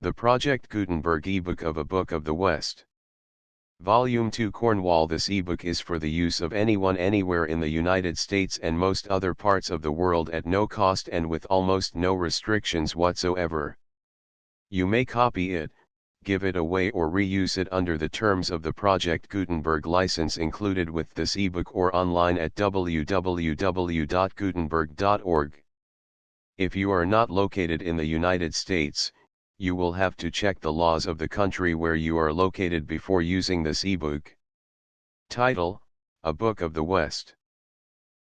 The Project Gutenberg ebook of A Book of the West. Volume 2 Cornwall. This ebook is for the use of anyone anywhere in the United States and most other parts of the world at no cost and with almost no restrictions whatsoever. You may copy it, give it away or reuse it under the terms of the Project Gutenberg license included with this ebook or online at www.gutenberg.org. If you are not located in the United States, you will have to check the laws of the country where you are located before using this ebook. Title: A Book of the West.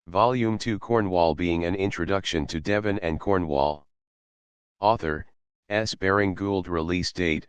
Volume 2 Cornwall, being an introduction to Devon and Cornwall. Author: S. Baring-Gould. Release date: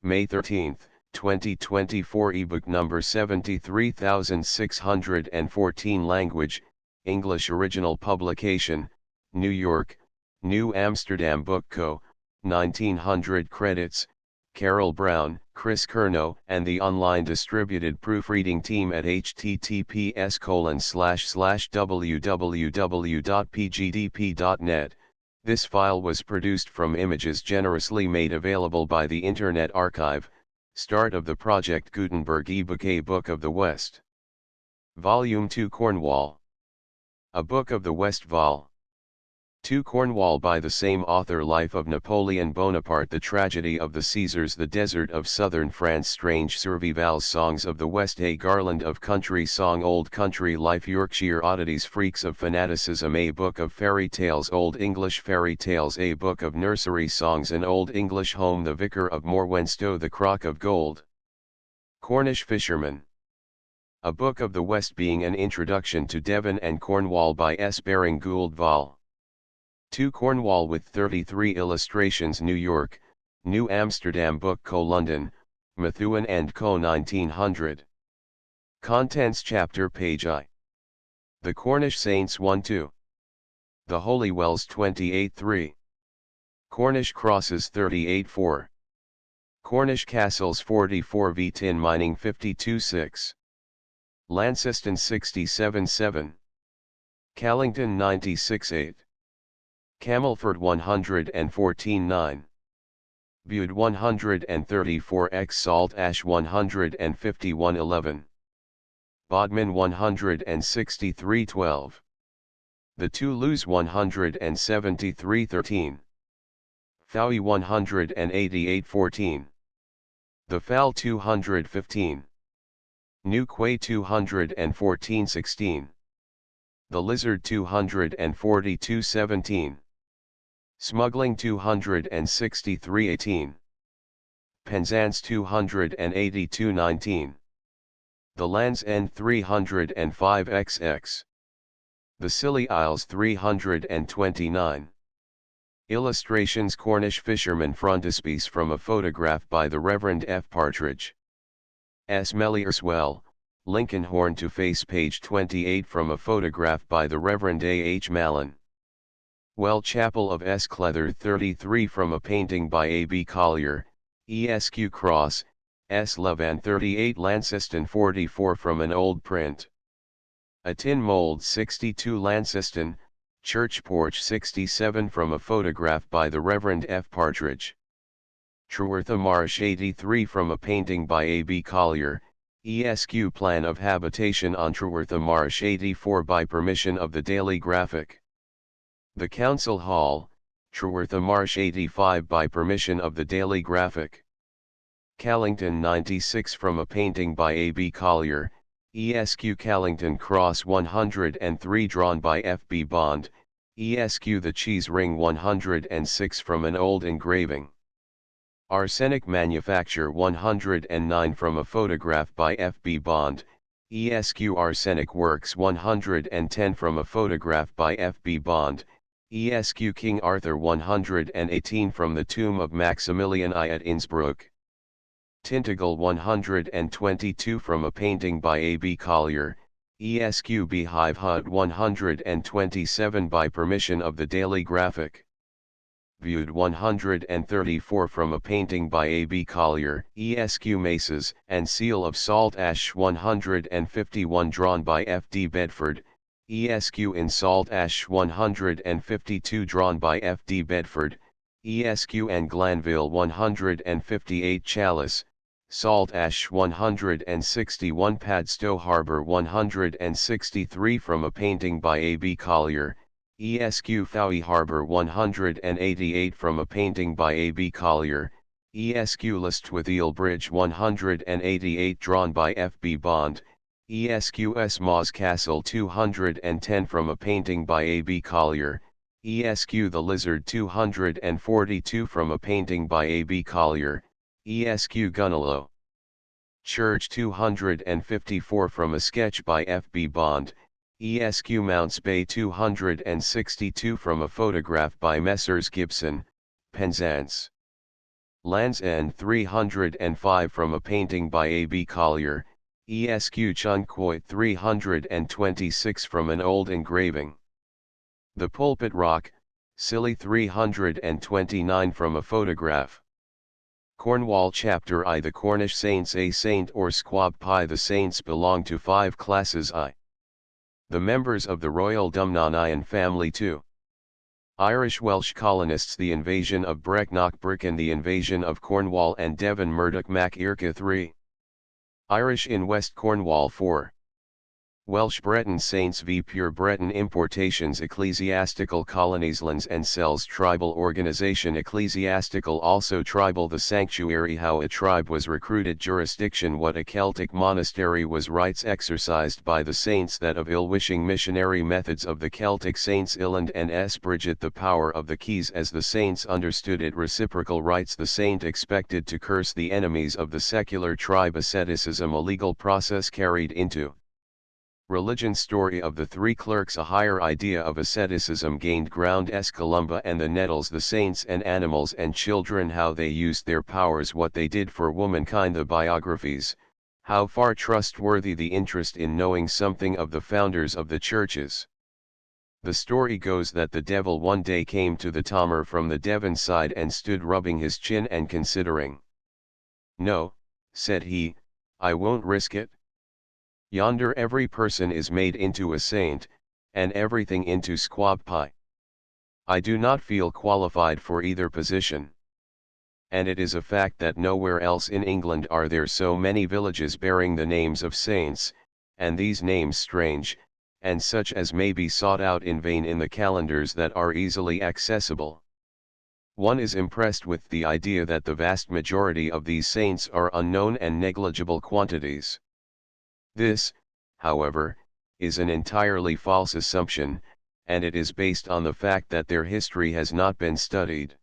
May 13, 2024. Ebook number 73614. Language: English. Original publication: New York, New Amsterdam Book Co., 1900. Credits: Carol Brown, Chris Kernow, and the online distributed proofreading team at https://www.pgdp.net. This file was produced from images generously made available by the Internet Archive. Start of the Project Gutenberg ebook. A Book of the West. Volume 2 Cornwall. A Book of the West Vol. 2 Cornwall, by the same author. Life of Napoleon Bonaparte, the tragedy of the Caesars, the desert of southern France, strange survivals, songs of the West, a garland of country song, old country life, Yorkshire oddities, freaks of fanaticism, a book of fairy tales, old English fairy tales, a book of nursery songs, an old English home, the Vicar of Morwenstow, the Crock of Gold. Cornish fisherman. A Book of the West, being an introduction to Devon and Cornwall, by S. Baring-Gould. Vol. 2 Cornwall, with 33 illustrations. New York, New Amsterdam Book Co. London, Methuen & Co. 1900. Contents: Chapter Page I. The Cornish Saints 1-2. The Holy Wells 28-3. Cornish Crosses 38-4. Cornish Castles 44v. Tin Mining 52-6. Launceston 67-7. Callington 96-8. Camelford 114-9. Bude 134x. Salt Ash 151-11. Bodmin 163-12. The Toulouse 173-13. Fowey 188-14. The Fowl 215. New Quay 214-16. The Lizard 242-17. Smuggling 263-18. Penzance 282-19. The Land's End 305XX. The Scilly Isles 329. Illustrations: Cornish fisherman frontispiece from a photograph by the Reverend F. Partridge. S. Mellierswell, Lincoln Horn to Face, page 28, from a photograph by the Reverend A. H. Mallon. Well Chapel of S. Clether 33 from a painting by A. B. Collier, Esq. Cross, S. Levan 38. Launceston 44 from an old print. A Tin Mould 62. Launceston, Church Porch 67 from a photograph by the Reverend F. Partridge. Truwortha Marsh 83 from a painting by A. B. Collier, Esq. Plan of habitation on Truwortha Marsh 84 by permission of the Daily Graphic. The Council Hall, Truwortha Marsh 85 by permission of the Daily Graphic. Callington 96 from a painting by A. B. Collier, Esq. Callington Cross 103 drawn by F. B. Bond, Esq. The Cheese Ring 106 from an old engraving. Arsenic Manufacture 109 from a photograph by F. B. Bond, Esq. Arsenic Works 110 from a photograph by F. B. Bond, Esq. King Arthur 118 from the tomb of Maximilian I at Innsbruck. Tintagel 122 from a painting by A. B. Collier, Esq. Beehive Hut 127 by permission of the Daily Graphic. Bude 134 from a painting by A. B. Collier, Esq. Maces and Seal of Salt Ash 151 drawn by F. D. Bedford, Esq. In Salt Ash 152 drawn by F. D. Bedford, ESQ and Glanville 158 Chalice, Salt Ash 161 Padstow Harbour 163 from a painting by A.B. Collier, ESQ Fowey Harbour 188 from a painting by A.B. Collier, ESQ Listwithiel Bridge 188 drawn by F.B. Bond, ESQ Esmawes Castle 210 from a painting by A.B. Collier, ESQ The Lizard 242 from a painting by A.B. Collier, ESQ Gunalow Church 254 from a sketch by F.B. Bond, ESQ Mounts Bay 262 from a photograph by Messrs. Gibson, Penzance. Land's End 305 from a painting by A.B. Collier, ESQ Chunquoit 326 from an old engraving. The Pulpit Rock, Scilly 329 from a photograph. Cornwall Chapter I. The Cornish Saints. A saint or squab pie. The saints belong to 5 classes I. The members of the Royal Dumnonian family 2. Irish-Welsh colonists. The invasion of Brecknock Brecon. The invasion of Cornwall and Devon. Murdoch Mac Irka 3. Irish in West Cornwall 4. Welsh Breton Saints v Pure Breton Importations. Ecclesiastical Colonies. Lands and Cells. Tribal Organization. Ecclesiastical also tribal. The Sanctuary. How a tribe was recruited. Jurisdiction. What a Celtic monastery was. Rites exercised by the saints. That of ill-wishing missionary methods of the Celtic saints. Iland and S. Bridget. The power of the keys as the saints understood it. Reciprocal rights. The saint expected to curse the enemies of the secular tribe. Asceticism. A legal process carried into religion. Story of the 3 clerks. A higher idea of asceticism gained ground. S. Columba and the Nettles. The saints and animals and children. How they used their powers. What they did for womankind. The biographies. How far trustworthy the interest in knowing something of the founders of the churches. The story goes that the devil one day came to the Tomer from the Devon side and stood rubbing his chin and considering. "No," said he, "I won't risk it. Yonder every person is made into a saint, and everything into squab pie. I do not feel qualified for either position. And it is a fact that nowhere else in England are there so many villages bearing the names of saints, and these names strange, and such as may be sought out in vain in the calendars that are easily accessible. One is impressed with the idea that the vast majority of these saints are unknown and negligible quantities. This, however, is an entirely false assumption, and it is based on the fact that their history has not been studied.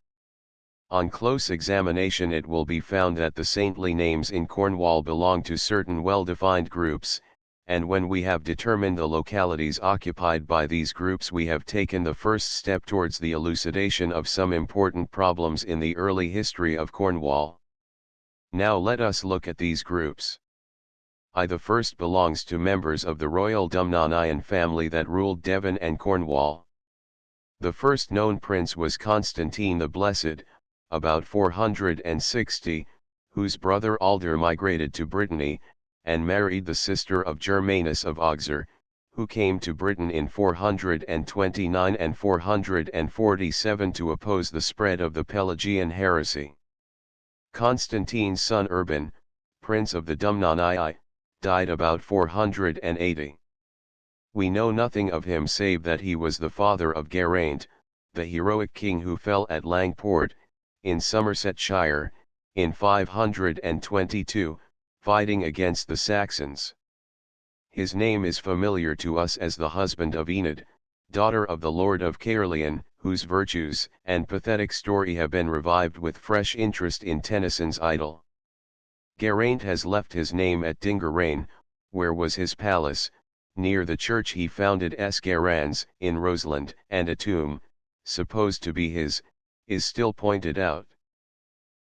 On close examination it will be found that the saintly names in Cornwall belong to certain well-defined groups, and when we have determined the localities occupied by these groups we have taken the first step towards the elucidation of some important problems in the early history of Cornwall. Now let us look at these groups. I. The first belongs to members of the Royal Dumnonian family that ruled Devon and Cornwall. The first known prince was Constantine the Blessed, about 460, whose brother Alder migrated to Brittany, and married the sister of Germanus of Auxerre, who came to Britain in 429 and 447 to oppose the spread of the Pelagian heresy. Constantine's son Urban, prince of the Dumnonii, died about 480. We know nothing of him save that he was the father of Geraint, the heroic king who fell at Langport, in Somersetshire, in 522, fighting against the Saxons. His name is familiar to us as the husband of Enid, daughter of the Lord of Caerleon, whose virtues and pathetic story have been revived with fresh interest in Tennyson's Idyll. Geraint has left his name at Dingerain, where was his palace, near the church he founded Gerrans in Roseland, and a tomb, supposed to be his, is still pointed out.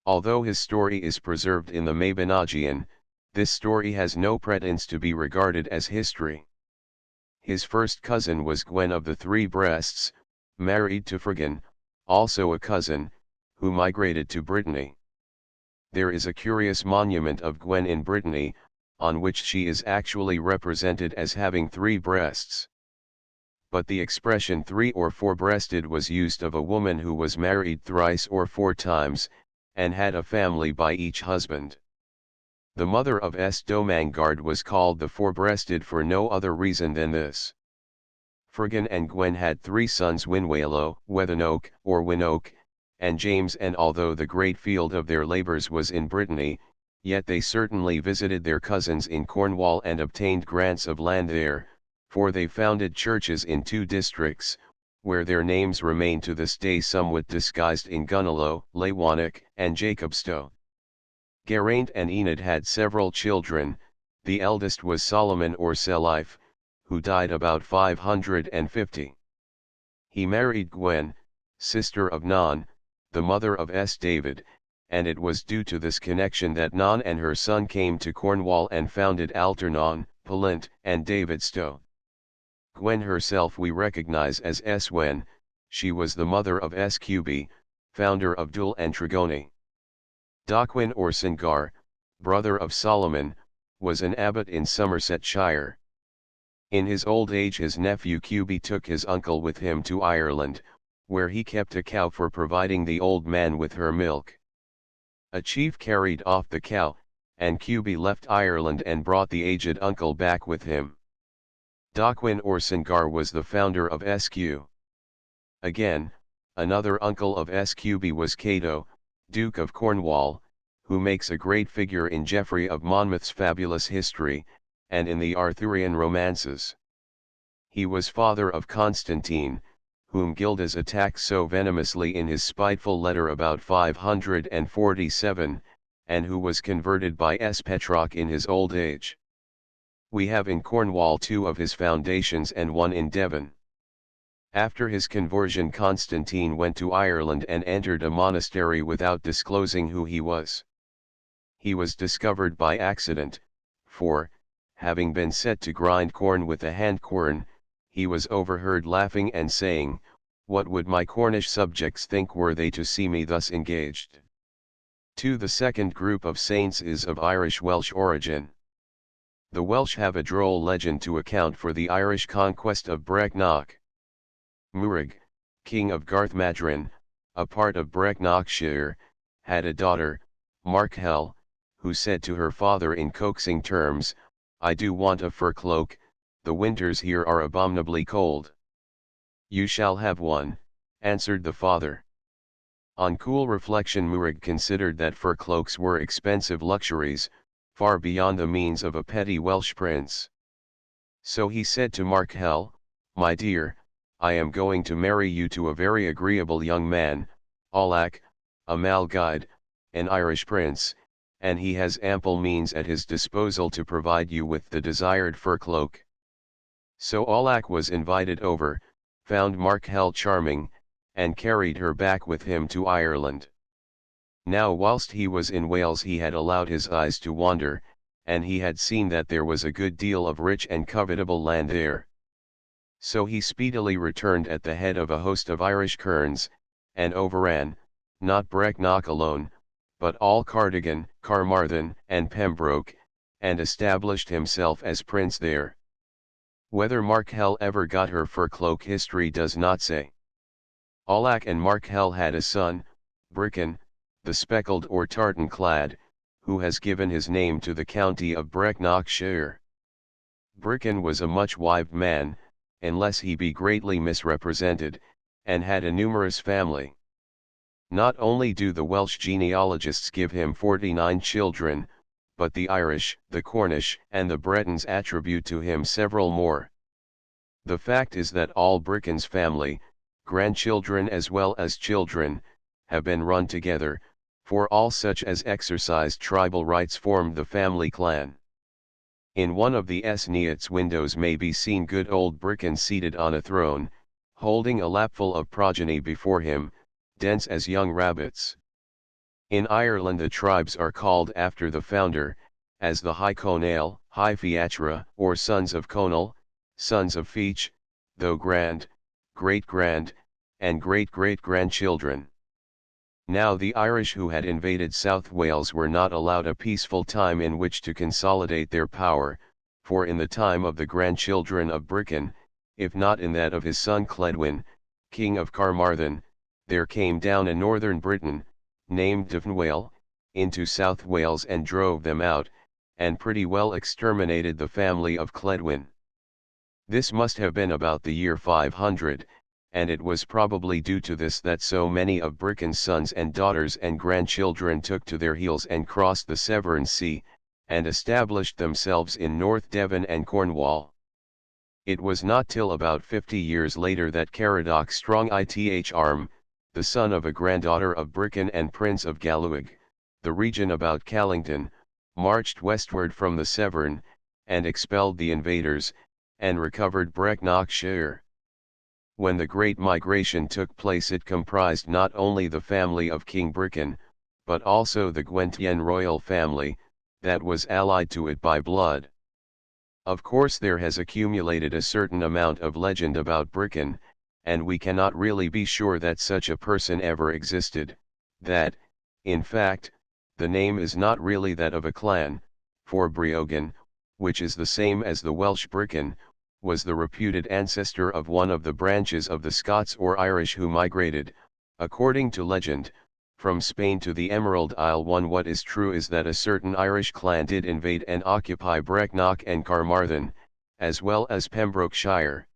Although his story is preserved in the Mabinogion, this story has no pretence to be regarded as history. His first cousin was Gwen of the Three Breasts, married to Fergan, also a cousin, who migrated to Brittany. There is a curious monument of Gwen in Brittany, on which she is actually represented as having 3 breasts. but the expression three or four-breasted was used of a woman who was married thrice or four times, and had a family by each husband. The mother of Domangard was called the four-breasted for no other reason than this. Fergan and Gwen had three sons, Winwalo, Wethenoak, or Winoak, and James, and although the great field of their labours was in Brittany, yet they certainly visited their cousins in Cornwall and obtained grants of land there, for they founded churches in two districts, where their names remain to this day somewhat disguised in Gunalow, Lawannock, and Jacobstow. Geraint and Enid had several children. The eldest was Solomon or Selife, who died about 550. He married Gwen, sister of Non, the mother of David, and it was due to this connection that Non and her son came to Cornwall and founded Alternon, Polint, and Davidstow. Gwen herself we recognize as Swen. She was the mother of Sqb, founder of Dul and Tregony. Docwin or Singar, brother of Solomon, was an abbot in Somersetshire. In his old age his nephew Cuby took his uncle with him to Ireland, where he kept a cow for providing the old man with her milk. A chief carried off the cow, and Cuby left Ireland and brought the aged uncle back with him. Docwin or Singar was the founder of Sq. Again, another uncle of Sqb was Cato, Duke of Cornwall, who makes a great figure in Geoffrey of Monmouth's fabulous history, and in the Arthurian romances. He was father of Constantine, whom Gildas attacks so venomously in his spiteful letter about 547, and who was converted by Petrarch in his old age. We have in Cornwall two of his foundations and one in Devon. After his conversion Constantine went to Ireland and entered a monastery without disclosing who he was. He was discovered by accident, for, having been set to grind corn with a hand quern, he was overheard laughing and saying, "What would my Cornish subjects think were they to see me thus engaged?" 2. The second group of saints is of Irish-Welsh origin. The Welsh have a droll legend to account for the Irish conquest of Brecknock. Murrig, king of Garthmadryn, a part of Brecknockshire, had a daughter, Markhel, who said to her father in coaxing terms, "I do want a fur cloak, the winters here are abominably cold." "You shall have one," answered the father. On cool reflection Murrig considered that fur cloaks were expensive luxuries, far beyond the means of a petty Welsh prince. So he said to Markhel, "My dear, I am going to marry you to a very agreeable young man, Olach, a Malguide, an Irish prince, and he has ample means at his disposal to provide you with the desired fur cloak." So Olach was invited over, found Markhel charming, and carried her back with him to Ireland. Now whilst he was in Wales he had allowed his eyes to wander, and he had seen that there was a good deal of rich and covetable land there. So he speedily returned at the head of a host of Irish kerns, and overran, not Brecknock alone, but all Cardigan, Carmarthen, and Pembroke, and established himself as prince there. Whether Markhel ever got her fur cloak history does not say. Olach and Markhel had a son, Brican, the speckled or tartan-clad, who has given his name to the county of Brecknockshire. Brican was a much-wived man, unless he be greatly misrepresented, and had a numerous family. Not only do the Welsh genealogists give him 49 children, but the Irish, the Cornish, and the Bretons attribute to him several more. The fact is that all Brican's family, grandchildren as well as children, have been run together, for all such as exercised tribal rights formed the family clan. In one of the Neots windows may be seen good old Brican seated on a throne, holding a lapful of progeny before him, dense as young rabbits. In Ireland the tribes are called after the founder, as the High Conall, High Fiachra, or sons of Conall, sons of Feach, though grand, great-grand, and great-great-grandchildren. Now the Irish who had invaded South Wales were not allowed a peaceful time in which to consolidate their power, for in the time of the grandchildren of Brican, if not in that of his son Cledwyn, king of Carmarthen, there came down a northern Briton, named Dyfnwale, into South Wales and drove them out, and pretty well exterminated the family of Cledwyn. This must have been about the year 500, and it was probably due to this that so many of Bricon's sons and daughters and grandchildren took to their heels and crossed the Severn Sea, and established themselves in North Devon and Cornwall. It was not till about 50 years later that Caradoc Strong Ith Arm, the son of a granddaughter of Bricon and Prince of Galluig, the region about Callington, marched westward from the Severn, and expelled the invaders, and recovered Brecknockshire. When the Great Migration took place, it comprised not only the family of King Bricon, but also the Gwentien royal family, that was allied to it by blood. Of course there has accumulated a certain amount of legend about Bricon, and we cannot really be sure that such a person ever existed, that, in fact, the name is not really that of a clan, for Breogan, which is the same as the Welsh Bricon, was the reputed ancestor of one of the branches of the Scots or Irish who migrated, according to legend, from Spain to the Emerald Isle. What is true is that a certain Irish clan did invade and occupy Brecknock and Carmarthen, as well as Pembrokeshire.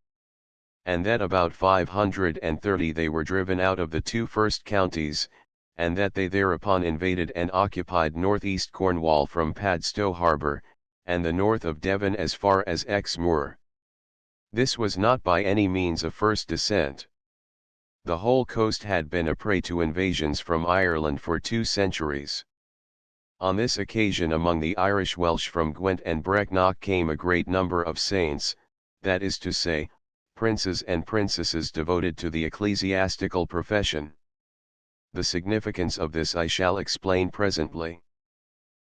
And that about 530 they were driven out of the two first counties, and that they thereupon invaded and occupied northeast Cornwall from Padstow Harbour, and the north of Devon as far as Exmoor. This was not by any means a first descent. The whole coast had been a prey to invasions from Ireland for 2 centuries. On this occasion among the Irish Welsh from Gwent and Brecknock came a great number of saints, that is to say, princes and princesses devoted to the ecclesiastical profession. The significance of this I shall explain presently.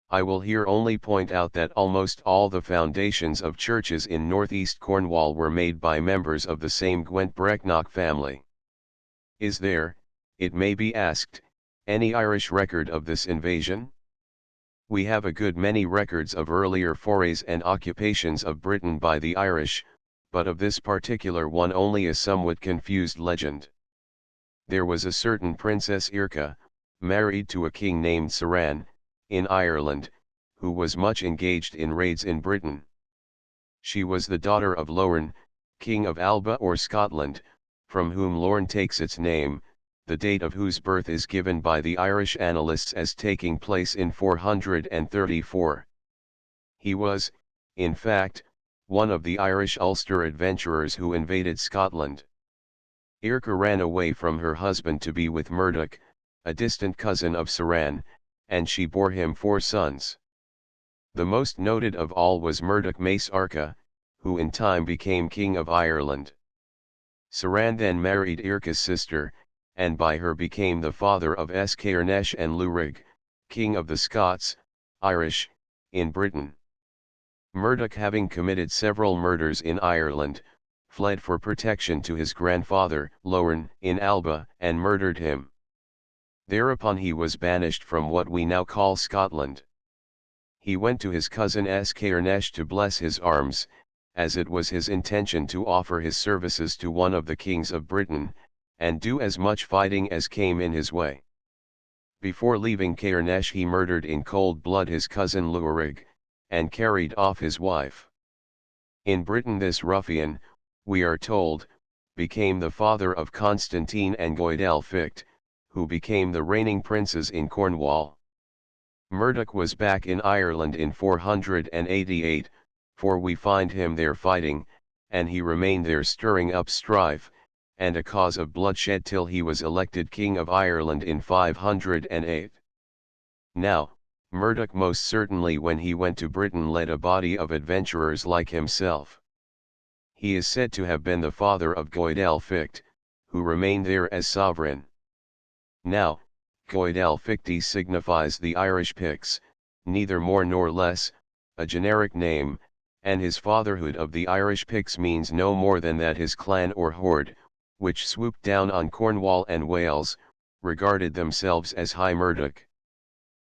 I will here only point out that almost all the foundations of churches in northeast Cornwall were made by members of the same Gwent-Brecknock family. Is there, it may be asked, any Irish record of this invasion? We have a good many records of earlier forays and occupations of Britain by the Irish, but of this particular one only a somewhat confused legend. There was a certain Princess Irka, married to a king named Saran, in Ireland, who was much engaged in raids in Britain. She was the daughter of Lorn, king of Alba or Scotland, from whom Lorn takes its name, the date of whose birth is given by the Irish annalists as taking place in 434. He was, in fact, one of the Irish Ulster adventurers who invaded Scotland. Irka ran away from her husband to be with Murdoch, a distant cousin of Saran, and she bore him 4 sons. The most noted of all was Murdoch Mace Arca, who in time became king of Ireland. Saran then married Irka's sister, and by her became the father of Escairnesh and Lurig, king of the Scots, Irish, in Britain. Murdoch, having committed several murders in Ireland, fled for protection to his grandfather, Lorn, in Alba, and murdered him. Thereupon he was banished from what we now call Scotland. He went to his cousin Escairnesh to bless his arms, as it was his intention to offer his services to one of the kings of Britain, and do as much fighting as came in his way. Before leaving Cairnesh he murdered in cold blood his cousin Lurig, and carried off his wife. In Britain this ruffian, we are told, became the father of Constantine and Goidelficht, who became the reigning princes in Cornwall. Murdoch was back in Ireland in 488, for we find him there fighting, and he remained there stirring up strife, and a cause of bloodshed till he was elected King of Ireland in 508. Now, Murdoch most certainly when he went to Britain led a body of adventurers like himself. He is said to have been the father of Goidelficht, who remained there as sovereign. Now, Goidelfichti signifies the Irish Picts, neither more nor less, a generic name, and his fatherhood of the Irish Picts means no more than that his clan or horde, which swooped down on Cornwall and Wales, regarded themselves as High Murdoch.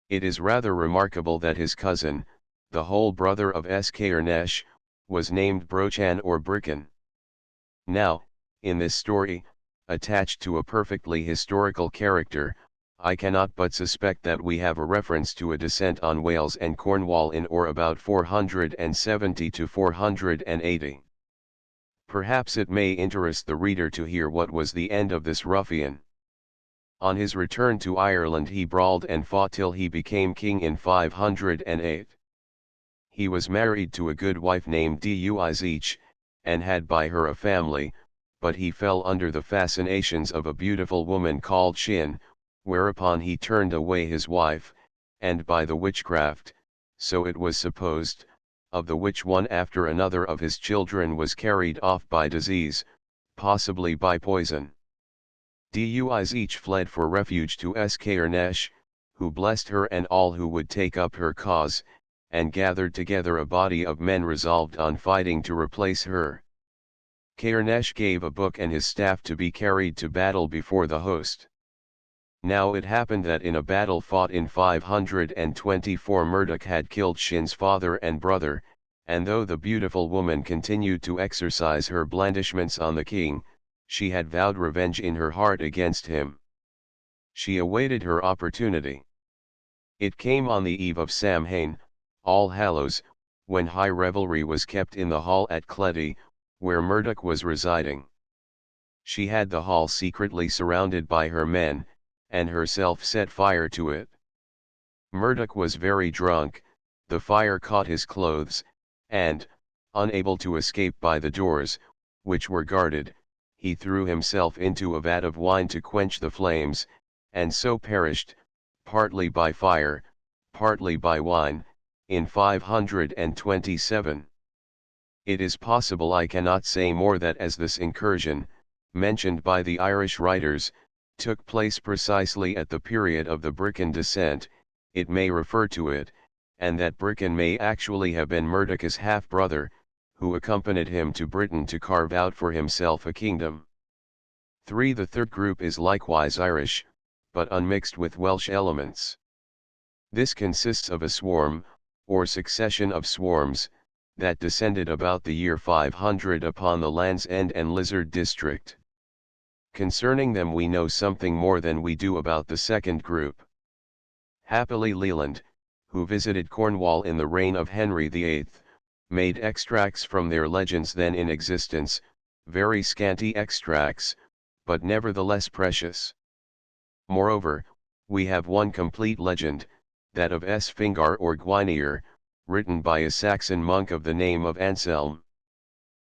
It is rather remarkable that his cousin, the whole brother of Escairnesh, was named Brochan or Bricon. Now, in this story, attached to a perfectly historical character, I cannot but suspect that we have a reference to a descent on Wales and Cornwall in or about 470 to 480. Perhaps it may interest the reader to hear what was the end of this ruffian. On his return to Ireland he brawled and fought till he became king in 508. He was married to a good wife named Duizech, and had by her a family, but he fell under the fascinations of a beautiful woman called Shin, whereupon he turned away his wife, and by the witchcraft, so it was supposed, of the which one after another of his children was carried off by disease, possibly by poison. Duizech fled for refuge to Cairnesh, who blessed her and all who would take up her cause, and gathered together a body of men resolved on fighting to replace her. Cairnesh gave a book and his staff to be carried to battle before the host. Now it happened that in a battle fought in 524 Murdoch had killed Shin's father and brother, and though the beautiful woman continued to exercise her blandishments on the king, she had vowed revenge in her heart against him. She awaited her opportunity. It came on the eve of Samhain, All Hallows, when high revelry was kept in the hall at Cletty, where Murdoch was residing. She had the hall secretly surrounded by her men, and herself set fire to it. Murdoch was very drunk, the fire caught his clothes, and, unable to escape by the doors, which were guarded, he threw himself into a vat of wine to quench the flames, and so perished, partly by fire, partly by wine, in 527. It is possible I cannot say more that as this incursion, mentioned by the Irish writers, took place precisely at the period of the Brecon descent, it may refer to it, and that Brecon may actually have been Murdoch's half-brother, who accompanied him to Britain to carve out for himself a kingdom. 3. The third group is likewise Irish, but unmixed with Welsh elements. This consists of a swarm, or succession of swarms, that descended about the year 500 upon the Land's End and Lizard district. Concerning them we know something more than we do about the second group. Happily Leland, who visited Cornwall in the reign of Henry VIII, made extracts from their legends then in existence, very scanty extracts, but nevertheless precious. Moreover, we have one complete legend, that of Fingar or Gwyneir, written by a Saxon monk of the name of Anselm.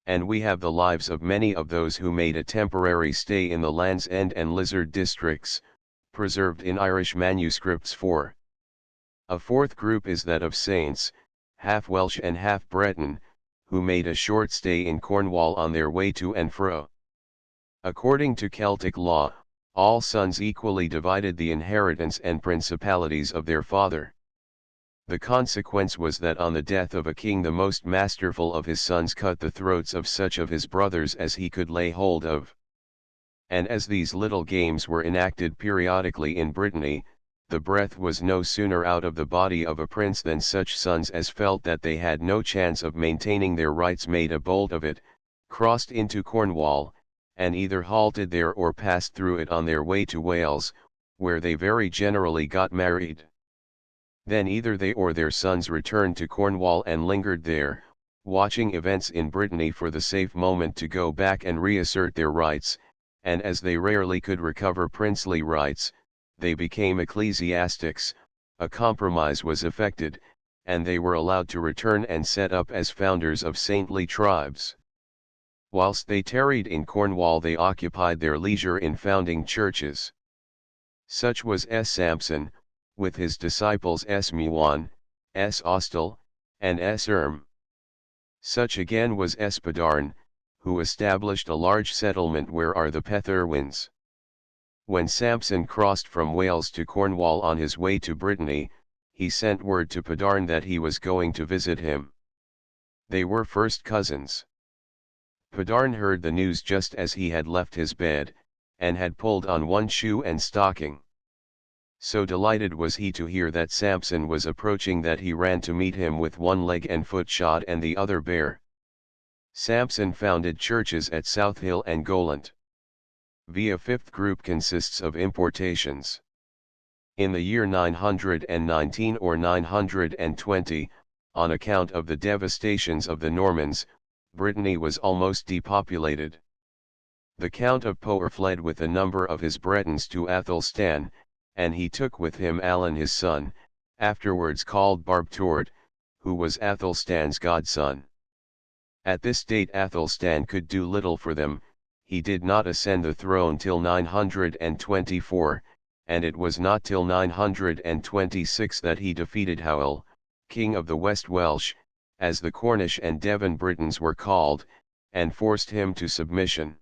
And we have the lives of many of those who made a temporary stay in the Land's End and Lizard districts, preserved in Irish manuscripts. 4. A fourth group is that of saints, half Welsh and half Breton, who made a short stay in Cornwall on their way to and fro. According to Celtic law, all sons equally divided the inheritance and principalities of their father. The consequence was that on the death of a king the most masterful of his sons cut the throats of such of his brothers as he could lay hold of. And as these little games were enacted periodically in Brittany, the breath was no sooner out of the body of a prince than such sons as felt that they had no chance of maintaining their rights made a bolt of it, crossed into Cornwall, and either halted there or passed through it on their way to Wales, where they very generally got married. Then either they or their sons returned to Cornwall and lingered there, watching events in Brittany for the safe moment to go back and reassert their rights, and as they rarely could recover princely rights, they became ecclesiastics, a compromise was effected, and they were allowed to return and set up as founders of saintly tribes. Whilst they tarried in Cornwall they occupied their leisure in founding churches. Such was Samson, with his disciples Muan, Austell, and Erm. Such again was Pedarn, who established a large settlement where are the Petherwins. When Samson crossed from Wales to Cornwall on his way to Brittany, he sent word to Pedarn that he was going to visit him. They were first cousins. Pedarn heard the news just as he had left his bed, and had pulled on one shoe and stocking. So delighted was he to hear that Samson was approaching that he ran to meet him with one leg and foot shod and the other bare. Samson founded churches at South Hill and Golant. A fifth group consists of importations. In the year 919 or 920, on account of the devastations of the Normans, Brittany was almost depopulated. The Count of Poer fled with a number of his Bretons to Athelstan, and he took with him Alan his son, afterwards called Barbtord, who was Athelstan's godson. At this date Athelstan could do little for them. He did not ascend the throne till 924, and it was not till 926 that he defeated Howell, king of the West Welsh, as the Cornish and Devon Britons were called, and forced him to submission.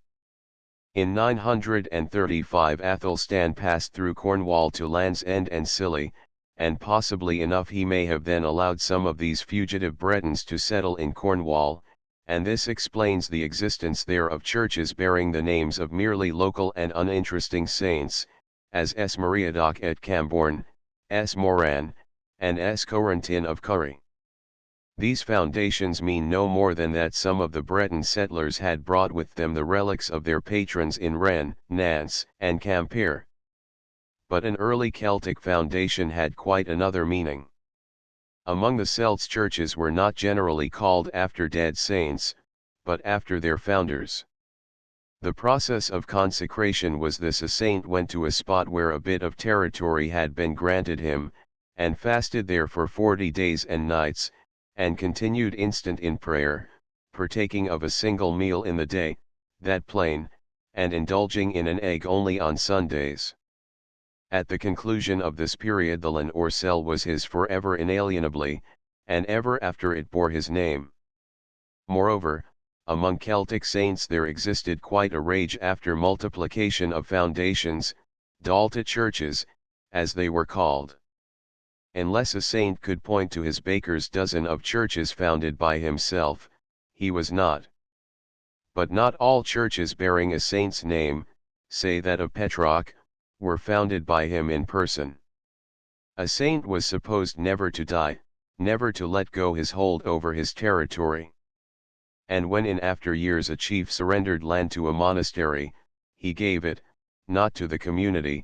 In 935 Athelstan passed through Cornwall to Land's End and Scilly, and possibly enough he may have then allowed some of these fugitive Bretons to settle in Cornwall, and this explains the existence there of churches bearing the names of merely local and uninteresting saints, as S. Mariadoc at Camborne, S. Moran, and S. Corentin of Curry. These foundations mean no more than that some of the Breton settlers had brought with them the relics of their patrons in Rennes, Nantes, and Quimper. But an early Celtic foundation had quite another meaning. Among the Celts churches were not generally called after dead saints, but after their founders. The process of consecration was this: a saint went to a spot where a bit of territory had been granted him, and fasted there for 40 days and nights, and continued instant in prayer, partaking of a single meal in the day, that plain, and indulging in an egg only on Sundays. At the conclusion of this period the land or cell was his forever inalienably, and ever after it bore his name. Moreover, among Celtic saints there existed quite a rage after multiplication of foundations, Dalta churches, as they were called. Unless a saint could point to his baker's dozen of churches founded by himself, he was not. But not all churches bearing a saint's name, say that of Petroc, were founded by him in person. A saint was supposed never to die, never to let go his hold over his territory. And when in after years a chief surrendered land to a monastery, he gave it, not to the community,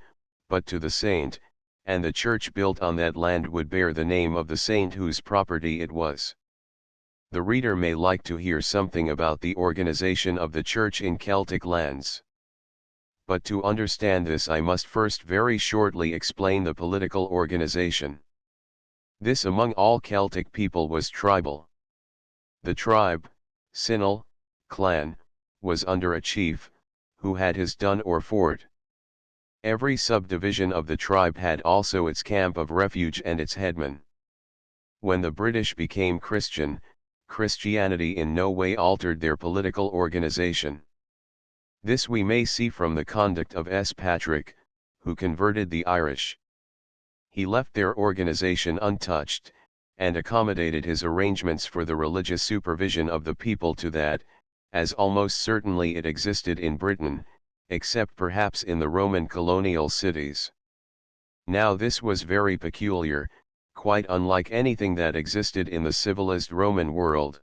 but to the saint, and the church built on that land would bear the name of the saint whose property it was. The reader may like to hear something about the organization of the church in Celtic lands. But to understand this I must first very shortly explain the political organization. This among all Celtic people was tribal. The tribe, synal, clan, was under a chief, who had his dun or fort. Every subdivision of the tribe had also its camp of refuge and its headman. When the British became Christian, Christianity in no way altered their political organization. This we may see from the conduct of S. Patrick, who converted the Irish. He left their organization untouched, and accommodated his arrangements for the religious supervision of the people to that, as almost certainly it existed in Britain, except perhaps in the Roman colonial cities. Now this was very peculiar, quite unlike anything that existed in the civilized Roman world.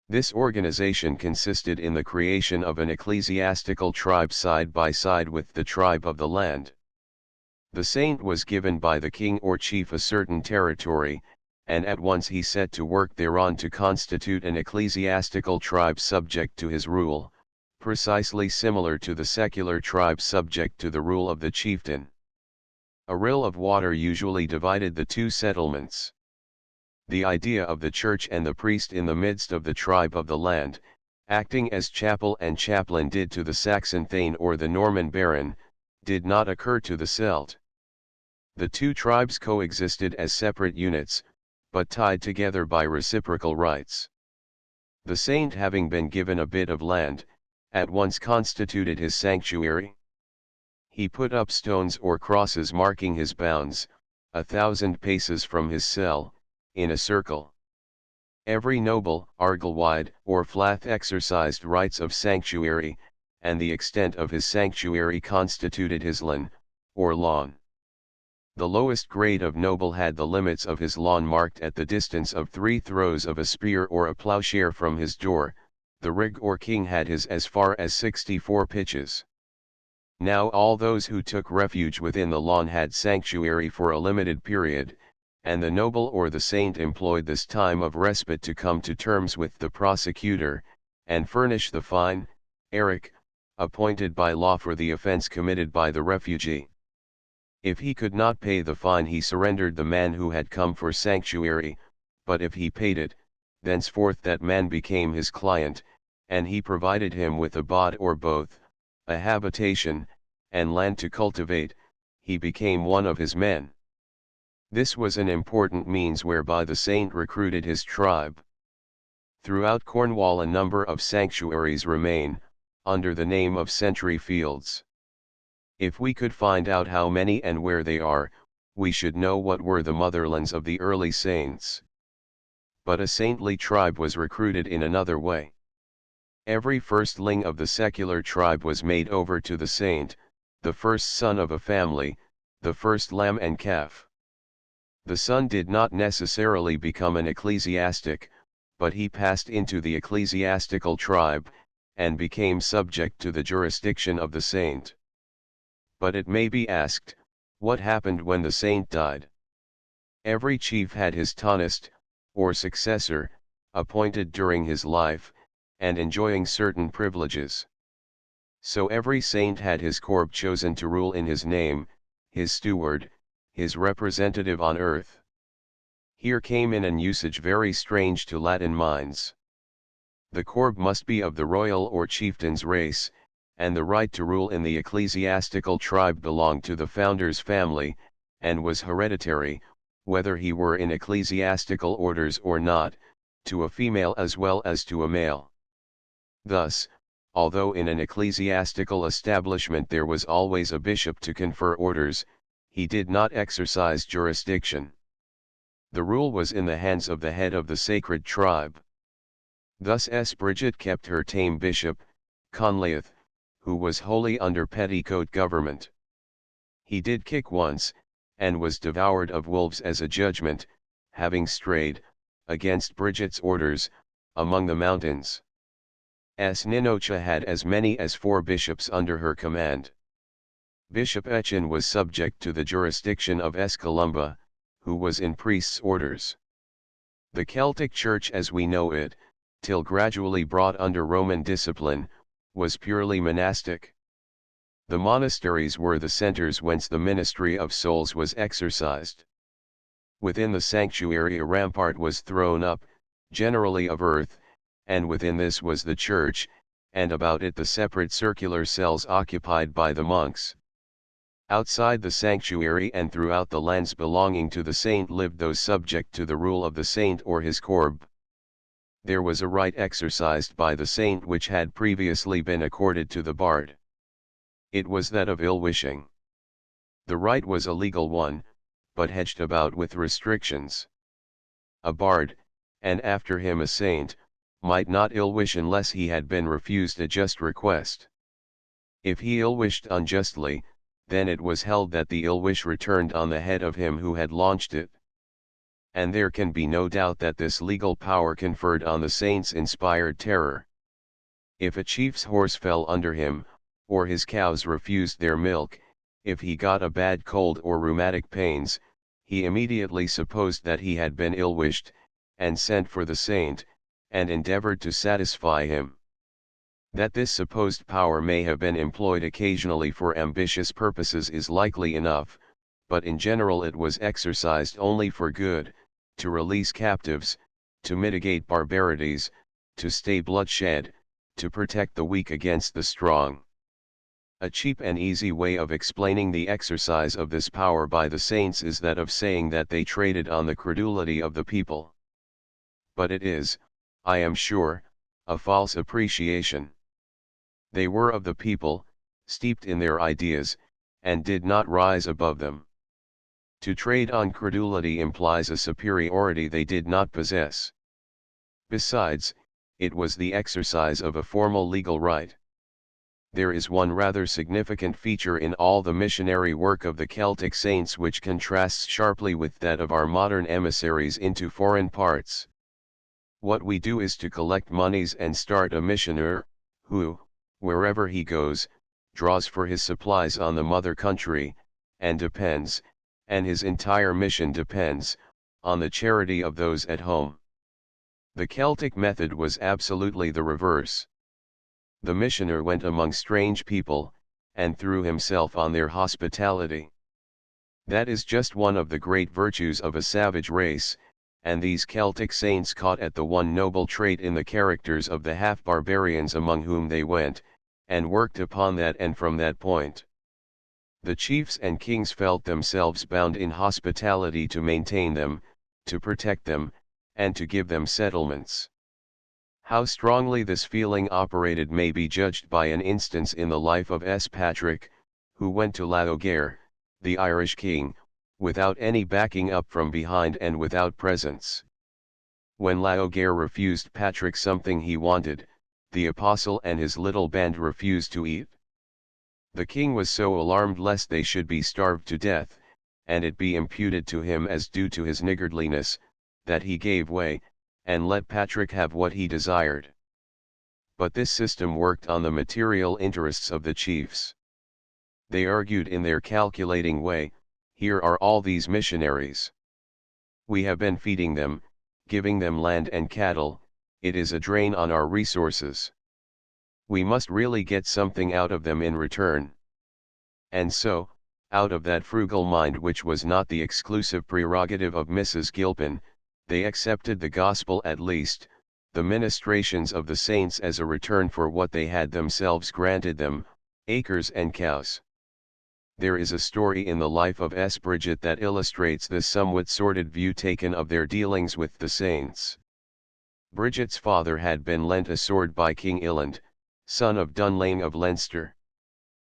This organization consisted in the creation of an ecclesiastical tribe side by side with the tribe of the land. The saint was given by the king or chief a certain territory, and at once he set to work thereon to constitute an ecclesiastical tribe subject to his rule, precisely similar to the secular tribe subject to the rule of the chieftain. A rill of water usually divided the two settlements. The idea of the church and the priest in the midst of the tribe of the land, acting as chapel and chaplain did to the Saxon thane or the Norman baron, did not occur to the Celt. The two tribes coexisted as separate units, but tied together by reciprocal rights. The saint, having been given a bit of land, at once constituted his sanctuary. He put up stones or crosses marking his bounds, 1,000 paces from his cell, in a circle. Every noble, arglewide, or flath exercised rights of sanctuary, and the extent of his sanctuary constituted his lan, or lawn. The lowest grade of noble had the limits of his lawn marked at the distance of 3 throws of a spear or a plowshare from his door, the rig or king had his as far as 64 pitches. Now all those who took refuge within the lawn had sanctuary for a limited period, and the noble or the saint employed this time of respite to come to terms with the prosecutor, and furnish the fine, eric, appointed by law for the offense committed by the refugee. If he could not pay the fine, he surrendered the man who had come for sanctuary, but if he paid it, thenceforth that man became his client, and he provided him with a bod or both, a habitation, and land to cultivate, he became one of his men. This was an important means whereby the saint recruited his tribe. Throughout Cornwall a number of sanctuaries remain, under the name of sentry fields. If we could find out how many and where they are, we should know what were the motherlands of the early saints. But a saintly tribe was recruited in another way. Every firstling of the secular tribe was made over to the saint, the first son of a family, the first lamb and calf. The son did not necessarily become an ecclesiastic, but he passed into the ecclesiastical tribe, and became subject to the jurisdiction of the saint. But it may be asked, what happened when the saint died? Every chief had his tanist, or successor, appointed during his life, and enjoying certain privileges. So every saint had his corp chosen to rule in his name, his steward, his representative on earth. Here came in an usage very strange to Latin minds. The corp must be of the royal or chieftain's race, and the right to rule in the ecclesiastical tribe belonged to the founder's family, and was hereditary, whether he were in ecclesiastical orders or not, to a female as well as to a male. Thus, although in an ecclesiastical establishment there was always a bishop to confer orders, he did not exercise jurisdiction. The rule was in the hands of the head of the sacred tribe. Thus Bridget kept her tame bishop, Conlaeth, who was wholly under petticoat government. He did kick once, and was devoured of wolves as a judgment, having strayed, against Bridget's orders, among the mountains. Ninocha had as many as 4 bishops under her command. Bishop Etienne was subject to the jurisdiction of Columba, who was in priest's orders. The Celtic Church as we know it, till gradually brought under Roman discipline, was purely monastic. The monasteries were the centers whence the ministry of souls was exercised. Within the sanctuary a rampart was thrown up, generally of earth, and within this was the church, and about it the separate circular cells occupied by the monks. Outside the sanctuary and throughout the lands belonging to the saint lived those subject to the rule of the saint or his corp. There was a right exercised by the saint which had previously been accorded to the bard. It was that of ill-wishing. The right was a legal one, but hedged about with restrictions. A bard, and after him a saint, might not ill-wish unless he had been refused a just request. If he ill-wished unjustly, then it was held that the ill-wish returned on the head of him who had launched it. And there can be no doubt that this legal power conferred on the saints inspired terror. If a chief's horse fell under him, or his cows refused their milk, if he got a bad cold or rheumatic pains, he immediately supposed that he had been ill-wished, and sent for the saint, and endeavored to satisfy him. That this supposed power may have been employed occasionally for ambitious purposes is likely enough, but in general it was exercised only for good, to release captives, to mitigate barbarities, to stay bloodshed, to protect the weak against the strong. A cheap and easy way of explaining the exercise of this power by the saints is that of saying that they traded on the credulity of the people. But it is, I am sure, a false appreciation. They were of the people, steeped in their ideas, and did not rise above them. To trade on credulity implies a superiority they did not possess. Besides, it was the exercise of a formal legal right. There is one rather significant feature in all the missionary work of the Celtic saints which contrasts sharply with that of our modern emissaries into foreign parts. What we do is to collect monies and start a missioner, who, wherever he goes, draws for his supplies on the mother country, and his entire mission depends, on the charity of those at home. The Celtic method was absolutely the reverse. The missioner went among strange people, and threw himself on their hospitality. That is just one of the great virtues of a savage race, and these Celtic saints caught at the one noble trait in the characters of the half-barbarians among whom they went, and worked upon that, and from that point. The chiefs and kings felt themselves bound in hospitality to maintain them, to protect them, and to give them settlements. How strongly this feeling operated may be judged by an instance in the life of S. Patrick, who went to Laogaire, the Irish king, without any backing up from behind and without presents. When Laogaire refused Patrick something he wanted, the apostle and his little band refused to eat. The king was so alarmed lest they should be starved to death, and it be imputed to him as due to his niggardliness, that he gave way, and let Patrick have what he desired. But this system worked on the material interests of the chiefs. They argued in their calculating way, "Here are all these missionaries. We have been feeding them, giving them land and cattle, it is a drain on our resources. We must really get something out of them in return." And so, out of that frugal mind which was not the exclusive prerogative of Mrs. Gilpin, they accepted the gospel, at least, the ministrations of the saints, as a return for what they had themselves granted them, acres and cows. There is a story in the life of S. Bridget that illustrates this somewhat sordid view taken of their dealings with the saints. Bridget's father had been lent a sword by King Illand, son of Dunlane of Leinster.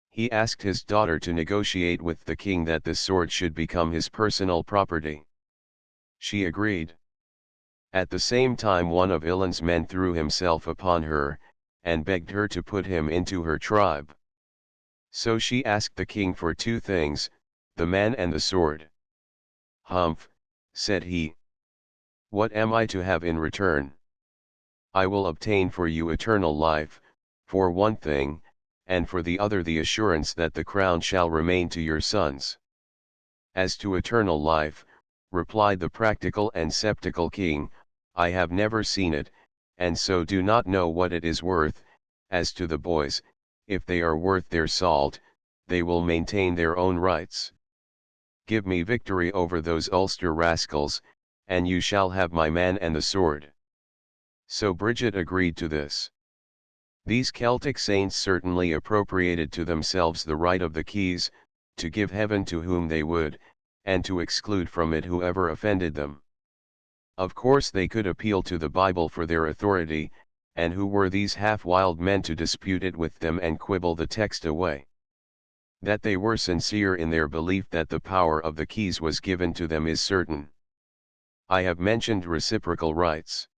He asked his daughter to negotiate with the king that the sword should become his personal property. She agreed. At the same time one of Illand's men threw himself upon her, and begged her to put him into her tribe. So she asked the king for two things, the man and the sword. "Humph," said he. "What am I to have in return? I will obtain for you eternal life, for one thing, and for the other the assurance that the crown shall remain to your sons." "As to eternal life," replied the practical and sceptical king, "I have never seen it, and so do not know what it is worth. As to the boys, if they are worth their salt, they will maintain their own rights. Give me victory over those Ulster rascals, and you shall have my man and the sword." So Bridget agreed to this. These Celtic saints certainly appropriated to themselves the right of the keys, to give heaven to whom they would, and to exclude from it whoever offended them. Of course they could appeal to the Bible for their authority, and who were these half-wild men to dispute it with them and quibble the text away? That they were sincere in their belief that the power of the keys was given to them is certain. I have mentioned reciprocal rights.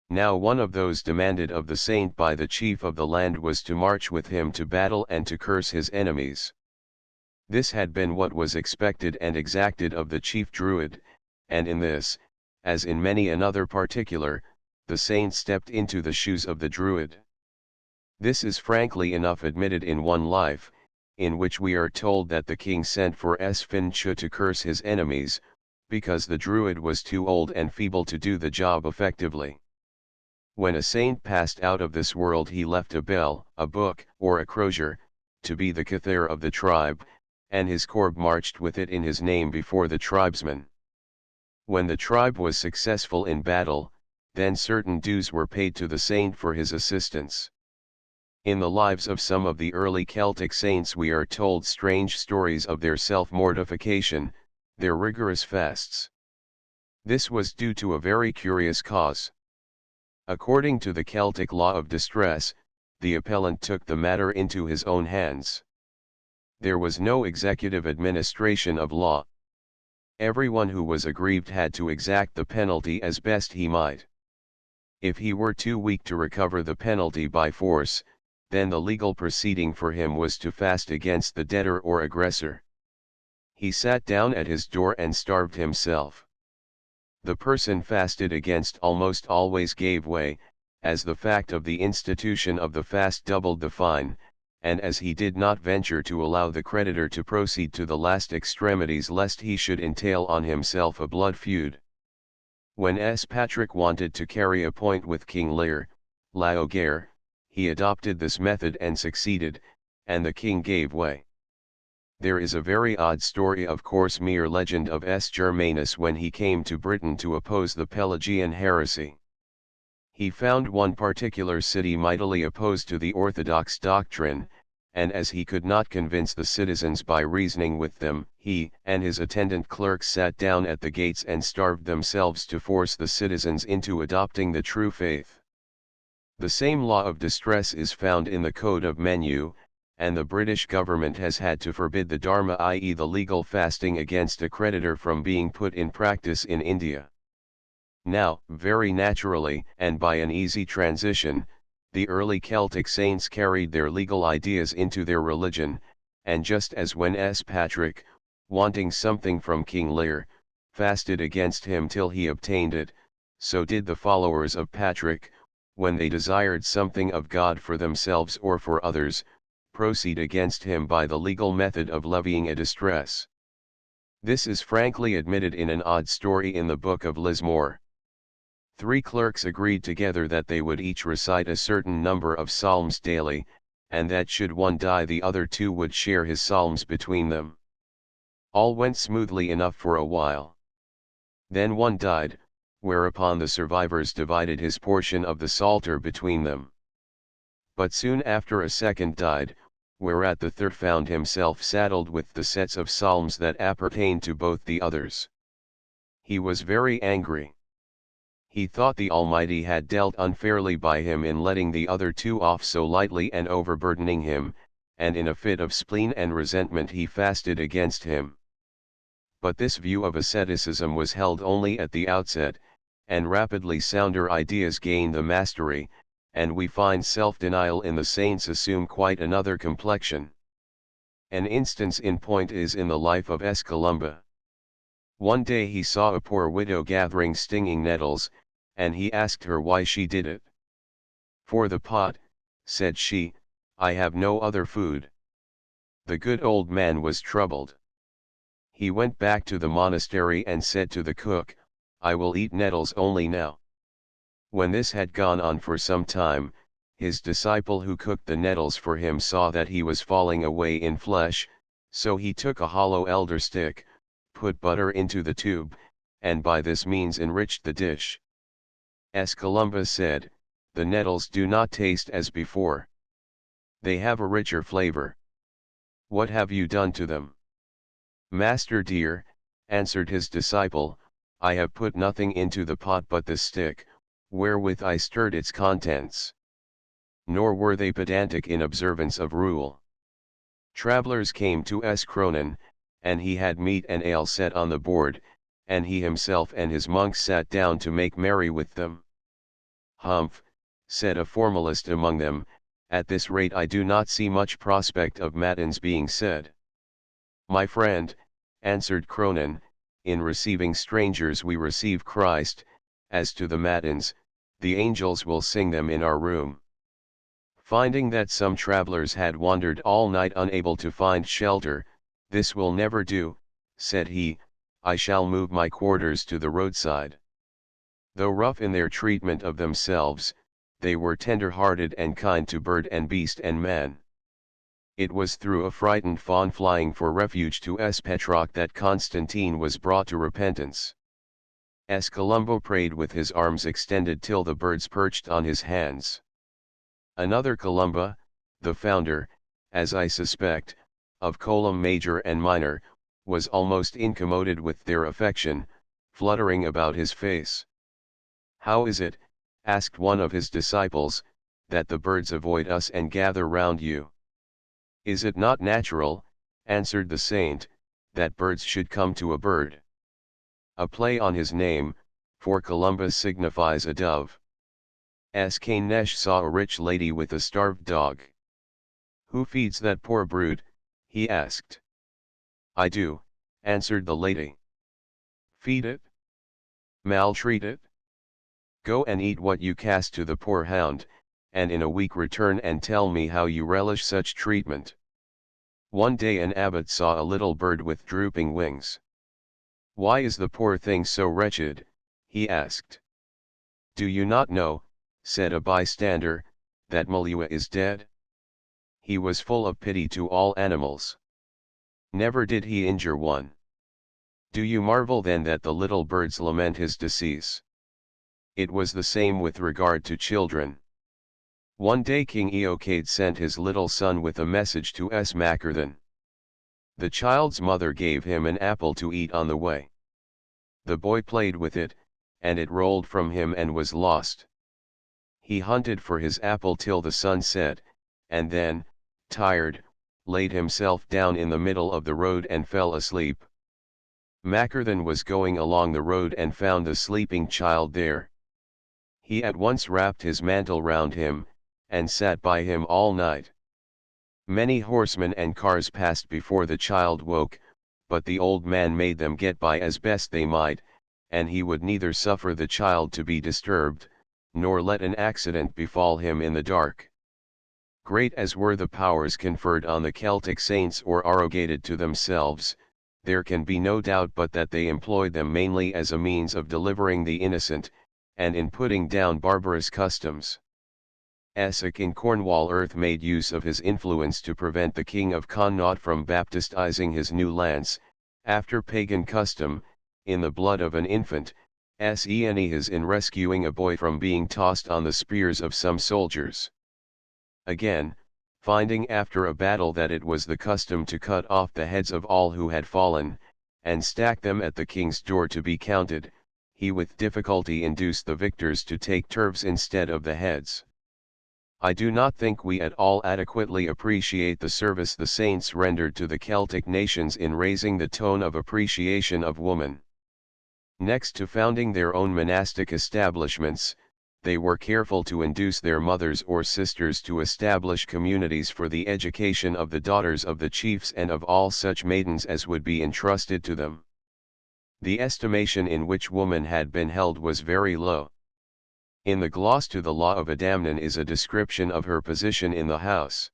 Now one of those demanded of the saint by the chief of the land was to march with him to battle and to curse his enemies. This had been what was expected and exacted of the chief Druid, and in this, as in many another particular, the saint stepped into the shoes of the Druid. This is frankly enough admitted in one life, in which we are told that the king sent for Finchu to curse his enemies, because the Druid was too old and feeble to do the job effectively. When a saint passed out of this world he left a bell, a book, or a crozier, to be the cathare of the tribe, and his corb marched with it in his name before the tribesmen. When the tribe was successful in battle, then certain dues were paid to the saint for his assistance. In the lives of some of the early Celtic saints we are told strange stories of their self-mortification, their rigorous fasts. This was due to a very curious cause. According to the Celtic law of distress, the appellant took the matter into his own hands. There was no executive administration of law. Everyone who was aggrieved had to exact the penalty as best he might. If he were too weak to recover the penalty by force, then the legal proceeding for him was to fast against the debtor or aggressor. He sat down at his door and starved himself. The person fasted against almost always gave way, as the fact of the institution of the fast doubled the fine, and as he did not venture to allow the creditor to proceed to the last extremities lest he should entail on himself a blood feud. When S. Patrick wanted to carry a point with King Lear, Laogaire, he adopted this method and succeeded, and the king gave way. There is a very odd story, of course mere legend, of S. Germanus when he came to Britain to oppose the Pelagian heresy. He found one particular city mightily opposed to the orthodox doctrine, and as he could not convince the citizens by reasoning with them, he and his attendant clerks sat down at the gates and starved themselves to force the citizens into adopting the true faith. The same law of distress is found in the Code of Menu, and the British government has had to forbid the Dharma, i.e. the legal fasting against a creditor, from being put in practice in India. Now, very naturally, and by an easy transition, the early Celtic saints carried their legal ideas into their religion, and just as when S. Patrick, wanting something from King Lear, fasted against him till he obtained it, so did the followers of Patrick, when they desired something of God for themselves or for others, proceed against him by the legal method of levying a distress. This is frankly admitted in an odd story in the Book of Lismore. 3 clerks agreed together that they would each recite a certain number of psalms daily, and that should one die the other 2 would share his psalms between them. All went smoothly enough for a while. Then one died, whereupon the survivors divided his portion of the psalter between them. But soon after a second died, whereat the third found himself saddled with the sets of psalms that appertained to both the others. He was very angry. He thought the Almighty had dealt unfairly by him in letting the other 2 off so lightly and overburdening him, and in a fit of spleen and resentment he fasted against him. But this view of asceticism was held only at the outset, and rapidly sounder ideas gained the mastery, and we find self-denial in the saints assume quite another complexion. An instance in point is in the life of S. Columba. One day he saw a poor widow gathering stinging nettles, and he asked her why she did it. "For the pot," said she, "I have no other food." The good old man was troubled. He went back to the monastery and said to the cook, "I will eat nettles only now." When this had gone on for some time, his disciple who cooked the nettles for him saw that he was falling away in flesh, so he took a hollow elder stick, put butter into the tube, and by this means enriched the dish. S. Columba said, "The nettles do not taste as before. They have a richer flavor. What have you done to them?" "Master dear," answered his disciple, "I have put nothing into the pot but the stick, wherewith I stirred its contents." Nor were they pedantic in observance of rule. Travellers came to S. Cronin, and he had meat and ale set on the board, and he himself and his monks sat down to make merry with them. "Humph," said a formalist among them, "at this rate I do not see much prospect of matins being said." "My friend," answered Cronin, "in receiving strangers we receive Christ, as to the matins, the angels will sing them in our room." Finding that some travellers had wandered all night unable to find shelter, "This will never do," said he, "I shall move my quarters to the roadside." Though rough in their treatment of themselves, they were tender-hearted and kind to bird and beast and man. It was through a frightened fawn flying for refuge to S. Petroc that Constantine was brought to repentance. S. Columba prayed with his arms extended till the birds perched on his hands. Another Columba, the founder, as I suspect, of Colum Major and Minor, was almost incommoded with their affection, fluttering about his face. "How is it," asked one of his disciples, "that the birds avoid us and gather round you?" "Is it not natural," answered the saint, "that birds should come to a bird?" A play on his name, for Columbus signifies a dove. S. Kainesh saw a rich lady with a starved dog. "Who feeds that poor brute?" he asked. "I do," answered the lady. "Feed it?" Maltreat it? Go and eat what you cast to the poor hound, and in a week return and tell me how you relish such treatment. One day an abbot saw a little bird with drooping wings. Why is the poor thing so wretched? He asked. Do you not know, said a bystander, that Malua is dead? He was full of pity to all animals. Never did he injure one. Do you marvel then that the little birds lament his decease? It was the same with regard to children. One day King Eochaid sent his little son with a message to Macrthen. The child's mother gave him an apple to eat on the way. The boy played with it, and it rolled from him and was lost. He hunted for his apple till the sun set, and then, tired, laid himself down in the middle of the road and fell asleep. Macrthen was going along the road and found the sleeping child there. He at once wrapped his mantle round him, and sat by him all night. Many horsemen and cars passed before the child woke, but the old man made them get by as best they might, and he would neither suffer the child to be disturbed, nor let an accident befall him in the dark. Great as were the powers conferred on the Celtic saints or arrogated to themselves, there can be no doubt but that they employed them mainly as a means of delivering the innocent, and in putting down barbarous customs. Essex in Cornwall Earth made use of his influence to prevent the King of Connaught from baptizing his new lance, after pagan custom, in the blood of an infant, his in rescuing a boy from being tossed on the spears of some soldiers. Again, finding after a battle that it was the custom to cut off the heads of all who had fallen, and stack them at the king's door to be counted, he with difficulty induced the victors to take turves instead of the heads. I do not think we at all adequately appreciate the service the saints rendered to the Celtic nations in raising the tone of appreciation of woman. Next to founding their own monastic establishments, they were careful to induce their mothers or sisters to establish communities for the education of the daughters of the chiefs and of all such maidens as would be entrusted to them. The estimation in which woman had been held was very low. In the gloss to the law of Adamnan is a description of her position in the house.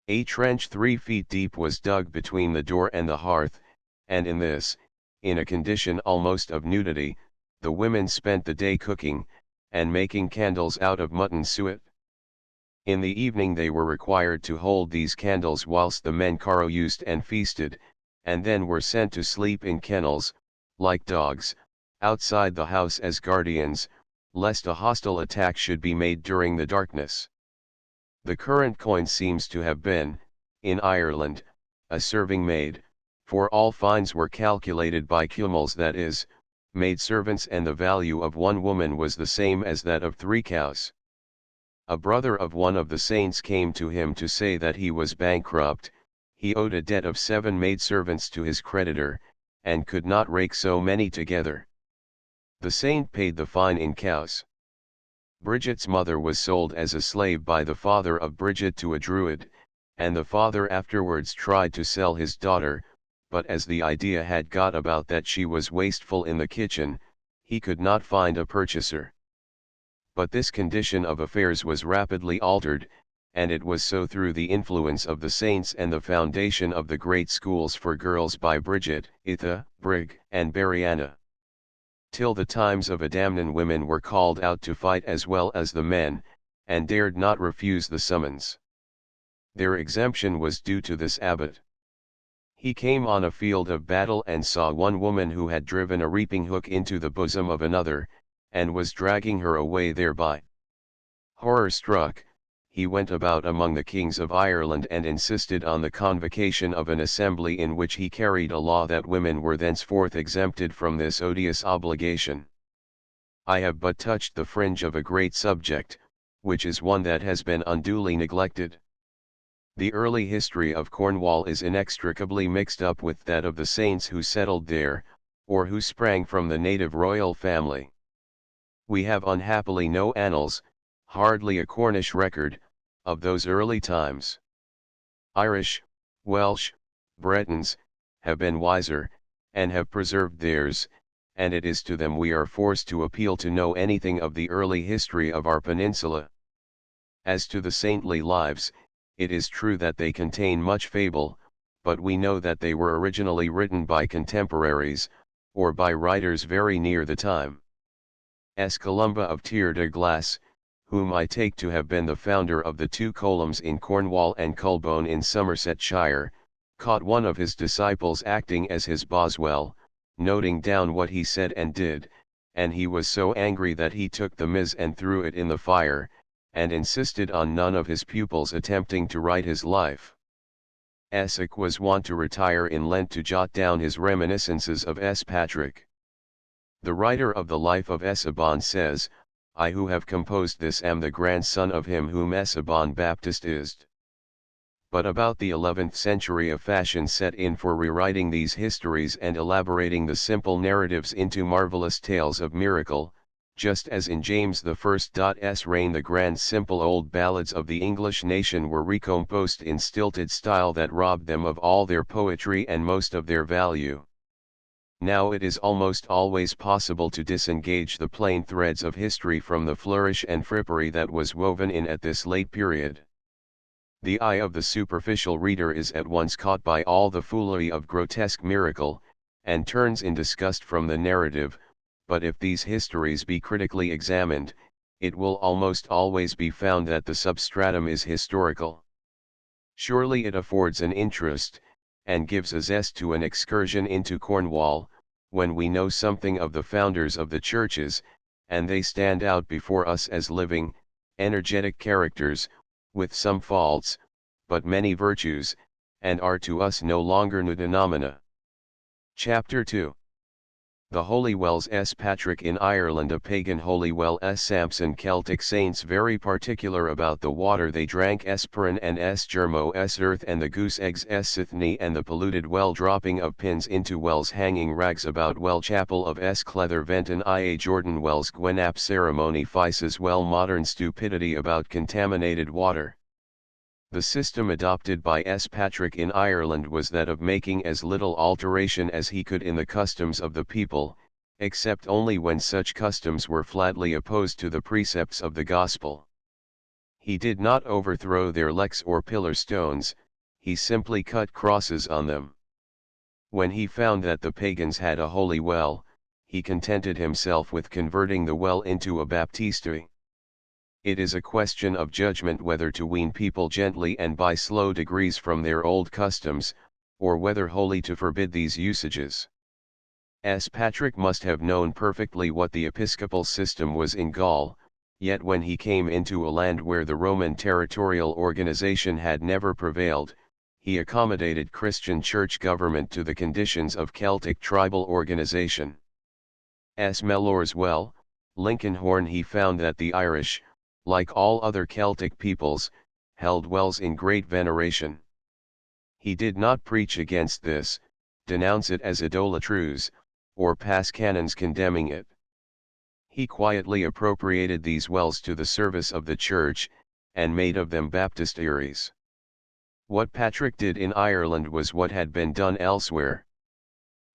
A trench 3 feet deep was dug between the door and the hearth, and in this, in a condition almost of nudity, the women spent the day cooking, and making candles out of mutton suet. In the evening they were required to hold these candles whilst the men caroused and feasted, and then were sent to sleep in kennels, like dogs, outside the house as guardians, lest a hostile attack should be made during the darkness. The current coin seems to have been, in Ireland, a serving maid, for all fines were calculated by cumals, that is, maid servants, and the value of one woman was the same as that of 3 cows. A brother of one of the saints came to him to say that he was bankrupt, he owed a debt of 7 maidservants to his creditor, and could not rake so many together. The saint paid the fine in cows. Bridget's mother was sold as a slave by the father of Bridget to a druid, and the father afterwards tried to sell his daughter, but as the idea had got about that she was wasteful in the kitchen, he could not find a purchaser. But this condition of affairs was rapidly altered, and it was so through the influence of the saints and the foundation of the great schools for girls by Bridget, Itha, Brig, and Bariana. Till the times of Adamnan women were called out to fight as well as the men, and dared not refuse the summons. Their exemption was due to this abbot. He came on a field of battle and saw one woman who had driven a reaping hook into the bosom of another, and was dragging her away thereby. Horror struck, he went about among the kings of Ireland and insisted on the convocation of an assembly in which he carried a law that women were thenceforth exempted from this odious obligation. I have but touched the fringe of a great subject, which is one that has been unduly neglected. The early history of Cornwall is inextricably mixed up with that of the saints who settled there, or who sprang from the native royal family. We have unhappily no annals, hardly a Cornish record, of those early times. Irish, Welsh, Bretons, have been wiser, and have preserved theirs, and it is to them we are forced to appeal to know anything of the early history of our peninsula. As to the saintly lives, it is true that they contain much fable, but we know that they were originally written by contemporaries, or by writers very near the time. S. Columba of Tir de Glace, whom I take to have been the founder of the two columns in Cornwall and Culbone in Somersetshire, caught one of his disciples acting as his Boswell, noting down what he said and did, and he was so angry that he took the Ms. and threw it in the fire, and insisted on none of his pupils attempting to write his life. Essex was wont to retire in Lent to jot down his reminiscences of S. Patrick. The writer of the Life of Esabon says, I who have composed this am the grandson of him whom Esabon Baptist is. But about the 11th century a fashion set in for rewriting these histories and elaborating the simple narratives into marvelous tales of miracle, just as in James I's reign the grand simple old ballads of the English nation were recomposed in stilted style that robbed them of all their poetry and most of their value. Now it is almost always possible to disengage the plain threads of history from the flourish and frippery that was woven in at this late period. The eye of the superficial reader is at once caught by all the foolery of grotesque miracle, and turns in disgust from the narrative, but if these histories be critically examined, it will almost always be found that the substratum is historical. Surely it affords an interest, and gives a zest to an excursion into Cornwall, when we know something of the founders of the churches, and they stand out before us as living, energetic characters, with some faults, but many virtues, and are to us no longer new phenomena. Chapter 2. The Holy Wells. S. Patrick in Ireland. A pagan holy well. S. Samson. Celtic saints very particular about the water they drank. S. Purin and S. Germo. S. Earth and the goose eggs. S. Sithne and the polluted well. Dropping of pins into wells. Hanging rags about well. Chapel of S. Clether Venton. Ia Jordan Wells. Gwenap ceremony. Fices well. Modern stupidity about contaminated water. The system adopted by S. Patrick in Ireland was that of making as little alteration as he could in the customs of the people, except only when such customs were flatly opposed to the precepts of the gospel. He did not overthrow their lecks or pillar stones, he simply cut crosses on them. When he found that the pagans had a holy well, he contented himself with converting the well into a baptistery. It is a question of judgment whether to wean people gently and by slow degrees from their old customs, or whether wholly to forbid these usages. S. Patrick must have known perfectly what the episcopal system was in Gaul, yet when he came into a land where the Roman territorial organization had never prevailed, he accommodated Christian church government to the conditions of Celtic tribal organization. S. Mellors well, Lincolnhorn. He found that the Irish, like all other Celtic peoples, held wells in great veneration. He did not preach against this, denounce it as idolatries, or pass canons condemning it. He quietly appropriated these wells to the service of the church, and made of them baptisteries. What Patrick did in Ireland was what had been done elsewhere.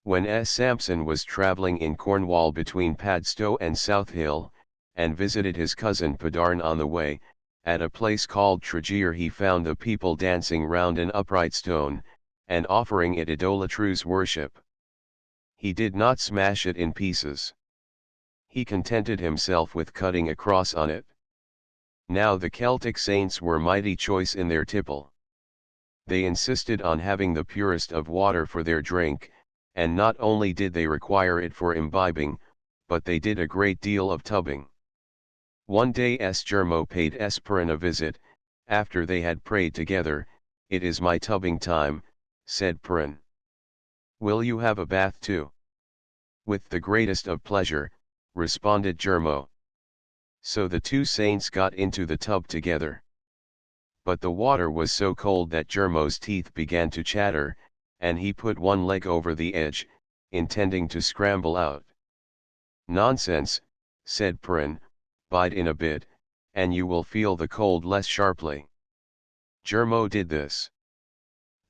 When S. Sampson was travelling in Cornwall between Padstow and Southill, and visited his cousin Padarn on the way, at a place called Tregear he found the people dancing round an upright stone, and offering it idolatries worship. He did not smash it in pieces. He contented himself with cutting a cross on it. Now the Celtic saints were mighty choice in their tipple. They insisted on having the purest of water for their drink, and not only did they require it for imbibing, but they did a great deal of tubbing. One day S. Germo paid S. Purin a visit. After they had prayed together. "It is my tubbing time," said Purin. "Will you have a bath too?" "With the greatest of pleasure," responded Germo. So the two saints got into the tub together. But the water was so cold that Germo's teeth began to chatter, and he put one leg over the edge, intending to scramble out. "Nonsense," said Purin, "bide in a bit, and you will feel the cold less sharply." Germo did this.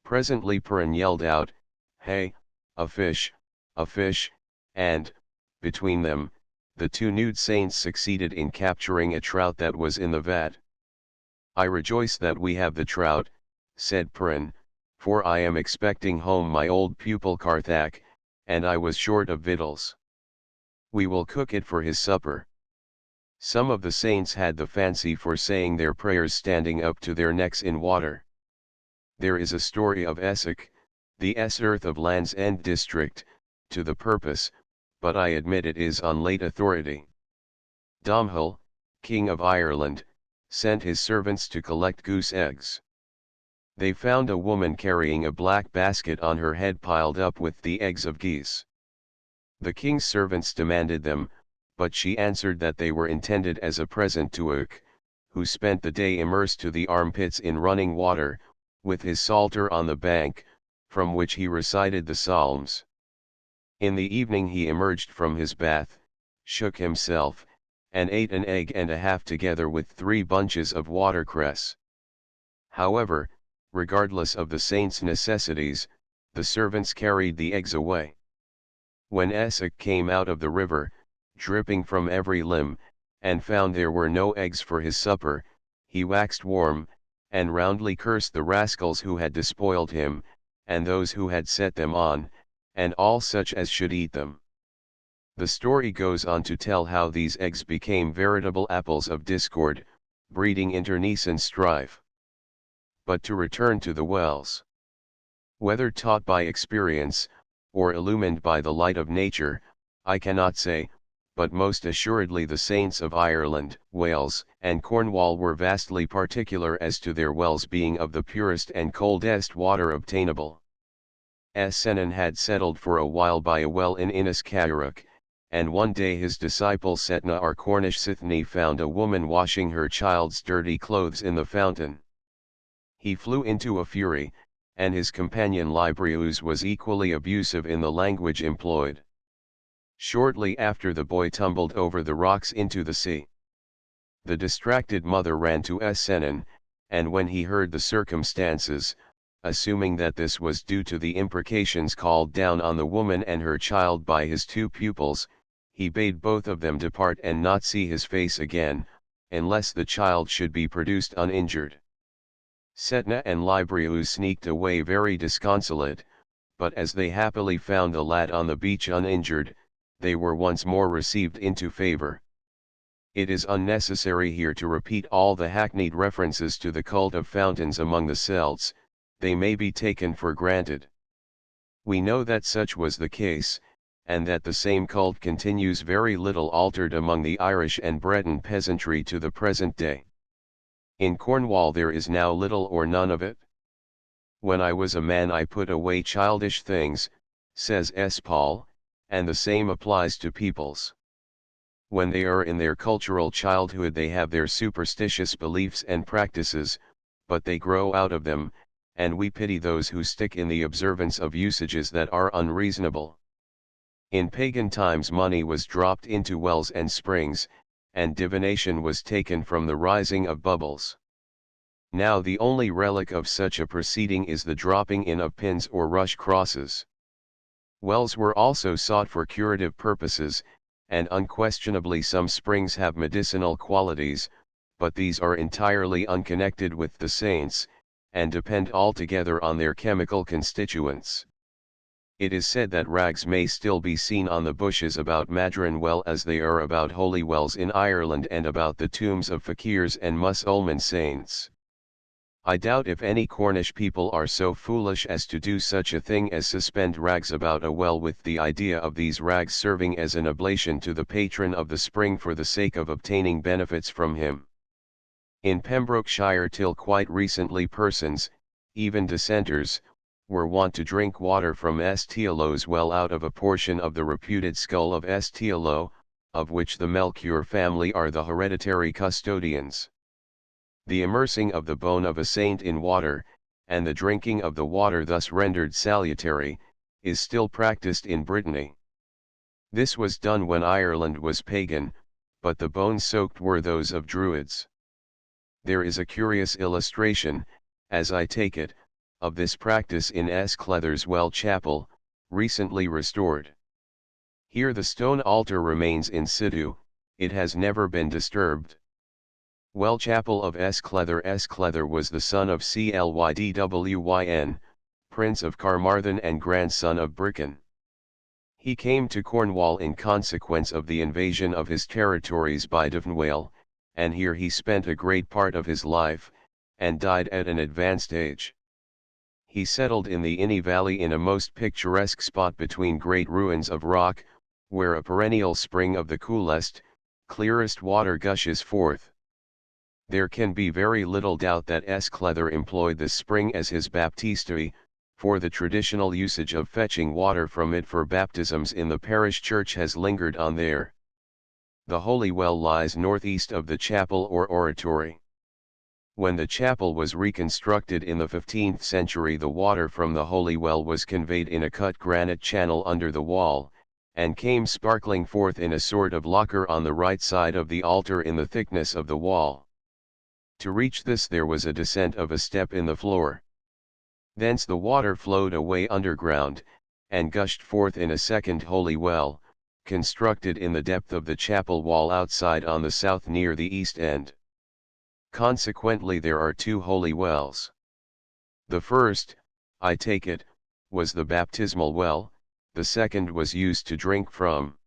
Presently Purin yelled out, "Hey, a fish," and, Between them, the two nude saints succeeded in capturing a trout that was in the vat. "I rejoice that we have the trout," said Perrin, "for I am expecting home my old pupil Carthac, and I was short of victuals. We will cook it for his supper." Some of the saints had the fancy for saying their prayers standing up to their necks in water. There is a story of Essex, the earth of Land's End district, to the purpose, but I admit it is on late authority. Domhnall, King of Ireland, sent his servants to collect goose eggs. They found a woman carrying a black basket on her head piled up with the eggs of geese. The king's servants demanded them, but she answered that they were intended as a present to Uck, who spent the day immersed to the armpits in running water, with his psalter on the bank, from which he recited the psalms. In the evening he emerged from his bath, shook himself, and ate an egg and a half together with 3 bunches of watercress. However, regardless of the saint's necessities, the servants carried the eggs away. When Essex came out of the river, dripping from every limb, and found there were no eggs for his supper, he waxed warm, and roundly cursed the rascals who had despoiled him, and those who had set them on, and all such as should eat them. The story goes on to tell how these eggs became veritable apples of discord, breeding internecine strife. But to return to the wells. Whether taught by experience, or illumined by the light of nature, I cannot say, but most assuredly the saints of Ireland, Wales, and Cornwall were vastly particular as to their wells being of the purest and coldest water obtainable. Senan had settled for a while by a well in Inniscarrock, and one day his disciple Setna or Cornish Sithni found a woman washing her child's dirty clothes in the fountain. He flew into a fury, and his companion Librius was equally abusive in the language employed. Shortly after the boy tumbled over the rocks into the sea. The distracted mother ran to Senan, and when he heard the circumstances, assuming that this was due to the imprecations called down on the woman and her child by his 2 pupils, he bade both of them depart and not see his face again, unless the child should be produced uninjured. Setna and Librius sneaked away very disconsolate, but as they happily found the lad on the beach uninjured, they were once more received into favor. It is unnecessary here to repeat all the hackneyed references to the cult of fountains among the Celts, they may be taken for granted. We know that such was the case, and that the same cult continues very little altered among the Irish and Breton peasantry to the present day. In Cornwall there is now little or none of it. "When I was a man I put away childish things," says S. Paul, and the same applies to peoples. When they are in their cultural childhood they have their superstitious beliefs and practices, but they grow out of them, and we pity those who stick in the observance of usages that are unreasonable. In pagan times money was dropped into wells and springs, and divination was taken from the rising of bubbles. Now the only relic of such a proceeding is the dropping in of pins or rush crosses. Wells were also sought for curative purposes, and unquestionably some springs have medicinal qualities, but these are entirely unconnected with the saints, and depend altogether on their chemical constituents. It is said that rags may still be seen on the bushes about Madron Well as they are about holy wells in Ireland and about the tombs of fakirs and Musulman saints. I doubt if any Cornish people are so foolish as to do such a thing as suspend rags about a well with the idea of these rags serving as an oblation to the patron of the spring for the sake of obtaining benefits from him. In Pembrokeshire till quite recently persons, even dissenters, were wont to drink water from Stiello's well out of a portion of the reputed skull of Stiello, of which the Melchior family are the hereditary custodians. The immersing of the bone of a saint in water, and the drinking of the water thus rendered salutary, is still practiced in Brittany. This was done when Ireland was pagan, but the bones soaked were those of Druids. There is a curious illustration, as I take it, of this practice in S. Cleather's Well Chapel, recently restored. Here the stone altar remains in situ, it has never been disturbed. Well, Chapel of S. Clether. S. Clether was the son of Clydwyn, Prince of Carmarthen and grandson of Brychan. He came to Cornwall in consequence of the invasion of his territories by Dyfnwal, and here he spent a great part of his life, and died at an advanced age. He settled in the Inny Valley in a most picturesque spot between great ruins of rock, where a perennial spring of the coolest, clearest water gushes forth. There can be very little doubt that S. Clether employed this spring as his baptistery, for the traditional usage of fetching water from it for baptisms in the parish church has lingered on there. The holy well lies northeast of the chapel or oratory. When the chapel was reconstructed in the 15th century, the water from the holy well was conveyed in a cut granite channel under the wall, and came sparkling forth in a sort of locker on the right side of the altar in the thickness of the wall. To reach this there was a descent of a step in the floor. Thence the water flowed away underground, and gushed forth in a second holy well, constructed in the depth of the chapel wall outside on the south near the east end. Consequently there are two holy wells. The first, I take it, was the baptismal well, the second was used to drink from.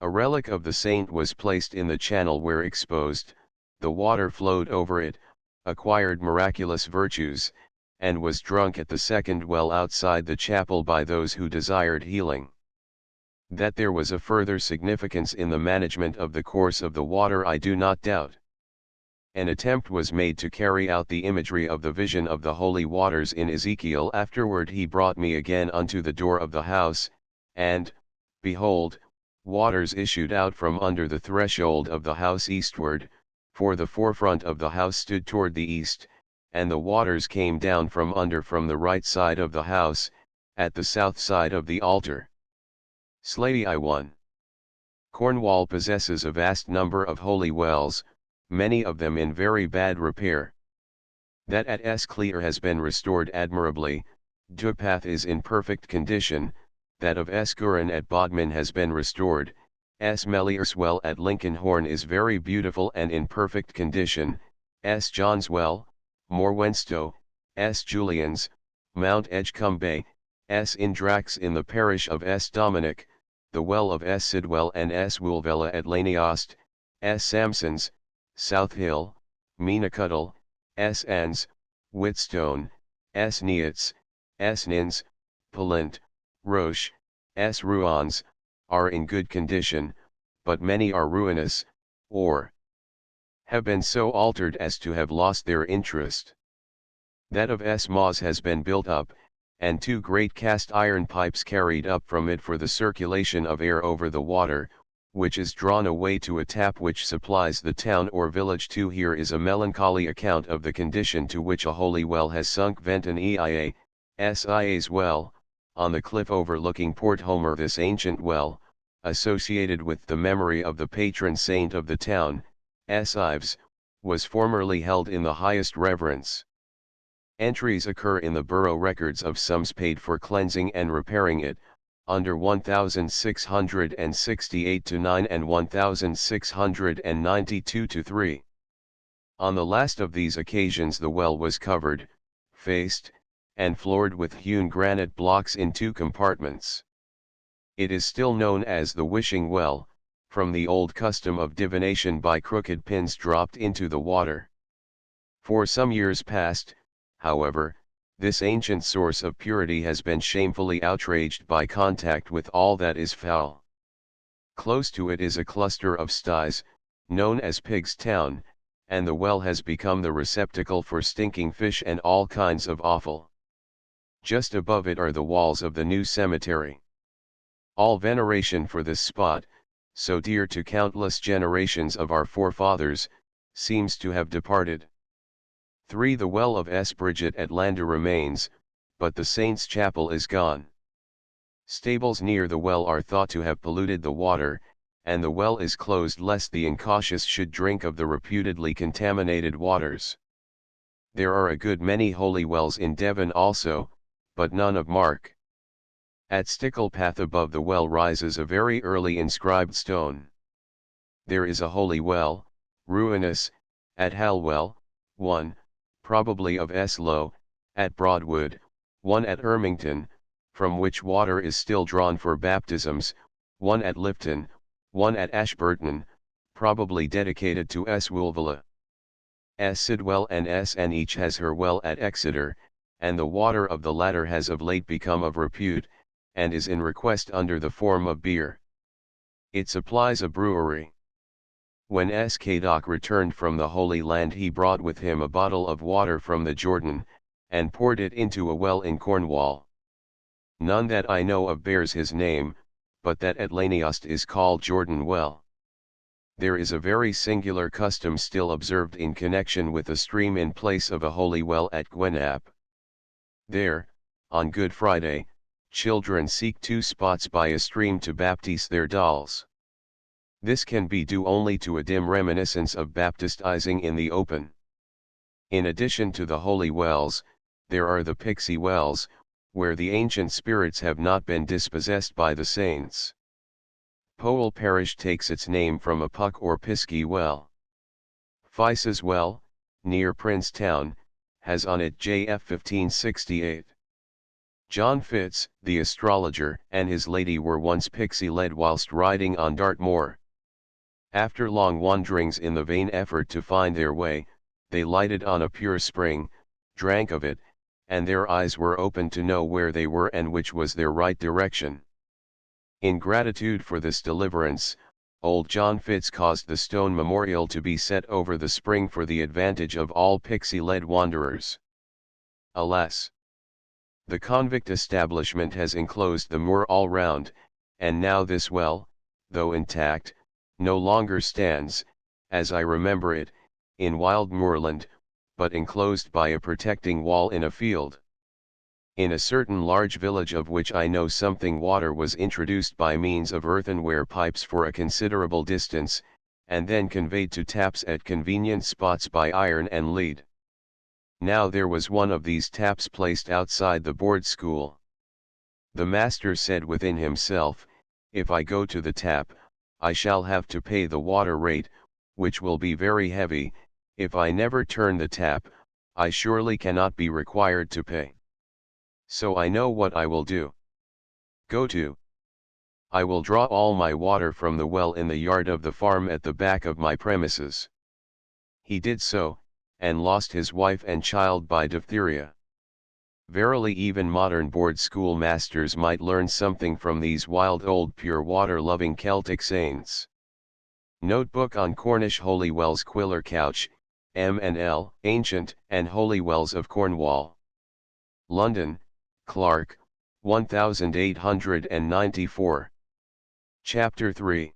A relic of the saint was placed in the channel where exposed, the water flowed over it, acquired miraculous virtues, and was drunk at the second well outside the chapel by those who desired healing. That there was a further significance in the management of the course of the water I do not doubt. An attempt was made to carry out the imagery of the vision of the holy waters in Ezekiel. Afterward he brought me again unto the door of the house, and, behold, waters issued out from under the threshold of the house eastward, for the forefront of the house stood toward the east, and the waters came down from under from the right side of the house, at the south side of the altar. Slady I 1. Cornwall possesses a vast number of holy wells, many of them in very bad repair. That at S. Clether has been restored admirably, Duppath is in perfect condition, that of S. Gurin at Bodmin has been restored, S. Mellier's well at Lincoln Horn is very beautiful and in perfect condition, S. John's well, Morwenstow, S. Julian's, Mount Edgecombe, S. Indrax in the parish of S. Dominic, the well of S. Sidwell and S. Woolvella at Laniost, S. Sampson's, South Hill, Meenacuttle, S. Anns, Whitstone, S. Neots, S. Nins, Pallant, Roche, S. Ruans, are in good condition, but many are ruinous, or have been so altered as to have lost their interest. That of S. Maws has been built up, and two great cast iron pipes carried up from it for the circulation of air over the water, which is drawn away to a tap which supplies the town or village too. Here is a melancholy account of the condition to which a holy well has sunk. Venton Eia, Sia's well, on the cliff overlooking Port Homer. This ancient well, associated with the memory of the patron saint of the town, S. Ives, was formerly held in the highest reverence. Entries occur in the borough records of sums paid for cleansing and repairing it, under 1668-9 and 1692-3. On the last of these occasions the well was covered, faced, and floored with hewn granite blocks in two compartments. It is still known as the Wishing Well, from the old custom of divination by crooked pins dropped into the water. For some years past, however, this ancient source of purity has been shamefully outraged by contact with all that is foul. Close to it is a cluster of sties, known as Pig's Town, and the well has become the receptacle for stinking fish and all kinds of offal. Just above it are the walls of the new cemetery. All veneration for this spot, so dear to countless generations of our forefathers, seems to have departed. 3. The well of S. Bridget at Lander remains, but the Saint's Chapel is gone. Stables near the well are thought to have polluted the water, and the well is closed lest the incautious should drink of the reputedly contaminated waters. There are a good many holy wells in Devon also, but none of mark. At Stickle Path above the well rises a very early inscribed stone. There is a holy well, ruinous, at Halwell, one, probably of Eslow, at Broadwood, one at Ermington, from which water is still drawn for baptisms, one at Lifton, one at Ashburton, probably dedicated to S. Woolvilla. S. Sidwell and S. N. each has her well at Exeter, and the water of the latter has of late become of repute, and is in request under the form of beer. It supplies a brewery. When S. Cadoc returned from the Holy Land he brought with him a bottle of water from the Jordan, and poured it into a well in Cornwall. None that I know of bears his name, but that at Laniost is called Jordan Well. There is a very singular custom still observed in connection with a stream in place of a holy well at Gwenap. There, on Good Friday, children seek two spots by a stream to baptize their dolls. This can be due only to a dim reminiscence of baptizing in the open. In addition to the holy wells, there are the pixie wells, where the ancient spirits have not been dispossessed by the saints. Powell parish takes its name from a puck or pisky well. Fice's Well, near Princetown, has on it JF 1568. John Fitz, the astrologer, and his lady were once pixie-led whilst riding on Dartmoor. After long wanderings in the vain effort to find their way, they lighted on a pure spring, drank of it, and their eyes were opened to know where they were and which was their right direction. In gratitude for this deliverance, old John Fitz caused the stone memorial to be set over the spring for the advantage of all pixie-led wanderers. Alas! The convict establishment has enclosed the moor all round, and now this well, though intact, no longer stands, as I remember it, in wild moorland, but enclosed by a protecting wall in a field. In a certain large village of which I know something, water was introduced by means of earthenware pipes for a considerable distance, and then conveyed to taps at convenient spots by iron and lead. Now there was one of these taps placed outside the board school. The master said within himself, "If I go to the tap, I shall have to pay the water rate, which will be very heavy. If I never turn the tap, I surely cannot be required to pay. So I know what I will do. Go to. I will draw all my water from the well in the yard of the farm at the back of my premises." He did so, and lost his wife and child by diphtheria. Verily even modern board school masters might learn something from these wild old pure water-loving Celtic saints. Notebook on Cornish Holy Wells, Quiller Couch, M&L, Ancient and Holy Wells of Cornwall. London, Clark, 1894. Chapter 3.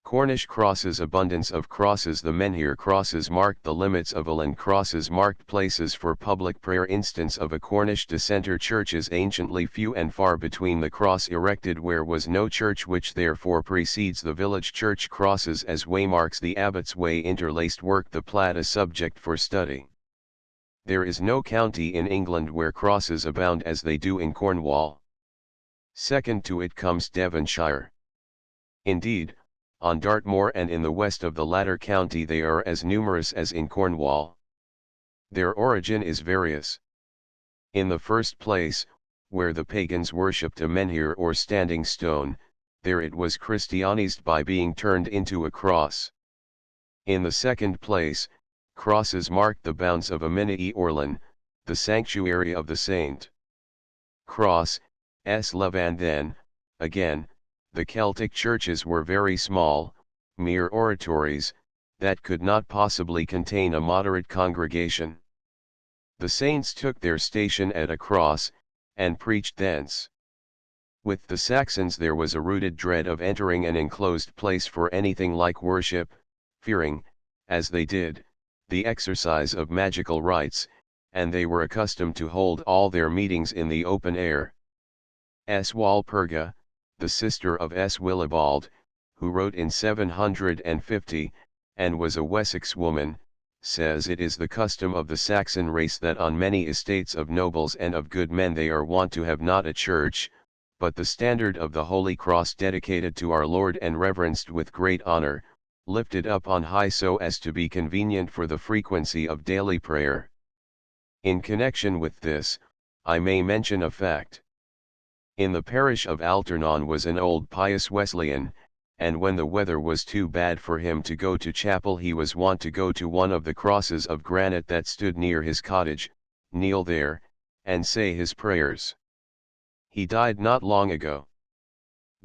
Cornish crosses. Abundance of crosses. The menhir crosses marked the limits of Ilan crosses marked places for public prayer. Instance of a Cornish dissenter. Churches anciently few and far between. The cross erected where was no church, which therefore precedes the village church. Crosses as waymarks. The Abbot's Way interlaced work. The Plaid a subject for study. There is no county in England where crosses abound as they do in Cornwall. Second to it comes Devonshire. Indeed, on Dartmoor and in the west of the latter county they are as numerous as in Cornwall. Their origin is various. In the first place, where the pagans worshipped a menhir or standing stone, there it was Christianized by being turned into a cross. In the second place, crosses marked the bounds of Amini Orlan, the sanctuary of the saint. Cross, s Levan. Then, again, the Celtic churches were very small, mere oratories, that could not possibly contain a moderate congregation. The saints took their station at a cross, and preached thence. With the Saxons there was a rooted dread of entering an enclosed place for anything like worship, fearing, as they did, the exercise of magical rites, and they were accustomed to hold all their meetings in the open air. S. Walpurga, the sister of S. Willibald, who wrote in 750, and was a Wessex woman, says it is the custom of the Saxon race that on many estates of nobles and of good men they are wont to have not a church, but the standard of the Holy Cross dedicated to our Lord and reverenced with great honor, lifted up on high so as to be convenient for the frequency of daily prayer. In connection with this, I may mention a fact. In the parish of Alternon was an old pious Wesleyan, and when the weather was too bad for him to go to chapel he was wont to go to one of the crosses of granite that stood near his cottage, kneel there, and say his prayers. He died not long ago.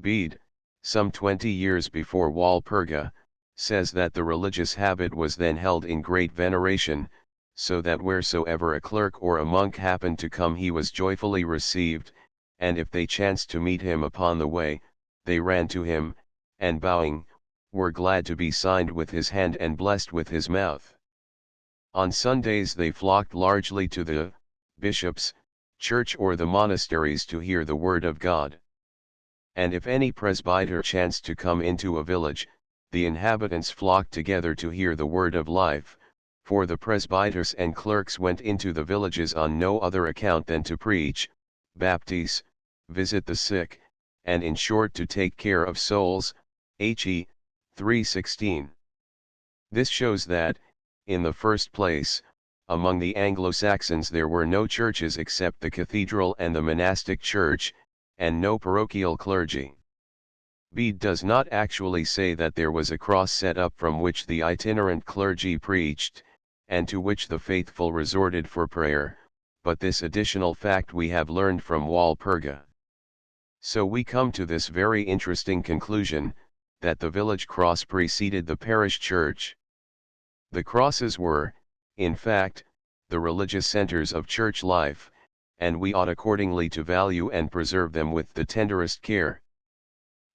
Bede, some 20 years before Walpurga, says that the religious habit was then held in great veneration, so that wheresoever a clerk or a monk happened to come he was joyfully received, and if they chanced to meet him upon the way, they ran to him, and bowing, were glad to be signed with his hand and blessed with his mouth. On Sundays they flocked largely to the bishop's church or the monasteries to hear the word of God. And if any presbyter chanced to come into a village, the inhabitants flocked together to hear the word of life, for the presbyters and clerks went into the villages on no other account than to preach, baptize, visit the sick, and in short to take care of souls. He 3:16. This shows that, in the first place, among the Anglo-Saxons there were no churches except the cathedral and the monastic church, and no parochial clergy. Bede does not actually say that there was a cross set up from which the itinerant clergy preached, and to which the faithful resorted for prayer, but this additional fact we have learned from Walpurga. So we come to this very interesting conclusion, that the village cross preceded the parish church. The crosses were, in fact, the religious centers of church life, and we ought accordingly to value and preserve them with the tenderest care.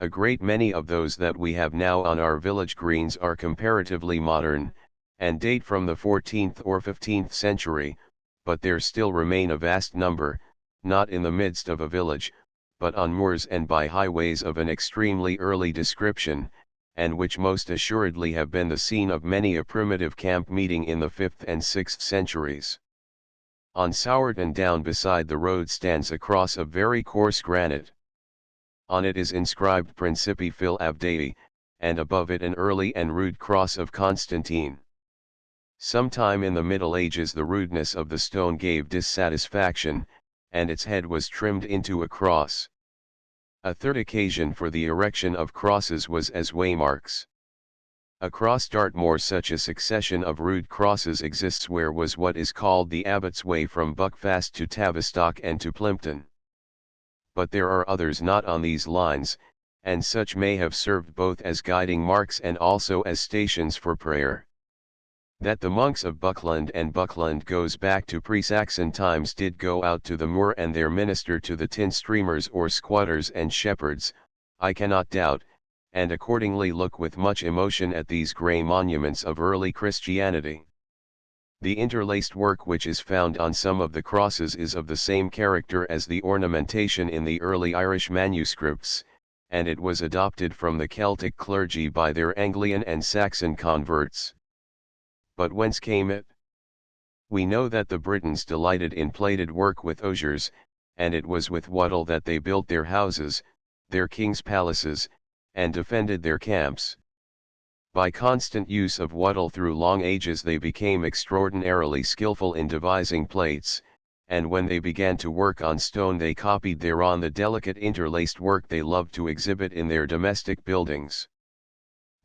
A great many of those that we have now on our village greens are comparatively modern, and date from the 14th or 15th century, but there still remain a vast number, not in the midst of a village, but on moors and by highways of an extremely early description, and which most assuredly have been the scene of many a primitive camp meeting in the 5th and 6th centuries. On Sowerton Down beside the road stands a cross of very coarse granite. On it is inscribed Principi Fil Abdei, and above it an early and rude cross of Constantine. Sometime in the Middle Ages the rudeness of the stone gave dissatisfaction, and its head was trimmed into a cross. A third occasion for the erection of crosses was as waymarks. Across Dartmoor such a succession of rude crosses exists where was what is called the Abbot's Way from Buckfast to Tavistock and to Plympton. But there are others not on these lines, and such may have served both as guiding marks and also as stations for prayer. That the monks of Buckland and Buckland goes back to pre-Saxon times did go out to the moor and there minister to the tin streamers or squatters and shepherds, I cannot doubt, and accordingly look with much emotion at these grey monuments of early Christianity. The interlaced work which is found on some of the crosses is of the same character as the ornamentation in the early Irish manuscripts, and it was adopted from the Celtic clergy by their Anglian and Saxon converts. But whence came it? We know that the Britons delighted in plated work with osiers, and it was with wattle that they built their houses, their kings' palaces, and defended their camps. By constant use of wattle through long ages they became extraordinarily skillful in devising plates, and when they began to work on stone they copied thereon the delicate interlaced work they loved to exhibit in their domestic buildings.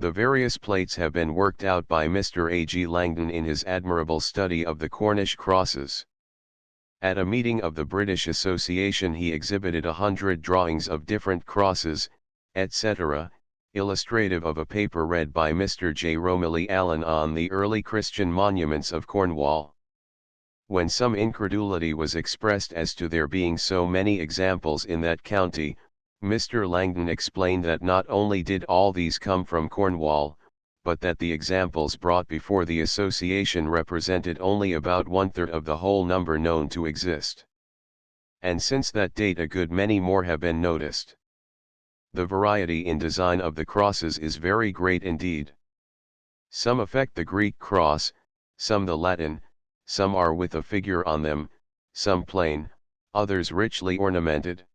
The various plates have been worked out by Mr. A. G. Langdon in his admirable study of the Cornish crosses. At a meeting of the British Association he exhibited 100 drawings of different crosses, etc., illustrative of a paper read by Mr. J. Romilly Allen on the early Christian monuments of Cornwall. When some incredulity was expressed as to there being so many examples in that county, Mr. Langdon explained that not only did all these come from Cornwall, but that the examples brought before the association represented only about 1/3 of the whole number known to exist. And since that date a good many more have been noticed. The variety in design of the crosses is very great indeed. Some affect the Greek cross, some the Latin, some are with a figure on them, some plain, others richly ornamented.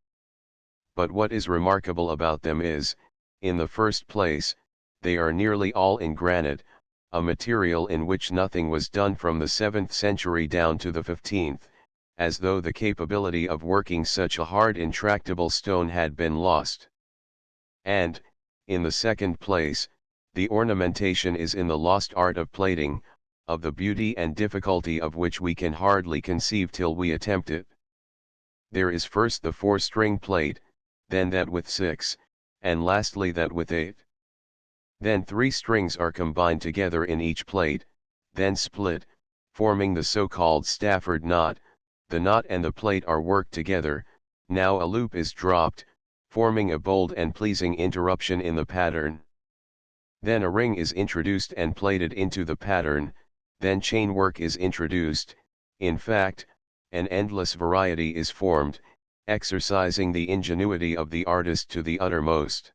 but what is remarkable about them is, in the first place, they are nearly all in granite, a material in which nothing was done from the 7th century down to the 15th, as though the capability of working such a hard intractable stone had been lost. And, in the second place, the ornamentation is in the lost art of plating, of the beauty and difficulty of which we can hardly conceive till we attempt it. There is first the 4-string plate, then that with 6, and lastly that with 8. Then 3 strings are combined together in each plate, then split, forming the so-called Stafford knot. The knot and the plate are worked together, now a loop is dropped, forming a bold and pleasing interruption in the pattern. Then a ring is introduced and plaited into the pattern, then chain work is introduced. In fact, an endless variety is formed, exercising the ingenuity of the artist to the uttermost.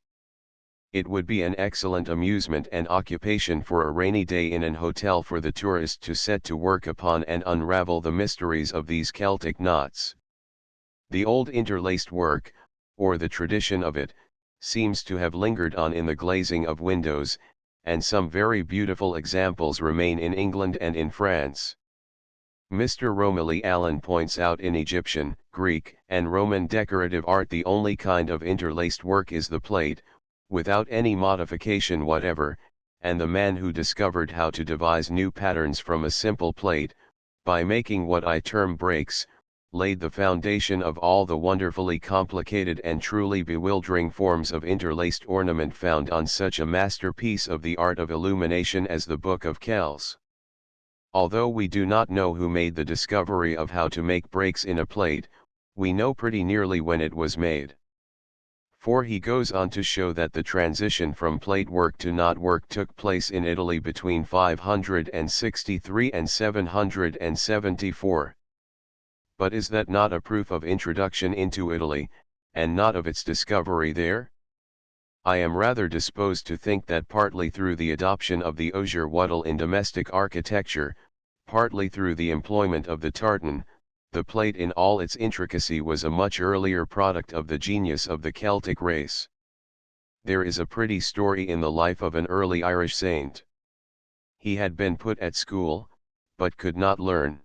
It would be an excellent amusement and occupation for a rainy day in an hotel for the tourist to set to work upon and unravel the mysteries of these Celtic knots. The old interlaced work, or the tradition of it, seems to have lingered on in the glazing of windows, and some very beautiful examples remain in England and in France. Mr. Romilly Allen points out in Egyptian, Greek, and Roman decorative art the only kind of interlaced work is the plate, without any modification whatever, and the man who discovered how to devise new patterns from a simple plate, by making what I term breaks, laid the foundation of all the wonderfully complicated and truly bewildering forms of interlaced ornament found on such a masterpiece of the art of illumination as the Book of Kells. Although we do not know who made the discovery of how to make breaks in a plate, we know pretty nearly when it was made. For he goes on to show that the transition from plate work to knot work took place in Italy between 563 and 774. But is that not a proof of introduction into Italy, and not of its discovery there? I am rather disposed to think that partly through the adoption of the osier wattle in domestic architecture, partly through the employment of the tartan, the plate in all its intricacy was a much earlier product of the genius of the Celtic race. There is a pretty story in the life of an early Irish saint. He had been put at school, but could not learn.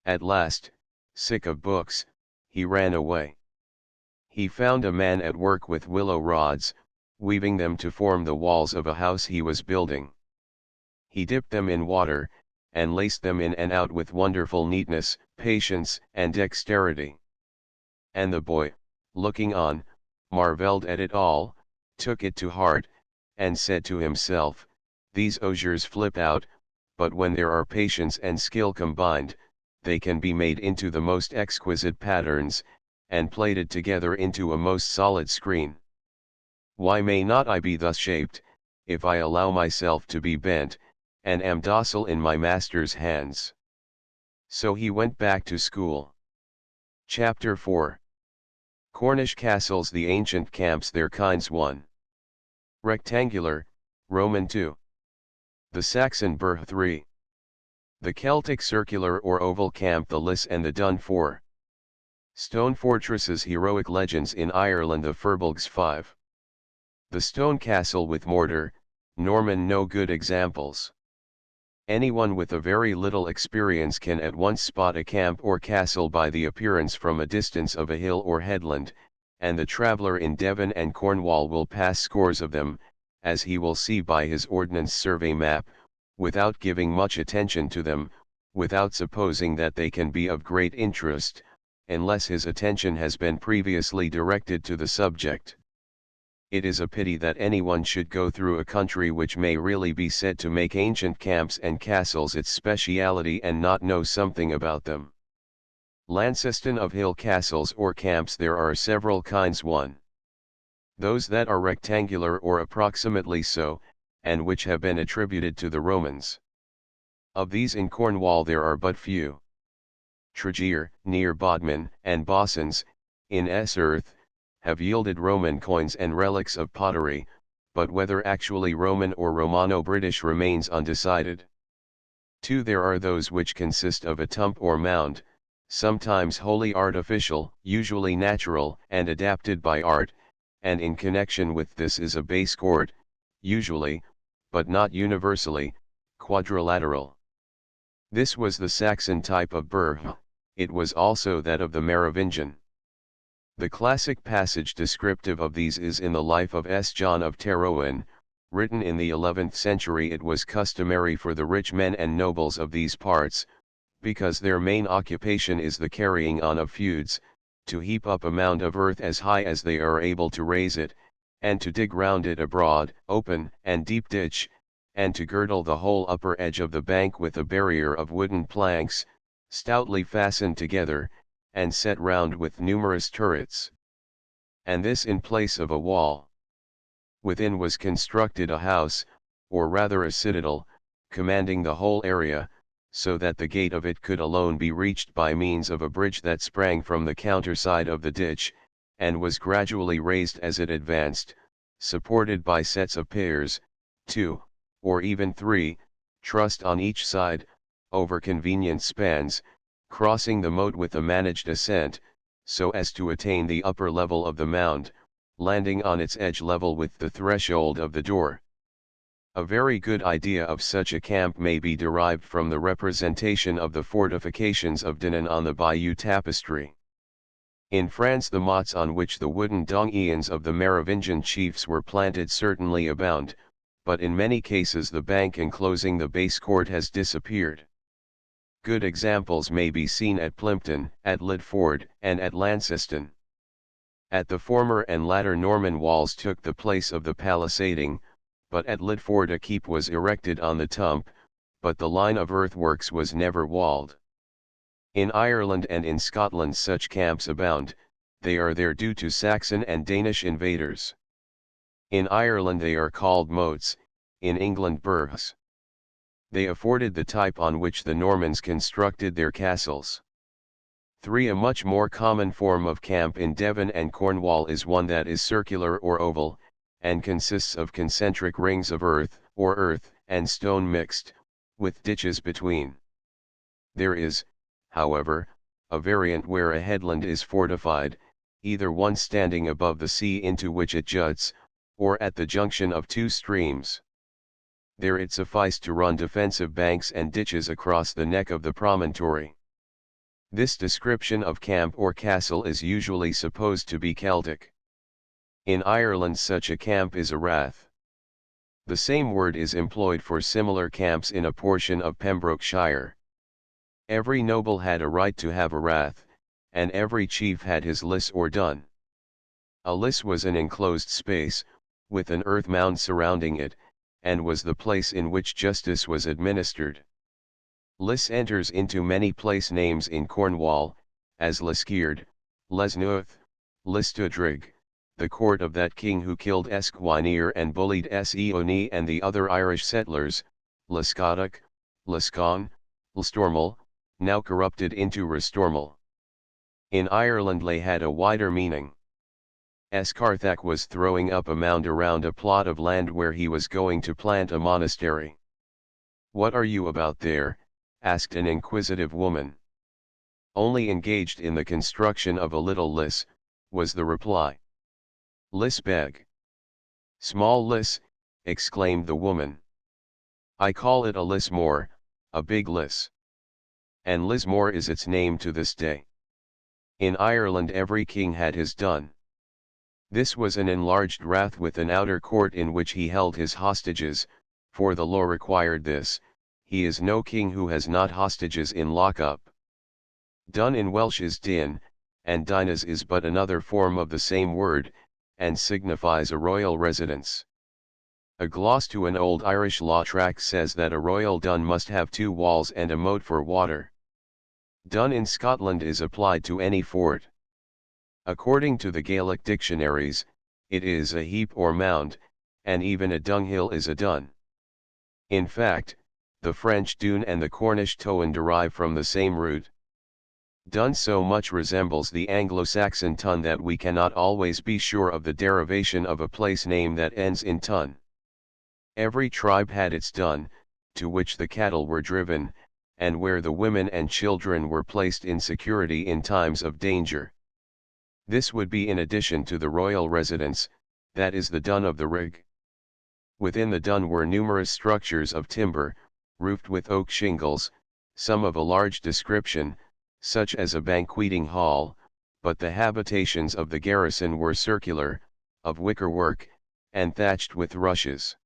At last, sick of books, he ran away. He found a man at work with willow rods, weaving them to form the walls of a house he was building. He dipped them in water, and laced them in and out with wonderful neatness, patience, and dexterity. And the boy, looking on, marvelled at it all, took it to heart, and said to himself, "These osiers flip out, but when there are patience and skill combined, they can be made into the most exquisite patterns, and plaited together into a most solid screen. Why may not I be thus shaped, if I allow myself to be bent, and am docile in my master's hands?" So he went back to school. Chapter 4. Cornish Castles, the Ancient Camps, their Kinds. 1. Rectangular, Roman 2. The Saxon Burh 3. The Celtic Circular or Oval Camp, the Liss and the Dun 4. Stone Fortresses, Heroic Legends in Ireland, the Firbolgs 5. The Stone Castle with Mortar, Norman, no good examples. Anyone with a very little experience can at once spot a camp or castle by the appearance from a distance of a hill or headland, and the traveller in Devon and Cornwall will pass scores of them, as he will see by his Ordnance Survey map, without giving much attention to them, without supposing that they can be of great interest, unless his attention has been previously directed to the subject. It is a pity that anyone should go through a country which may really be said to make ancient camps and castles its speciality and not know something about them. Launceston of hill castles or camps, there are several kinds. 1. Those that are rectangular or approximately so, and which have been attributed to the Romans. Of these in Cornwall there are but few. Tregear, near Bodmin, and Bossons, in Earth, have yielded Roman coins and relics of pottery, but whether actually Roman or Romano-British remains undecided. 2. There are those which consist of a tump or mound, sometimes wholly artificial, usually natural and adapted by art, and in connection with this is a base court, usually, but not universally, quadrilateral. This was the Saxon type of burgh, it was also that of the Merovingian. The classic passage descriptive of these is in the life of S. John of Terouanne, written in the 11th century. It was customary for the rich men and nobles of these parts, because their main occupation is the carrying on of feuds, to heap up a mound of earth as high as they are able to raise it, and to dig round it a broad, open, and deep ditch, and to girdle the whole upper edge of the bank with a barrier of wooden planks, stoutly fastened together, and set round with numerous turrets. And this in place of a wall. Within was constructed a house, or rather a citadel, commanding the whole area, so that the gate of it could alone be reached by means of a bridge that sprang from the counterside of the ditch, and was gradually raised as it advanced, supported by sets of piers, 2, or even 3, trussed on each side, over convenient spans, crossing the moat with a managed ascent, so as to attain the upper level of the mound, landing on its edge level with the threshold of the door. A very good idea of such a camp may be derived from the representation of the fortifications of Dinan on the Bayeux tapestry. In France the mottes on which the wooden donjons of the Merovingian chiefs were planted certainly abound, but in many cases the bank enclosing the base court has disappeared. Good examples may be seen at Plympton, at Lidford, and at Launceston. At the former and latter Norman walls took the place of the palisading, but at Lidford a keep was erected on the tump, but the line of earthworks was never walled. In Ireland and in Scotland such camps abound, they are there due to Saxon and Danish invaders. In Ireland they are called moats, in England burghs. They afforded the type on which the Normans constructed their castles. 3. A much more common form of camp in Devon and Cornwall is one that is circular or oval, and consists of concentric rings of earth, or earth and stone mixed, with ditches between. There is, however, a variant where a headland is fortified, either one standing above the sea into which it juts, or at the junction of two streams. There it sufficed to run defensive banks and ditches across the neck of the promontory. This description of camp or castle is usually supposed to be Celtic. In Ireland such a camp is a rath. The same word is employed for similar camps in a portion of Pembrokeshire. Every noble had a right to have a rath, and every chief had his liss or dun. A liss was an enclosed space, with an earth mound surrounding it, and was the place in which justice was administered. Liss enters into many place names in Cornwall, as Liskeard, Lesneuth, Listudrig, the court of that king who killed Esquire and bullied Seoni and the other Irish settlers, Liscadach, Liscon, Lstormal, now corrupted into Restormal. In Ireland lay had a wider meaning. Escarthach was throwing up a mound around a plot of land where he was going to plant a monastery. "What are you about there?" asked an inquisitive woman. "Only engaged in the construction of a little liss," was the reply. "Liss beg." "Small liss," exclaimed the woman. "I call it a Lismore, a big liss. And Lismore is its name to this day. In Ireland every king had his dun. This was an enlarged rath with an outer court in which he held his hostages, for the law required this. He is no king who has not hostages in lock-up. Dun in Welsh is din, and dinas is but another form of the same word, and signifies a royal residence. A gloss to an old Irish law tract says that a royal dun must have 2 walls and a moat for water. Dun in Scotland is applied to any fort. According to the Gaelic dictionaries, it is a heap or mound, and even a dunghill is a dun. In fact, the French dune and the Cornish toan derive from the same root. Dun so much resembles the Anglo-Saxon tun that we cannot always be sure of the derivation of a place name that ends in tun. Every tribe had its dun, to which the cattle were driven, and where the women and children were placed in security in times of danger. This would be in addition to the royal residence, that is the dun of the rig. Within the dun were numerous structures of timber, roofed with oak shingles, some of a large description, such as a banqueting hall, but the habitations of the garrison were circular, of wicker work, and thatched with rushes.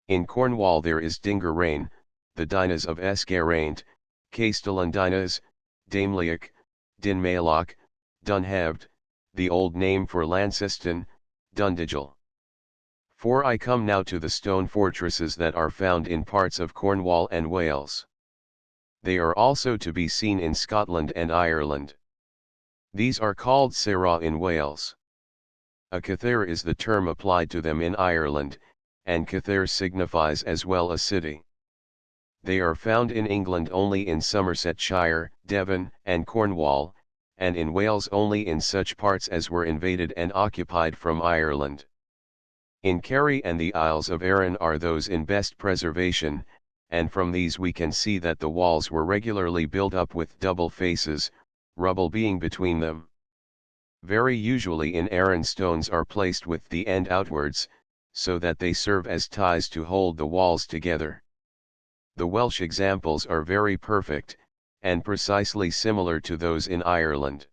In Cornwall there is Dingerrain, the dinas of Esgaraint, Castellan dinas, Dameliac, Dinmailloch, Dunhaved, the old name for Launceston, Dundigel. For I come now to the stone fortresses that are found in parts of Cornwall and Wales. They are also to be seen in Scotland and Ireland. These are called Sera in Wales. A cathar is the term applied to them in Ireland, and cathar signifies as well a city. They are found in England only in Somersetshire, Devon, and Cornwall, and in Wales only in such parts as were invaded and occupied from Ireland. In Kerry and the Isles of Arran are those in best preservation, and from these we can see that the walls were regularly built up with double faces, rubble being between them. Very usually in Arran stones are placed with the end outwards, so that they serve as ties to hold the walls together. The Welsh examples are very perfect, and precisely similar to those in Ireland.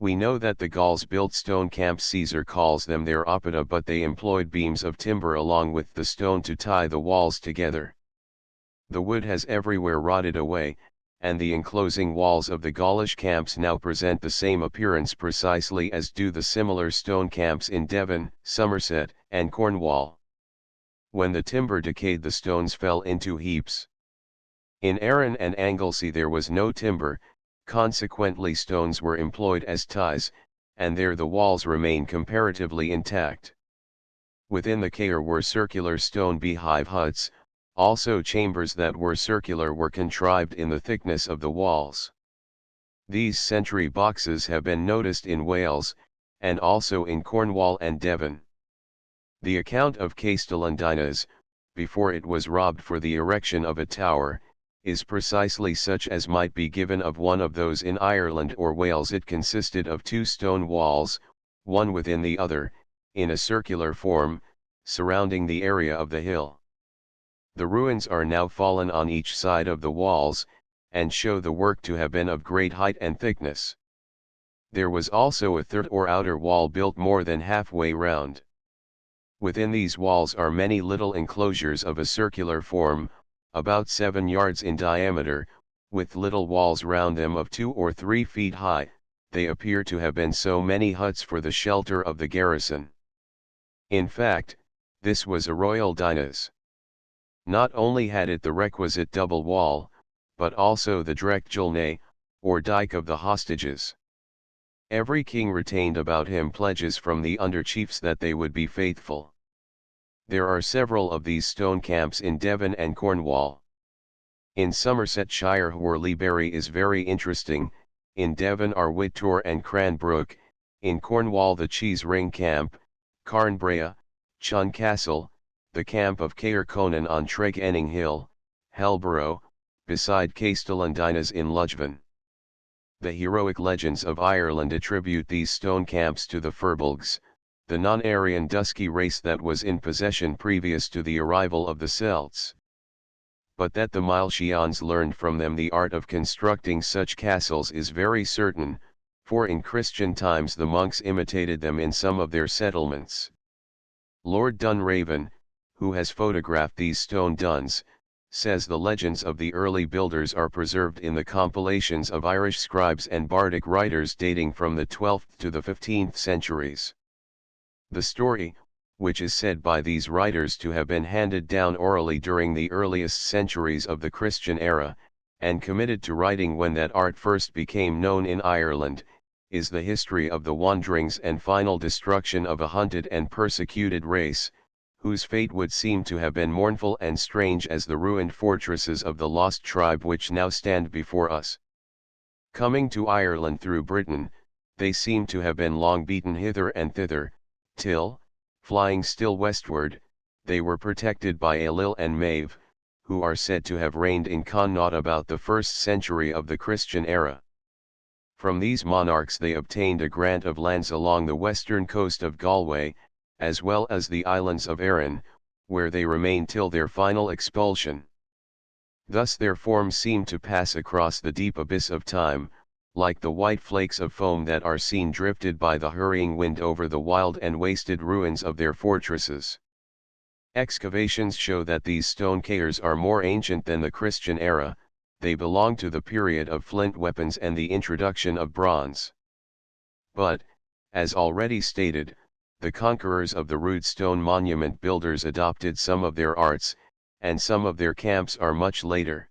We know that the Gauls built stone camps. Caesar calls them their oppida, but they employed beams of timber along with the stone to tie the walls together. The wood has everywhere rotted away, and the enclosing walls of the Gaulish camps now present the same appearance precisely as do the similar stone camps in Devon, Somerset, and Cornwall. When the timber decayed, the stones fell into heaps. In Arran and Anglesey there was no timber, consequently stones were employed as ties, and there the walls remain comparatively intact. Within the caer were circular stone beehive huts, also chambers that were circular were contrived in the thickness of the walls. These sentry boxes have been noticed in Wales, and also in Cornwall and Devon. The account of Castellan dinas, before it was robbed for the erection of a tower, is precisely such as might be given of one of those in Ireland or Wales. It consisted of two stone walls, one within the other, in a circular form, surrounding the area of the hill. The ruins are now fallen on each side of the walls, and show the work to have been of great height and thickness. There was also a third or outer wall built more than halfway round. Within these walls are many little enclosures of a circular form, about 7 yards in diameter, with little walls round them of 2 or 3 feet high. They appear to have been so many huts for the shelter of the garrison. In fact, this was a royal dinas. Not only had it the requisite double wall, but also the drechtgelne, or dike of the hostages. Every king retained about him pledges from the under-chiefs that they would be faithful. There are several of these stone camps in Devon and Cornwall. In Somersetshire Horleybury is very interesting, in Devon are Whittor and Cranbrook, in Cornwall the Cheese Ring Camp, Carnbrea, Chun Castle, the camp of Caer Conan on Treg Enning Hill, Helborough, beside Castellan dinas in Ludgvan. The heroic legends of Ireland attribute these stone camps to the Firbolgs, the non-Aryan dusky race that was in possession previous to the arrival of the Celts. But that the Milesians learned from them the art of constructing such castles is very certain, for in Christian times the monks imitated them in some of their settlements. Lord Dunraven, who has photographed these stone duns, says the legends of the early builders are preserved in the compilations of Irish scribes and bardic writers dating from the 12th to the 15th centuries. The story, which is said by these writers to have been handed down orally during the earliest centuries of the Christian era, and committed to writing when that art first became known in Ireland, is the history of the wanderings and final destruction of a hunted and persecuted race, whose fate would seem to have been mournful and strange as the ruined fortresses of the lost tribe which now stand before us. Coming to Ireland through Britain, they seem to have been long beaten hither and thither, till, flying still westward, they were protected by Ailill and Maeve, who are said to have reigned in Connaught about the 1st century of the Christian era. From these monarchs they obtained a grant of lands along the western coast of Galway, as well as the islands of Arran, where they remained till their final expulsion. Thus their forms seem to pass across the deep abyss of time, like the white flakes of foam that are seen drifted by the hurrying wind over the wild and wasted ruins of their fortresses. Excavations show that these stone cairns are more ancient than the Christian era. They belong to the period of flint weapons and the introduction of bronze. But, as already stated, the conquerors of the rude stone monument builders adopted some of their arts, and some of their camps are much later.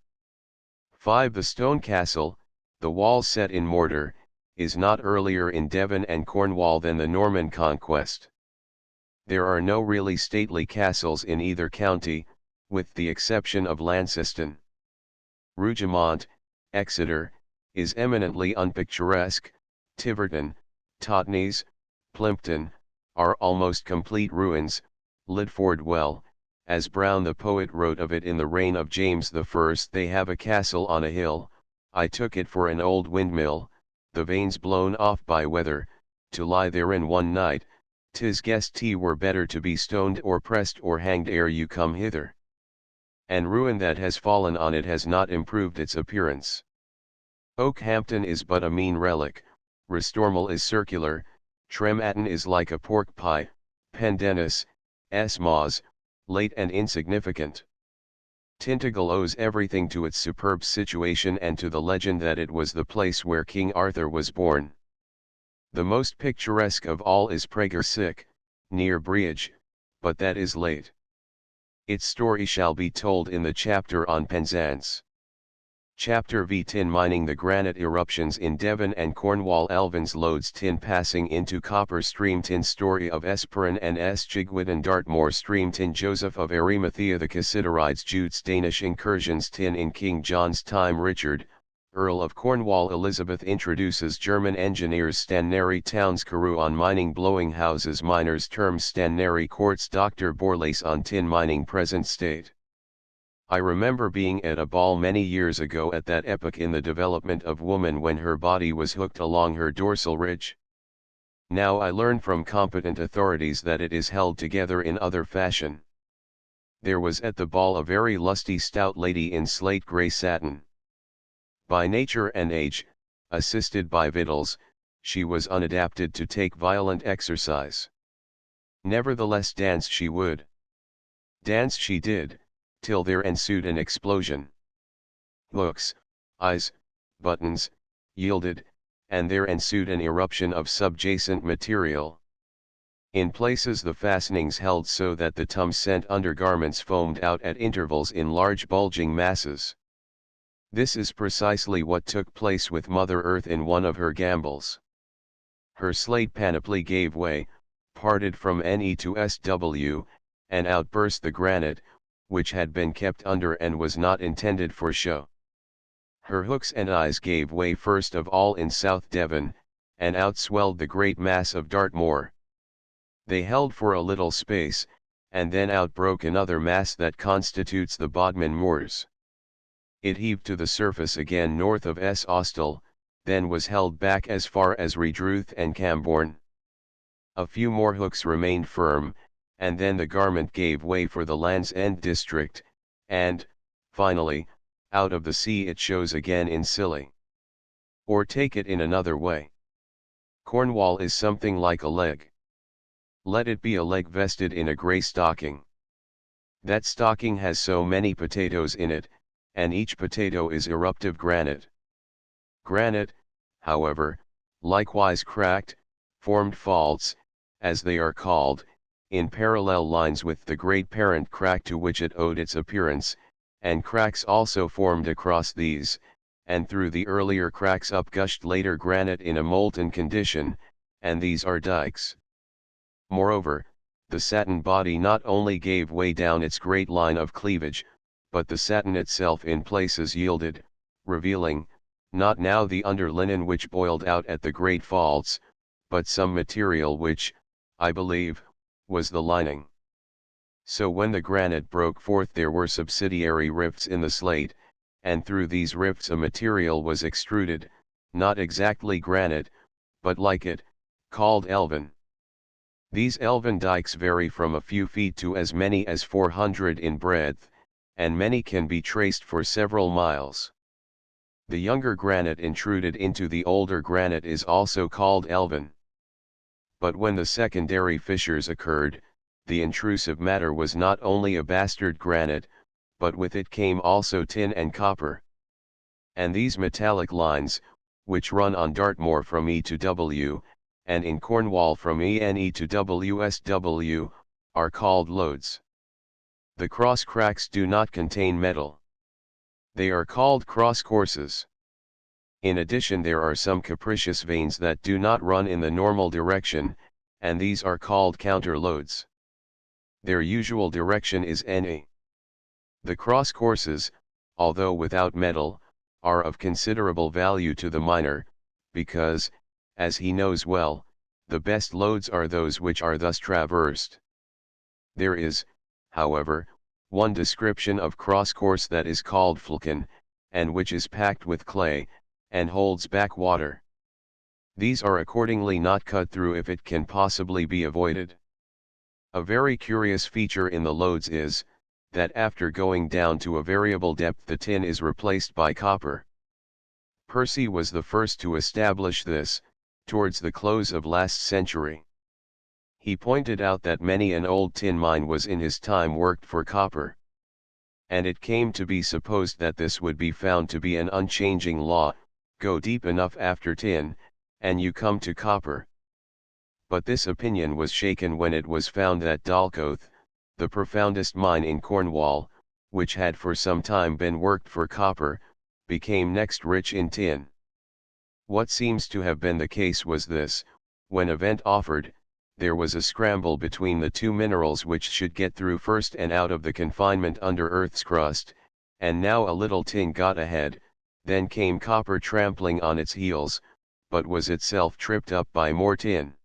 5. The stone castle, the wall set in mortar, is not earlier in Devon and Cornwall than the Norman conquest. There are no really stately castles in either county, with the exception of Launceston. Rougemont, Exeter, is eminently unpicturesque. Tiverton, Totnes, Plympton, are almost complete ruins. Lidford Well, as Browne the poet wrote of it in the reign of James I, they have a castle on a hill. I took it for an old windmill, the vanes blown off by weather, to lie therein one night. 'Tis guessed he were better to be stoned or pressed or hanged ere you come hither. And ruin that has fallen on it has not improved its appearance. Oakhampton is but a mean relic. Restormel is circular. Trematon is like a pork pie. Pendennis, Esmaz, late and insignificant. Tintagel owes everything to its superb situation and to the legend that it was the place where King Arthur was born. The most picturesque of all is Pregersic, near Breage, but that is late. Its story shall be told in the chapter on Penzance. Chapter V. Tin mining. The granite eruptions in Devon and Cornwall. Elvins loads tin passing into copper stream. Tin story of Esperon and Esgigwid Dartmoor stream. Tin Joseph of Arimathea. The Cassiterides. Jude's Danish incursions. Tin in King John's time. Richard, Earl of Cornwall. Elizabeth introduces German engineers. Stanary towns. Carew on mining. Blowing houses. Miners' terms. Stanary courts. Dr. Borlase on tin mining. Present state. I remember being at a ball many years ago at that epoch in the development of woman when her body was hooked along her dorsal ridge. Now I learn from competent authorities that it is held together in other fashion. There was at the ball a very lusty stout lady in slate grey satin. By nature and age, assisted by victuals, she was unadapted to take violent exercise. Nevertheless dance she would. Dance she did, till there ensued an explosion. Hooks, eyes, buttons, yielded, and there ensued an eruption of subjacent material. In places the fastenings held so that the tumescent undergarments foamed out at intervals in large bulging masses. This is precisely what took place with Mother Earth in one of her gambols. Her slate panoply gave way, parted from NE to SW, and out burst the granite, which had been kept under and was not intended for show. Her hooks and eyes gave way first of all in South Devon, and outswelled the great mass of Dartmoor. They held for a little space, and then out broke another mass that constitutes the Bodmin Moors. It heaved to the surface again north of S. Austell, then was held back as far as Redruth and Camborne. A few more hooks remained firm, and then the garment gave way for the Land's End district, and, finally, out of the sea it shows again in Scilly. Or take it in another way. Cornwall is something like a leg. Let it be a leg vested in a grey stocking. That stocking has so many potatoes in it, and each potato is eruptive granite. Granite, however, likewise cracked, formed faults, as they are called, in parallel lines with the great parent crack to which it owed its appearance, and cracks also formed across these, and through the earlier cracks upgushed later granite in a molten condition, and these are dikes. Moreover, the satin body not only gave way down its great line of cleavage, but the satin itself in places yielded, revealing, not now the under linen which boiled out at the great faults, but some material which, I believe, was the lining. So when the granite broke forth there were subsidiary rifts in the slate, and through these rifts a material was extruded, not exactly granite, but like it, called elvan. These elvan dikes vary from a few feet to as many as 400 in breadth, and many can be traced for several miles. The younger granite intruded into the older granite is also called elvan. But when the secondary fissures occurred, the intrusive matter was not only a bastard granite, but with it came also tin and copper. And these metallic lines, which run on Dartmoor from E to W, and in Cornwall from ENE to WSW, are called lodes. The cross cracks do not contain metal. They are called cross courses. In addition there are some capricious veins that do not run in the normal direction, and these are called counter lodes. Their usual direction is NE. The cross courses, although without metal, are of considerable value to the miner, because, as he knows well, the best lodes are those which are thus traversed. There is, however, one description of cross course that is called fleken, and which is packed with clay, and holds back water. These are accordingly not cut through if it can possibly be avoided. A very curious feature in the lodes is, that after going down to a variable depth the tin is replaced by copper. Percy was the first to establish this, towards the close of last century. He pointed out that many an old tin mine was in his time worked for copper. And it came to be supposed that this would be found to be an unchanging law, go deep enough after tin, and you come to copper. But this opinion was shaken when it was found that Dalcoath, the profoundest mine in Cornwall, which had for some time been worked for copper, became next rich in tin. What seems to have been the case was this: when a vent offered, there was a scramble between the two minerals which should get through first and out of the confinement under earth's crust, and now a little tin got ahead, then came copper trampling on its heels, but was itself tripped up by more tin.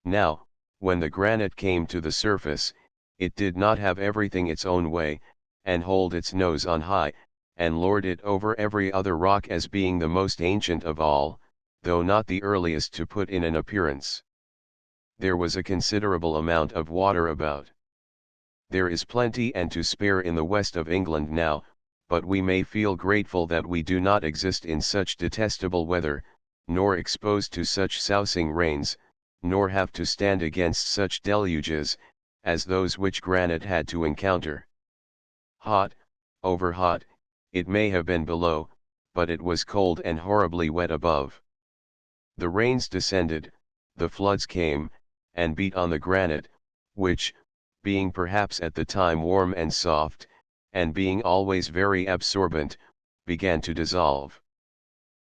Now, when the granite came to the surface, it did not have everything its own way, and hold its nose on high, and lord it over every other rock as being the most ancient of all, though not the earliest to put in an appearance. There was a considerable amount of water about. There is plenty and to spare in the west of England now, but we may feel grateful that we do not exist in such detestable weather, nor exposed to such sousing rains, nor have to stand against such deluges, as those which granite had to encounter. Hot, over hot, it may have been below, but it was cold and horribly wet above. The rains descended, the floods came, and beat on the granite, which, being perhaps at the time warm and soft, and being always very absorbent, began to dissolve.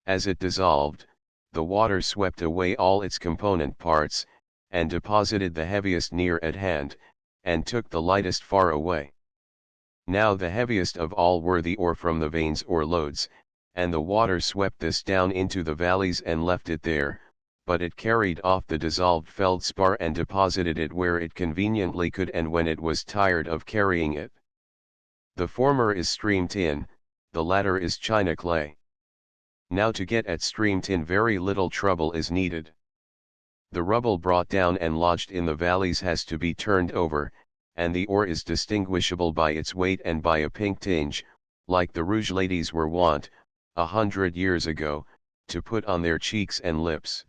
As it dissolved, the water swept away all its component parts, and deposited the heaviest near at hand, and took the lightest far away. Now the heaviest of all were the ore from the veins or lodes, and the water swept this down into the valleys and left it there, but it carried off the dissolved feldspar and deposited it where it conveniently could and when it was tired of carrying it. The former is stream tin, the latter is china clay. Now to get at stream tin very little trouble is needed. The rubble brought down and lodged in the valleys has to be turned over, and the ore is distinguishable by its weight and by a pink tinge, like the rouge ladies were wont, 100 years ago, to put on their cheeks and lips.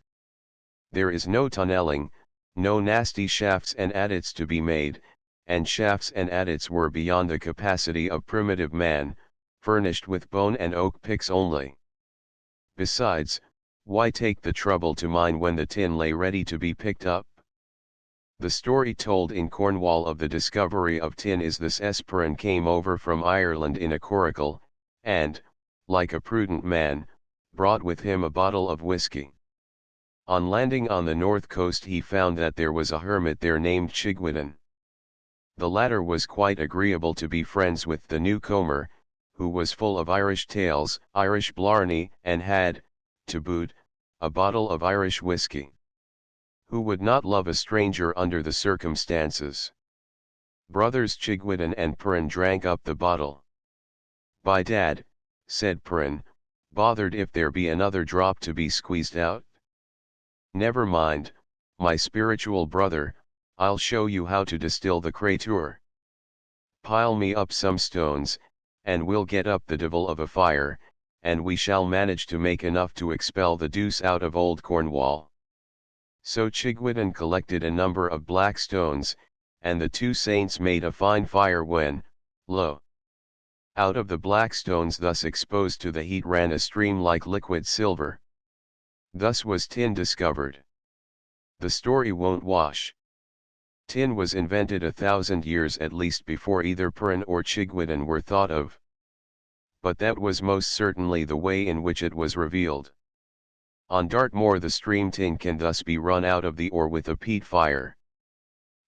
There is no tunneling, no nasty shafts and adits to be made, and shafts and adits were beyond the capacity of primitive man, furnished with bone and oak picks only. Besides, why take the trouble to mine when the tin lay ready to be picked up? The story told in Cornwall of the discovery of tin is this: Esperan came over from Ireland in a coracle, and, like a prudent man, brought with him a bottle of whisky. On landing on the north coast he found that there was a hermit there named Chigwidden. The latter was quite agreeable to be friends with the newcomer, who was full of Irish tales, Irish blarney, and had, to boot, a bottle of Irish whisky. Who would not love a stranger under the circumstances? Brothers Chigwittan and Puran drank up the bottle. "By dad," said Puran, bothered if there be another drop to be squeezed out. "Never mind, my spiritual brother, I'll show you how to distill the cratur. Pile me up some stones, and we'll get up the devil of a fire, and we shall manage to make enough to expel the deuce out of old Cornwall." So Chigwittan collected a number of black stones, and the two saints made a fine fire when, lo! out of the black stones thus exposed to the heat ran a stream like liquid silver. Thus was tin discovered. The story won't wash. Tin was invented 1,000 years at least before either Puran or Chigwittan were thought of. But that was most certainly the way in which it was revealed. On Dartmoor the stream tin can thus be run out of the ore with a peat fire.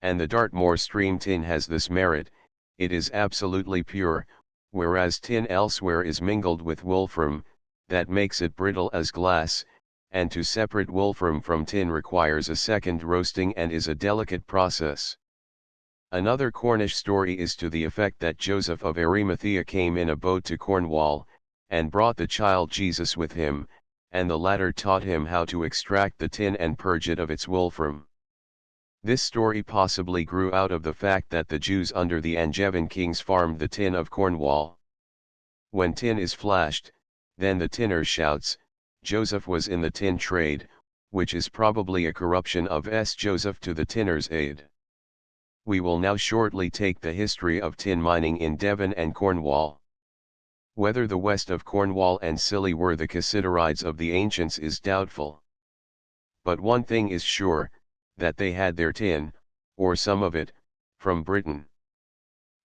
And the Dartmoor stream tin has this merit, it is absolutely pure, whereas tin elsewhere is mingled with wolfram, that makes it brittle as glass, and to separate wolfram from tin requires a second roasting and is a delicate process. Another Cornish story is to the effect that Joseph of Arimathea came in a boat to Cornwall, and brought the child Jesus with him, and the latter taught him how to extract the tin and purge it of its wolfram. This story possibly grew out of the fact that the Jews under the Angevin kings farmed the tin of Cornwall. When tin is flashed, then the tinner shouts, "Joseph was in the tin trade," which is probably a corruption of S. Joseph to the tinner's aid. We will now shortly take the history of tin mining in Devon and Cornwall. Whether the west of Cornwall and Scilly were the Cassiterides of the ancients is doubtful. But one thing is sure, that they had their tin, or some of it, from Britain.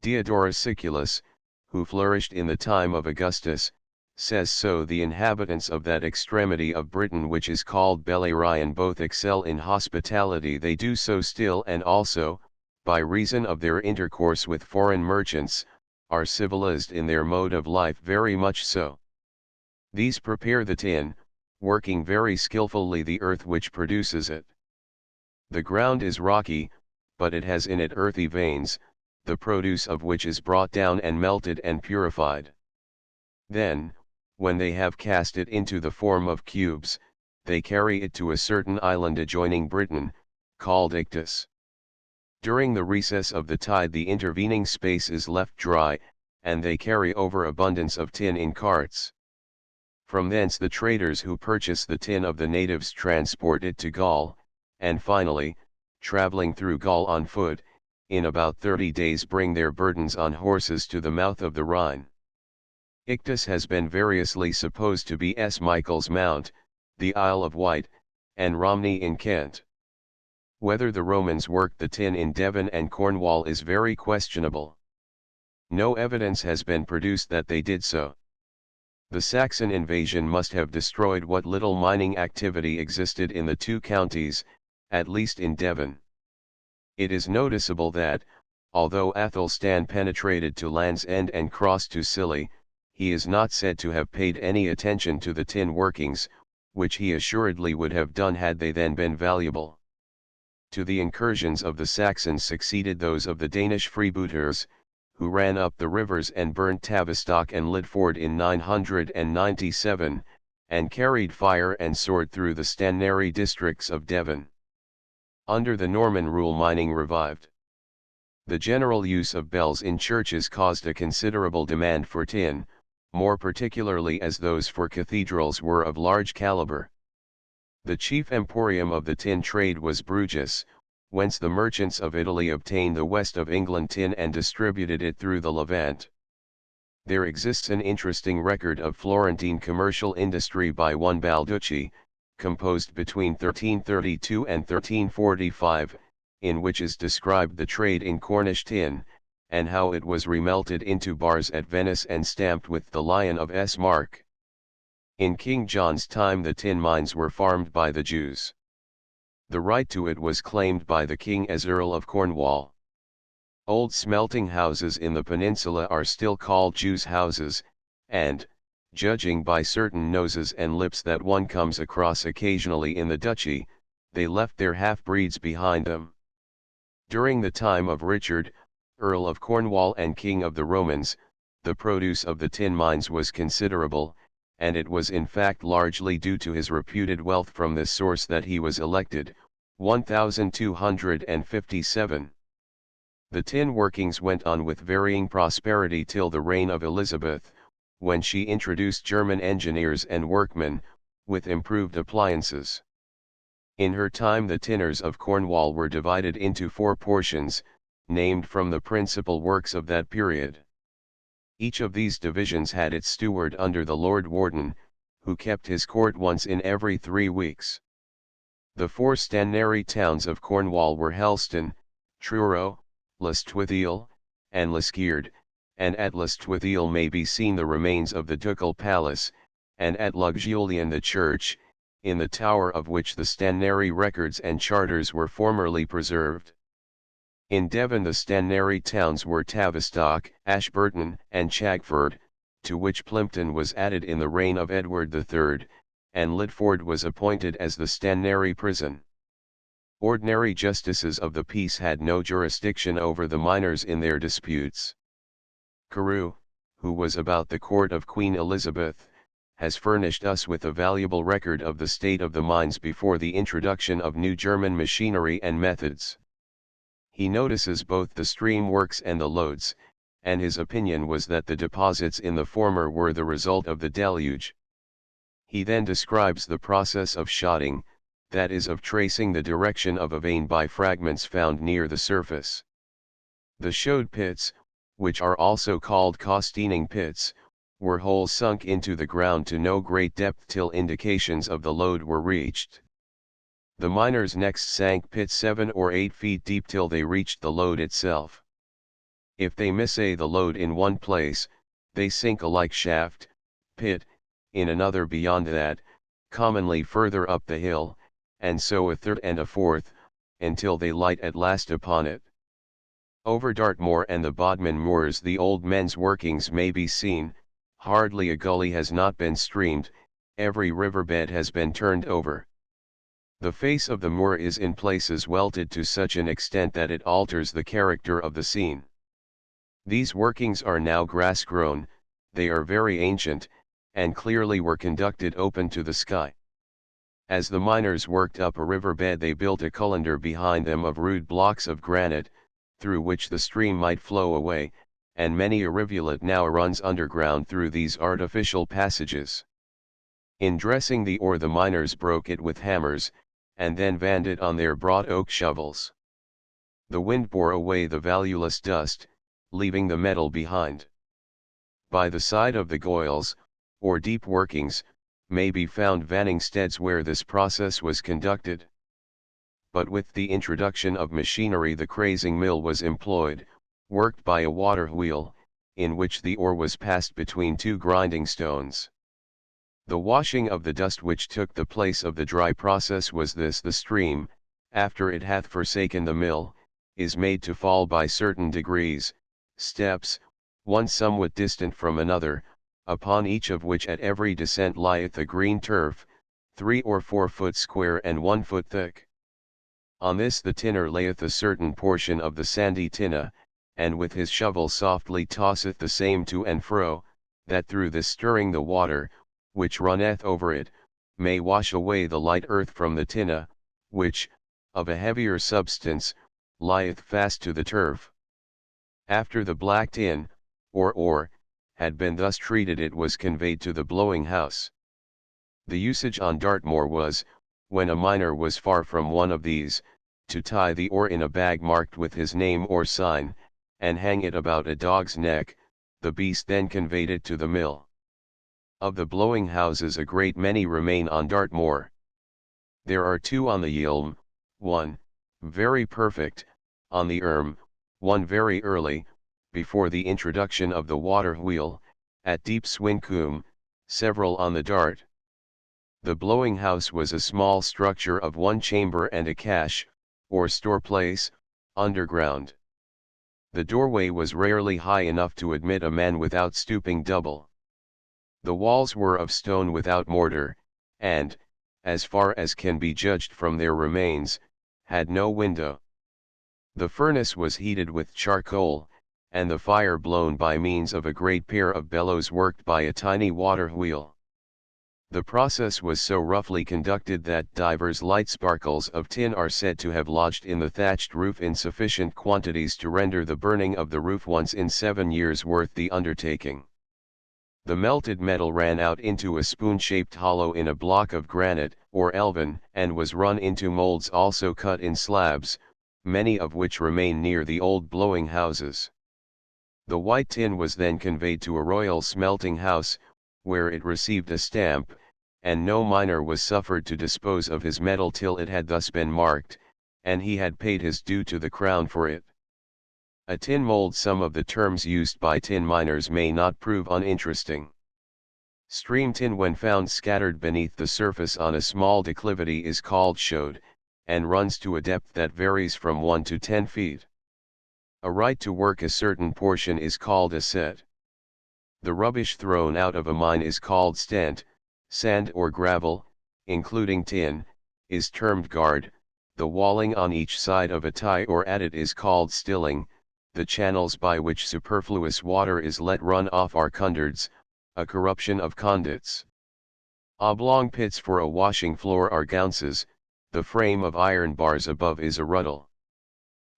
Diodorus Siculus, who flourished in the time of Augustus, says so. The inhabitants of that extremity of Britain which is called Belerion both excel in hospitality, they do so still, and also, by reason of their intercourse with foreign merchants, are civilized in their mode of life very much so. These prepare the tin, working very skillfully the earth which produces it. The ground is rocky, but it has in it earthy veins, the produce of which is brought down and melted and purified. Then, when they have cast it into the form of cubes, they carry it to a certain island adjoining Britain, called Ictus. During the recess of the tide the intervening space is left dry, and they carry over abundance of tin in carts. From thence the traders who purchase the tin of the natives transport it to Gaul, and finally, traveling through Gaul on foot, in about 30 days bring their burdens on horses to the mouth of the Rhine. Ictus has been variously supposed to be St. Michael's Mount, the Isle of Wight, and Romney in Kent. Whether the Romans worked the tin in Devon and Cornwall is very questionable. No evidence has been produced that they did so. The Saxon invasion must have destroyed what little mining activity existed in the two counties, at least in Devon. It is noticeable that, although Athelstan penetrated to Land's End and crossed to Scilly, he is not said to have paid any attention to the tin workings, which he assuredly would have done had they then been valuable. To the incursions of the Saxons succeeded those of the Danish freebooters, who ran up the rivers and burnt Tavistock and Lidford in 997, and carried fire and sword through the Stanary districts of Devon. Under the Norman rule mining revived. The general use of bells in churches caused a considerable demand for tin, more particularly as those for cathedrals were of large caliber. The chief emporium of the tin trade was Bruges, whence the merchants of Italy obtained the west of England tin and distributed it through the Levant. There exists an interesting record of Florentine commercial industry by one Balducci, composed between 1332 and 1345, in which is described the trade in Cornish tin, and how it was remelted into bars at Venice and stamped with the Lion of S mark. In King John's time the tin mines were farmed by the Jews. The right to it was claimed by the king as Earl of Cornwall. Old smelting houses in the peninsula are still called Jews' houses, and, judging by certain noses and lips that one comes across occasionally in the duchy, they left their half-breeds behind them. During the time of Richard, Earl of Cornwall and King of the Romans, the produce of the tin mines was considerable, and it was in fact largely due to his reputed wealth from this source that he was elected, 1257. The tin workings went on with varying prosperity till the reign of Elizabeth, when she introduced German engineers and workmen, with improved appliances. In her time the tinners of Cornwall were divided into 4 portions, named from the principal works of that period. Each of these divisions had its steward under the Lord Warden, who kept his court once in every 3 weeks. The 4 Stanary towns of Cornwall were Helston, Truro, Lostwithiel, and Liskeard, and at Lostwithiel may be seen the remains of the ducal palace, and at Lugjulian the church, in the tower of which the Stanary records and charters were formerly preserved. In Devon the Stanary towns were Tavistock, Ashburton, and Chagford, to which Plympton was added in the reign of Edward III, and Lidford was appointed as the Stanary prison. Ordinary justices of the peace had no jurisdiction over the miners in their disputes. Carew, who was about the court of Queen Elizabeth, has furnished us with a valuable record of the state of the mines before the introduction of new German machinery and methods. He notices both the stream works and the lodes, and his opinion was that the deposits in the former were the result of the deluge. He then describes the process of shotting, that is of tracing the direction of a vein by fragments found near the surface. The showed pits, which are also called costeining pits, were holes sunk into the ground to no great depth till indications of the lode were reached. The miners next sank pits 7 or 8 feet deep till they reached the lode itself. If they miss the lode in one place, they sink a like shaft, pit, in another beyond that, commonly further up the hill, and so a third and a fourth, until they light at last upon it. Over Dartmoor and the Bodmin moors the old men's workings may be seen, hardly a gully has not been streamed, every riverbed has been turned over. The face of the moor is in places welted to such an extent that it alters the character of the scene. These workings are now grass-grown, they are very ancient, and clearly were conducted open to the sky. As the miners worked up a riverbed they built a colander behind them of rude blocks of granite, through which the stream might flow away, and many a rivulet now runs underground through these artificial passages. In dressing the ore the miners broke it with hammers, and then vanned it on their broad oak shovels. The wind bore away the valueless dust, leaving the metal behind. By the side of the goyles, or deep workings, may be found vanning steads where this process was conducted. But with the introduction of machinery the crazing mill was employed, worked by a water wheel, in which the ore was passed between 2 grinding stones. The washing of the dust which took the place of the dry process was this: the stream, after it hath forsaken the mill, is made to fall by certain degrees, steps, one somewhat distant from another, upon each of which at every descent lieth a green turf, 3 or 4 foot square and 1 foot thick. On this the tinner layeth a certain portion of the sandy tinna, and with his shovel softly tosseth the same to and fro, that through this stirring the water, which runneth over it, may wash away the light earth from the tinna, which, of a heavier substance, lieth fast to the turf. After the black tin, or ore, had been thus treated it was conveyed to the blowing house. The usage on Dartmoor was, when a miner was far from one of these, to tie the ore in a bag marked with his name or sign, and hang it about a dog's neck, the beast then conveyed it to the mill. Of the blowing houses a great many remain on Dartmoor. There are 2 on the Yelm, one, very perfect, on the Erm, one very early, before the introduction of the water wheel, at Deep Swincombe, several on the Dart. The blowing house was a small structure of 1 chamber and a cache, or store place, underground. The doorway was rarely high enough to admit a man without stooping double. The walls were of stone without mortar, and, as far as can be judged from their remains, had no window. The furnace was heated with charcoal, and the fire blown by means of a great pair of bellows worked by a tiny water wheel. The process was so roughly conducted that divers light sparkles of tin are said to have lodged in the thatched roof in sufficient quantities to render the burning of the roof once in 7 years worth the undertaking. The melted metal ran out into a spoon-shaped hollow in a block of granite, or elvan, and was run into molds also cut in slabs, many of which remain near the old blowing houses. The white tin was then conveyed to a royal smelting house, where it received a stamp, and no miner was suffered to dispose of his metal till it had thus been marked, and he had paid his due to the crown for it. A tin mold. Some of the terms used by tin miners may not prove uninteresting. Stream tin, when found scattered beneath the surface on a small declivity, is called showed, and runs to a depth that varies from 1 to 10 feet. A right to work a certain portion is called a set. The rubbish thrown out of a mine is called stent. Sand or gravel, including tin, is termed guard. The walling on each side of a tie or at it is called stilling. The channels by which superfluous water is let run off are conduits, a corruption of conduits. Oblong pits for a washing floor are gounces. The frame of iron bars above is a ruddle.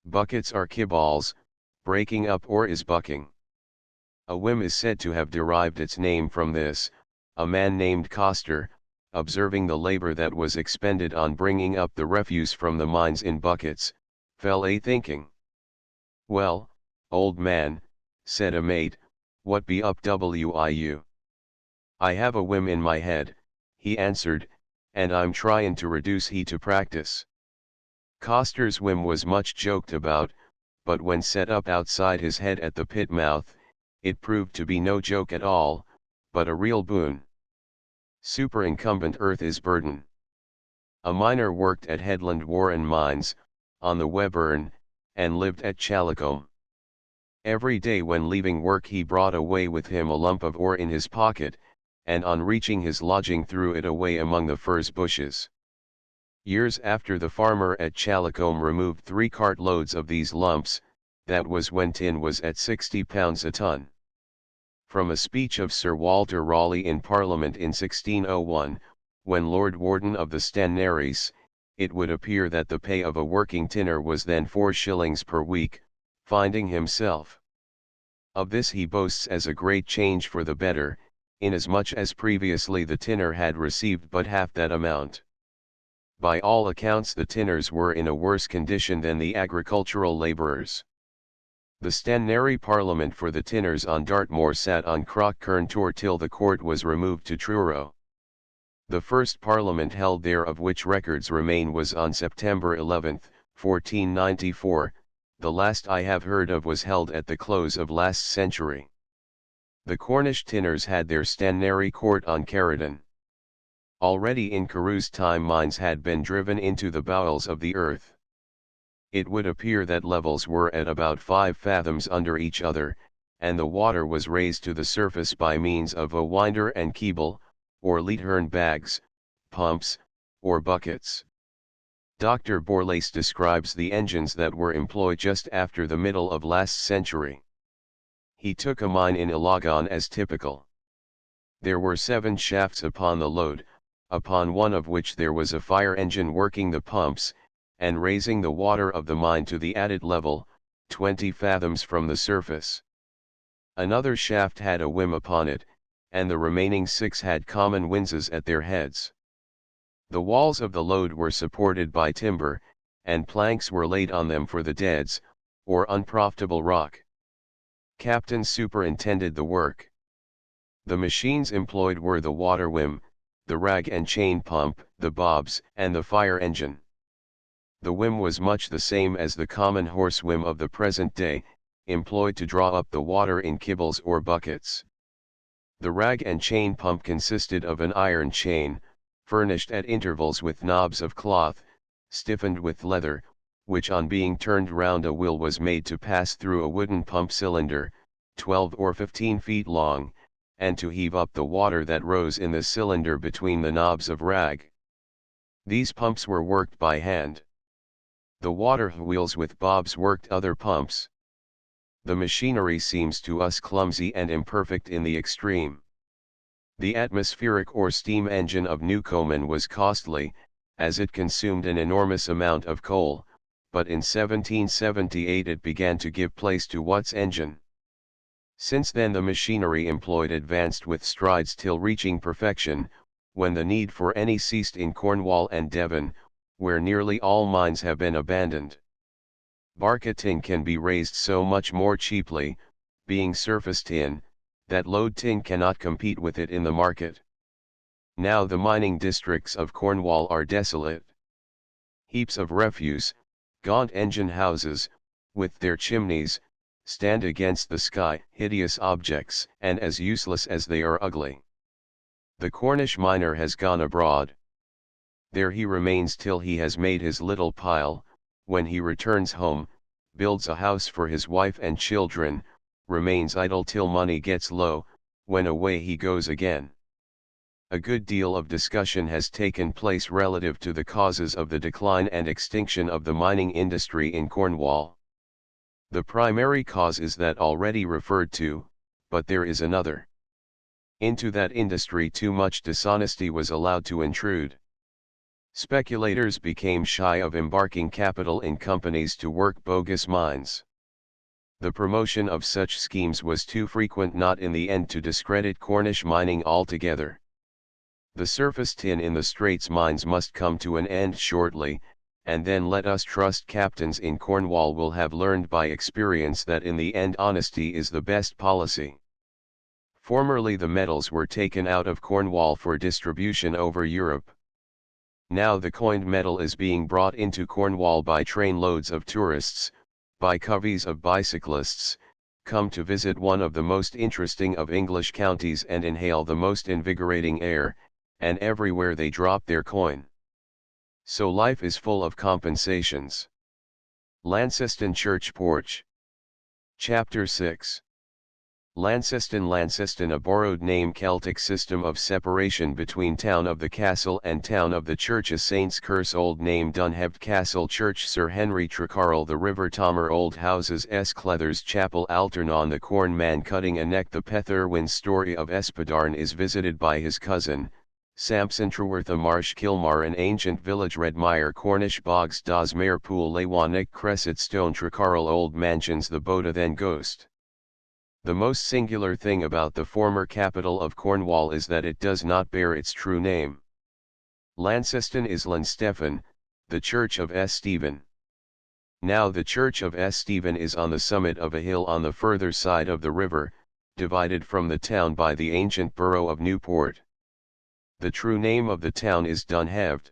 Buckets are kibballs, breaking up or is bucking. A whim is said to have derived its name from this. A man named Coster, observing the labor that was expended on bringing up the refuse from the mines in buckets, fell a thinking. "Well, old man," said a mate, "what be up wiu?" "I have a whim in my head," he answered, "and I'm tryin' to reduce he to practice." Coster's whim was much joked about, but when set up outside his head at the pit mouth, it proved to be no joke at all, but a real boon. Superincumbent earth is burden. A miner worked at Headland Warren Mines, on the Webburn, and lived at Challicombe. Every day when leaving work he brought away with him a lump of ore in his pocket, and on reaching his lodging threw it away among the furze bushes. Years after, the farmer at Challicombe removed 3 cartloads of these lumps. That was when tin was at £60 a ton. From a speech of Sir Walter Raleigh in Parliament in 1601, when Lord Warden of the Stannaries, it would appear that the pay of a working tinner was then 4 shillings per week, finding himself. Of this he boasts as a great change for the better, inasmuch as previously the tinner had received but half that amount. By all accounts the tinners were in a worse condition than the agricultural labourers. The Stannary Parliament for the tinners on Dartmoor sat on Crockern Tor till the court was removed to Truro. The first Parliament held there, of which records remain, was on September 11, 1494, the last I have heard of was held at the close of last century. The Cornish tinners had their Stannary Court on Caradon. Already in Carew's time mines had been driven into the bowels of the earth. It would appear that levels were at about 5 fathoms under each other, and the water was raised to the surface by means of a winder and keble, or leithern bags, pumps, or buckets. Dr. Borlase describes the engines that were employed just after the middle of last century. He took a mine in Ilagon as typical. There were 7 shafts upon the load, upon one of which there was a fire engine working the pumps, and raising the water of the mine to the added level, 20 fathoms from the surface. Another shaft had a whim upon it, and the remaining 6 had common winzes at their heads. The walls of the load were supported by timber, and planks were laid on them for the deads, or unprofitable rock. Captains superintended the work. The machines employed were the water whim, the rag and chain pump, the bobs, and the fire engine. The whim was much the same as the common horse whim of the present day, employed to draw up the water in kibbles or buckets. The rag and chain pump consisted of an iron chain, furnished at intervals with knobs of cloth, stiffened with leather, which on being turned round a wheel was made to pass through a wooden pump cylinder, 12 or 15 feet long, and to heave up the water that rose in the cylinder between the knobs of rag. These pumps were worked by hand. The water wheels with bobs worked other pumps. The machinery seems to us clumsy and imperfect in the extreme. The atmospheric or steam engine of Newcomen was costly, as it consumed an enormous amount of coal, but in 1778 it began to give place to Watt's engine. Since then the machinery employed advanced with strides till reaching perfection, when the need for any ceased in Cornwall and Devon, where nearly all mines have been abandoned. Barca tin can be raised so much more cheaply, being surface tin, that load tin cannot compete with it in the market. Now the mining districts of Cornwall are desolate. Heaps of refuse, gaunt engine houses, with their chimneys, stand against the sky, hideous objects, and as useless as they are ugly. The Cornish miner has gone abroad. There he remains till he has made his little pile, when he returns home, builds a house for his wife and children, remains idle till money gets low, when away he goes again. A good deal of discussion has taken place relative to the causes of the decline and extinction of the mining industry in Cornwall. The primary cause is that already referred to, but there is another. Into that industry too much dishonesty was allowed to intrude. Speculators became shy of embarking capital in companies to work bogus mines. The promotion of such schemes was too frequent not in the end to discredit Cornish mining altogether. The surface tin in the Straits mines must come to an end shortly, and then let us trust captains in Cornwall will have learned by experience that in the end honesty is the best policy. Formerly the metals were taken out of Cornwall for distribution over Europe. Now the coined metal is being brought into Cornwall by trainloads of tourists, by coveys of bicyclists, come to visit one of the most interesting of English counties and inhale the most invigorating air, and everywhere they drop their coin. So life is full of compensations. Launceston Church Porch. Chapter 6. Launceston, a borrowed name, Celtic system of separation between town of the castle and town of the church. A Saints' Curse. Old name Dunheved Castle Church. Sir Henry Trecarrel. The River Tomer. Old houses. Cleathers Chapel. Alternon. The Corn Man cutting a neck. The Petherwin story of Espedarn is visited by his cousin, Samson Treworth. Marsh Kilmar. An ancient village. Redmire. Cornish Bogs. Dosmere Pool. Lewanik Cresset Stone. Trecarrel. Old mansions. The Boda Then Ghost. The most singular thing about the former capital of Cornwall is that it does not bear its true name. Launceston is Llanstefan, the church of S. Stephen. Now the church of S. Stephen is on the summit of a hill on the further side of the river, divided from the town by the ancient borough of Newport. The true name of the town is Dunheved.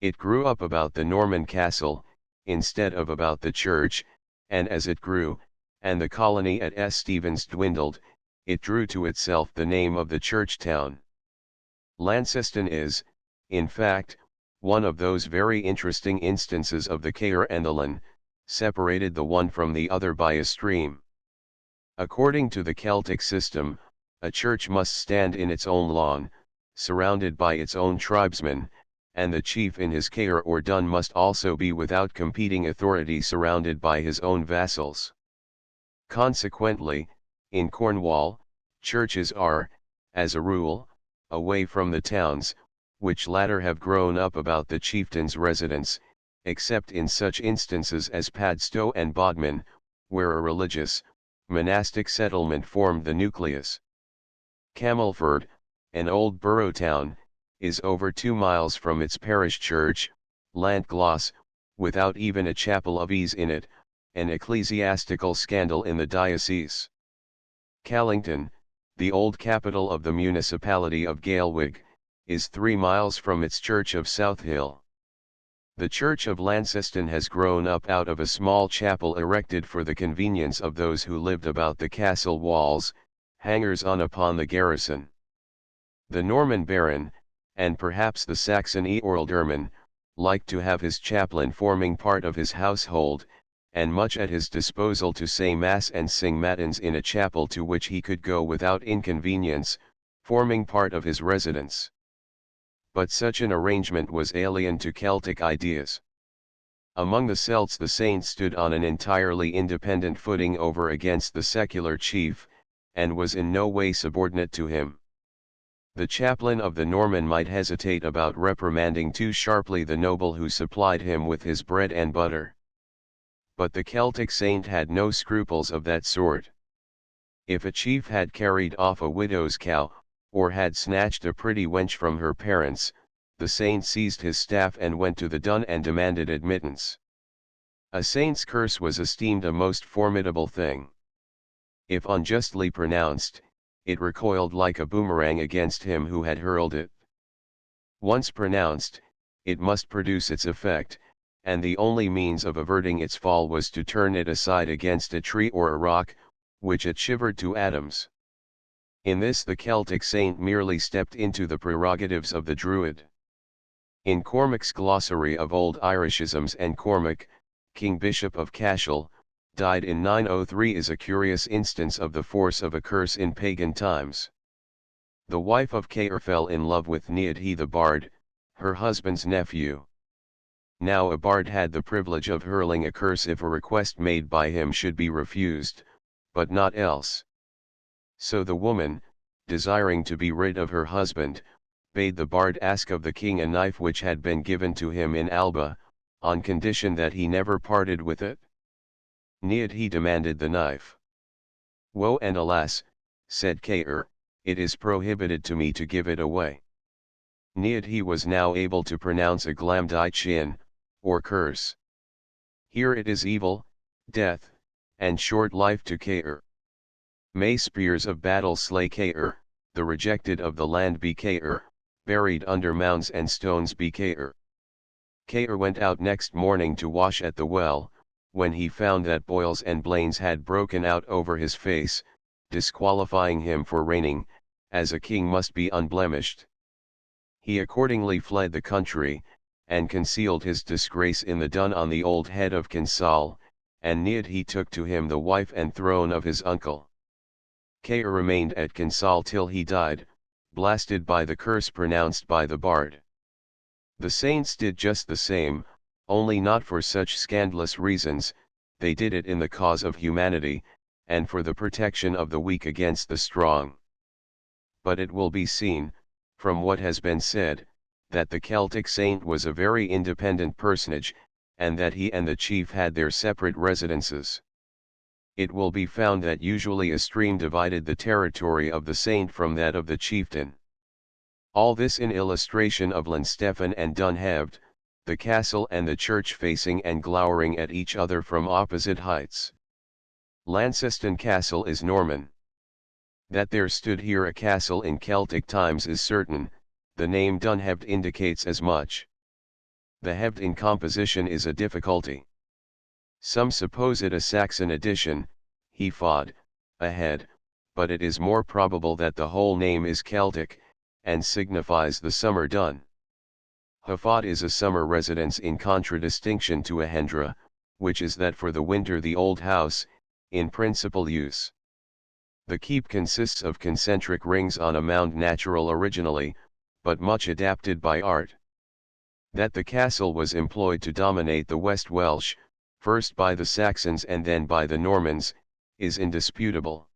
It grew up about the Norman castle, instead of about the church, and as it grew, and the colony at S. Stevens dwindled, it drew to itself the name of the church town. Launceston is, in fact, one of those very interesting instances of the Caer and the Lan, separated the one from the other by a stream. According to the Celtic system, a church must stand in its own lawn, surrounded by its own tribesmen, and the chief in his Caer or Dun must also be without competing authority, surrounded by his own vassals. Consequently, in Cornwall, churches are, as a rule, away from the towns, which latter have grown up about the chieftain's residence, except in such instances as Padstow and Bodmin, where a religious, monastic settlement formed the nucleus. Camelford, an old borough town, is over 2 miles from its parish church, Lantgloss, without even a chapel of ease in it, an ecclesiastical scandal in the diocese. Callington, the old capital of the municipality of Galewig, is 3 miles from its church of Southill. The church of Launceston has grown up out of a small chapel erected for the convenience of those who lived about the castle walls, hangers on upon the garrison. The Norman baron, and perhaps the Saxon eorldorman, liked to have his chaplain forming part of his household, and much at his disposal to say mass and sing matins in a chapel to which he could go without inconvenience, forming part of his residence. But such an arrangement was alien to Celtic ideas. Among the Celts the saint stood on an entirely independent footing over against the secular chief, and was in no way subordinate to him. The chaplain of the Norman might hesitate about reprimanding too sharply the noble who supplied him with his bread and butter. But the Celtic saint had no scruples of that sort. If a chief had carried off a widow's cow, or had snatched a pretty wench from her parents, the saint seized his staff and went to the dun and demanded admittance. A saint's curse was esteemed a most formidable thing. If unjustly pronounced, it recoiled like a boomerang against him who had hurled it. Once pronounced, it must produce its effect, and the only means of averting its fall was to turn it aside against a tree or a rock, which it shivered to atoms. In this the Celtic saint merely stepped into the prerogatives of the Druid. In Cormac's Glossary of Old Irishisms, and Cormac, King Bishop of Cashel, died in 903, is a curious instance of the force of a curse in pagan times. The wife of Caer fell in love with Neadhi the bard, her husband's nephew. Now a bard had the privilege of hurling a curse if a request made by him should be refused, but not else. So the woman, desiring to be rid of her husband, bade the bard ask of the king a knife which had been given to him in Alba, on condition that he never parted with it. Neadhi demanded the knife. Woe and alas, said Caer, it is prohibited to me to give it away. Neadhi was now able to pronounce a glamdichin, or curse. Here it is evil, death, and short life to Caer. May spears of battle slay Caer, the rejected of the land be Caer, buried under mounds and stones be Caer. Caer went out next morning to wash at the well, when he found that boils and blains had broken out over his face, disqualifying him for reigning, as a king must be unblemished. He accordingly fled the country, and concealed his disgrace in the dun on the old head of Kinsale, and Neadhi took to him the wife and throne of his uncle. Caer remained at Kinsale till he died, blasted by the curse pronounced by the bard. The saints did just the same, only not for such scandalous reasons, they did it in the cause of humanity, and for the protection of the weak against the strong. But it will be seen, from what has been said, that the Celtic saint was a very independent personage, and that he and the chief had their separate residences. It will be found that usually a stream divided the territory of the saint from that of the chieftain. All this in illustration of Llanstefan and Dunheved, the castle and the church facing and glowering at each other from opposite heights. Launceston Castle is Norman. That there stood here a castle in Celtic times is certain, the name Dunheved indicates as much. The Heved in composition is a difficulty. Some suppose it a Saxon addition, Hefod, ahead, but it is more probable that the whole name is Celtic, and signifies the summer dun. Hefod is a summer residence in contradistinction to a hendra, which is that for the winter the old house, in principal use. The keep consists of concentric rings on a mound natural originally, but much adapted by art. That the castle was employed to dominate the West Welsh, first by the Saxons and then by the Normans, is indisputable.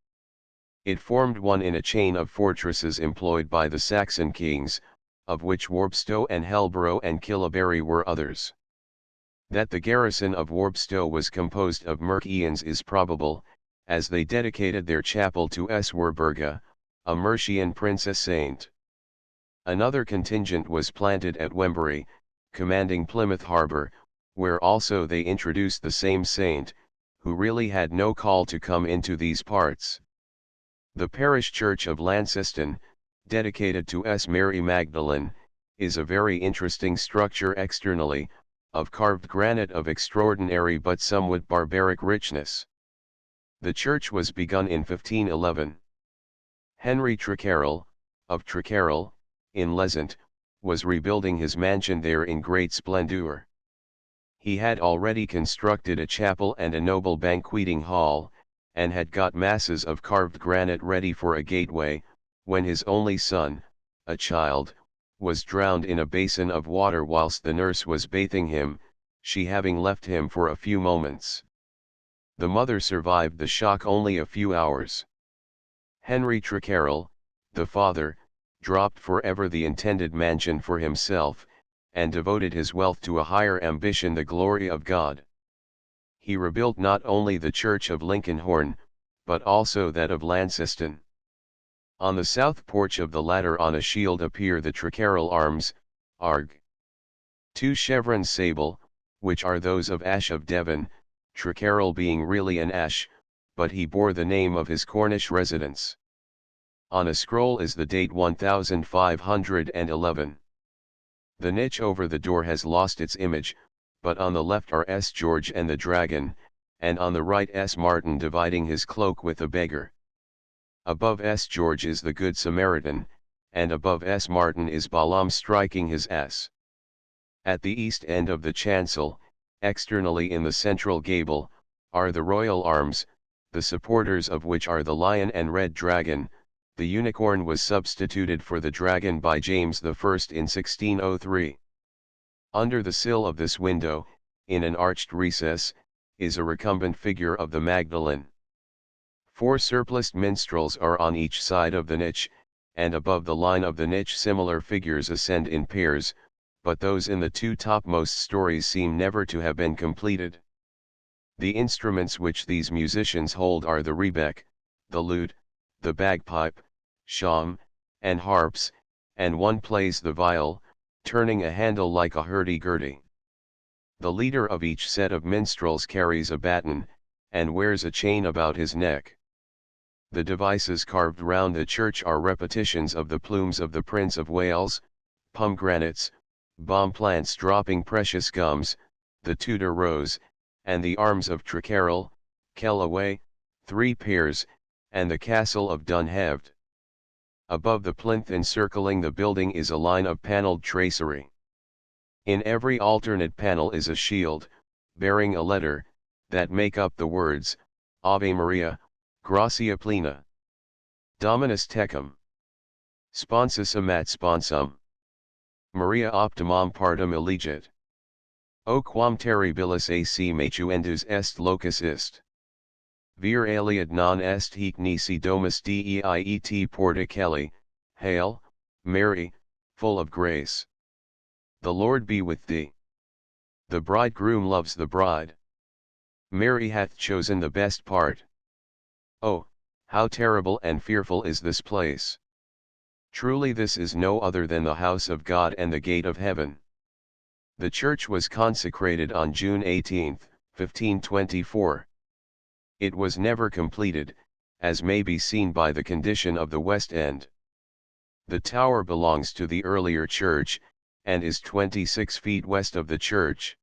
It formed one in a chain of fortresses employed by the Saxon kings, of which Warpstow and Helborough and Killaberry were others. That the garrison of Warpstow was composed of Mercians is probable, as they dedicated their chapel to Swerberga, a Mercian princess saint. Another contingent was planted at Wembury, commanding Plymouth harbour, where also they introduced the same saint, who really had no call to come into these parts. The parish church of Launceston, dedicated to Mary Magdalene, is a very interesting structure externally, of carved granite of extraordinary but somewhat barbaric richness. The church was begun in 1511. Henry Trecarrel, of Trecarrel, in Lesant, was rebuilding his mansion there in great splendour. He had already constructed a chapel and a noble banqueting hall, and had got masses of carved granite ready for a gateway, when his only son, a child, was drowned in a basin of water whilst the nurse was bathing him, she having left him for a few moments. The mother survived the shock only a few hours. Henry Trecarrel, the father, dropped forever the intended mansion for himself, and devoted his wealth to a higher ambition, the glory of God. He rebuilt not only the church of Lincolnhorn, but also that of Launceston. On the south porch of the latter on a shield appear the Trecarrel arms, Arg. 2 chevrons sable, which are those of Ashe of Devon, Trecarrel being really an Ashe, but he bore the name of his Cornish residence. On a scroll is the date 1511. The niche over the door has lost its image, but on the left are S. George and the dragon, and on the right S. Martin dividing his cloak with a beggar. Above S. George is the Good Samaritan, and above S. Martin is Balaam striking his ass. At the east end of the chancel, externally in the central gable, are the royal arms, the supporters of which are the lion and red dragon. The unicorn was substituted for the dragon by James I in 1603. Under the sill of this window, in an arched recess, is a recumbent figure of the Magdalene. 4 surpliced minstrels are on each side of the niche, and above the line of the niche similar figures ascend in pairs, but those in the 2 topmost stories seem never to have been completed. The instruments which these musicians hold are the rebec, the lute, the bagpipe, shawm, and harps, and one plays the viol, turning a handle like a hurdy-gurdy. The leader of each set of minstrels carries a baton, and wears a chain about his neck. The devices carved round the church are repetitions of the plumes of the Prince of Wales, pomegranates, balm plants dropping precious gums, the Tudor rose, and the arms of Trecarrel, Kellaway, 3 pairs, and the castle of Dunheved. Above the plinth encircling the building is a line of panelled tracery. In every alternate panel is a shield, bearing a letter, that make up the words, Ave Maria, Gratia Plena, Dominus Tecum, Sponsus amat sponsum, Maria optimum partum elegit. O quam terribilis ac metuendus est locus ist. Vir aliad non est hic nisi domus deiet porta Kelly, Hail, Mary, full of grace. The Lord be with thee. The bridegroom loves the bride. Mary hath chosen the best part. Oh, how terrible and fearful is this place! Truly this is no other than the house of God and the gate of heaven. The church was consecrated on June 18, 1524. It was never completed, as may be seen by the condition of the west end. The tower belongs to the earlier church, and is 26 feet west of the church.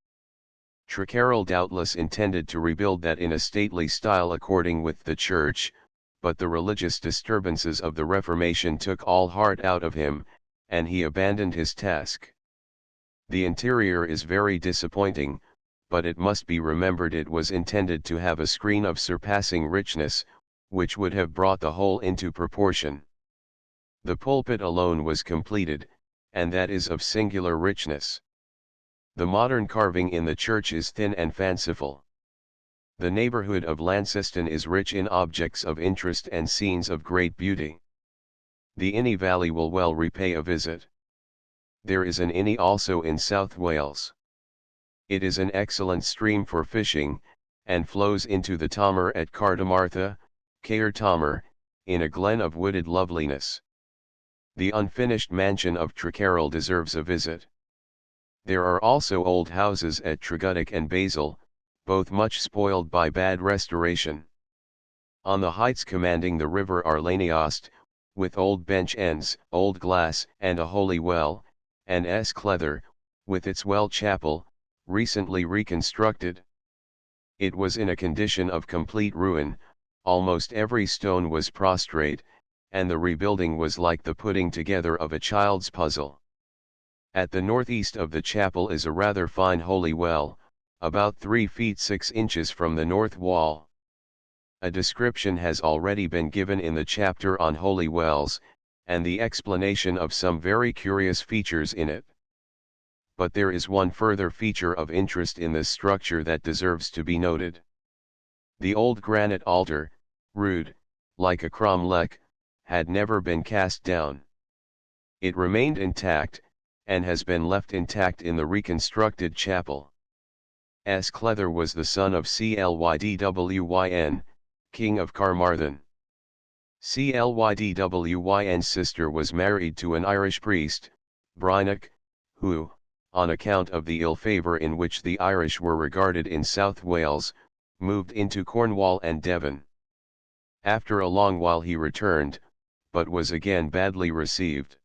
Trecarrel doubtless intended to rebuild that in a stately style according with the church, but the religious disturbances of the Reformation took all heart out of him, and he abandoned his task. The interior is very disappointing, but it must be remembered it was intended to have a screen of surpassing richness, which would have brought the whole into proportion. The pulpit alone was completed, and that is of singular richness. The modern carving in the church is thin and fanciful. The neighborhood of Launceston is rich in objects of interest and scenes of great beauty. The Inny Valley will well repay a visit. There is an Inny also in South Wales. It is an excellent stream for fishing, and flows into the Tamar at Cardamartha, Caer Tamar, in a glen of wooded loveliness. The unfinished mansion of Trecarrel deserves a visit. There are also old houses at Treguddick and Basil, both much spoiled by bad restoration. On the heights commanding the river are Laniost, with old bench ends, old glass, and a holy well, and S. Clether, with its well chapel, recently reconstructed. It was in a condition of complete ruin, almost every stone was prostrate, and the rebuilding was like the putting together of a child's puzzle. At the northeast of the chapel is a rather fine holy well, about 3 feet 6 inches from the north wall. A description has already been given in the chapter on holy wells, and the explanation of some very curious features in it. but there is one further feature of interest in this structure that deserves to be noted. The old granite altar, rude, like a cromlech, had never been cast down. It remained intact, and has been left intact in the reconstructed chapel. S. Clether was the son of Clydwyn, King of Carmarthen. Clydwyn's sister was married to an Irish priest, Brynach, who, on account of the ill favour in which the Irish were regarded in South Wales, moved into Cornwall and Devon. After a long while he returned, but was again badly received.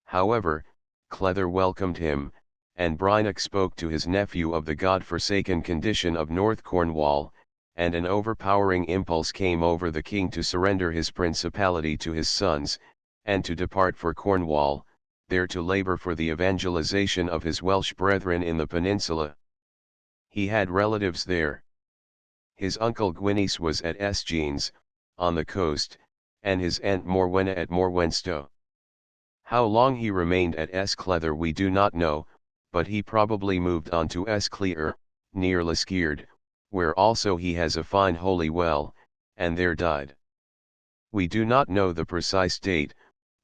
However, Clether welcomed him, and Brynach spoke to his nephew of the God-forsaken condition of North Cornwall, and an overpowering impulse came over the king to surrender his principality to his sons, and to depart for Cornwall, there to labour for the evangelization of his Welsh brethren in the peninsula. He had relatives there. His uncle Gwynys was at Esgines, on the coast, and his aunt Morwenna at Morwenstow. How long he remained at Clether we do not know, but he probably moved on to Clear, near Liskeard, where also he has a fine holy well, and there died. We do not know the precise date,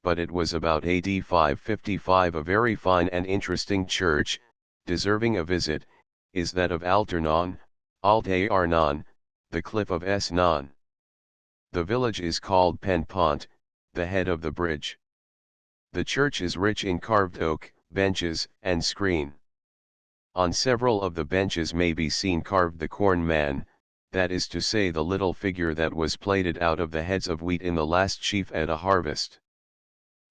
but it was about AD 555. A very fine and interesting church, deserving a visit, is that of Alternon, Alt-Arnon, the cliff of Snon. The village is called Pen Pont, the head of the bridge. The church is rich in carved oak, benches, and screen. On several of the benches may be seen carved the corn man, that is to say the little figure that was plaited out of the heads of wheat in the last sheaf at a harvest.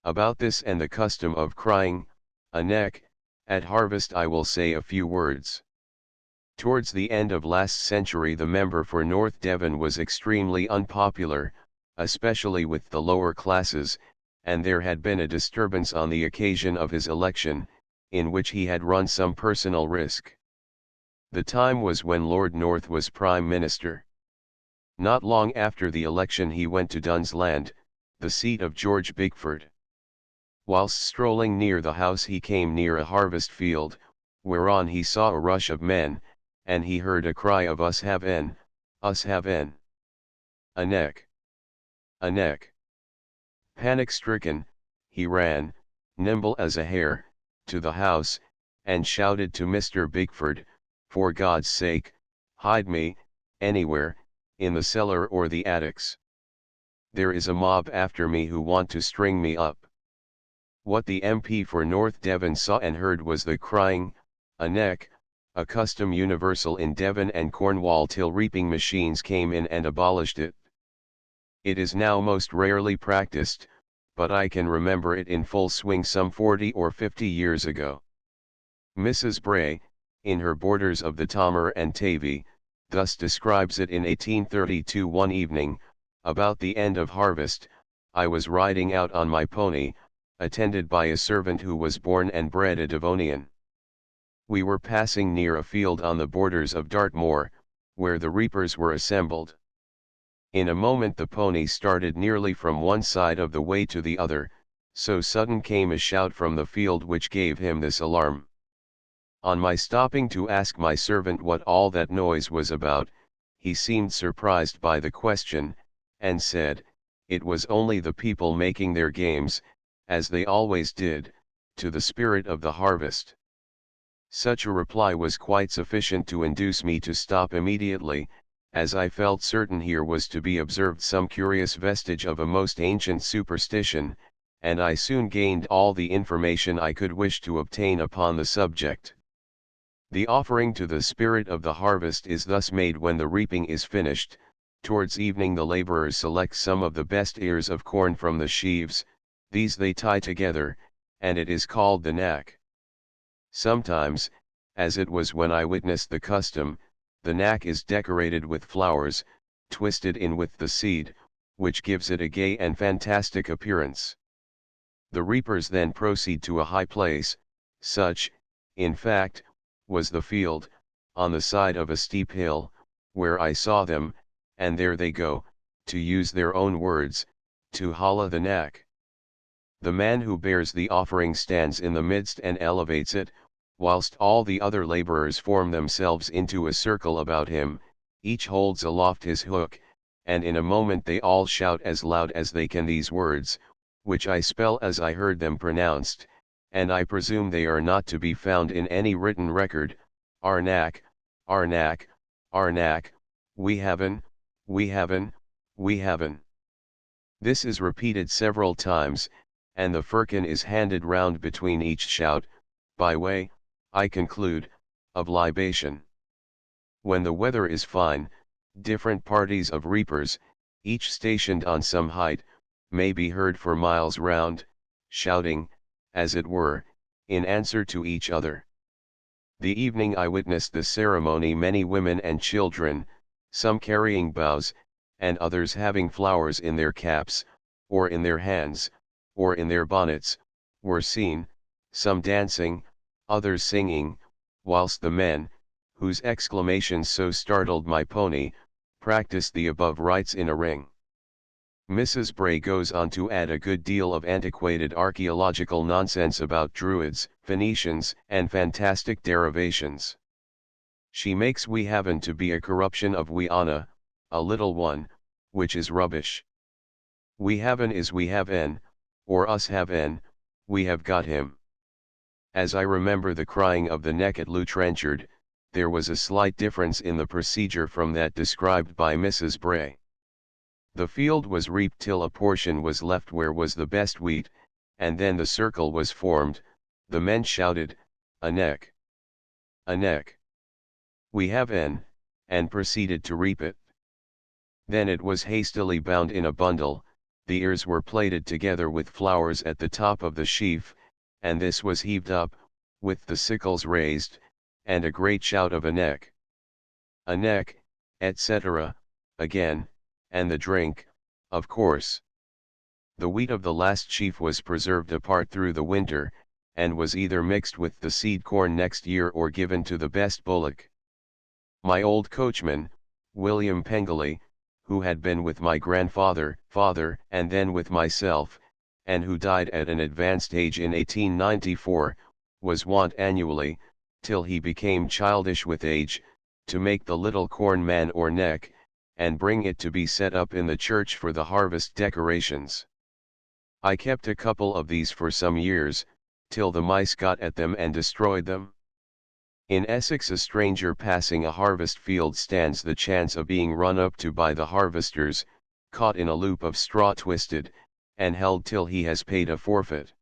About this and the custom of crying, a neck, at harvest I will say a few words. Towards the end of last century the member for North Devon was extremely unpopular, especially with the lower classes, and there had been a disturbance on the occasion of his election, in which he had run some personal risk. The time was when Lord North was Prime Minister. Not long after the election he went to Dunsland, the seat of George Bigford. Whilst strolling near the house he came near a harvest field, whereon he saw a rush of men, and he heard a cry of us have en, us have en. A neck. A neck. Panic-stricken, he ran, nimble as a hare, to the house, and shouted to Mr. Bigford, for God's sake, hide me, anywhere, in the cellar or the attics. There is a mob after me who want to string me up. What the MP for North Devon saw and heard was the crying, a neck, a custom universal in Devon and Cornwall till reaping machines came in and abolished it. It is now most rarely practiced, but I can remember it in full swing some 40 or 50 years ago. Mrs. Bray, in her Borders of the Tamar and Tavy, thus describes it in 1832: one evening, about the end of harvest, I was riding out on my pony, attended by a servant who was born and bred a Devonian. We were passing near a field on the borders of Dartmoor, where the reapers were assembled. In a moment the pony started nearly from one side of the way to the other, so sudden came a shout from the field which gave him this alarm. On my stopping to ask my servant what all that noise was about, he seemed surprised by the question, and said, it was only the people making their games, as they always did, to the spirit of the harvest. Such a reply was quite sufficient to induce me to stop immediately, as I felt certain here was to be observed some curious vestige of a most ancient superstition, and I soon gained all the information I could wish to obtain upon the subject. The offering to the spirit of the harvest is thus made when the reaping is finished. Towards evening the laborers select some of the best ears of corn from the sheaves, these they tie together, and it is called the knack. Sometimes, as it was when I witnessed the custom, the knack is decorated with flowers, twisted in with the seed, which gives it a gay and fantastic appearance. The reapers then proceed to a high place, such, in fact, was the field, on the side of a steep hill, where I saw them, and there they go, to use their own words, to holla the knack. The man who bears the offering stands in the midst and elevates it, whilst all the other laborers form themselves into a circle about him, each holds aloft his hook, and in a moment they all shout as loud as they can these words, which I spell as I heard them pronounced, and I presume they are not to be found in any written record: Arnak, Arnak, Arnak, we haven, we haven, we haven. This is repeated several times, and the firkin is handed round between each shout, by way, I conclude, of libation. When the weather is fine, different parties of reapers, each stationed on some height, may be heard for miles round, shouting, as it were, in answer to each other. The evening I witnessed the ceremony, many women and children, some carrying boughs, and others having flowers in their caps, or in their hands, or in their bonnets, were seen, some dancing, others singing, whilst the men, whose exclamations so startled my pony, practiced the above rites in a ring. Mrs. Bray goes on to add a good deal of antiquated archaeological nonsense about Druids, Phoenicians, and fantastic derivations. She makes we haven to be a corruption of we Anna, a little one, which is rubbish. We haven is we have en, or us have en, we have got him. As I remember the crying of the neck at Lew Trenchard, there was a slight difference in the procedure from that described by Mrs. Bray. The field was reaped till a portion was left where was the best wheat, and then the circle was formed, the men shouted, a neck, a neck. We have en, and proceeded to reap it. Then it was hastily bound in a bundle, the ears were plaited together with flowers at the top of the sheaf, and this was heaved up, with the sickles raised, and a great shout of a neck, etc., again, and the drink, of course. The wheat of the last sheaf was preserved apart through the winter, and was either mixed with the seed corn next year or given to the best bullock. My old coachman, William Pengelly, who had been with my grandfather, father, and then with myself, and who died at an advanced age in 1894, was wont annually, till he became childish with age, to make the little corn man or neck, and bring it to be set up in the church for the harvest decorations. I kept a couple of these for some years, till the mice got at them and destroyed them. In Essex, a stranger passing a harvest field stands the chance of being run up to by the harvesters, caught in a loop of straw twisted, and held till he has paid a forfeit.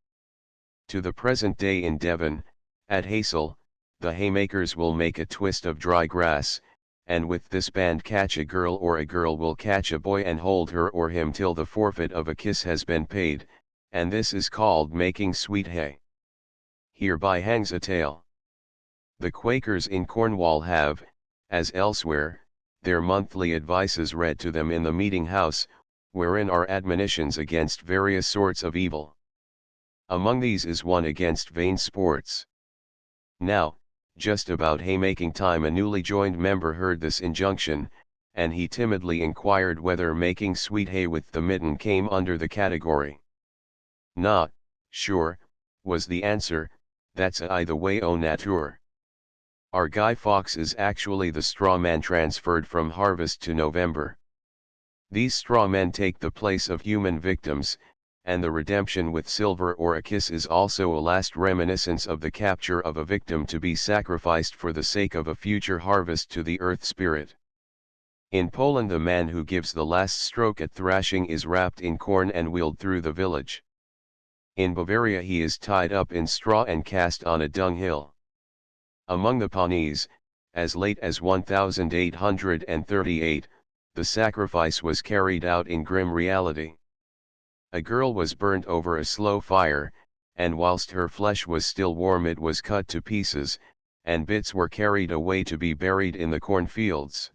To the present day in Devon, at Haysel, the haymakers will make a twist of dry grass, and with this band catch a girl, or a girl will catch a boy and hold her or him till the forfeit of a kiss has been paid, and this is called making sweet hay. Hereby hangs a tale. The Quakers in Cornwall have, as elsewhere, their monthly advices read to them in the meeting house, wherein are admonitions against various sorts of evil. Among these is one against vain sports. Now, just about haymaking time, a newly joined member heard this injunction, and he timidly inquired whether making sweet hay with the mitten came under the category. Not, sure, was the answer, that's I the way o nature. Our Guy Fawkes is actually the straw man transferred from harvest to November. These straw men take the place of human victims, and the redemption with silver or a kiss is also a last reminiscence of the capture of a victim to be sacrificed for the sake of a future harvest to the earth spirit. In Poland, the man who gives the last stroke at thrashing is wrapped in corn and wheeled through the village. In Bavaria he is tied up in straw and cast on a dunghill. Among the Pawnees, as late as 1838, the sacrifice was carried out in grim reality. A girl was burnt over a slow fire, and whilst her flesh was still warm it was cut to pieces, and bits were carried away to be buried in the cornfields.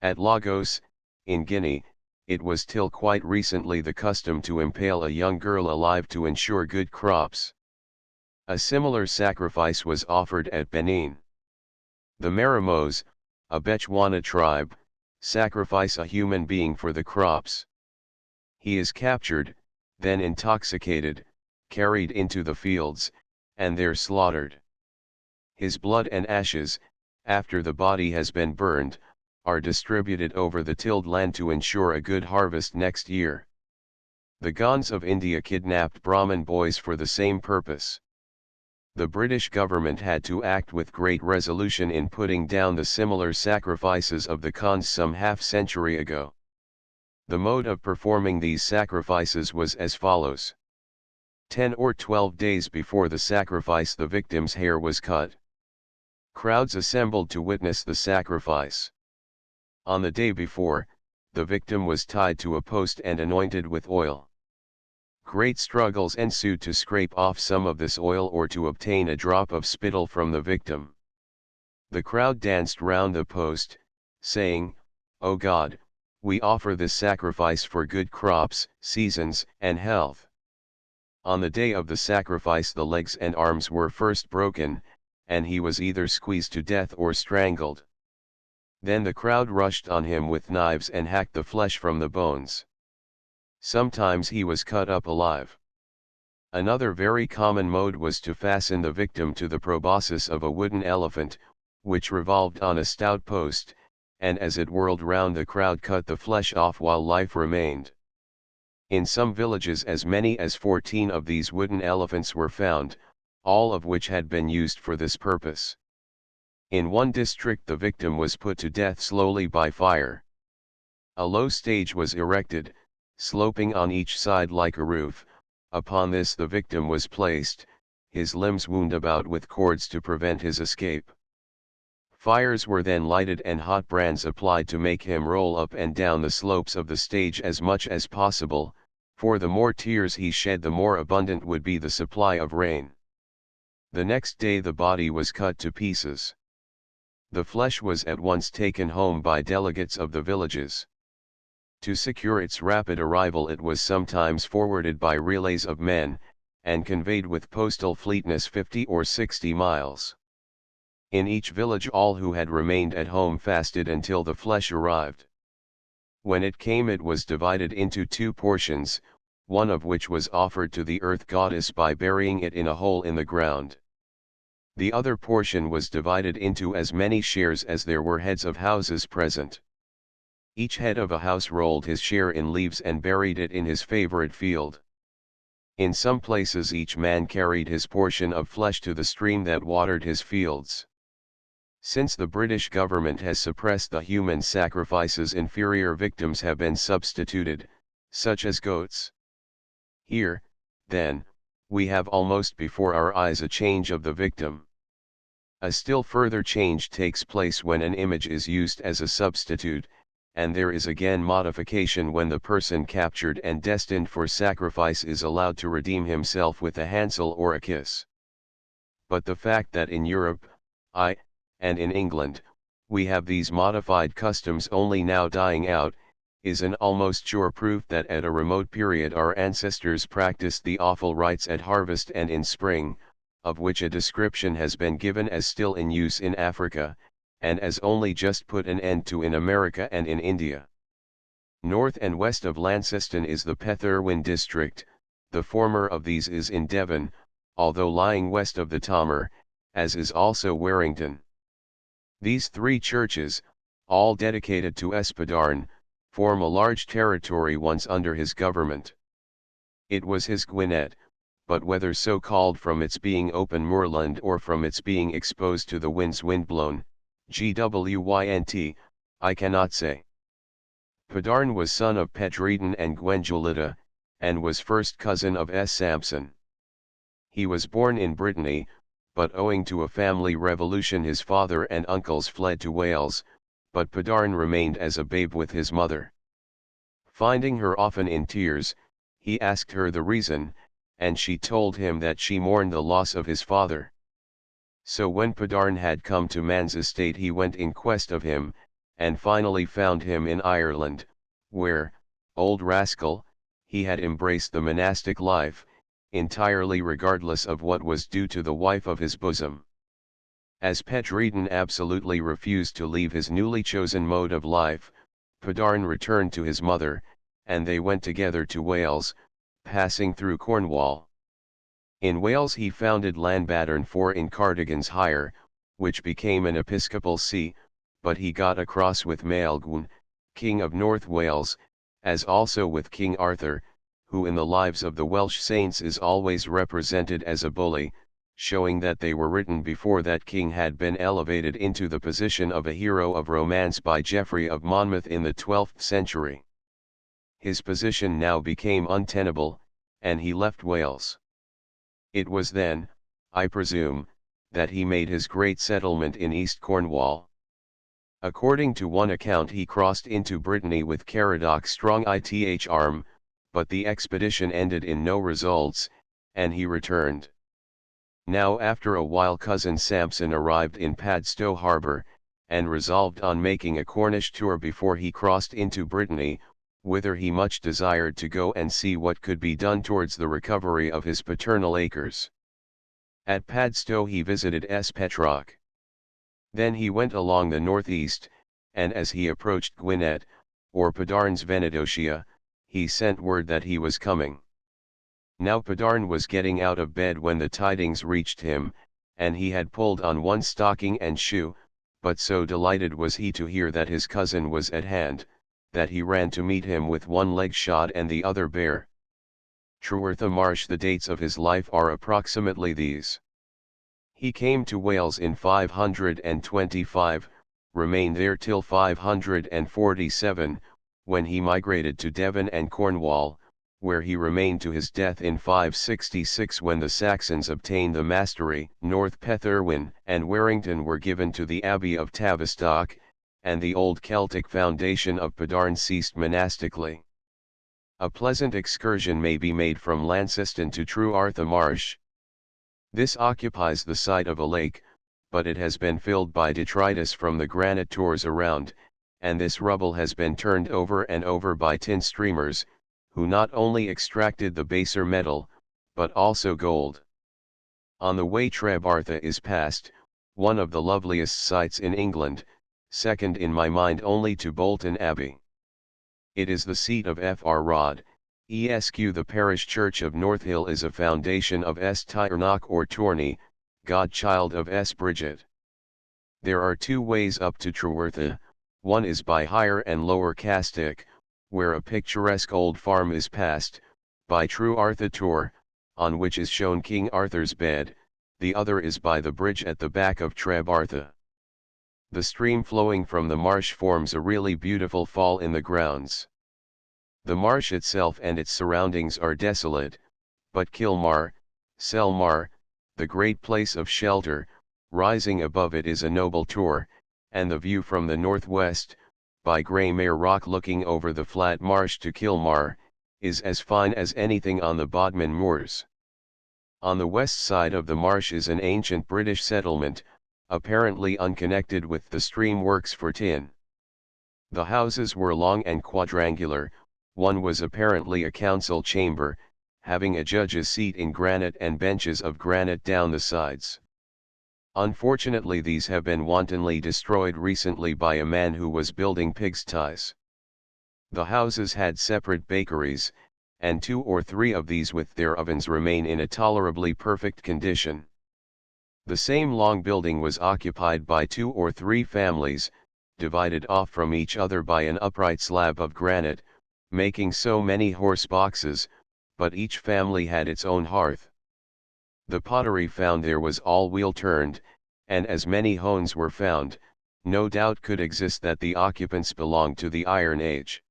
At Lagos, in Guinea, it was till quite recently the custom to impale a young girl alive to ensure good crops. A similar sacrifice was offered at Benin. The Maramos, a Bechuana tribe, sacrifice a human being for the crops. He is captured, then intoxicated, carried into the fields, and there slaughtered. His blood and ashes, after the body has been burned, are distributed over the tilled land to ensure a good harvest next year. The Gonds of India kidnapped Brahmin boys for the same purpose. The British government had to act with great resolution in putting down the similar sacrifices of the Khans some half-century ago. The mode of performing these sacrifices was as follows. 10 or 12 days before the sacrifice the victim's hair was cut. Crowds assembled to witness the sacrifice. On the day before, the victim was tied to a post and anointed with oil. Great struggles ensued to scrape off some of this oil or to obtain a drop of spittle from the victim. The crowd danced round the post, saying, "O God, we offer this sacrifice for good crops, seasons, and health." On the day of the sacrifice the legs and arms were first broken, and he was either squeezed to death or strangled. Then the crowd rushed on him with knives and hacked the flesh from the bones. Sometimes he was cut up alive. Another very common mode was to fasten the victim to the proboscis of a wooden elephant, which revolved on a stout post, and as it whirled round the crowd cut the flesh off while life remained. In some villages as many as 14 of these wooden elephants were found, all of which had been used for this purpose. In one district the victim was put to death slowly by fire. A low stage was erected, sloping on each side like a roof. Upon this the victim was placed, his limbs wound about with cords to prevent his escape. Fires were then lighted and hot brands applied to make him roll up and down the slopes of the stage as much as possible, for the more tears he shed the more abundant would be the supply of rain. The next day the body was cut to pieces. The flesh was at once taken home by delegates of the villages. To secure its rapid arrival it was sometimes forwarded by relays of men, and conveyed with postal fleetness 50 or 60 miles. In each village all who had remained at home fasted until the flesh arrived. When it came it was divided into 2 portions, one of which was offered to the earth goddess by burying it in a hole in the ground. The other portion was divided into as many shares as there were heads of houses present. Each head of a house rolled his share in leaves and buried it in his favorite field. In some places each man carried his portion of flesh to the stream that watered his fields. Since the British government has suppressed the human sacrifices, inferior victims have been substituted, such as goats. Here, then, we have almost before our eyes a change of the victim. A still further change takes place when an image is used as a substitute, and there is again modification when the person captured and destined for sacrifice is allowed to redeem himself with a hansel or a kiss. But the fact that in Europe, and in England, we have these modified customs only now dying out, is an almost sure proof that at a remote period our ancestors practiced the awful rites at harvest and in spring, of which a description has been given as still in use in Africa, and as only just put an end to in America and in India. North and west of Launceston is the Petherwin district, the former of these is in Devon, although lying west of the Tamar, as is also Warrington. These 3 churches, all dedicated to Espaderne, form a large territory once under his government. It was his Gwynedd, but whether so called from its being open moorland or from its being exposed to the winds windblown, Gwynt, I cannot say. Padarn was son of Pedredin and Gwendolita, and was first cousin of S. Sampson. He was born in Brittany, but owing to a family revolution his father and uncles fled to Wales, but Padarn remained as a babe with his mother. Finding her often in tears, he asked her the reason, and she told him that she mourned the loss of his father. So when Padarn had come to man's estate he went in quest of him, and finally found him in Ireland, where, old rascal, he had embraced the monastic life, entirely regardless of what was due to the wife of his bosom. As Pedredin absolutely refused to leave his newly chosen mode of life, Padarn returned to his mother, and they went together to Wales, passing through Cornwall. In Wales he founded Llanbadarn 4 in Cardigan's Hire, which became an episcopal see, but he got a cross with Baring-Gould, King of North Wales, as also with King Arthur, who in the lives of the Welsh saints is always represented as a bully, showing that they were written before that king had been elevated into the position of a hero of romance by Geoffrey of Monmouth in the 12th century. His position now became untenable, and he left Wales. It was then, I presume, that he made his great settlement in East Cornwall. According to one account he crossed into Brittany with Caradoc's strong arm, but the expedition ended in no results, and he returned. Now after a while cousin Sampson arrived in Padstow harbour, and resolved on making a Cornish tour before he crossed into Brittany, whither he much desired to go and see what could be done towards the recovery of his paternal acres. At Padstow he visited S. Petrock. Then he went along the northeast, and as he approached Gwynedd, or Padarn's Venedotia, he sent word that he was coming. Now Padarn was getting out of bed when the tidings reached him, and he had pulled on one stocking and shoe, but so delighted was he to hear that his cousin was at hand, that he ran to meet him with one leg shod and the other bare. Trwytha Marsh. The dates of his life are approximately these. He came to Wales in 525, remained there till 547, when he migrated to Devon and Cornwall, where he remained to his death in 566 when the Saxons obtained the mastery. North Petherwin and Warrington were given to the Abbey of Tavistock, and the old Celtic foundation of Padarn ceased monastically. A pleasant excursion may be made from Launceston to Trwytha Marsh. This occupies the site of a lake, but it has been filled by detritus from the granite tors around, and this rubble has been turned over and over by tin streamers, who not only extracted the baser metal, but also gold. On the way Trwytha is passed, one of the loveliest sights in England, second in my mind only to Bolton Abbey. It is the seat of Fr. Rod, Esq. The parish church of Northill is a foundation of S. Tyrnock or Tourney, godchild of S. Bridget. There are two ways up to Trwytha, one is by Higher and Lower Castick, where a picturesque old farm is passed, by Trwytha Tor, on which is shown King Arthur's bed, the other is by the bridge at the back of Trwytha. The stream flowing from the marsh forms a really beautiful fall in the grounds. The marsh itself and its surroundings are desolate, but Kilmar, Selmar, the great place of shelter, rising above it is a noble tor, and the view from the northwest, by Greymere Rock looking over the flat marsh to Kilmar, is as fine as anything on the Bodmin Moors. On the west side of the marsh is an ancient British settlement, apparently unconnected with the stream works for tin. The houses were long and quadrangular, one was apparently a council chamber, having a judge's seat in granite and benches of granite down the sides. Unfortunately these have been wantonly destroyed recently by a man who was building pigsties. The houses had separate bakeries, and 2 or 3 of these with their ovens remain in a tolerably perfect condition. The same long building was occupied by 2 or 3 families, divided off from each other by an upright slab of granite, making so many horse boxes, but each family had its own hearth. The pottery found there was all wheel turned, and as many hones were found, no doubt could exist that the occupants belonged to the Iron Age.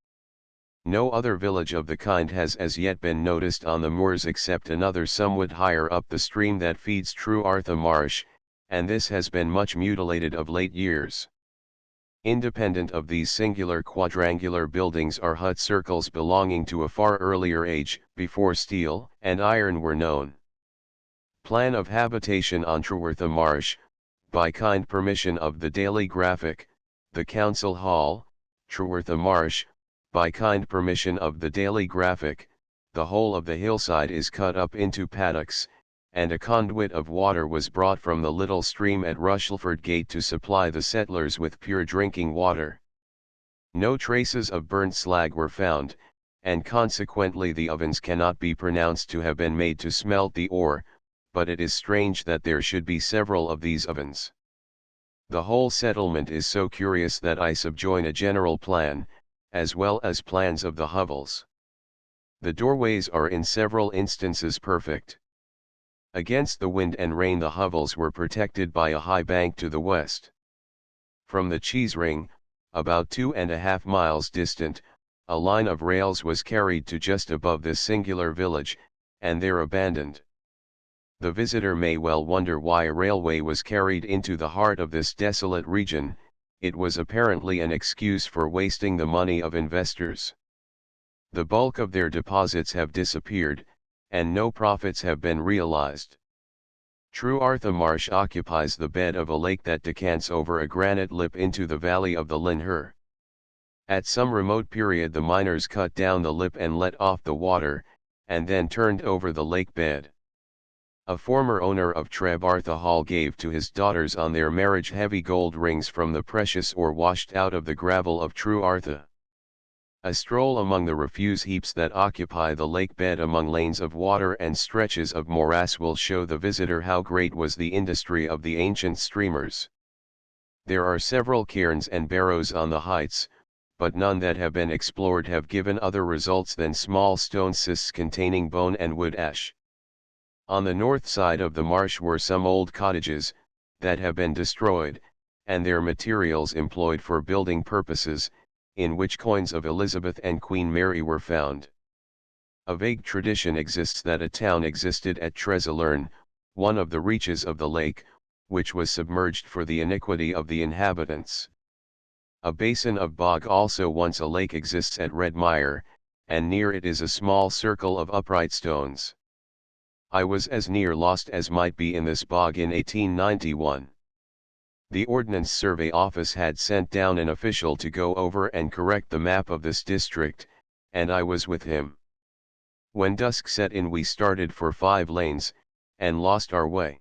No other village of the kind has as yet been noticed on the moors except another somewhat higher up the stream that feeds Trwytha Marsh, and this has been much mutilated of late years. Independent of these singular quadrangular buildings are hut circles belonging to a far earlier age, before steel and iron were known. Plan of habitation on Trwytha Marsh, by kind permission of the Daily Graphic, the Council Hall, Trwytha Marsh, by kind permission of the Daily Graphic, the whole of the hillside is cut up into paddocks, and a conduit of water was brought from the little stream at Rushelford Gate to supply the settlers with pure drinking water. No traces of burnt slag were found, and consequently the ovens cannot be pronounced to have been made to smelt the ore, but it is strange that there should be several of these ovens. The whole settlement is so curious that I subjoin a general plan, as well as plans of the hovels. The doorways are in several instances perfect. Against the wind and rain the hovels were protected by a high bank to the west. From the cheese ring, about 2.5 miles distant, a line of rails was carried to just above this singular village, and there abandoned. The visitor may well wonder why a railway was carried into the heart of this desolate region. It was apparently an excuse for wasting the money of investors. The bulk of their deposits have disappeared, and no profits have been realized. True Artha Marsh occupies the bed of a lake that decants over a granite lip into the valley of the Linher. At some remote period the miners cut down the lip and let off the water, and then turned over the lake bed. A former owner of Trebartha Hall gave to his daughters on their marriage heavy gold rings from the precious ore washed out of the gravel of True Artha. A stroll among the refuse heaps that occupy the lake bed among lanes of water and stretches of morass will show the visitor how great was the industry of the ancient streamers. There are several cairns and barrows on the heights, but none that have been explored have given other results than small stone cists containing bone and wood ash. On the north side of the marsh were some old cottages, that have been destroyed, and their materials employed for building purposes, in which coins of Elizabeth and Queen Mary were found. A vague tradition exists that a town existed at Treslern, one of the reaches of the lake, which was submerged for the iniquity of the inhabitants. A basin of bog also once a lake exists at Redmire, and near it is a small circle of upright stones. I was as near lost as might be in this bog in 1891. The Ordnance Survey Office had sent down an official to go over and correct the map of this district, and I was with him. When dusk set in we started for 5 lanes, and lost our way.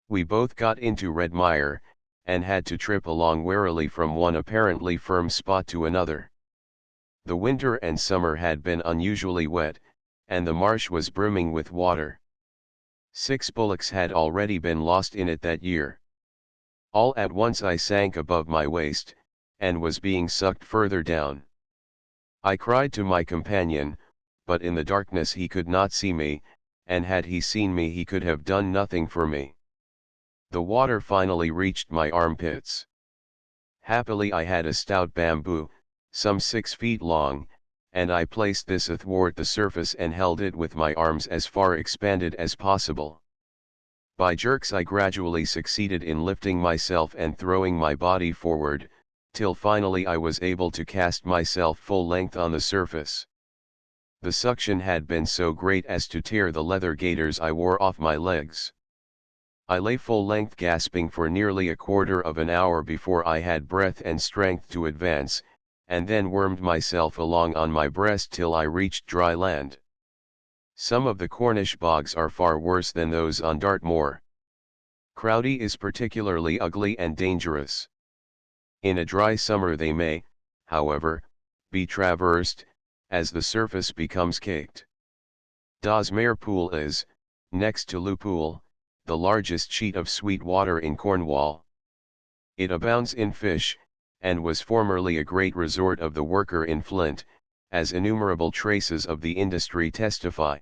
We both got into Redmire, and had to trip along warily from one apparently firm spot to another. The winter and summer had been unusually wet, and the marsh was brimming with water. 6 bullocks had already been lost in it that year. All at once I sank above my waist, and was being sucked further down. I cried to my companion, but in the darkness he could not see me, and had he seen me he could have done nothing for me. The water finally reached my armpits. Happily I had a stout bamboo, some 6 feet long, and I placed this athwart the surface and held it with my arms as far expanded as possible. By jerks I gradually succeeded in lifting myself and throwing my body forward, till finally I was able to cast myself full length on the surface. The suction had been so great as to tear the leather gaiters I wore off my legs. I lay full length gasping for nearly a quarter of an hour before I had breath and strength to advance, and then wormed myself along on my breast till I reached dry land. Some of the Cornish bogs are far worse than those on Dartmoor. Crowdy is particularly ugly and dangerous. In a dry summer they may, however, be traversed, as the surface becomes caked. Dawsmere Pool is, next to Liverpool, the largest sheet of sweet water in Cornwall. It abounds in fish, and was formerly a great resort of the worker in flint, as innumerable traces of the industry testify.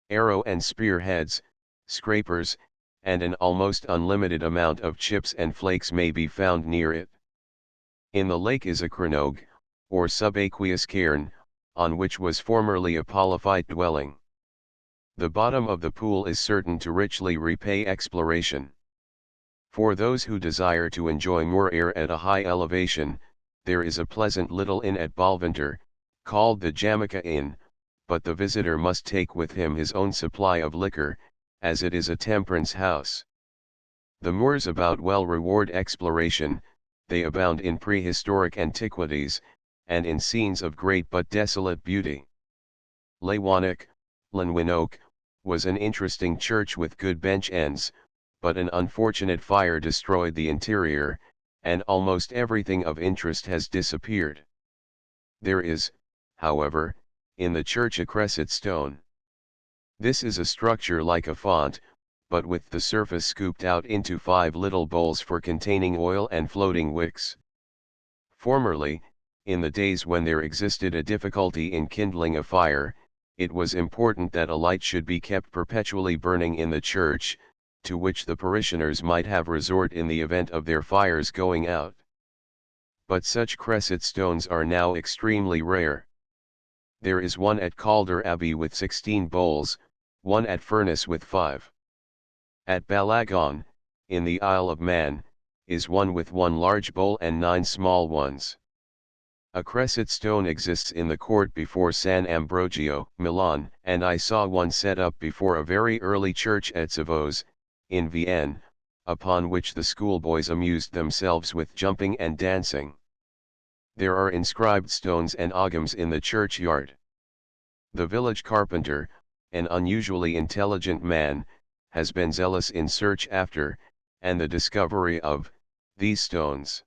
Arrow and spear heads, scrapers, and an almost unlimited amount of chips and flakes may be found near it. In the lake is a crannog, or subaqueous cairn, on which was formerly a polyphyte dwelling. The bottom of the pool is certain to richly repay exploration. For those who desire to enjoy moor air at a high elevation, there is a pleasant little inn at Balvinter, called the Jamaica Inn, but the visitor must take with him his own supply of liquor, as it is a temperance house. The moors about well reward exploration. They abound in prehistoric antiquities, and in scenes of great but desolate beauty. Lawannock, Llanwinoke, was an interesting church with good bench ends, but an unfortunate fire destroyed the interior, and almost everything of interest has disappeared. There is, however, in the church a cresset stone. This is a structure like a font, but with the surface scooped out into 5 little bowls for containing oil and floating wicks. Formerly, in the days when there existed a difficulty in kindling a fire, it was important that a light should be kept perpetually burning in the church, to which the parishioners might have resort in the event of their fires going out. But such cresset stones are now extremely rare. There is one at Calder Abbey with 16 bowls, one at Furness with 5. At Balagon, in the Isle of Man, is one with 1 large bowl and 9 small ones. A cresset stone exists in the court before San Ambrogio, Milan, and I saw one set up before a very early church at Savos, in Vienne, upon which the schoolboys amused themselves with jumping and dancing. There are inscribed stones and ogams in the churchyard. The village carpenter, an unusually intelligent man, has been zealous in search after, and the discovery of, these stones.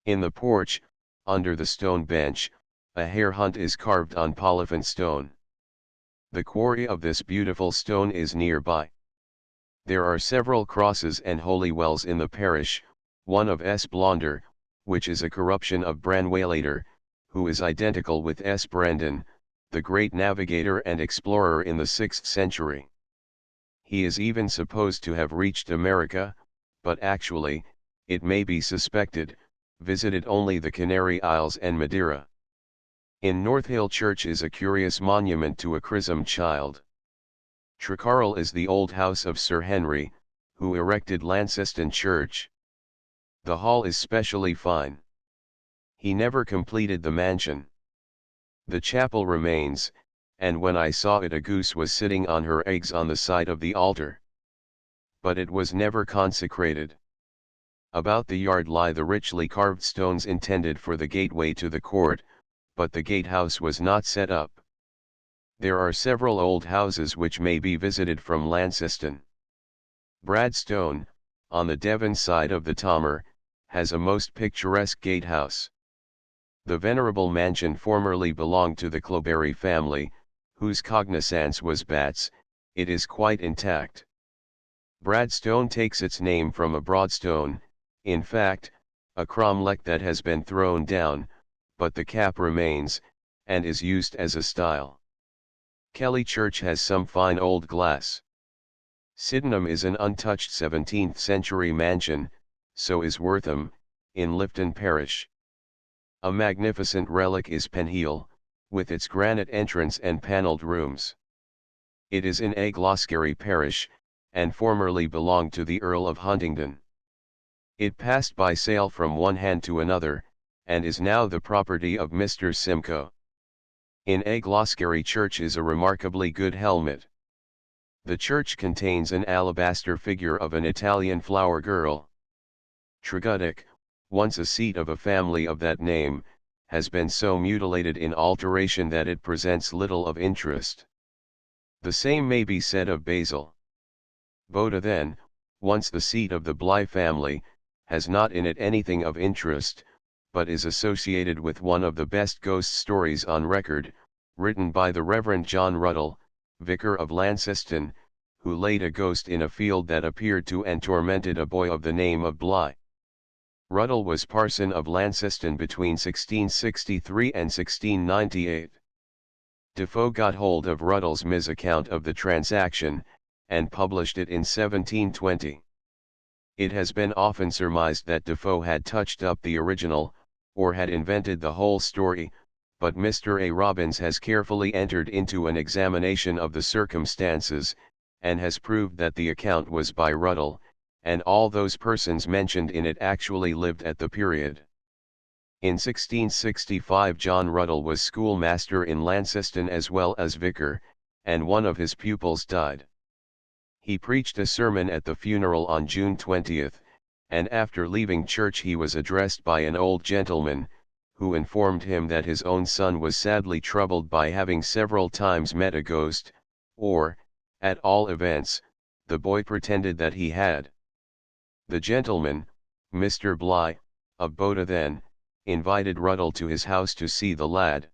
In the porch, under the stone bench, a hare hunt is carved on Polyphant stone. The quarry of this beautiful stone is nearby. There are several crosses and holy wells in the parish, one of S. Blonder, which is a corruption of Branwalater, who is identical with S. Brandon, the great navigator and explorer in the 6th century. He is even supposed to have reached America, but actually, it may be suspected, visited only the Canary Isles and Madeira. In North Hill Church is a curious monument to a chrismed child. Trecarrel is the old house of Sir Henry, who erected Launceston Church. The hall is specially fine. He never completed the mansion. The chapel remains, and when I saw it a goose was sitting on her eggs on the side of the altar. But it was never consecrated. About the yard lie the richly carved stones intended for the gateway to the court, but the gatehouse was not set up. There are several old houses which may be visited from Launceston. Bradstone, on the Devon side of the Tamar, has a most picturesque gatehouse. The venerable mansion formerly belonged to the Cloberry family, whose cognizance was Bats. It is quite intact. Bradstone takes its name from a broad stone, in fact, a cromlech that has been thrown down, but the cap remains, and is used as a stile. Kelly Church has some fine old glass. Sydenham is an untouched 17th century mansion, so is Wortham, in Lifton Parish. A magnificent relic is Penheal, with its granite entrance and panelled rooms. It is in Glasgow Parish, and formerly belonged to the Earl of Huntingdon. It passed by sale from one hand to another, and is now the property of Mr. Simcoe. In Glasgow Church is a remarkably good helmet. The church contains an alabaster figure of an Italian flower girl. Treguddick, once a seat of a family of that name, has been so mutilated in alteration that it presents little of interest. The same may be said of Basil. Boda then, once the seat of the Bligh family, has not in it anything of interest, but is associated with one of the best ghost stories on record, written by the Reverend John Ruddle, vicar of Launceston, who laid a ghost in a field that appeared to and tormented a boy of the name of Bligh. Ruddle was parson of Launceston between 1663 and 1698. Defoe got hold of Ruddle's mis-account of the transaction, and published it in 1720. It has been often surmised that Defoe had touched up the original, or had invented the whole story, but Mr. A. Robbins has carefully entered into an examination of the circumstances, and has proved that the account was by Ruddle, and all those persons mentioned in it actually lived at the period. In 1665 John Ruddle was schoolmaster in Launceston as well as vicar, and one of his pupils died. He preached a sermon at the funeral on June 20, and after leaving church he was addressed by an old gentleman, who informed him that his own son was sadly troubled by having several times met a ghost, or, at all events, the boy pretended that he had. The gentleman, Mr. Bligh, of Boda then, invited Ruddle to his house to see the lad.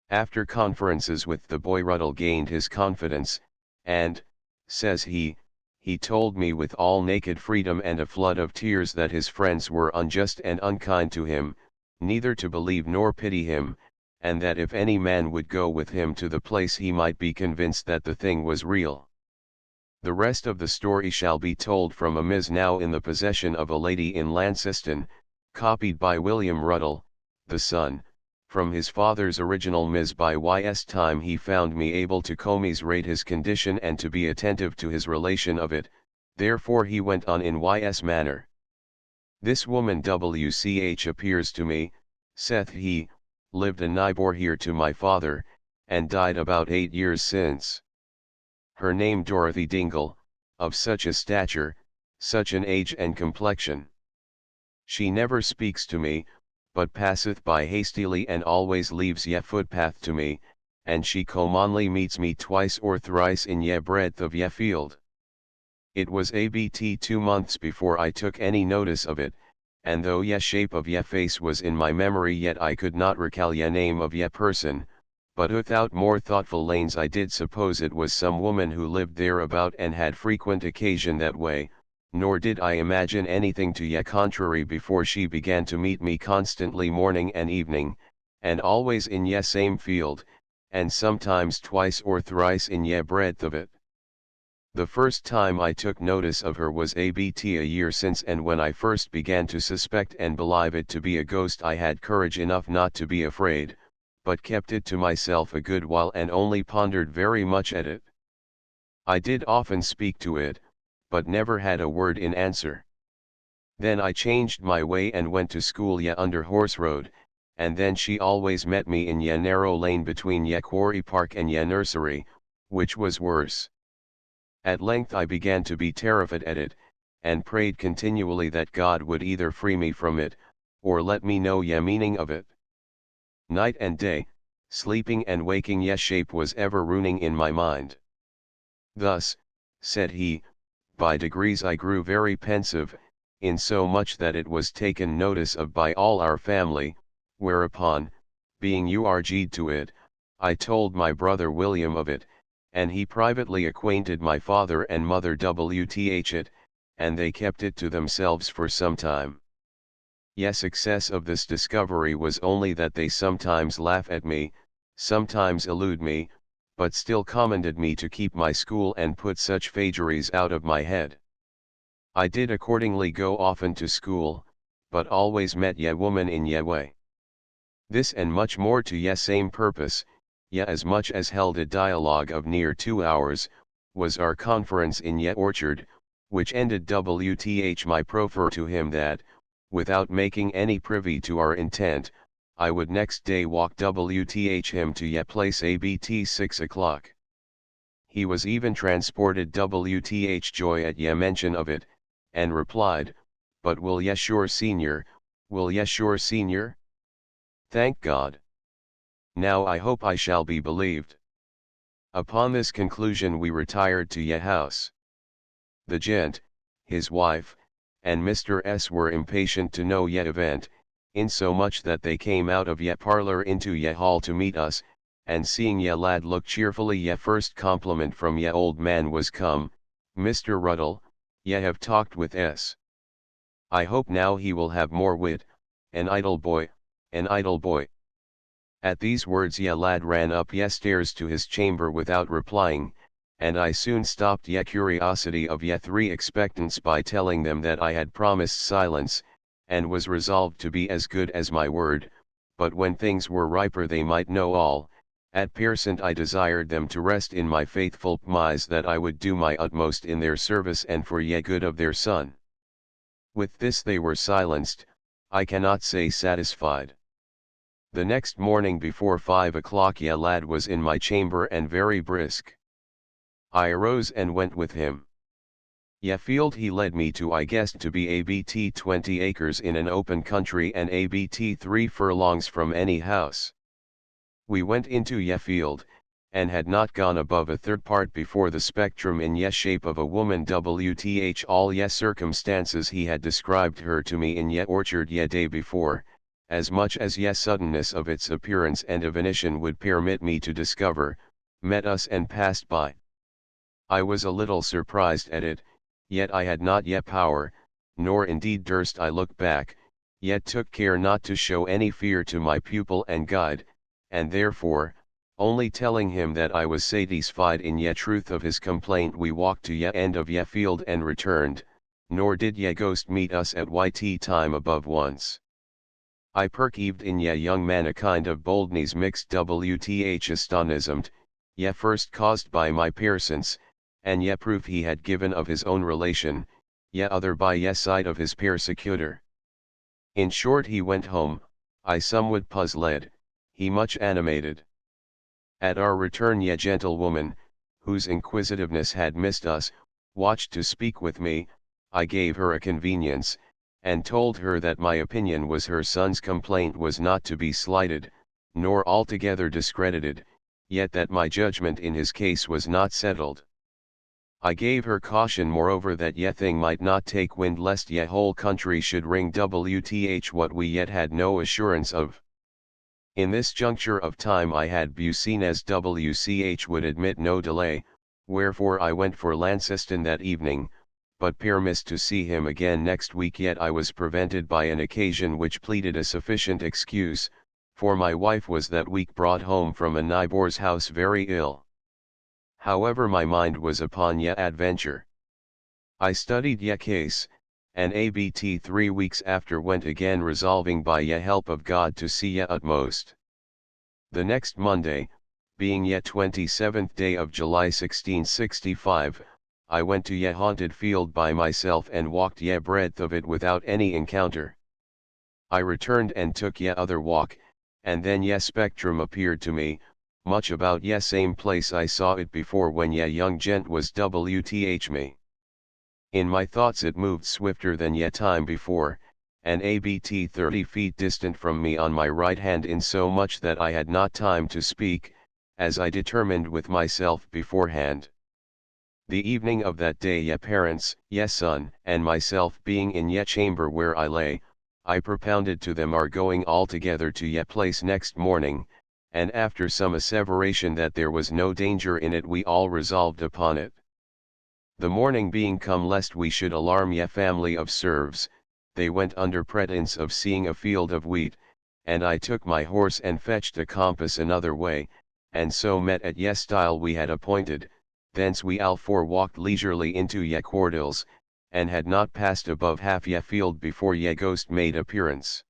After conferences with the boy Ruddle gained his confidence, and, says he he told me with all naked freedom and a flood of tears that his friends were unjust and unkind to him, neither to believe nor pity him, and that if any man would go with him to the place he might be convinced that the thing was real. The rest of the story shall be told from a Ms. now in the possession of a lady in Launceston, copied by William Ruddle, the son, from his father's original Ms. by Y.S. time he found me able to commiserate his condition and to be attentive to his relation of it, therefore he went on in Y.S. manner. This woman W.C.H. appears to me, saith he, lived a neighbor here to my father, and died about 8 years since. Her name Dorothy Dingle, of such a stature, such an age and complexion. She never speaks to me, but passeth by hastily and always leaves ye footpath to me, and she commonly meets me twice or thrice in ye breadth of ye field. It was abt 2 months before I took any notice of it, and though ye shape of ye face was in my memory yet I could not recall ye name of ye person, but without more thoughtful lanes I did suppose it was some woman who lived thereabout and had frequent occasion that way, nor did I imagine anything to ye contrary before she began to meet me constantly morning and evening, and always in ye same field, and sometimes twice or thrice in ye breadth of it. The first time I took notice of her was abt a year since, and when I first began to suspect and believe it to be a ghost I had courage enough not to be afraid, but kept it to myself a good while and only pondered very much at it. I did often speak to it, but never had a word in answer. Then I changed my way and went to school ye under Horse Road, and then she always met me in ye narrow lane between ye Quarry Park and ye nursery, which was worse. At length I began to be terrified at it, and prayed continually that God would either free me from it, or let me know ye meaning of it. Night and day, sleeping and waking ye shape was ever ruining in my mind. Thus, said he, by degrees I grew very pensive, in so much that it was taken notice of by all our family, whereupon, being urged to it, I told my brother William of it, and he privately acquainted my father and mother Wth it, and they kept it to themselves for some time. Ye success of this discovery was only that they sometimes laugh at me, sometimes elude me, but still commended me to keep my school and put such vagaries out of my head. I did accordingly go often to school, but always met ye woman in ye way. This and much more to ye same purpose, ye as much as held a dialogue of near 2 hours, was our conference in ye orchard, which ended Wth my proffer to him that, without making any privy to our intent, I would next day walk Wth him to ye place abt 6 o'clock. He was even transported Wth joy at ye mention of it, and replied, but will ye sure senior, will ye sure senior? Thank God. Now I hope I shall be believed. Upon this conclusion we retired to ye house. The gent, his wife, and Mr. S. were impatient to know ye event, insomuch that they came out of ye parlour into ye hall to meet us, and seeing ye lad look cheerfully ye first compliment from ye old man was come, Mr. Ruddle, ye have talked with S. I hope now he will have more wit, an idle boy, an idle boy. At these words ye lad ran up ye stairs to his chamber without replying, and I soon stopped ye curiosity of ye 3 expectants by telling them that I had promised silence, and was resolved to be as good as my word, but when things were riper they might know all. At present I desired them to rest in my faithful promise that I would do my utmost in their service and for ye good of their son. With this they were silenced, I cannot say satisfied. The next morning before 5 o'clock ye lad was in my chamber and very brisk. I arose and went with him. Ye field he led me to I guessed to be abt 20 acres in an open country and abt 3 furlongs from any house. We went into ye field, and had not gone above a third part before the spectrum in ye shape of a woman Wth all ye circumstances he had described her to me in ye orchard ye day before, as much as ye suddenness of its appearance and evolution would permit me to discover, met us and passed by. I was a little surprised at it, yet I had not yet power, nor indeed durst I look back, yet took care not to show any fear to my pupil and guide, and therefore, only telling him that I was satisfied in ye truth of his complaint, we walked to ye end of ye field and returned, nor did ye ghost meet us at yt time above once. I perceived in ye young man a kind of boldness mixed wth astonismed, ye first caused by my persons, and ye proof he had given of his own relation, ye other by ye side of his persecutor. In short, he went home, I somewhat puzzled, he much animated. At our return ye gentlewoman, whose inquisitiveness had missed us, watched to speak with me. I gave her a convenience, and told her that my opinion was her son's complaint was not to be slighted, nor altogether discredited, yet that my judgment in his case was not settled. I gave her caution moreover that ye thing might not take wind lest ye whole country should ring wth what we yet had no assurance of. In this juncture of time I had seen as wch would admit no delay, wherefore I went for Launceston that evening, but permissed to see him again next week, yet I was prevented by an occasion which pleaded a sufficient excuse, for my wife was that week brought home from a neighbour's house very ill. However, my mind was upon ye adventure. I studied ye case, and abt 3 weeks after went again, resolving by ye help of God to see ye utmost. The next Monday, being ye 27th day of July 1665, I went to ye haunted field by myself and walked ye breadth of it without any encounter. I returned and took ye other walk, and then ye spectrum appeared to me, much about ye same place I saw it before when ye young gent was wth me. In my thoughts it moved swifter than ye time before, and abt 30 feet distant from me on my right hand, in so much that I had not time to speak, as I determined with myself beforehand. The evening of that day ye parents, ye son, and myself being in ye chamber where I lay, I propounded to them our going all together to ye place next morning, and after some asseveration that there was no danger in it, we all resolved upon it. The morning being come, lest we should alarm ye family of serfs, they went under pretence of seeing a field of wheat, and I took my horse and fetched a compass another way, and so met at ye stile we had appointed. Thence we all four walked leisurely into ye Cordills, and had not passed above half ye field before ye ghost made appearance.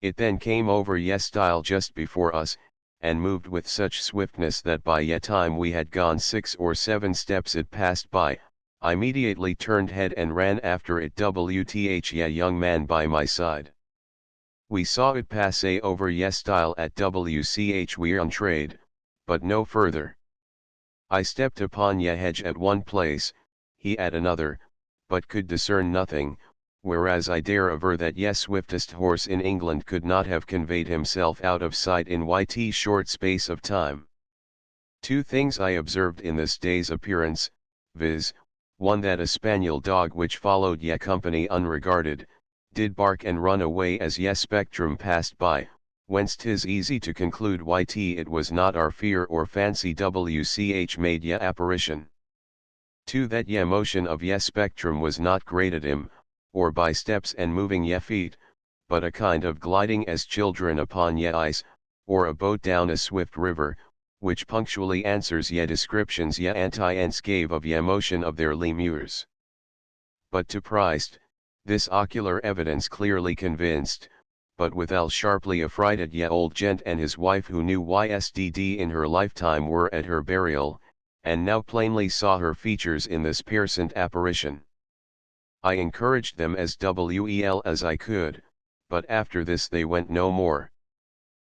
It then came over ye stile just before us, and moved with such swiftness that by ye time we had gone 6 or 7 steps it passed by. I immediately turned head and ran after it, wth ye young man by my side. We saw it pass over ye stile at wch we on trade, but no further. I stepped upon ye hedge at one place, he at another, but could discern nothing, whereas I dare aver that ye swiftest horse in England could not have conveyed himself out of sight in yt short space of time. 2 things I observed in this day's appearance, viz., one, that a spaniel dog which followed ye company unregarded, did bark and run away as ye spectrum passed by, whence 'tis easy to conclude yt it was not our fear or fancy wch made ye apparition. 2, that ye motion of ye spectrum was not great at him, or by steps and moving ye feet, but a kind of gliding as children upon ye ice, or a boat down a swift river, which punctually answers ye descriptions ye antients gave of ye motion of their lemures. But to Christ, this ocular evidence clearly convinced, but withal sharply affrighted ye old gent and his wife, who knew ysdd in her lifetime were at her burial, and now plainly saw her features in this piercent apparition. I encouraged them as well as I could, but after this they went no more.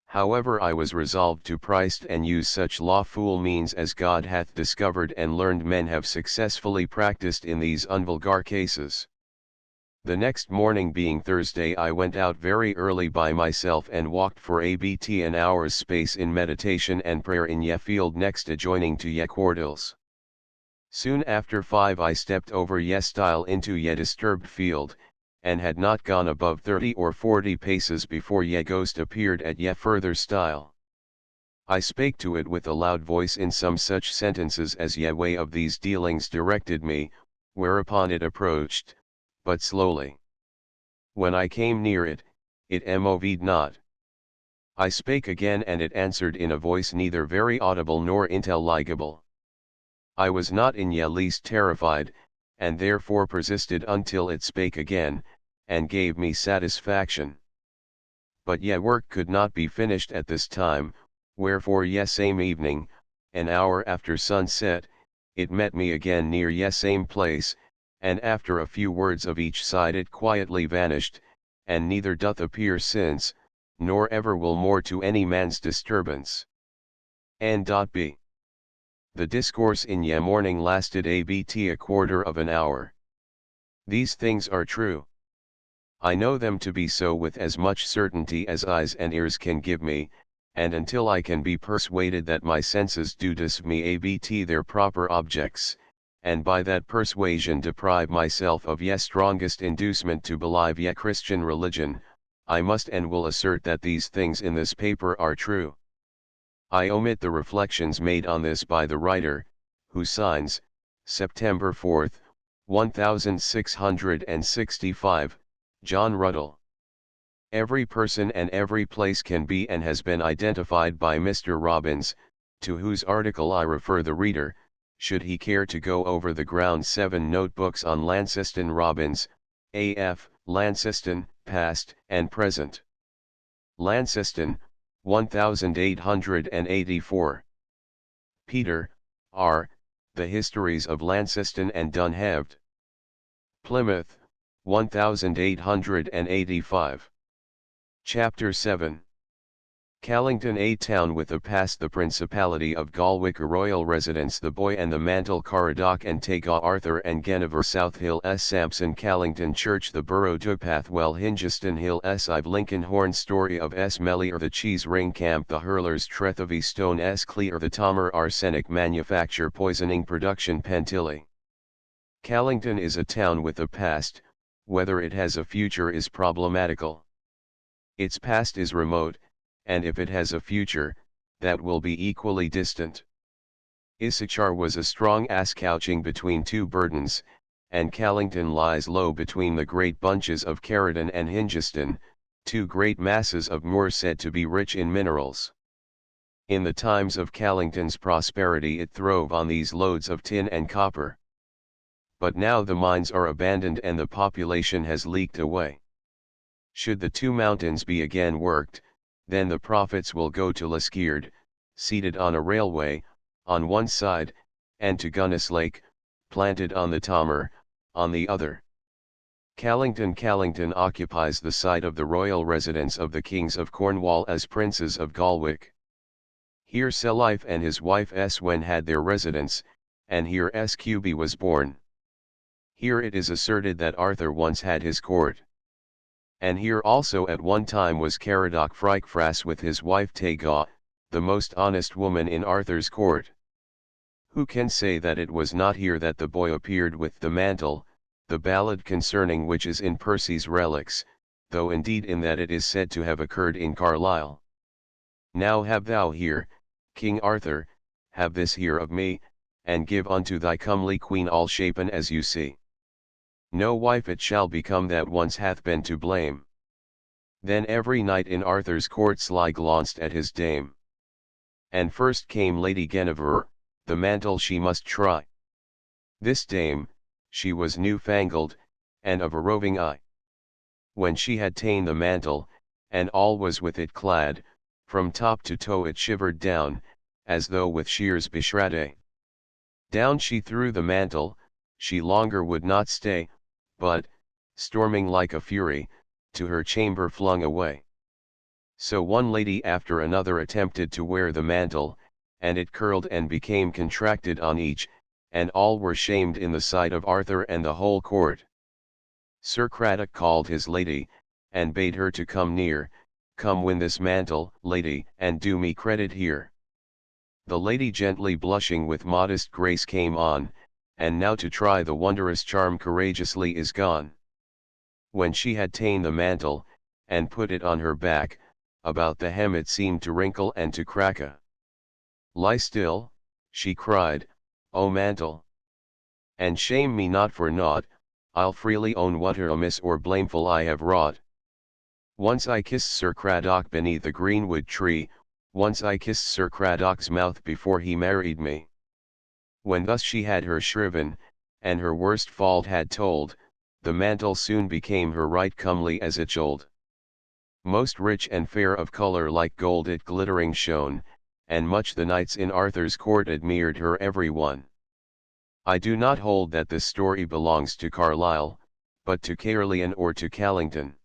However, I was resolved to price and use such lawful means as God hath discovered and learned men have successfully practiced in these unvulgar cases. The next morning, being Thursday, I went out very early by myself and walked for abt an hour's space in meditation and prayer in ye field next adjoining to ye Cordills. Soon after 5 I stepped over ye stile into ye disturbed field, and had not gone above 30 or 40 paces before ye ghost appeared at ye further stile. I spake to it with a loud voice in some such sentences as ye way of these dealings directed me, whereupon it approached, but slowly. When I came near it, it moved not. I spake again and it answered in a voice neither very audible nor intelligible. I was not in ye least terrified, and therefore persisted until it spake again, and gave me satisfaction. But ye work could not be finished at this time, wherefore ye same evening, an hour after sunset, it met me again near ye same place, and after a few words of each side it quietly vanished, and neither doth appear since, nor ever will more to any man's disturbance. N.B. The discourse in ye morning lasted a quarter of an hour. These things are true. I know them to be so with as much certainty as eyes and ears can give me, and until I can be persuaded that my senses do disv me their proper objects, and by that persuasion deprive myself of ye strongest inducement to believe ye Christian religion, I must and will assert that these things in this paper are true. I omit the reflections made on this by the writer, who signs, September 4, 1665, John Ruddle. Every person and every place can be and has been identified by Mr. Robbins, to whose article I refer the reader, should he care to go over the ground 7 notebooks on Launceston Robbins, A.F., Launceston, past and present. Launceston, 1884. Peter, R., The Histories of Launceston and Dunheved. Plymouth, 1885. Chapter 7. Callington, a town with a past, the Principality of Galwick, a royal residence, the Boy and the Mantle, Caradoc and Taga, Arthur and Guinevere, South Hill, S. Sampson, Callington Church, the Borough, Pathwell, Hingeston Hill, S. Ive, Lincoln Horn, Story of S. Mellier, the Cheese Ring Camp, the Hurlers, Trethevy Stone, S. Clear, the Tomer, Arsenic Manufacture, Poisoning Production, Pentilly. Callington is a town with a past, whether it has a future is problematical. Its past is remote, and if it has a future, that will be equally distant. Issachar was a strong ass couching between two burdens, and Callington lies low between the great bunches of Caradon and Hingeston, two great masses of moor said to be rich in minerals. In the times of Callington's prosperity it throve on these lodes of tin and copper. But now the mines are abandoned and the population has leaked away. Should the two mountains be again worked, then the profits will go to Liskeard, seated on a railway, on one side, and to Gunnislake, planted on the Tomer, on the other. Callington occupies the site of the royal residence of the kings of Cornwall as princes of Galwick. Here Selife and his wife Eswen had their residence, and here Sqb was born. Here it is asserted that Arthur once had his court. And here also at one time was Caradoc Frykfras with his wife Taga, the most honest woman in Arthur's court. Who can say that it was not here that the boy appeared with the mantle, the ballad concerning which is in Percy's Relics, though indeed in that it is said to have occurred in Carlisle. Now have thou here, King Arthur, have this here of me, and give unto thy comely queen all shapen as you see. No wife it shall become that once hath been to blame. Then every knight in Arthur's court sly glanced at his dame. And first came Lady Guinevere, the mantle she must try. This dame, she was new-fangled, and of a roving eye. When she had ta'en the mantle, and all was with it clad, from top to toe it shivered down, as though with shears beshredded. Down she threw the mantle, she longer would not stay, but, storming like a fury, to her chamber flung away. So one lady after another attempted to wear the mantle, and it curled and became contracted on each, and all were shamed in the sight of Arthur and the whole court. Sir Cradock called his lady, and bade her to come near. Come win this mantle, lady, and do me credit here. The lady gently blushing with modest grace came on, and now to try the wondrous charm courageously is gone. When she had ta'en the mantle, and put it on her back, about the hem it seemed to wrinkle and to crack. Lie still, she cried, O mantle! And shame me not for naught, I'll freely own whate'er amiss or blameful I have wrought. Once I kissed Sir Cradock beneath a greenwood tree, once I kissed Sir Cradock's mouth before he married me. When thus she had her shriven, and her worst fault had told, the mantle soon became her right comely as it should. Most rich and fair of colour like gold it glittering shone, and much the knights in Arthur's court admired her every one. I do not hold that this story belongs to Carlisle, but to Caerleon or to Callington.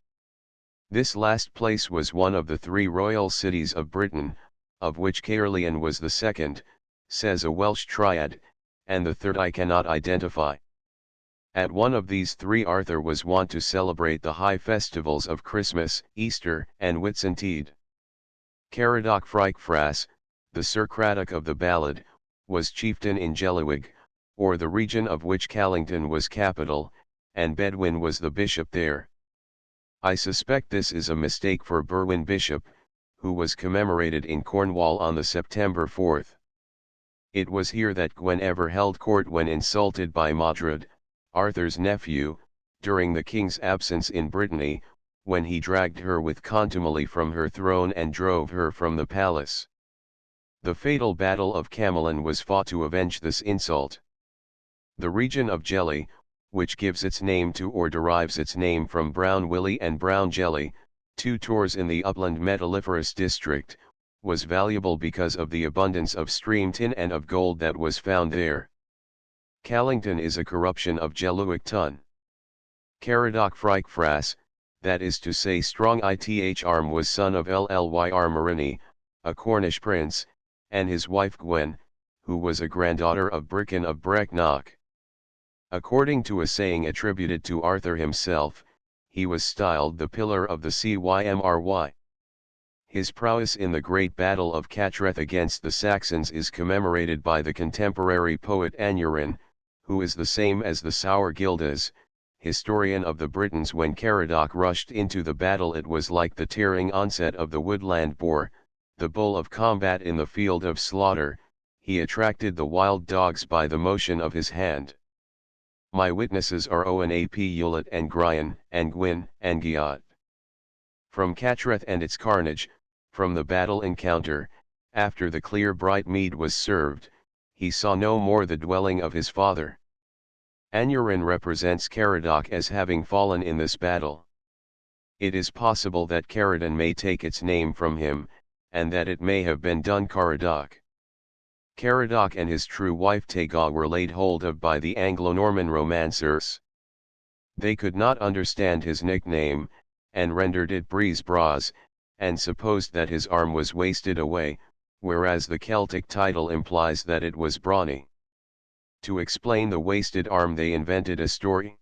This last place was one of the 3 royal cities of Britain, of which Caerleon was the second, says a Welsh triad, and the third I cannot identify. At one of these 3 Arthur was wont to celebrate the high festivals of Christmas, Easter, and Whitsuntide. Caradoc Fricfras, the Sir Cradock of the ballad, was chieftain in Jelliwig, or the region of which Callington was capital, and Bedwin was the bishop there. I suspect this is a mistake for Berwin Bishop, who was commemorated in Cornwall on the September 4th. It was here that Guinevere held court when insulted by Modred, Arthur's nephew, during the king's absence in Brittany, when he dragged her with contumely from her throne and drove her from the palace. The fatal battle of Camelion was fought to avenge this insult. The region of Jelly, which gives its name to or derives its name from Brown Willy and Brown Jelly, 2 tors in the upland metalliferous district, was valuable because of the abundance of stream tin and of gold that was found there. Callington is a corruption of Jelliwig Tun. Caradoc Fricfras, that is to say Strong Ith Arm, was son of Llyr Marini, a Cornish prince, and his wife Gwen, who was a granddaughter of Brican of Brecknock. According to a saying attributed to Arthur himself, he was styled the Pillar of the Cymry. His prowess in the great battle of Cattraeth against the Saxons is commemorated by the contemporary poet Aneurin, who is the same as the Sour Gildas, historian of the Britons. When Caradoc rushed into the battle, it was like the tearing onset of the woodland boar, the bull of combat in the field of slaughter. He attracted the wild dogs by the motion of his hand. My witnesses are Owen ap Hewlett and Gryan, and Gwyn, and Giot. From Cattraeth and its carnage, from the battle encounter, after the clear bright mead was served, he saw no more the dwelling of his father. Aneurin represents Caradoc as having fallen in this battle. It is possible that Caradon may take its name from him, and that it may have been Dun Caradoc. Caradoc and his true wife Tega were laid hold of by the Anglo-Norman romancers. They could not understand his nickname, and rendered it Brise Bras, and supposed that his arm was wasted away, whereas the Celtic title implies that it was brawny. To explain the wasted arm they invented a story.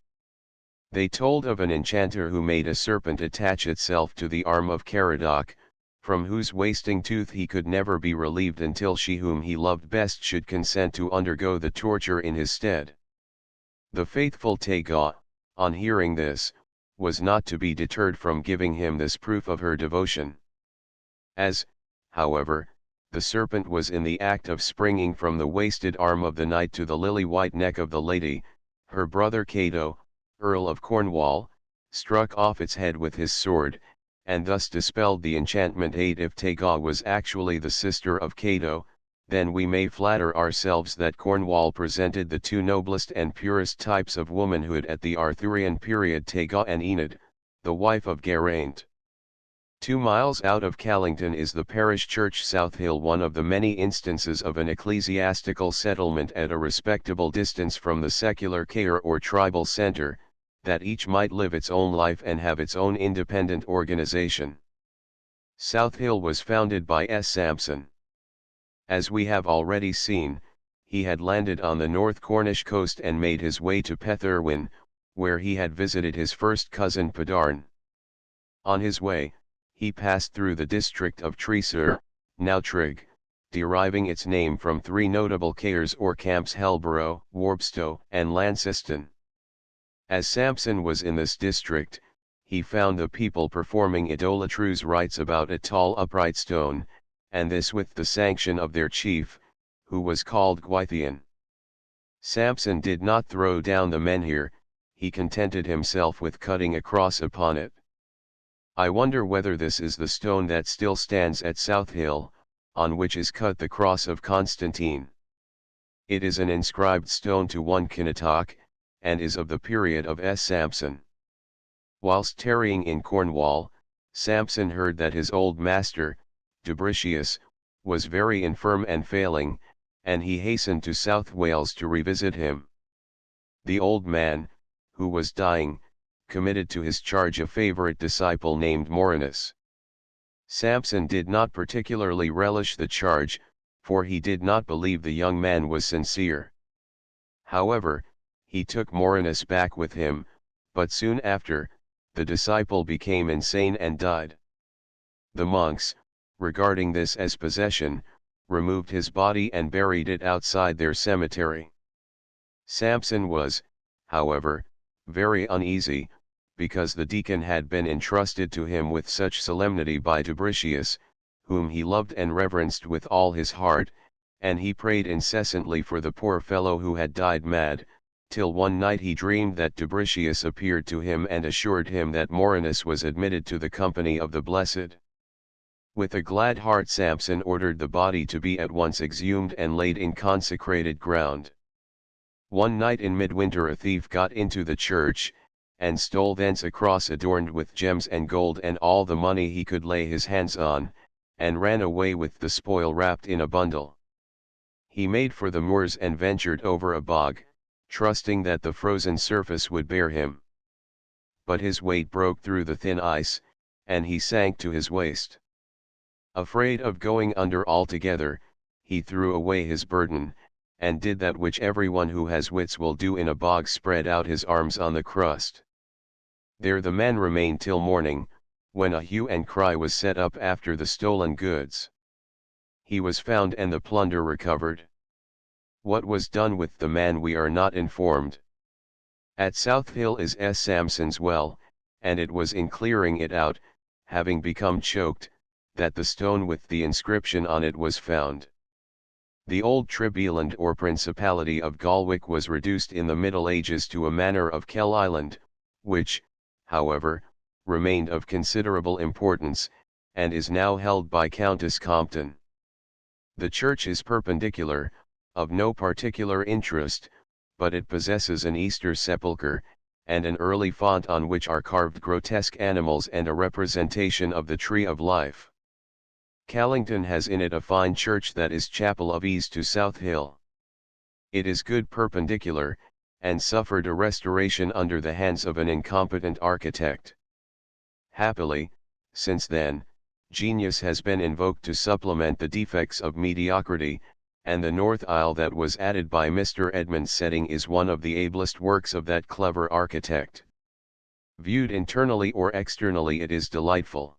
They told of an enchanter who made a serpent attach itself to the arm of Caradoc, from whose wasting tooth he could never be relieved until she whom he loved best should consent to undergo the torture in his stead. The faithful Tega, on hearing this, was not to be deterred from giving him this proof of her devotion. As, however, the serpent was in the act of springing from the wasted arm of the knight to the lily-white neck of the lady, her brother Cato, Earl of Cornwall, struck off its head with his sword, and thus dispelled the enchantment. If Tega was actually the sister of Cato, then we may flatter ourselves that Cornwall presented the 2 noblest and purest types of womanhood at the Arthurian period, Tega and Enid, the wife of Geraint. 2 miles out of Callington is the parish church Southill, one of the many instances of an ecclesiastical settlement at a respectable distance from the secular care or tribal centre, that each might live its own life and have its own independent organization. Southill was founded by S. Sampson. As we have already seen, he had landed on the North Cornish coast and made his way to Petherwin, where he had visited his first cousin Pedarn. On his way, he passed through the district of Tresor, now Trig, deriving its name from 3 notable cairns or camps: Helborough, Warpstow, and Lanceston. As Sampson was in this district, he found the people performing idolatrous rites about a tall upright stone, and this with the sanction of their chief, who was called Gwythian. Samson did not throw down the menhir, he contented himself with cutting a cross upon it. I wonder whether this is the stone that still stands at South Hill, on which is cut the cross of Constantine. It is an inscribed stone to one Kinatok, and is of the period of Samson. Whilst tarrying in Cornwall, Samson heard that his old master, Dubricius, was very infirm and failing, and he hastened to South Wales to revisit him. The old man, who was dying, committed to his charge a favourite disciple named Morinus. Samson did not particularly relish the charge, for he did not believe the young man was sincere. However, he took Morinus back with him, but soon after, the disciple became insane and died. The monks, regarding this as possession, removed his body and buried it outside their cemetery. Samson was, however, very uneasy, because the deacon had been entrusted to him with such solemnity by Dubricius, whom he loved and reverenced with all his heart, and he prayed incessantly for the poor fellow who had died mad, till one night he dreamed that Dubricius appeared to him and assured him that Morinus was admitted to the company of the blessed. With a glad heart Samson ordered the body to be at once exhumed and laid in consecrated ground. One night in midwinter a thief got into the church, and stole thence a cross adorned with gems and gold and all the money he could lay his hands on, and ran away with the spoil wrapped in a bundle. He made for the moors and ventured over a bog, trusting that the frozen surface would bear him. But his weight broke through the thin ice, and he sank to his waist. Afraid of going under altogether, he threw away his burden, and did that which everyone who has wits will do in a bog, spread out his arms on the crust. There the man remained till morning, when a hue and cry was set up after the stolen goods. He was found and the plunder recovered. What was done with the man we are not informed. At South Hill is Samson's well, and it was in clearing it out, having become choked, that the stone with the inscription on it was found. The old Tribeland or Principality of Galwick was reduced in the Middle Ages to a manor of Kell Island, which, however, remained of considerable importance, and is now held by Countess Compton. The church is perpendicular, of no particular interest, but it possesses an Easter sepulchre, and an early font on which are carved grotesque animals and a representation of the tree of life. Callington has in it a fine church that is chapel of ease to South Hill. It is good perpendicular, and suffered a restoration under the hands of an incompetent architect. Happily, since then, genius has been invoked to supplement the defects of mediocrity, and the north aisle that was added by Mr. Edmund Setting is one of the ablest works of that clever architect. Viewed internally or externally it is delightful.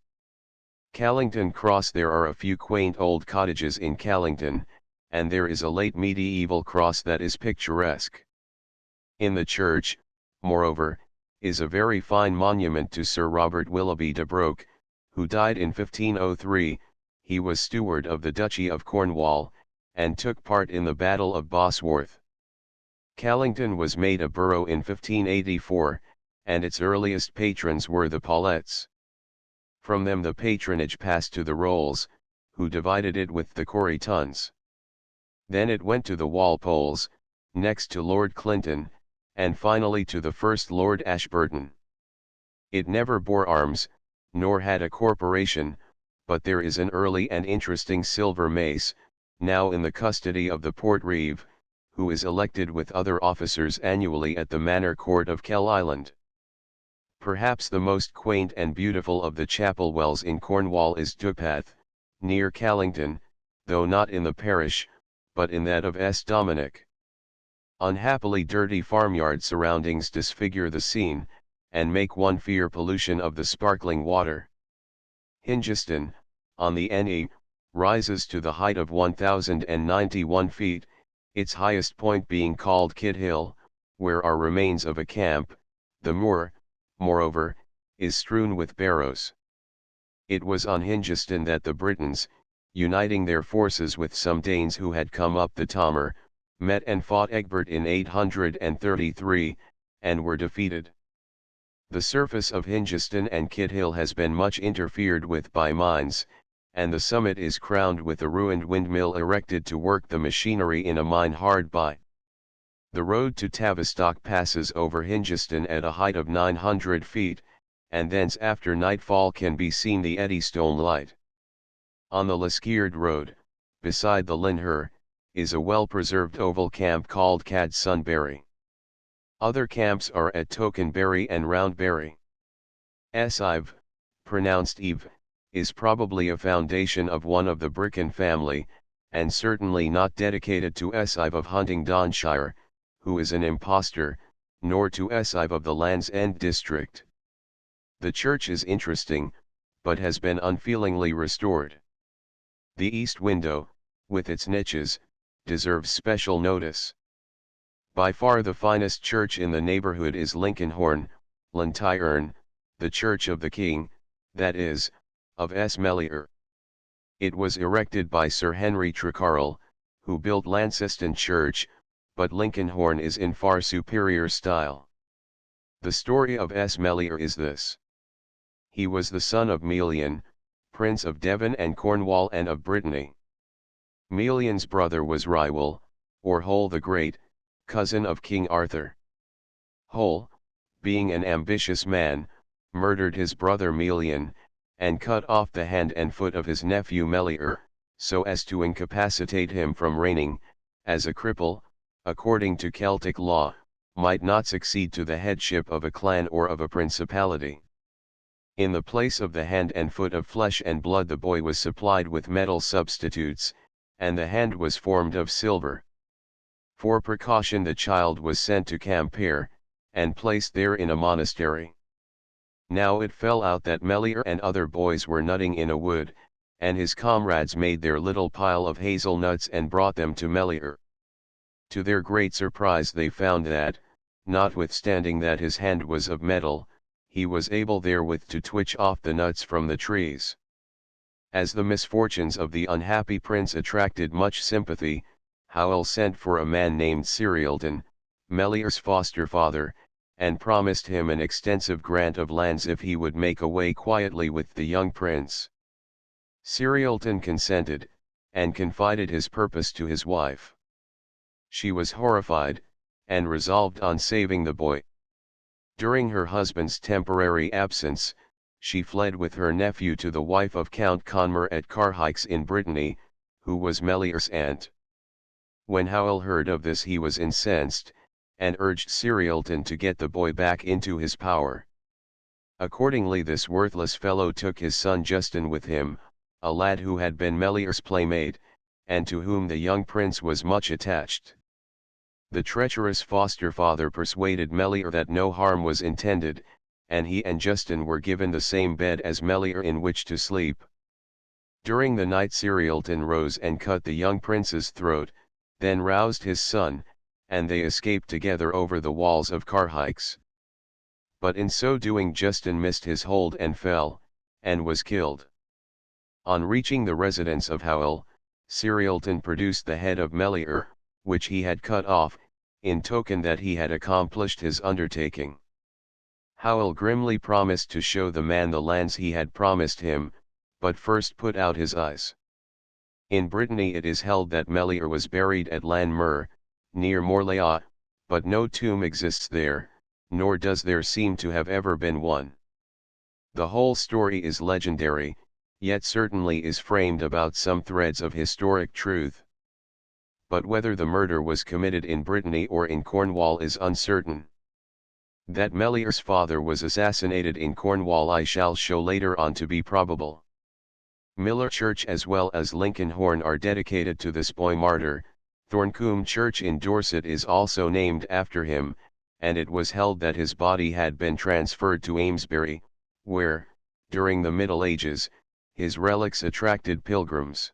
Callington Cross. There are a few quaint old cottages in Callington, and there is a late medieval cross that is picturesque. In the church, moreover, is a very fine monument to Sir Robert Willoughby de Broke, who died in 1503, he was steward of the Duchy of Cornwall, and took part in the Battle of Bosworth. Callington was made a borough in 1584, and its earliest patrons were the Paulets. From them the patronage passed to the Rolls, who divided it with the Corrytons. Then it went to the Walpoles, next to Lord Clinton, and finally to the first Lord Ashburton. It never bore arms, nor had a corporation, but there is an early and interesting silver mace, now in the custody of the Port Reeve, who is elected with other officers annually at the Manor Court of Kell Island. Perhaps the most quaint and beautiful of the chapel wells in Cornwall is Duppath, near Callington, though not in the parish, but in that of S. Dominic. Unhappily dirty farmyard surroundings disfigure the scene, and make one fear pollution of the sparkling water. Hingeston, on the Ne, rises to the height of 1,091 feet, its highest point being called Kid Hill, where are remains of a camp. The moor, moreover, is strewn with barrows. It was on Hingeston that the Britons, uniting their forces with some Danes who had come up the Tamar, met and fought Egbert in 833, and were defeated. The surface of Hindustan and Kithill has been much interfered with by mines, and the summit is crowned with a ruined windmill erected to work the machinery in a mine hard by. The road to Tavistock passes over Hindustan at a height of 900 feet, and thence after nightfall can be seen the Eddystone light. On the Liskeard road, beside the Linher, is a well-preserved oval camp called Cad Sunbury. Other camps are at Tokenbury and Roundbury. Esive, pronounced Eve, is probably a foundation of one of the Bricken family, and certainly not dedicated to Esive of Huntingdonshire, who is an impostor, nor to Esive of the Land's End district. The church is interesting, but has been unfeelingly restored. The east window, with its niches, deserves special notice. By far the finest church in the neighbourhood is Lincolnhorn, Llantyern, the Church of the King, that is, of S. Melior. It was erected by Sir Henry Trecarrel, who built Launceston Church, but Lincolnhorn is in far superior style. The story of S. Melior is this. He was the son of Melian, Prince of Devon and Cornwall and of Brittany. Melian's brother was Rywal, or Hole the Great, cousin of King Arthur. Hole, being an ambitious man, murdered his brother Melian, and cut off the hand and foot of his nephew Melior, so as to incapacitate him from reigning, as a cripple, according to Celtic law, might not succeed to the headship of a clan or of a principality. In the place of the hand and foot of flesh and blood the boy was supplied with metal substitutes, and the hand was formed of silver. For precaution the child was sent to Campere, and placed there in a monastery. Now it fell out that Melior and other boys were nutting in a wood, and his comrades made their little pile of hazelnuts and brought them to Melior. To their great surprise they found that, notwithstanding that his hand was of metal, he was able therewith to twitch off the nuts from the trees. As the misfortunes of the unhappy prince attracted much sympathy, Howell sent for a man named Cerealton, Melior's foster father, and promised him an extensive grant of lands if he would make away quietly with the young prince. Cerealton consented, and confided his purpose to his wife. She was horrified, and resolved on saving the boy. During her husband's temporary absence, she fled with her nephew to the wife of Count Conmer at Carhykes in Brittany, who was Melior's aunt. When Howell heard of this he was incensed, and urged Cerealton to get the boy back into his power. Accordingly this worthless fellow took his son Justin with him, a lad who had been Melior's playmate, and to whom the young prince was much attached. The treacherous foster father persuaded Melior that no harm was intended, and he and Justin were given the same bed as Melior in which to sleep. During the night Cerealton rose and cut the young prince's throat, then roused his son, and they escaped together over the walls of Carhykes. But in so doing Justin missed his hold and fell, and was killed. On reaching the residence of Howell, Cerealton produced the head of Melior, which he had cut off, in token that he had accomplished his undertaking. Howell grimly promised to show the man the lands he had promised him, but first put out his eyes. In Brittany it is held that Melior was buried at Llanmyr, near Morlaix, but no tomb exists there, nor does there seem to have ever been one. The whole story is legendary, yet certainly is framed about some threads of historic truth. But whether the murder was committed in Brittany or in Cornwall is uncertain. That Melior's father was assassinated in Cornwall I shall show later on to be probable. Miller Church as well as Lincolnhorn are dedicated to this boy martyr. Thorncombe Church in Dorset is also named after him, and it was held that his body had been transferred to Amesbury, where, during the Middle Ages, his relics attracted pilgrims.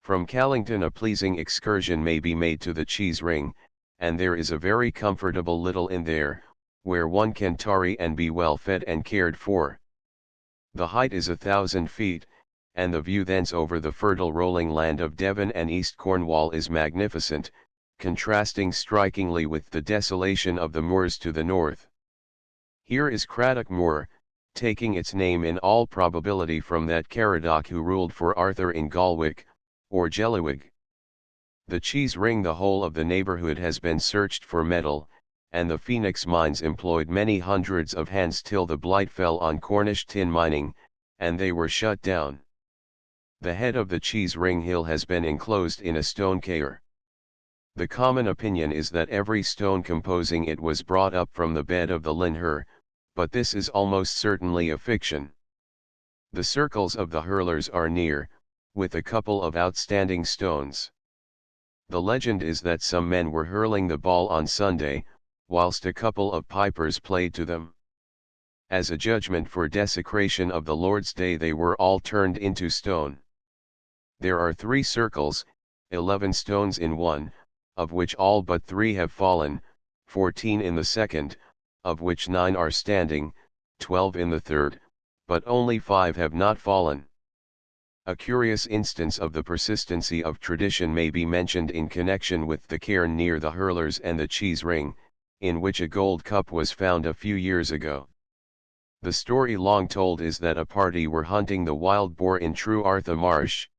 From Callington a pleasing excursion may be made to the Cheese Ring, and there is a very comfortable little inn there, where one can tarry and be well fed and cared for. The height is 1,000 feet, and the view thence over the fertile rolling land of Devon and East Cornwall is magnificent, contrasting strikingly with the desolation of the moors to the north. Here is Craddock Moor, taking its name in all probability from that Caradoc who ruled for Arthur in Galwick, or Jelliwig. The cheese ring. The whole of the neighborhood has been searched for metal, and the Phoenix mines employed many hundreds of hands till the blight fell on Cornish tin mining, and they were shut down. The head of the cheese ring hill has been enclosed in a stone cairn. The common opinion is that every stone composing it was brought up from the bed of the Linher, but this is almost certainly a fiction. The circles of the hurlers are near, with a couple of outstanding stones. The legend is that some men were hurling the ball on Sunday, whilst a couple of pipers played to them. As a judgment for desecration of the Lord's Day they were all turned into stone. There are 3 circles, 11 stones in one, of which all but 3 have fallen, 14 in the second, of which 9 are standing, 12 in the third, but only 5 have not fallen. A curious instance of the persistency of tradition may be mentioned in connection with the cairn near the hurlers and the cheese ring, in which a gold cup was found a few years ago. The story long told is that a party were hunting the wild boar in True Artha Marsh.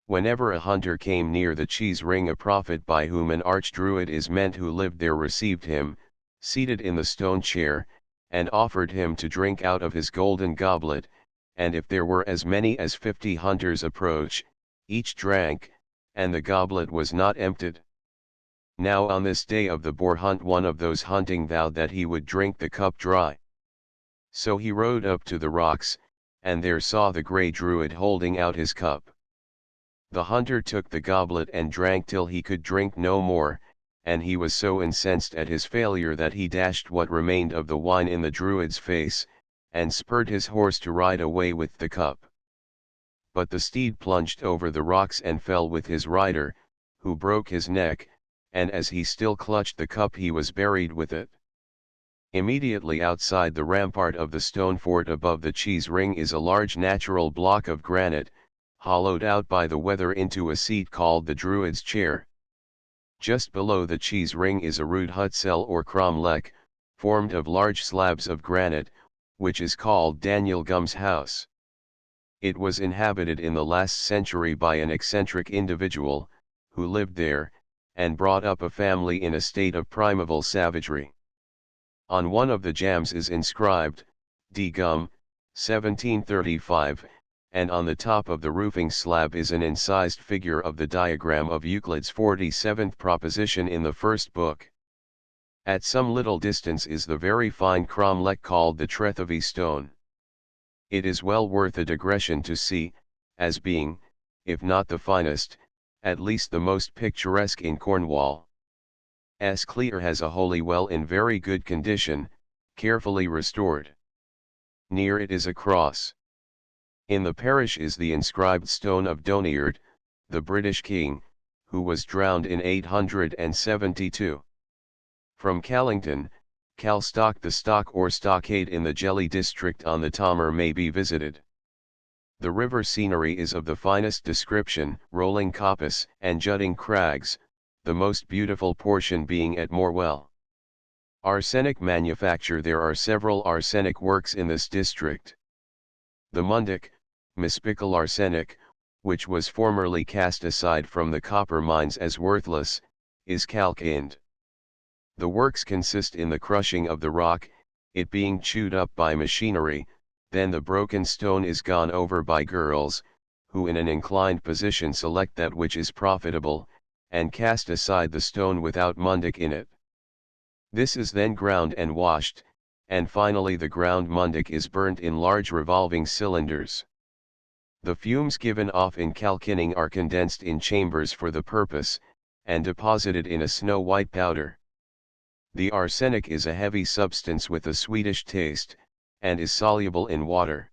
Whenever a hunter came near the cheese ring, a prophet, by whom an archdruid is meant, who lived there, received him, seated in the stone chair, and offered him to drink out of his golden goblet, and if there were as many as 50 hunters approach, each drank, and the goblet was not emptied. Now on this day of the boar hunt one of those hunting vowed that he would drink the cup dry. So he rode up to the rocks, and there saw the grey druid holding out his cup. The hunter took the goblet and drank till he could drink no more, and he was so incensed at his failure that he dashed what remained of the wine in the druid's face, and spurred his horse to ride away with the cup. But the steed plunged over the rocks and fell with his rider, who broke his neck, and as he still clutched the cup he was buried with it. Immediately outside the rampart of the stone fort above the cheese ring is a large natural block of granite, hollowed out by the weather into a seat called the Druid's Chair. Just below the cheese ring is a rude hut cell or cromlech, formed of large slabs of granite, which is called Daniel Gum's house. It was inhabited in the last century by an eccentric individual, who lived there, and brought up a family in a state of primeval savagery. On one of the jambs is inscribed, D. Gum, 1735, and on the top of the roofing slab is an incised figure of the diagram of Euclid's 47th proposition in the first book. At some little distance is the very fine cromlech called the Trethevy stone. It is well worth a digression to see, as being, if not the finest, at least the most picturesque in Cornwall. Clear has a holy well in very good condition, carefully restored. Near it is a cross. In the parish is the inscribed stone of Doniard, the British king, who was drowned in 872. From Callington, Calstock, the stock or stockade in the Jelly district on the Tamar, may be visited. The river scenery is of the finest description, rolling coppice and jutting crags, the most beautiful portion being at Morwell. Arsenic manufacture. There are several arsenic works in this district. The Mundic, Mispical arsenic, which was formerly cast aside from the copper mines as worthless, is calcined. The works consist in the crushing of the rock, it being chewed up by machinery, then the broken stone is gone over by girls, who in an inclined position select that which is profitable, and cast aside the stone without mundic in it. This is then ground and washed, and finally the ground mundic is burnt in large revolving cylinders. The fumes given off in calcining are condensed in chambers for the purpose, and deposited in a snow-white powder. The arsenic is a heavy substance with a sweetish taste, and is soluble in water.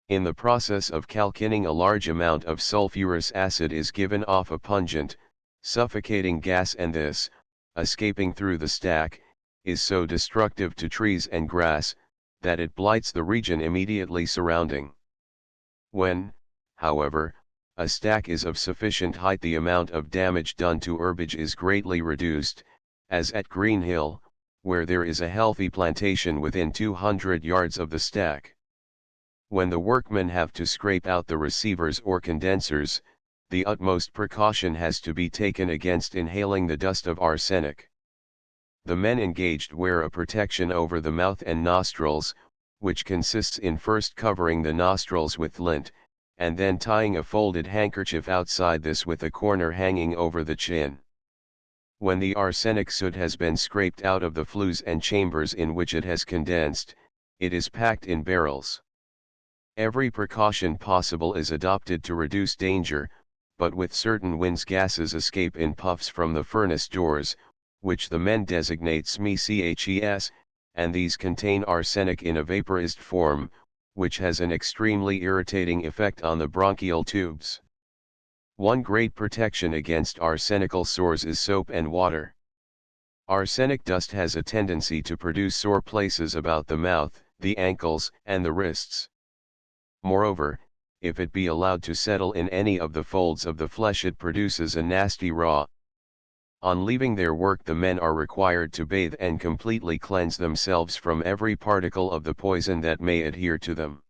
In the process of calcining a large amount of sulfurous acid is given off a pungent, suffocating gas, and this, escaping through the stack, is so destructive to trees and grass, that it blights the region immediately surrounding. When, however, a stack is of sufficient height, the amount of damage done to herbage is greatly reduced, as at Green Hill, where there is a healthy plantation within 200 yards of the stack. When the workmen have to scrape out the receivers or condensers, the utmost precaution has to be taken against inhaling the dust of arsenic. The men engaged wear a protection over the mouth and nostrils, which consists in first covering the nostrils with lint, and then tying a folded handkerchief outside this with a corner hanging over the chin. When the arsenic soot has been scraped out of the flues and chambers in which it has condensed, it is packed in barrels. Every precaution possible is adopted to reduce danger, but with certain winds gases escape in puffs from the furnace doors, which the men designate SMECHES, and these contain arsenic in a vaporized form, which has an extremely irritating effect on the bronchial tubes. One great protection against arsenical sores is soap and water. Arsenic dust has a tendency to produce sore places about the mouth, the ankles, and the wrists. Moreover, if it be allowed to settle in any of the folds of the flesh, it produces a nasty raw. On leaving their work, the men are required to bathe and completely cleanse themselves from every particle of the poison that may adhere to them.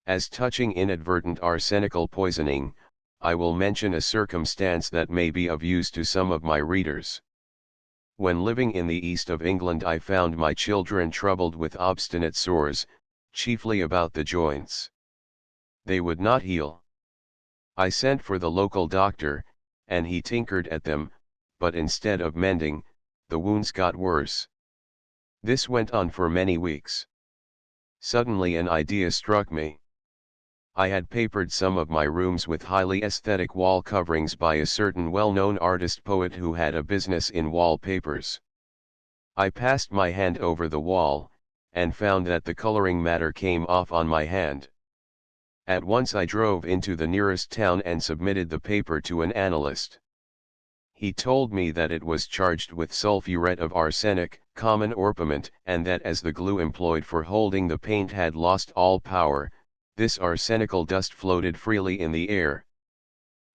As touching inadvertent arsenical poisoning, I will mention a circumstance that may be of use to some of my readers. When living in the east of England, I found my children troubled with obstinate sores, chiefly about the joints. They would not heal. I sent for the local doctor, and he tinkered at them, but instead of mending, the wounds got worse. This went on for many weeks. Suddenly an idea struck me. I had papered some of my rooms with highly aesthetic wall coverings by a certain well-known artist-poet who had a business in wallpapers. I passed my hand over the wall, and found that the coloring matter came off on my hand. At once I drove into the nearest town and submitted the paper to an analyst. He told me that it was charged with sulfuret of arsenic, common orpiment, and that as the glue employed for holding the paint had lost all power, this arsenical dust floated freely in the air.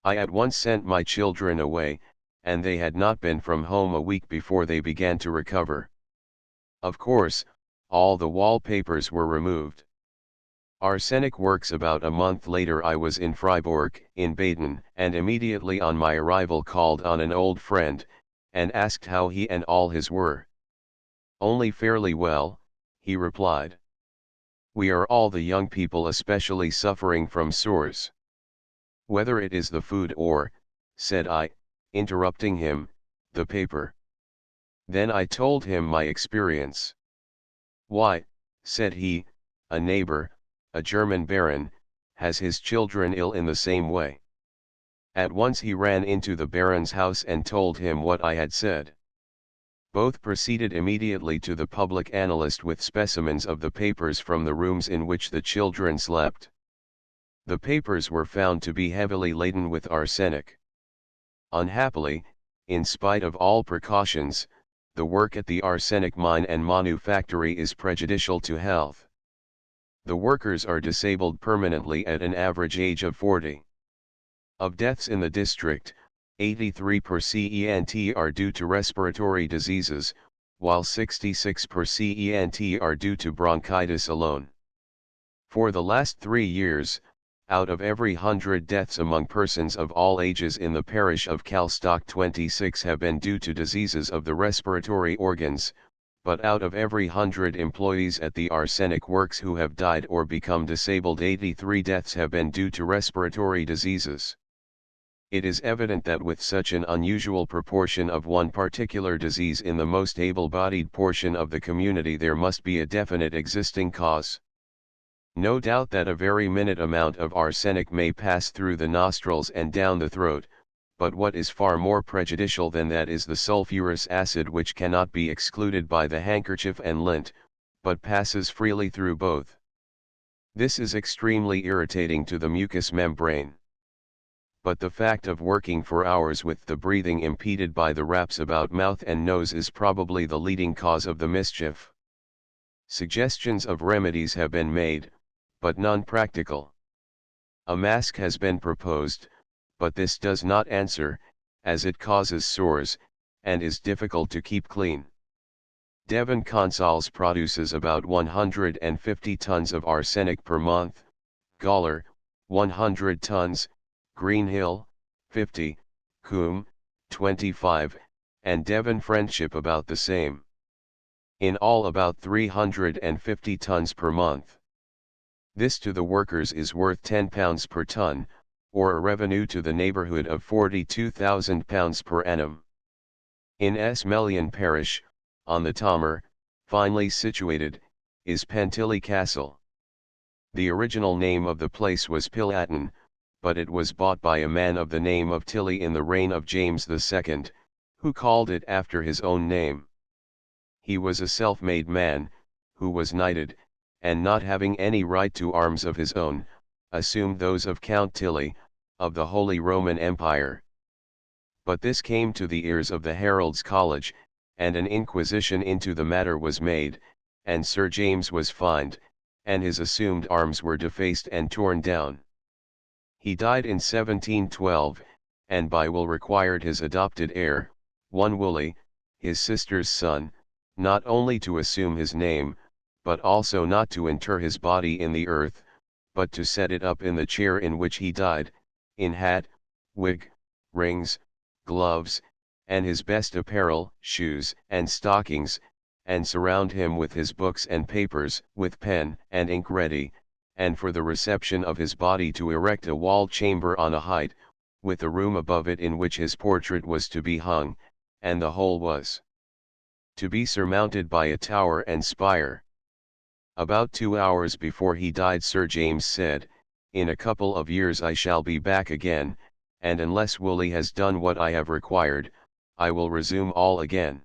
I at once sent my children away, and they had not been from home a week before they began to recover. Of course, all the wallpapers were removed. Arsenic works. About a month later I was in Freiburg, in Baden, and immediately on my arrival called on an old friend, and asked how he and all his were. "Only fairly well," he replied. "We are all the young people especially suffering from sores." "Whether it is the food or," said I, interrupting him, "the paper." Then I told him my experience. "Why," said he, "a neighbor, a German baron, has his children ill in the same way." At once he ran into the baron's house and told him what I had said. Both proceeded immediately to the public analyst with specimens of the papers from the rooms in which the children slept. The papers were found to be heavily laden with arsenic. Unhappily, in spite of all precautions, the work at the arsenic mine and manufactory is prejudicial to health. The workers are disabled permanently at an average age of 40. Of deaths in the district, 83% are due to respiratory diseases, while 66% are due to bronchitis alone. For the last 3 years, out of every 100 deaths among persons of all ages in the parish of Calstock, 26 have been due to diseases of the respiratory organs, but out of every 100 employees at the arsenic works who have died or become disabled, 83 deaths have been due to respiratory diseases. It is evident that with such an unusual proportion of one particular disease in the most able-bodied portion of the community, there must be a definite existing cause. No doubt that a very minute amount of arsenic may pass through the nostrils and down the throat, but what is far more prejudicial than that is the sulfurous acid, which cannot be excluded by the handkerchief and lint, but passes freely through both. This is extremely irritating to the mucous membrane. But the fact of working for hours with the breathing impeded by the wraps about mouth and nose is probably the leading cause of the mischief. Suggestions of remedies have been made, but none practical. A mask has been proposed, but this does not answer, as it causes sores, and is difficult to keep clean. Devon Consols produces about 150 tons of arsenic per month, Gawler, 100 tons, Greenhill, 50, Coombe, 25, and Devon Friendship about the same. In all about 350 tons per month. This to the workers is worth £10 per ton, or a revenue to the neighbourhood of £42,000 per annum. In S. Melian parish, on the Tamar, finely situated, is Pentilly Castle. The original name of the place was Pillaton, but it was bought by a man of the name of Tilly in the reign of James II, who called it after his own name. He was a self-made man, who was knighted, and not having any right to arms of his own, assumed those of Count Tilly, of the Holy Roman Empire. But this came to the ears of the Heralds' College, and an inquisition into the matter was made, and Sir James was fined, and his assumed arms were defaced and torn down. He died in 1712, and by will required his adopted heir, one Woolley, his sister's son, not only to assume his name, but also not to inter his body in the earth, but to set it up in the chair in which he died, in hat, wig, rings, gloves, and his best apparel, shoes and stockings, and surround him with his books and papers, with pen and ink ready, and for the reception of his body to erect a walled chamber on a height, with a room above it in which his portrait was to be hung, and the whole was to be surmounted by a tower and spire. About 2 hours before he died, Sir James said, "In a couple of years I shall be back again, and unless Woolley has done what I have required, I will resume all again."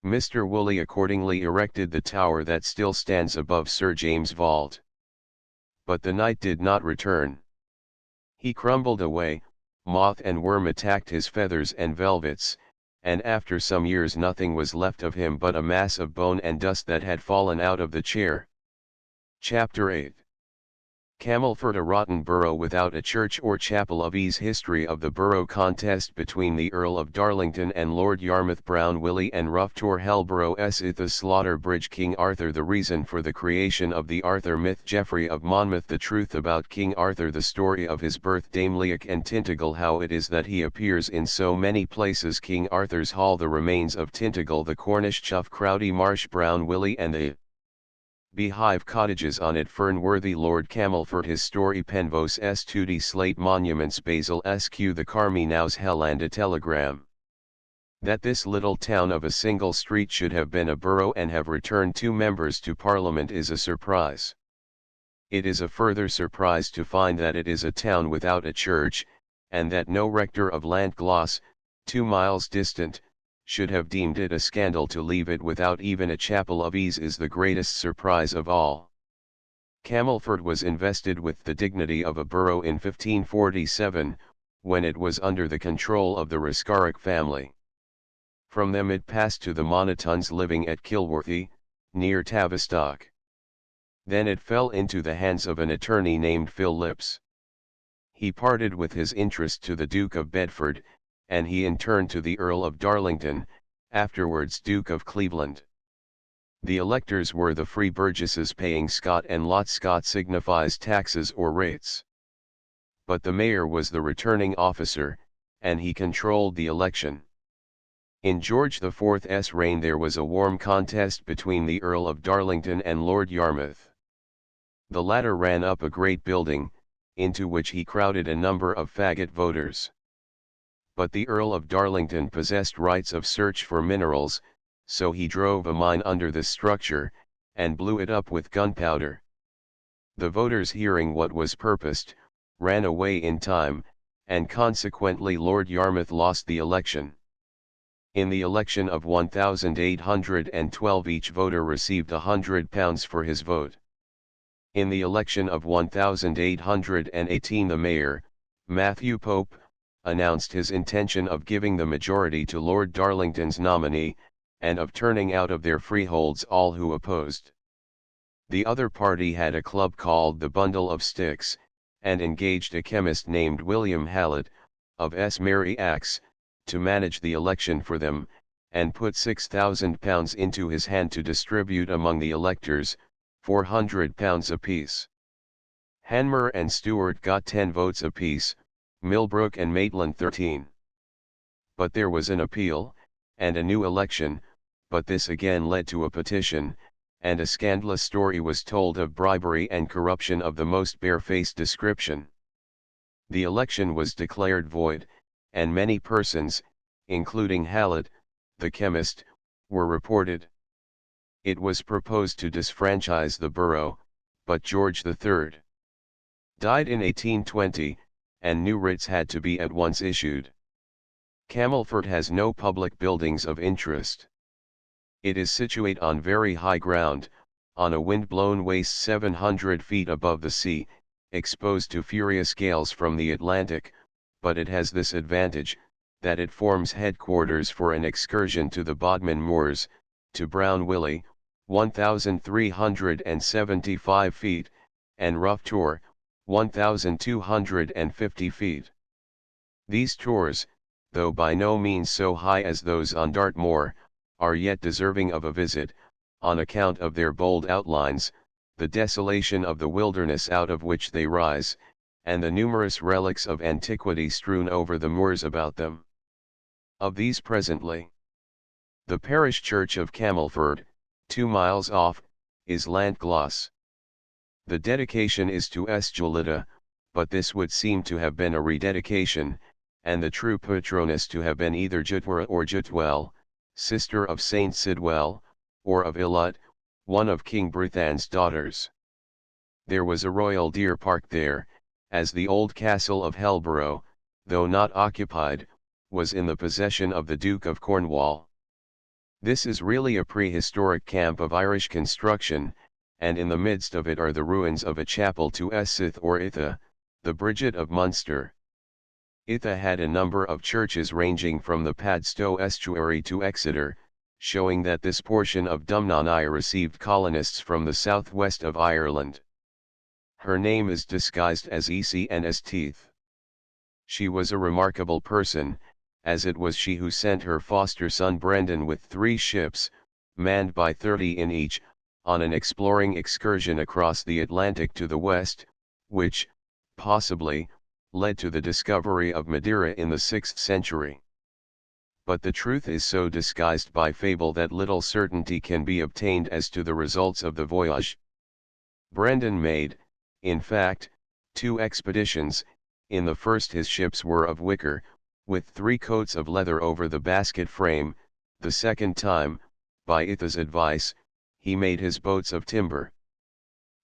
Mr. Woolley accordingly erected the tower that still stands above Sir James' vault. But the knight did not return. He crumbled away, moth and worm attacked his feathers and velvets, and after some years nothing was left of him but a mass of bone and dust that had fallen out of the chair. Chapter 8. Camelford, a rotten borough without a church or chapel of ease. History of the borough contest between the Earl of Darlington and Lord Yarmouth. Brown Willie and Rough Tor Helborough the Slaughter Bridge. King Arthur. The reason for the creation of the Arthur myth. Geoffrey of Monmouth. The truth about King Arthur. The story of his birth. Dame Leoch and Tintagel. How it is that he appears in so many places. King Arthur's Hall. The remains of Tintagel. The Cornish Chough. Crowdy Marsh. Brown Willie and the Beehive Cottages on it. Fernworthy. Lord Camelford. His story. Penvose S. Tooty Slate Monuments. Basil Sq. The Carmy Now's Hell. And a telegram that this little town of a single street should have been a borough and have returned 2 members to Parliament is a surprise. It is a further surprise to find that it is a town without a church, and that no rector of Lantgloss, 2 miles distant, should have deemed it a scandal to leave it without even a chapel of ease is the greatest surprise of all. Camelford was invested with the dignity of a borough in 1547, when it was under the control of the Riscarrick family. From them it passed to the Monotons living at Kilworthy, near Tavistock. Then it fell into the hands of an attorney named Phillips. He parted with his interest to the Duke of Bedford, and he in turn to the Earl of Darlington, afterwards Duke of Cleveland. The electors were the free burgesses paying scot and lot. Scot signifies taxes or rates. But the mayor was the returning officer, and he controlled the election. In George IV's reign there was a warm contest between the Earl of Darlington and Lord Yarmouth. The latter ran up a great building, into which he crowded a number of faggot voters. But the Earl of Darlington possessed rights of search for minerals, so he drove a mine under the structure, and blew it up with gunpowder. The voters, hearing what was purposed, ran away in time, and consequently Lord Yarmouth lost the election. In the election of 1812 each voter received £100 for his vote. In the election of 1818 the mayor, Matthew Pope, announced his intention of giving the majority to Lord Darlington's nominee, and of turning out of their freeholds all who opposed. The other party had a club called the Bundle of Sticks, and engaged a chemist named William Hallett, of S. Mary Axe, to manage the election for them, and put £6,000 into his hand to distribute among the electors, £400 apiece. Hanmer and Stewart got 10 votes apiece, Millbrook and Maitland 13. But there was an appeal, and a new election, but this again led to a petition, and a scandalous story was told of bribery and corruption of the most barefaced description. The election was declared void, and many persons, including Hallett, the chemist, were reported. It was proposed to disfranchise the borough, but George III died in 1820, and new writs had to be at once issued. Camelford has no public buildings of interest. It is situate on very high ground, on a wind-blown waste 700 feet above the sea, exposed to furious gales from the Atlantic, but it has this advantage, that it forms headquarters for an excursion to the Bodmin Moors, to Brown Willy, 1,375 feet, and Rough Tor, 1,250 feet. These tours, though by no means so high as those on Dartmoor, are yet deserving of a visit, on account of their bold outlines, the desolation of the wilderness out of which they rise, and the numerous relics of antiquity strewn over the moors about them. Of these presently. The parish church of Camelford, 2 miles off, is Lantgloss. The dedication is to S. Julita, but this would seem to have been a rededication, and the true patroness to have been either Jutwara or Jutwell, sister of Saint Sidwell, or of Illut, one of King Bruthan's daughters. There was a royal deer park there, as the old castle of Helborough, though not occupied, was in the possession of the Duke of Cornwall. This is really a prehistoric camp of Irish construction, and in the midst of it are the ruins of a chapel to Esith or Itha, the Bridget of Munster. Itha had a number of churches ranging from the Padstow estuary to Exeter, showing that this portion of Dumnonia received colonists from the southwest of Ireland. Her name is disguised as Ec and Esteith. She was a remarkable person, as it was she who sent her foster son Brendan with 3 ships, manned by 30 in each, on an exploring excursion across the Atlantic to the west, which, possibly, led to the discovery of Madeira in the 6th century. But the truth is so disguised by fable that little certainty can be obtained as to the results of the voyage. Brendan made, in fact, 2 expeditions. In the first his ships were of wicker, with 3 coats of leather over the basket frame. The second time, by Itha's advice, he made his boats of timber.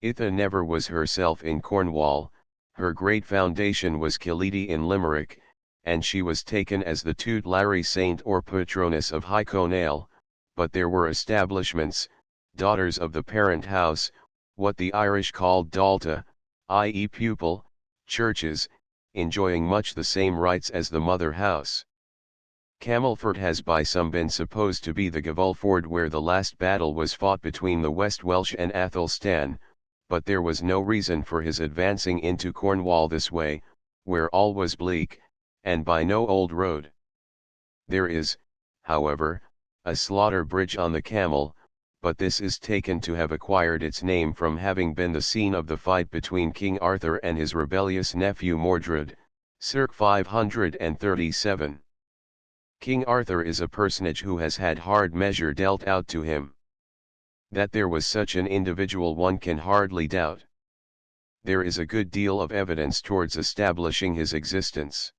Itha never was herself in Cornwall. Her great foundation was Killedy in Limerick, and she was taken as the tutelary saint or patroness of High Conale, but there were establishments, daughters of the parent house, what the Irish called Dalta, i.e. pupil, churches, enjoying much the same rights as the mother house. Camelford has by some been supposed to be the Gavelford where the last battle was fought between the West Welsh and Athelstan, but there was no reason for his advancing into Cornwall this way, where all was bleak, and by no old road. There is, however, a slaughter bridge on the Camel, but this is taken to have acquired its name from having been the scene of the fight between King Arthur and his rebellious nephew Mordred, circa 537. King Arthur is a personage who has had hard measure dealt out to him. That there was such an individual one can hardly doubt. There is a good deal of evidence towards establishing his existence.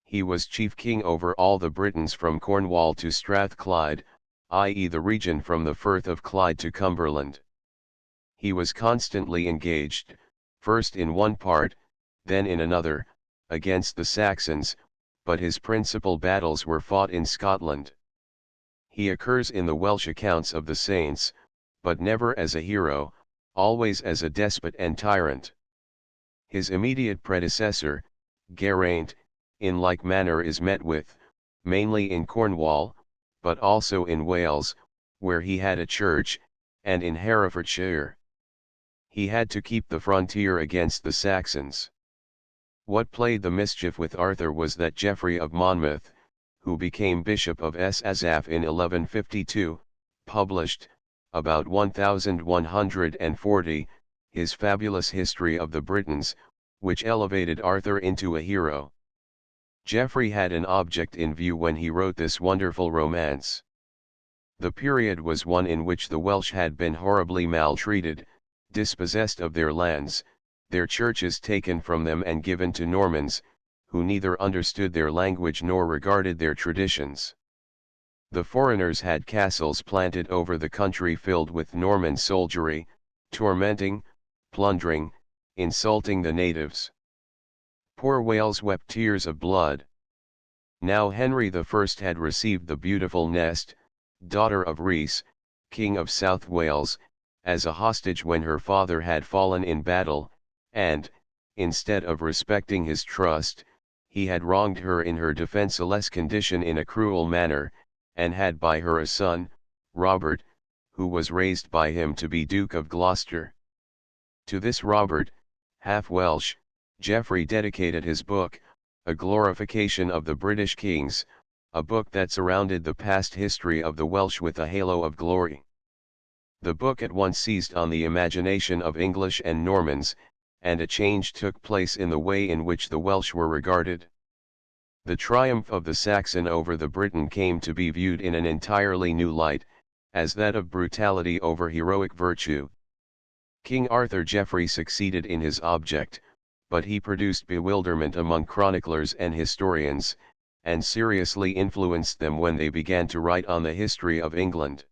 He was chief king over all the Britons from Cornwall to Strathclyde, i.e. the region from the Firth of Clyde to Cumberland. He was constantly engaged, first in one part, then in another, against the Saxons, but his principal battles were fought in Scotland. He occurs in the Welsh accounts of the saints, but never as a hero, always as a despot and tyrant. His immediate predecessor, Geraint, in like manner is met with, mainly in Cornwall, but also in Wales, where he had a church, and in Herefordshire. He had to keep the frontier against the Saxons. What played the mischief with Arthur was that Geoffrey of Monmouth, who became Bishop of Asaph in 1152, published, about 1140, his fabulous history of the Britons, which elevated Arthur into a hero. Geoffrey had an object in view when he wrote this wonderful romance. The period was one in which the Welsh had been horribly maltreated, dispossessed of their lands, their churches taken from them and given to Normans, who neither understood their language nor regarded their traditions. The foreigners had castles planted over the country filled with Norman soldiery, tormenting, plundering, insulting the natives. Poor Wales wept tears of blood. Now Henry I had received the beautiful Nest, daughter of Rhys, King of South Wales, as a hostage when her father had fallen in battle, and, instead of respecting his trust, he had wronged her in her defenceless condition in a cruel manner, and had by her a son, Robert, who was raised by him to be Duke of Gloucester. To this Robert, half Welsh, Geoffrey dedicated his book, A Glorification of the British Kings, a book that surrounded the past history of the Welsh with a halo of glory. The book at once seized on the imagination of English and Normans, and a change took place in the way in which the Welsh were regarded. The triumph of the Saxon over the Briton came to be viewed in an entirely new light, as that of brutality over heroic virtue. King Arthur Geoffrey succeeded in his object, but he produced bewilderment among chroniclers and historians, and seriously influenced them when they began to write on the history of England.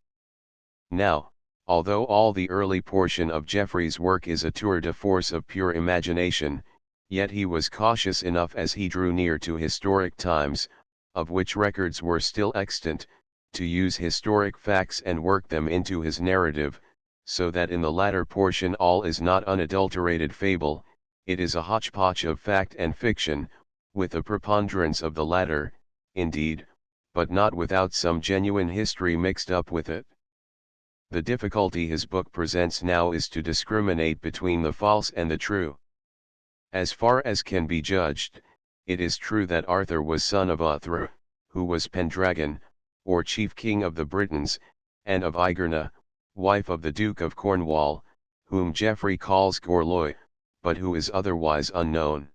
Now, although all the early portion of Geoffrey's work is a tour de force of pure imagination, yet he was cautious enough as he drew near to historic times, of which records were still extant, to use historic facts and work them into his narrative, so that in the latter portion all is not unadulterated fable, it is a hodgepodge of fact and fiction, with a preponderance of the latter, indeed, but not without some genuine history mixed up with it. The difficulty his book presents now is to discriminate between the false and the true. As far as can be judged, it is true that Arthur was son of Uthra, who was Pendragon, or chief king of the Britons, and of Igerna, wife of the Duke of Cornwall, whom Geoffrey calls Gorloy, but who is otherwise unknown.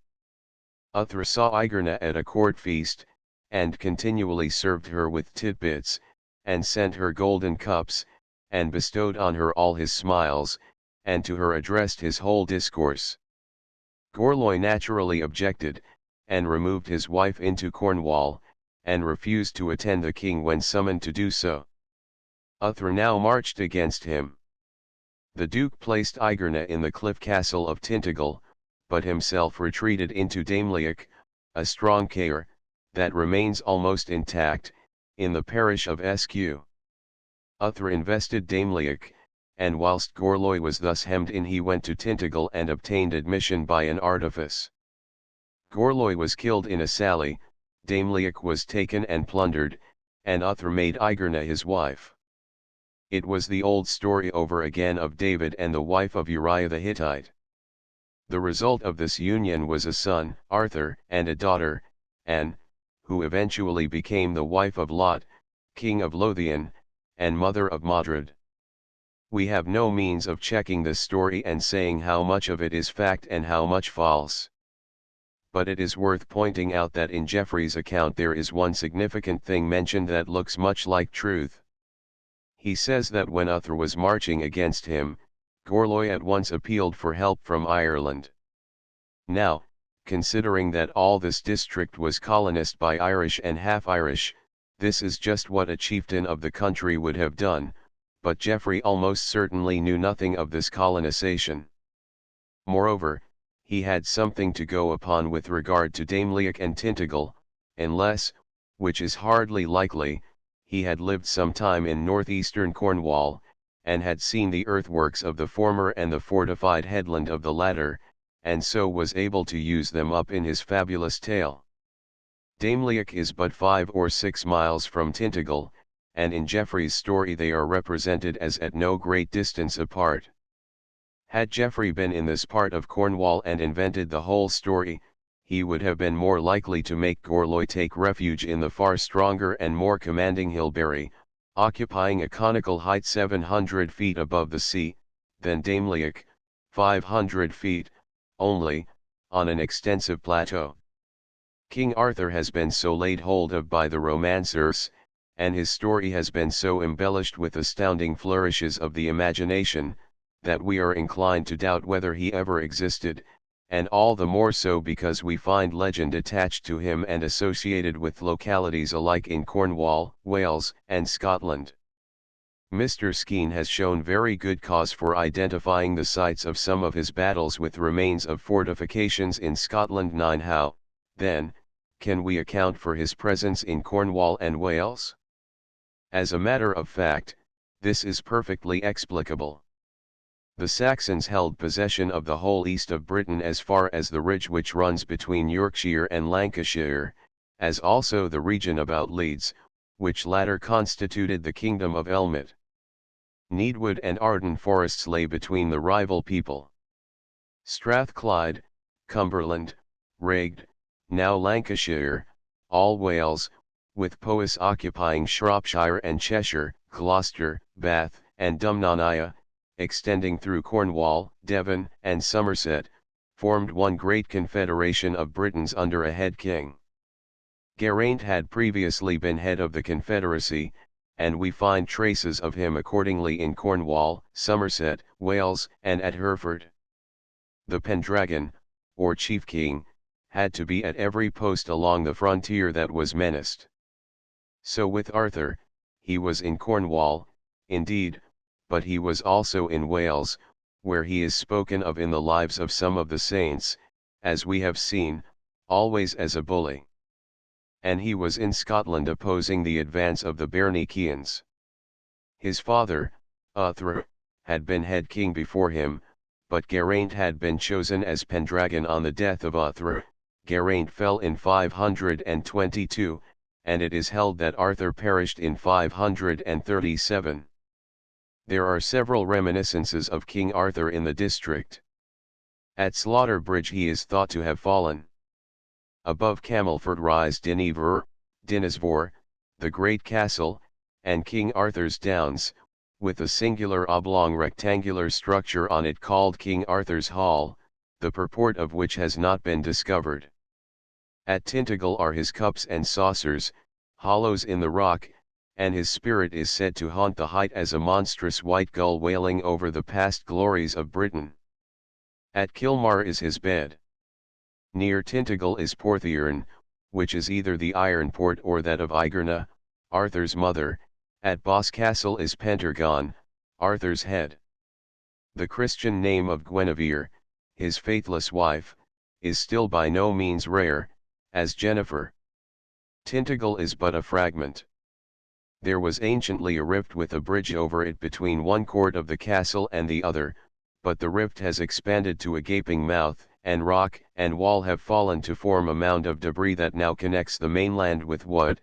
Uthra saw Igerna at a court feast, and continually served her with tidbits, and sent her golden cups, and bestowed on her all his smiles, and to her addressed his whole discourse. Gorloy naturally objected, and removed his wife into Cornwall, and refused to attend the king when summoned to do so. Uthra now marched against him. The duke placed Igerna in the cliff castle of Tintagel, but himself retreated into Damelioch, a strong cair, that remains almost intact, in the parish of Esque. Uthra invested Damelioch, and whilst Gorloy was thus hemmed in he went to Tintagel and obtained admission by an artifice. Gorloy was killed in a sally, Damelioch was taken and plundered, and Uthra made Igerna his wife. It was the old story over again of David and the wife of Uriah the Hittite. The result of this union was a son, Arthur, and a daughter, Anne, who eventually became the wife of Lot, king of Lothian, and mother of Modred. We have no means of checking this story and saying how much of it is fact and how much false. But it is worth pointing out that in Geoffrey's account there is one significant thing mentioned that looks much like truth. He says that when Uthra was marching against him, Gorloy at once appealed for help from Ireland. Now, considering that all this district was colonized by Irish and half-Irish, this is just what a chieftain of the country would have done, but Geoffrey almost certainly knew nothing of this colonization. Moreover, he had something to go upon with regard to Damelioch and Tintagel, unless, which is hardly likely, he had lived some time in northeastern Cornwall, and had seen the earthworks of the former and the fortified headland of the latter, and so was able to use them up in his fabulous tale. Damelioch is but 5 or 6 miles from Tintagel, and in Geoffrey's story they are represented as at no great distance apart. Had Geoffrey been in this part of Cornwall and invented the whole story, he would have been more likely to make Gorloy take refuge in the far stronger and more commanding Hilberry, occupying a conical height 700 feet above the sea, than Damelaic, 500 feet, only, on an extensive plateau. King Arthur has been so laid hold of by the romancers, and his story has been so embellished with astounding flourishes of the imagination, that we are inclined to doubt whether he ever existed, and all the more so because we find legend attached to him and associated with localities alike in Cornwall, Wales, and Scotland. Mr. Skene has shown very good cause for identifying the sites of some of his battles with remains of fortifications in Scotland. 9. How, then, can we account for his presence in Cornwall and Wales? As a matter of fact, this is perfectly explicable. The Saxons held possession of the whole east of Britain as far as the ridge which runs between Yorkshire and Lancashire, as also the region about Leeds, which latter constituted the kingdom of Elmet. Needwood and Arden forests lay between the rival people. Strathclyde, Cumberland, Raigd, now Lancashire, all Wales, with Powys occupying Shropshire and Cheshire, Gloucester, Bath, and Dumnonia, extending through Cornwall, Devon, and Somerset, formed one great confederation of Britons under a head king. Geraint had previously been head of the confederacy, and we find traces of him accordingly in Cornwall, Somerset, Wales, and at Hereford. The Pendragon, or chief king, had to be at every post along the frontier that was menaced. So with Arthur, he was in Cornwall, indeed, but he was also in Wales, where he is spoken of in the lives of some of the saints, as we have seen, always as a bully. And he was in Scotland opposing the advance of the Bairnichians. His father, Uthra, had been head king before him, but Geraint had been chosen as Pendragon on the death of Uthra. Geraint fell in 522, and it is held that Arthur perished in 537. There are several reminiscences of King Arthur in the district. At Slaughter Bridge he is thought to have fallen. Above Camelford rise Dinesvor, the great castle, and King Arthur's Downs, with a singular oblong rectangular structure on it called King Arthur's Hall, the purport of which has not been discovered. At Tintagel are his cups and saucers, hollows in the rock, and his spirit is said to haunt the height as a monstrous white gull wailing over the past glories of Britain. At Kilmar is his bed. Near Tintagel is Portheurn, which is either the Iron Port or that of Igerna, Arthur's mother. At Boscastle is Pentargon, Arthur's head. The Christian name of Guinevere, his faithless wife, is still by no means rare, as Jennifer. Tintagel is but a fragment. There was anciently a rift with a bridge over it between one court of the castle and the other, but the rift has expanded to a gaping mouth, and rock and wall have fallen to form a mound of debris that now connects the mainland with what,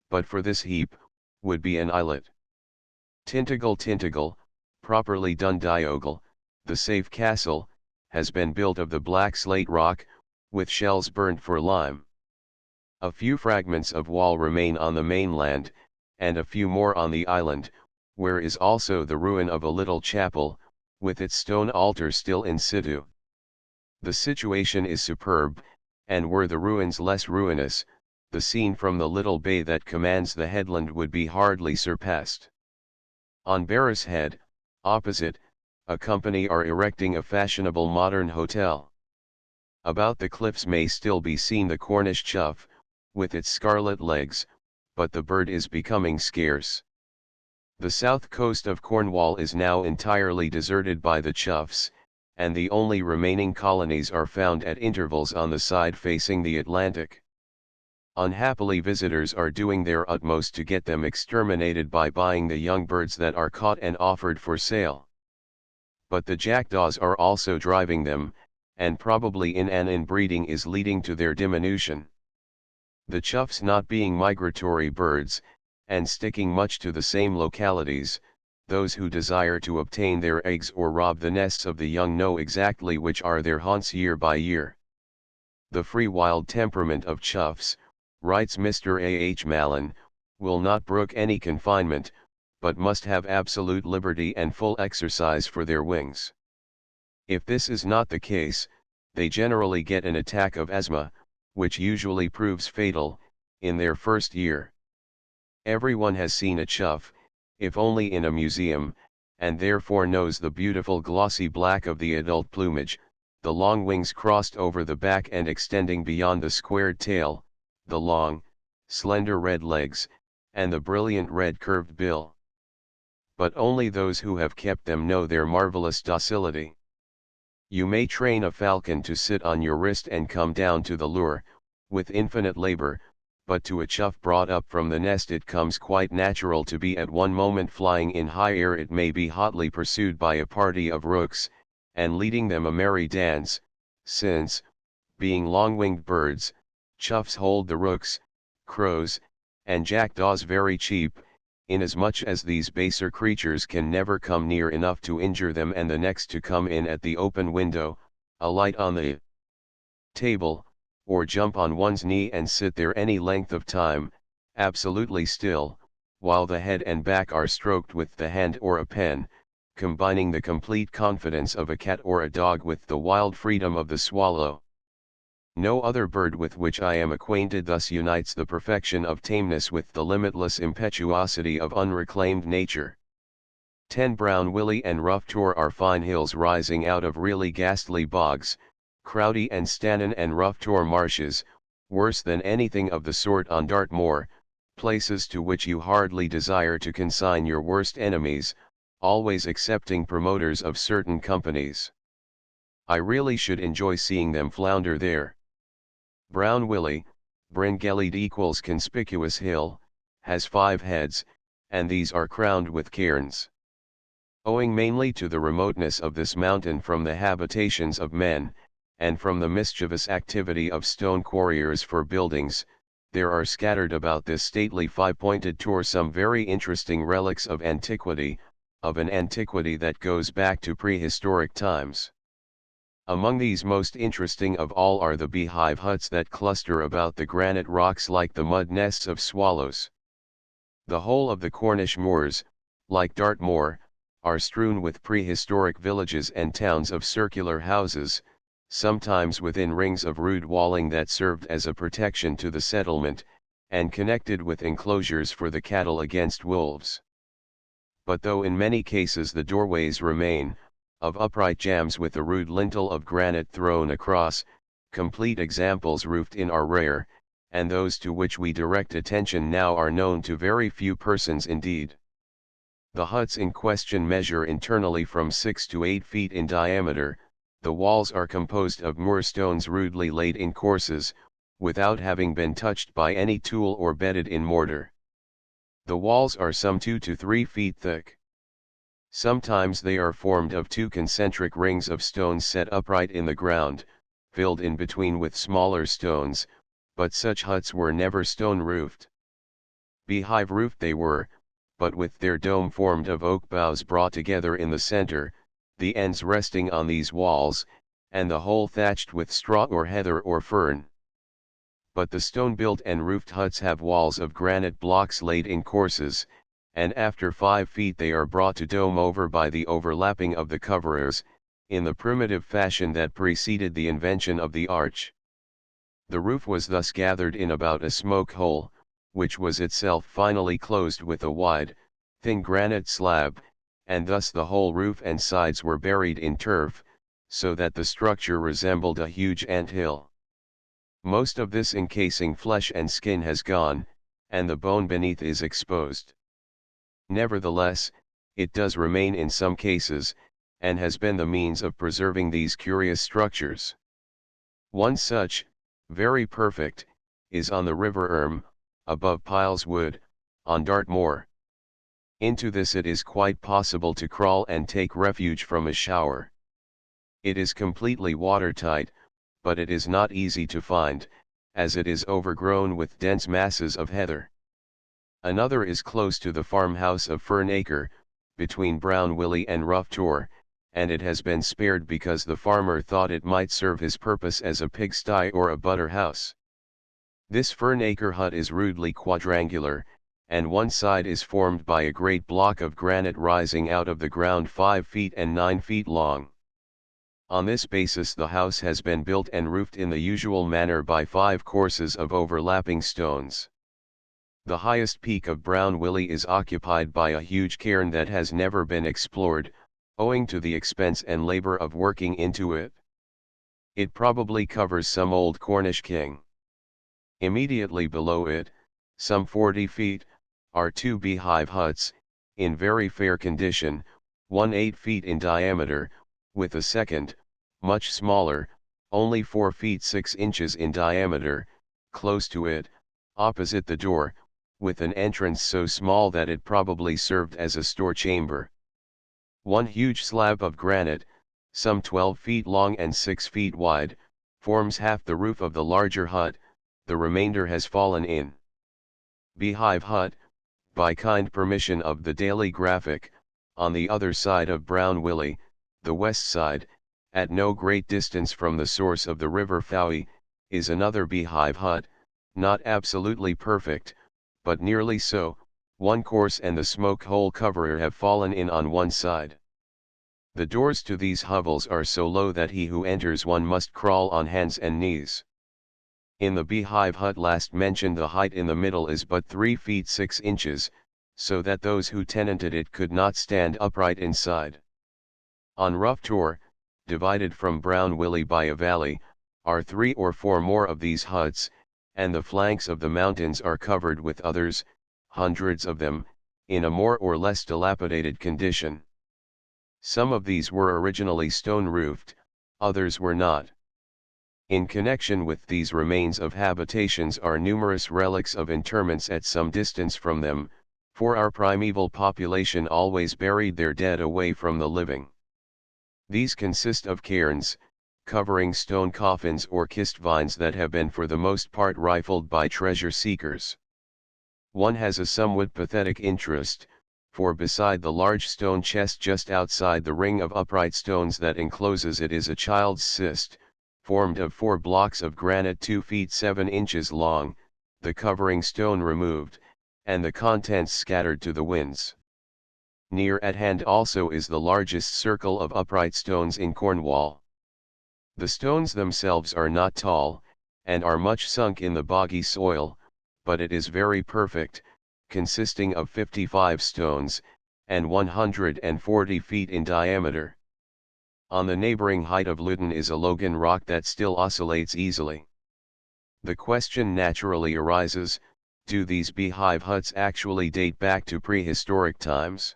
but for this heap, would be an islet. Tintagel, properly Dundiogle, the safe castle, has been built of the black slate rock, with shells burnt for lime. A few fragments of wall remain on the mainland, and a few more on the island, where is also the ruin of a little chapel, with its stone altar still in situ. The situation is superb, and were the ruins less ruinous, the scene from the little bay that commands the headland would be hardly surpassed. On Barris Head, opposite, a company are erecting a fashionable modern hotel. About the cliffs may still be seen the Cornish chough, with its scarlet legs, but the bird is becoming scarce. The south coast of Cornwall is now entirely deserted by the choughs, and the only remaining colonies are found at intervals on the side facing the Atlantic. Unhappily, visitors are doing their utmost to get them exterminated by buying the young birds that are caught and offered for sale. But the jackdaws are also driving them, and probably inbreeding is leading to their diminution. The choughs not being migratory birds, and sticking much to the same localities, Those who desire to obtain their eggs or rob the nests of the young know exactly which are their haunts year by year. The free wild temperament of choughs, writes Mr. A. H. Mallon, will not brook any confinement, but must have absolute liberty and full exercise for their wings. If this is not the case, they generally get an attack of asthma, which usually proves fatal, in their first year. Everyone has seen a chough, if only in a museum, and therefore knows the beautiful glossy black of the adult plumage, the long wings crossed over the back and extending beyond the squared tail, the long, slender red legs, and the brilliant red curved bill. But only those who have kept them know their marvelous docility. You may train a falcon to sit on your wrist and come down to the lure, with infinite labor, but to a chough brought up from the nest it comes quite natural to be at one moment flying in high air, it may be hotly pursued by a party of rooks, and leading them a merry dance, since, being long-winged birds, choughs hold the rooks, crows, and jackdaws very cheap, inasmuch as these baser creatures can never come near enough to injure them, and the next to come in at the open window, alight on the table, or jump on one's knee and sit there any length of time, absolutely still, while the head and back are stroked with the hand or a pen, combining the complete confidence of a cat or a dog with the wild freedom of the swallow. No other bird with which I am acquainted thus unites the perfection of tameness with the limitless impetuosity of unreclaimed nature. 10 Brown Willie and Rough Tor are fine hills rising out of really ghastly bogs, Crowdy and Stannon and Rough Tor marshes, worse than anything of the sort on Dartmoor, places to which you hardly desire to consign your worst enemies, always excepting promoters of certain companies. I really should enjoy seeing them flounder there. Brown Willie, Bryngellied equals conspicuous hill, has 5 heads, and these are crowned with cairns. Owing mainly to the remoteness of this mountain from the habitations of men, and from the mischievous activity of stone quarriers for buildings, there are scattered about this stately 5-pointed tor some very interesting relics of antiquity, of an antiquity that goes back to prehistoric times. Among these most interesting of all are the beehive huts that cluster about the granite rocks like the mud nests of swallows. The whole of the Cornish moors, like Dartmoor, are strewn with prehistoric villages and towns of circular houses, sometimes within rings of rude walling that served as a protection to the settlement, and connected with enclosures for the cattle against wolves. But though in many cases the doorways remain, of upright jambs with a rude lintel of granite thrown across, complete examples roofed in are rare, and those to which we direct attention now are known to very few persons indeed. The huts in question measure internally from 6 to 8 feet in diameter. The walls are composed of moor stones rudely laid in courses, without having been touched by any tool or bedded in mortar. The walls are some 2 to 3 feet thick. Sometimes they are formed of 2 concentric rings of stones set upright in the ground, filled in between with smaller stones, but such huts were never stone-roofed. Beehive-roofed they were, but with their dome formed of oak boughs brought together in the center, the ends resting on these walls, and the whole thatched with straw or heather or fern. But the stone-built and roofed huts have walls of granite blocks laid in courses, and after 5 feet they are brought to dome over by the overlapping of the coverers, in the primitive fashion that preceded the invention of the arch. The roof was thus gathered in about a smoke hole, which was itself finally closed with a wide, thin granite slab, and thus the whole roof and sides were buried in turf, so that the structure resembled a huge ant-hill. Most of this encasing flesh and skin has gone, and the bone beneath is exposed. Nevertheless, it does remain in some cases, and has been the means of preserving these curious structures. One such, very perfect, is on the River Erm, above Piles Wood, on Dartmoor. Into this it is quite possible to crawl and take refuge from a shower. It is completely watertight, but it is not easy to find, as it is overgrown with dense masses of heather. Another is close to the farmhouse of Fern Acre, between Brown Willie and Rough Tor, and it has been spared because the farmer thought it might serve his purpose as a pigsty or a butter house. This fern-acre hut is rudely quadrangular, and one side is formed by a great block of granite rising out of the ground 5 feet and 9 feet long. On this basis the house has been built and roofed in the usual manner by 5 courses of overlapping stones. The highest peak of Brown Willie is occupied by a huge cairn that has never been explored, owing to the expense and labor of working into it. It probably covers some old Cornish king. Immediately below it, some 40 feet, are 2 beehive huts, in very fair condition, one 8 feet in diameter, with a second, much smaller, only 4 feet 6 inches in diameter, close to it, opposite the door, with an entrance so small that it probably served as a store chamber. One huge slab of granite, some 12 feet long and 6 feet wide, forms half the roof of the larger hut, the remainder has fallen in. Beehive hut, by kind permission of the Daily Graphic, on the other side of Brown Willie, the west side, at no great distance from the source of the river Fowey, is another beehive hut, not absolutely perfect, but nearly so. One course and the smoke hole cover have fallen in on one side. The doors to these hovels are so low that he who enters one must crawl on hands and knees. In the beehive hut last mentioned the height in the middle is but 3 feet 6 inches, so that those who tenanted it could not stand upright inside. On Rough Tor, divided from Brown Willie by a valley, are 3 or 4 more of these huts, and the flanks of the mountains are covered with others, hundreds of them, in a more or less dilapidated condition. Some of these were originally stone-roofed, others were not. In connection with these remains of habitations are numerous relics of interments at some distance from them, for our primeval population always buried their dead away from the living. These consist of cairns, covering stone coffins or kist vines that have been for the most part rifled by treasure seekers. One has a somewhat pathetic interest, for beside the large stone chest just outside the ring of upright stones that encloses it is a child's cist, formed of 4 blocks of granite 2 feet 7 inches long, the covering stone removed, and the contents scattered to the winds. Near at hand also is the largest circle of upright stones in Cornwall. The stones themselves are not tall, and are much sunk in the boggy soil, but it is very perfect, consisting of 55 stones, and 140 feet in diameter. On the neighboring height of Luton is a Logan rock that still oscillates easily. The question naturally arises, do these beehive huts actually date back to prehistoric times?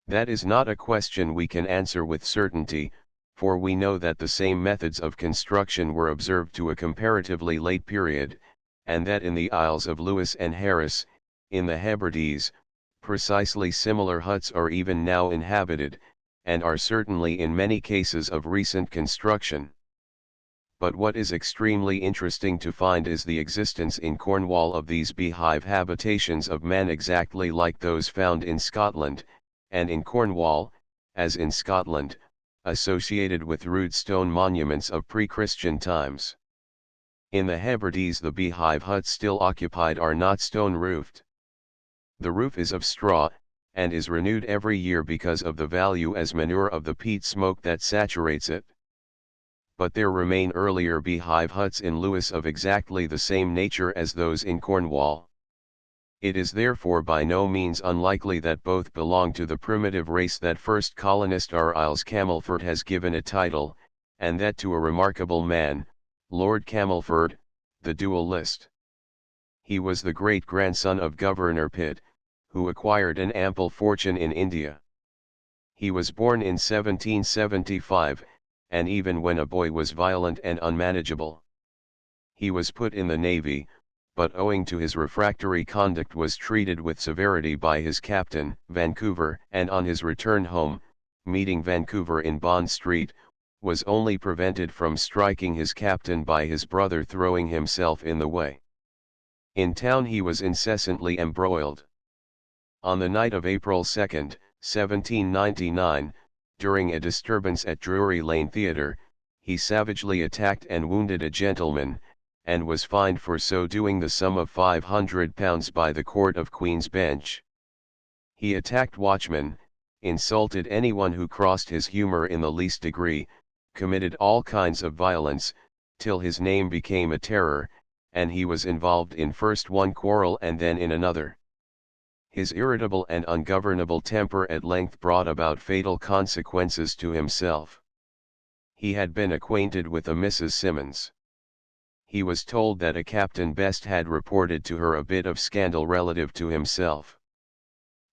That is not a question we can answer with certainty, for we know that the same methods of construction were observed to a comparatively late period, and that in the Isles of Lewis and Harris, in the Hebrides, precisely similar huts are even now inhabited, and are certainly in many cases of recent construction. But what is extremely interesting to find is the existence in Cornwall of these beehive habitations of man exactly like those found in Scotland, and in Cornwall, as in Scotland, associated with rude stone monuments of pre-Christian times. In the Hebrides the beehive huts still occupied are not stone-roofed. The roof is of straw, and is renewed every year because of the value as manure of the peat smoke that saturates it. But there remain earlier beehive huts in Lewis of exactly the same nature as those in Cornwall. It is therefore by no means unlikely that both belong to the primitive race that first colonized our Isles. Camelford has given a title, and that to a remarkable man, Lord Camelford, the duellist. He was the great-grandson of Governor Pitt, who acquired an ample fortune in India. He was born in 1775, and even when a boy was violent and unmanageable. He was put in the navy, but owing to his refractory conduct was treated with severity by his captain, Vancouver, and on his return home, meeting Vancouver in Bond Street, was only prevented from striking his captain by his brother throwing himself in the way. In town he was incessantly embroiled. On the night of April 2, 1799, during a disturbance at Drury Lane Theatre, he savagely attacked and wounded a gentleman, and was fined for so doing the sum of £500 by the Court of Queen's Bench. He attacked watchmen, insulted anyone who crossed his humour in the least degree, committed all kinds of violence, till his name became a terror, and he was involved in first one quarrel and then in another. His irritable and ungovernable temper at length brought about fatal consequences to himself. He had been acquainted with a Mrs. Simmons. He was told that a Captain Best had reported to her a bit of scandal relative to himself.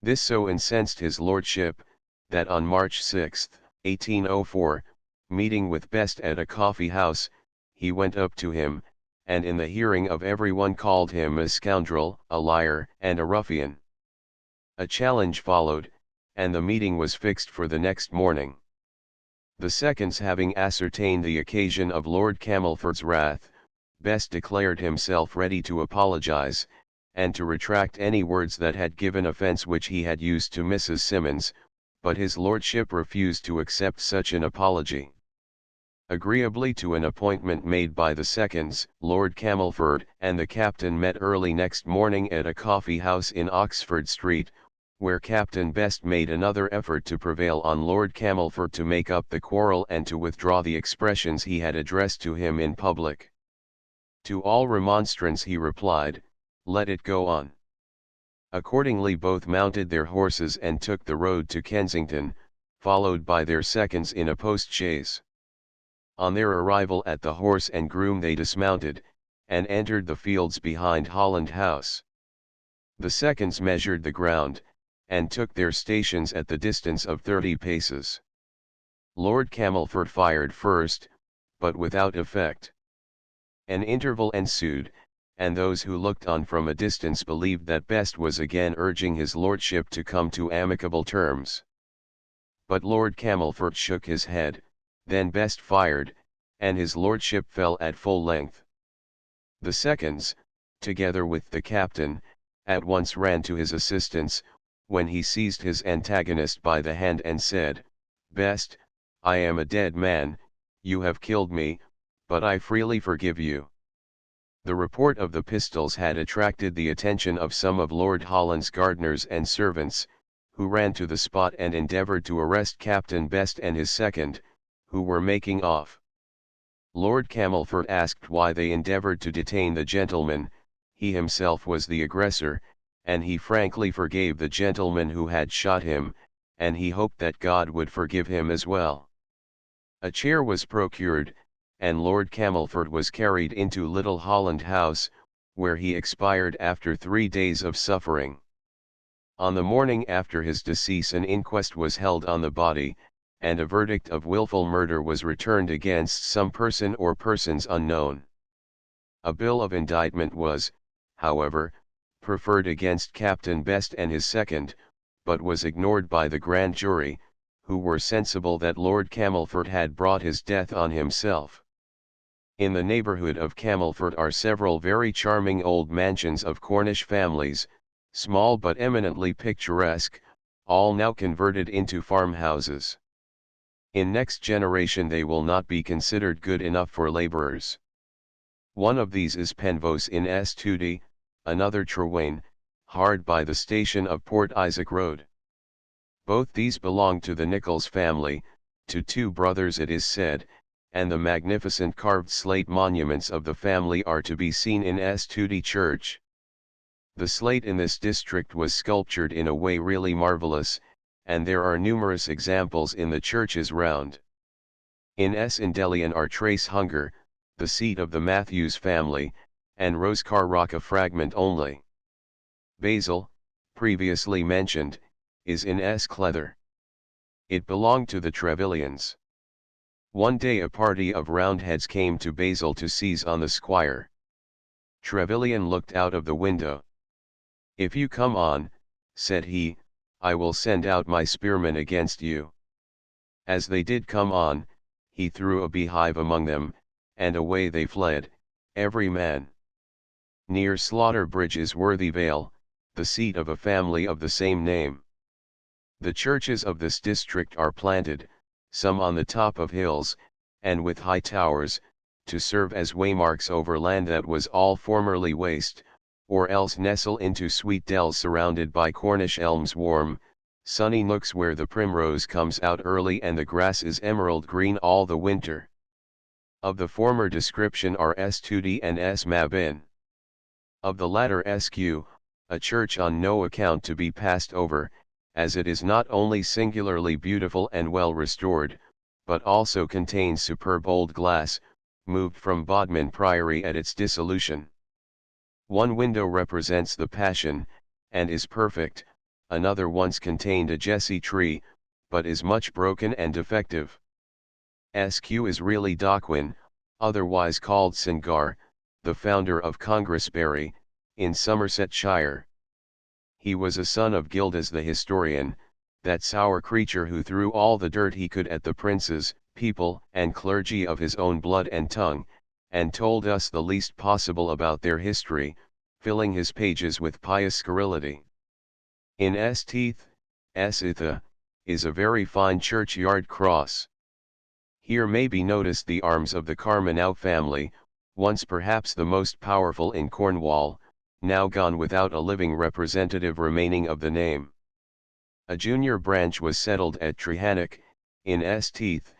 This so incensed his lordship, that on March 6, 1804, meeting with Best at a coffee house, he went up to him, and in the hearing of everyone called him a scoundrel, a liar, and a ruffian. A challenge followed, and the meeting was fixed for the next morning. The seconds having ascertained the occasion of Lord Camelford's wrath, Best declared himself ready to apologize, and to retract any words that had given offence which he had used to Mrs. Simmons, but his lordship refused to accept such an apology. Agreeably to an appointment made by the seconds, Lord Camelford and the captain met early next morning at a coffee house in Oxford Street, where Captain Best made another effort to prevail on Lord Camelford to make up the quarrel and to withdraw the expressions he had addressed to him in public. To all remonstrance he replied, "Let it go on." Accordingly both mounted their horses and took the road to Kensington, followed by their seconds in a post-chaise. On their arrival at the Horse and Groom they dismounted, and entered the fields behind Holland House. The seconds measured the ground, and took their stations at the distance of 30 paces. Lord Camelford fired first, but without effect. An interval ensued, and those who looked on from a distance believed that Best was again urging his lordship to come to amicable terms. But Lord Camelford shook his head, then Best fired, and his lordship fell at full length. The seconds, together with the captain, at once ran to his assistance, when he seized his antagonist by the hand and said, "Best, I am a dead man, you have killed me, but I freely forgive you." The report of the pistols had attracted the attention of some of Lord Holland's gardeners and servants, who ran to the spot and endeavoured to arrest Captain Best and his second, who were making off. Lord Camelford asked why they endeavoured to detain the gentleman. He himself was the aggressor, and he frankly forgave the gentleman who had shot him, and he hoped that God would forgive him as well. A chair was procured, and Lord Camelford was carried into Little Holland House, where he expired after 3 days of suffering. On the morning after his decease an inquest was held on the body, and a verdict of wilful murder was returned against some person or persons unknown. A bill of indictment was, however, preferred against Captain Best and his second, but was ignored by the grand jury, who were sensible that Lord Camelford had brought his death on himself. In the neighbourhood of Camelford are several very charming old mansions of Cornish families, small but eminently picturesque, all now converted into farmhouses. In next generation they will not be considered good enough for labourers. One of these is Penvose in Studi, another Trewayne, hard by the station of Port Isaac Road. Both these belong to the Nichols family, to 2 brothers it is said, and the magnificent carved slate monuments of the family are to be seen in Studi Church. The slate in this district was sculptured in a way really marvellous, and there are numerous examples in the churches round. In Indelian are Trace Hunger, the seat of the Matthews family, and Rosecar Rock a fragment only. Basil, previously mentioned, is in Clether. It belonged to the Trevilians. One day a party of Roundheads came to Basil to seize on the squire. Trevilian looked out of the window. "If you come on," said he, "I will send out my spearmen against you." As they did come on, he threw a beehive among them, and away they fled, every man. Near Slaughter Bridge is Worthy Vale, the seat of a family of the same name. The churches of this district are planted, some on the top of hills, and with high towers, to serve as waymarks over land that was all formerly waste, or else nestle into sweet dells surrounded by Cornish elms, warm, sunny nooks where the primrose comes out early and the grass is emerald green all the winter. Of the former description are S2D and S Mabin. Of the latter SQ, a church on no account to be passed over, as it is not only singularly beautiful and well restored, but also contains superb old glass, moved from Bodmin Priory at its dissolution. One window represents the Passion, and is perfect, another once contained a Jesse tree, but is much broken and defective. SQ is really Docwin, otherwise called Singar, the founder of Congressbury, in Somersetshire. He was a son of Gildas the historian, that sour creature who threw all the dirt he could at the princes, people, and clergy of his own blood and tongue, and told us the least possible about their history, filling his pages with pious scurrility. In Esteith, Esitha, is a very fine churchyard cross. Here may be noticed the arms of the Carmenau family, once perhaps the most powerful in Cornwall, now gone without a living representative remaining of the name. A junior branch was settled at Trehannock, in Esteith,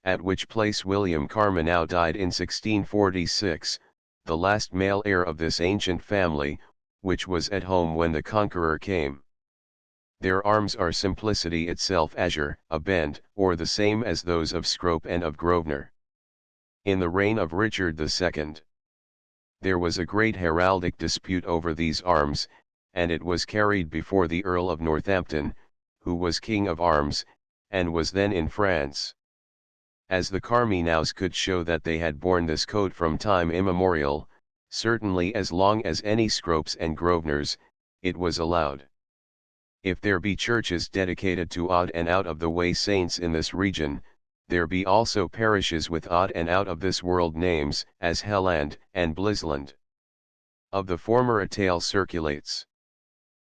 at which place William Carmenau died in 1646, the last male heir of this ancient family, which was at home when the Conqueror came. Their arms are simplicity itself, azure, a bend, or the same as those of Scrope and of Grosvenor. In the reign of Richard II, there was a great heraldic dispute over these arms, and it was carried before the Earl of Northampton, who was King of Arms, and was then in France. As the Carmenaus could show that they had borne this coat from time immemorial, certainly as long as any Scropes and Grosvenors, it was allowed. If there be churches dedicated to odd and out-of-the-way saints in this region, there be also parishes with odd and out-of-this-world names, as Helland and Blisland. Of the former a tale circulates.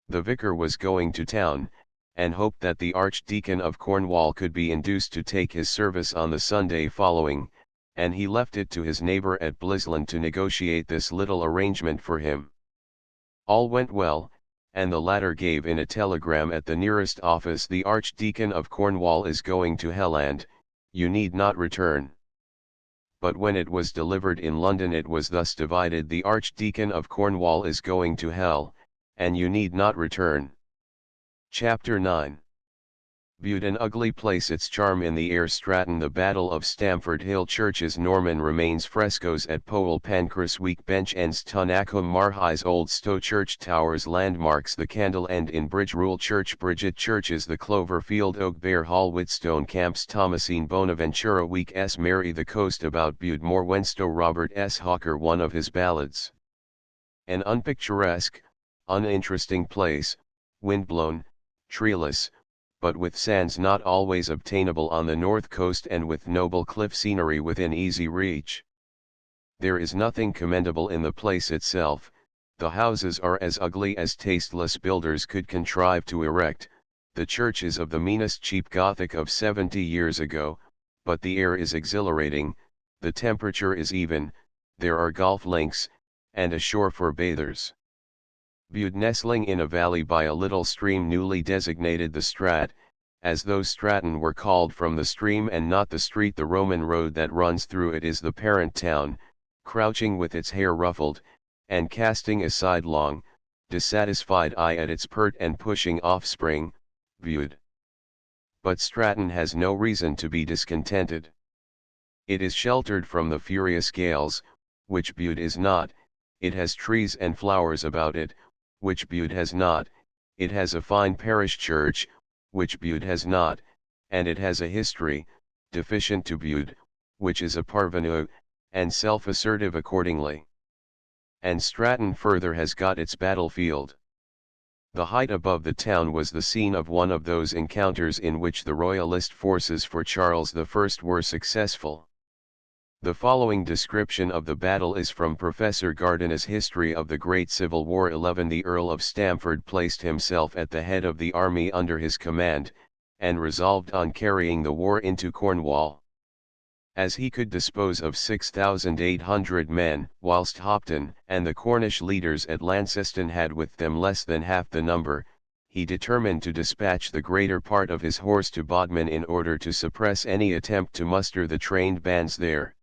The vicar was going to town, and hoped that the Archdeacon of Cornwall could be induced to take his service on the Sunday following, and he left it to his neighbour at Blisland to negotiate this little arrangement for him. All went well, and the latter gave in a telegram at the nearest office, "The Archdeacon of Cornwall is going to Helland, you need not return." But when it was delivered in London it was thus divided: "The Archdeacon of Cornwall is going to Hell, and you need not return." Chapter 9. Bude an ugly place, its charm in the air. Stratton, the Battle of Stamford Hill churches, Norman remains, frescoes at Powell, Pancras, Week Bench Ends, Tonacum, Marhigh's Old Stow Church towers, landmarks, the Candle End in Bridge, Rule Church, Bridget churches, the Cloverfield, Oak, Bear Hall, Whitstone Camps, Thomasine, Bonaventura, Week S. Mary, the coast about Bude, Moor, Wenstow, Robert S. Hawker, one of his ballads. An unpicturesque, uninteresting place, windblown, treeless, but with sands not always obtainable on the north coast, and with noble cliff scenery within easy reach. There is nothing commendable in the place itself. The houses are as ugly as tasteless builders could contrive to erect, the church is of the meanest cheap Gothic of 70 years ago, but the air is exhilarating, the temperature is even, there are golf links, and a shore for bathers. Bude, nestling in a valley by a little stream newly designated the Strat, as though Stratton were called from the stream and not the street. The Roman road that runs through it is the parent town, crouching with its hair ruffled, and casting a sidelong, dissatisfied eye at its pert and pushing offspring, Bude. But Stratton has no reason to be discontented. It is sheltered from the furious gales, which Bude is not. It has trees and flowers about it, which Bude has not. It has a fine parish church, which Bude has not, and it has a history, deficient to Bude, which is a parvenu, and self-assertive accordingly. And Stratton further has got its battlefield. The height above the town was the scene of one of those encounters in which the royalist forces for Charles I were successful. The following description of the battle is from Professor Gardiner's History of the Great Civil War. 11 The Earl of Stamford placed himself at the head of the army under his command, and resolved on carrying the war into Cornwall. As he could dispose of 6,800 men, whilst Hopton and the Cornish leaders at Launceston had with them less than half the number, he determined to dispatch the greater part of his horse to Bodmin in order to suppress any attempt to muster the trained bands there.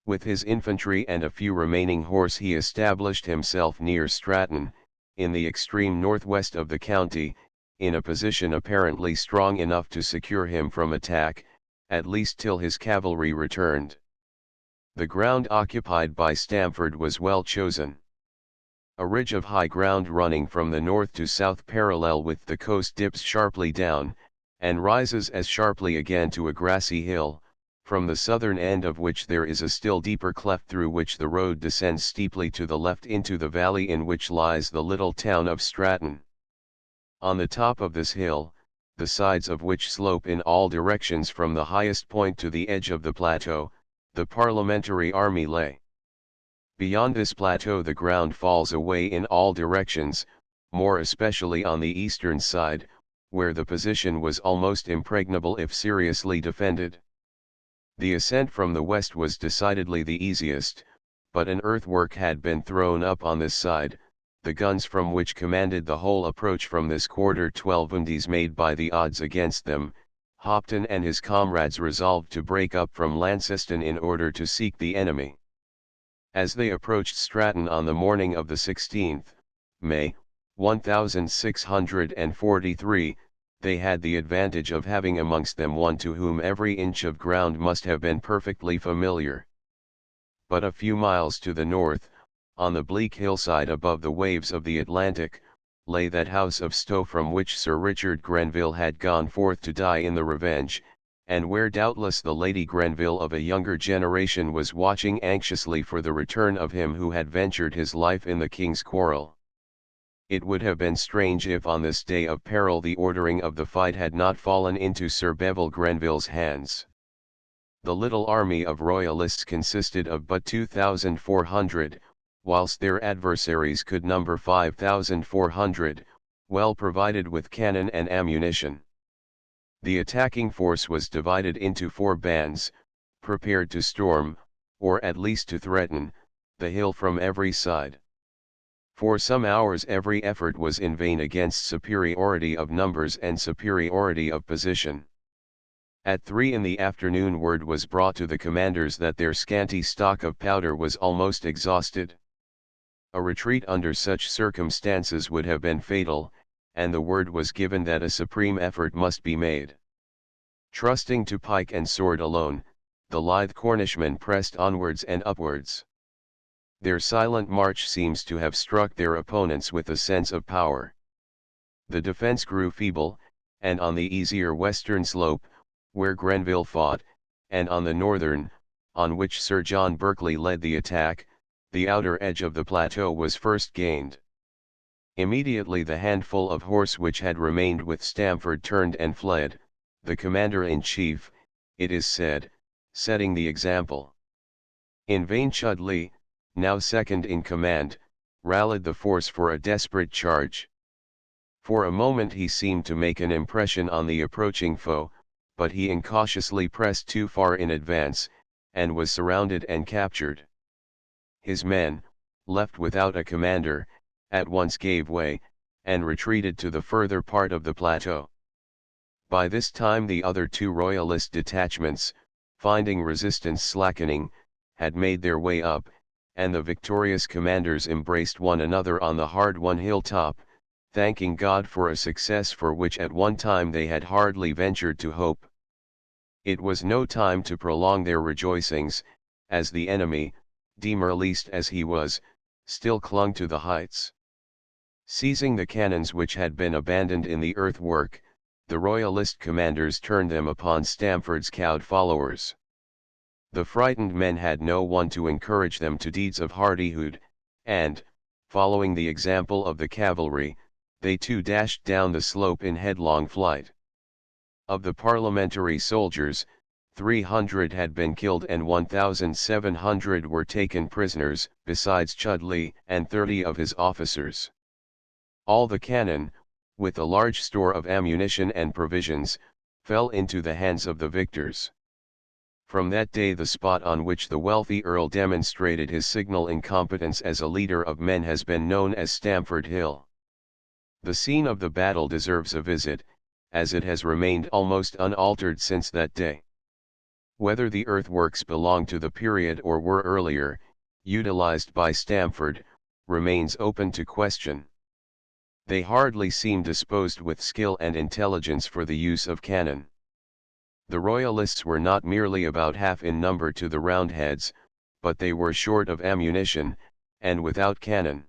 With his infantry and a few remaining horse he established himself near Stratton, in the extreme northwest of the county, in a position apparently strong enough to secure him from attack, at least till his cavalry returned. The ground occupied by Stamford was well chosen. A ridge of high ground running from the north to south parallel with the coast dips sharply down, and rises as sharply again to a grassy hill, from the southern end of which there is a still deeper cleft through which the road descends steeply to the left into the valley in which lies the little town of Stratton. On the top of this hill, the sides of which slope in all directions from the highest point to the edge of the plateau, the Parliamentary army lay. Beyond this plateau the ground falls away in all directions, more especially on the eastern side, where the position was almost impregnable if seriously defended. The ascent from the west was decidedly the easiest, but an earthwork had been thrown up on this side, the guns from which commanded the whole approach from this quarter. 12 wounds made by the odds against them, Hopton and his comrades resolved to break up from Launceston in order to seek the enemy. As they approached Stratton on the morning of the 16th May, 1643, they had the advantage of having amongst them one to whom every inch of ground must have been perfectly familiar. But a few miles to the north, on the bleak hillside above the waves of the Atlantic, lay that house of Stowe from which Sir Richard Grenville had gone forth to die in the Revenge, and where doubtless the Lady Grenville of a younger generation was watching anxiously for the return of him who had ventured his life in the king's quarrel. It would have been strange if on this day of peril the ordering of the fight had not fallen into Sir Bevil Grenville's hands. The little army of royalists consisted of but 2,400, whilst their adversaries could number 5,400, well provided with cannon and ammunition. The attacking force was divided into 4 bands, prepared to storm, or at least to threaten, the hill from every side. For some hours every effort was in vain against superiority of numbers and superiority of position. At 3 in the afternoon word was brought to the commanders that their scanty stock of powder was almost exhausted. A retreat under such circumstances would have been fatal, and the word was given that a supreme effort must be made. Trusting to pike and sword alone, the lithe Cornishmen pressed onwards and upwards. Their silent march seems to have struck their opponents with a sense of power. The defense grew feeble, and on the easier western slope, where Grenville fought, and on the northern, on which Sir John Berkeley led the attack, the outer edge of the plateau was first gained. Immediately the handful of horse which had remained with Stamford turned and fled, the commander-in-chief, it is said, setting the example. In vain Chudleigh, now second in command, rallied the force for a desperate charge. For a moment he seemed to make an impression on the approaching foe, but he incautiously pressed too far in advance, and was surrounded and captured. His men, left without a commander, at once gave way, and retreated to the further part of the plateau. By this time the other 2 royalist detachments, finding resistance slackening, had made their way up, and the victorious commanders embraced one another on the hard-won hilltop, thanking God for a success for which at one time they had hardly ventured to hope. It was no time to prolong their rejoicings, as the enemy, demoralized as he was, still clung to the heights. Seizing the cannons which had been abandoned in the earthwork, the royalist commanders turned them upon Stamford's cowed followers. The frightened men had no one to encourage them to deeds of hardihood, and, following the example of the cavalry, they too dashed down the slope in headlong flight. Of the parliamentary soldiers, 300 had been killed and 1,700 were taken prisoners, besides Chudleigh and 30 of his officers. All the cannon, with a large store of ammunition and provisions, fell into the hands of the victors. From that day the spot on which the wealthy Earl demonstrated his signal incompetence as a leader of men has been known as Stamford Hill. The scene of the battle deserves a visit, as it has remained almost unaltered since that day. Whether the earthworks belong to the period or were earlier, utilized by Stamford, remains open to question. They hardly seem disposed with skill and intelligence for the use of cannon. The Royalists were not merely about half in number to the Roundheads, but they were short of ammunition, and without cannon.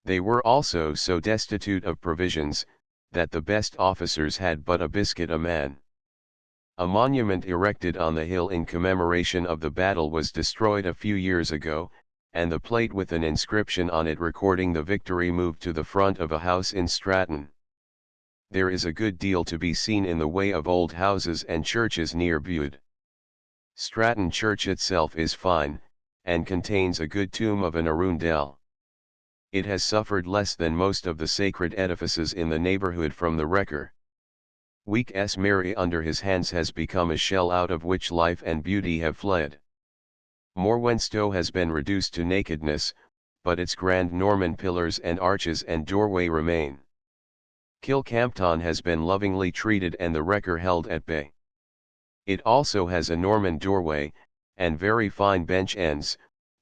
They were also so destitute of provisions, that the best officers had but a biscuit a man. A monument erected on the hill in commemoration of the battle was destroyed a few years ago, and the plate with an inscription on it recording the victory moved to the front of a house in Stratton. There is a good deal to be seen in the way of old houses and churches near Bude. Stratton Church itself is fine, and contains a good tomb of an Arundel. It has suffered less than most of the sacred edifices in the neighborhood from the wrecker. Weak S. Mary under his hands has become a shell out of which life and beauty have fled. Morwenstow has been reduced to nakedness, but its grand Norman pillars and arches and doorway remain. Kilcampton has been lovingly treated and the wrecker held at bay. It also has a Norman doorway, and very fine bench ends.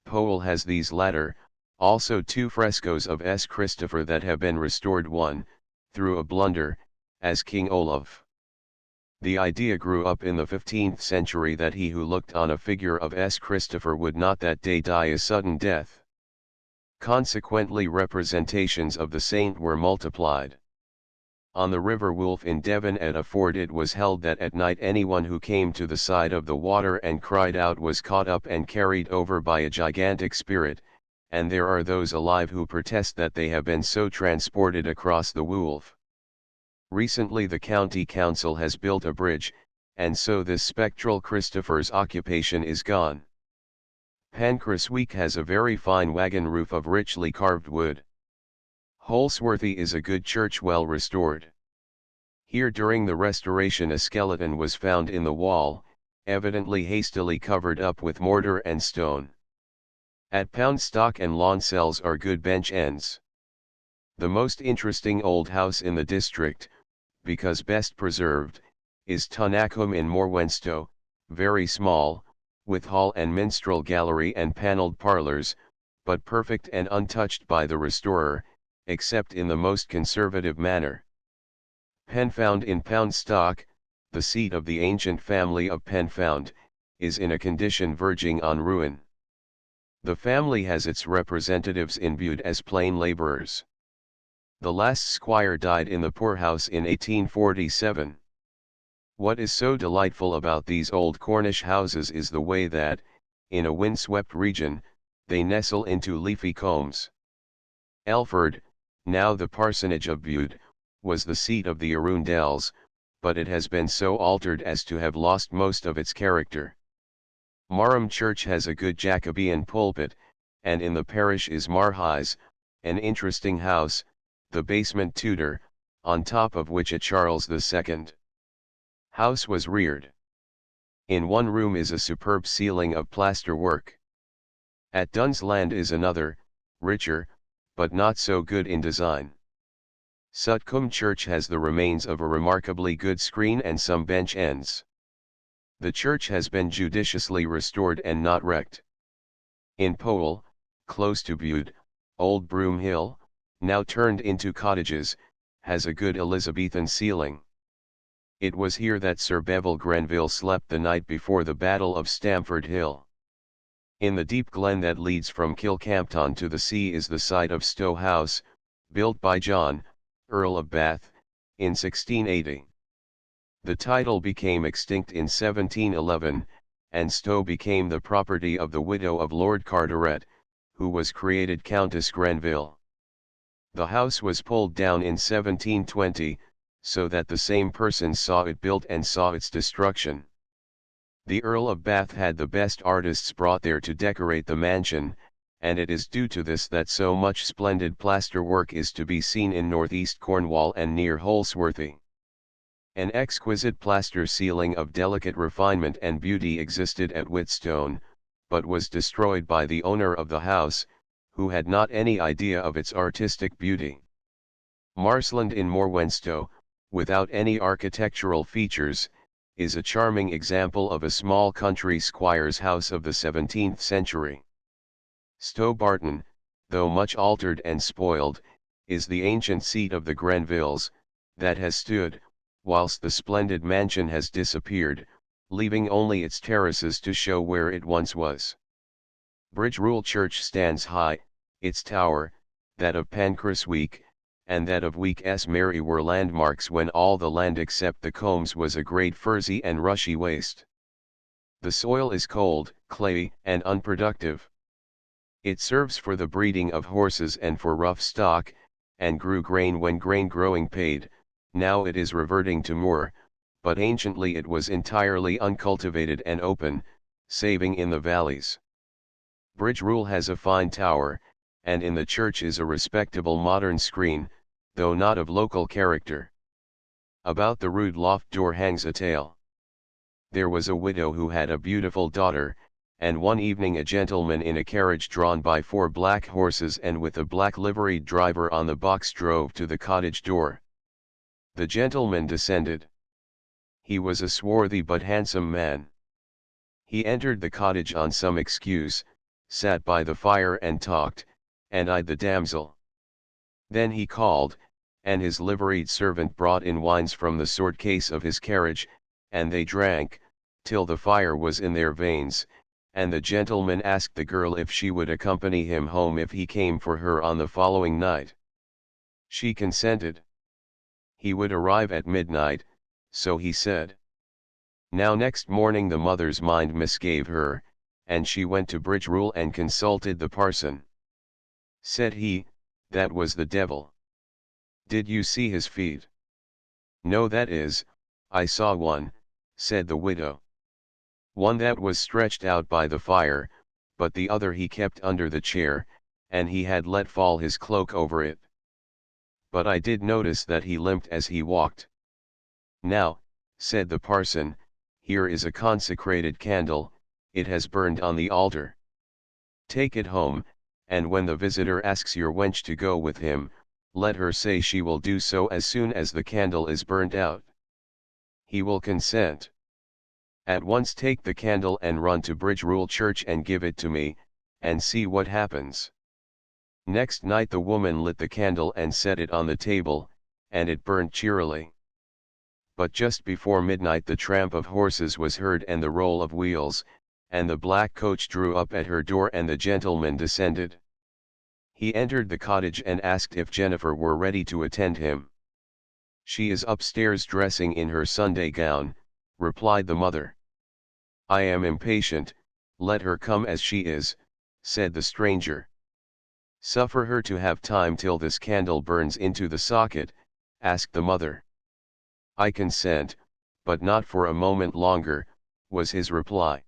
Powell has these latter, also 2 frescoes of S. Christopher that have been restored, one, through a blunder, as King Olaf. The idea grew up in the 15th century that he who looked on a figure of S. Christopher would not that day die a sudden death. Consequently representations of the saint were multiplied. On the River Wolf in Devon at a ford it was held that at night anyone who came to the side of the water and cried out was caught up and carried over by a gigantic spirit, and there are those alive who protest that they have been so transported across the Wolf. Recently the county council has built a bridge, and so this spectral Christopher's occupation is gone. Pancraswick has a very fine wagon roof of richly carved wood. Holsworthy is a good church well restored. Here during the restoration a skeleton was found in the wall, evidently hastily covered up with mortar and stone. At Poundstock and Lonsels are good bench ends. The most interesting old house in the district, because best preserved, is Tunacombe in Morwenstow, very small, with hall and minstrel gallery and panelled parlours, but perfect and untouched by the restorer, except in the most conservative manner. Penfound in Poundstock, the seat of the ancient family of Penfound, is in a condition verging on ruin. The family has its representatives in Bude as plain labourers. The last squire died in the poorhouse in 1847. What is so delightful about these old Cornish houses is the way that, in a windswept region, they nestle into leafy combs. Elford, now the parsonage of Bude, was the seat of the Arundels, but it has been so altered as to have lost most of its character. Marham Church has a good Jacobean pulpit, and in the parish is Marhies, an interesting house, the basement Tudor, on top of which a Charles II house was reared. In one room is a superb ceiling of plaster work. At Dunsland is another, richer, but not so good in design. Sutcombe Church has the remains of a remarkably good screen and some bench ends. The church has been judiciously restored and not wrecked. In Powell, close to Bude, Old Broom Hill, now turned into cottages, has a good Elizabethan ceiling. It was here that Sir Bevil Grenville slept the night before the Battle of Stamford Hill. In the deep glen that leads from Kilcampton to the sea is the site of Stow House, built by John, Earl of Bath, in 1680. The title became extinct in 1711, and Stow became the property of the widow of Lord Carteret, who was created Countess Grenville. The house was pulled down in 1720, so that the same persons saw it built and saw its destruction. The Earl of Bath had the best artists brought there to decorate the mansion, and it is due to this that so much splendid plaster work is to be seen in northeast Cornwall and near Holsworthy. An exquisite plaster ceiling of delicate refinement and beauty existed at Whitstone, but was destroyed by the owner of the house, who had not any idea of its artistic beauty. Marsland in Morwenstow, without any architectural features, is a charming example of a small country squire's house of the 17th century. Stow Barton, though much altered and spoiled, is the ancient seat of the Grenvilles, that has stood, whilst the splendid mansion has disappeared, leaving only its terraces to show where it once was. Bridge Rule Church stands high, its tower, that of Pancrasweek, and that of Week Mary were landmarks when all the land except the combes was a great furzy and rushy waste. The soil is cold, clayey, and unproductive. It serves for the breeding of horses and for rough stock, and grew grain when grain growing paid. Now it is reverting to moor, but anciently it was entirely uncultivated and open, saving in the valleys. Bridge Rule has a fine tower, and in the church is a respectable modern screen, though not of local character. About the rude loft door hangs a tale. There was a widow who had a beautiful daughter, and one evening a gentleman in a carriage drawn by 4 black horses and with a black liveried driver on the box drove to the cottage door. The gentleman descended. He was a swarthy but handsome man. He entered the cottage on some excuse, sat by the fire and talked, and eyed the damsel. Then he called, and his liveried servant brought in wines from the sword case of his carriage, and they drank, till the fire was in their veins, and the gentleman asked the girl if she would accompany him home if he came for her on the following night. She consented. He would arrive at midnight, so he said. Now next morning the mother's mind misgave her, and she went to Bridge Rule and consulted the parson. Said he, that was the devil. Did you see his feet? No, that is, I saw one, said the widow. One that was stretched out by the fire, but the other he kept under the chair, and he had let fall his cloak over it. But I did notice that he limped as he walked. Now, said the parson, here is a consecrated candle, it has burned on the altar. Take it home, and when the visitor asks your wench to go with him, let her say she will do so as soon as the candle is burnt out. He will consent. At once take the candle and run to Bridge Rule Church and give it to me, and see what happens. Next night the woman lit the candle and set it on the table, and it burnt cheerily. But just before midnight the tramp of horses was heard and the roll of wheels, and the black coach drew up at her door and the gentleman descended. He entered the cottage and asked if Jennifer were ready to attend him. She is upstairs dressing in her Sunday gown, replied the mother. I am impatient, let her come as she is, said the stranger. Suffer her to have time till this candle burns into the socket, asked the mother. I consent, but not for a moment longer, was his reply.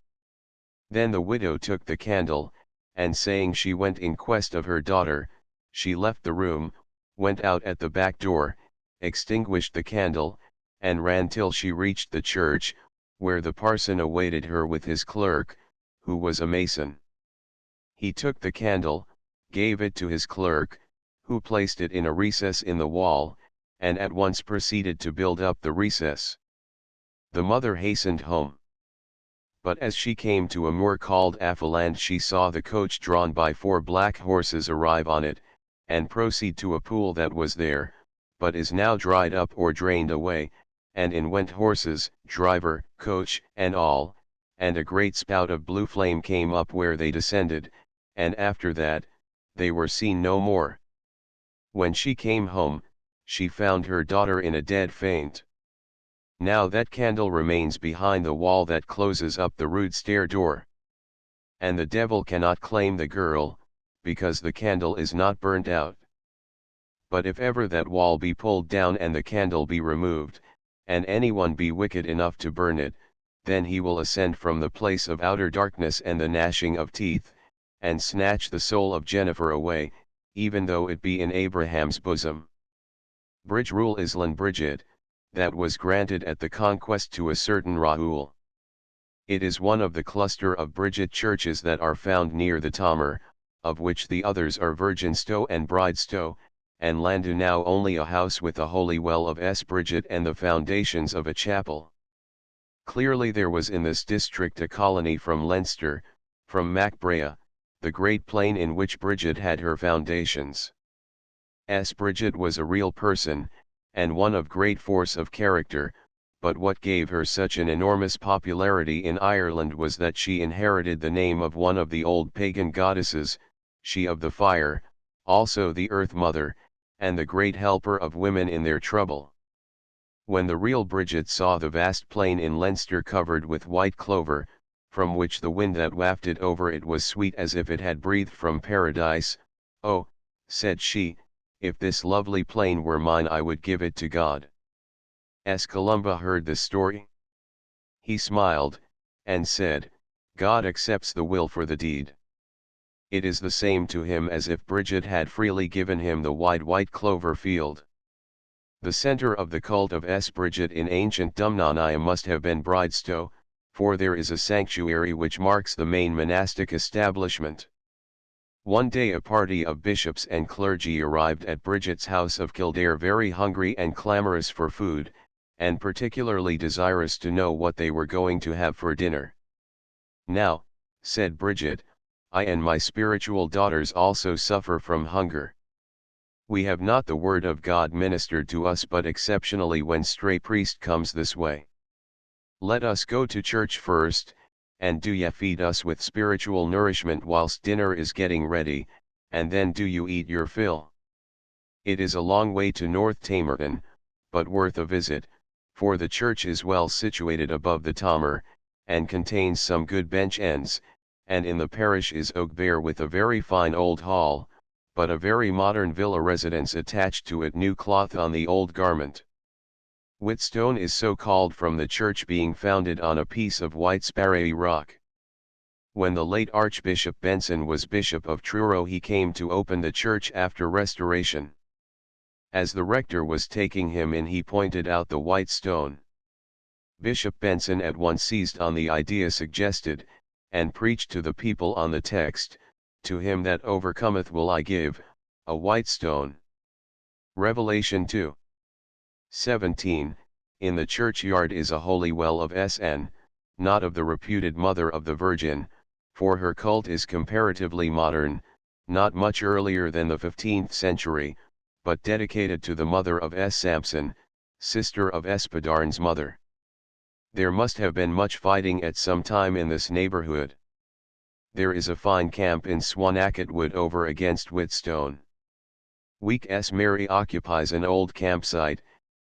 Then the widow took the candle, and saying she went in quest of her daughter, she left the room, went out at the back door, extinguished the candle, and ran till she reached the church, where the parson awaited her with his clerk, who was a mason. He took the candle, gave it to his clerk, who placed it in a recess in the wall, and at once proceeded to build up the recess. The mother hastened home. But as she came to a moor called Affaland she saw the coach drawn by 4 black horses arrive on it, and proceed to a pool that was there, but is now dried up or drained away, and in went horses, driver, coach, and all, and a great spout of blue flame came up where they descended, and after that, they were seen no more. When she came home, she found her daughter in a dead faint. Now that candle remains behind the wall that closes up the rude stair door. And the devil cannot claim the girl, because the candle is not burnt out. But if ever that wall be pulled down and the candle be removed, and anyone be wicked enough to burn it, then he will ascend from the place of outer darkness and the gnashing of teeth, and snatch the soul of Jennifer away, even though it be in Abraham's bosom. Bridge rule Islan Bridget, that was granted at the conquest to a certain Rahul. It is one of the cluster of Bridget churches that are found near the Tamar, of which the others are Virginstow and Bridestow, and Landu now only a house with a holy well of S. Bridget and the foundations of a chapel. Clearly there was in this district a colony from Leinster, from Macbrea, the great plain in which Bridget had her foundations. S. Bridget was a real person, and one of great force of character, but what gave her such an enormous popularity in Ireland was that she inherited the name of one of the old pagan goddesses, she of the fire, also the Earth Mother, and the great helper of women in their trouble. When the real Bridget saw the vast plain in Leinster covered with white clover, from which the wind that wafted over it was sweet as if it had breathed from paradise, "Oh," said she, "if this lovely plain were mine I would give it to God." As Columba heard the story, he smiled, and said, "God accepts the will for the deed. It is the same to him as if Bridget had freely given him the wide white clover field." The centre of the cult of S. Bridget in ancient Dumnonia must have been Bridestow, for there is a sanctuary which marks the main monastic establishment. One day a party of bishops and clergy arrived at Bridget's house of Kildare very hungry and clamorous for food, and particularly desirous to know what they were going to have for dinner. "Now," said Bridget, "I and my spiritual daughters also suffer from hunger. We have not the word of God ministered to us but exceptionally when stray priest comes this way. Let us go to church first, and do ye feed us with spiritual nourishment whilst dinner is getting ready, and then do you eat your fill. It is a long way to North Tamerton, but worth a visit, for the church is well situated above the Tamar, and contains some good bench ends, and in the parish is Oakbear with a very fine old hall, but a very modern villa residence attached to it, new cloth on the old garment. Whitstone is so called from the church being founded on a piece of white sparray rock. When the late Archbishop Benson was Bishop of Truro he came to open the church after restoration. As the rector was taking him in he pointed out the white stone. Bishop Benson at once seized on the idea suggested, and preached to the people on the text, "To him that overcometh will I give, a white stone." Revelation 2:17, in the churchyard is a holy well of Sn, not of the reputed Mother of the Virgin, for her cult is comparatively modern, not much earlier than the 15th century, but dedicated to the mother of S. Sampson, sister of Espadarn's mother. There must have been much fighting at some time in this neighborhood. There is a fine camp in Swanacket Wood over against Whitstone. Week S. Mary occupies an old campsite,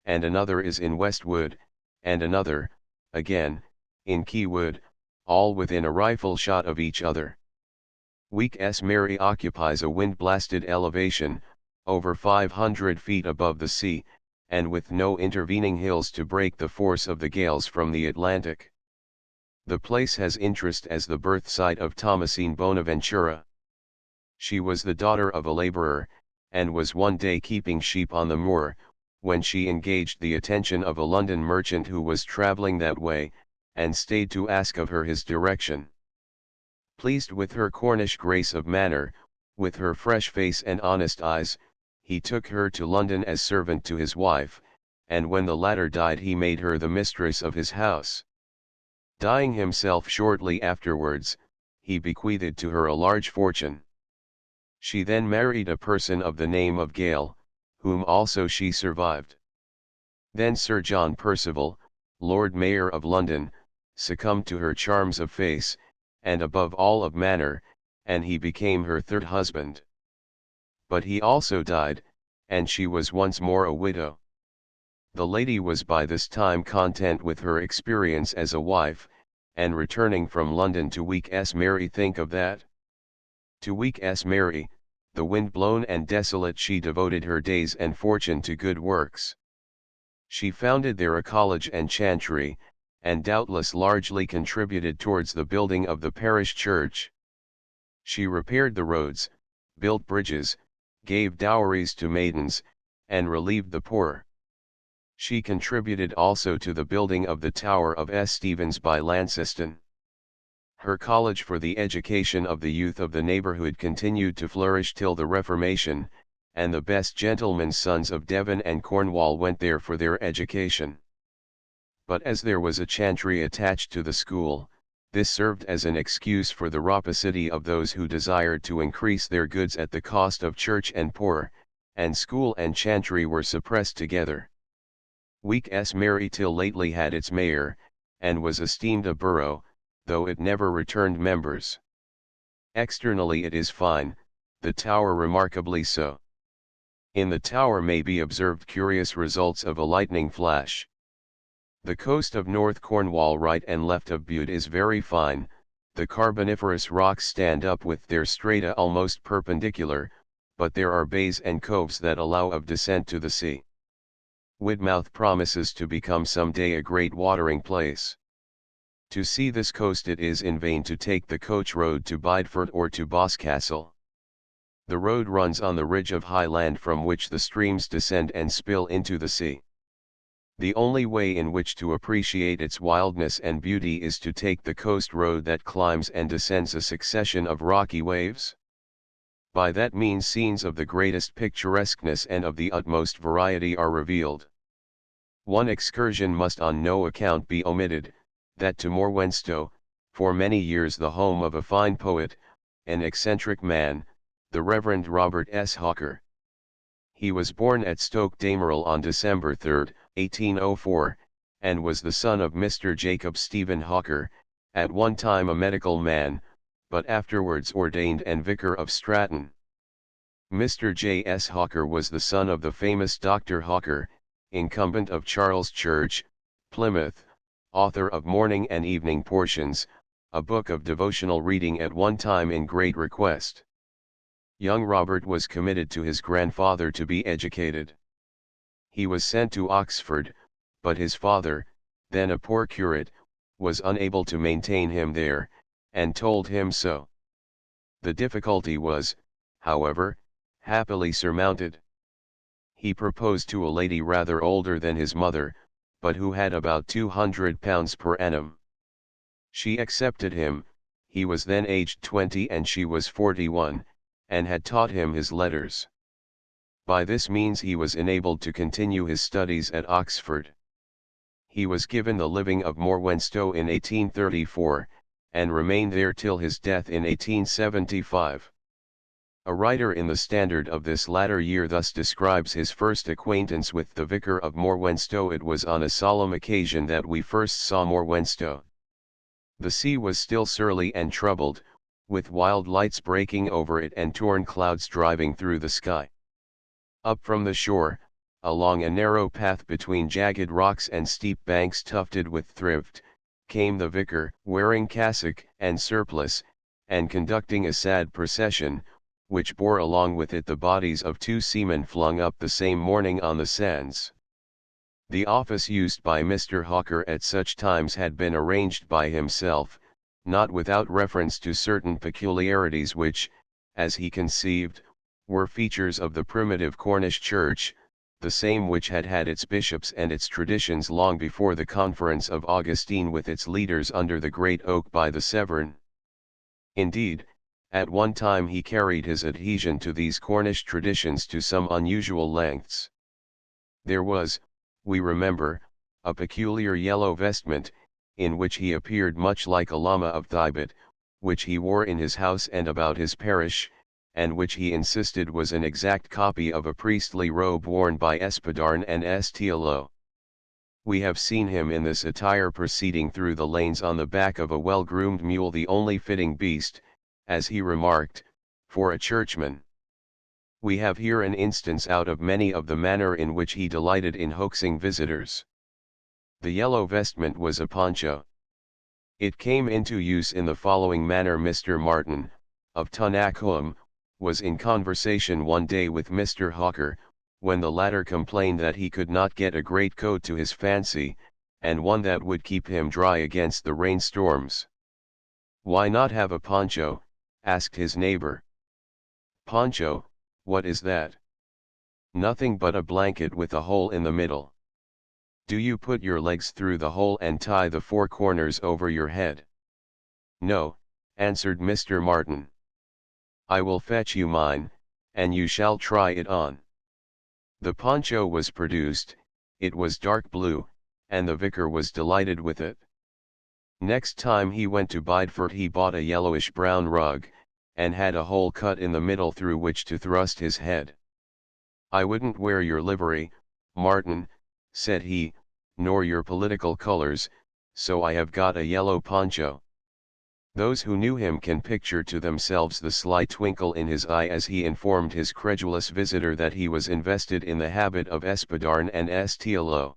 and another is in Westwood, and another, again, in Keywood, all within a rifle shot of each other. Week S. Mary occupies a wind-blasted elevation, over 500 feet above the sea, and with no intervening hills to break the force of the gales from the Atlantic. The place has interest as the birthsite of Thomasine Bonaventura. She was the daughter of a laborer, and was one day keeping sheep on the moor, when she engaged the attention of a London merchant who was travelling that way, and stayed to ask of her his direction. Pleased with her Cornish grace of manner, with her fresh face and honest eyes, he took her to London as servant to his wife, and when the latter died he made her the mistress of his house. Dying himself shortly afterwards, he bequeathed to her a large fortune. She then married a person of the name of Gale, whom also she survived. Then Sir John Percival, Lord Mayor of London, succumbed to her charms of face, and above all of manner, and he became her third husband. But he also died, and she was once more a widow. The lady was by this time content with her experience as a wife, and returning from London to Week S. Mary, think of that. To Week S. Mary, the wind-blown and desolate, she devoted her days and fortune to good works. She founded there a college and chantry, and doubtless largely contributed towards the building of the parish church. She repaired the roads, built bridges, gave dowries to maidens, and relieved the poor. She contributed also to the building of the Tower of Stevens by Launceston. Her college for the education of the youth of the neighbourhood continued to flourish till the Reformation, and the best gentlemen's sons of Devon and Cornwall went there for their education. But as there was a chantry attached to the school, this served as an excuse for the rapacity of those who desired to increase their goods at the cost of church and poor, and school and chantry were suppressed together. Week S. Mary till lately had its mayor, and was esteemed a borough, though it never returned members. Externally it is fine, the Tower remarkably so. In the Tower may be observed curious results of a lightning flash. The coast of North Cornwall right and left of Bute is very fine, the carboniferous rocks stand up with their strata almost perpendicular, but there are bays and coves that allow of descent to the sea. Widmouth promises to become some day a great watering place. To see this coast it is in vain to take the coach road to Bideford or to Boscastle. The road runs on the ridge of high land from which the streams descend and spill into the sea. The only way in which to appreciate its wildness and beauty is to take the coast road that climbs and descends a succession of rocky waves. By that means scenes of the greatest picturesqueness and of the utmost variety are revealed. One excursion must on no account be omitted, that to Morwenstow, for many years the home of a fine poet, an eccentric man, the Reverend Robert S. Hawker. He was born at Stoke Damerel on December 3, 1804, and was the son of Mr. Jacob Stephen Hawker, at one time a medical man, but afterwards ordained and vicar of Stratton. Mr. J. S. Hawker was the son of the famous Dr. Hawker, incumbent of Charles Church, Plymouth, author of Morning and Evening Portions, a book of devotional reading at one time in great request. Young Robert was committed to his grandfather to be educated. He was sent to Oxford, but his father, then a poor curate, was unable to maintain him there, and told him so. The difficulty was, however, happily surmounted. He proposed to a lady rather older than his mother, but who had about £200 per annum. She accepted him, he was then aged 20 and she was 41, and had taught him his letters. By this means he was enabled to continue his studies at Oxford. He was given the living of Morwenstow in 1834, and remained there till his death in 1875. A writer in the Standard of this latter year thus describes his first acquaintance with the vicar of Morwenstow: "It was on a solemn occasion that we first saw Morwenstow. The sea was still surly and troubled, with wild lights breaking over it and torn clouds driving through the sky. Up from the shore, along a narrow path between jagged rocks and steep banks tufted with thrift, came the vicar, wearing cassock and surplice, and conducting a sad procession, which bore along with it the bodies of two seamen flung up the same morning on the sands. The office used by Mr. Hawker at such times had been arranged by himself, not without reference to certain peculiarities which, as he conceived, were features of the primitive Cornish Church, the same which had had its bishops and its traditions long before the conference of Augustine with its leaders under the great oak by the Severn. Indeed, at one time he carried his adhesion to these Cornish traditions to some unusual lengths. There was, we remember, a peculiar yellow vestment, in which he appeared much like a Lama of Thibet, which he wore in his house and about his parish, and which he insisted was an exact copy of a priestly robe worn by Espadarn and Stiello. We have seen him in this attire proceeding through the lanes on the back of a well-groomed mule, the only fitting beast, as he remarked, for a churchman. We have here an instance out of many of the manner in which he delighted in hoaxing visitors. The yellow vestment was a poncho. It came into use in the following manner: Mr. Martin, of Tunnacoam, was in conversation one day with Mr. Hawker, when the latter complained that he could not get a great coat to his fancy, and one that would keep him dry against the rainstorms. "Why not have a poncho?" asked his neighbor. "Poncho, what is that?" "Nothing but a blanket with a hole in the middle." "Do you put your legs through the hole and tie the four corners over your head?" "No," answered Mr. Martin. "I will fetch you mine, and you shall try it on." The poncho was produced. It was dark blue, and the vicar was delighted with it. Next time he went to Bideford he bought a yellowish-brown rug, and had a hole cut in the middle through which to thrust his head. "I wouldn't wear your livery, Martin," said he, "nor your political colors, so I have got a yellow poncho." Those who knew him can picture to themselves the sly twinkle in his eye as he informed his credulous visitor that he was invested in the habit of espadrne and estilo.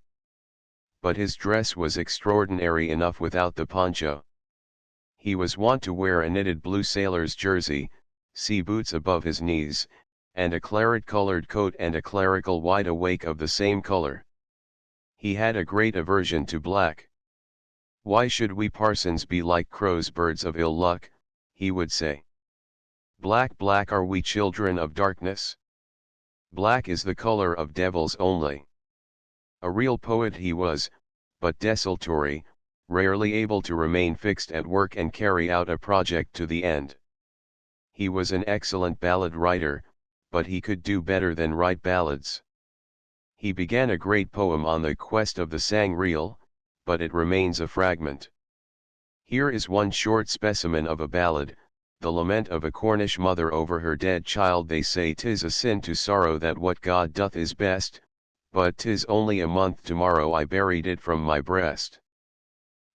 But his dress was extraordinary enough without the poncho. He was wont to wear a knitted blue sailor's jersey, sea boots above his knees, and a claret-colored coat and a clerical wide-awake of the same color. He had a great aversion to black. "Why should we parsons be like crows, birds of ill luck?" he would say. "Black, black are we, children of darkness. Black is the color of devils only." A real poet he was, but desultory, rarely able to remain fixed at work and carry out a project to the end. He was an excellent ballad writer, but he could do better than write ballads. He began a great poem on the quest of the Sangreal, but it remains a fragment. Here is one short specimen of a ballad, the lament of a Cornish mother over her dead child. "They say 'tis a sin to sorrow, that what God doth is best, but 'tis only a month tomorrow I buried it from my breast.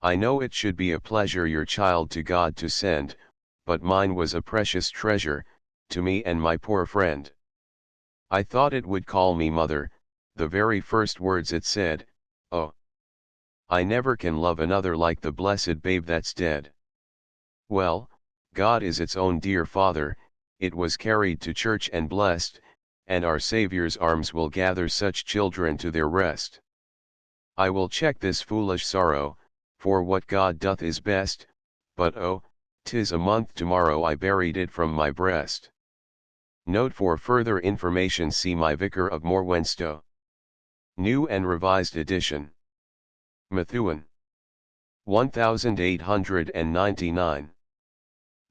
I know it should be a pleasure your child to God to send, but mine was a precious treasure, to me and my poor friend. I thought it would call me mother, the very first words it said, oh, I never can love another like the blessed babe that's dead. Well, God is its own dear Father, it was carried to church and blessed, and our Saviour's arms will gather such children to their rest. I will check this foolish sorrow, for what God doth is best, but oh, 'tis a month tomorrow I buried it from my breast." Note: for further information see My Vicar of Morwenstow. New and Revised Edition. Methuen. 1899.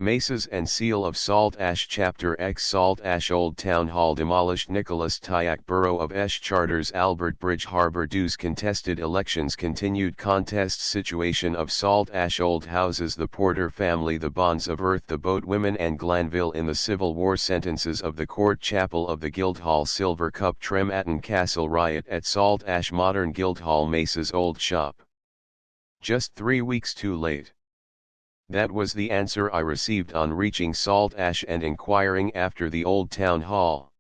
Maces and Seal of Salt Ash. Chapter X. Salt Ash. Old Town Hall demolished. Nicholas Tyack. Borough of Esh. Charters. Albert Bridge. Harbour Dues. Contested elections. Continued contest. Situation of Salt Ash. Old houses. The Porter family. The bonds of earth. The boat women and Glanville in the Civil War. Sentences of the Court Chapel of the Guildhall. Silver Cup. Trematon Castle. Riot at Salt Ash. Modern Guildhall. Mace's old shop. Just 3 weeks too late. That was the answer I received on reaching Salt Ash and inquiring after the old town hall.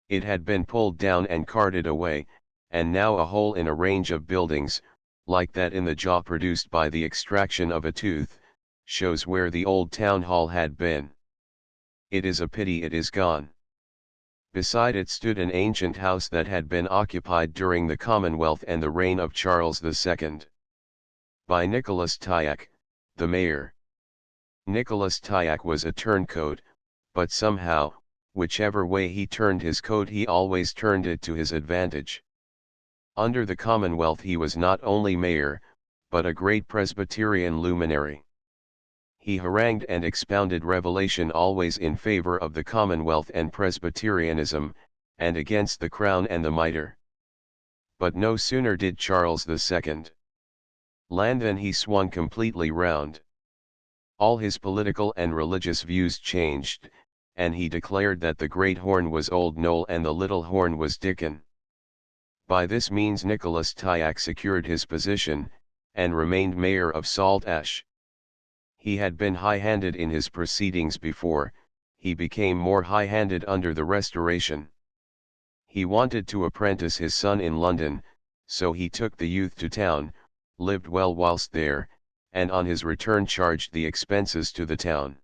It had been pulled down and carted away, and now a hole in a range of buildings, like that in the jaw produced by the extraction of a tooth, shows where the old town hall had been. It is a pity it is gone. Beside it stood an ancient house that had been occupied during the Commonwealth and the reign of Charles II. By Nicholas Tyack, the mayor. Nicholas Tyack was a turncoat, but somehow, whichever way he turned his coat he always turned it to his advantage. Under the Commonwealth he was not only mayor, but a great Presbyterian luminary. He harangued and expounded revelation always in favor of the Commonwealth and Presbyterianism, and against the crown and the mitre. But no sooner did Charles II land than he swung completely round. All his political and religious views changed, and he declared that the great horn was Old Noll and the little horn was Dickon. By this means Nicholas Tyack secured his position, and remained mayor of Salt Ash. He had been high-handed in his proceedings before, he became more high-handed under the Restoration. He wanted to apprentice his son in London, so he took the youth to town, lived well whilst there, and on his return charged the expenses to the town.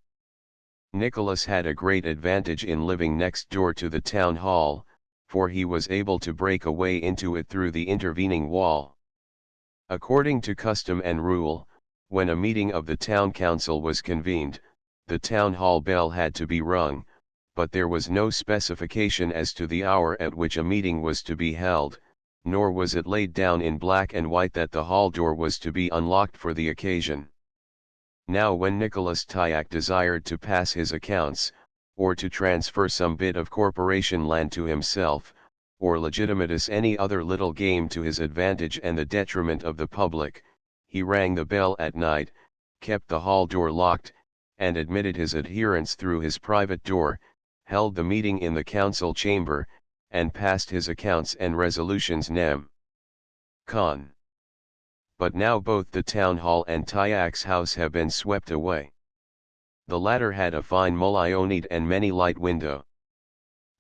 Nicholas had a great advantage in living next door to the town hall, for he was able to break a way into it through the intervening wall. According to custom and rule, when a meeting of the town council was convened, the town hall bell had to be rung, but there was no specification as to the hour at which a meeting was to be held, nor was it laid down in black and white that the hall door was to be unlocked for the occasion. Now when Nicholas Tyack desired to pass his accounts, or to transfer some bit of corporation land to himself, or legitimatise any other little game to his advantage and the detriment of the public, he rang the bell at night, kept the hall door locked, and admitted his adherents through his private door, held the meeting in the council chamber, and passed his accounts and resolutions nem. Con. But now both the town hall and Tyack's house have been swept away. The latter had a fine mulioned and many light window.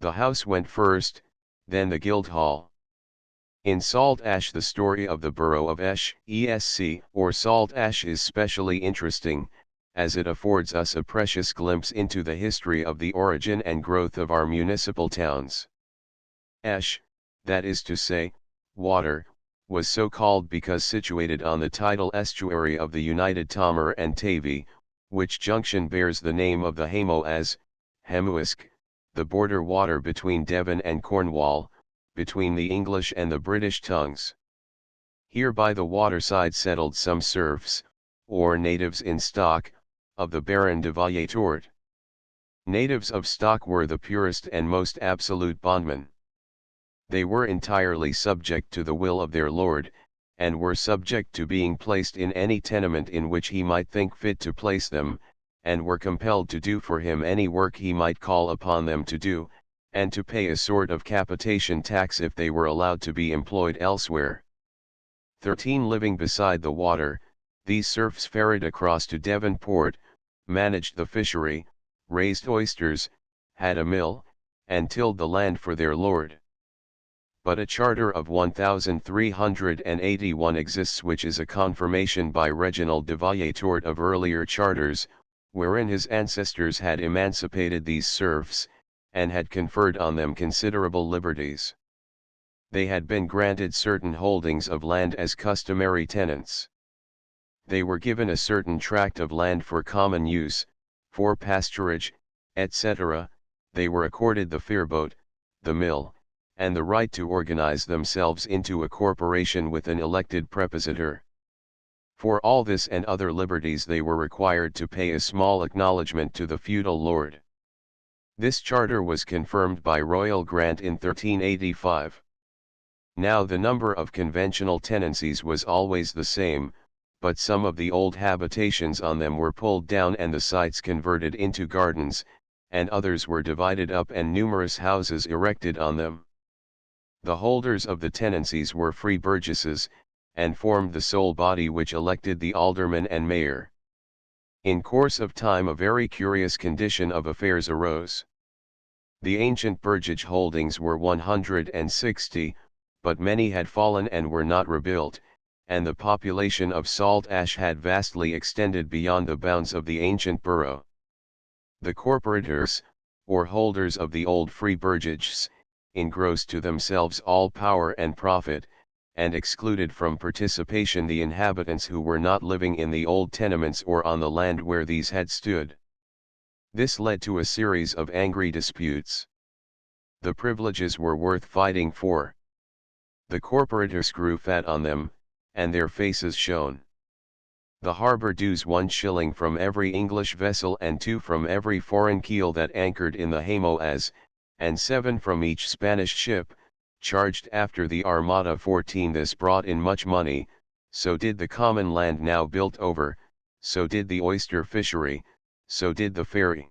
The house went first, then the Guildhall. In Salt Ash the story of the borough of Esh, ESC, or Salt Ash is specially interesting, as it affords us a precious glimpse into the history of the origin and growth of our municipal towns. Esh, that is to say, water, was so called because situated on the tidal estuary of the united Tamar and Tavy, which junction bears the name of the Hamo as, Hemuisk, the border water between Devon and Cornwall, between the English and the British tongues. Here by the waterside settled some serfs, or natives in stock, of the Baron de Vallator. Natives of stock were the purest and most absolute bondmen. They were entirely subject to the will of their lord, and were subject to being placed in any tenement in which he might think fit to place them, and were compelled to do for him any work he might call upon them to do, and to pay a sort of capitation tax if they were allowed to be employed elsewhere. 13 Living beside the water, these serfs ferried across to Devonport, managed the fishery, raised oysters, had a mill, and tilled the land for their lord. But a charter of 1381 exists which is a confirmation by Reginald de Vallator of earlier charters, wherein his ancestors had emancipated these serfs, and had conferred on them considerable liberties. They had been granted certain holdings of land as customary tenants. They were given a certain tract of land for common use, for pasturage, etc., they were accorded the fireboat, the mill, and the right to organize themselves into a corporation with an elected prepositor. For all this and other liberties they were required to pay a small acknowledgment to the feudal lord. This charter was confirmed by royal grant in 1385. Now the number of conventional tenancies was always the same, but some of the old habitations on them were pulled down and the sites converted into gardens, and others were divided up and numerous houses erected on them. The holders of the tenancies were free burgesses, and formed the sole body which elected the alderman and mayor. In course of time a very curious condition of affairs arose. The ancient burgage holdings were 160, but many had fallen and were not rebuilt, and the population of Salt Ash had vastly extended beyond the bounds of the ancient borough. The corporators, or holders of the old free burgages, engrossed to themselves all power and profit, and excluded from participation the inhabitants who were not living in the old tenements or on the land where these had stood. This led to a series of angry disputes. The privileges were worth fighting for. The corporators grew fat on them, and their faces shone. The harbour dues 1 shilling from every English vessel and 2 from every foreign keel that anchored in the Hamo as, and 7 from each Spanish ship, charged after the Armada 14. This brought in much money, so did the common land now built over, so did the oyster fishery, so did the ferry.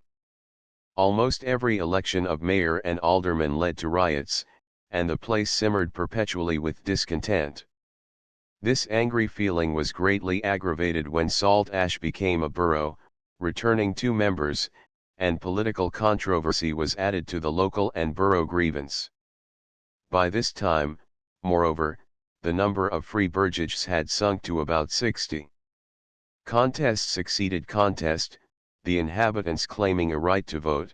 Almost every election of mayor and alderman led to riots, and the place simmered perpetually with discontent. This angry feeling was greatly aggravated when Salt Ash became a borough, returning 2 members, and political controversy was added to the local and borough grievance. By this time, moreover, the number of free burgesses had sunk to about 60. Contest succeeded contest, the inhabitants claiming a right to vote.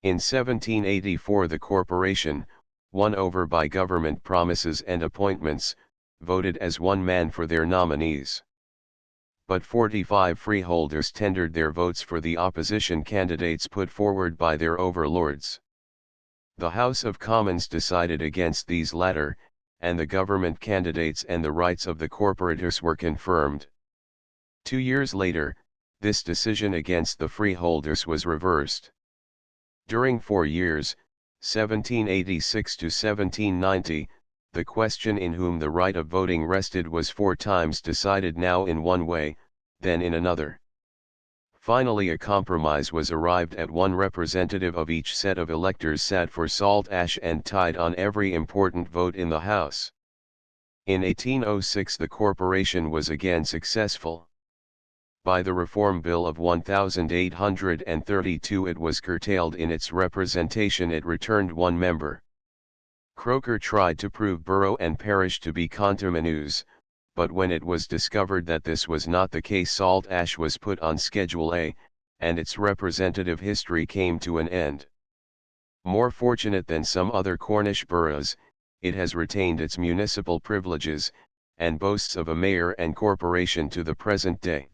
In 1784 the corporation, won over by government promises and appointments, voted as one man for their nominees. But 45 freeholders tendered their votes for the opposition candidates put forward by their overlords. The House of Commons decided against these latter, and the government candidates and the rights of the corporators were confirmed. 2 years later, this decision against the freeholders was reversed. During 4 years, 1786 to 1790, the question in whom the right of voting rested was 4 times decided, now in one way, then in another. Finally a compromise was arrived at. 1 representative of each set of electors sat for Salt Ash and tied on every important vote in the House. In 1806 the corporation was again successful. By the Reform Bill of 1832 it was curtailed in its representation. It returned 1 member. Croker tried to prove borough and parish to be conterminous, but when it was discovered that this was not the case, Salt Ash was put on Schedule A, and its representative history came to an end. More fortunate than some other Cornish boroughs, it has retained its municipal privileges, and boasts of a mayor and corporation to the present day.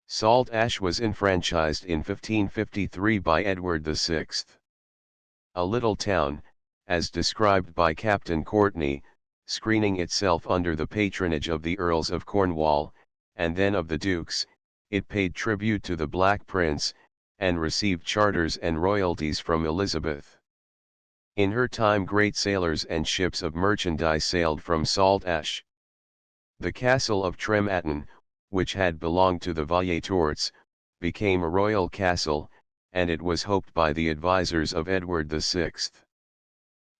Salt Ash was enfranchised in 1553 by Edward VI. A little town, as described by Captain Courtney, screening itself under the patronage of the Earls of Cornwall, and then of the Dukes, it paid tribute to the Black Prince, and received charters and royalties from Elizabeth. In her time great sailors and ships of merchandise sailed from Salt Ash. The castle of Trematon, which had belonged to the Viatorts, became a royal castle, and it was hoped by the advisers of Edward VI.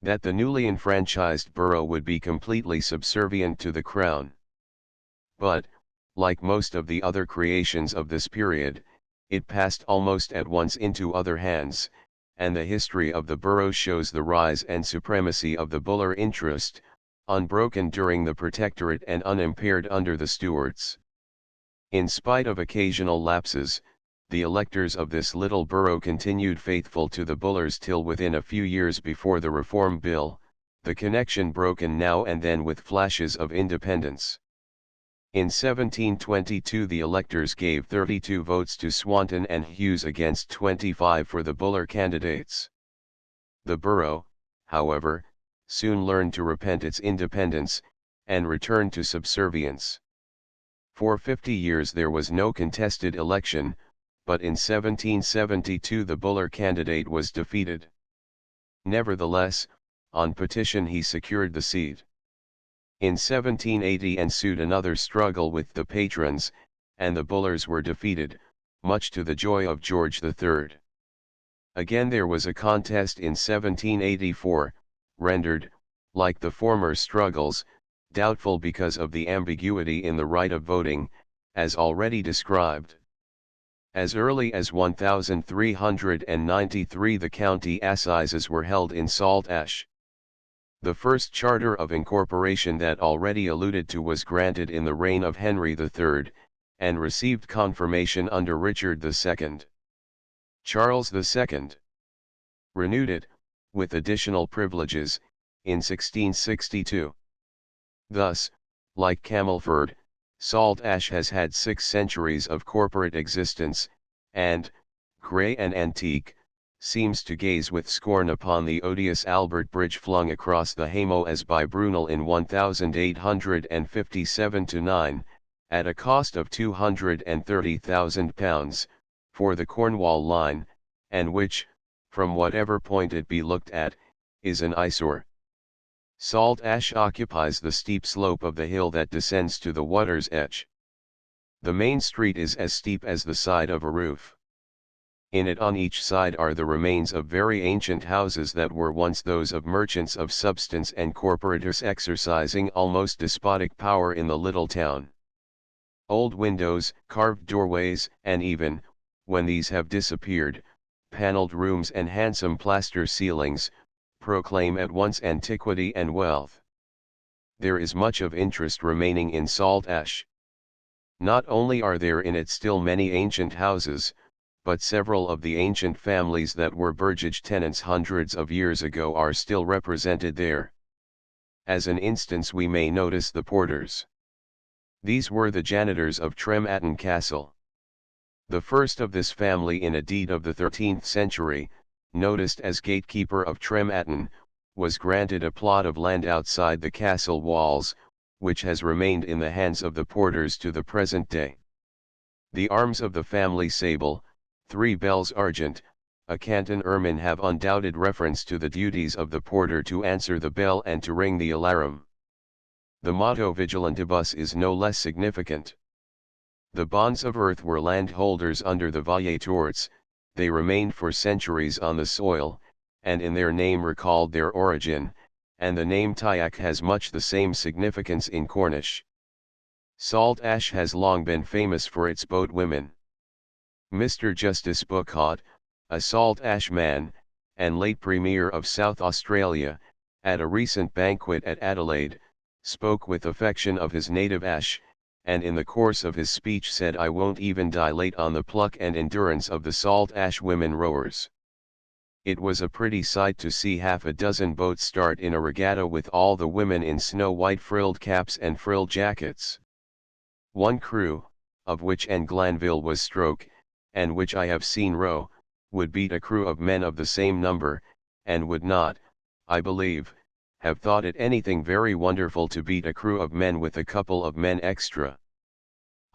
that the newly enfranchised borough would be completely subservient to the crown. But, like most of the other creations of this period, it passed almost at once into other hands, and the history of the borough shows the rise and supremacy of the Buller interest, unbroken during the Protectorate and unimpaired under the Stuarts. In spite of occasional lapses, the electors of this little borough continued faithful to the Bullers till within a few years before the Reform Bill, the connection broken now and then with flashes of independence. In 1722 the electors gave 32 votes to Swanton and Hughes against 25 for the Buller candidates. The borough, however, soon learned to repent its independence, and returned to subservience. For 50 years there was no contested election, but in 1772 the Buller candidate was defeated. Nevertheless, on petition he secured the seat. In 1780 ensued another struggle with the patrons, and the Bullers were defeated, much to the joy of George III. Again there was a contest in 1784, rendered, like the former struggles, doubtful because of the ambiguity in the right of voting, as already described. As early as 1393 the county assizes were held in Salt Ash. The first charter of incorporation that already alluded to was granted in the reign of Henry III, and received confirmation under Richard II. Charles II renewed it, with additional privileges, in 1662. Thus, like Camelford, Salt Ash has had 6 centuries of corporate existence, and, grey and antique, seems to gaze with scorn upon the odious Albert Bridge flung across the Hamo as by Brunel in 1857-9, at a cost of £230,000, for the Cornwall line, and which, from whatever point it be looked at, is an eyesore. Salt Ash occupies the steep slope of the hill that descends to the water's edge. The main street is as steep as the side of a roof. In it on each side are the remains of very ancient houses that were once those of merchants of substance and corporators exercising almost despotic power in the little town. Old windows, carved doorways, and even, when these have disappeared, paneled rooms and handsome plaster ceilings, proclaim at once antiquity and wealth. There is much of interest remaining in Salt Ash. Not only are there in it still many ancient houses, but several of the ancient families that were burgage tenants hundreds of years ago are still represented there. As an instance we may notice the porters. These were the janitors of Trematon Castle. The first of this family in a deed of the 13th century, noticed as gatekeeper of Trematon, was granted a plot of land outside the castle walls, which has remained in the hands of the porters to the present day. The arms of the family sable, 3 bells argent, a canton ermine have undoubted reference to the duties of the porter to answer the bell and to ring the alarum. The motto Vigilantibus is no less significant. The bonds of earth were landholders under the Viatorts, they remained for centuries on the soil, and in their name recalled their origin, and the name Tyak has much the same significance in Cornish. Salt Ash has long been famous for its boat women. Mr. Justice Bookhart, a Salt Ash man, and late Premier of South Australia, at a recent banquet at Adelaide, spoke with affection of his native Ash, and in the course of his speech said, "I won't even dilate on the pluck and endurance of the Salt Ash women rowers." It was a pretty sight to see half a dozen boats start in a regatta with all the women in snow-white frilled caps and frilled jackets. One crew, of which Glanville was stroke, and which I have seen row, would beat a crew of men of the same number, and would not, I believe, have thought it anything very wonderful to beat a crew of men with a couple of men extra.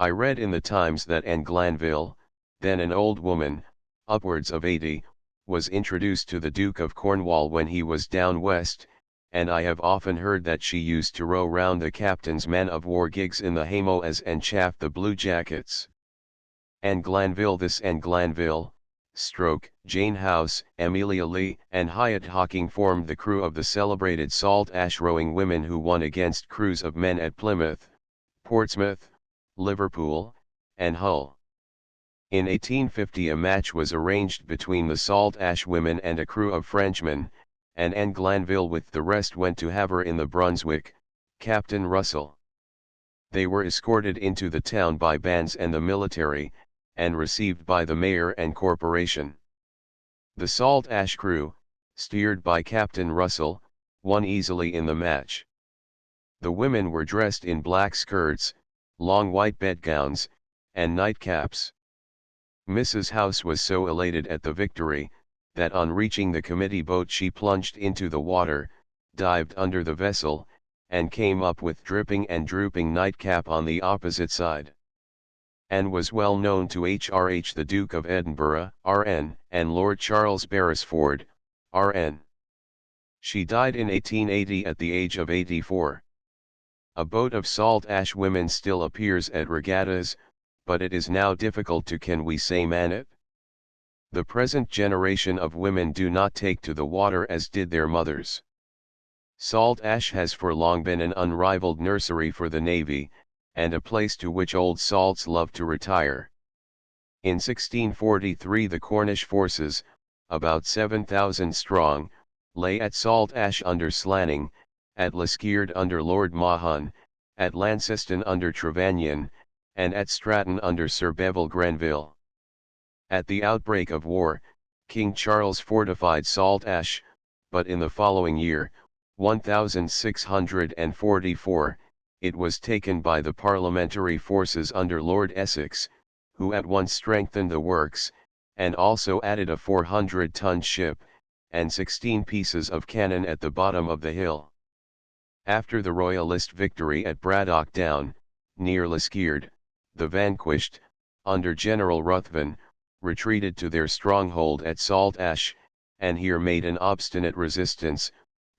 I read in the Times that Glanville, then an old woman, upwards of 80, was introduced to the Duke of Cornwall when he was down west, and I have often heard that she used to row round the captain's men-of-war gigs in the Hamoas and chaff the blue jackets. Glanville, this Glanville, stroke, Jane House, Amelia Lee, and Hyatt Hawking formed the crew of the celebrated Salt Ash rowing women who won against crews of men at Plymouth, Portsmouth, Liverpool, and Hull. In 1850 a match was arranged between the Salt Ash women and a crew of Frenchmen, and Glanville with the rest went to have her in the Brunswick, Captain Russell. They were escorted into the town by bands and the military, and received by the mayor and corporation. The Salt Ash crew, steered by Captain Russell, won easily in the match. The women were dressed in black skirts, long white bedgowns, and nightcaps. Mrs. House was so elated at the victory, that on reaching the committee boat she plunged into the water, dived under the vessel, and came up with dripping and drooping nightcap on the opposite side. And was well known to H.R.H. the Duke of Edinburgh, R.N., and Lord Charles Beresford, R.N. She died in 1880 at the age of 84. A boat of Salt Ash women still appears at regattas, but it is now difficult to can we say man it? The present generation of women do not take to the water as did their mothers. Salt Ash has for long been an unrivaled nursery for the Navy, and a place to which old salts love to retire. In 1643 the Cornish forces, about 7,000 strong, lay at Salt Ash under Slanning, at Liskeard under Lord Mahon, at Launceston under Trevanion, and at Stratton under Sir Bevil Grenville. At the outbreak of war, King Charles fortified Salt Ash, but in the following year, 1644, it was taken by the parliamentary forces under Lord Essex, who at once strengthened the works, and also added a 400-ton ship, and 16 pieces of cannon at the bottom of the hill. After the Royalist victory at Braddock Down, near Liskeard, the vanquished, under General Ruthven, retreated to their stronghold at Salt Ash, and here made an obstinate resistance,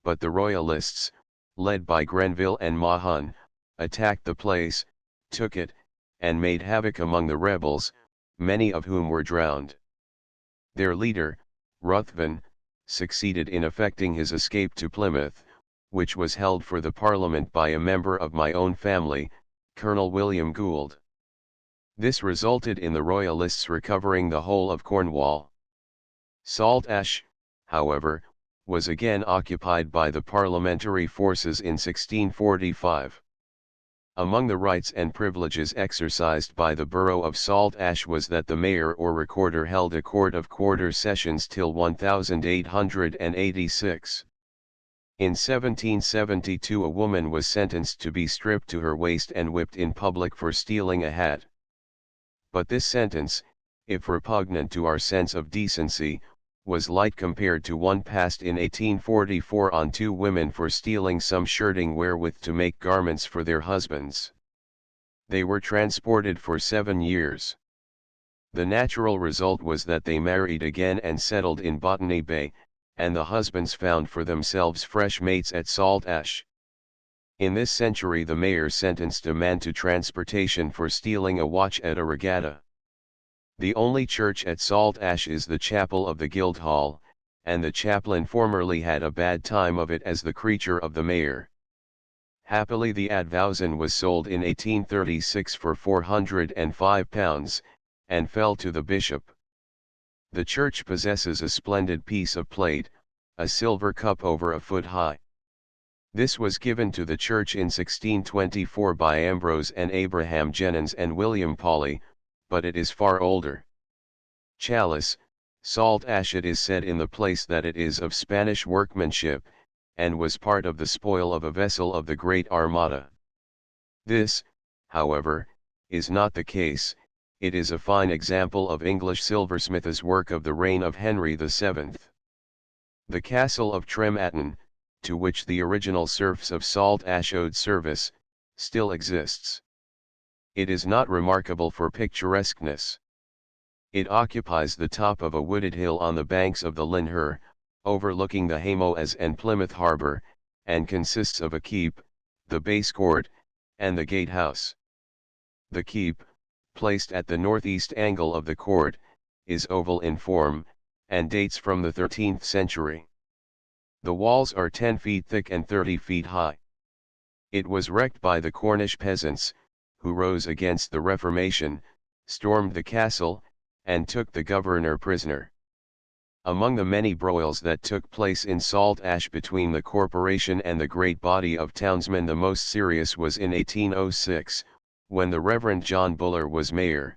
but the Royalists, led by Grenville and Mahon, attacked the place, took it, and made havoc among the rebels, many of whom were drowned. Their leader, Ruthven, succeeded in effecting his escape to Plymouth, which was held for the Parliament by a member of my own family, Colonel William Gould. This resulted in the Royalists recovering the whole of Cornwall. Salt Ash, however, was again occupied by the parliamentary forces in 1645. Among the rights and privileges exercised by the borough of Salt Ash was that the mayor or recorder held a court of quarter sessions till 1886. In 1772 a woman was sentenced to be stripped to her waist and whipped in public for stealing a hat. But this sentence, if repugnant to our sense of decency, was light compared to one passed in 1844 on two women for stealing some shirting wherewith to make garments for their husbands. They were transported for 7 years. The natural result was that they married again and settled in Botany Bay, and the husbands found for themselves fresh mates at Salt Ash. In this century the mayor sentenced a man to transportation for stealing a watch at a regatta. The only church at Salt Ash is the chapel of the Guildhall, and the chaplain formerly had a bad time of it as the creature of the mayor. Happily the advowson was sold in 1836 for £405, and fell to the bishop. The church possesses a splendid piece of plate, a silver cup over a foot high. This was given to the church in 1624 by Ambrose and Abraham Jennens and William Pauley, but it is far older. Chalice, Salt Ash, it is said in the place that it is of Spanish workmanship, and was part of the spoil of a vessel of the Great Armada. This, however, is not the case. It is a fine example of English silversmiths' work of the reign of Henry VII. The castle of Trematon, to which the original serfs of Salt Ash owed service, still exists. It is not remarkable for picturesqueness. It occupies the top of a wooded hill on the banks of the Linher, overlooking the Hamoas and Plymouth harbour, and consists of a keep, the base court, and the gatehouse. The keep, placed at the northeast angle of the court, is oval in form, and dates from the 13th century. The walls are 10 feet thick and 30 feet high. It was wrecked by the Cornish peasants, who rose against the Reformation, stormed the castle, and took the governor prisoner. Among the many broils that took place in Salt Ash between the corporation and the great body of townsmen, the most serious was in 1806, when the Reverend John Buller was mayor.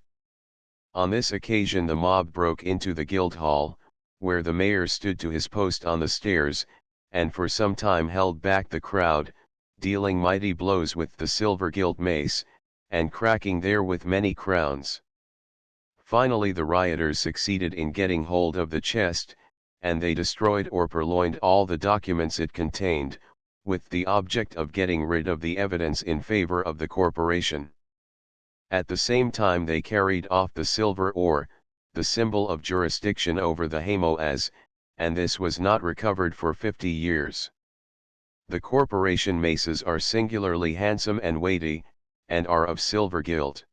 On this occasion the mob broke into the Guildhall, where the mayor stood to his post on the stairs, and for some time held back the crowd, dealing mighty blows with the silver gilt mace, and cracking therewith many crowns. Finally the rioters succeeded in getting hold of the chest, and they destroyed or purloined all the documents it contained, with the object of getting rid of the evidence in favor of the corporation. At the same time they carried off the silver ore, the symbol of jurisdiction over the Hamoas, and this was not recovered for 50 years. The corporation maces are singularly handsome and weighty, and are of silver gilt.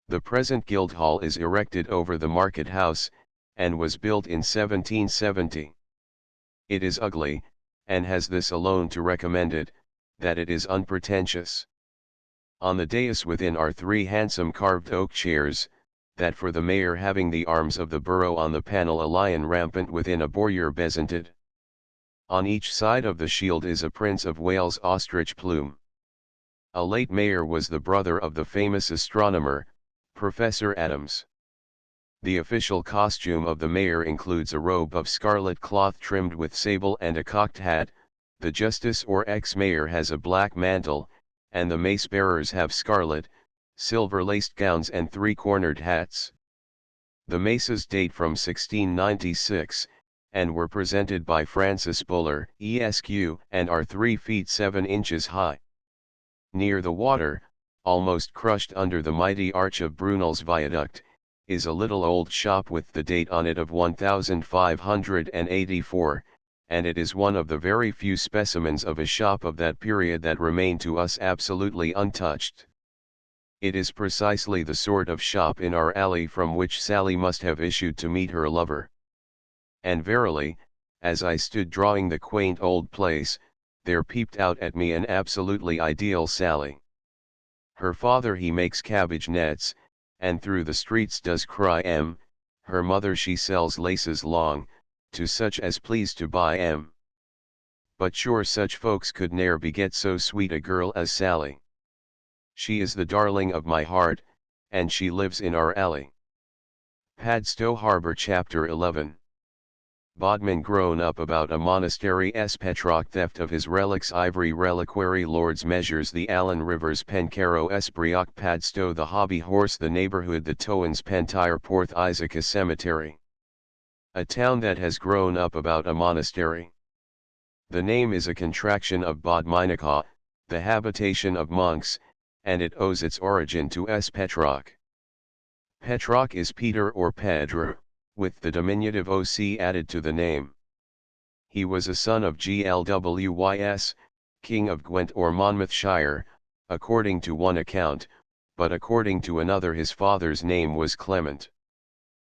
The present Guildhall is erected over the market house, and was built in 1770. It is ugly, and has this alone to recommend it, that it is unpretentious. On the dais within are 3 handsome carved oak chairs, that for the mayor having the arms of the borough on the panel, a lion rampant within a bowyer bezented. On each side of the shield is a Prince of Wales ostrich plume. A late mayor was the brother of the famous astronomer, Professor Adams. The official costume of the mayor includes a robe of scarlet cloth trimmed with sable and a cocked hat. The justice or ex-mayor has a black mantle, and the mace-bearers have scarlet, silver-laced gowns and 3-cornered hats. The maces date from 1696, and were presented by Francis Buller, Esq., and are 3 feet 7 inches high. Near the water, almost crushed under the mighty arch of Brunel's Viaduct, is a little old shop with the date on it of 1584, and it is one of the very few specimens of a shop of that period that remain to us absolutely untouched. It is precisely the sort of shop in our alley from which Sally must have issued to meet her lover. And verily, as I stood drawing the quaint old place, there peeped out at me an absolutely ideal Sally. Her father he makes cabbage nets, and through the streets does cry her mother she sells laces long, to such as please to buy But sure such folks could ne'er beget so sweet a girl as Sally. She is the darling of my heart, and she lives in our alley. Padstow Harbour Chapter 11. Bodmin grown up about a monastery's Petroc theft of his relics ivory reliquary lords measures the Allen Rivers Pencaro Esbrioc Padstow the hobby horse the neighborhood the Towans Pentire Porth Isaac cemetery. A town that has grown up about a monastery. The name is a contraction of Bodminaca, the habitation of monks, and it owes its origin to S. Petroc. Petroc is Peter or Pedro, with the diminutive OC added to the name. He was a son of Glwys, King of Gwent or Monmouthshire, according to one account, but according to another his father's name was Clement.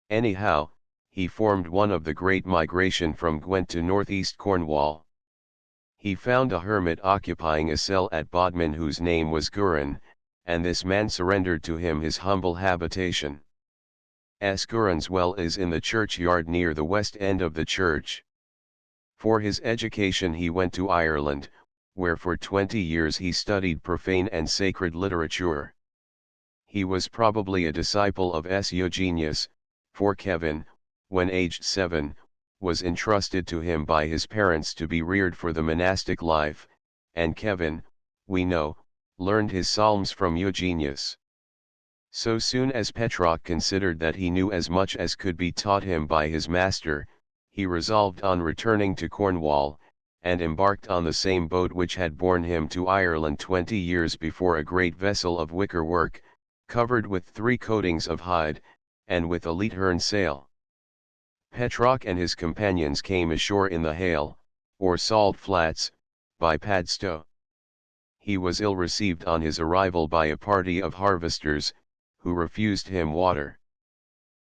Anyhow, he formed one of the great migration from Gwent to northeast Cornwall. He found a hermit occupying a cell at Bodmin whose name was Gurin, and this man surrendered to him his humble habitation. Gurin's well is in the churchyard near the west end of the church. For his education he went to Ireland, where for 20 years he studied profane and sacred literature. He was probably a disciple of S. Eugenius, for Kevin, when aged 7, was entrusted to him by his parents to be reared for the monastic life, and Kevin, we know, learned his psalms from Eugenius. So soon as Petroc considered that he knew as much as could be taught him by his master, he resolved on returning to Cornwall, and embarked on the same boat which had borne him to Ireland 20 years before, a great vessel of wicker work, covered with 3 coatings of hide, and with a leithern sail. Petroc and his companions came ashore in the Hale, or Salt Flats, by Padstow. He was ill received on his arrival by a party of harvesters, who refused him water.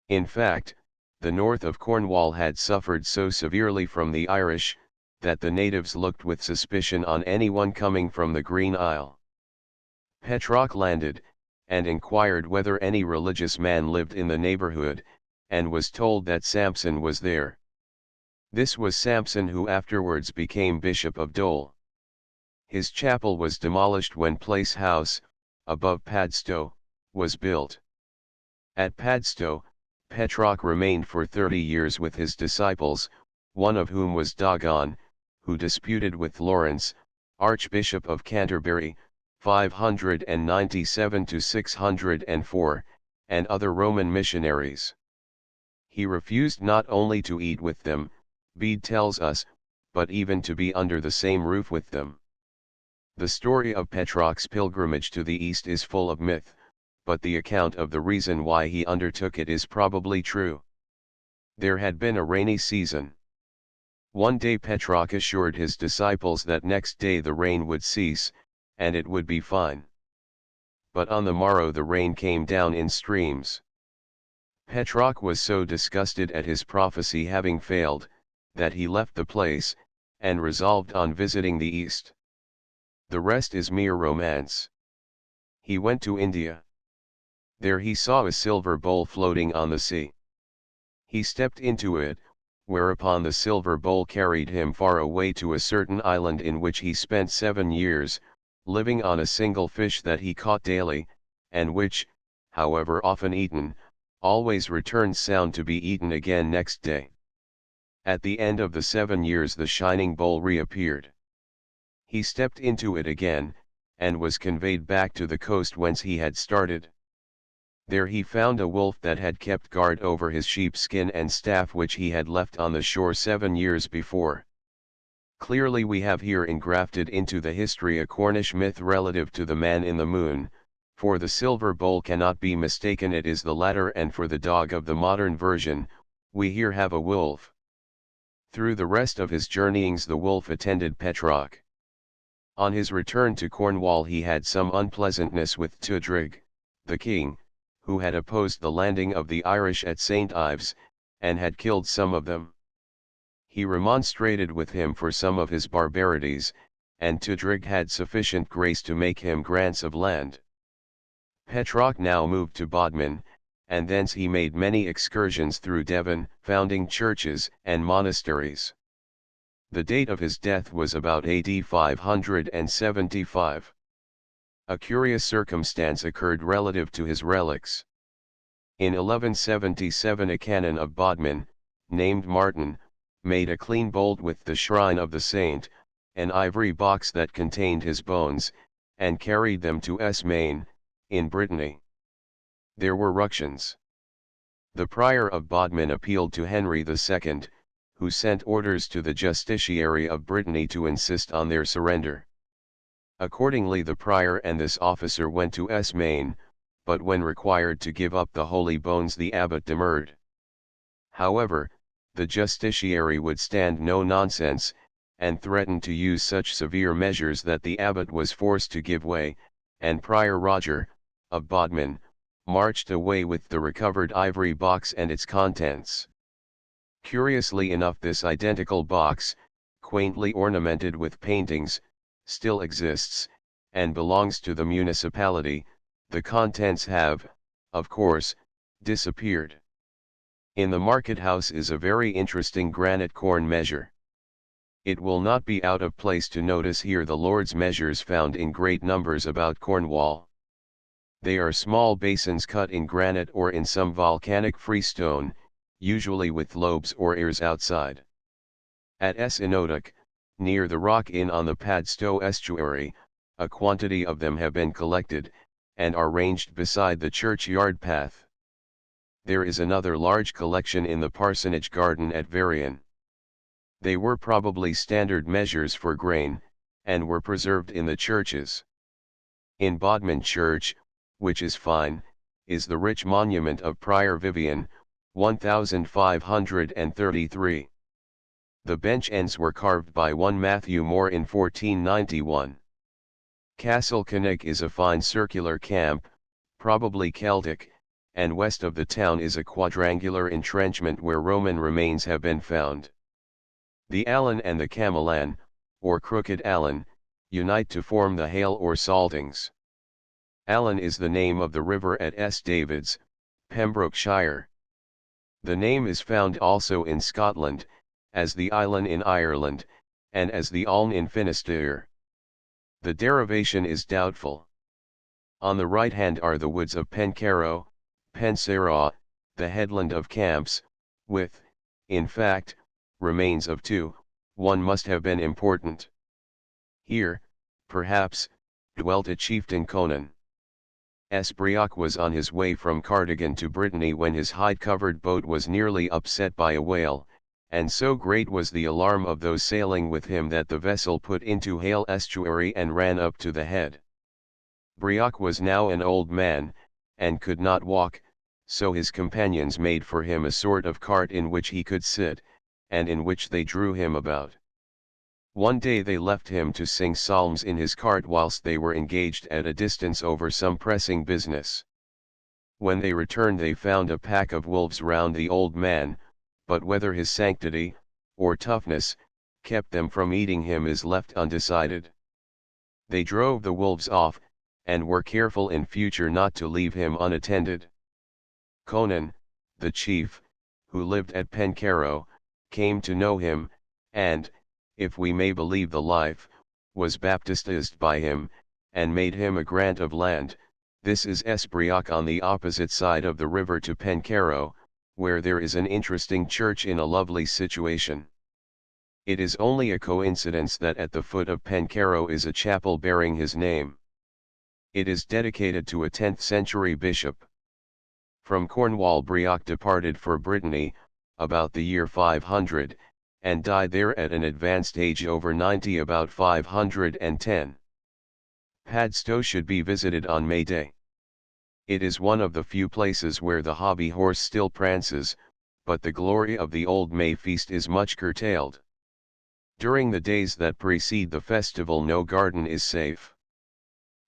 In fact, the north of Cornwall had suffered so severely from the Irish, that the natives looked with suspicion on anyone coming from the Green Isle. Petroc landed, and inquired whether any religious man lived in the neighborhood, and was told that Samson was there. This was Samson who afterwards became Bishop of Dole. His chapel was demolished when Place House, above Padstow, was built. At Padstow, Petroc remained for 30 years with his disciples, one of whom was Dagon, who disputed with Lawrence, Archbishop of Canterbury, 597 to 604, and other Roman missionaries. He refused not only to eat with them, Bede tells us, but even to be under the same roof with them. The story of Petroc's pilgrimage to the east is full of myth, but the account of the reason why he undertook it is probably true. There had been a rainy season. One day Petroc assured his disciples that next day the rain would cease, and it would be fine. But on the morrow the rain came down in streams. Petroc was so disgusted at his prophecy having failed, that he left the place, and resolved on visiting the east. The rest is mere romance. He went to India. There he saw a silver bowl floating on the sea. He stepped into it, whereupon the silver bowl carried him far away to a certain island in which he spent 7 years, living on a single fish that he caught daily, and which, however often eaten, always returned sound to be eaten again next day. At the end of the 7 years the shining bowl reappeared. He stepped into it again, and was conveyed back to the coast whence he had started. There he found a wolf that had kept guard over his sheepskin and staff which he had left on the shore 7 years before. Clearly we have here engrafted into the history a Cornish myth relative to the man in the moon, for the silver bowl cannot be mistaken, it is the latter, and for the dog of the modern version, we here have a wolf. Through the rest of his journeyings the wolf attended Petroc. On his return to Cornwall he had some unpleasantness with Tudrig, the king, who had opposed the landing of the Irish at St. Ives, and had killed some of them. He remonstrated with him for some of his barbarities, and Tudrig had sufficient grace to make him grants of land. Petroc now moved to Bodmin, and thence he made many excursions through Devon, founding churches and monasteries. The date of his death was about AD 575. A curious circumstance occurred relative to his relics. In 1177 a canon of Bodmin, named Martin, made a clean bolt with the shrine of the saint, an ivory box that contained his bones, and carried them to Maine, in Brittany. There were ructions. The prior of Bodmin appealed to Henry II, who sent orders to the justiciary of Brittany to insist on their surrender. Accordingly the prior and this officer went to Maine, but when required to give up the holy bones the abbot demurred. However, the justiciary would stand no nonsense, and threatened to use such severe measures that the abbot was forced to give way, and Prior Roger, of Bodmin, marched away with the recovered ivory box and its contents. Curiously enough, this identical box, quaintly ornamented with paintings, still exists, and belongs to the municipality. The contents have, of course, disappeared. In the market house is a very interesting granite corn measure. It will not be out of place to notice here the Lord's measures found in great numbers about Cornwall. They are small basins cut in granite or in some volcanic freestone, usually with lobes or ears outside. At Enotic, near the Rock Inn on the Padstow estuary, a quantity of them have been collected, and are ranged beside the churchyard path. There is another large collection in the parsonage garden at Varian. They were probably standard measures for grain, and were preserved in the churches. In Bodmin Church, which is fine, is the rich monument of Prior Vivian, 1533. The bench ends were carved by one Matthew Moore in 1491. Castle Kinnick is a fine circular camp, probably Celtic, and west of the town is a quadrangular entrenchment where Roman remains have been found. The Allen and the Camellan, or Crooked Allen, unite to form the Hale or Saltings. Allen is the name of the river at Davids, Pembrokeshire. The name is found also in Scotland, as the Island in Ireland, and as the Aln in Finisterre. The derivation is doubtful. On the right hand are the woods of Pencarrow, Penseraw, the headland of camps, with, in fact, remains of two. One must have been important. Here, perhaps, dwelt a chieftain Conan. Esbriac was on his way from Cardigan to Brittany when his hide-covered boat was nearly upset by a whale, and so great was the alarm of those sailing with him that the vessel put into Hale estuary and ran up to the head. Briac was now an old man, and could not walk, so his companions made for him a sort of cart in which he could sit, and in which they drew him about. One day they left him to sing psalms in his cart whilst they were engaged at a distance over some pressing business. When they returned they found a pack of wolves round the old man, but whether his sanctity, or toughness, kept them from eating him is left undecided. They drove the wolves off, and were careful in future not to leave him unattended. Conan, the chief, who lived at Pencarrow, came to know him, and, if we may believe the life, was baptized by him, and made him a grant of land. This is Esbriac on the opposite side of the river to Pencarrow, where there is an interesting church in a lovely situation. It is only a coincidence that at the foot of Pencarrow is a chapel bearing his name. It is dedicated to a 10th-century bishop. From Cornwall Briac departed for Brittany, about the year 500, and died there at an advanced age over 90 about 510. Padstow should be visited on May Day. It is one of the few places where the hobby horse still prances, but the glory of the old May feast is much curtailed. During the days that precede the festival no garden is safe.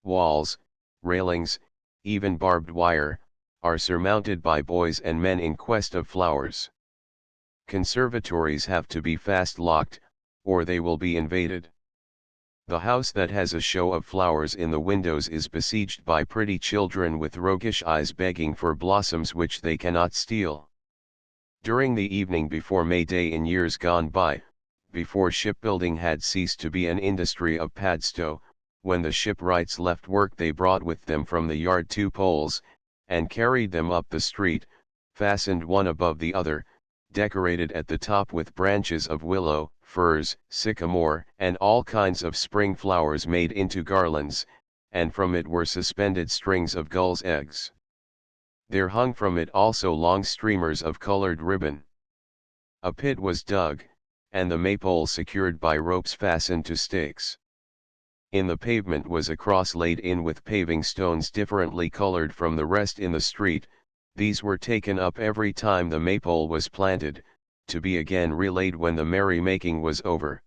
Walls, railings, even barbed wire, are surmounted by boys and men in quest of flowers. Conservatories have to be fast locked, or they will be invaded. The house that has a show of flowers in the windows is besieged by pretty children with roguish eyes begging for blossoms which they cannot steal. During the evening before May Day in years gone by, before shipbuilding had ceased to be an industry of Padstow, when the shipwrights left work they brought with them from the yard 2 poles, and carried them up the street, fastened one above the other, decorated at the top with branches of willow, firs, sycamore, and all kinds of spring flowers made into garlands, and from it were suspended strings of gulls' eggs. There hung from it also long streamers of colored ribbon. A pit was dug, and the maypole secured by ropes fastened to stakes. In the pavement was a cross laid in with paving stones differently colored from the rest in the street. These were taken up every time the maypole was planted, to be again relaid when the merry-making was over.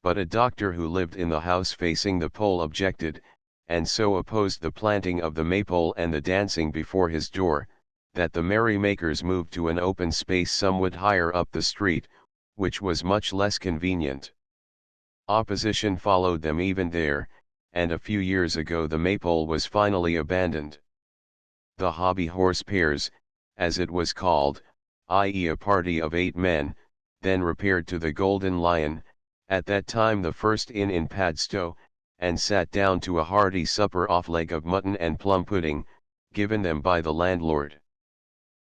But a doctor who lived in the house facing the pole objected, and so opposed the planting of the maypole and the dancing before his door, that the merry-makers moved to an open space somewhat higher up the street, which was much less convenient. Opposition followed them even there, and a few years ago the maypole was finally abandoned. The hobby horse pairs, as it was called, i.e. a party of 8 men, then repaired to the Golden Lion, at that time the first inn in Padstow, and sat down to a hearty supper off leg of mutton and plum pudding, given them by the landlord.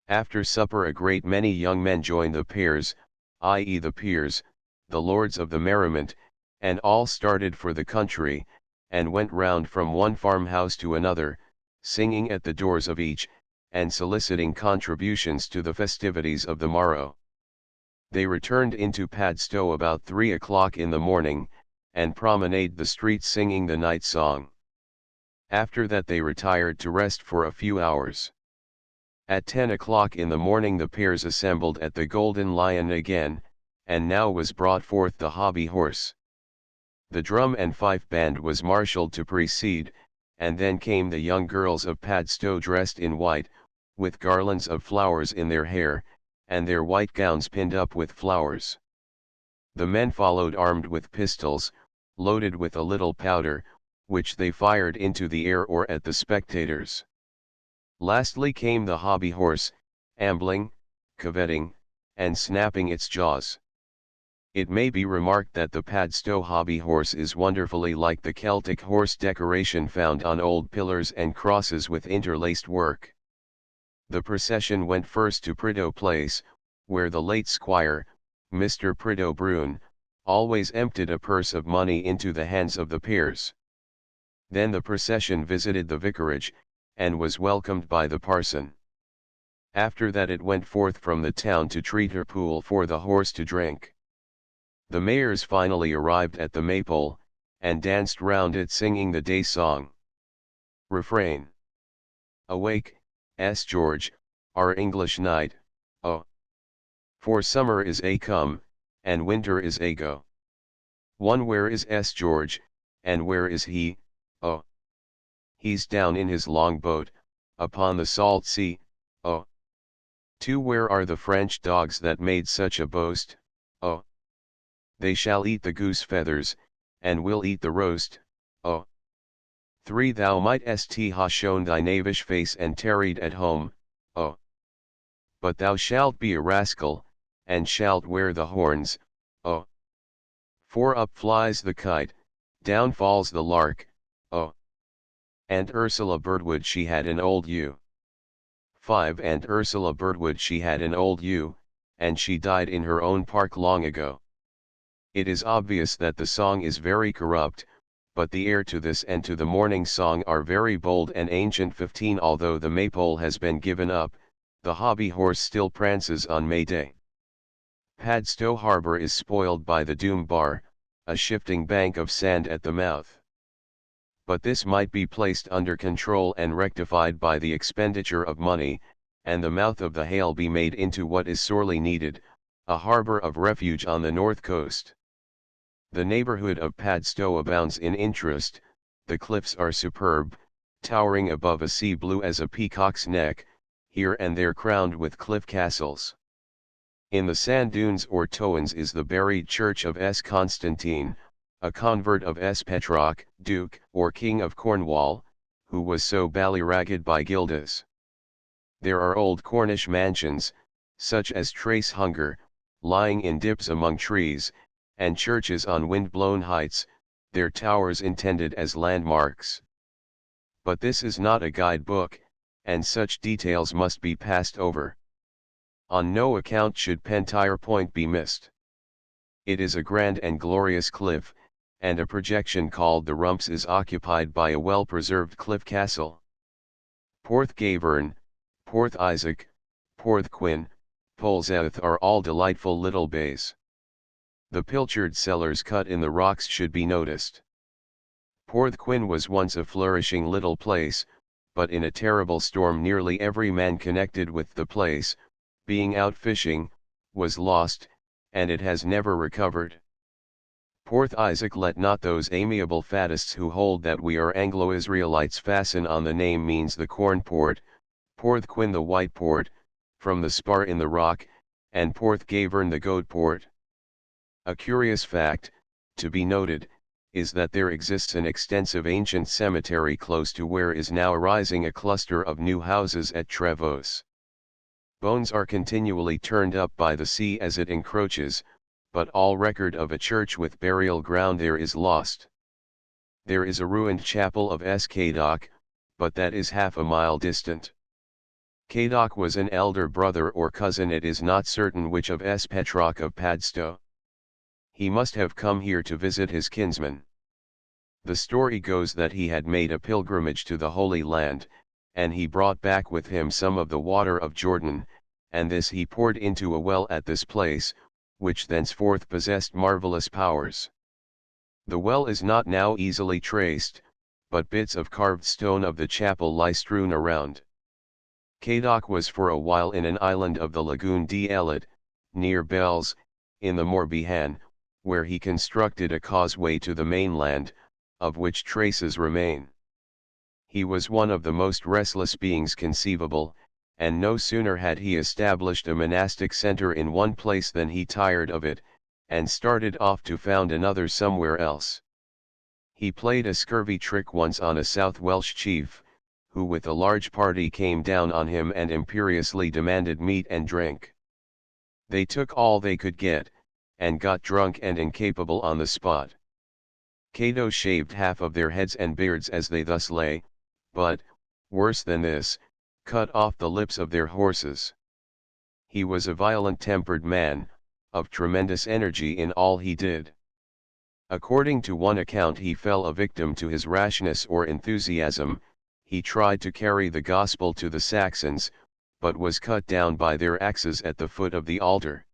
After supper a great many young men joined the pairs, i.e. the peers, the lords of the merriment, and all started for the country, and went round from one farmhouse to another, singing at the doors of each, and soliciting contributions to the festivities of the morrow. They returned into Padstow about 3 o'clock in the morning, and promenaded the streets singing the night song. After that they retired to rest for a few hours. At 10 o'clock in the morning the pairs assembled at the Golden Lion again, and now was brought forth the hobby horse. The drum and fife band was marshalled to precede, and then came the young girls of Padstow dressed in white, with garlands of flowers in their hair, and their white gowns pinned up with flowers. The men followed armed with pistols, loaded with a little powder, which they fired into the air or at the spectators. Lastly came the hobby horse, ambling, curvetting, and snapping its jaws. It may be remarked that the Padstow hobby horse is wonderfully like the Celtic horse decoration found on old pillars and crosses with interlaced work. The procession went first to Prideaux Place, where the late squire, Mr. Prideaux Brune, always emptied a purse of money into the hands of the pairs. Then the procession visited the vicarage, and was welcomed by the parson. After that it went forth from the town to Treator Pool for the horse to drink. The mayors finally arrived at the maypole, and danced round it singing the day song. Refrain. Awake, S. George, our English knight, oh! For summer is a come, and winter is a go. Where is S. George, and where is he, oh? He's down in his long boat, upon the salt sea, oh! 2 Where are the French dogs that made such a boast, oh? They shall eat the goose feathers, and will eat the roast, oh! 3 Thou mightest ha shown thy knavish face and tarried at home, oh! But thou shalt be a rascal, and shalt wear the horns, oh! 4 Up flies the kite, down falls the lark, oh! And Ursula Birdwood she had an old ewe. 5 And Ursula Birdwood she had an old ewe, and she died in her own park long ago. It is obvious that the song is very corrupt, but the air to this and to the morning song are very bold and ancient. 15 Although the maypole has been given up, the hobby horse still prances on May Day. Padstow Harbour is spoiled by the Doom Bar, a shifting bank of sand at the mouth. But this might be placed under control and rectified by the expenditure of money, and the mouth of the Hale be made into what is sorely needed, a harbour of refuge on the north coast. The neighbourhood of Padstow abounds in interest. The cliffs are superb, towering above a sea blue as a peacock's neck, here and there crowned with cliff castles. In the sand dunes or Towans is the buried church of S. Constantine, a convert of S. Petroc, Duke or King of Cornwall, who was so ballyragged by Gildas. There are old Cornish mansions, such as Trace Hunger, lying in dips among trees, and churches on wind-blown heights, their towers intended as landmarks. But this is not a guidebook, and such details must be passed over. On no account should Pentire Point be missed. It is a grand and glorious cliff, and a projection called the Rumps is occupied by a well-preserved cliff castle. Porth Gavern, Porth Isaac, Porth Quin, Polzeath are all delightful little bays. The pilchard cellars cut in the rocks should be noticed. Porth Quin was once a flourishing little place, but in a terrible storm nearly every man connected with the place, being out fishing, was lost, and it has never recovered. Porth Isaac, let not those amiable faddists who hold that we are Anglo-Israelites fasten on the name means the corn port, Porth Quin the white port, from the spar in the rock, and Porth Gavern the goat port. A curious fact, to be noted, is that there exists an extensive ancient cemetery close to where is now arising a cluster of new houses at Trevose. Bones are continually turned up by the sea as it encroaches, but all record of a church with burial ground there is lost. There is a ruined chapel of S. Cadoc, but that is half a mile distant. Cadoc was an elder brother or cousin, it is not certain which, of S. Petroc of Padstow. He must have come here to visit his kinsman. The story goes that he had made a pilgrimage to the Holy Land, and he brought back with him some of the water of Jordan, and this he poured into a well at this place, which thenceforth possessed marvelous powers. The well is not now easily traced, but bits of carved stone of the chapel lie strewn around. Cadoc was for a while in an island of the Lagoon d'Elit, near Bells, in the Morbihan, where he constructed a causeway to the mainland, of which traces remain. He was one of the most restless beings conceivable, and no sooner had he established a monastic center in one place than he tired of it, and started off to found another somewhere else. He played a scurvy trick once on a South Welsh chief, who with a large party came down on him and imperiously demanded meat and drink. They took all they could get, and got drunk and incapable on the spot. Cato shaved half of their heads and beards as they thus lay, but, worse than this, cut off the lips of their horses. He was a violent-tempered man, of tremendous energy in all he did. According to one account he fell a victim to his rashness or enthusiasm. He tried to carry the gospel to the Saxons, but was cut down by their axes at the foot of the altar.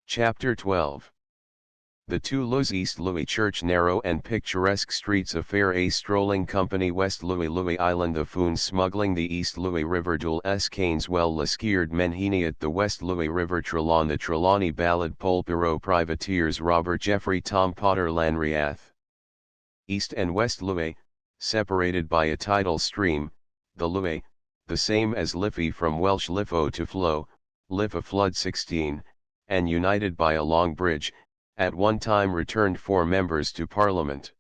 Chapter 12. The two Louis East Louis Church, narrow and picturesque streets of fair a strolling company, West Louis Island of Foon smuggling the East Louis River, Dul S. Canes well Laskeard Menheniat the West Louis River, Trelawn the Trelawney Ballad, Polpero Privateers, Robert Jeffrey Tom Potter Lanriath. East and West Louis, separated by a tidal stream, the Louis, the same as Liffey from Welsh Liffo to flow, Liff a flood 16, and united by a long bridge, at one time returned 4 members to Parliament.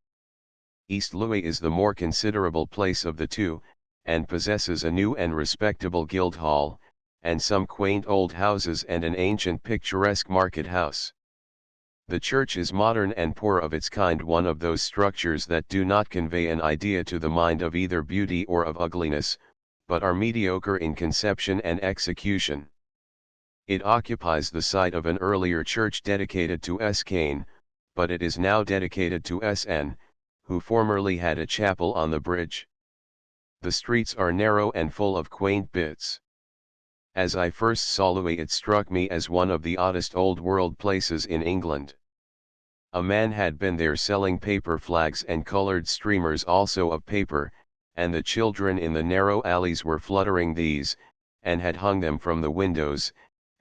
East Louis is the more considerable place of the two, and possesses a new and respectable guild hall, and some quaint old houses and an ancient picturesque market house. The church is modern and poor of its kind, one of those structures that do not convey an idea to the mind of either beauty or of ugliness, but are mediocre in conception and execution. It occupies the site of an earlier church dedicated to S. Cain, but it is now dedicated to S. N., who formerly had a chapel on the bridge. The streets are narrow and full of quaint bits. As I first saw Louis it struck me as one of the oddest old-world places in England. A man had been there selling paper flags and coloured streamers also of paper, and the children in the narrow alleys were fluttering these, and had hung them from the windows,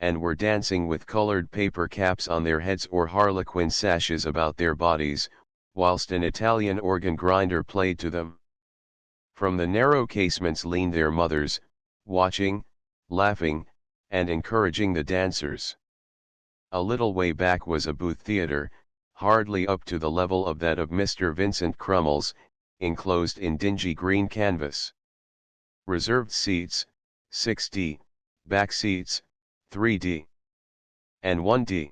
and were dancing with coloured paper caps on their heads or harlequin sashes about their bodies, whilst an Italian organ grinder played to them. From the narrow casements leaned their mothers, watching, laughing, and encouraging the dancers. A little way back was a booth theatre, hardly up to the level of that of Mr. Vincent Crummles, enclosed in dingy green canvas. Reserved seats, 6D, back seats, 3D, and 1D.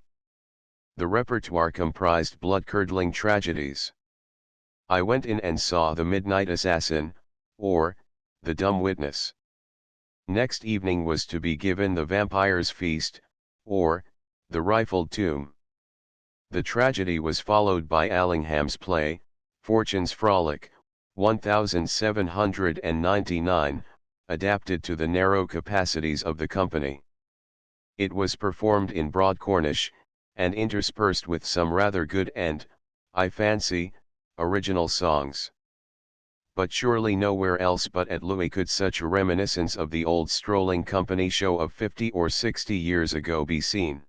The repertoire comprised blood-curdling tragedies. I went in and saw The Midnight Assassin, or, The Dumb Witness. Next evening was to be given the Vampire's Feast, or, the Rifled Tomb. The tragedy was followed by Allingham's play, Fortune's Frolic, 1799, adapted to the narrow capacities of the company. It was performed in broad Cornish, and interspersed with some rather good and, I fancy, original songs. But surely nowhere else but at Louis could such a reminiscence of the old strolling company show of 50 or 60 years ago be seen.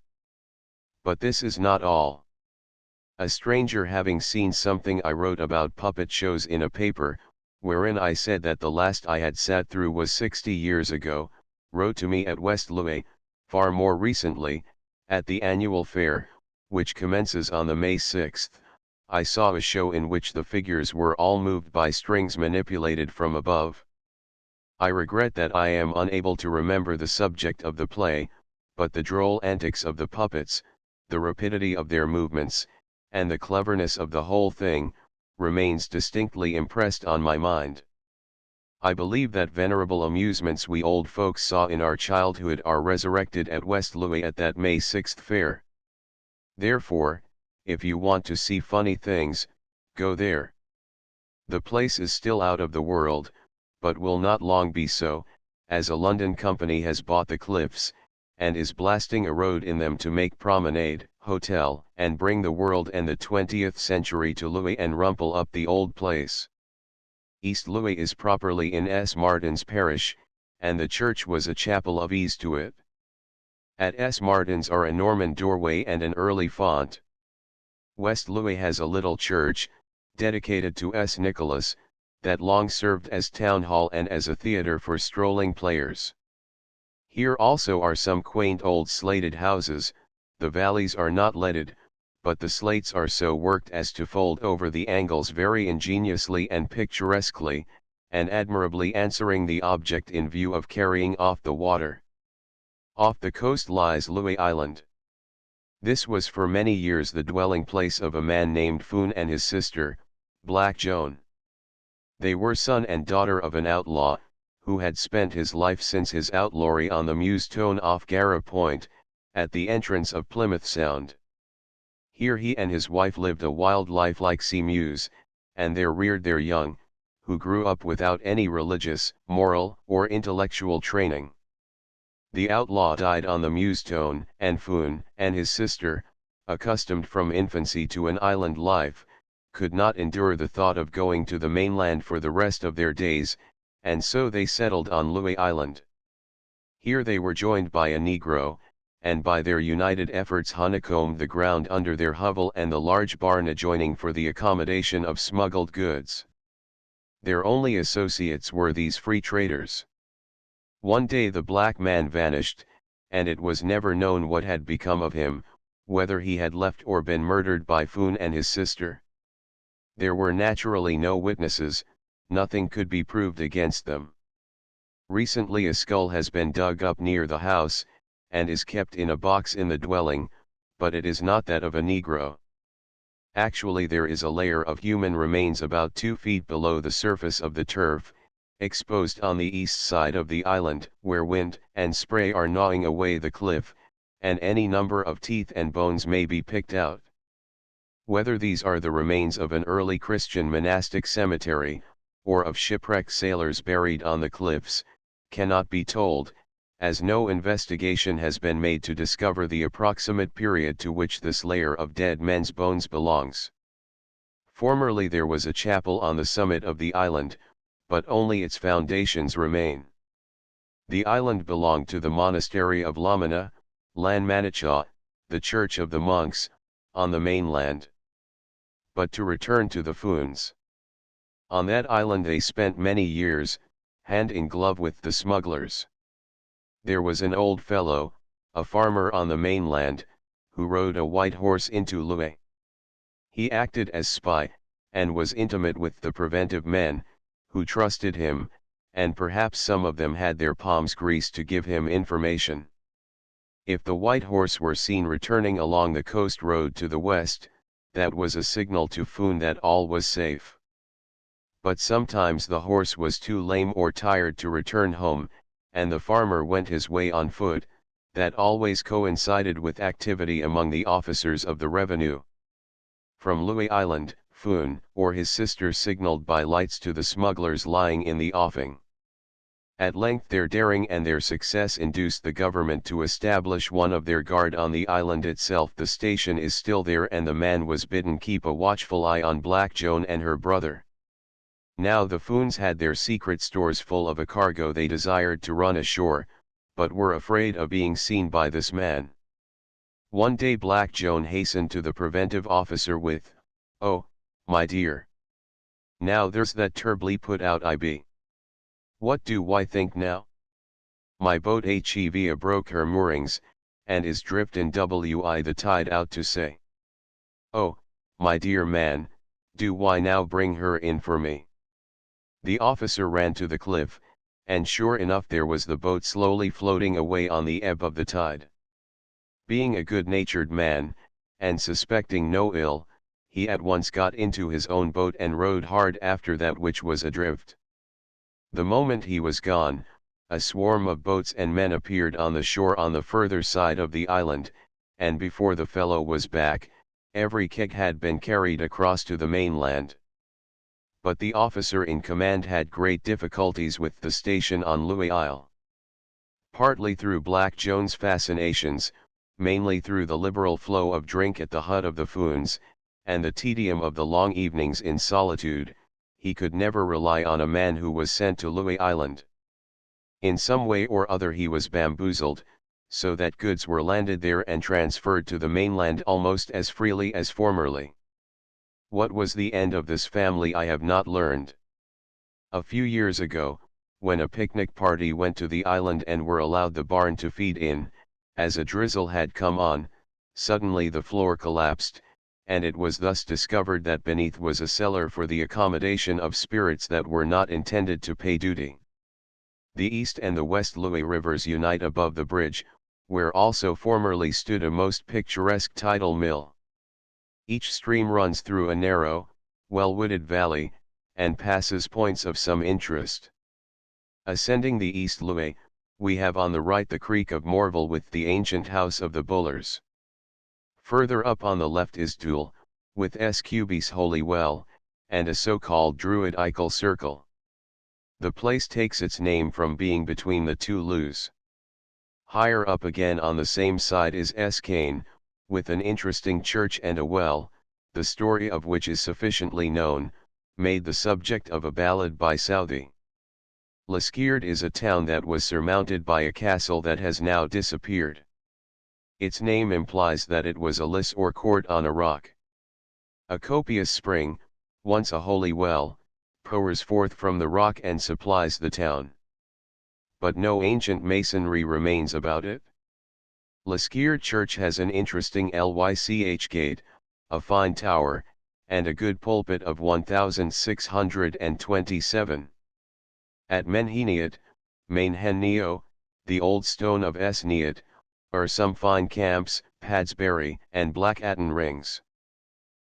But this is not all. A stranger having seen something I wrote about puppet shows in a paper, wherein I said that the last I had sat through was 60 years ago, wrote to me at West Louis, far more recently, at the annual fair, which commences on the May 6th, I saw a show in which the figures were all moved by strings manipulated from above. I regret that I am unable to remember the subject of the play, but the droll antics of the puppets, the rapidity of their movements, and the cleverness of the whole thing, remains distinctly impressed on my mind. I believe that venerable amusements we old folks saw in our childhood are resurrected at West Louis at that May 6th fair. Therefore, if you want to see funny things, go there. The place is still out of the world, but will not long be so, as a London company has bought the cliffs, and is blasting a road in them to make promenade, hotel, and bring the world and the 20th century to Louis and rumple up the old place. East Louis is properly in S. Martin's parish, and the church was a chapel of ease to it. At S. Martin's are a Norman doorway and an early font. West Louis has a little church, dedicated to S. Nicholas, that long served as town hall and as a theatre for strolling players. Here also are some quaint old slated houses. The valleys are not leaded, but the slates are so worked as to fold over the angles very ingeniously and picturesquely, and admirably answering the object in view of carrying off the water. Off the coast lies Louis Island. This was for many years the dwelling place of a man named Foon and his sister, Black Joan. They were son and daughter of an outlaw, who had spent his life since his outlawry on the Meuse Tone off Garra Point, at the entrance of Plymouth Sound. Here he and his wife lived a wild life like sea mews, and there reared their young, who grew up without any religious, moral, or intellectual training. The outlaw died on the Meuse Tone, and Foon and his sister, accustomed from infancy to an island life, could not endure the thought of going to the mainland for the rest of their days, and so they settled on Louis Island. Here they were joined by a Negro, and by their united efforts honeycombed the ground under their hovel and the large barn adjoining for the accommodation of smuggled goods. Their only associates were these free traders. One day the black man vanished, and it was never known what had become of him, whether he had left or been murdered by Foon and his sister. There were naturally no witnesses, nothing could be proved against them. Recently a skull has been dug up near the house, and is kept in a box in the dwelling, but it is not that of a Negro. Actually there is a layer of human remains about 2 feet below the surface of the turf, exposed on the east side of the island, where wind and spray are gnawing away the cliff, and any number of teeth and bones may be picked out. Whether these are the remains of an early Christian monastic cemetery, or of shipwrecked sailors buried on the cliffs, cannot be told, as no investigation has been made to discover the approximate period to which this layer of dead men's bones belongs. Formerly there was a chapel on the summit of the island, but only its foundations remain. The island belonged to the monastery of Lamina, Lanmanicha, the church of the monks, on the mainland. But to return to the Foons. On that island they spent many years, hand in glove with the smugglers. There was an old fellow, a farmer on the mainland, who rode a white horse into Louis. He acted as spy, and was intimate with the preventive men, who trusted him, and perhaps some of them had their palms greased to give him information. If the white horse were seen returning along the coast road to the west, that was a signal to Foon that all was safe. But sometimes the horse was too lame or tired to return home, and the farmer went his way on foot, that always coincided with activity among the officers of the revenue. From Louis Island, Foon or his sister signaled by lights to the smugglers lying in the offing. At length their daring and their success induced the government to establish one of their guard on the island itself. The station is still there, and the man was bidden keep a watchful eye on Black Joan and her brother. Now the Foons had their secret stores full of a cargo they desired to run ashore, but were afraid of being seen by this man. One day Black Joan hastened to the preventive officer with, "Oh, my dear. Now there's that terribly put out I be. What do I think now? My boat HEV broke her moorings, and is drift in wi the tide out to say. Oh, my dear man, do I now bring her in for me?" The officer ran to the cliff, and sure enough there was the boat slowly floating away on the ebb of the tide. Being a good-natured man, and suspecting no ill, he at once got into his own boat and rowed hard after that which was adrift. The moment he was gone, a swarm of boats and men appeared on the shore on the further side of the island, and before the fellow was back, every keg had been carried across to the mainland. But the officer in command had great difficulties with the station on Louis Isle. Partly through Black Joan's fascinations, mainly through the liberal flow of drink at the hut of the Foons, and the tedium of the long evenings in solitude, he could never rely on a man who was sent to Louis Island. In some way or other he was bamboozled, so that goods were landed there and transferred to the mainland almost as freely as formerly. What was the end of this family I have not learned. A few years ago, when a picnic party went to the island and were allowed the barn to feed in, as a drizzle had come on, suddenly the floor collapsed, and it was thus discovered that beneath was a cellar for the accommodation of spirits that were not intended to pay duty. The East and the West Louis rivers unite above the bridge, where also formerly stood a most picturesque tidal mill. Each stream runs through a narrow, well-wooded valley, and passes points of some interest. Ascending the East Louis, we have on the right the creek of Morville with the ancient house of the Bullers. Further up on the left is Toul, with Scubby's Holy Well, and a so-called Druidical circle. The place takes its name from being between the two Loups. Higher up again on the same side is Escaine, with an interesting church and a well, the story of which is sufficiently known, made the subject of a ballad by Southey. Lescaird is a town that was surmounted by a castle that has now disappeared. Its name implies that it was a liss or court on a rock. A copious spring, once a holy well, pours forth from the rock and supplies the town. But no ancient masonry remains about it. Lescaird Church has an interesting Lych gate, a fine tower, and a good pulpit of 1627. At Menheniot, Mainhenio, the old stone of Esniot, are some fine camps, Padsbury and Blackatton rings.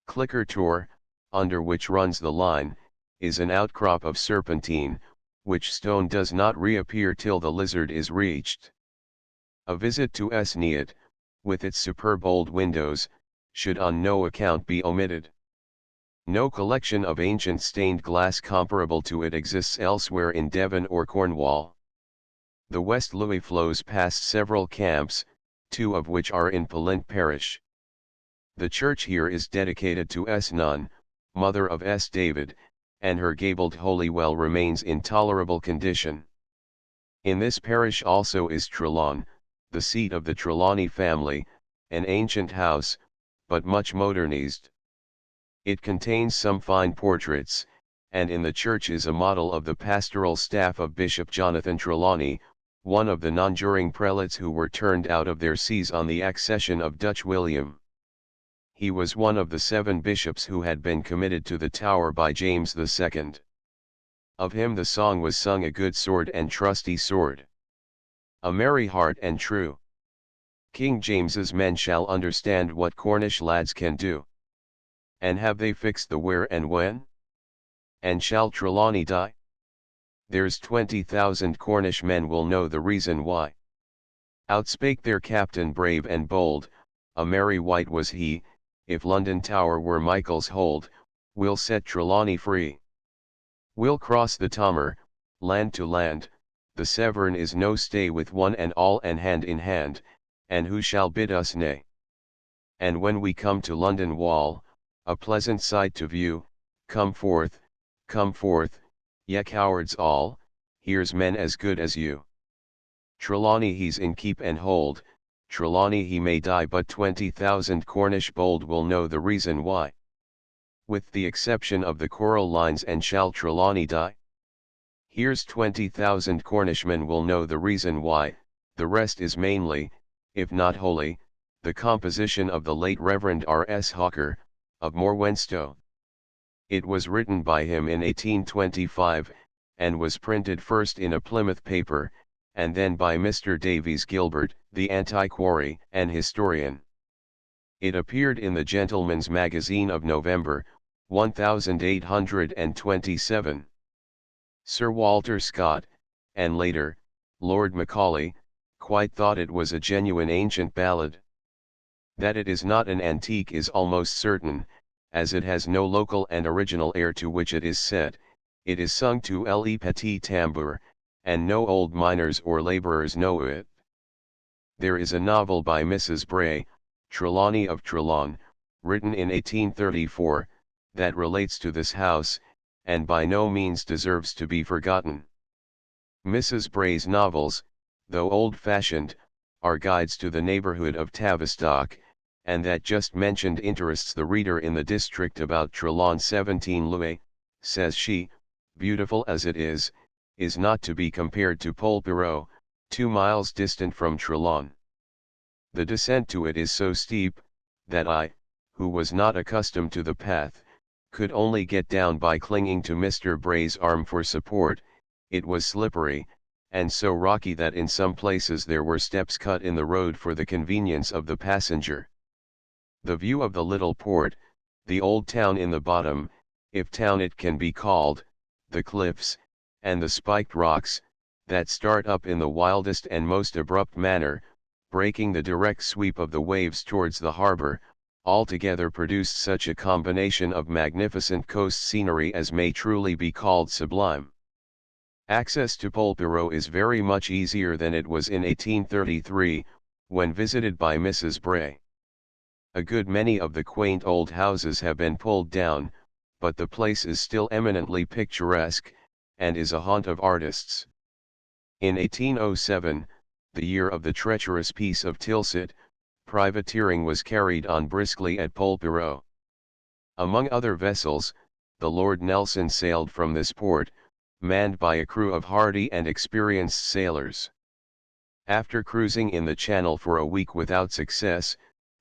Clicker Tor, under which runs the line, is an outcrop of serpentine, which stone does not reappear till the Lizard is reached. A visit to Esniot, with its superb old windows, should on no account be omitted. No collection of ancient stained glass comparable to it exists elsewhere in Devon or Cornwall. The West Louis flows past several camps, two of which are in Polint parish. The church here is dedicated to S. Nun, mother of S. David, and her gabled holy well remains in tolerable condition. In this parish also is Trelawn, the seat of the Trelawney family, an ancient house, but much modernized. It contains some fine portraits, and in the church is a model of the pastoral staff of Bishop Jonathan Trelawney, one of the nonjuring prelates who were turned out of their sees on the accession of Dutch William. He was one of the 7 bishops who had been committed to the Tower by James II. Of him the song was sung, a good sword and trusty sword, a merry heart and true. King James's men shall understand what Cornish lads can do. And have they fixed the where and when? And shall Trelawney die? there's 20,000 Cornish men will know the reason why. Outspake their captain brave and bold, a merry wight was he, if London Tower were Michael's hold, we'll set Trelawney free. We'll cross the Tamar, land to land, the Severn is no stay with one and all and hand in hand, and who shall bid us nay? And when we come to London Wall, a pleasant sight to view, come forth, ye cowards all, here's men as good as you. Trelawney he's in keep and hold, Trelawney he may die but 20,000 Cornish bold will know the reason why. With the exception of the choral lines and shall Trelawney die? Here's 20,000 Cornishmen will know the reason why, the rest is mainly, if not wholly, the composition of the late Reverend R.S. Hawker, of Morwenstow. It was written by him in 1825, and was printed first in a Plymouth paper, and then by Mr. Davies Gilbert, the antiquary and historian. It appeared in the Gentleman's Magazine of November, 1827. Sir Walter Scott, and later, Lord Macaulay, quite thought it was a genuine ancient ballad. That it is not an antique is almost certain, as it has no local and original air to which it is set, it is sung to le petit tambour, and no old miners or labourers know it. There is a novel by Mrs. Bray, Trelawney of Trelawne, written in 1834, that relates to this house, and by no means deserves to be forgotten. Mrs. Bray's novels, though old-fashioned, are guides to the neighbourhood of Tavistock, and that just mentioned interests the reader in the district about Trelawne. 17 Louis, says she, beautiful as it is not to be compared to Polperrow, 2 miles distant from Trelawne. The descent to it is so steep, that I, who was not accustomed to the path, could only get down by clinging to Mr. Bray's arm for support. It was slippery, and so rocky that in some places there were steps cut in the road for the convenience of the passenger. The view of the little port, the old town in the bottom, if town it can be called, the cliffs, and the spiked rocks, that start up in the wildest and most abrupt manner, breaking the direct sweep of the waves towards the harbour, altogether produced such a combination of magnificent coast scenery as may truly be called sublime. Access to Polperrow is very much easier than it was in 1833, when visited by Mrs. Bray. A good many of the quaint old houses have been pulled down, but the place is still eminently picturesque, and is a haunt of artists. In 1807, the year of the treacherous peace of Tilsit, privateering was carried on briskly at Polperrow. Among other vessels, the Lord Nelson sailed from this port, manned by a crew of hardy and experienced sailors. After cruising in the Channel for a week without success,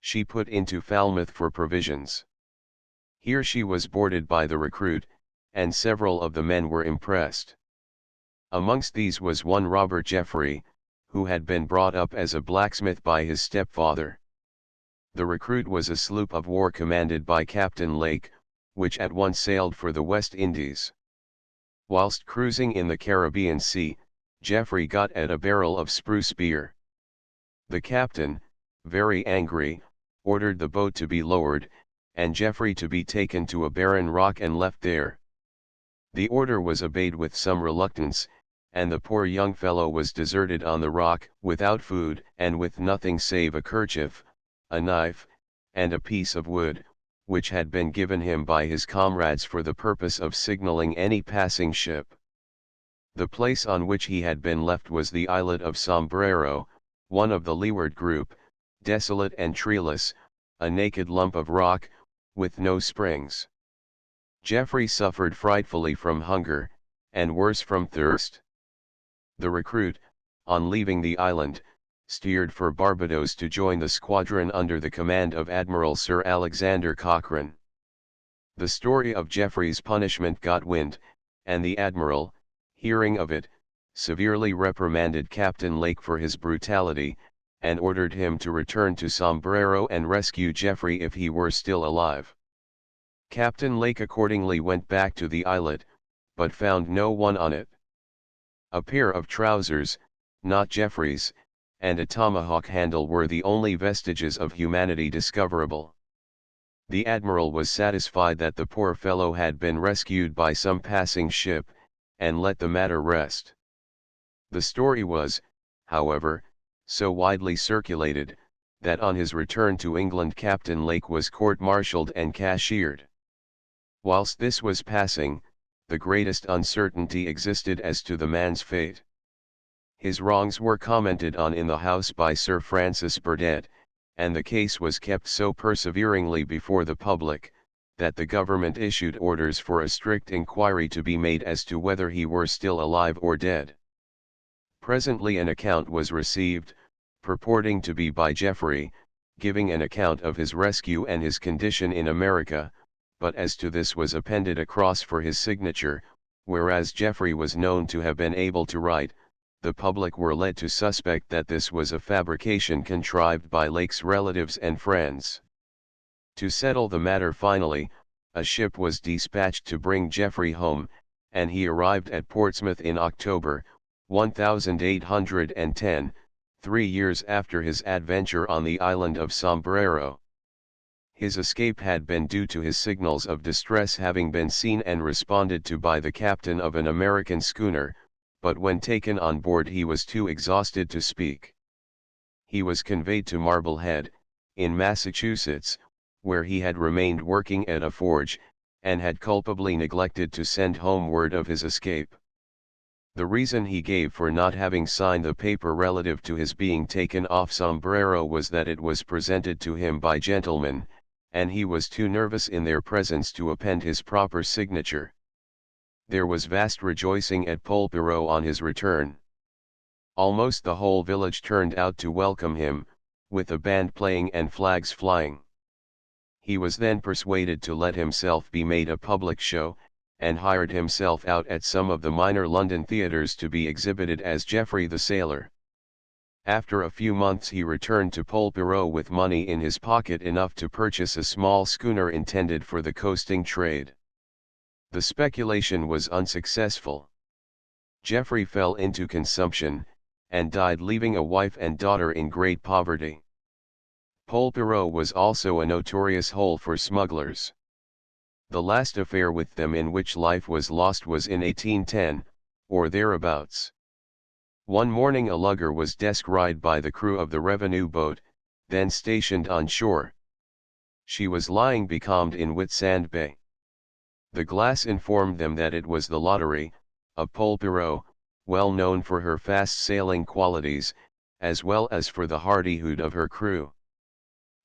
she put into Falmouth for provisions. Here she was boarded by the Recruit, and several of the men were impressed. Amongst these was one Robert Jeffrey, who had been brought up as a blacksmith by his stepfather. The Recruit was a sloop of war commanded by Captain Lake, which at once sailed for the West Indies. Whilst cruising in the Caribbean Sea, Jeffrey got at a barrel of spruce beer. The captain, very angry, ordered the boat to be lowered, and Jeffrey to be taken to a barren rock and left there. The order was obeyed with some reluctance, and the poor young fellow was deserted on the rock, without food, and with nothing save a kerchief, a knife, and a piece of wood, which had been given him by his comrades for the purpose of signaling any passing ship. The place on which he had been left was the islet of Sombrero, one of the leeward group, desolate and treeless, a naked lump of rock, with no springs. Jeffrey suffered frightfully from hunger, and worse from thirst. The Recruit, on leaving the island, steered for Barbados to join the squadron under the command of Admiral Sir Alexander Cochrane. The story of Jeffrey's punishment got wind, and the Admiral, hearing of it, severely reprimanded Captain Lake for his brutality, and ordered him to return to Sombrero and rescue Jeffrey if he were still alive. Captain Lake accordingly went back to the islet, but found no one on it. A pair of trousers, not Geoffrey's, and a tomahawk handle were the only vestiges of humanity discoverable. The admiral was satisfied that the poor fellow had been rescued by some passing ship, and let the matter rest. The story was, however, so widely circulated, that on his return to England Captain Lake was court-martialed and cashiered. Whilst this was passing, the greatest uncertainty existed as to the man's fate. His wrongs were commented on in the House by Sir Francis Burdett, and the case was kept so perseveringly before the public, that the government issued orders for a strict inquiry to be made as to whether he were still alive or dead. Presently an account was received, purporting to be by Geoffrey, giving an account of his rescue and his condition in America, but as to this was appended a cross for his signature, whereas Geoffrey was known to have been able to write. The public were led to suspect that this was a fabrication contrived by Lake's relatives and friends. To settle the matter finally, a ship was dispatched to bring Geoffrey home, and he arrived at Portsmouth in October, 1810, 3 years after his adventure on the island of Sombrero. His escape had been due to his signals of distress having been seen and responded to by the captain of an American schooner, but when taken on board he was too exhausted to speak. He was conveyed to Marblehead, in Massachusetts, where he had remained working at a forge, and had culpably neglected to send home word of his escape. The reason he gave for not having signed the paper relative to his being taken off Sombrero was that it was presented to him by gentlemen, and he was too nervous in their presence to append his proper signature. There was vast rejoicing at Polperro on his return. Almost the whole village turned out to welcome him, with a band playing and flags flying. He was then persuaded to let himself be made a public show, and hired himself out at some of the minor London theatres to be exhibited as Geoffrey the Sailor. After a few months he returned to Polperro with money in his pocket enough to purchase a small schooner intended for the coasting trade. The speculation was unsuccessful. Geoffrey fell into consumption, and died leaving a wife and daughter in great poverty. Polperro was also a notorious hole for smugglers. The last affair with them in which life was lost was in 1810, or thereabouts. One morning a lugger was descried by the crew of the revenue boat, then stationed on shore. She was lying becalmed in Whitsand Bay. The glass informed them that it was the Lottery, of Polperro, well known for her fast-sailing qualities, as well as for the hardihood of her crew.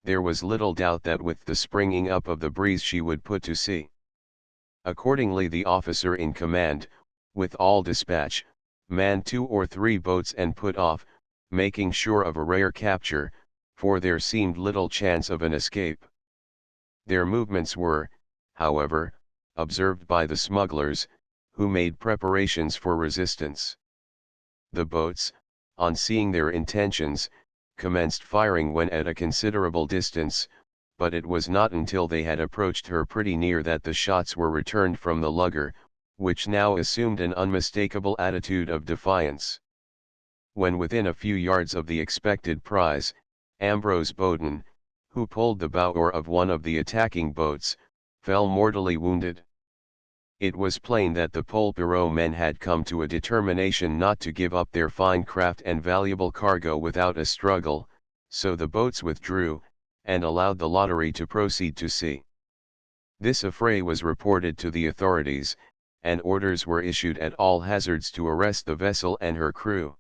There was little doubt that with the springing up of the breeze she would put to sea. Accordingly the officer in command, with all dispatch, manned 2 or 3 boats and put off, making sure of a rare capture, for there seemed little chance of an escape. Their movements were, however, observed by the smugglers, who made preparations for resistance. The boats, on seeing their intentions, commenced firing when at a considerable distance, but it was not until they had approached her pretty near that the shots were returned from the lugger, which now assumed an unmistakable attitude of defiance. When within a few yards of the expected prize, Ambrose Bowden, who pulled the bow oar of one of the attacking boats, fell mortally wounded. It was plain that the Polperro men had come to a determination not to give up their fine craft and valuable cargo without a struggle, so the boats withdrew, and allowed the Lottery to proceed to sea. This affray was reported to the authorities, and orders were issued at all hazards to arrest the vessel and her crew.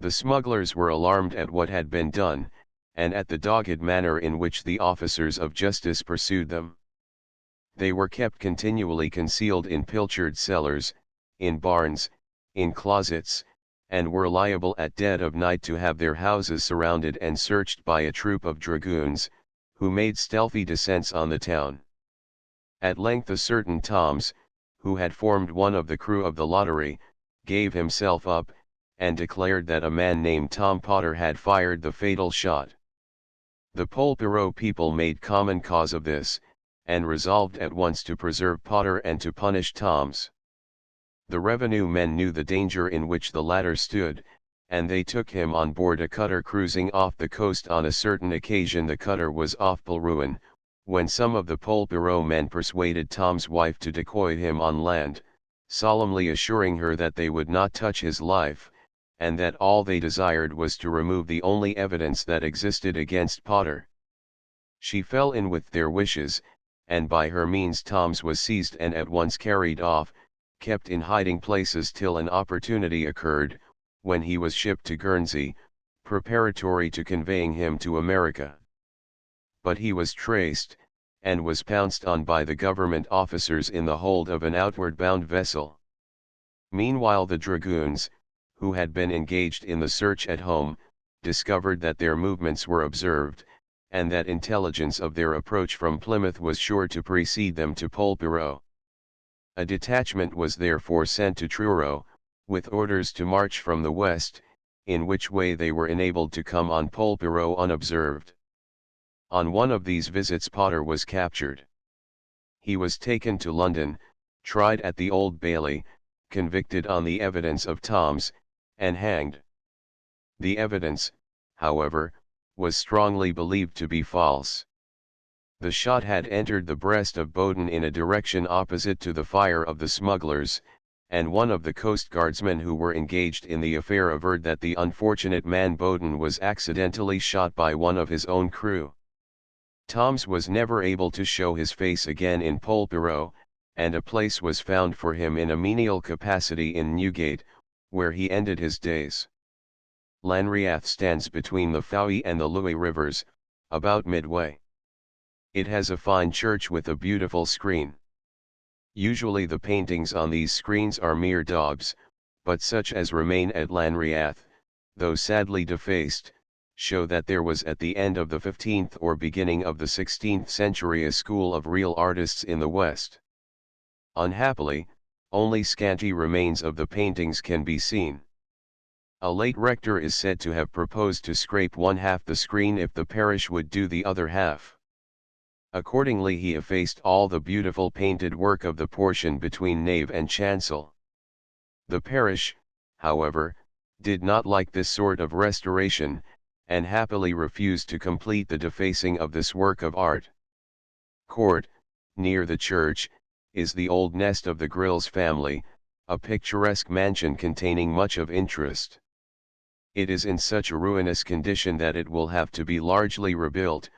The smugglers were alarmed at what had been done, and at the dogged manner in which the officers of justice pursued them. They were kept continually concealed in pilchard cellars, in barns, in closets, and were liable at dead of night to have their houses surrounded and searched by a troop of dragoons, who made stealthy descents on the town. At length a certain Toms, who had formed one of the crew of the Lottery, gave himself up, and declared that a man named Tom Potter had fired the fatal shot. The Polperro people made common cause of this, and resolved at once to preserve Potter and to punish Toms. The revenue men knew the danger in which the latter stood, and they took him on board a cutter cruising off the coast. On a certain occasion the cutter was off Polruan, when some of the Polperro men persuaded Tom's wife to decoy him on land, solemnly assuring her that they would not touch his life, and that all they desired was to remove the only evidence that existed against Potter. She fell in with their wishes, and by her means Tom's was seized and at once carried off, kept in hiding places till an opportunity occurred, when he was shipped to Guernsey, preparatory to conveying him to America. But he was traced, and was pounced on by the government officers in the hold of an outward-bound vessel. Meanwhile the dragoons, who had been engaged in the search at home, discovered that their movements were observed, and that intelligence of their approach from Plymouth was sure to precede them to Polperro. A detachment was therefore sent to Truro, with orders to march from the west, in which way they were enabled to come on Polperro unobserved. On one of these visits Potter was captured. He was taken to London, tried at the Old Bailey, convicted on the evidence of Tom's, and hanged. The evidence, however, was strongly believed to be false. The shot had entered the breast of Bowden in a direction opposite to the fire of the smugglers, and one of the coastguardsmen who were engaged in the affair averred that the unfortunate man Bowden was accidentally shot by one of his own crew. Tom's was never able to show his face again in Polperro, and a place was found for him in a menial capacity in Newgate, where he ended his days. Lanreath stands between the Fowey and the Lewis rivers, about midway. It has a fine church with a beautiful screen. Usually the paintings on these screens are mere daubs, but such as remain at Lanreath, though sadly defaced, show that there was at the end of the 15th or beginning of the 16th century a school of real artists in the West. Unhappily, only scanty remains of the paintings can be seen. A late rector is said to have proposed to scrape one half the screen if the parish would do the other half. Accordingly he effaced all the beautiful painted work of the portion between nave and chancel. The parish, however, did not like this sort of restoration, and happily refused to complete the defacing of this work of art. Court, near the church, is the old nest of the Grills family, a picturesque mansion containing much of interest. It is in such a ruinous condition that it will have to be largely rebuilt,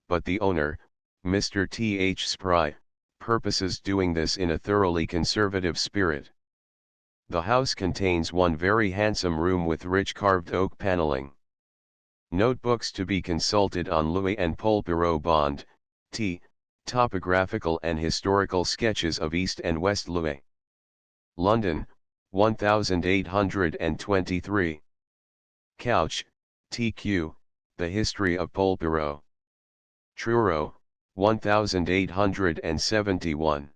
but the owner, Mr. T. H. Spry, purposes doing this in a thoroughly conservative spirit. The house contains one very handsome room with rich carved oak paneling. Notebooks to be consulted on Louis and Polperro Bond, T. Topographical and historical sketches of East and West Louis. London, 1823. Couch, T.Q., The History of Polperro. Truro, 1871.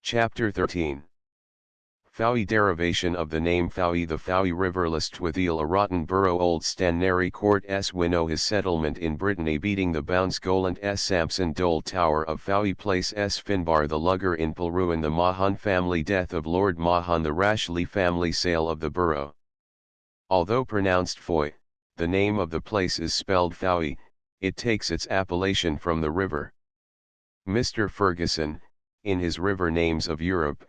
Chapter 13. Fowey derivation of the name Fowey. The Fowey River Listwithiel a rotten borough Old Stanary Court s Winnow his settlement in Brittany beating the Bounds Golant s Sampson Dole Tower of Fowey Place s Finbar the Lugger in Polruan the Mahon family death of Lord Mahon the Rashleigh family sale of the borough. Although pronounced Foy, the name of the place is spelled Fowey, it takes its appellation from the river. Mr. Ferguson, in his River Names of Europe,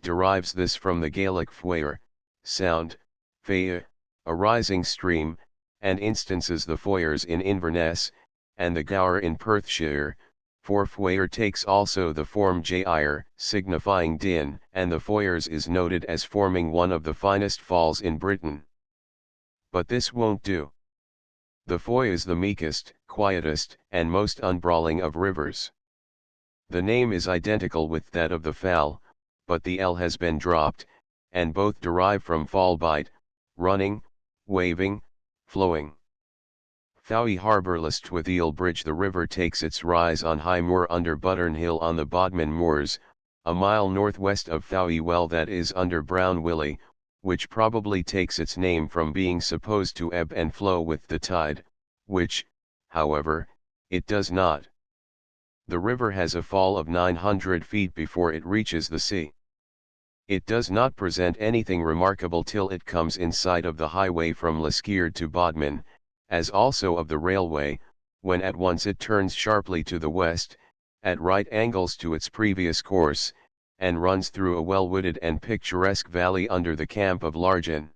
derives this from the Gaelic foyer, sound, fea, a rising stream, and instances the foyers in Inverness, and the Gower in Perthshire, for foyer takes also the form jair, signifying din, and the foyers is noted as forming one of the finest falls in Britain. But this won't do. The Foy is the meekest, quietest, and most unbrawling of rivers. The name is identical with that of the Fal, but the L has been dropped, and both derive from fall bite, running, waving, flowing. Fowey Harbour Listwithiel Bridge. The river takes its rise on High Moor under Buttern Hill on the Bodmin Moors, a mile northwest of Fowey Well, that is under Brown Willie, which probably takes its name from being supposed to ebb and flow with the tide, which, however, it does not. The river has a fall of 900 feet before it reaches the sea. It does not present anything remarkable till it comes in sight of the highway from Liskeard to Bodmin, as also of the railway, when at once it turns sharply to the west, at right angles to its previous course, and runs through a well-wooded and picturesque valley under the camp of Largen.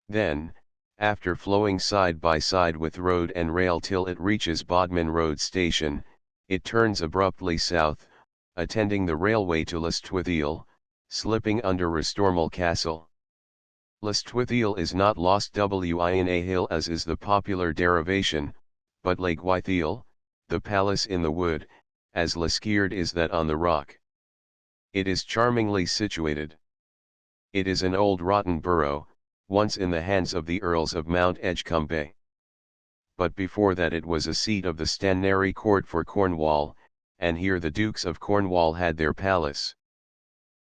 Then, after flowing side by side with road and rail till it reaches Bodmin Road Station, it turns abruptly south, attending the railway to Lostwithiel, slipping under Restormel Castle. Lostwithiel is not Lost Win a hill as is the popular derivation, but Lagwythiel, the palace in the wood, as Liskeard is that on the rock. It is charmingly situated. It is an old rotten borough, once in the hands of the Earls of Mount Edgecumbe. But before that it was a seat of the Stanary Court for Cornwall, and here the Dukes of Cornwall had their palace.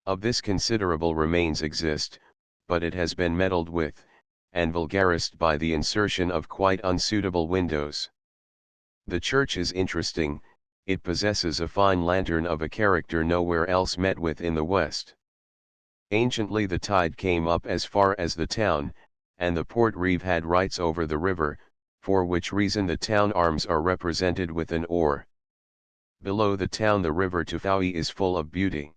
Of this considerable remains exist, but it has been meddled with, and vulgarised by the insertion of quite unsuitable windows. The church is interesting, it possesses a fine lantern of a character nowhere else met with in the West. Anciently the tide came up as far as the town, and the port reeve had rights over the river, for which reason the town arms are represented with an oar. Below the town the river Tufawi is full of beauty.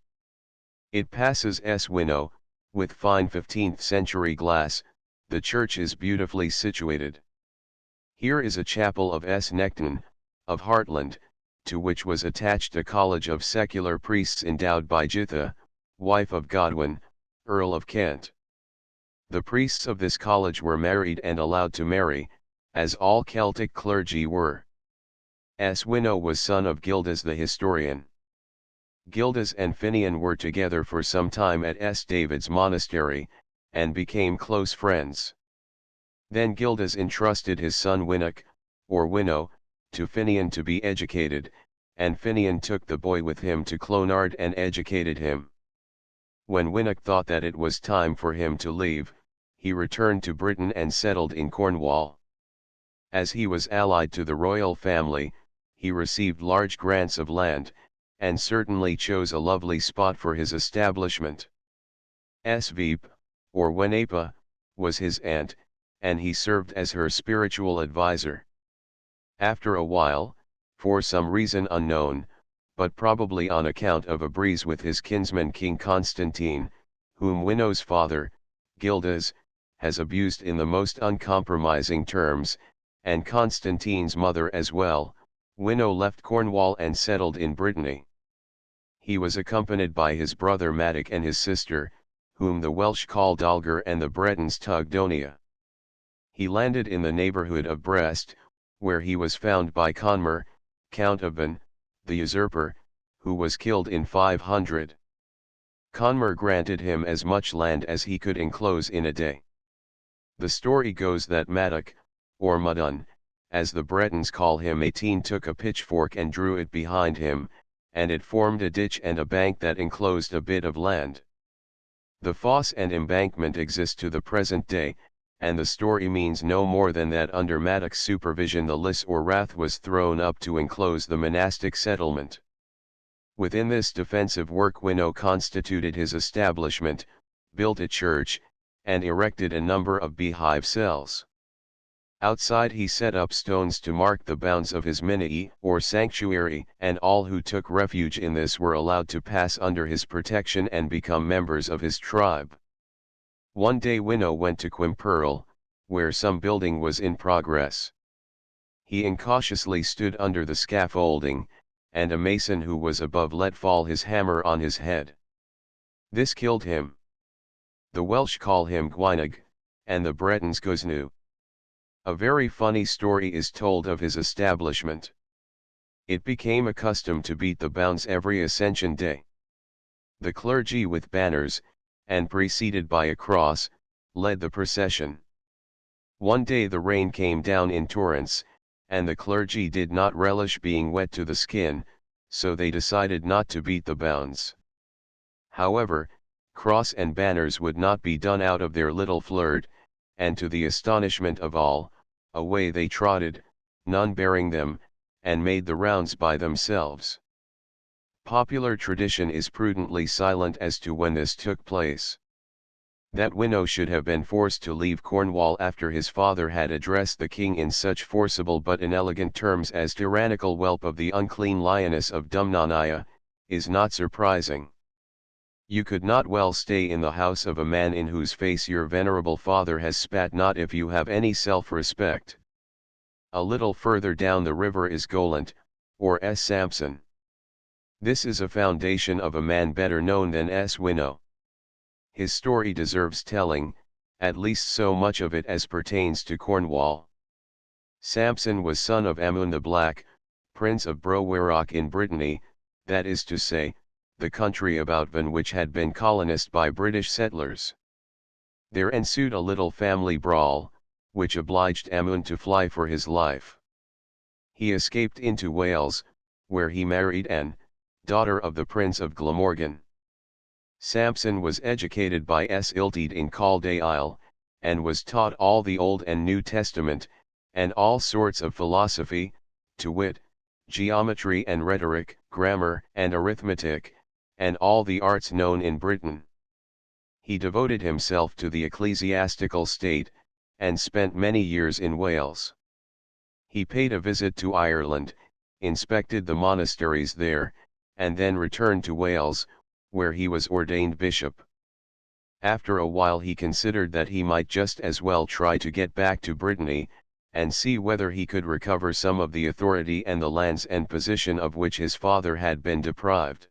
It passes Swinnow, with fine 15th century glass. The church is beautifully situated. Here is a chapel of Necton, of Hartland, to which was attached a college of secular priests endowed by Jitha, wife of Godwin, Earl of Kent. The priests of this college were married and allowed to marry, as all Celtic clergy were. Swinnow was son of Gildas the historian. Gildas and Finian were together for some time at David's monastery, and became close friends. Then Gildas entrusted his son Winnock, or Winnow, to Finian to be educated, and Finian took the boy with him to Clonard and educated him. When Winnock thought that it was time for him to leave, he returned to Britain and settled in Cornwall. As he was allied to the royal family, he received large grants of land, and certainly chose a lovely spot for his establishment. Sveep, or Wenapa, was his aunt, and he served as her spiritual adviser. After a while, for some reason unknown, but probably on account of a breeze with his kinsman King Constantine, whom Winnow's father, Gildas, has abused in the most uncompromising terms, and Constantine's mother as well, Winnow left Cornwall and settled in Brittany. He was accompanied by his brother Maddock and his sister, whom the Welsh call Dalgar and the Bretons Tugdonia. He landed in the neighbourhood of Brest, where he was found by Conmer, Count of Ban, the usurper, who was killed in 500. Conmer granted him as much land as he could enclose in a day. The story goes that Maddock, or Mudun, as the Bretons call him, took a pitchfork and drew it behind him, and it formed a ditch and a bank that enclosed a bit of land. The fosse and embankment exist to the present day, and the story means no more than that under Maddock's supervision the Liss or Rath was thrown up to enclose the monastic settlement. Within this defensive work Winnow constituted his establishment, built a church, and erected a number of beehive cells. Outside he set up stones to mark the bounds of his minii or sanctuary, and all who took refuge in this were allowed to pass under his protection and become members of his tribe. One day Winnow went to Quimperle, where some building was in progress. He incautiously stood under the scaffolding, and a mason who was above let fall his hammer on his head. This killed him. The Welsh call him Gwyneg, and the Bretons Gosnu. A very funny story is told of his establishment. It became a custom to beat the bounds every Ascension Day. The clergy with banners, and preceded by a cross, led the procession. One day the rain came down in torrents, and the clergy did not relish being wet to the skin, so they decided not to beat the bounds. However, cross and banners would not be done out of their little flirt, and to the astonishment of all, away they trotted, none bearing them, and made the rounds by themselves. Popular tradition is prudently silent as to when this took place. That Winno should have been forced to leave Cornwall after his father had addressed the king in such forcible but inelegant terms as tyrannical whelp of the unclean lioness of Dumnoniah, is not surprising. You could not well stay in the house of a man in whose face your venerable father has spat, not if you have any self-respect. A little further down the river is Golant, or S. Sampson. This is a foundation of a man better known than S. Winno. His story deserves telling, at least so much of it as pertains to Cornwall. Sampson was son of Amun the Black, Prince of Browerach in Brittany, that is to say, the country about Van which had been colonized by British settlers. There ensued a little family brawl, which obliged Amun to fly for his life. He escaped into Wales, where he married Anne, daughter of the Prince of Glamorgan. Sampson was educated by S. Iltyd in Caldale, and was taught all the Old and New Testament, and all sorts of philosophy, to wit, geometry and rhetoric, grammar and arithmetic, and all the arts known in Britain. He devoted himself to the ecclesiastical state, and spent many years in Wales. He paid a visit to Ireland, inspected the monasteries there, and then returned to Wales, where he was ordained bishop. After a while he considered that he might just as well try to get back to Brittany, and see whether he could recover some of the authority and the lands and position of which his father had been deprived.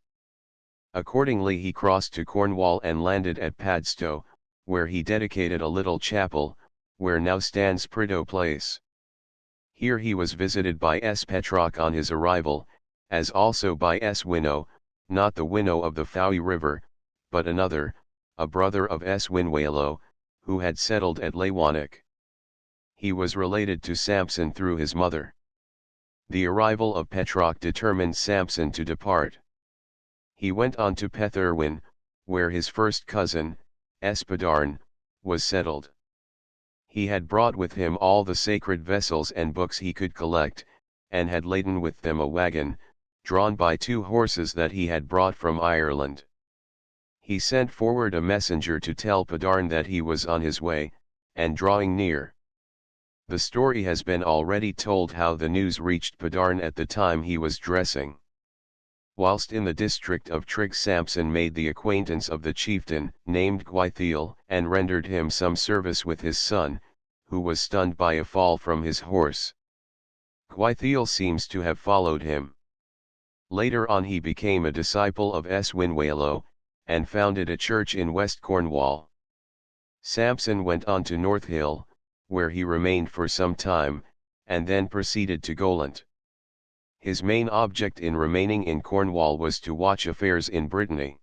Accordingly he crossed to Cornwall and landed at Padstow, where he dedicated a little chapel, where now stands Prideaux Place. Here he was visited by S. Petrock on his arrival, as also by S. Winno, not the Winno of the Fowey River, but another, a brother of S. Winwalo, who had settled at Lawannock. He was related to Sampson through his mother. The arrival of Petrock determined Sampson to depart. He went on to Petherwin, where his first cousin, S. Padarn, was settled. He had brought with him all the sacred vessels and books he could collect, and had laden with them a wagon, drawn by 2 horses that he had brought from Ireland. He sent forward a messenger to tell Padarn that he was on his way, and drawing near. The story has been already told how the news reached Padarn at the time he was dressing. Whilst in the district of Trigg, Sampson made the acquaintance of the chieftain, named Gwythiel, and rendered him some service with his son, who was stunned by a fall from his horse. Gwythiel seems to have followed him. Later on he became a disciple of S. Winwalo, and founded a church in West Cornwall. Sampson went on to North Hill, where he remained for some time, and then proceeded to Golant. His main object in remaining in Cornwall was to watch affairs in Brittany.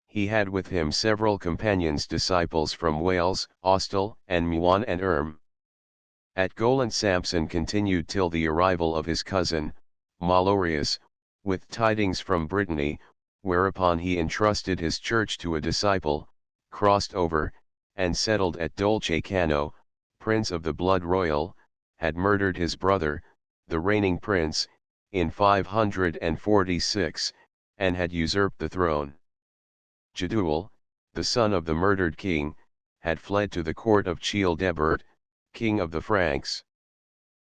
He had with him several companions, disciples from Wales, Austell, and Muan and Erm. At Golant Sampson continued till the arrival of his cousin, Malorius, with tidings from Brittany, whereupon he entrusted his church to a disciple, crossed over, and settled at Dolce-Cano, prince of the blood royal, had murdered his brother, the reigning prince, in 546, and had usurped the throne. Jadual, the son of the murdered king, had fled to the court of Childebert, king of the Franks.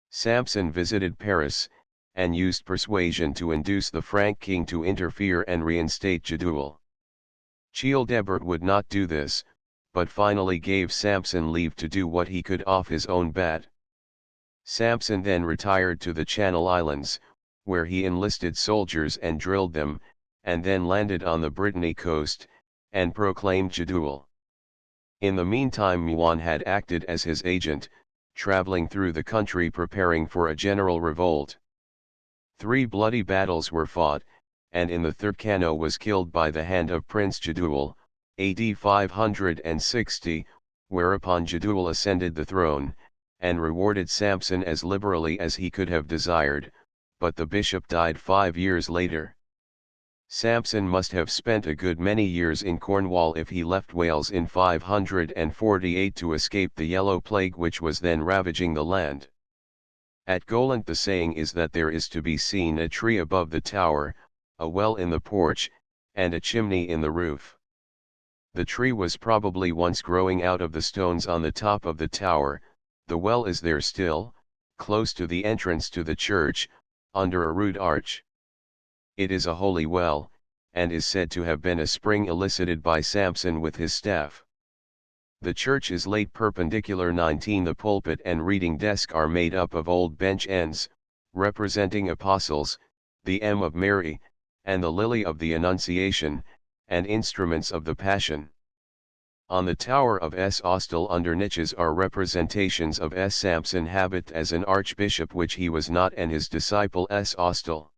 Sampson visited Paris, and used persuasion to induce the Frank king to interfere and reinstate Jadual. Childebert would not do this, but finally gave Sampson leave to do what he could off his own bat. Sampson then retired to the Channel Islands, where he enlisted soldiers and drilled them, and then landed on the Brittany coast, and proclaimed Jadual. In the meantime Muan had acted as his agent, traveling through the country preparing for a general revolt. 3 bloody battles were fought, and in the third Cano was killed by the hand of Prince Jadual, AD 560, whereupon Jadual ascended the throne, and rewarded Sampson as liberally as he could have desired, but the bishop died 5 years later. Sampson must have spent a good many years in Cornwall if he left Wales in 548 to escape the yellow plague which was then ravaging the land. At Golant the saying is that there is to be seen a tree above the tower, a well in the porch, and a chimney in the roof. The tree was probably once growing out of the stones on the top of the tower. The well is there still, close to the entrance to the church, under a rude arch. It is a holy well, and is said to have been a spring elicited by Samson with his staff. The church is laid perpendicular 19. The pulpit and reading desk are made up of old bench ends, representing apostles, the M of Mary, and the lily of the Annunciation, and instruments of the Passion. On the tower of S. Austell under niches are representations of S. Samson habit as an archbishop, which he was not, and his disciple S. Austell.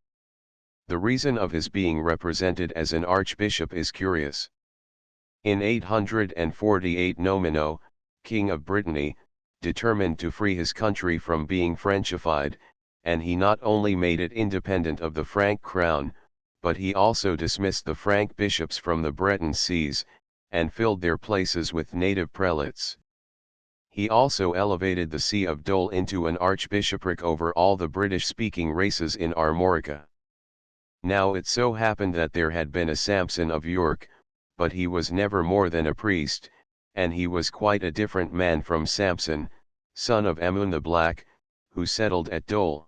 The reason of his being represented as an archbishop is curious. In 848 Nomino, king of Brittany, determined to free his country from being Frenchified, and he not only made it independent of the Frank crown, but he also dismissed the Frank bishops from the Breton sees, and filled their places with native prelates. He also elevated the see of Dole into an archbishopric over all the British-speaking races in Armorica. Now it so happened that there had been a Samson of York, but he was never more than a priest, and he was quite a different man from Samson, son of Amun the Black, who settled at Dole.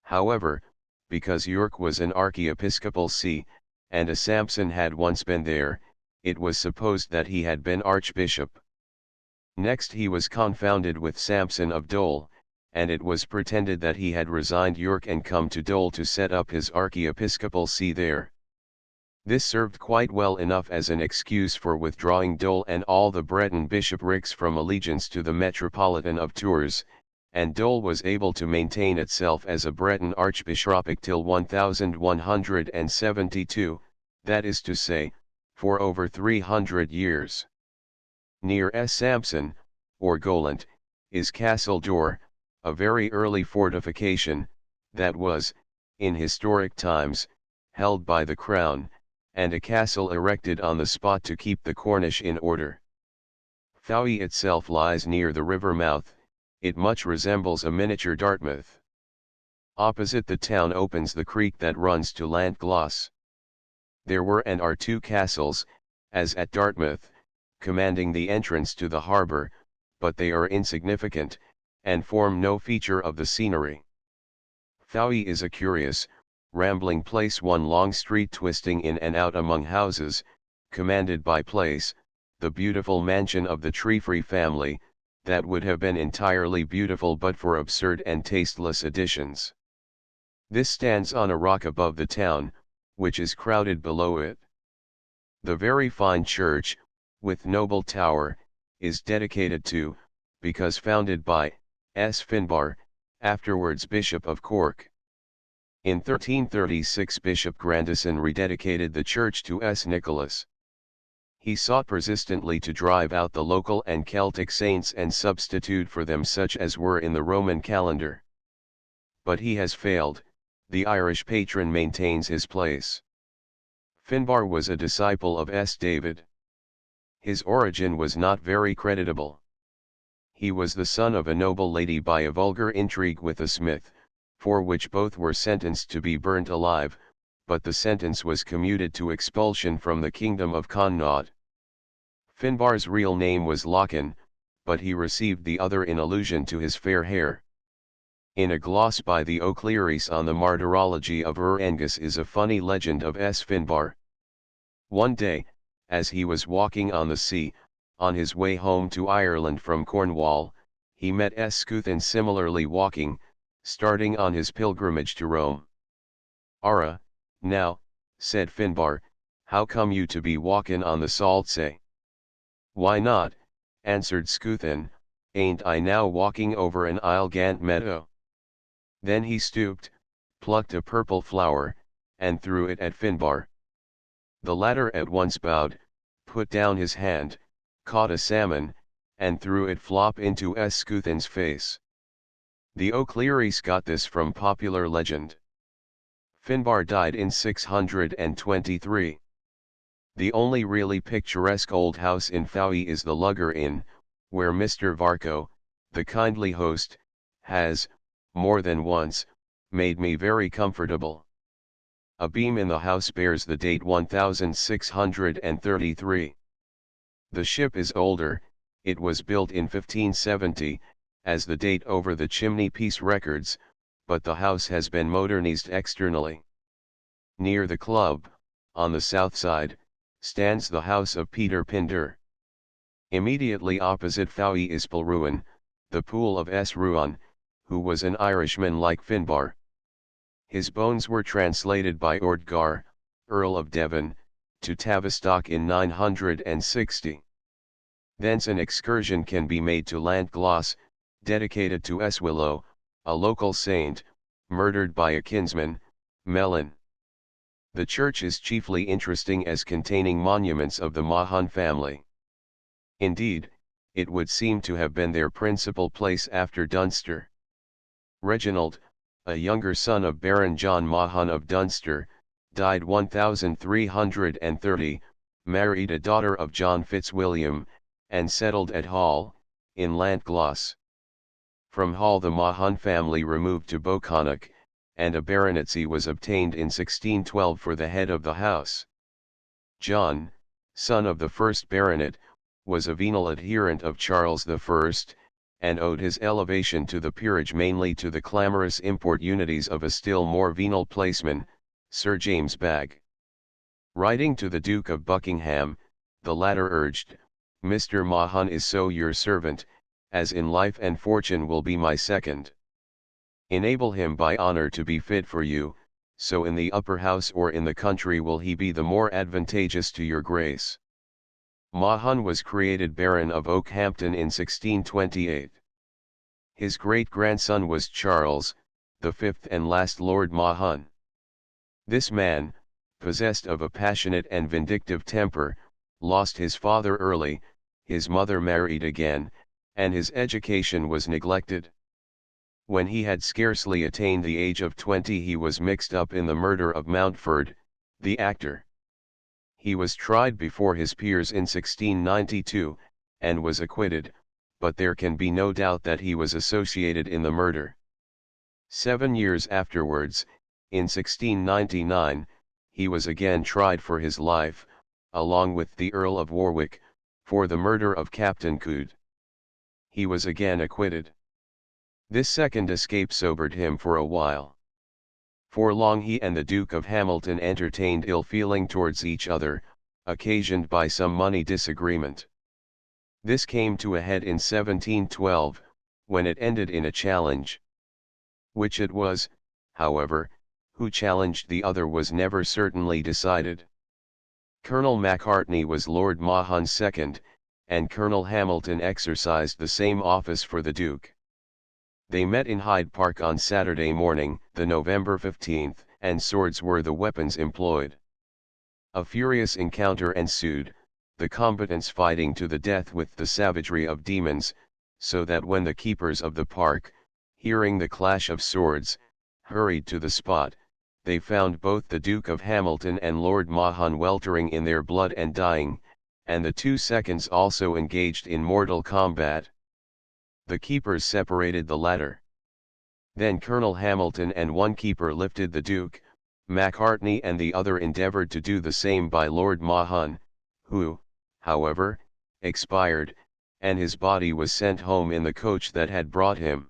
However, because York was an archiepiscopal see, and a Samson had once been there, it was supposed that he had been archbishop. Next he was confounded with Samson of Dole, and it was pretended that he had resigned York and come to Dole to set up his archiepiscopal see there. This served quite well enough as an excuse for withdrawing Dole and all the Breton bishoprics from allegiance to the Metropolitan of Tours, and Dole was able to maintain itself as a Breton archbishopric till 1172, that is to say, for over 300 years. Near S. Sampson, or Golant, is Castle Dore, a very early fortification, that was, in historic times, held by the Crown, and a castle erected on the spot to keep the Cornish in order. Fowey itself lies near the river mouth. It much resembles a miniature Dartmouth. Opposite the town opens the creek that runs to Lantgloss. There were and are two castles, as at Dartmouth, commanding the entrance to the harbour, but they are insignificant, and form no feature of the scenery. Fowey is a curious, rambling place, one long street twisting in and out among houses, commanded by Place, the beautiful mansion of the Treefree family, that would have been entirely beautiful but for absurd and tasteless additions. This stands on a rock above the town, which is crowded below it. The very fine church, with noble tower, is dedicated to, because founded by, S. Finbar, afterwards Bishop of Cork. In 1336 Bishop Grandison rededicated the church to S. Nicholas. He sought persistently to drive out the local and Celtic saints and substitute for them such as were in the Roman calendar. But he has failed. The Irish patron maintains his place. Finbar was a disciple of S. David. His origin was not very creditable. He was the son of a noble lady by a vulgar intrigue with a smith, for which both were sentenced to be burnt alive, but the sentence was commuted to expulsion from the kingdom of Connaught. Finbar's real name was Lochan, but he received the other in allusion to his fair hair. In a gloss by the O'Clearys on the martyrology of Angus is a funny legend of S. Finbar. One day, as he was walking on the sea, on his way home to Ireland from Cornwall, he met S. Scouthin similarly walking, starting on his pilgrimage to Rome. "Ara, now," said Finbar, "how come you to be walkin' on the salt say?" "Why not," answered Scouthin, "ain't I now walking over an Isle-gant meadow?" Then he stooped, plucked a purple flower, and threw it at Finbar. The latter at once bowed, put down his hand, caught a salmon, and threw it flop into S. Scouthin's face. The O'Clearys got this from popular legend. Finbar died in 623. The only really picturesque old house in Fowey is the Lugger Inn, where Mr. Varco, the kindly host, has, more than once, made me very comfortable. A beam in the house bears the date 1633. The ship is older, it was built in 1570, as the date over the chimney piece records, but the house has been modernized externally. Near the club, on the south side, stands the house of Peter Pinder. Immediately opposite Fowey is Polruan, the pool of S. Ruan, who was an Irishman like Finbar. His bones were translated by Ordgar, Earl of Devon, to Tavistock in 960. Thence an excursion can be made to Lantgloss, dedicated to Eswillow, a local saint, murdered by a kinsman, Mellon. The church is chiefly interesting as containing monuments of the Mahon family. Indeed, it would seem to have been their principal place after Dunster. Reginald, a younger son of Baron John Mahon of Dunster, died 1330, married a daughter of John Fitzwilliam, and settled at Hall, in Lantgloss. From Hall the Mahon family removed to Beauconnock, and a baronetcy was obtained in 1612 for the head of the house. John, son of the first baronet, was a venal adherent of Charles I, and owed his elevation to the peerage mainly to the clamorous importunities of a still more venal placeman, Sir James Bagge. Writing to the Duke of Buckingham, the latter urged, "Mr. Mahon is so your servant, as in life and fortune will be my second. Enable him by honour to be fit for you, so in the upper house or in the country will he be the more advantageous to your grace." Mahon was created Baron of Oakhampton in 1628. His great-grandson was Charles, the fifth and last Lord Mahon. This man, possessed of a passionate and vindictive temper, lost his father early, his mother married again, and his education was neglected. When he had scarcely attained the age of 20 he was mixed up in the murder of Mountford, the actor. He was tried before his peers in 1692, and was acquitted, but there can be no doubt that he was associated in the murder. 7 years afterwards, in 1699, he was again tried for his life, along with the Earl of Warwick, for the murder of Captain Coode. He was again acquitted. This second escape sobered him for a while. For long he and the Duke of Hamilton entertained ill feeling towards each other, occasioned by some money disagreement. This came to a head in 1712, when it ended in a challenge. Which it was, however, who challenged the other was never certainly decided. Colonel Macartney was Lord Mahon's second, and Colonel Hamilton exercised the same office for the Duke. They met in Hyde Park on Saturday morning, the November 15th, and swords were the weapons employed. A furious encounter ensued, the combatants fighting to the death with the savagery of demons, so that when the keepers of the park, hearing the clash of swords, hurried to the spot, they found both the Duke of Hamilton and Lord Mahon weltering in their blood and dying, and the 2 seconds also engaged in mortal combat. The keepers separated the latter. Then Colonel Hamilton and one keeper lifted the Duke, Macartney and the other endeavoured to do the same by Lord Mahon, who, however, expired, and his body was sent home in the coach that had brought him.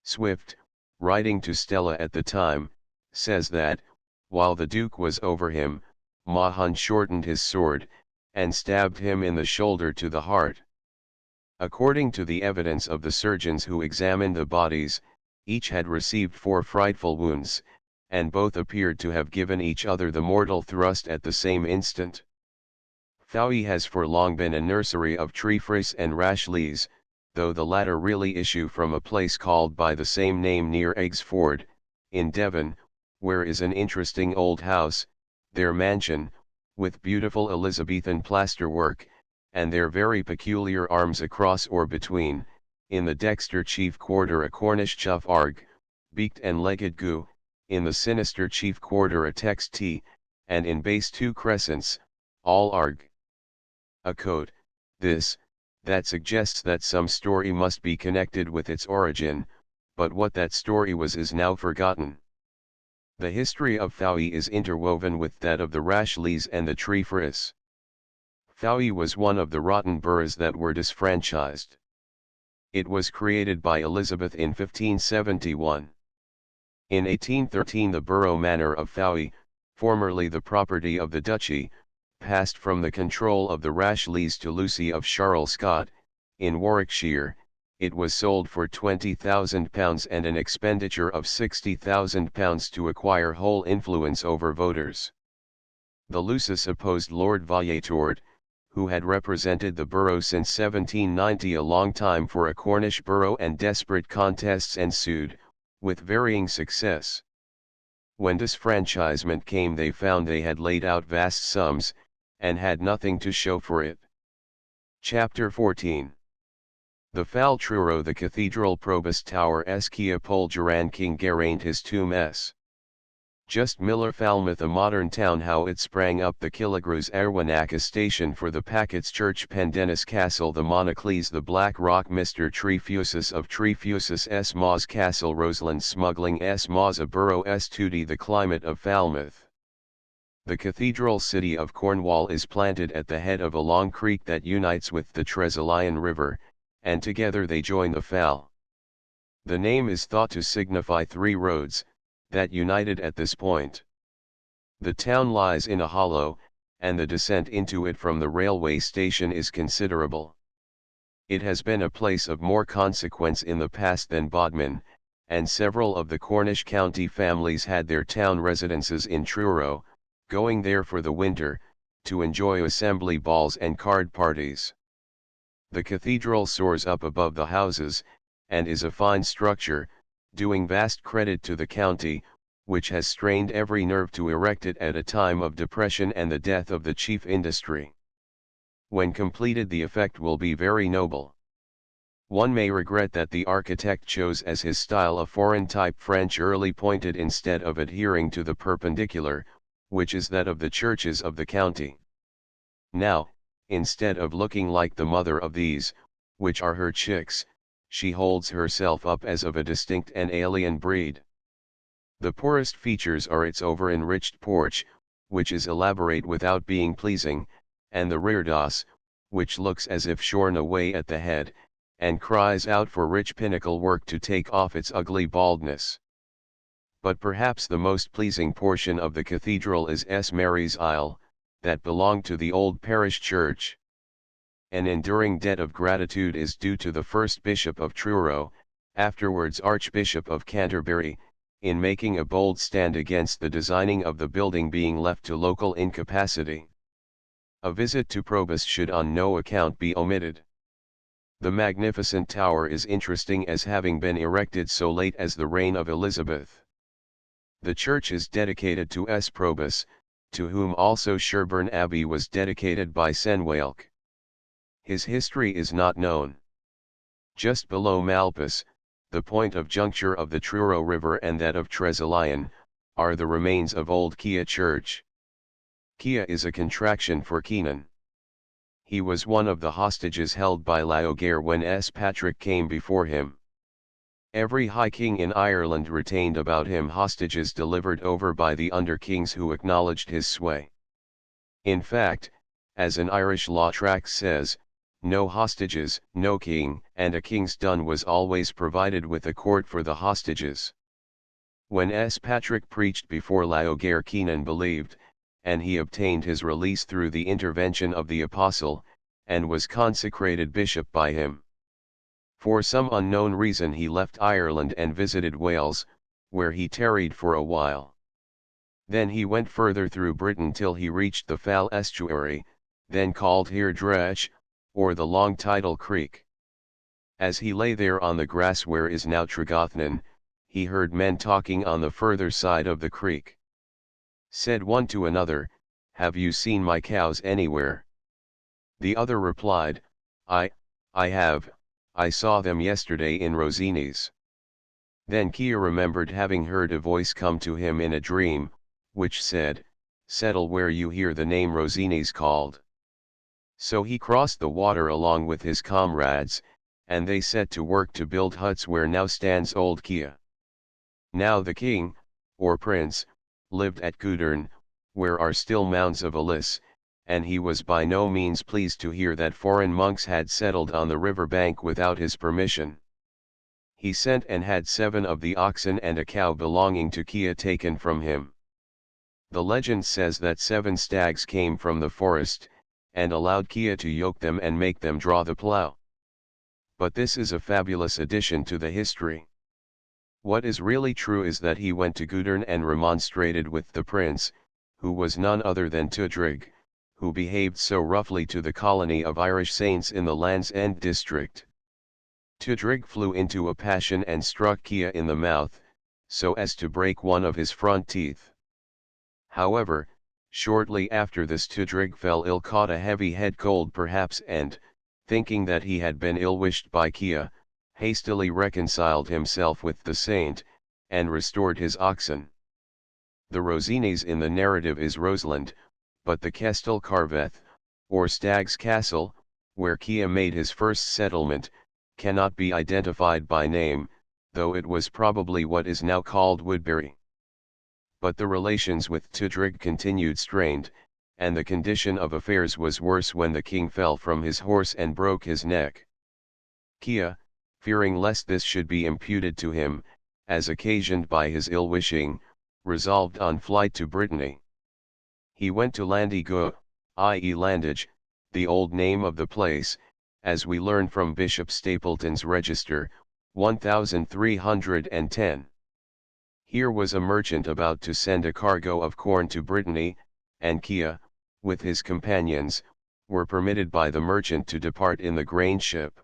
Swift, writing to Stella at the time, says that, while the Duke was over him, Mahon shortened his sword, and stabbed him in the shoulder to the heart. According to the evidence of the surgeons who examined the bodies, each had received 4 frightful wounds, and both appeared to have given each other the mortal thrust at the same instant. Fowey has for long been a nursery of Treefris and Rashleys, though the latter really issue from a place called by the same name near Eggsford, in Devon, where is an interesting old house, their mansion, with beautiful Elizabethan plasterwork, and their very peculiar arms across or between, in the Dexter chief quarter a Cornish chuff arg, beaked and legged gu, in the sinister chief quarter a text t, and in base 2 crescents, all arg. A coat, this, that suggests that some story must be connected with its origin, but what that story was is now forgotten. The history of Fowey is interwoven with that of the Rashleys and the Treferis. Fowey was one of the rotten boroughs that were disfranchised. It was created by Elizabeth in 1571. In 1813 the borough manor of Fowey, formerly the property of the duchy, passed from the control of the Rashleys to Lucy of Charles-Scott. In Warwickshire, it was sold for £20,000 and an expenditure of £60,000 to acquire whole influence over voters. The Lucis opposed Lord Viatord, who had represented the borough since 1790, a long time for a Cornish borough, and desperate contests ensued, with varying success. When disfranchisement came they found they had laid out vast sums, and had nothing to show for it. Chapter 14. The Fal Truro, the Cathedral Probus Tower Escia Polgeran King Geraint his tomb s. Just Miller Falmouth, a modern town. How it sprang up: the Killigrews Arwanaka station for the Packets Church, Pendennis Castle, the Monocles, the Black Rock, Mr. Trefusis of Trefusis s Maws Castle, Roseland Smuggling s Maws, a borough s Tooty, the climate of Falmouth. The cathedral city of Cornwall is planted at the head of a long creek that unites with the Trezalian River, and together they join the Fal. The name is thought to signify three roads, that united at this point. The town lies in a hollow, and the descent into it from the railway station is considerable. It has been a place of more consequence in the past than Bodmin, and several of the Cornish county families had their town residences in Truro, going there for the winter, to enjoy assembly balls and card parties. The cathedral soars up above the houses, and is a fine structure, doing vast credit to the county, which has strained every nerve to erect it at a time of depression and the death of the chief industry. When completed the effect will be very noble. One may regret that the architect chose as his style a foreign type, French early pointed, instead of adhering to the perpendicular, which is that of the churches of the county. Now, instead of looking like the mother of these, which are her chicks, she holds herself up as of a distinct and alien breed. The poorest features are its over-enriched porch, which is elaborate without being pleasing, and the reredos, which looks as if shorn away at the head, and cries out for rich pinnacle work to take off its ugly baldness. But perhaps the most pleasing portion of the cathedral is S. Mary's Aisle, that belonged to the old parish church. An enduring debt of gratitude is due to the first Bishop of Truro, afterwards Archbishop of Canterbury, in making a bold stand against the designing of the building being left to local incapacity. A visit to Probus should on no account be omitted. The magnificent tower is interesting as having been erected so late as the reign of Elizabeth. The church is dedicated to S. Probus, to whom also Sherburn Abbey was dedicated by Cenwalch. His history is not known. Just below Malpas, the point of juncture of the Truro River and that of Trezalian, are the remains of old Kia Church. Kia is a contraction for Keenan. He was one of the hostages held by Laogaire when S. Patrick came before him. Every high king in Ireland retained about him hostages delivered over by the under-kings who acknowledged his sway. In fact, as an Irish law tract says, no hostages, no king, and a king's done was always provided with a court for the hostages. When S. Patrick preached before Laogaire, Keenan believed, and he obtained his release through the intervention of the apostle, and was consecrated bishop by him. For some unknown reason he left Ireland and visited Wales, where he tarried for a while. Then he went further through Britain till he reached the Fal estuary, then called Hir Drech, or the Long Tidal Creek. As he lay there on the grass where is now Tregothnan, he heard men talking on the further side of the creek. Said one to another, "Have you seen my cows anywhere?" The other replied, I have. I saw them yesterday in Rosini's." Then Kia remembered having heard a voice come to him in a dream, which said, "Settle where you hear the name Rosini's called." So he crossed the water along with his comrades, and they set to work to build huts where now stands old Kia. Now the king, or prince, lived at Gudern, where are still mounds of Elis, and he was by no means pleased to hear that foreign monks had settled on the river bank without his permission. He sent and had 7 of the oxen and a cow belonging to Kia taken from him. The legend says that 7 stags came from the forest, and allowed Kia to yoke them and make them draw the plough. But this is a fabulous addition to the history. What is really true is that he went to Gudern and remonstrated with the prince, who was none other than Tudrig, who behaved so roughly to the colony of Irish saints in the Land's End district. Tudrig flew into a passion and struck Kia in the mouth, so as to break one of his front teeth. However, shortly after this Tudrig fell ill, caught a heavy head cold perhaps, and, thinking that he had been ill-wished by Kia, hastily reconciled himself with the saint, and restored his oxen. The Rosines in the narrative is Roseland, but the Kestel Carveth, or Stag's Castle, where Kia made his first settlement, cannot be identified by name, though it was probably what is now called Woodbury. But the relations with Tudrig continued strained, and the condition of affairs was worse when the king fell from his horse and broke his neck. Kia, fearing lest this should be imputed to him, as occasioned by his ill-wishing, resolved on flight to Brittany. He went to Landigo, i.e. Landage, the old name of the place, as we learn from Bishop Stapleton's Register, 1310. Here was a merchant about to send a cargo of corn to Brittany, and Kia, with his companions, were permitted by the merchant to depart in the grain ship.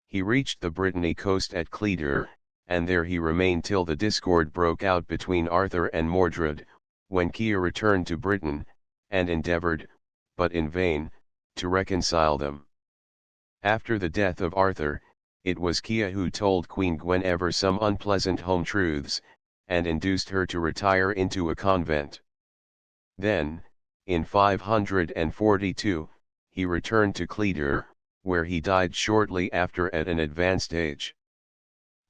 He reached the Brittany coast at Cleator, and there he remained till the discord broke out between Arthur and Mordred, when Kia returned to Britain, and endeavoured, but in vain, to reconcile them. After the death of Arthur, it was Kia who told Queen Guinevere some unpleasant home truths, and induced her to retire into a convent. Then, in 542, he returned to Cleator, where he died shortly after at an advanced age.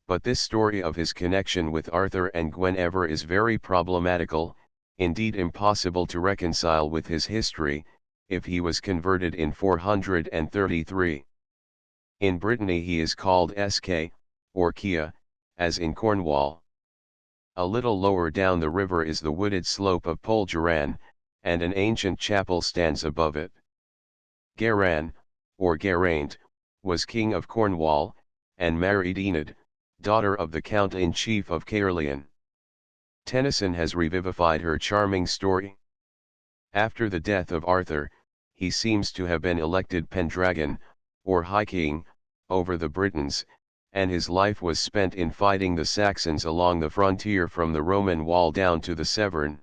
But this story of his connection with Arthur and Guinevere is very problematical, indeed impossible to reconcile with his history, if he was converted in 433. In Brittany he is called Sk, or Kia, as in Cornwall. A little lower down the river is the wooded slope of Polgeran, and an ancient chapel stands above it. Geraint, or Geraint, was king of Cornwall, and married Enid, daughter of the Count-in-Chief of Caerleon. Tennyson has revivified her charming story. After the death of Arthur, he seems to have been elected Pendragon, or High King, over the Britons, and his life was spent in fighting the Saxons along the frontier from the Roman wall down to the Severn.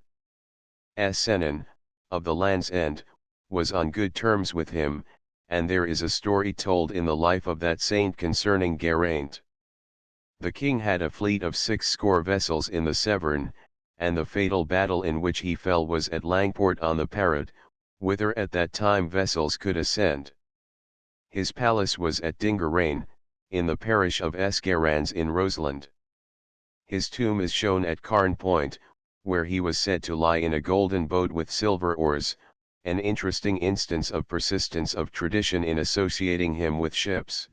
Senan, of the Land's End, was on good terms with him, and there is a story told in the life of that saint concerning Geraint. The king had a fleet of 60 vessels in the Severn, and the fatal battle in which he fell was at Langport on the Parrot, whither at that time vessels could ascend. His palace was at Dingerain, in the parish of Escarans in Roseland. His tomb is shown at Carn Point, where he was said to lie in a golden boat with silver oars, an interesting instance of persistence of tradition in associating him with ships.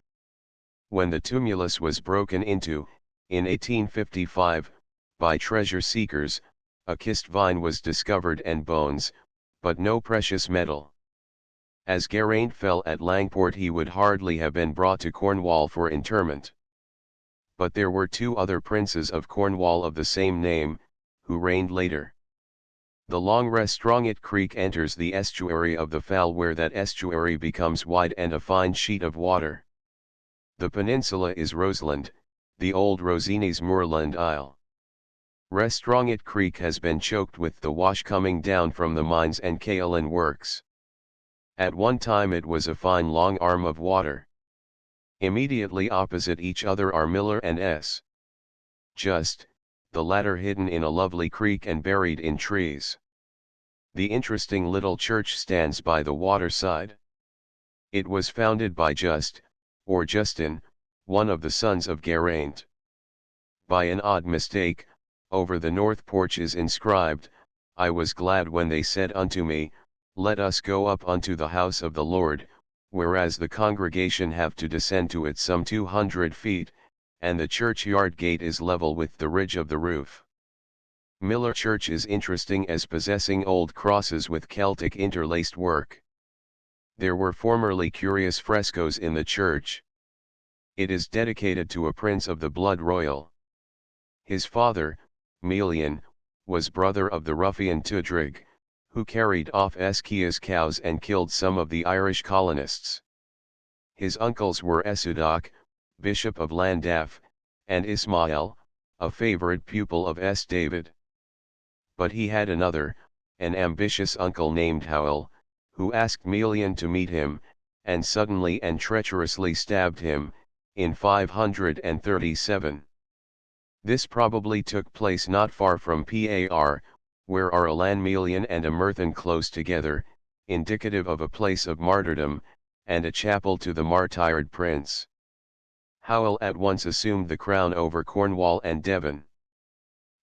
When the tumulus was broken into, in 1855, by treasure seekers, a kissed vine was discovered and bones, but no precious metal. As Geraint fell at Langport he would hardly have been brought to Cornwall for interment. But there were 2 other princes of Cornwall of the same name, who reigned later. The long Restronget Creek enters the estuary of the Fal, where that estuary becomes wide and a fine sheet of water. The peninsula is Roseland, the old Rosines moorland isle. Restronget Creek has been choked with the wash coming down from the mines and kaolin works. At one time it was a fine long arm of water. Immediately opposite each other are Miller and S. Just, the latter hidden in a lovely creek and buried in trees. The interesting little church stands by the waterside. It was founded by Just, or Justin, one of the sons of Geraint. By an odd mistake, over the north porch is inscribed, I was glad when they said unto me, Let us go up unto the house of the Lord, whereas the congregation have to descend to it some 200 feet, and the churchyard gate is level with the ridge of the roof. Miller Church is interesting as possessing old crosses with Celtic interlaced work. There were formerly curious frescoes in the church. It is dedicated to a prince of the blood royal. His father, Melian, was brother of the ruffian Tudrig, who carried off Eschia's cows and killed some of the Irish colonists. His uncles were Esudach, Bishop of Llandaff, and Ismail, a favorite pupil of S. David. But he had another, an ambitious uncle named Howell, who asked Melian to meet him, and suddenly and treacherously stabbed him, in 537. This probably took place not far from Par, where are a Lanmelian and a Merthin close together, indicative of a place of martyrdom, and a chapel to the martyred prince. Howell at once assumed the crown over Cornwall and Devon.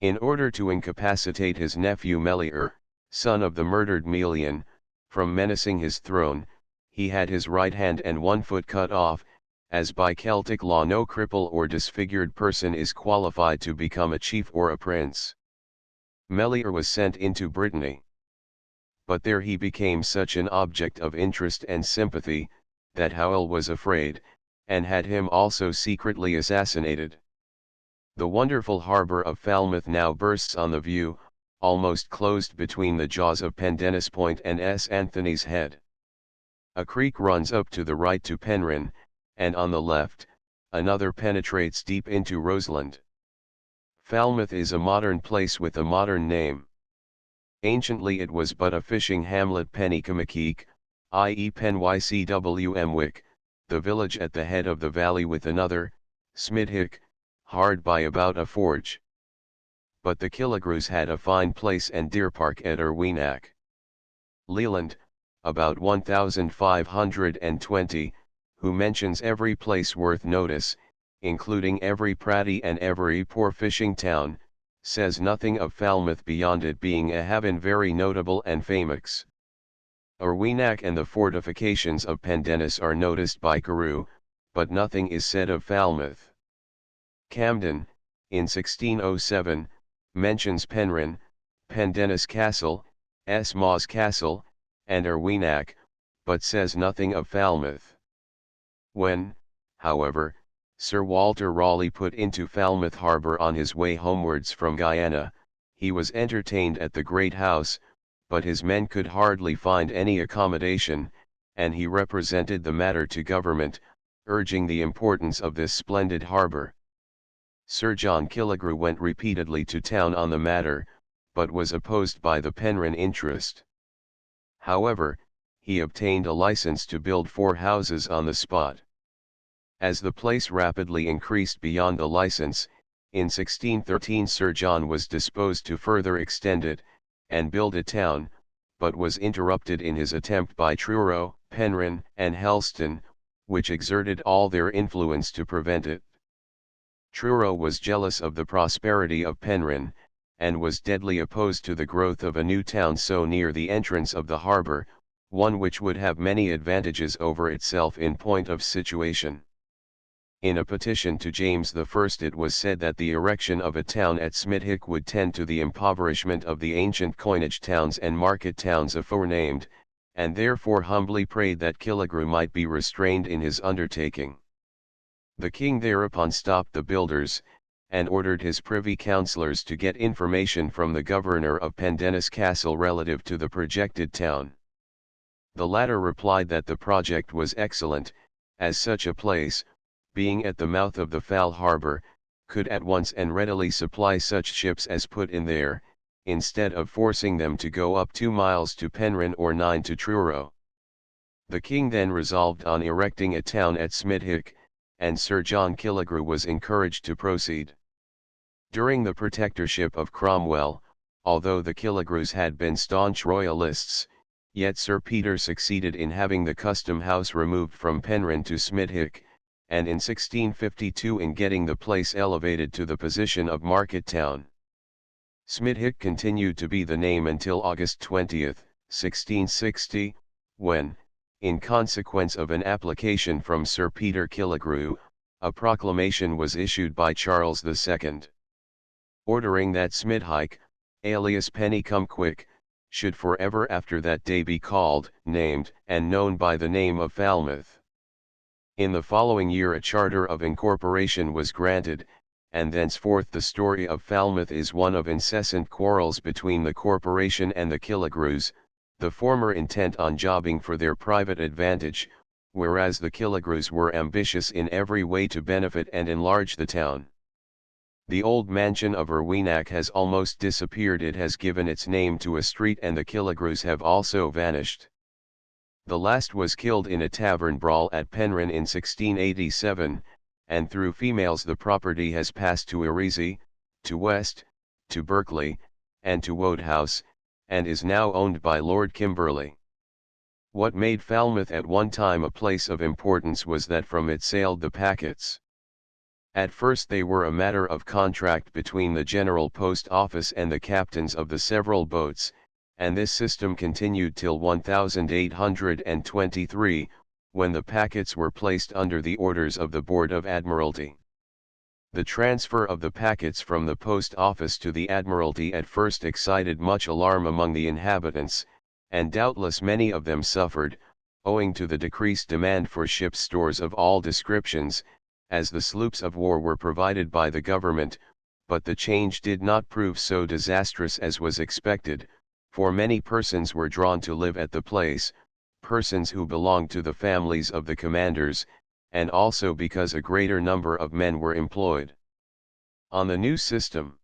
In order to incapacitate his nephew Melior, son of the murdered Melian, from menacing his throne, he had his right hand and one foot cut off, as by Celtic law no cripple or disfigured person is qualified to become a chief or a prince. Melior was sent into Brittany. But there he became such an object of interest and sympathy, that Howell was afraid, and had him also secretly assassinated. The wonderful harbour of Falmouth now bursts on the view, almost closed between the jaws of Pendennis Point and S. Anthony's Head. A creek runs up to the right to Penryn, and on the left, another penetrates deep into Roseland. Falmouth is a modern place with a modern name. Anciently it was but a fishing hamlet Pennycamakeek, i.e. Penwycwmwick, the village at the head of the valley with another, Smidhick, hard by about a forge. But the Killigrews had a fine place and deer park at Erwinac. Leland, about 1520, who mentions every place worth notice, including every pratty and every poor fishing town, says nothing of Falmouth beyond it being a haven very notable and famous. Erwinac and the fortifications of Pendennis are noticed by Carew, but nothing is said of Falmouth. Camden, in 1607, mentions Penryn, Pendennis Castle, Esmawes Castle, and Erwinac, but says nothing of Falmouth. When, however, Sir Walter Raleigh put into Falmouth harbour on his way homewards from Guyana, he was entertained at the Great House, but his men could hardly find any accommodation, and he represented the matter to government, urging the importance of this splendid harbour. Sir John Killigrew went repeatedly to town on the matter, but was opposed by the Penryn interest. However, he obtained a license to build 4 houses on the spot. As the place rapidly increased beyond the license, in 1613 Sir John was disposed to further extend it, and build a town, but was interrupted in his attempt by Truro, Penryn, and Helston, which exerted all their influence to prevent it. Truro was jealous of the prosperity of Penryn, and was deadly opposed to the growth of a new town so near the entrance of the harbour, one which would have many advantages over itself in point of situation. In a petition to James I it was said that the erection of a town at Smidhick would tend to the impoverishment of the ancient coinage towns and market towns aforenamed, and therefore humbly prayed that Killigrew might be restrained in his undertaking. The king thereupon stopped the builders, and ordered his privy councillors to get information from the governor of Pendennis Castle relative to the projected town. The latter replied that the project was excellent, as such a place, being at the mouth of the Foul harbour, could at once and readily supply such ships as put in there, instead of forcing them to go up 2 miles to Penryn or 9 to Truro. The king then resolved on erecting a town at Smidhick, and Sir John Killigrew was encouraged to proceed. During the protectorship of Cromwell, although the Killigrews had been staunch royalists, yet Sir Peter succeeded in having the custom house removed from Penryn to Smidhick, and in 1652 in getting the place elevated to the position of market town. Smithwick continued to be the name until August 20, 1660, when, in consequence of an application from Sir Peter Killigrew, a proclamation was issued by Charles II, ordering that Smithwick, alias Pennycumquick, should forever after that day be called, named, and known by the name of Falmouth. In the following year a charter of incorporation was granted, and thenceforth the story of Falmouth is one of incessant quarrels between the corporation and the Killigrews, the former intent on jobbing for their private advantage, whereas the Killigrews were ambitious in every way to benefit and enlarge the town. The old mansion of Erwinac has almost disappeared. It has given its name to a street, and the Killigrews have also vanished. The last was killed in a tavern brawl at Penryn in 1687, and through females the property has passed to Eresy, to West, to Berkeley, and to Wodehouse, and is now owned by Lord Kimberley. What made Falmouth at one time a place of importance was that from it sailed the packets. At first they were a matter of contract between the General Post Office and the captains of the several boats, and this system continued till 1823, when the packets were placed under the orders of the Board of Admiralty. The transfer of the packets from the Post Office to the Admiralty at first excited much alarm among the inhabitants, and doubtless many of them suffered, owing to the decreased demand for ship's stores of all descriptions, as the sloops of war were provided by the government, but the change did not prove so disastrous as was expected, for many persons were drawn to live at the place, persons who belonged to the families of the commanders, and also because a greater number of men were employed. On the new system,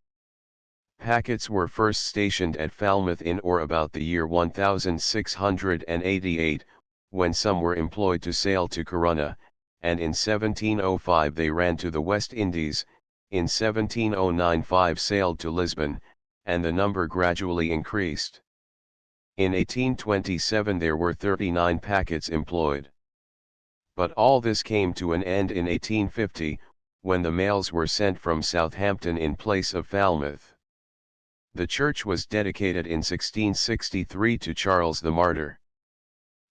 packets were first stationed at Falmouth in or about the year 1688, when some were employed to sail to Corunna, and in 1705 they ran to the West Indies. In 1709 5 sailed to Lisbon, and the number gradually increased. In 1827 there were 39 packets employed. But all this came to an end in 1850, when the mails were sent from Southampton in place of Falmouth. The church was dedicated in 1663 to Charles the Martyr.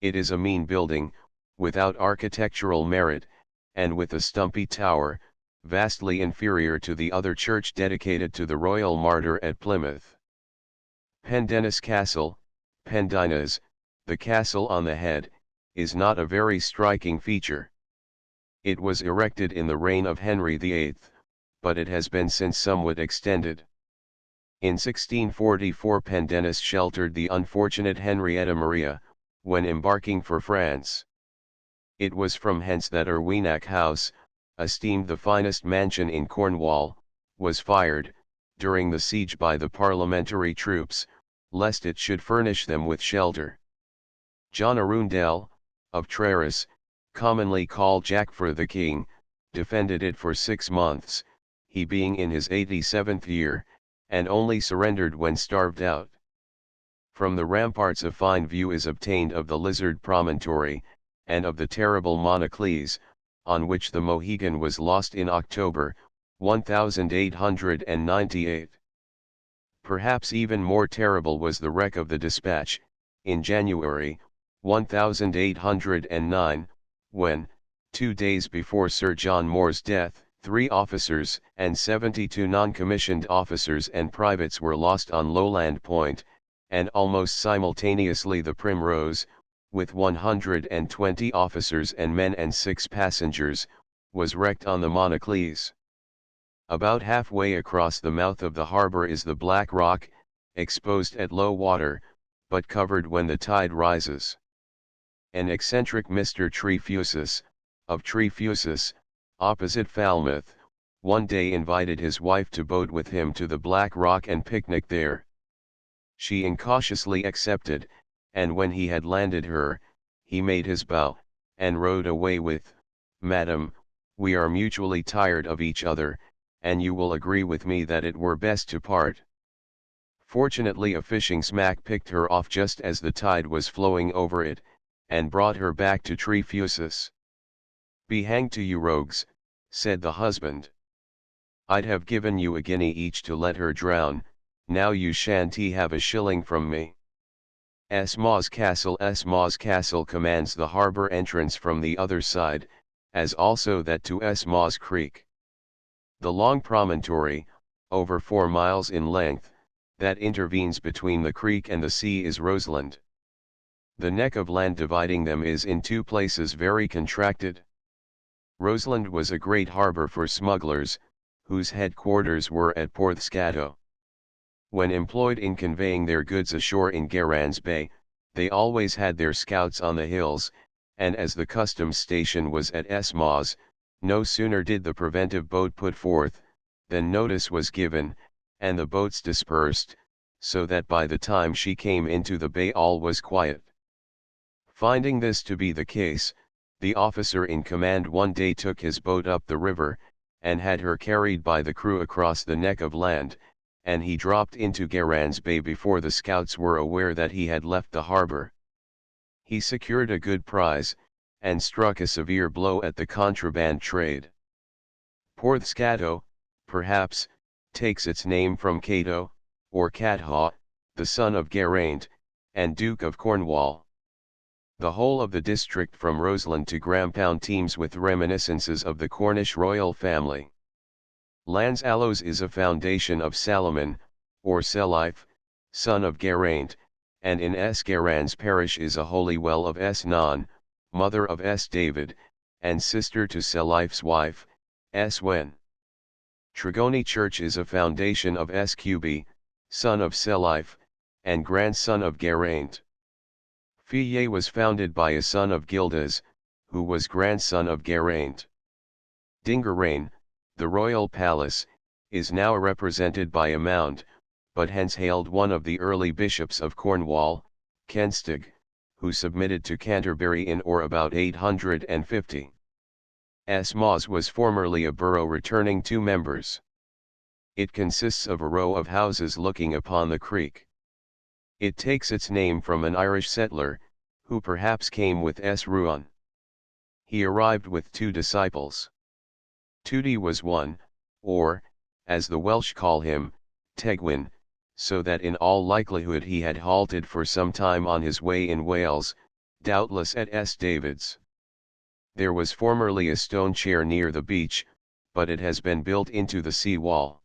It is a mean building, without architectural merit, and with a stumpy tower, vastly inferior to the other church dedicated to the royal martyr at Plymouth. Pendennis Castle, Pendennis, the castle on the head, is not a very striking feature. It was erected in the reign of Henry VIII, but it has been since somewhat extended. In 1644 Pendennis sheltered the unfortunate Henrietta Maria, when embarking for France. It was from hence that Erwinac House, esteemed the finest mansion in Cornwall, was fired, during the siege by the parliamentary troops, lest it should furnish them with shelter. John Arundel, of Trerris, commonly called Jack for the King, defended it for 6 months, he being in his 87th year, and only surrendered when starved out. From the ramparts a fine view is obtained of the Lizard Promontory, and of the terrible Monocles, on which the Mohegan was lost in October, 1898. Perhaps even more terrible was the wreck of the Dispatch, in January, 1809, when, 2 days before Sir John Moore's death, 3 officers and 72 non-commissioned officers and privates were lost on Lowland Point, and almost simultaneously the Primrose, with 120 officers and men and 6 passengers, was wrecked on the Monocles. About halfway across the mouth of the harbour is the Black Rock, exposed at low water, but covered when the tide rises. An eccentric Mr. Trefusis, of Trefusis, opposite Falmouth, one day invited his wife to boat with him to the Black Rock and picnic there. She incautiously accepted, and when he had landed her, he made his bow, and rowed away with, "Madam, we are mutually tired of each other, and you will agree with me that it were best to part." Fortunately a fishing smack picked her off just as the tide was flowing over it, and brought her back to Trefusis. "Be hanged to you rogues," said the husband. "I'd have given you a guinea each to let her drown, now you shan't have a shilling from me. Moss Castle commands the harbour entrance from the other side, as also that to Moss Creek. The long promontory, over 4 miles in length, that intervenes between the creek and the sea is Roseland. The neck of land dividing them is in 2 places very contracted. Roseland was a great harbour for smugglers, whose headquarters were at Porthscato. When employed in conveying their goods ashore in Garans Bay, they always had their scouts on the hills, and as the customs station was at Moss, no sooner did the preventive boat put forth, than notice was given, and the boats dispersed, so that by the time she came into the bay all was quiet. Finding this to be the case, the officer in command one day took his boat up the river, and had her carried by the crew across the neck of land, and he dropped into Garans Bay before the scouts were aware that he had left the harbour. He secured a good prize, and struck a severe blow at the contraband trade. Porthscato, perhaps, takes its name from Cato, or Cadhaw, the son of Geraint, and Duke of Cornwall. The whole of the district from Roseland to Grampound teems with reminiscences of the Cornish royal family. Land's Allows is a foundation of Salomon, or Selife, son of Geraint, and in Garans parish is a holy well of Non, mother of David, and sister to Selife's wife, Wen. Tregony Church is a foundation of Cubi, son of Selife, and grandson of Geraint. Fillet was founded by a son of Gildas, who was grandson of Geraint. Dingerain, the royal palace, is now represented by a mound, but hence hailed one of the early bishops of Cornwall, Kenstig, who submitted to Canterbury in or about 850. Moss was formerly a borough returning 2 members. It consists of a row of houses looking upon the creek. It takes its name from an Irish settler, who perhaps came with Ruan. He arrived with 2 disciples. Tudi was one, or, as the Welsh call him, Tegwin, so that in all likelihood he had halted for some time on his way in Wales, doubtless at David's. There was formerly a stone chair near the beach, but it has been built into the sea wall.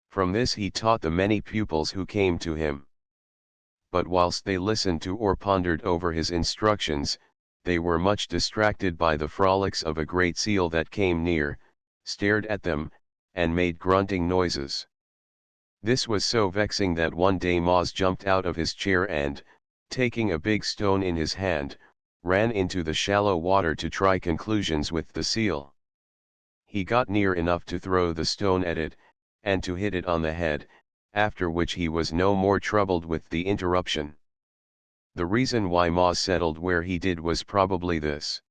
From this he taught the many pupils who came to him. But whilst they listened to or pondered over his instructions, they were much distracted by the frolics of a great seal that came near, stared at them, and made grunting noises. This was so vexing that one day Moss jumped out of his chair and, taking a big stone in his hand, ran into the shallow water to try conclusions with the seal. He got near enough to throw the stone at it, and to hit it on the head, after which he was no more troubled with the interruption. The reason why Moss settled where he did was probably this.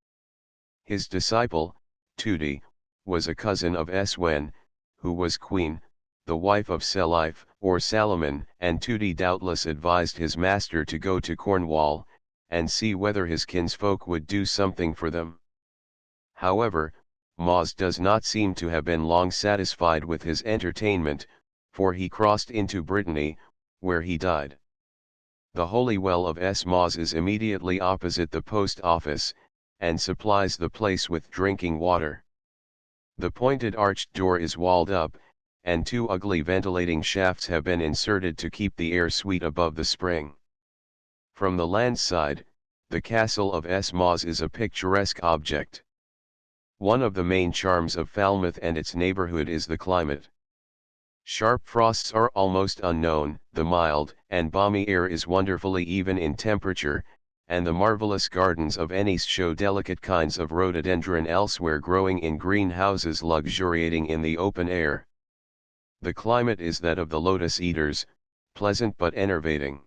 His disciple, Tudi, was a cousin of Wen, who was queen, the wife of Selife, or Salomon, and Tudi doubtless advised his master to go to Cornwall, and see whether his kinsfolk would do something for them. However, Moss does not seem to have been long satisfied with his entertainment, for he crossed into Brittany, where he died. The holy well of Moss is immediately opposite the post office, and supplies the place with drinking water. The pointed arched door is walled up, and 2 ugly ventilating shafts have been inserted to keep the air sweet above the spring. From the land side, the castle of Moss is a picturesque object. One of the main charms of Falmouth and its neighbourhood is the climate. Sharp frosts are almost unknown, the mild and balmy air is wonderfully even in temperature, and the marvellous gardens of Ennis show delicate kinds of rhododendron elsewhere growing in greenhouses luxuriating in the open air. The climate is that of the lotus eaters, pleasant but enervating.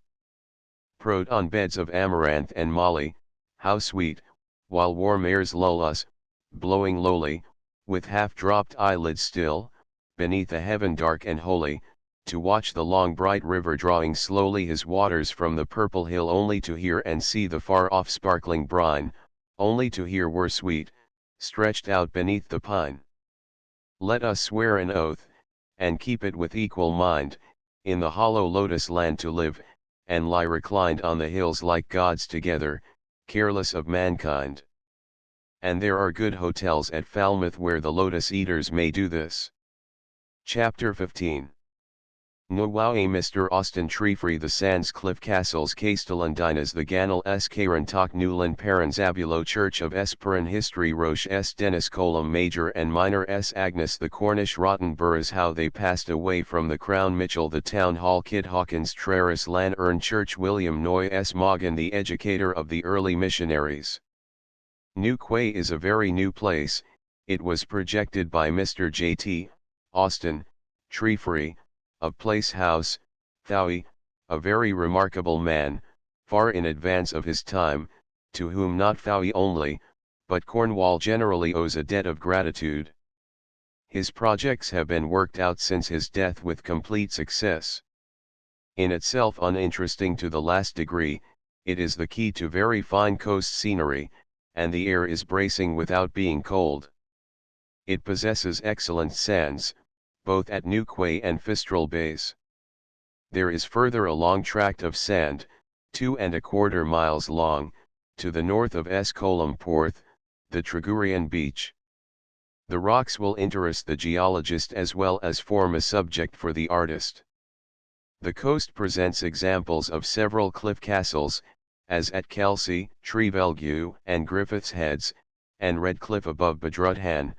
Prowed on beds of amaranth and molly, how sweet, while warm airs lull us, blowing lowly, with half-dropped eyelids still, beneath a heaven dark and holy, to watch the long bright river drawing slowly his waters from the purple hill only to hear and see the far-off sparkling brine, only to hear were sweet, stretched out beneath the pine. Let us swear an oath, and keep it with equal mind, in the hollow lotus land to live, and lie reclined on the hills like gods together, careless of mankind. And there are good hotels at Falmouth where the lotus eaters may do this. Chapter 15. No wowie Mr. Austin Treefree the Sands Cliff Castles Castellandinas the Ganal S. Carantoc Newland Paranzabulo Church of Esperan History Roche S. Dennis Colum Major and Minor S. Agnes the Cornish Rotten Boroughs How they passed away from the Crown Mitchell the Town Hall Kid Hawkins Traris Lanern Church William Noy S. Morgan the educator of the early missionaries. New Quay is a very new place. It was projected by Mr. J.T. Austin Treefree, of Place House, Fowey, a very remarkable man, far in advance of his time, to whom not Fowey only, but Cornwall generally owes a debt of gratitude. His projects have been worked out since his death with complete success. In itself uninteresting to the last degree, it is the key to very fine coast scenery, and the air is bracing without being cold. It possesses excellent sands, both at New Quay and Fistral Bays. There is further a long tract of sand, 2¼ miles long, to the north of S. Colum Porth, the Tragurian beach. The rocks will interest the geologist as well as form a subject for the artist. The coast presents examples of several cliff castles, as at Kelsey, Trevelgue, and Griffith's Heads, and Redcliffe above Badrudhan,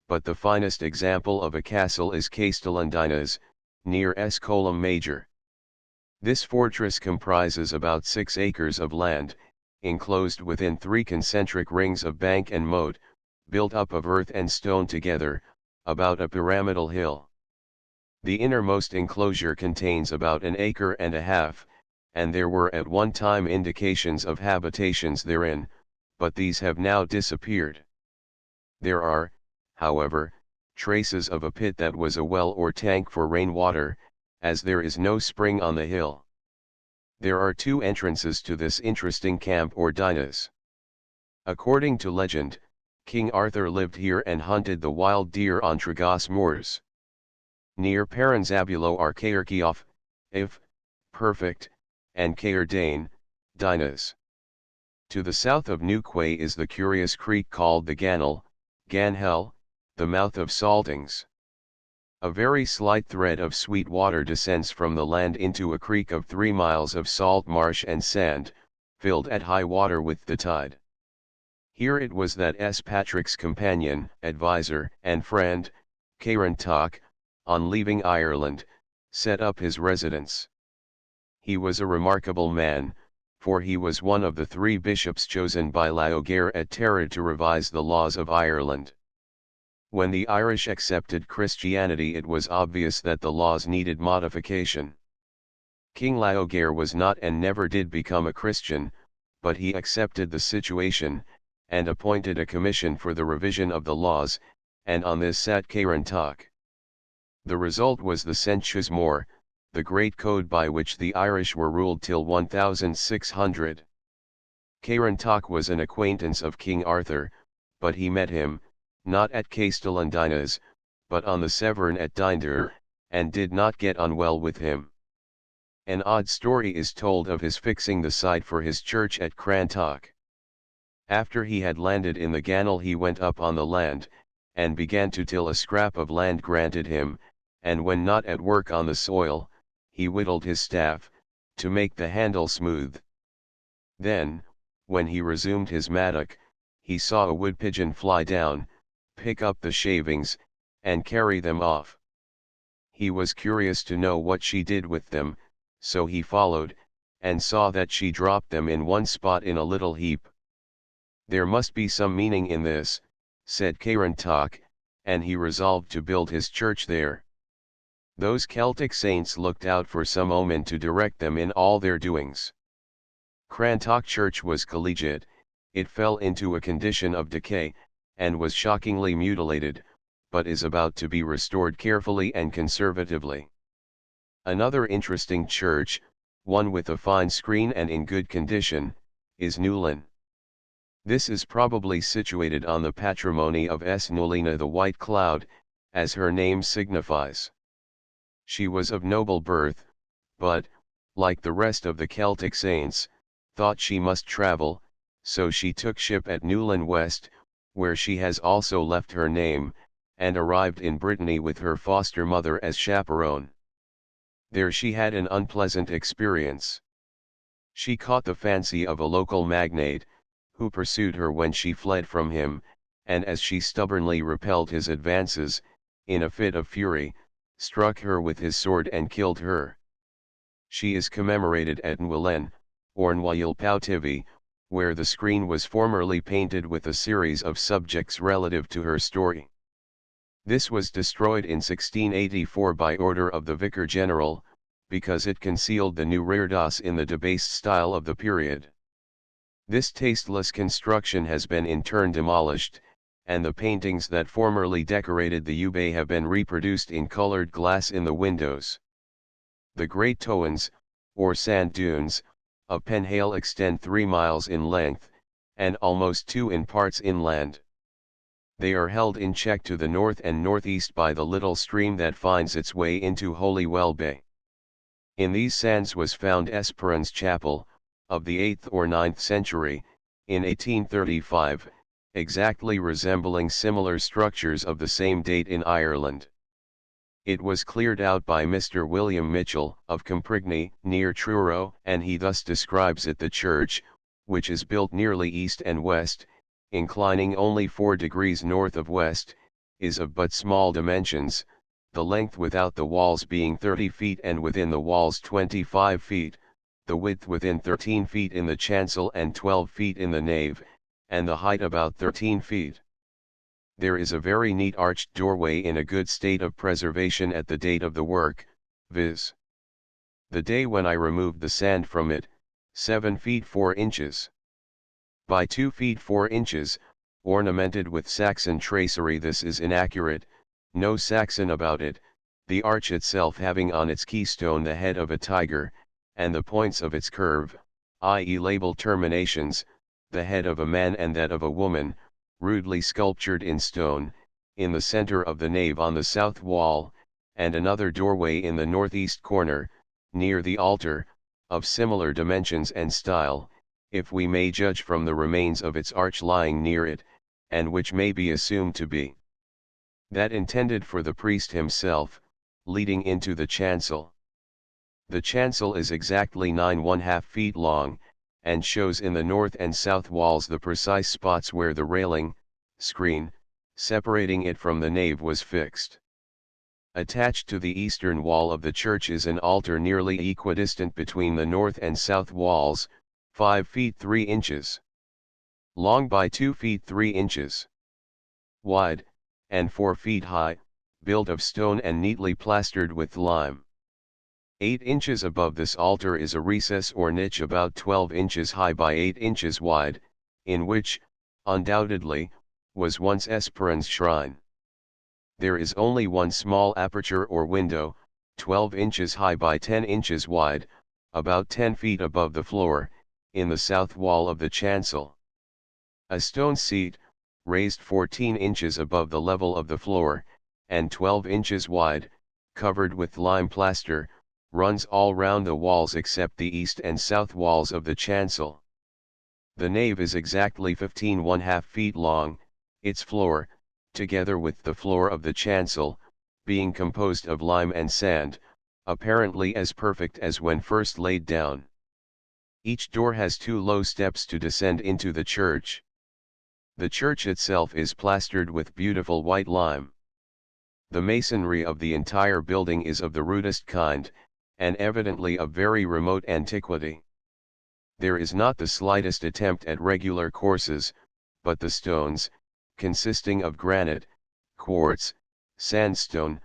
but the finest example of a castle is Castellandinas, near S. Colum Major. This fortress comprises about 6 acres of land, enclosed within 3 concentric rings of bank and moat, built up of earth and stone together, about a pyramidal hill. The innermost enclosure contains about 1.5 acres, and there were at one time indications of habitations therein, but these have now disappeared. There are, however, traces of a pit that was a well or tank for rainwater, as there is no spring on the hill. There are 2 entrances to this interesting camp or dinas. According to legend, King Arthur lived here and hunted the wild deer on Tregass moors. Near Paranzabulo are Caerceof, if perfect, and Caerdane, dinas. To the south of New Quay is the curious creek called the Ganal, Ganhel, the mouth of Saltings. A very slight thread of sweet water descends from the land into a creek of 3 miles of salt marsh and sand, filled at high water with the tide. Here it was that S. Patrick's companion, adviser, and friend, Carantoc, on leaving Ireland, set up his residence. He was a remarkable man, for he was one of the 3 bishops chosen by Laogaire at Tara to revise the laws of Ireland. When the Irish accepted Christianity, it was obvious that the laws needed modification. King Laogaire was not and never did become a Christian, but he accepted the situation, and appointed a commission for the revision of the laws, and on this sat Carantoc. The result was the Census More, the great code by which the Irish were ruled till 1600. Carantoc was an acquaintance of King Arthur, but he met him, not at Castellandinas, but on the Severn at Dindar, and did not get on well with him. An odd story is told of his fixing the site for his church at Crantock. After he had landed in the Ganal, he went up on the land, and began to till a scrap of land granted him, and when not at work on the soil, he whittled his staff, to make the handle smooth. Then, when he resumed his mattock, he saw a wood pigeon fly down, pick up the shavings, and carry them off. He was curious to know what she did with them, so he followed, and saw that she dropped them in one spot in a little heap. There must be some meaning in this, said Carantoc, and he resolved to build his church there. Those Celtic saints looked out for some omen to direct them in all their doings. Crantock Church was collegiate, it fell into a condition of decay, and was shockingly mutilated, but is about to be restored carefully and conservatively. Another interesting church, one with a fine screen and in good condition, is Newlyn. This is probably situated on the patrimony of S. Nulina the White Cloud, as her name signifies. She was of noble birth, but, like the rest of the Celtic saints, thought she must travel, so she took ship at Newlyn West, where she has also left her name, and arrived in Brittany with her foster mother as chaperone. There she had an unpleasant experience. She caught the fancy of a local magnate, who pursued her when she fled from him, and as she stubbornly repelled his advances, in a fit of fury, struck her with his sword and killed her. She is commemorated at Newlyn, or Nwyl Powtivy, where the screen was formerly painted with a series of subjects relative to her story. This was destroyed in 1684 by order of the Vicar General, because it concealed the new reredos in the debased style of the period. This tasteless construction has been in turn demolished, and the paintings that formerly decorated the ewe have been reproduced in colored glass in the windows. The Great Towans, or sand dunes, of Penhale extend 3 miles in length, and almost 2 in parts inland. They are held in check to the north and northeast by the little stream that finds its way into Holywell Bay. In these sands was found Esperance Chapel, of the 8th or 9th century, in 1835, exactly resembling similar structures of the same date in Ireland. It was cleared out by Mr. William Mitchell, of Comprigny, near Truro, and he thus describes it: the church, which is built nearly east and west, inclining only 4 degrees north of west, is of but small dimensions, the length without the walls being 30 feet and within the walls 25 feet, the width within 13 feet in the chancel and 12 feet in the nave, and the height about 13 feet. There is a very neat arched doorway in a good state of preservation at the date of the work, viz. the day when I removed the sand from it, 7 feet 4 inches. By 2 feet 4 inches, ornamented with Saxon tracery. This is inaccurate, no Saxon about it, the arch itself having on its keystone the head of a tiger, and the points of its curve, i.e. labeled terminations, the head of a man and that of a woman, rudely sculptured in stone, in the center of the nave on the south wall, and another doorway in the northeast corner, near the altar, of similar dimensions and style, if we may judge from the remains of its arch lying near it, and which may be assumed to be that intended for the priest himself, leading into the chancel. The chancel is exactly 9½ feet long, and shows in the north and south walls the precise spots where the railing, screen, separating it from the nave was fixed. Attached to the eastern wall of the church is an altar nearly equidistant between the north and south walls, 5 feet 3 inches long by 2 feet 3 inches wide, and 4 feet high, built of stone and neatly plastered with lime. 8 inches above this altar is a recess or niche about 12 inches high by 8 inches wide, in which, undoubtedly, was once Esperan's shrine. There is only one small aperture or window, 12 inches high by 10 inches wide, about 10 feet above the floor, in the south wall of the chancel. A stone seat, raised 14 inches above the level of the floor, and 12 inches wide, covered with lime plaster, runs all round the walls except the east and south walls of the chancel. The nave is exactly 15½ feet long, its floor, together with the floor of the chancel, being composed of lime and sand, apparently as perfect as when first laid down. Each door has 2 low steps to descend into the church. The church itself is plastered with beautiful white lime. The masonry of the entire building is of the rudest kind, and evidently of very remote antiquity. There is not the slightest attempt at regular courses, but the stones, consisting of granite, quartz, sandstone,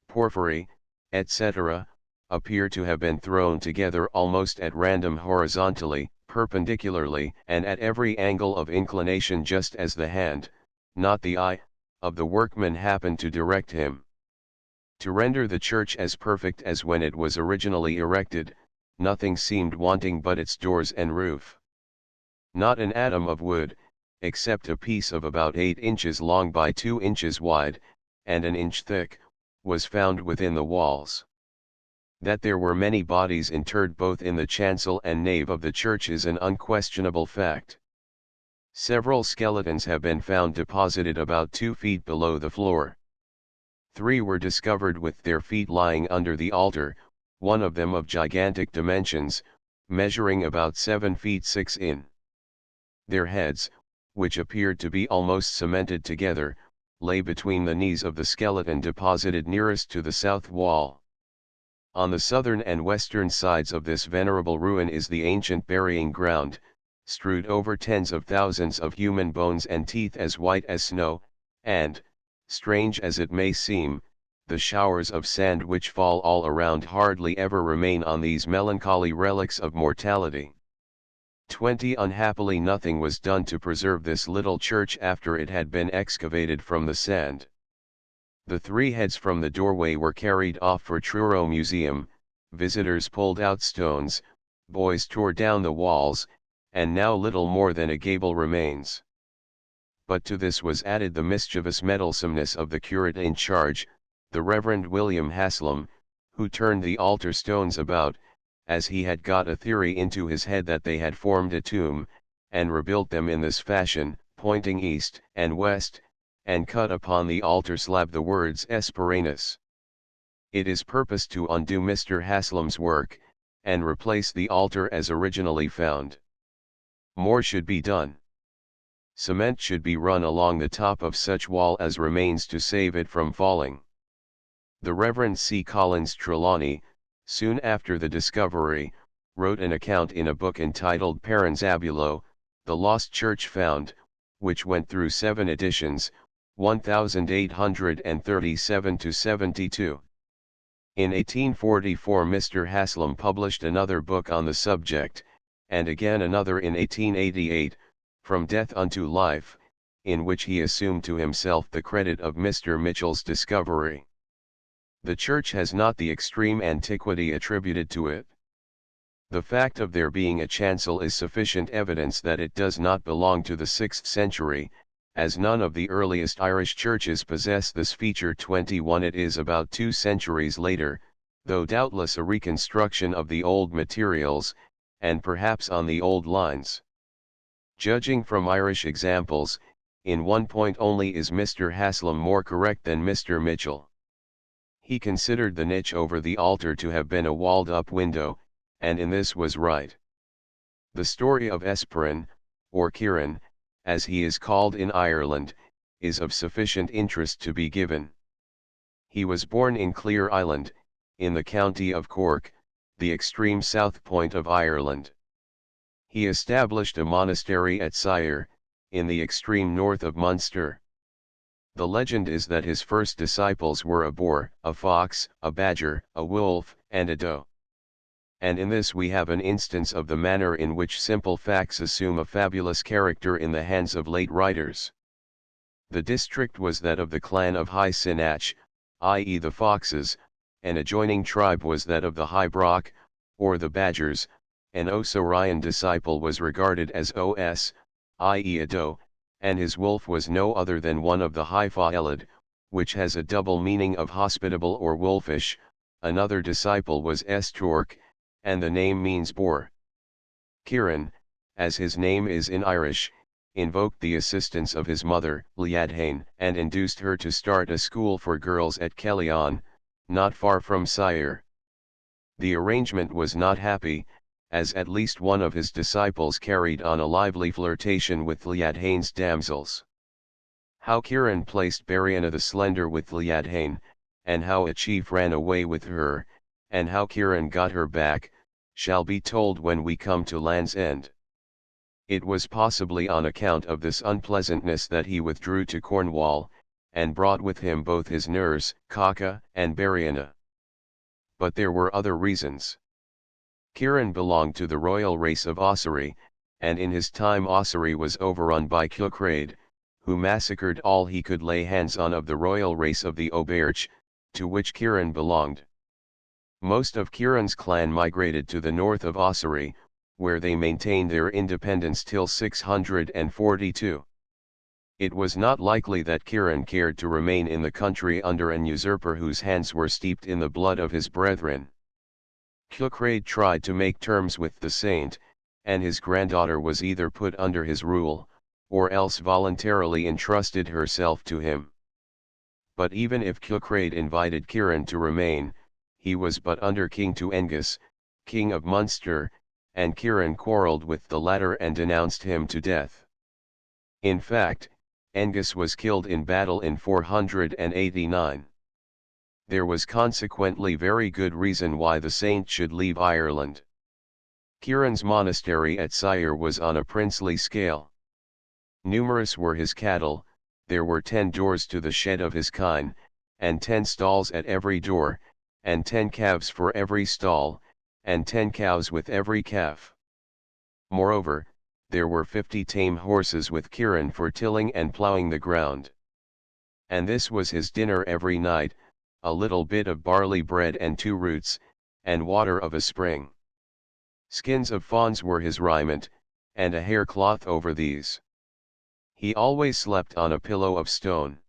porphyry, etc., appear to have been thrown together almost at random horizontally, perpendicularly, and at every angle of inclination, just as the hand, not the eye, of the workman happened to direct him. To render the church as perfect as when it was originally erected, nothing seemed wanting but its doors and roof. Not an atom of wood, except a piece of about 8 inches long by 2 inches wide, and an inch thick, was found within the walls. That there were many bodies interred both in the chancel and nave of the church is an unquestionable fact. Several skeletons have been found deposited about 2 feet below the floor. 3 were discovered with their feet lying under the altar, one of them of gigantic dimensions, measuring about 7 feet 6 in. Their heads, which appeared to be almost cemented together, lay between the knees of the skeleton deposited nearest to the south wall. On the southern and western sides of this venerable ruin is the ancient burying ground, strewed over tens of thousands of human bones and teeth as white as snow, and, strange as it may seem, the showers of sand which fall all around hardly ever remain on these melancholy relics of mortality. 20 Unhappily nothing was done to preserve this little church after it had been excavated from the sand. The 3 heads from the doorway were carried off for Truro Museum, visitors pulled out stones, boys tore down the walls, and now little more than a gable remains. But to this was added the mischievous meddlesomeness of the curate in charge, the Reverend William Haslam, who turned the altar stones about, as he had got a theory into his head that they had formed a tomb, and rebuilt them in this fashion, pointing east and west, and cut upon the altar slab the words Esperanus. It is purposed to undo Mr. Haslam's work, and replace the altar as originally found. More should be done. Cement should be run along the top of such wall as remains to save it from falling. The Reverend C. Collins Trelawney, soon after the discovery, wrote an account in a book entitled Paranzabulo, The Lost Church Found, which went through 7 editions, 1837 to 72. In 1844 Mr. Haslam published another book on the subject, and again another in 1888, From Death unto Life, in which he assumed to himself the credit of Mr. Mitchell's discovery. The church has not the extreme antiquity attributed to it. The fact of there being a chancel is sufficient evidence that it does not belong to the 6th century, as none of the earliest Irish churches possess this feature. 21 It is about 2 centuries later, though doubtless a reconstruction of the old materials, and perhaps on the old lines. Judging from Irish examples, in one point only is Mr. Haslam more correct than Mr. Mitchell. He considered the niche over the altar to have been a walled-up window, and in this was right. The story of Esperan, or Kieran, as he is called in Ireland, is of sufficient interest to be given. He was born in Clear Island, in the county of Cork, the extreme south point of Ireland. He established a monastery at Sire, in the extreme north of Munster. The legend is that his first disciples were a boar, a fox, a badger, a wolf, and a doe. And in this we have an instance of the manner in which simple facts assume a fabulous character in the hands of late writers. The district was that of the clan of High Sinach, i.e. the Foxes, an adjoining tribe was that of the High Brock, or the Badgers. An Osorian disciple was regarded as Os, i.e. a doe, and his wolf was no other than one of the High Faelid, which has a double meaning of hospitable or wolfish. Another disciple was Estork, and the name means boar. Kieran, as his name is in Irish, invoked the assistance of his mother, Liadhain, and induced her to start a school for girls at Kellyon, not far from Sire. The arrangement was not happy, as at least one of his disciples carried on a lively flirtation with Liadhain's damsels. How Kieran placed Bariana the Slender with Liadhain, and how a chief ran away with her, and how Kieran got her back, shall be told when we come to Land's End. It was possibly on account of this unpleasantness that he withdrew to Cornwall, and brought with him both his nurse, Caca, and Bariana. But there were other reasons. Kieran belonged to the royal race of Ossory, and in his time Ossory was overrun by Kilcraid, who massacred all he could lay hands on of the royal race of the Oberch, to which Kieran belonged. Most of Kieran's clan migrated to the north of Ossory, where they maintained their independence till 642. It was not likely that Kieran cared to remain in the country under an usurper whose hands were steeped in the blood of his brethren. Clocraid tried to make terms with the saint, and his granddaughter was either put under his rule, or else voluntarily entrusted herself to him. But even if Clocraid invited Kieran to remain, he was but under King to Angus, King of Munster, and Kieran quarrelled with the latter and denounced him to death. In fact, Angus was killed in battle in 489. There was consequently very good reason why the saint should leave Ireland. Kieran's monastery at Syre was on a princely scale. Numerous were his cattle, there were 10 doors to the shed of his kine, and 10 stalls at every door, and 10 calves for every stall, and 10 cows with every calf. Moreover, there were 50 tame horses with Kieran for tilling and ploughing the ground. And this was his dinner every night, a little bit of barley bread and 2 roots, and water of a spring. Skins of fawns were his raiment, and a hair cloth over these. He always slept on a pillow of stone.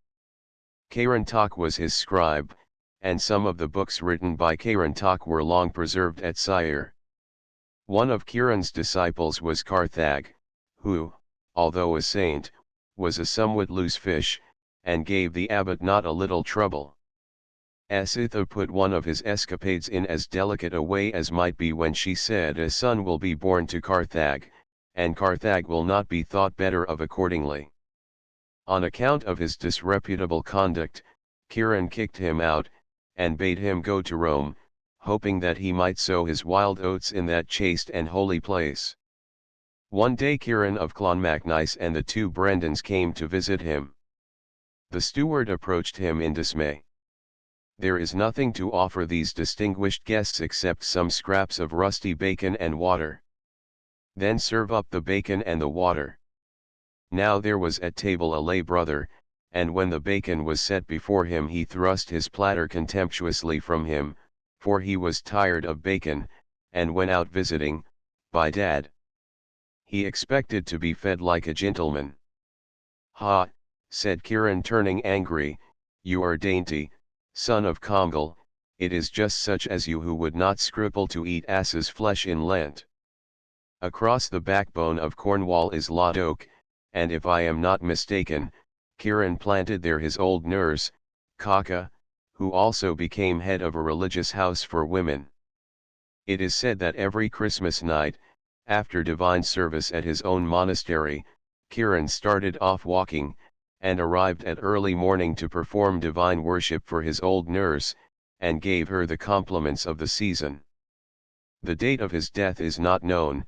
Carantoc was his scribe, and some of the books written by Carantoc were long preserved at Syre. One of Kieran's disciples was Carthag, who, although a saint, was a somewhat loose fish, and gave the abbot not a little trouble. Asitha put one of his escapades in as delicate a way as might be when she said a son will be born to Carthag, and Carthag will not be thought better of accordingly. On account of his disreputable conduct, Kieran kicked him out, and bade him go to Rome, hoping that he might sow his wild oats in that chaste and holy place. One day Kieran of Clonmacnoise and the 2 Brendans came to visit him. The steward approached him in dismay. There is nothing to offer these distinguished guests except some scraps of rusty bacon and water. Then serve up the bacon and the water. Now there was at table a lay brother, and when the bacon was set before him he thrust his platter contemptuously from him, for he was tired of bacon, and went out visiting, by dad. He expected to be fed like a gentleman. Ha, said Kieran turning angry, you are dainty, son of Comgall, it is just such as you who would not scruple to eat ass's flesh in Lent. Across the backbone of Cornwall is Lot Oak, and if I am not mistaken, Kieran planted there his old nurse, Kaka, who also became head of a religious house for women. It is said that every Christmas night, after divine service at his own monastery, Kieran started off walking, and arrived at early morning to perform divine worship for his old nurse, and gave her the compliments of the season. The date of his death is not known,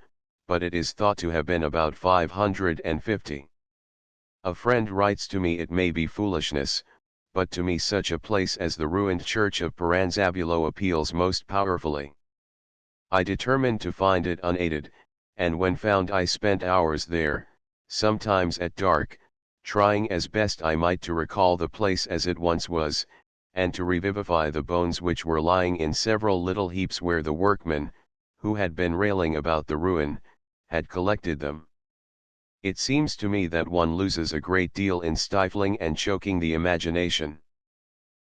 but it is thought to have been about 550. A friend writes to me it may be foolishness, but to me such a place as the ruined church of Paranzabulo appeals most powerfully. I determined to find it unaided, and when found I spent hours there, sometimes at dark, trying as best I might to recall the place as it once was, and to revivify the bones which were lying in several little heaps where the workmen, who had been railing about the ruin, had collected them. It seems to me that one loses a great deal in stifling and choking the imagination.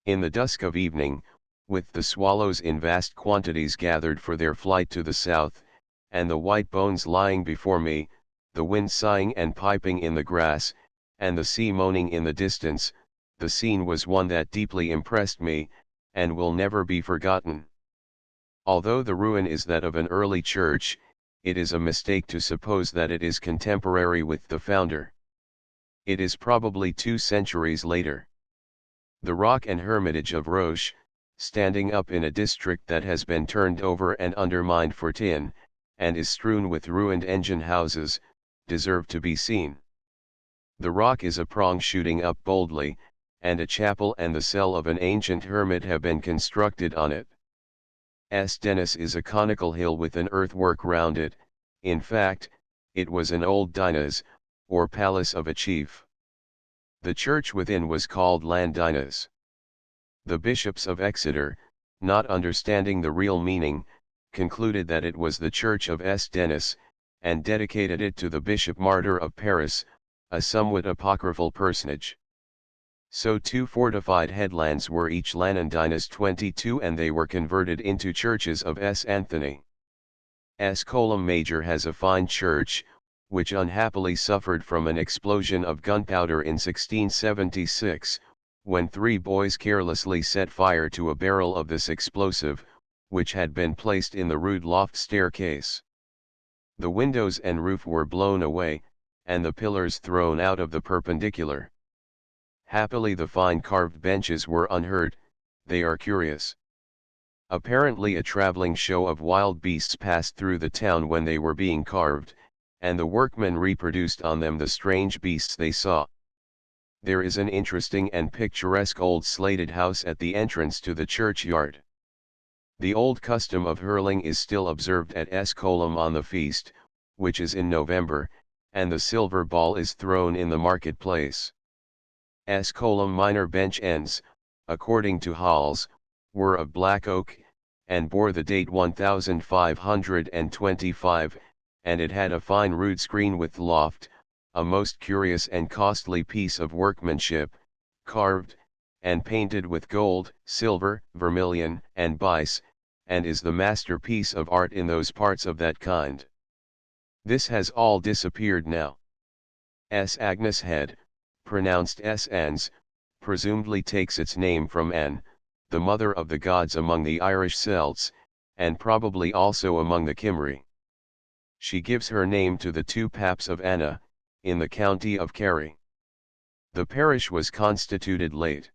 In the dusk of evening, with the swallows in vast quantities gathered for their flight to the south, and the white bones lying before me, the wind sighing and piping in the grass, and the sea moaning in the distance, the scene was one that deeply impressed me, and will never be forgotten. Although the ruin is that of an early church, it is a mistake to suppose that it is contemporary with the founder. It is probably 2 centuries later. The rock and hermitage of Roche, standing up in a district that has been turned over and undermined for tin, and is strewn with ruined engine houses, deserve to be seen. The rock is a prong shooting up boldly, and a chapel and the cell of an ancient hermit have been constructed on it. Dennis is a conical hill with an earthwork round it, in fact, it was an old dinas, or palace of a chief. The church within was called Landinas. The bishops of Exeter, not understanding the real meaning, concluded that it was the church of Dennis, and dedicated it to the bishop martyr of Paris, a somewhat apocryphal personage. So 2 fortified headlands were each Lanandinus 22, and they were converted into churches of S. Anthony. S. Colum Major has a fine church, which unhappily suffered from an explosion of gunpowder in 1676, when 3 boys carelessly set fire to a barrel of this explosive, which had been placed in the rude loft staircase. The windows and roof were blown away, and the pillars thrown out of the perpendicular. Happily the fine carved benches were unhurt. They are curious. Apparently a traveling show of wild beasts passed through the town when they were being carved, and the workmen reproduced on them the strange beasts they saw. There is an interesting and picturesque old slated house at the entrance to the churchyard. The old custom of hurling is still observed at S. Colum on the feast, which is in November, and the silver ball is thrown in the marketplace. S. Colum minor bench ends, according to Halls, were of black oak, and bore the date 1525, and it had a fine rood screen with loft, a most curious and costly piece of workmanship, carved, and painted with gold, silver, vermilion, and bice, and is the masterpiece of art in those parts of that kind. This has all disappeared now. S. Agnes Head, pronounced S. Ans, presumably takes its name from Anne, the mother of the gods among the Irish Celts, and probably also among the Cymry. She gives her name to the 2 paps of Anna, in the county of Kerry. The parish was constituted late.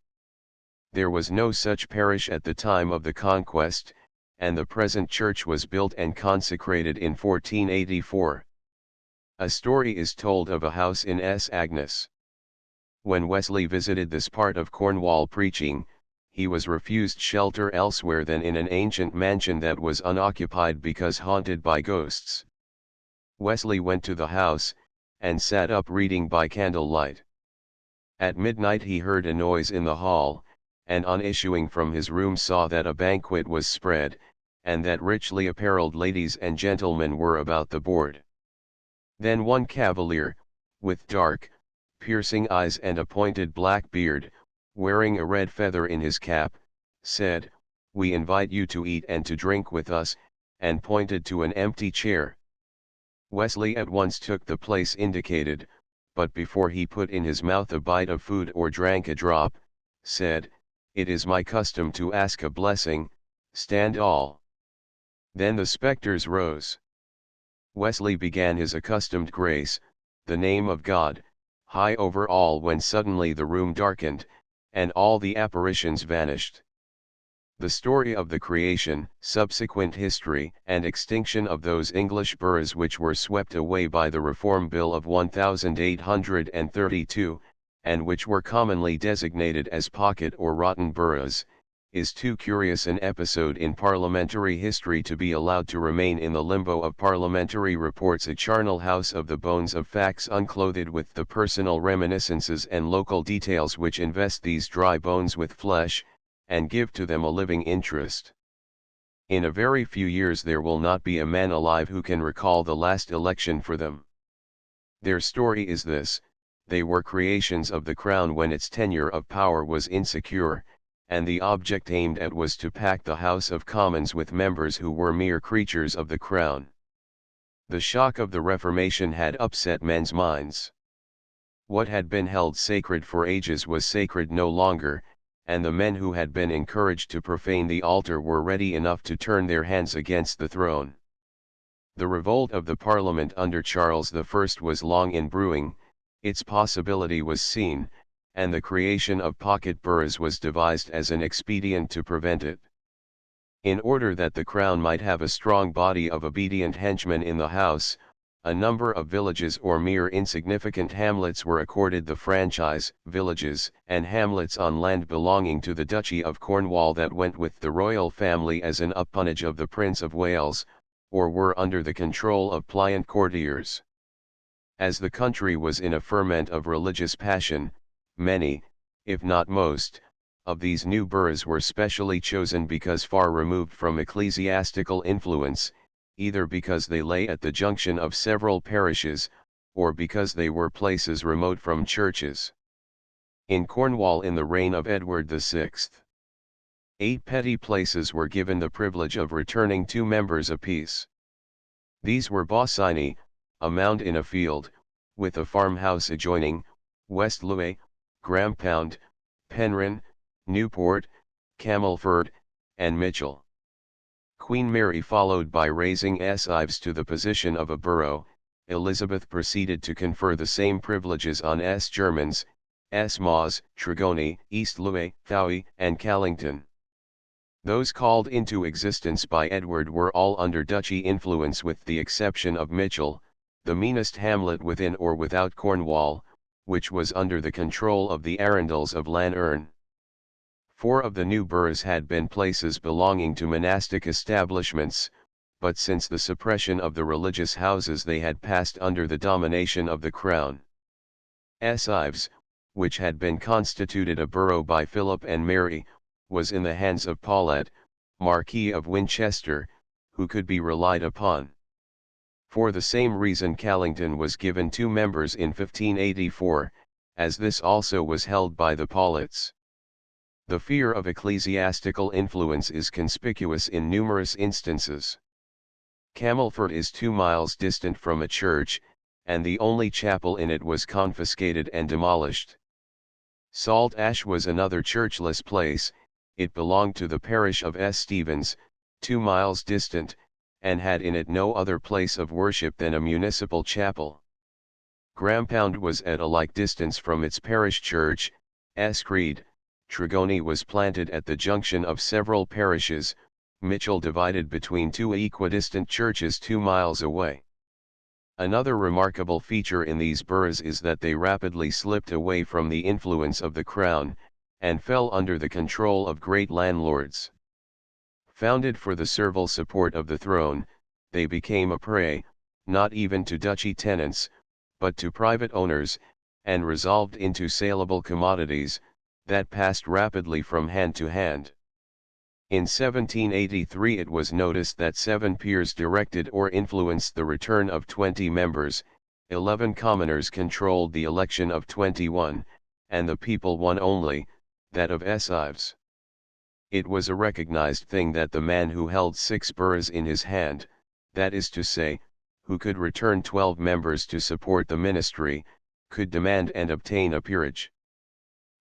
There was no such parish at the time of the conquest, and the present church was built and consecrated in 1484. A story is told of a house in S. Agnes. When Wesley visited this part of Cornwall preaching, he was refused shelter elsewhere than in an ancient mansion that was unoccupied because haunted by ghosts. Wesley went to the house, and sat up reading by candlelight. At midnight he heard a noise in the hall, and on issuing from his room saw that a banquet was spread, and that richly apparelled ladies and gentlemen were about the board. Then one cavalier, with dark, piercing eyes and a pointed black beard, wearing a red feather in his cap, said, "We invite you to eat and to drink with us," and pointed to an empty chair. Wesley at once took the place indicated, but before he put in his mouth a bite of food or drank a drop, said, "It is my custom to ask a blessing, stand all." Then the spectres rose. Wesley began his accustomed grace, the name of God, high over all, when suddenly the room darkened, and all the apparitions vanished. The story of the creation, subsequent history, and extinction of those English boroughs which were swept away by the Reform Bill of 1832, and which were commonly designated as pocket or rotten boroughs, is too curious an episode in parliamentary history to be allowed to remain in the limbo of parliamentary reports, a charnel house of the bones of facts unclothed with the personal reminiscences and local details which invest these dry bones with flesh, and give to them a living interest. In a very few years there will not be a man alive who can recall the last election for them. Their story is this: they were creations of the Crown when its tenure of power was insecure, and the object aimed at was to pack the House of Commons with members who were mere creatures of the Crown. The shock of the Reformation had upset men's minds. What had been held sacred for ages was sacred no longer, and the men who had been encouraged to profane the altar were ready enough to turn their hands against the throne. The revolt of the Parliament under Charles I was long in brewing, its possibility was seen, and the creation of pocket boroughs was devised as an expedient to prevent it. In order that the Crown might have a strong body of obedient henchmen in the House, a number of villages or mere insignificant hamlets were accorded the franchise. Villages and hamlets on land belonging to the Duchy of Cornwall that went with the royal family as an appanage of the Prince of Wales, or were under the control of pliant courtiers. As the country was in a ferment of religious passion, many, if not most, of these new boroughs were specially chosen because far removed from ecclesiastical influence, either because they lay at the junction of several parishes, or because they were places remote from churches. In Cornwall in the reign of Edward VI, 8 petty places were given the privilege of returning 2 members apiece. These were Bossiney, a mound in a field, with a farmhouse adjoining, West Louay, Grampound, Penryn, Newport, Camelford, and Mitchell. Queen Mary followed by raising S. Ives to the position of a borough. Elizabeth proceeded to confer the same privileges on S. Germans, S. Maws, Tregony, East Louay, Fowey, and Callington. Those called into existence by Edward were all under duchy influence with the exception of Mitchell, the meanest hamlet within or without Cornwall, which was under the control of the Arundels of Lanerne. 4 of the new boroughs had been places belonging to monastic establishments, but since the suppression of the religious houses they had passed under the domination of the Crown. S. Ives, which had been constituted a borough by Philip and Mary, was in the hands of Paulet, Marquis of Winchester, who could be relied upon. For the same reason Callington was given 2 members in 1584, as this also was held by the Paulets. The fear of ecclesiastical influence is conspicuous in numerous instances. Camelford is 2 miles distant from a church, and the only chapel in it was confiscated and demolished. Salt Ash was another churchless place. It belonged to the parish of S. Stevens, 2 miles distant, and had in it no other place of worship than a municipal chapel. Grampound was at a like distance from its parish church, S. Creed. Tregony was planted at the junction of several parishes, Mitchell divided between 2 equidistant churches 2 miles away. Another remarkable feature in these boroughs is that they rapidly slipped away from the influence of the Crown, and fell under the control of great landlords. Founded for the servile support of the throne, they became a prey, not even to duchy tenants, but to private owners, and resolved into saleable commodities, that passed rapidly from hand to hand. In 1783 it was noticed that 7 peers directed or influenced the return of 20 members, 11 commoners controlled the election of 21, and the people one only, that of S. Ives. It was a recognized thing that the man who held 6 boroughs in his hand, that is to say, who could return 12 members to support the ministry, could demand and obtain a peerage.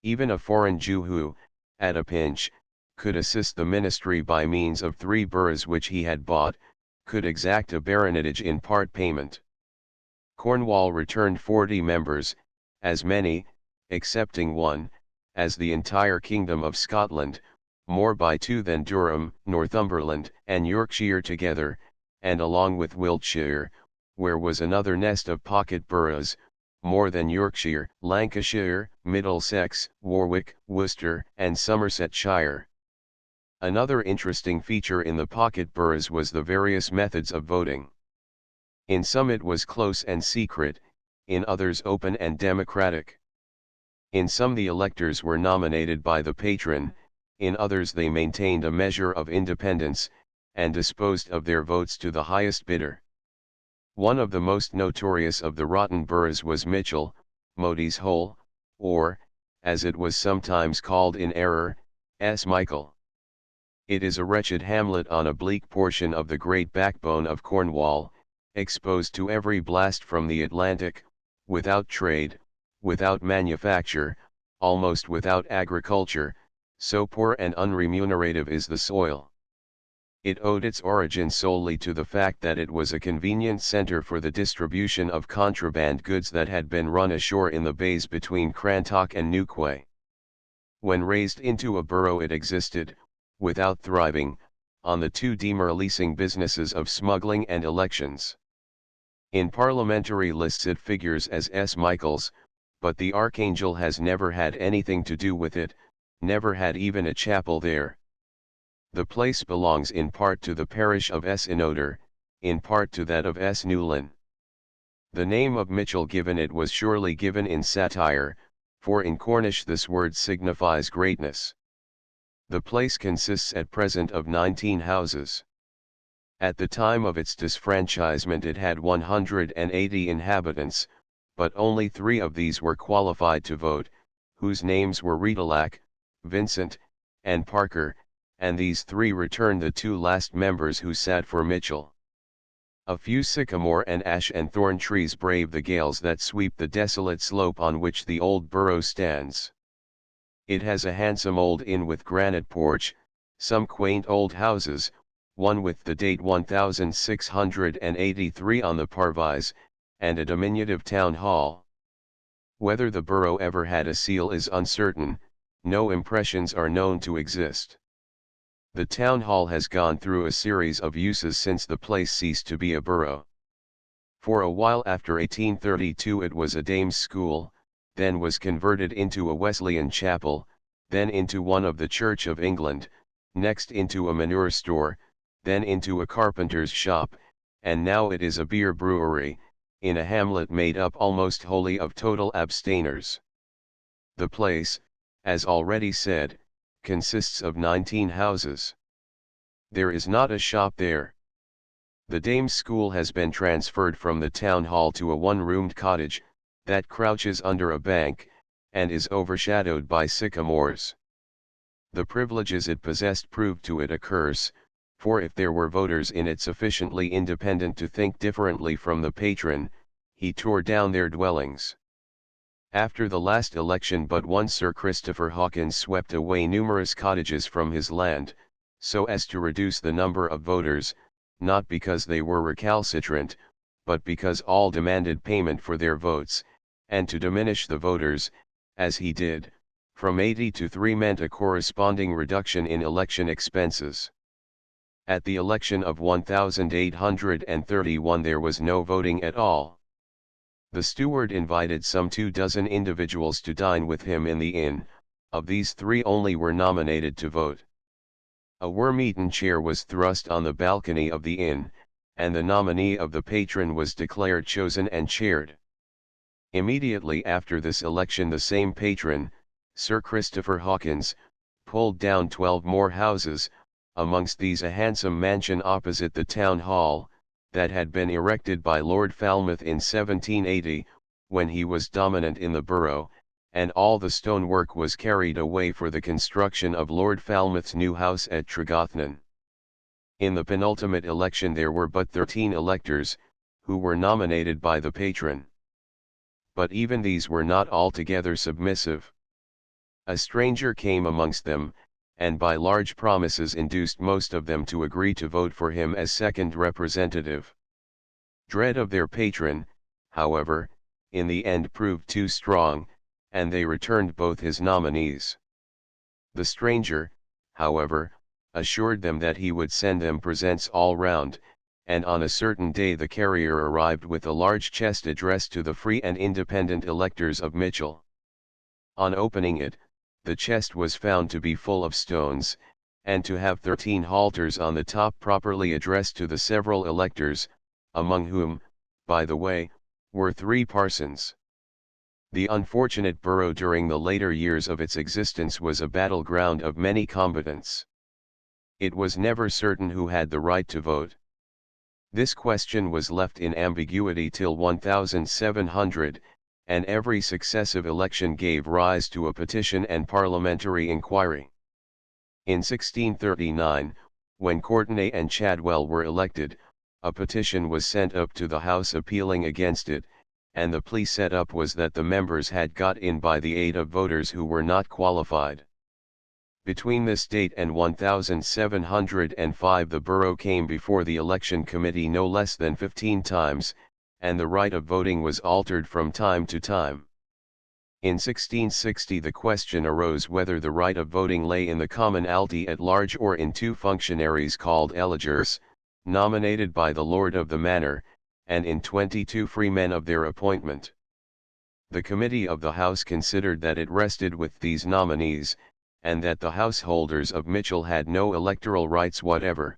Even a foreign Jew who, at a pinch, could assist the ministry by means of 3 boroughs which he had bought, could exact a baronetage in part payment. Cornwall returned 40 members, as many, excepting 1, as the entire kingdom of Scotland, more by 2 than Durham, Northumberland, and Yorkshire together, and along with Wiltshire, where was another nest of pocket boroughs, more than Yorkshire, Lancashire, Middlesex, Warwick, Worcester, and Somersetshire. Another interesting feature in the pocket boroughs was the various methods of voting. In some it was close and secret, in others open and democratic. In some the electors were nominated by the patron, in others they maintained a measure of independence, and disposed of their votes to the highest bidder. One of the most notorious of the rotten boroughs was Mitchell, Mody's Hole, or, as it was sometimes called in error, S. Michael. It is a wretched hamlet on a bleak portion of the great backbone of Cornwall, exposed to every blast from the Atlantic, without trade, without manufacture, almost without agriculture, so poor and unremunerative is the soil. It owed its origin solely to the fact that it was a convenient center for the distribution of contraband goods that had been run ashore in the bays between Crantock and Newquay. When raised into a borough it existed, without thriving, on the 2 demoralizing businesses of smuggling and elections. In parliamentary lists it figures as S. Michael's, but the Archangel has never had anything to do with it, never had even a chapel there. The place belongs in part to the parish of S. Inoder, in part to that of S. Newlyn. The name of Mitchell given it was surely given in satire, for in Cornish this word signifies greatness. The place consists at present of 19 houses. At the time of its disfranchisement it had 180 inhabitants, but only 3 of these were qualified to vote, whose names were Retalack, Vincent, and Parker, and these three returned the two last members who sat for Mitchell. A few sycamore and ash and thorn trees brave the gales that sweep the desolate slope on which the old borough stands. It has a handsome old inn with granite porch, some quaint old houses, one with the date 1683 on the parvis, and a diminutive town hall. Whether the borough ever had a seal is uncertain, no impressions are known to exist. The town hall has gone through a series of uses since the place ceased to be a borough. For a while after 1832 it was a dame's school, then was converted into a Wesleyan chapel, then into one of the Church of England, next into a manure store, then into a carpenter's shop, and now it is a beer brewery, in a hamlet made up almost wholly of total abstainers. The place, as already said, consists of 19 houses. There is not a shop there. The dame's school has been transferred from the town hall to a one-roomed cottage, that crouches under a bank, and is overshadowed by sycamores. The privileges it possessed proved to it a curse, for if there were voters in it sufficiently independent to think differently from the patron, he tore down their dwellings. After the last election but one Sir Christopher Hawkins swept away numerous cottages from his land, so as to reduce the number of voters, not because they were recalcitrant, but because all demanded payment for their votes, and to diminish the voters, as he did, from 80 to 3 meant a corresponding reduction in election expenses. At the election of 1831 there was no voting at all. The steward invited some 24 individuals to dine with him in the inn, of these 3 only were nominated to vote. A worm-eaten chair was thrust on the balcony of the inn, and the nominee of the patron was declared chosen and chaired. Immediately after this election the same patron, Sir Christopher Hawkins, pulled down 12 more houses, amongst these a handsome mansion opposite the town hall, that had been erected by Lord Falmouth in 1780, when he was dominant in the borough, and all the stonework was carried away for the construction of Lord Falmouth's new house at Tregothnan. In the penultimate election there were but 13 electors, who were nominated by the patron. But even these were not altogether submissive. A stranger came amongst them, and by large promises induced most of them to agree to vote for him as second representative. Dread of their patron, however, in the end proved too strong, and they returned both his nominees. The stranger, however, assured them that he would send them presents all round, and on a certain day the carrier arrived with a large chest addressed to the free and independent electors of Mitchell. On opening it, the chest was found to be full of stones, and to have 13 halters on the top properly addressed to the several electors, among whom, by the way, were 3 parsons. The unfortunate borough during the later years of its existence was a battleground of many combatants. It was never certain who had the right to vote. This question was left in ambiguity till 1700, and every successive election gave rise to a petition and parliamentary inquiry. In 1639, when Courtenay and Chadwell were elected, a petition was sent up to the House appealing against it, and the plea set up was that the members had got in by the aid of voters who were not qualified. Between this date and 1705 the borough came before the election committee no less than 15 times, and the right of voting was altered from time to time. In 1660 the question arose whether the right of voting lay in the commonalty at large or in 2 functionaries called eligers, nominated by the lord of the manor, and in 22 free men of their appointment. The committee of the House considered that it rested with these nominees, and that the householders of Mitchell had no electoral rights whatever.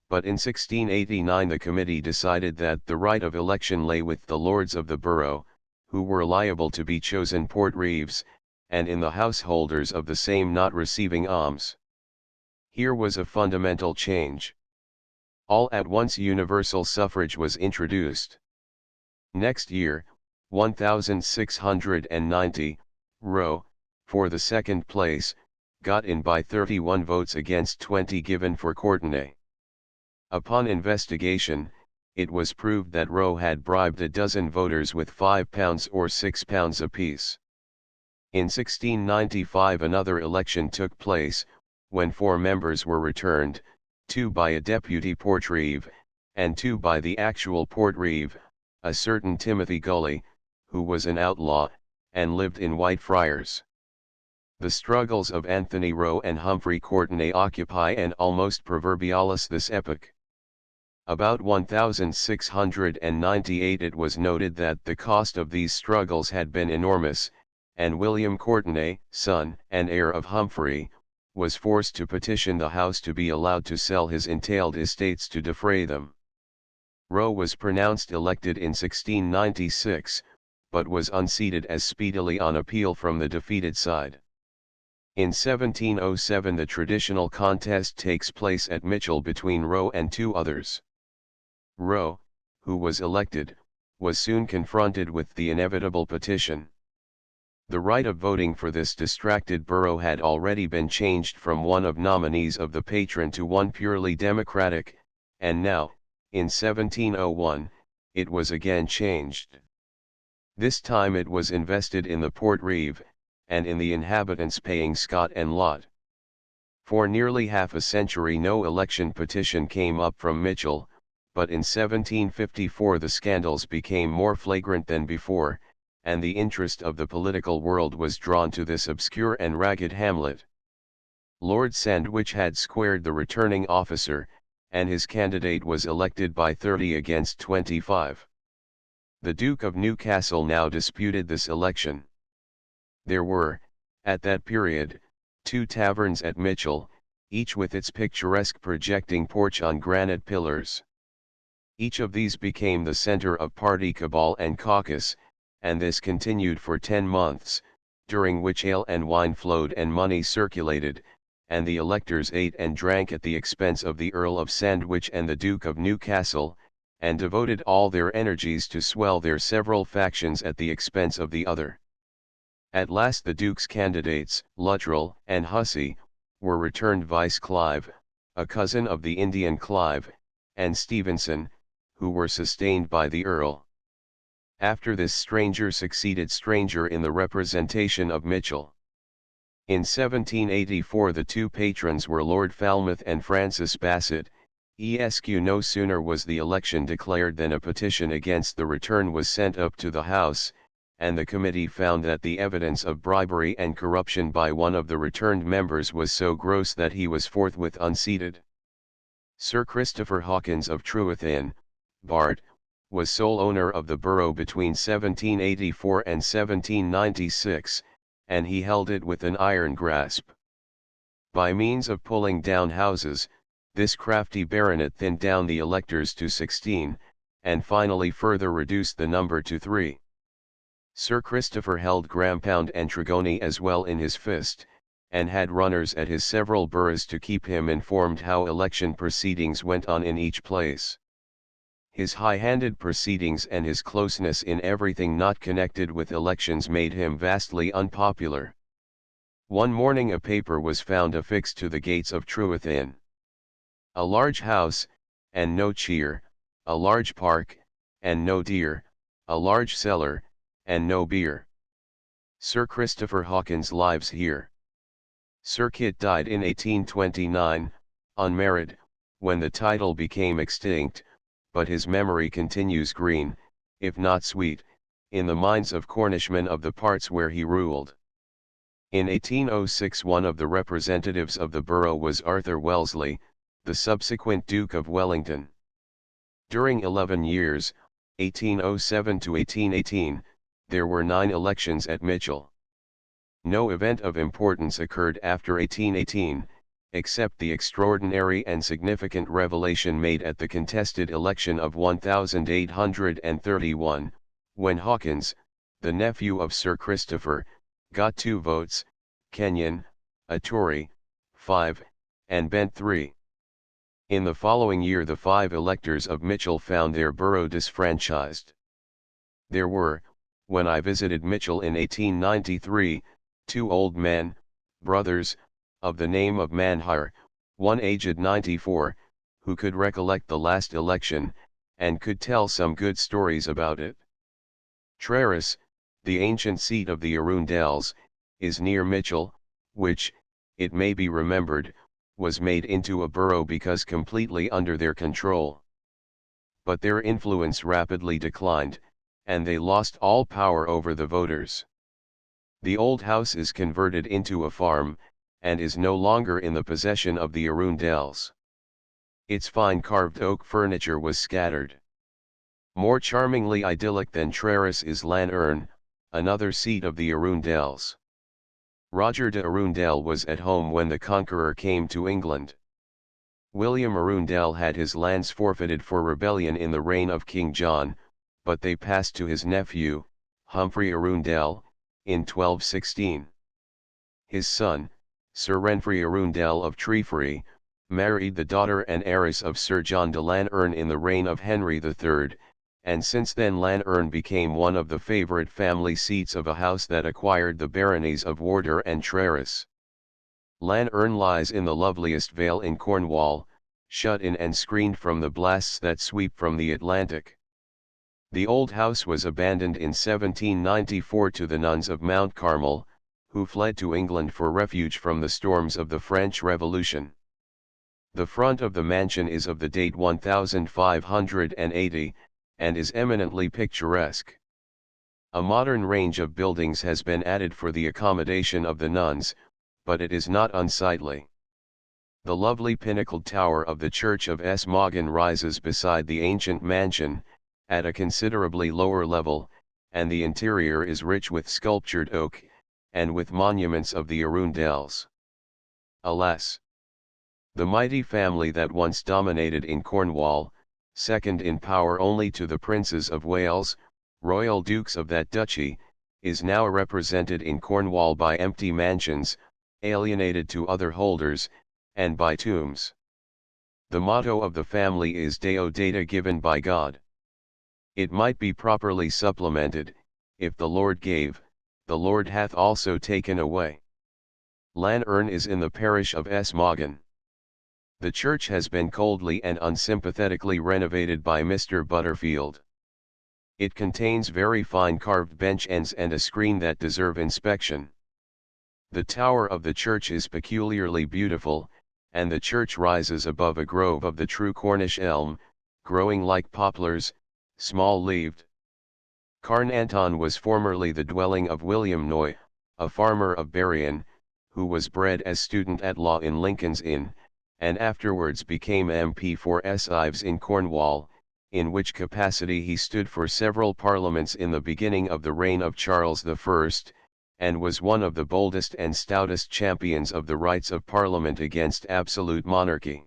But in 1689 the committee decided that the right of election lay with the lords of the borough, who were liable to be chosen port reeves, and in the householders of the same not receiving alms. Here was a fundamental change. All at once universal suffrage was introduced. Next year, 1690, Rowe, for the second place, got in by 31 votes against 20 given for Courtenay. Upon investigation, it was proved that Rowe had bribed a dozen voters with £5 or £6 apiece. In 1695 another election took place, when 4 members were returned, 2 by a deputy portreeve, and 2 by the actual portreeve, a certain Timothy Gully, who was an outlaw, and lived in Whitefriars. The struggles of Anthony Rowe and Humphrey Courtenay occupy an almost proverbialis this epoch. About 1698 it was noted that the cost of these struggles had been enormous, and William Courtenay, son and heir of Humphrey, was forced to petition the House to be allowed to sell his entailed estates to defray them. Rowe was pronounced elected in 1696, but was unseated as speedily on appeal from the defeated side. In 1707 the traditional contest takes place at Mitchell between Rowe and 2 others. Rowe, who was elected, was soon confronted with the inevitable petition. The right of voting for this distracted borough had already been changed from one of nominees of the patron to one purely democratic, and now, in 1701, it was again changed. This time it was invested in the portreeve, and in the inhabitants paying scot and lot. For nearly half a century no election petition came up from Mitchell, but in 1754 the scandals became more flagrant than before, and the interest of the political world was drawn to this obscure and ragged hamlet. Lord Sandwich had squared the returning officer, and his candidate was elected by 30 against 25. The Duke of Newcastle now disputed this election. There were, at that period, 2 taverns at Mitchell, each with its picturesque projecting porch on granite pillars. Each of these became the center of party cabal and caucus, and this continued for 10 months, during which ale and wine flowed and money circulated, and the electors ate and drank at the expense of the Earl of Sandwich and the Duke of Newcastle, and devoted all their energies to swell their several factions at the expense of the other. At last the Duke's candidates, Luttrell and Hussey, were returned vice Clive, a cousin of the Indian Clive, and Stevenson, who were sustained by the Earl. After this stranger succeeded stranger in the representation of Mitchell. In 1784 the 2 patrons were Lord Falmouth and Francis Bassett. No sooner was the election declared than a petition against the return was sent up to the House, and the committee found that the evidence of bribery and corruption by one of the returned members was so gross that he was forthwith unseated. Sir Christopher Hawkins of Truith Inn, Bart., was sole owner of the borough between 1784 and 1796, and he held it with an iron grasp. By means of pulling down houses, this crafty baronet thinned down the electors to 16, and finally further reduced the number to 3. Sir Christopher held Grampound and Tregony as well in his fist, and had runners at his several boroughs to keep him informed how election proceedings went on in each place. His high-handed proceedings and his closeness in everything not connected with elections made him vastly unpopular. One morning a paper was found affixed to the gates of Truith Inn. A large house, and no cheer, a large park, and no deer, a large cellar, and no beer. Sir Christopher Hawkins lives here. Sir Kit died in 1829, unmarried, when the title became extinct, but his memory continues green, if not sweet, in the minds of Cornishmen of the parts where he ruled. In 1806 one of the representatives of the borough was Arthur Wellesley, the subsequent Duke of Wellington. During 11 years, 1807 to 1818, there were 9 elections at Mitchell. No event of importance occurred after 1818, except the extraordinary and significant revelation made at the contested election of 1831, when Hawkins, the nephew of Sir Christopher, got 2 votes, Kenyon, a Tory, 5, and Bent 3. In the following year the 5 electors of Mitchell found their borough disfranchised. There were, When I visited Mitchell in 1893, two old men, brothers, of the name of Manhire, one aged 94, who could recollect the last election, and could tell some good stories about it. Trerris, the ancient seat of the Arundels, is near Mitchell, which, it may be remembered, was made into a borough because completely under their control. But their influence rapidly declined, and they lost all power over the voters. The old house is converted into a farm, and is no longer in the possession of the Arundels. Its fine carved oak furniture was scattered. More charmingly idyllic than Trerris is Lanerne, another seat of the Arundels. Roger de Arundel was at home when the Conqueror came to England. William Arundel had his lands forfeited for rebellion in the reign of King John, but they passed to his nephew, Humphrey Arundel, in 1216. His son, Sir Renfrew Arundel of Treefree, married the daughter and heiress of Sir John de Lanerne in the reign of Henry III, and since then Lanerne became one of the favourite family seats of a house that acquired the baronies of Wardour and Trerris. Lanerne lies in the loveliest vale in Cornwall, shut in and screened from the blasts that sweep from the Atlantic. The old house was abandoned in 1794 to the nuns of Mount Carmel, who fled to England for refuge from the storms of the French Revolution. The front of the mansion is of the date 1580, and is eminently picturesque. A modern range of buildings has been added for the accommodation of the nuns, but it is not unsightly. The lovely pinnacled tower of the Church of S. Moggen rises beside the ancient mansion, at a considerably lower level, and the interior is rich with sculptured oak, and with monuments of the Arundels. Alas! The mighty family that once dominated in Cornwall, second in power only to the princes of Wales, royal dukes of that duchy, is now represented in Cornwall by empty mansions, alienated to other holders, and by tombs. The motto of the family is Deo Data, given by God. It might be properly supplemented, if the Lord gave, the Lord hath also taken away. Lanerne is in the parish of S. Moggen. The church has been coldly and unsympathetically renovated by Mr. Butterfield. It contains very fine carved bench ends and a screen that deserve inspection. The tower of the church is peculiarly beautiful, and the church rises above a grove of the true Cornish elm, growing like poplars, small-leaved. Carnanton was formerly the dwelling of William Noy, a farmer of Berrien, who was bred as student at law in Lincoln's Inn, and afterwards became MP for S. Ives in Cornwall, in which capacity he stood for several parliaments in the beginning of the reign of Charles I, and was one of the boldest and stoutest champions of the rights of Parliament against absolute monarchy.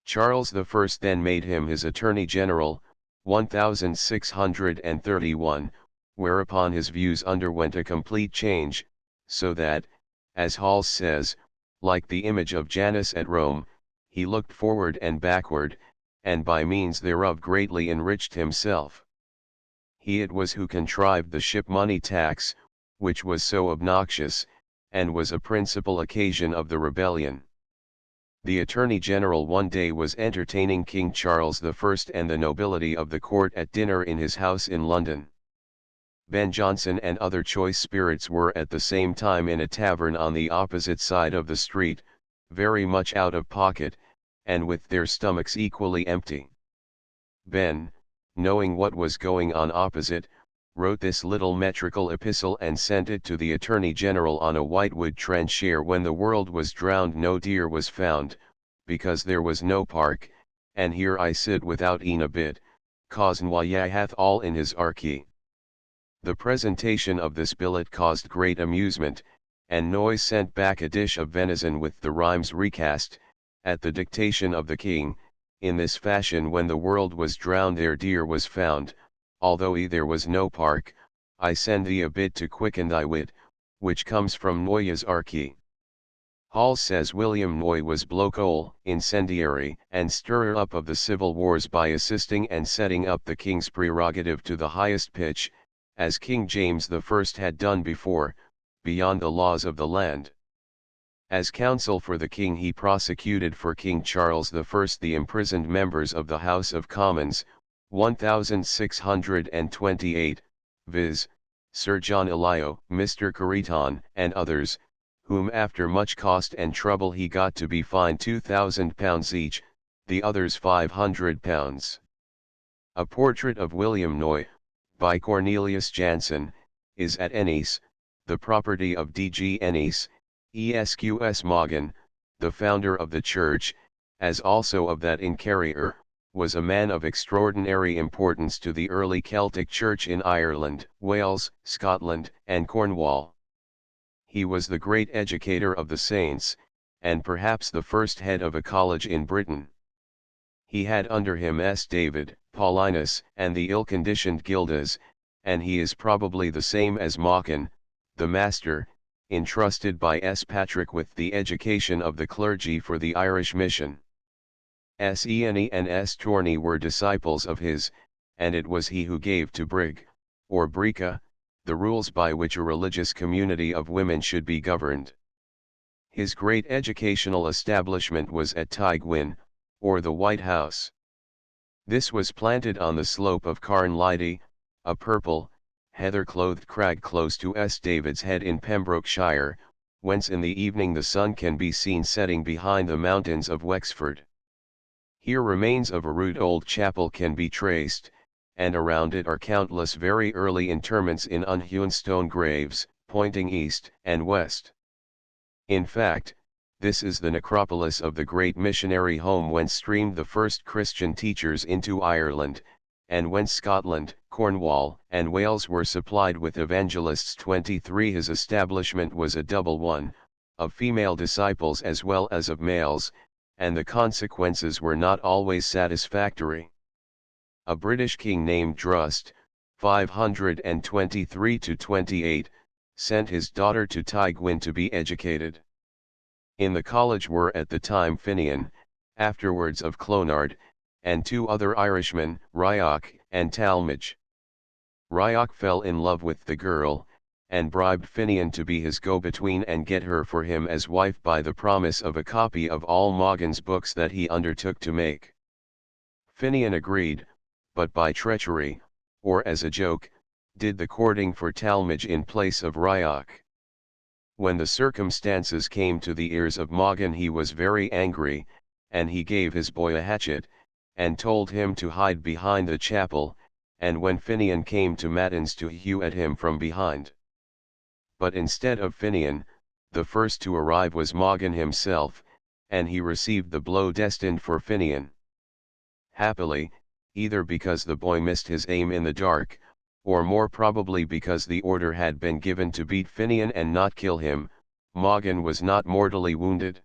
Charles I then made him his Attorney General, 1631, whereupon his views underwent a complete change, so that, as Hall says, like the image of Janus at Rome, he looked forward and backward, and by means thereof greatly enriched himself. He it was who contrived the ship money tax, which was so obnoxious, and was a principal occasion of the rebellion. The Attorney General one day was entertaining King Charles I and the nobility of the court at dinner in his house in London. Ben Jonson and other choice spirits were at the same time in a tavern on the opposite side of the street, very much out of pocket, and with their stomachs equally empty. Ben, knowing what was going on opposite, wrote this little metrical epistle and sent it to the Attorney General on a whitewood trencher. When the world was drowned no deer was found, because there was no park, and here I sit without e'en a bit, cause Noye hath all in his archy. The presentation of this billet caused great amusement, and Noy sent back a dish of venison with the rhymes recast, at the dictation of the king, in this fashion: when the world was drowned there deer was found, although there was no park, I send thee a bit to quicken thy wit, which comes from Noye's archy. Hall says William Noy was blocole, incendiary, and stirrer up of the civil wars by assisting and setting up the king's prerogative to the highest pitch, as King James I had done before, beyond the laws of the land. As counsel for the king he prosecuted for King Charles I the imprisoned members of the House of Commons, 1628, viz., Sir John Elio, Mr. Carleton, and others, whom after much cost and trouble he got to be fined £2,000 each, the others £500. A portrait of William Noy, by Cornelius Jansen, is at Ennis, the property of D.G. Ennis, Esqs Morgan, the founder of the church, as also of that in Carrier, was a man of extraordinary importance to the early Celtic Church in Ireland, Wales, Scotland, and Cornwall. He was the great educator of the saints, and perhaps the first head of a college in Britain. He had under him S. David, Paulinus, and the ill-conditioned Gildas, and he is probably the same as Machen, the master, entrusted by S. Patrick with the education of the clergy for the Irish mission. S. Ianni and S. Torney were disciples of his, and it was he who gave to Brig, or Brica, the rules by which a religious community of women should be governed. His great educational establishment was at Tygwin, or the White House. This was planted on the slope of Carn Lidy, a purple, heather-clothed crag close to S. David's Head in Pembrokeshire, whence in the evening the sun can be seen setting behind the mountains of Wexford. Here remains of a rude old chapel can be traced, and around it are countless very early interments in unhewn stone graves, pointing east and west. In fact, this is the necropolis of the great missionary home whence streamed the first Christian teachers into Ireland, and whence Scotland, Cornwall, and Wales were supplied with evangelists. 23 His establishment was a double one, of female disciples as well as of males, and the consequences were not always satisfactory. A British king named Drust, 523–28, sent his daughter to Tygwin to be educated. In the college were at the time Finian, afterwards of Clonard, and two other Irishmen, Ryoch and Talmage. Ryoch fell in love with the girl, and bribed Finian to be his go-between and get her for him as wife by the promise of a copy of all Morgan's books that he undertook to make. Finian agreed, but by treachery, or as a joke, did the courting for Talmage in place of Ryoch. When the circumstances came to the ears of Morgan he was very angry, and he gave his boy a hatchet, and told him to hide behind the chapel, and when Finian came to matins to hew at him from behind. But instead of Finian, the first to arrive was Morgan himself, and he received the blow destined for Finian. Happily, either because the boy missed his aim in the dark, or more probably because the order had been given to beat Finian and not kill him, Morgan was not mortally wounded.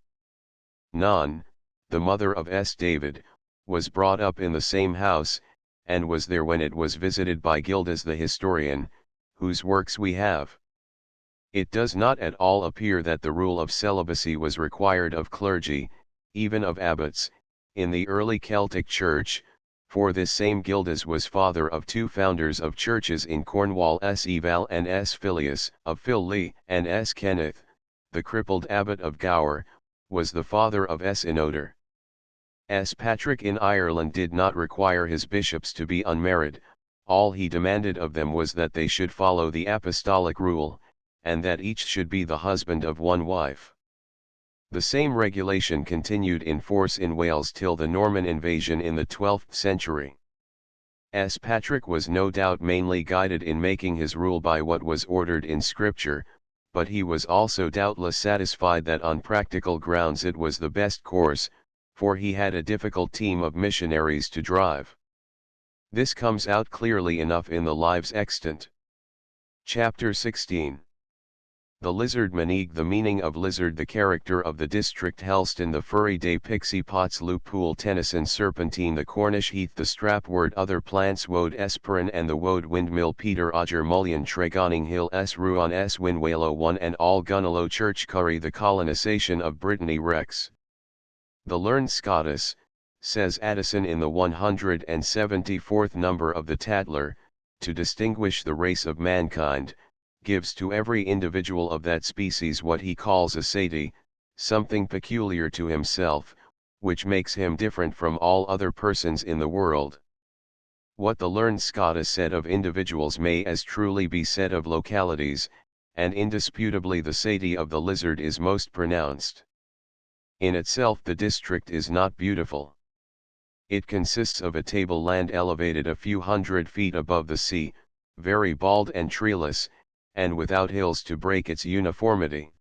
Non, the mother of S. David, was brought up in the same house, and was there when it was visited by Gildas the historian, whose works we have. It does not at all appear that the rule of celibacy was required of clergy, even of abbots, in the early Celtic Church, for this same Gildas was father of two founders of churches in Cornwall, S. Eval and S. Filius, of Phil and S. Kenneth, the crippled abbot of Gower, was the father of S. Inoder. S. Patrick in Ireland did not require his bishops to be unmarried, all he demanded of them was that they should follow the apostolic rule, and that each should be the husband of one wife. The same regulation continued in force in Wales till the Norman invasion in the 12th century. S. Patrick was no doubt mainly guided in making his rule by what was ordered in Scripture, but he was also doubtless satisfied that on practical grounds it was the best course, for he had a difficult team of missionaries to drive. This comes out clearly enough in the Lives extant. Chapter 16. The lizard Manig. The meaning of lizard. The character of the district Helston. The furry day pixie pots Loopool Tennyson serpentine. The Cornish heath. The strapwort other plants Woad Esperin and the Woad windmill Peter Odger Mullion Tregoning Hill S. Ruan S. Winwalo 1 and all Gunalow Church Curry. The colonization of Brittany Rex. The learned Scotus, says Addison in the 174th number of the Tatler, to distinguish the race of mankind, gives to every individual of that species what he calls a sati, something peculiar to himself, which makes him different from all other persons in the world. What the learned Scotta said of individuals may as truly be said of localities, and indisputably the sati of the lizard is most pronounced. In itself the district is not beautiful. It consists of a tableland elevated a few hundred feet above the sea, very bald and treeless, and without hills to break its uniformity.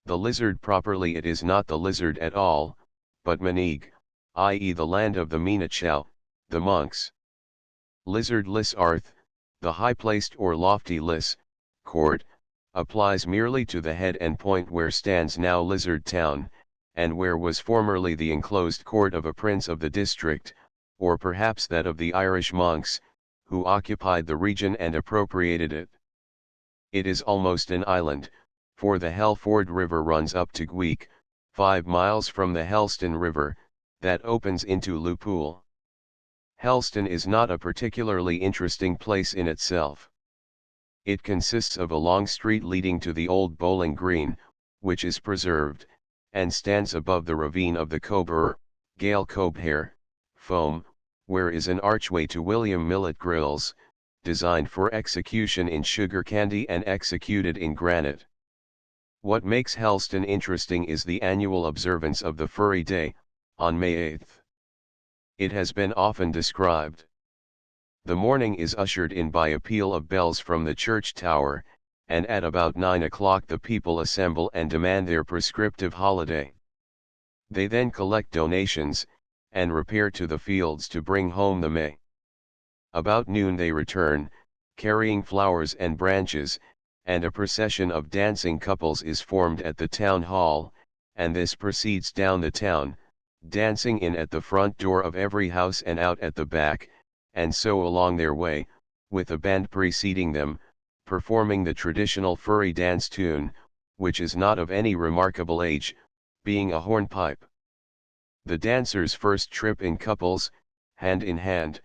The lizard properly it is not the lizard at all, but Manig, i.e. the land of the Meenachau, the monks. Lizard lis arth, the high-placed or lofty lis, court, applies merely to the head and point where stands now Lizard Town, and where was formerly the enclosed court of a prince of the district, or perhaps that of the Irish monks, who occupied the region and appropriated it. It is almost an island, for the Helford River runs up to Gweek, 5 miles from the Helston River, that opens into Liverpool. Helston is not a particularly interesting place in itself. It consists of a long street leading to the old Bowling Green, which is preserved, and stands above the ravine of the Cober, Gale Cobhair, Foam, where is an archway to William Millet Grills, designed for execution in sugar candy and executed in granite. What makes Helston interesting is the annual observance of the Furry Day, on May 8. It has been often described. The morning is ushered in by a peal of bells from the church tower, and at about 9 o'clock the people assemble and demand their prescriptive holiday. They then collect donations, and repair to the fields to bring home the May. About noon they return, carrying flowers and branches, and a procession of dancing couples is formed at the town hall, and this proceeds down the town, dancing in at the front door of every house and out at the back, and so along their way, with a band preceding them, performing the traditional furry dance tune, which is not of any remarkable age, being a hornpipe. The dancers first trip in couples, hand in hand,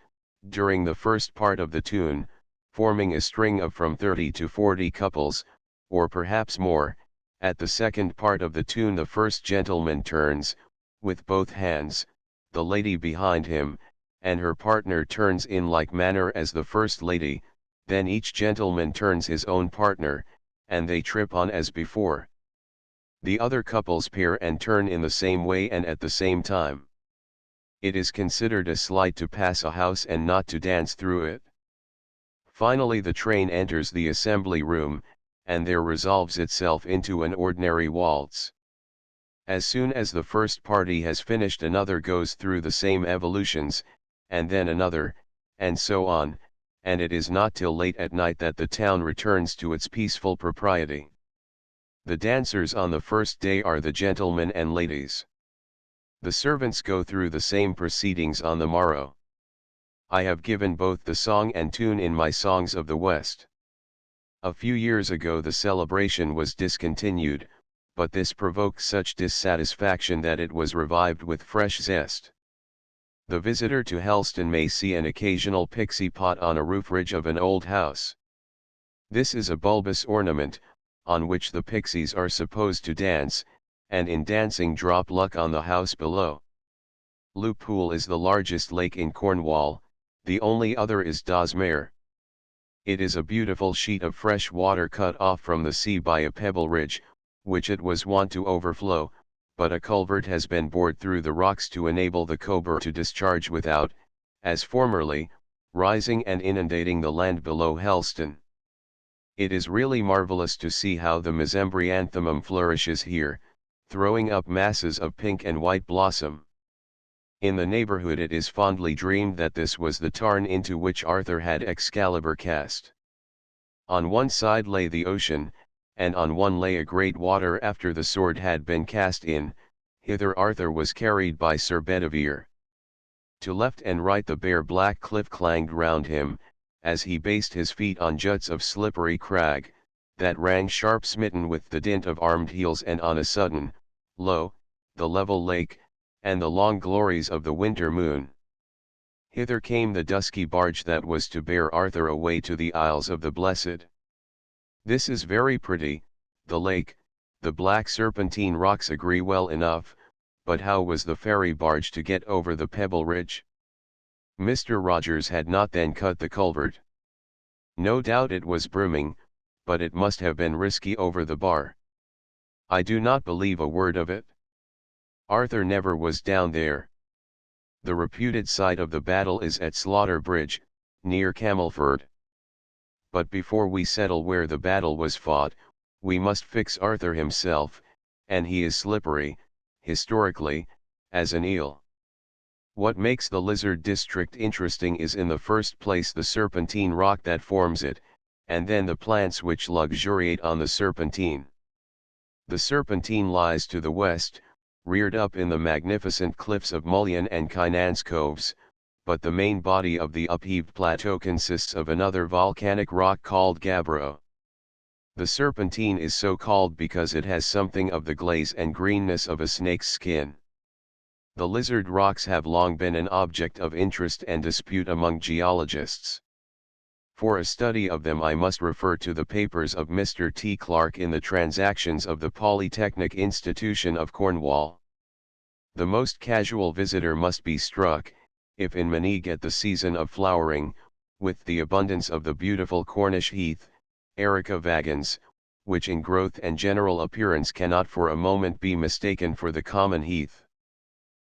during the first part of the tune, forming a string of from 30 to 40 couples, or perhaps more. At the second part of the tune the first gentleman turns, with both hands, the lady behind him, and her partner turns in like manner as the first lady, then each gentleman turns his own partner, and they trip on as before. The other couples pair and turn in the same way and at the same time. It is considered a slight to pass a house and not to dance through it. Finally the train enters the assembly room, and there resolves itself into an ordinary waltz. As soon as the first party has finished another goes through the same evolutions, and then another, and so on, and it is not till late at night that the town returns to its peaceful propriety. The dancers on the first day are the gentlemen and ladies. The servants go through the same proceedings on the morrow. I have given both the song and tune in my Songs of the West. A few years ago the celebration was discontinued, but this provoked such dissatisfaction that it was revived with fresh zest. The visitor to Helston may see an occasional pixie pot on a roof ridge of an old house. This is a bulbous ornament, on which the pixies are supposed to dance, and in dancing drop luck on the house below. Liverpool is the largest lake in Cornwall, the only other is Dosmere. It is a beautiful sheet of fresh water cut off from the sea by a pebble ridge, which it was wont to overflow, but a culvert has been bored through the rocks to enable the Cober to discharge without, as formerly, rising and inundating the land below Helston. It is really marvelous to see how the mesembryanthemum flourishes here, throwing up masses of pink and white blossom. In the neighborhood it is fondly dreamed that this was the tarn into which Arthur had Excalibur cast. On one side lay the ocean, and on one lay a great water after the sword had been cast in. Hither Arthur was carried by Sir Bedivere. To left and right the bare black cliff clanged round him, as he based his feet on juts of slippery crag, that rang sharp smitten with the dint of armed heels, and on a sudden, lo, the level lake, and the long glories of the winter moon. Hither came the dusky barge that was to bear Arthur away to the Isles of the Blessed. This is very pretty, the lake, the black serpentine rocks agree well enough, but how was the ferry barge to get over the pebble ridge? Mr. Rogers had not then cut the culvert. No doubt it was brimming, but it must have been risky over the bar. I do not believe a word of it. Arthur never was down there. The reputed site of the battle is at Slaughter Bridge, near Camelford. But before we settle where the battle was fought, we must fix Arthur himself, and he is slippery, historically, as an eel. What makes the Lizard district interesting is in the first place the serpentine rock that forms it, and then the plants which luxuriate on the serpentine. The serpentine lies to the west, reared up in the magnificent cliffs of Mullion and Kynance Coves, but the main body of the upheaved plateau consists of another volcanic rock called gabbro. The serpentine is so called because it has something of the glaze and greenness of a snake's skin. The Lizard rocks have long been an object of interest and dispute among geologists. For a study of them I must refer to the papers of Mr. T. Clarke in the Transactions of the Polytechnic Institution of Cornwall. The most casual visitor must be struck, if in Maneague at the season of flowering, with the abundance of the beautiful Cornish heath, Erica vagans, which in growth and general appearance cannot for a moment be mistaken for the common heath.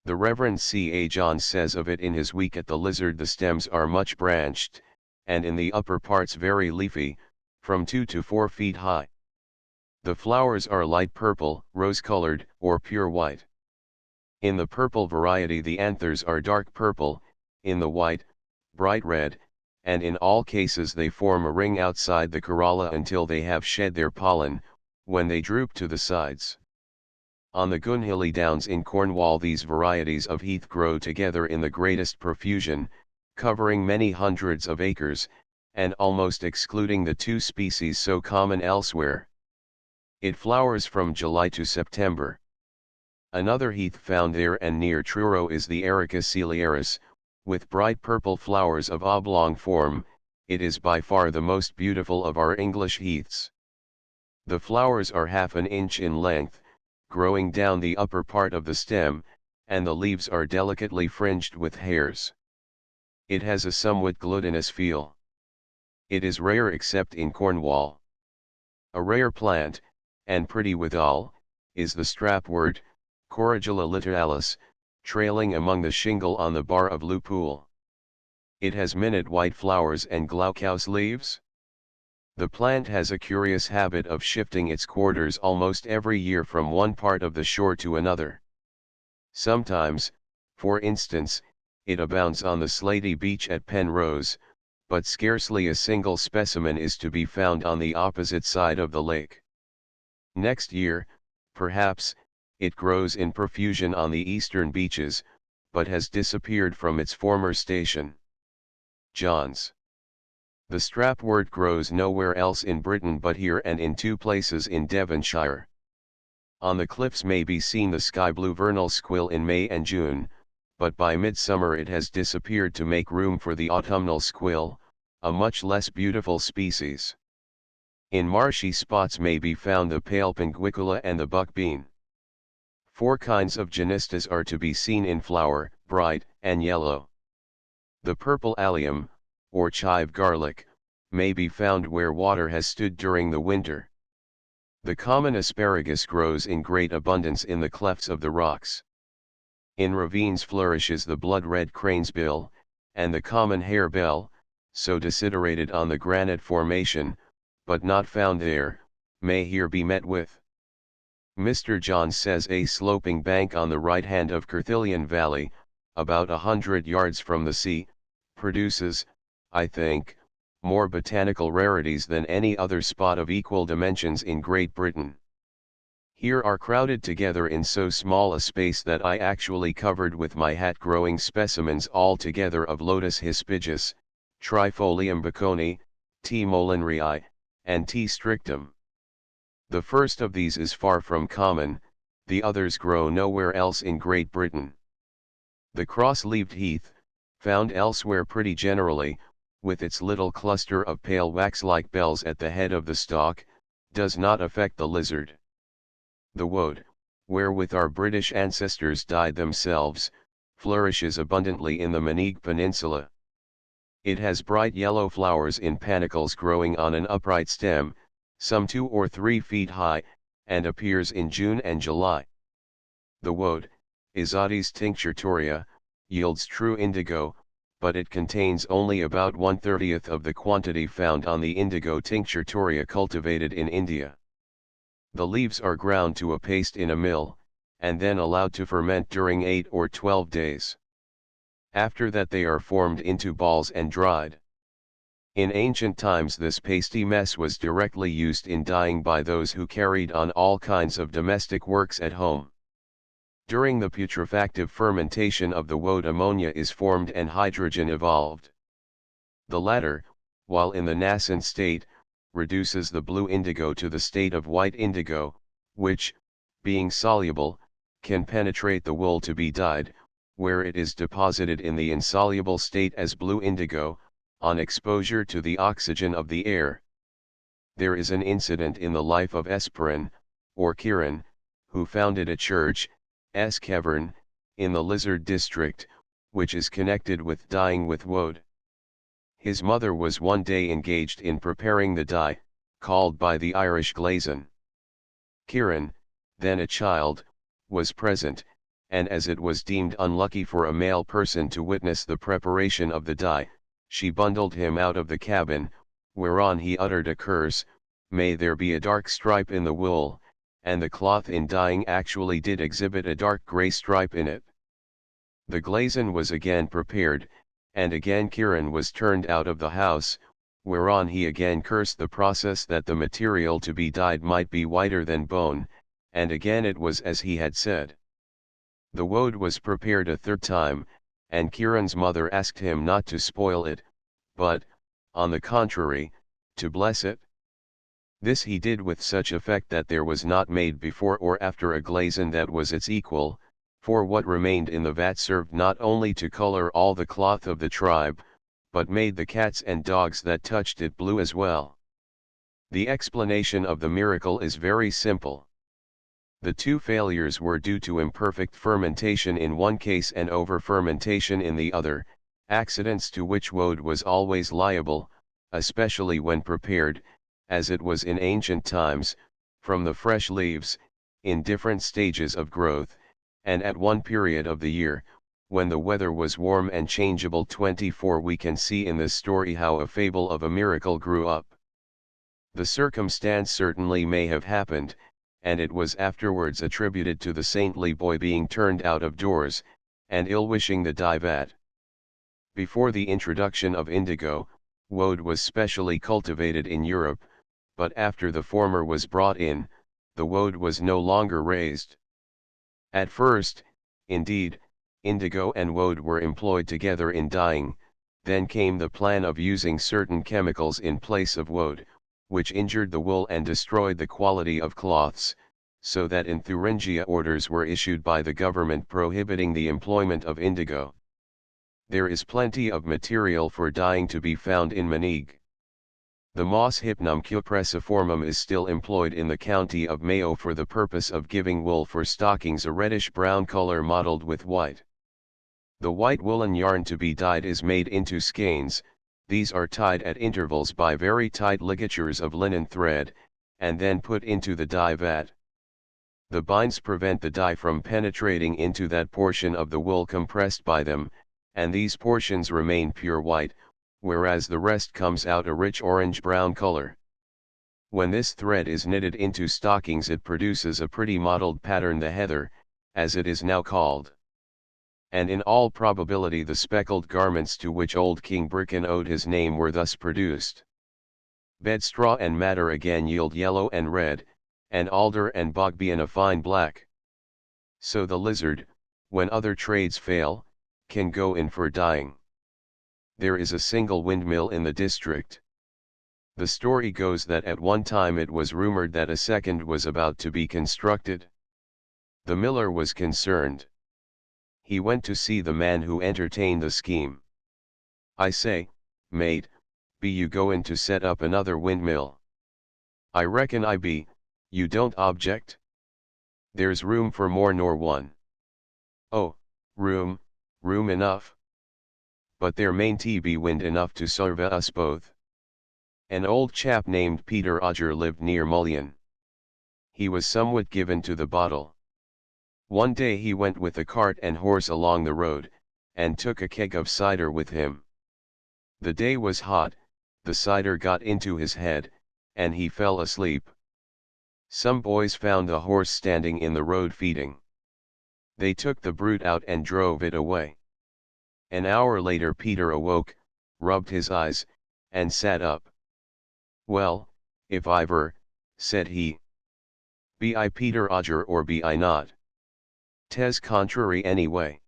The Reverend C. A. Johns says of it in his Week at the Lizard, the stems are much branched, and in the upper parts very leafy, from 2 to 4 feet high. The flowers are light purple, rose-colored, or pure white. In the purple variety the anthers are dark purple, in the white, bright red, and in all cases they form a ring outside the corolla until they have shed their pollen, when they droop to the sides. On the Gunhilly Downs in Cornwall these varieties of heath grow together in the greatest profusion, covering many hundreds of acres, and almost excluding the two species so common elsewhere. It flowers from July to September. Another heath found there and near Truro is the Erica ciliaris, with bright purple flowers of oblong form. It is by far the most beautiful of our English heaths. The flowers are half an inch in length, growing down the upper part of the stem, and the leaves are delicately fringed with hairs. It has a somewhat glutinous feel. It is rare except in Cornwall. A rare plant, and pretty withal, is the strapwort, Corygula literalis, trailing among the shingle on the bar of Loopool. It has minute white flowers and glaucous leaves. The plant has a curious habit of shifting its quarters almost every year from one part of the shore to another. Sometimes, for instance, it abounds on the slaty beach at Penrose, but scarcely a single specimen is to be found on the opposite side of the lake. Next year, perhaps, it grows in profusion on the eastern beaches, but has disappeared from its former station. Johns. The strapwort grows nowhere else in Britain but here and in 2 places in Devonshire. On the cliffs may be seen the sky-blue vernal squill in May and June, but by midsummer it has disappeared to make room for the autumnal squill, a much less beautiful species. In marshy spots may be found the pale pinguicula and the buckbean. 4 kinds of genistas are to be seen in flower, bright and yellow. The purple allium, or chive garlic, may be found where water has stood during the winter. The common asparagus grows in great abundance in the clefts of the rocks. In ravines flourishes the blood-red cranesbill, and the common harebell, so desiderated on the granite formation, but not found there, may here be met with. Mr. Johns says a sloping bank on the right hand of Carthillion Valley, about 100 yards from the sea, produces, I think, more botanical rarities than any other spot of equal dimensions in Great Britain. Here are crowded together in so small a space that I actually covered with my hat growing specimens altogether of Lotus hispidus, Trifolium baconi, T. molinrii, and T. strictum. The first of these is far from common, the others grow nowhere else in Great Britain. The cross-leaved heath, Found elsewhere pretty generally, with its little cluster of pale wax-like bells at the head of the stalk, does not affect the lizard. The woad, wherewith our British ancestors dyed themselves, flourishes abundantly in the Manig Peninsula. It has bright yellow flowers in panicles growing on an upright stem, some 2 or 3 feet high, and appears in June and July. The woad, Izades tincturatoria, yields true indigo, but it contains only about 1/30th of the quantity found on the indigo tincturatoria cultivated in India. The leaves are ground to a paste in a mill, and then allowed to ferment during 8 or 12 days. After that they are formed into balls and dried. In ancient times this pasty mess was directly used in dyeing by those who carried on all kinds of domestic works at home. During the putrefactive fermentation of the woad, ammonia is formed and hydrogen evolved. The latter, while in the nascent state, reduces the blue indigo to the state of white indigo, which, being soluble, can penetrate the wool to be dyed, where it is deposited in the insoluble state as blue indigo, on exposure to the oxygen of the air. There is an incident in the life of Esperin, or Kiran, who founded a church, Eskevern, in the Lizard district, which is connected with dyeing with woad. His mother was one day engaged in preparing the dye, called by the Irish glazon. Kiran, then a child, was present, and as it was deemed unlucky for a male person to witness the preparation of the dye, she bundled him out of the cabin, whereon he uttered a curse, "May there be a dark stripe in the wool," and the cloth in dyeing actually did exhibit a dark grey stripe in it. The glazon was again prepared, and again Kiran was turned out of the house, whereon he again cursed the process that the material to be dyed might be whiter than bone, and again it was as he had said. The woad was prepared a third time, and Kiran's mother asked him not to spoil it, but, on the contrary, to bless it. This he did with such effect that there was not made before or after a glazon that was its equal, for what remained in the vat served not only to color all the cloth of the tribe, but made the cats and dogs that touched it blue as well. The explanation of the miracle is very simple. The two failures were due to imperfect fermentation in one case and over-fermentation in the other, accidents to which woad was always liable, especially when prepared, as it was in ancient times, from the fresh leaves, in different stages of growth, and at one period of the year, when the weather was warm and changeable 24. We can see in this story how a fable of a miracle grew up. The circumstance certainly may have happened, and it was afterwards attributed to the saintly boy being turned out of doors, and ill-wishing the dye vat. Before the introduction of indigo, woad was specially cultivated in Europe, but after the former was brought in, the woad was no longer raised. At first, indeed, indigo and woad were employed together in dyeing, then came the plan of using certain chemicals in place of woad, which injured the wool and destroyed the quality of cloths, so that in Thuringia orders were issued by the government prohibiting the employment of indigo. There is plenty of material for dyeing to be found in Manig. The moss Hypnum cupressiformum is still employed in the county of Mayo for the purpose of giving wool for stockings a reddish-brown color mottled with white. The white woolen yarn to be dyed is made into skeins. These are tied at intervals by very tight ligatures of linen thread, and then put into the dye vat. The binds prevent the dye from penetrating into that portion of the wool compressed by them, and these portions remain pure white, whereas the rest comes out a rich orange-brown color. When this thread is knitted into stockings it produces a pretty mottled pattern, the heather, as it is now called. And in all probability the speckled garments to which old King Bricken owed his name were thus produced. Bedstraw and madder again yield yellow and red, and alder and bogbean a fine black. So the lizard, when other trades fail, can go in for dyeing. There is a single windmill in the district. The story goes that at one time it was rumored that a second was about to be constructed. The miller was concerned. He went to see the man who entertained the scheme. I say, mate, be you goin' to set up another windmill? I reckon I be, you don't object? There's room for more nor one. Oh, room enough. But there mayn't be wind enough to serve us both. An old chap named Peter Odger lived near Mullion. He was somewhat given to the bottle. One day he went with a cart and horse along the road, and took a keg of cider with him. The day was hot, the cider got into his head, and he fell asleep. Some boys found the horse standing in the road feeding. They took the brute out and drove it away. An hour later Peter awoke, rubbed his eyes, and sat up. Well, if I were, said he. Be I Peter Odger or be I not? 'Tes contrary anyway.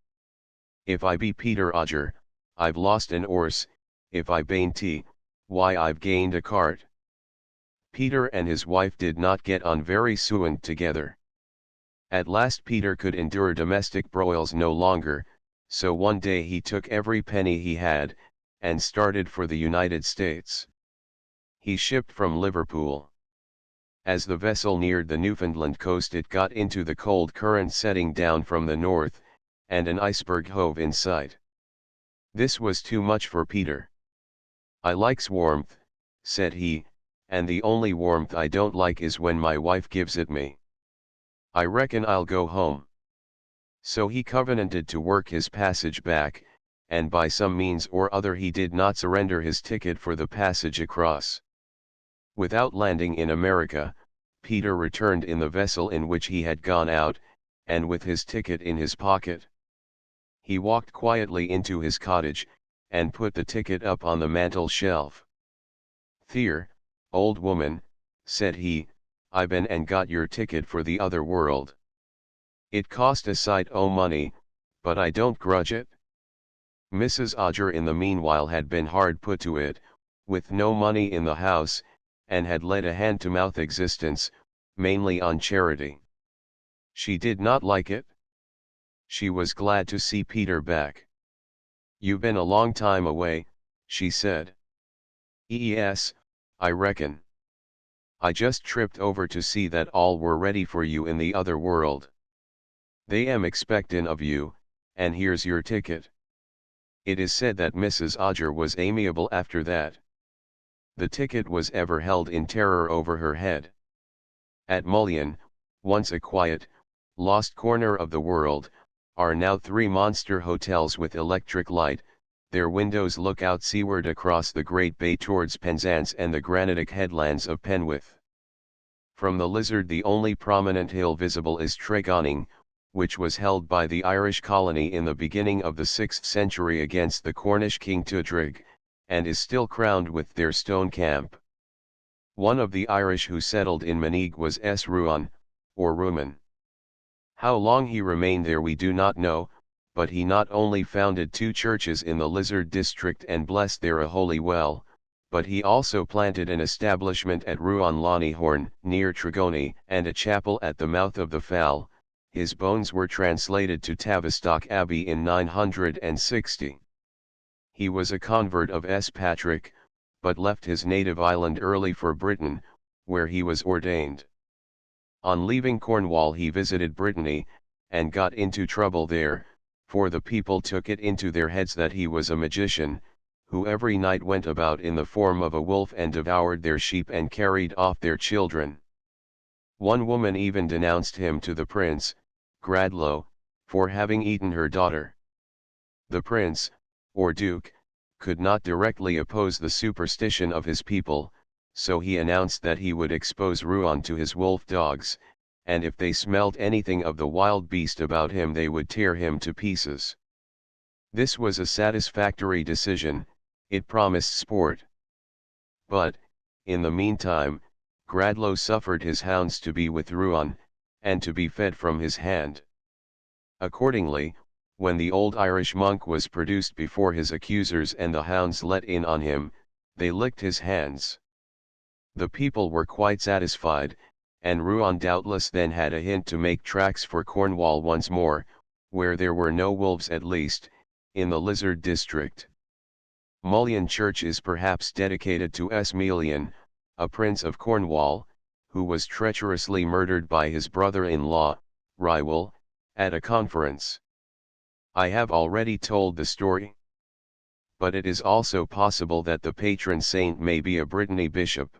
If I be Peter Odger, I've lost an 'orse, if I bain't, why I've gained a cart. Peter and his wife did not get on very soon together. At last Peter could endure domestic broils no longer, so one day he took every penny he had, and started for the United States. He shipped from Liverpool. As the vessel neared the Newfoundland coast it got into the cold current setting down from the north, and an iceberg hove in sight. This was too much for Peter. I likes warmth, said he, and the only warmth I don't like is when my wife gives it me. I reckon I'll go home. So he covenanted to work his passage back, and by some means or other he did not surrender his ticket for the passage across. Without landing in America, Peter returned in the vessel in which he had gone out, and with his ticket in his pocket. He walked quietly into his cottage, and put the ticket up on the mantel shelf. "There, old woman," said he, "I been and got your ticket for the other world. It cost a sight o' money, but I don't grudge it." Mrs. Odger in the meanwhile had been hard put to it, with no money in the house, and had led a hand-to-mouth existence, mainly on charity. She did not like it. She was glad to see Peter back. "You been a long time away," she said. "Yes, I reckon. I just tripped over to see that all were ready for you in the other world. They am expectin' of you, and here's your ticket." It is said that Mrs. Odger was amiable after that. The ticket was ever held in terror over her head. At Mullion, once a quiet, lost corner of the world, are now 3 monster hotels with electric light. Their windows look out seaward across the Great Bay towards Penzance and the granitic headlands of Penwith. From the Lizard the only prominent hill visible is Tregonning, which was held by the Irish colony in the beginning of the 6th century against the Cornish king Tudrig, and is still crowned with their stone camp. One of the Irish who settled in Maneague was S. Ruan, or Ruman. How long he remained there we do not know, but he not only founded 2 churches in the Lizard district and blessed there a holy well, but he also planted an establishment at Ruan Lonnyhorn, near Tregony, and a chapel at the mouth of the Fal. His bones were translated to Tavistock Abbey in 960. He was a convert of S. Patrick, but left his native island early for Britain, where he was ordained. On leaving Cornwall he visited Brittany, and got into trouble there, for the people took it into their heads that he was a magician, who every night went about in the form of a wolf and devoured their sheep and carried off their children. One woman even denounced him to the prince, Gradlow, for having eaten her daughter. The prince, or duke, could not directly oppose the superstition of his people, so he announced that he would expose Ruan to his wolf dogs, and if they smelled anything of the wild beast about him they would tear him to pieces. This was a satisfactory decision, it promised sport. But, in the meantime, Gradlow suffered his hounds to be with Ruan, and to be fed from his hand. Accordingly, when the old Irish monk was produced before his accusers and the hounds let in on him, they licked his hands. The people were quite satisfied, and Ruan doubtless then had a hint to make tracks for Cornwall once more, where there were no wolves at least, in the Lizard district. Mullion Church is perhaps dedicated to S. Melian, a prince of Cornwall, who was treacherously murdered by his brother-in-law, Rywell, at a conference. I have already told the story. But it is also possible that the patron saint may be a Brittany bishop.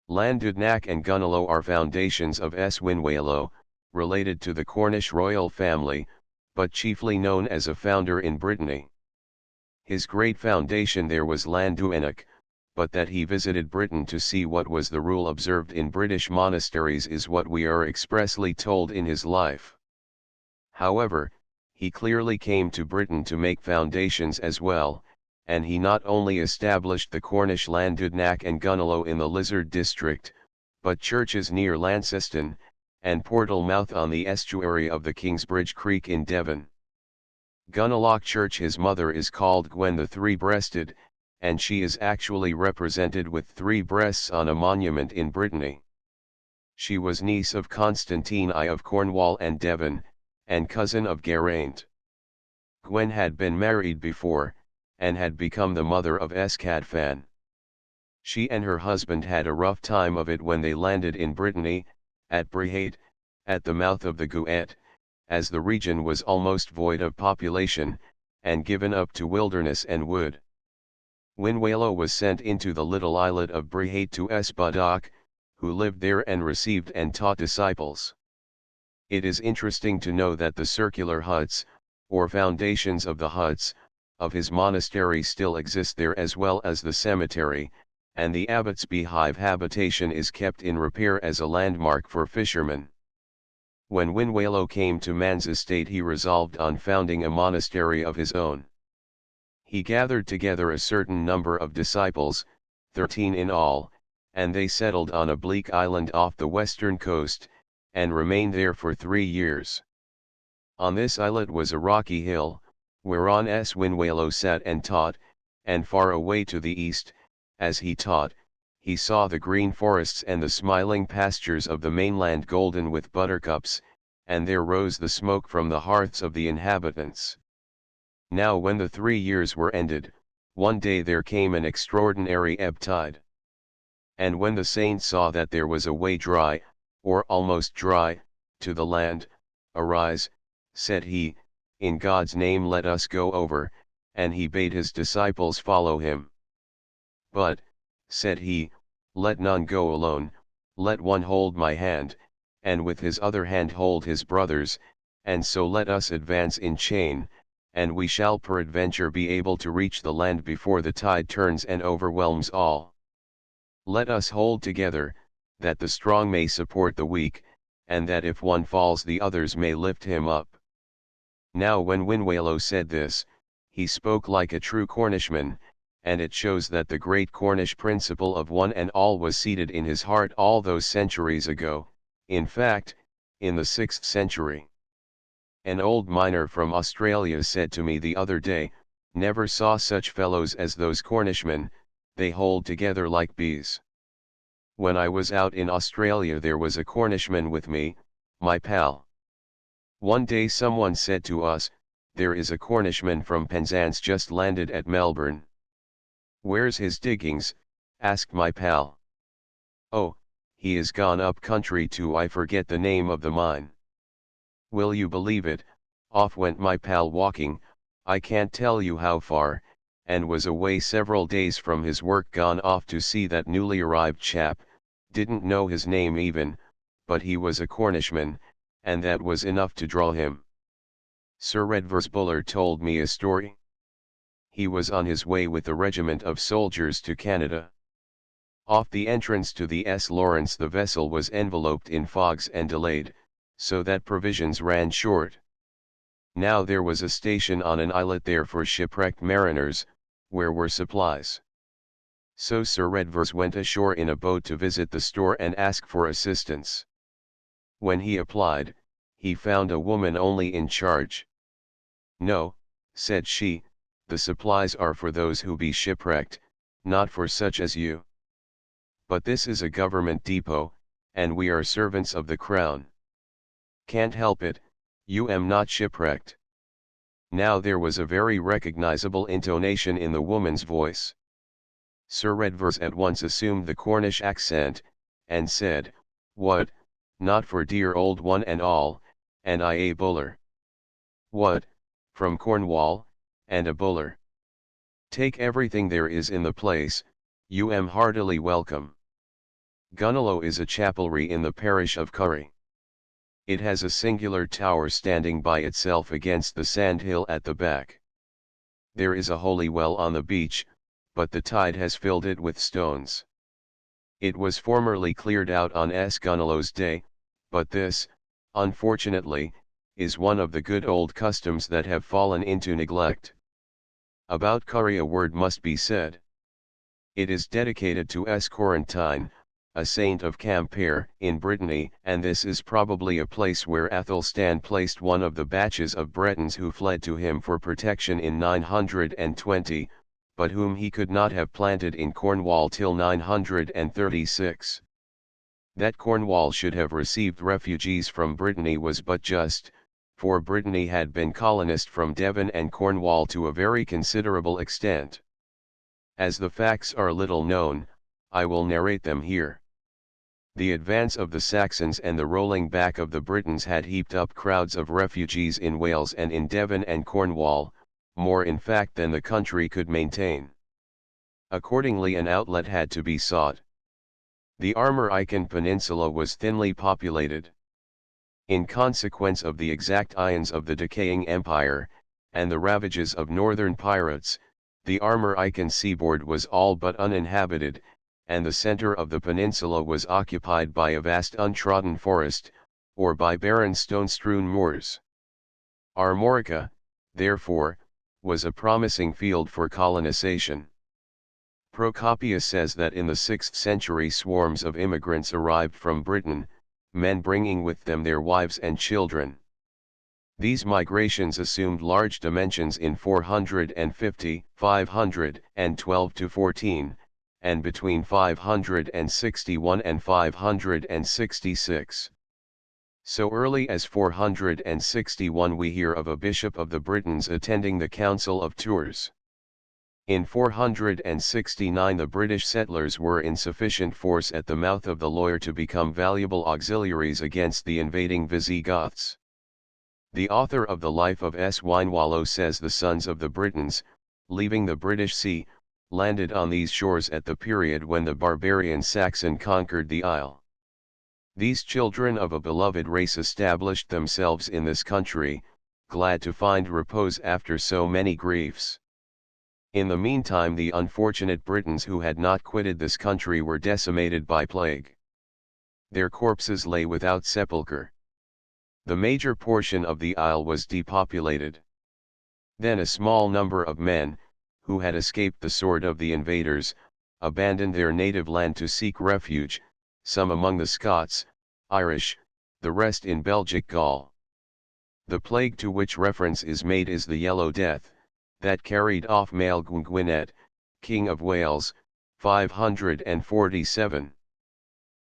Llandudnac and Gunalow are foundations of S. Wynwalo, related to the Cornish royal family, but chiefly known as a founder in Brittany. His great foundation there was Llanduenach, but that he visited Britain to see what was the rule observed in British monasteries is what we are expressly told in his life. However, he clearly came to Britain to make foundations as well, and he not only established the Cornish Llandudnac and Gunalow in the Lizard district, but churches near Launceston, and Portalmouth on the estuary of the Kingsbridge Creek in Devon. Gunaloch Church, his mother is called Gwen the Three-Breasted, and she is actually represented with three breasts on a monument in Brittany. She was niece of Constantine I of Cornwall and Devon, and cousin of Geraint. Gwen had been married before, and had become the mother of Escadfan. She and her husband had a rough time of it when they landed in Brittany, at Bryhait, at the mouth of the Guet, as the region was almost void of population, and given up to wilderness and wood. Wynwalo was sent into the little islet of Bryhait to Esbuddock, who lived there and received and taught disciples. It is interesting to know that the circular huts, or foundations of the huts, of his monastery still exist there, as well as the cemetery, and the abbot's beehive habitation is kept in repair as a landmark for fishermen. When Wynwalo came to man's estate, he resolved on founding a monastery of his own. He gathered together a certain number of disciples, 13 in all, and they settled on a bleak island off the western coast, and remained there for 3 years. On this islet was a rocky hill, whereon S. Wynwalo sat and taught, and far away to the east, as he taught, he saw the green forests and the smiling pastures of the mainland golden with buttercups, and there rose the smoke from the hearths of the inhabitants. Now when the 3 years were ended, one day there came an extraordinary ebb tide. And when the saint saw that there was a way dry, or almost dry, to the land, "Arise," said he, "in God's name let us go over," and he bade his disciples follow him. "But," said he, "let none go alone, let one hold my hand, and with his other hand hold his brother's, and so let us advance in chain, and we shall peradventure be able to reach the land before the tide turns and overwhelms all. Let us hold together, that the strong may support the weak, and that if one falls the others may lift him up." Now when Wynwalo said this, he spoke like a true Cornishman, and it shows that the great Cornish principle of one and all was seated in his heart all those centuries ago, in fact, in the 6th century. An old miner from Australia said to me the other day, "Never saw such fellows as those Cornishmen, they hold together like bees." When I was out in Australia there was a Cornishman with me, my pal. One day someone said to us, "There is a Cornishman from Penzance just landed at Melbourne." "Where's his diggings?" asked my pal. "Oh, he is gone up country to I forget the name of the mine." Will you believe it, off went my pal walking, I can't tell you how far, and was away several days from his work, gone off to see that newly arrived chap, didn't know his name even, but he was a Cornishman, and that was enough to draw him. Sir Redvers Buller told me a story. He was on his way with a regiment of soldiers to Canada. Off the entrance to the S. Lawrence the vessel was enveloped in fogs and delayed, so that provisions ran short. Now there was a station on an islet there for shipwrecked mariners, where were supplies. So Sir Redvers went ashore in a boat to visit the store and ask for assistance. When he applied, he found a woman only in charge. "No," said she, "the supplies are for those who be shipwrecked, not for such as you. But this is a government depot, and we are servants of the crown. Can't help it, you am not shipwrecked." Now there was a very recognizable intonation in the woman's voice. Sir Redvers at once assumed the Cornish accent, and said, "What, not for dear old one and all, and I a bowler? What, from Cornwall, and a bowler? Take everything there is in the place, you am heartily welcome." Gunalow is a chapelry in the parish of Curry. It has a singular tower standing by itself against the sandhill at the back. There is a holy well on the beach, but the tide has filled it with stones. It was formerly cleared out on Gunalow's day, but this, unfortunately, is one of the good old customs that have fallen into neglect. About Curry a word must be said. It is dedicated to Corentine, a saint of Quimper in Brittany, and this is probably a place where Athelstan placed one of the batches of Bretons who fled to him for protection in 920, but whom he could not have planted in Cornwall till 936. That Cornwall should have received refugees from Brittany was but just, for Brittany had been colonized from Devon and Cornwall to a very considerable extent. As the facts are little known, I will narrate them here. The advance of the Saxons and the rolling back of the Britons had heaped up crowds of refugees in Wales and in Devon and Cornwall, more in fact than the country could maintain. Accordingly an outlet had to be sought. The Armorican Peninsula was thinly populated. In consequence of the exact ions of the decaying empire, and the ravages of northern pirates, the Armorican seaboard was all but uninhabited, and the center of the peninsula was occupied by a vast untrodden forest, or by barren stone-strewn moors. Armorica, therefore, was a promising field for colonization. Procopius says that in the 6th century swarms of immigrants arrived from Britain, men bringing with them their wives and children. These migrations assumed large dimensions in 450, 512 to 14, and between 561 and 566. So early as 461 we hear of a bishop of the Britons attending the Council of Tours. In 469 the British settlers were in sufficient force at the mouth of the Loire to become valuable auxiliaries against the invading Visigoths. The author of the Life of Swinewallow says the sons of the Britons, leaving the British Sea, landed on these shores at the period when the barbarian Saxon conquered the isle. These children of a beloved race established themselves in this country, glad to find repose after so many griefs. In the meantime the unfortunate Britons who had not quitted this country were decimated by plague. Their corpses lay without sepulchre. The major portion of the isle was depopulated. Then a small number of men, who had escaped the sword of the invaders, abandoned their native land to seek refuge, some among the Scots, Irish, the rest in Belgic Gaul. The plague to which reference is made is the Yellow Death, that carried off Maelgwn Gwynedd, King of Wales, 547.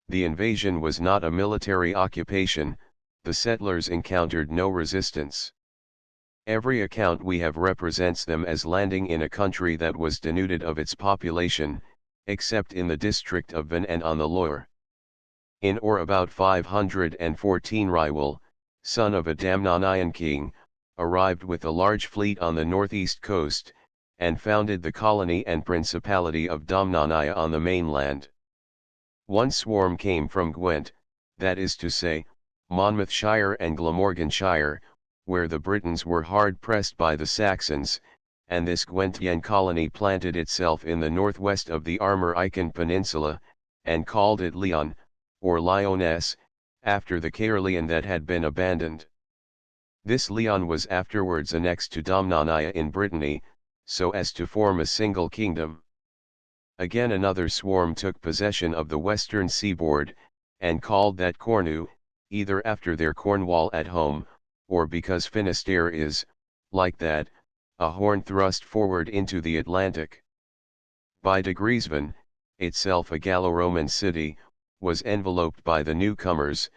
The invasion was not a military occupation, the settlers encountered no resistance. Every account we have represents them as landing in a country that was denuded of its population, except in the district of Van and on the Loire. In or about 514 Rywal, son of a Damnanian king, arrived with a large fleet on the northeast coast, and founded the colony and principality of Domnania on the mainland. One swarm came from Gwent, that is to say, Monmouthshire and Glamorganshire, where the Britons were hard pressed by the Saxons, and this Gwentian colony planted itself in the northwest of the Armorican Peninsula, and called it Leon, or Lyonesse, after the Caerleon that had been abandoned. This Leon was afterwards annexed to Domnania in Brittany, so as to form a single kingdom. Again another swarm took possession of the western seaboard, and called that Cornu, either after their Cornwall at home, or because Finisterre is, like that, a horn thrust forward into the Atlantic. By degrees Van, itself a Gallo-Roman city, was enveloped by the newcomers,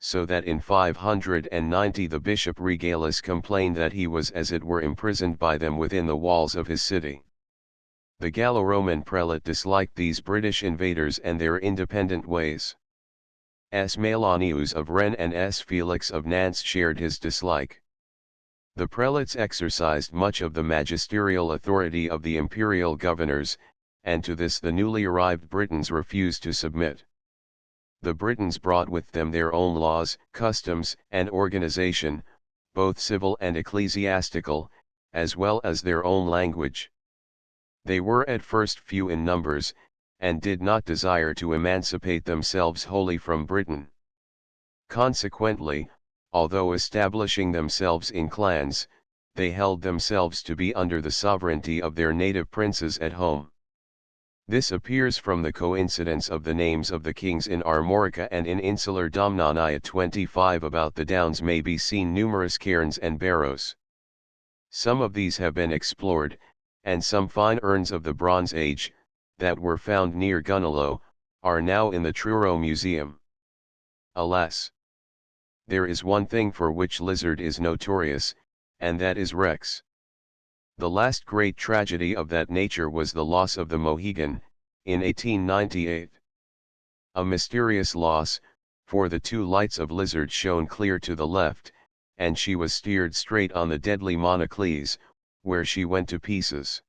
so that in 590 the bishop Regalis complained that he was as it were imprisoned by them within the walls of his city. The Gallo-Roman prelate disliked these British invaders and their independent ways. S. Melanius of Rennes and S. Felix of Nantes shared his dislike. The prelates exercised much of the magisterial authority of the imperial governors, and to this the newly arrived Britons refused to submit. The Britons brought with them their own laws, customs, and organization, both civil and ecclesiastical, as well as their own language. They were at first few in numbers, and did not desire to emancipate themselves wholly from Britain. Consequently, although establishing themselves in clans, they held themselves to be under the sovereignty of their native princes at home. This appears from the coincidence of the names of the kings in Armorica and in Insular Domnania 25. About the Downs may be seen numerous cairns and barrows. Some of these have been explored, and some fine urns of the Bronze Age, that were found near Gunalow, are now in the Truro Museum. Alas! There is one thing for which Lizard is notorious, and that is Rex. The last great tragedy of that nature was the loss of the Mohegan, in 1898. A mysterious loss, for the two lights of Lizard shone clear to the left, and she was steered straight on the deadly Monocles, where she went to pieces.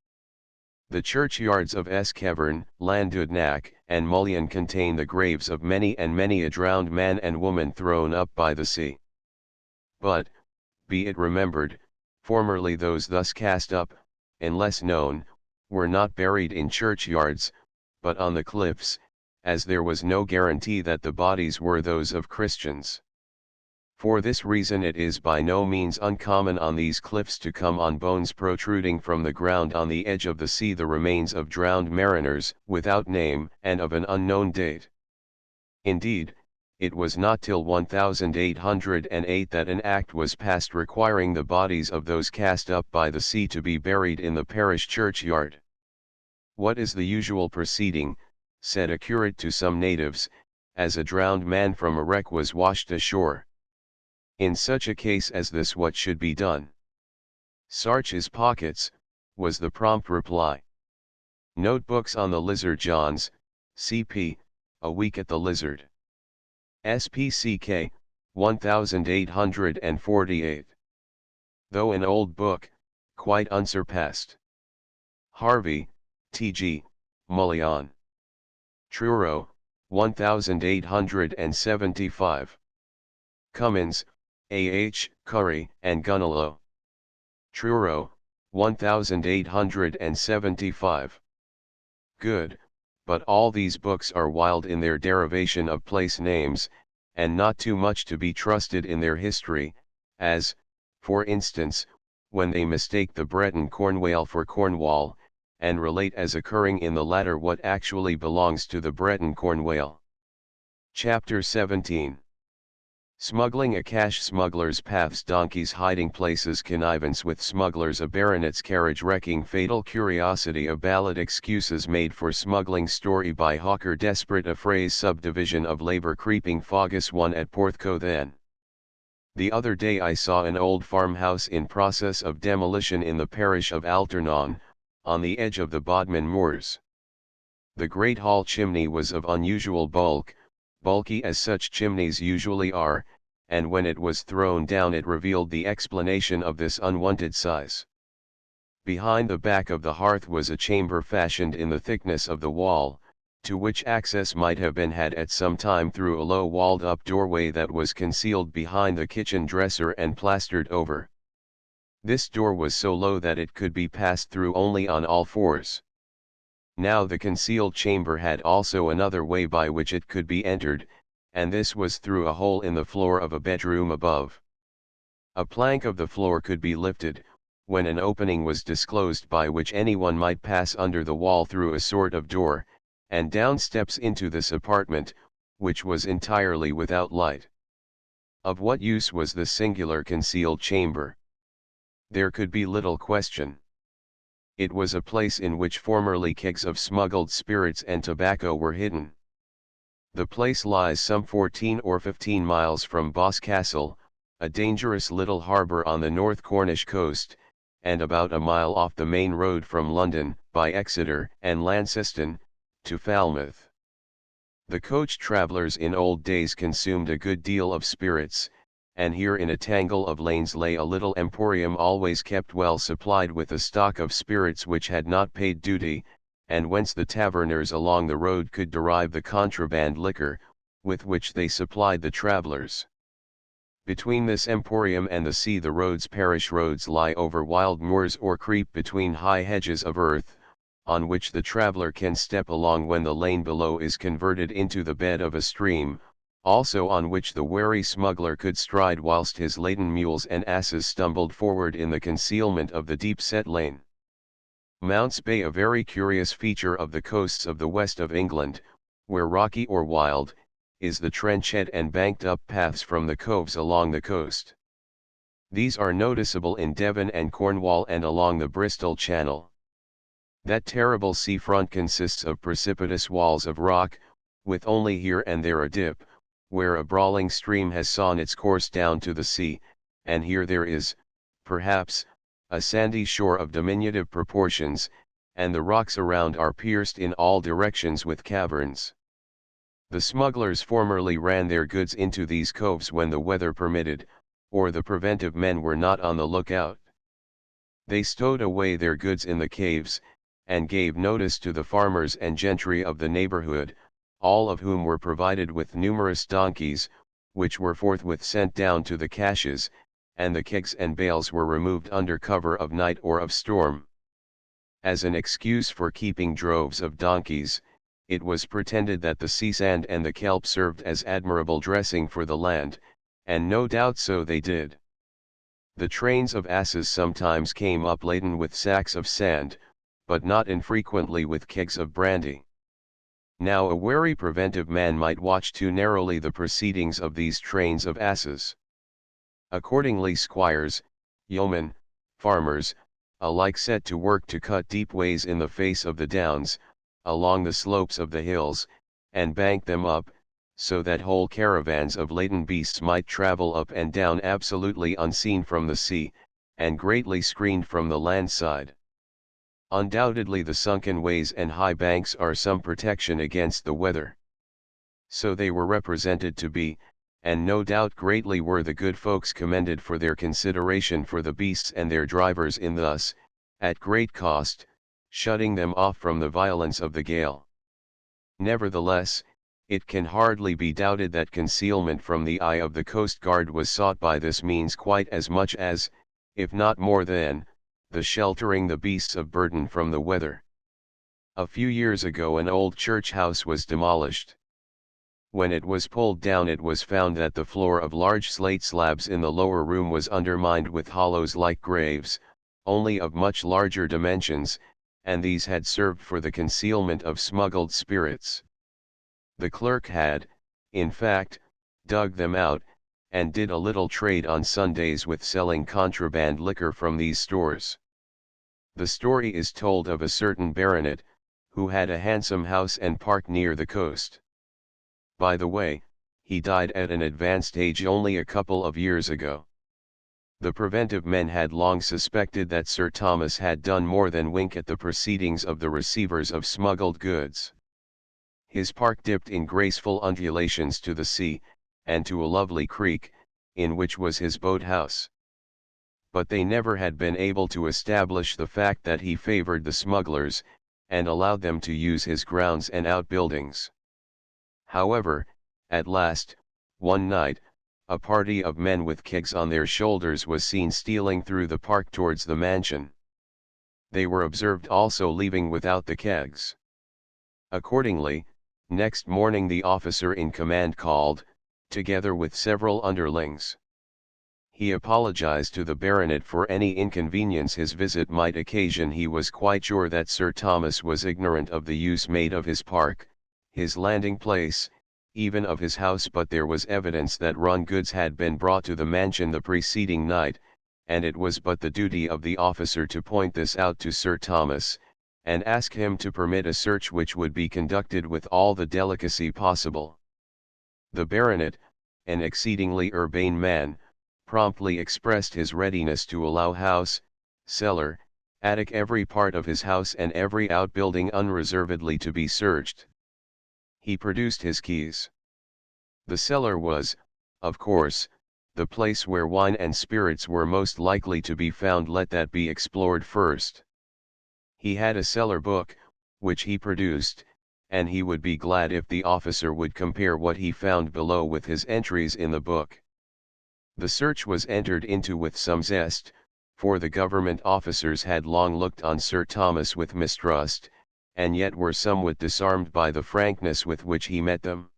The churchyards of Eskevern, Llandudnac, and Mullion contain the graves of many and many a drowned man and woman thrown up by the sea. But, be it remembered, formerly those thus cast up, unless known, were not buried in churchyards, but on the cliffs, as there was no guarantee that the bodies were those of Christians. For this reason it is by no means uncommon on these cliffs to come on bones protruding from the ground on the edge of the sea, the remains of drowned mariners, without name and of an unknown date. Indeed, it was not till 1808 that an act was passed requiring the bodies of those cast up by the sea to be buried in the parish churchyard. "What is the usual proceeding," said a curate to some natives, "as a drowned man from a wreck was washed ashore? In such a case as this what should be done?" "Sarch his pockets," was the prompt reply. Notebooks on the Lizard Johns, C.P., A Week at the Lizard. SPCK, 1848. Though an old book, quite unsurpassed. Harvey, T.G., Mullion. Truro, 1875. Cummins, A.H., Curry and Gunalow. Truro, 1875. Good, but all these books are wild in their derivation of place names, and not too much to be trusted in their history, as, for instance, when they mistake the Breton Cornwall for Cornwall, and relate as occurring in the latter what actually belongs to the Breton Cornwall. Chapter 17. Smuggling. A cache. Smugglers' paths. Donkeys' hiding places. Connivance with smugglers. A baronet's carriage. Wrecking. Fatal curiosity. A ballad. Excuses made for smuggling. Story by Hawker. Desperate. A phrase. Subdivision of labor. Creeping. Foggus. One at Porthcawl. Then the other day I saw an old farmhouse in process of demolition in the parish of Alternon, on the edge of the Bodmin Moors. The great hall chimney was of unusual bulk, bulky as such chimneys usually are, and when it was thrown down it revealed the explanation of this unwonted size. Behind the back of the hearth was a chamber fashioned in the thickness of the wall, to which access might have been had at some time through a low walled-up doorway that was concealed behind the kitchen dresser and plastered over. This door was so low that it could be passed through only on all fours. Now the concealed chamber had also another way by which it could be entered, and this was through a hole in the floor of a bedroom above. A plank of the floor could be lifted, when an opening was disclosed by which anyone might pass under the wall through a sort of door, and down steps into this apartment, which was entirely without light. Of what use was this singular concealed chamber? There could be little question. It was a place in which formerly kegs of smuggled spirits and tobacco were hidden. The place lies some 14 or 15 miles from Boscastle, a dangerous little harbour on the North Cornish coast, and about a mile off the main road from London, by Exeter and Launceston, to Falmouth. The coach travellers in old days consumed a good deal of spirits, and here in a tangle of lanes lay a little emporium always kept well supplied with a stock of spirits which had not paid duty, and whence the taverners along the road could derive the contraband liquor, with which they supplied the travellers. Between this emporium and the sea the parish roads lie over wild moors or creep between high hedges of earth, on which the traveller can step along when the lane below is converted into the bed of a stream, also on which the wary smuggler could stride whilst his laden mules and asses stumbled forward in the concealment of the deep-set lane. Mounts Bay, a very curious feature of the coasts of the west of England, where rocky or wild, is the trenched and banked-up paths from the coves along the coast. These are noticeable in Devon and Cornwall and along the Bristol Channel. That terrible seafront consists of precipitous walls of rock, with only here and there a dip, where a brawling stream has sawn its course down to the sea, and here there is, perhaps, a sandy shore of diminutive proportions, and the rocks around are pierced in all directions with caverns. The smugglers formerly ran their goods into these coves when the weather permitted, or the preventive men were not on the lookout. They stowed away their goods in the caves, and gave notice to the farmers and gentry of the neighbourhood, all of whom were provided with numerous donkeys, which were forthwith sent down to the caches, and the kegs and bales were removed under cover of night or of storm. As an excuse for keeping droves of donkeys, it was pretended that the sea sand and the kelp served as admirable dressing for the land, and no doubt so they did. The trains of asses sometimes came up laden with sacks of sand, but not infrequently with kegs of brandy. Now a wary preventive man might watch too narrowly the proceedings of these trains of asses. Accordingly squires, yeomen, farmers, alike set to work to cut deep ways in the face of the downs, along the slopes of the hills, and bank them up, so that whole caravans of laden beasts might travel up and down absolutely unseen from the sea, and greatly screened from the land side. Undoubtedly the sunken ways and high banks are some protection against the weather. So they were represented to be, and no doubt greatly were the good folks commended for their consideration for the beasts and their drivers in thus, at great cost, shutting them off from the violence of the gale. Nevertheless, it can hardly be doubted that concealment from the eye of the coast guard was sought by this means quite as much as, if not more than, the sheltering the beasts of burden from the weather. A few years ago an old church house was demolished. When it was pulled down it was found that the floor of large slate slabs in the lower room was undermined with hollows like graves, only of much larger dimensions, and these had served for the concealment of smuggled spirits. The clerk had, in fact, dug them out, and did a little trade on Sundays with selling contraband liquor from these stores. The story is told of a certain baronet, who had a handsome house and park near the coast. By the way, he died at an advanced age only a couple of years ago. The preventive men had long suspected that Sir Thomas had done more than wink at the proceedings of the receivers of smuggled goods. His park dipped in graceful undulations to the sea, and to a lovely creek, in which was his boat house. But they never had been able to establish the fact that he favoured the smugglers, and allowed them to use his grounds and outbuildings. However, at last, one night, a party of men with kegs on their shoulders was seen stealing through the park towards the mansion. They were observed also leaving without the kegs. Accordingly, next morning the officer in command called, together with several underlings. He apologized to the baronet for any inconvenience his visit might occasion. He was quite sure that Sir Thomas was ignorant of the use made of his park, his landing place, even of his house, but there was evidence that run goods had been brought to the mansion the preceding night, and it was but the duty of the officer to point this out to Sir Thomas, and ask him to permit a search which would be conducted with all the delicacy possible. The baronet, an exceedingly urbane man, promptly expressed his readiness to allow house, cellar, attic, every part of his house and every outbuilding unreservedly to be searched. He produced his keys. The cellar was, of course, the place where wine and spirits were most likely to be found. Let that be explored first. He had a cellar book, which he produced, and he would be glad if the officer would compare what he found below with his entries in the book. The search was entered into with some zest, for the government officers had long looked on Sir Thomas with mistrust, and yet were somewhat disarmed by the frankness with which he met them.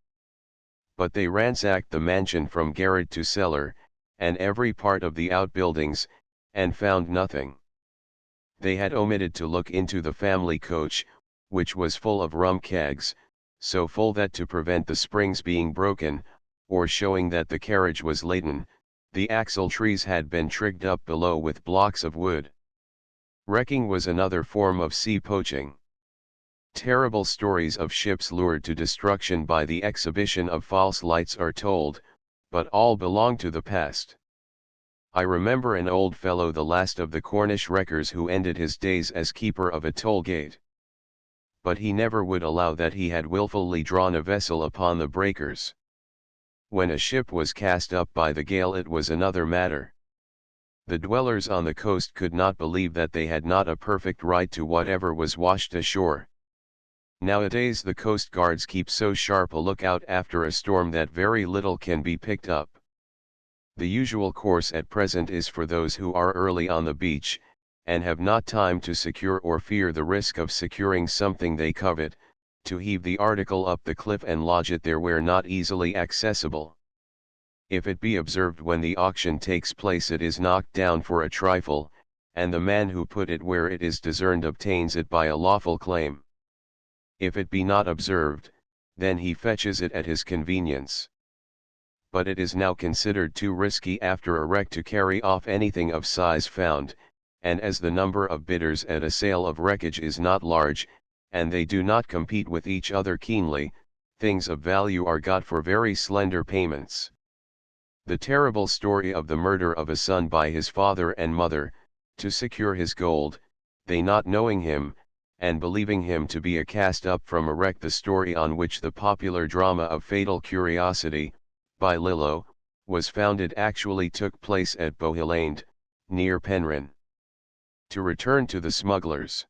But they ransacked the mansion from garret to cellar, and every part of the outbuildings, and found nothing. They had omitted to look into the family coach, which was full of rum kegs, so full that to prevent the springs being broken, or showing that the carriage was laden, the axle trees had been trigged up below with blocks of wood. Wrecking was another form of sea poaching. Terrible stories of ships lured to destruction by the exhibition of false lights are told, but all belong to the past. I remember an old fellow, the last of the Cornish wreckers, who ended his days as keeper of a toll gate. But he never would allow that he had wilfully drawn a vessel upon the breakers. When a ship was cast up by the gale, it was another matter. The dwellers on the coast could not believe that they had not a perfect right to whatever was washed ashore. Nowadays the coast guards keep so sharp a lookout after a storm that very little can be picked up. The usual course at present is for those who are early on the beach, and have not time to secure or fear the risk of securing something they covet, to heave the article up the cliff and lodge it there where not easily accessible. If it be observed when the auction takes place, it is knocked down for a trifle, and the man who put it where it is discerned obtains it by a lawful claim. If it be not observed, then he fetches it at his convenience. But it is now considered too risky after a wreck to carry off anything of size found, and as the number of bidders at a sale of wreckage is not large, and they do not compete with each other keenly, things of value are got for very slender payments. The terrible story of the murder of a son by his father and mother, to secure his gold, they not knowing him, and believing him to be a cast up from a wreck, the story on which the popular drama of Fatal Curiosity, by Lillo, was founded, actually took place at Bohiland, near Penryn. To return to the smugglers.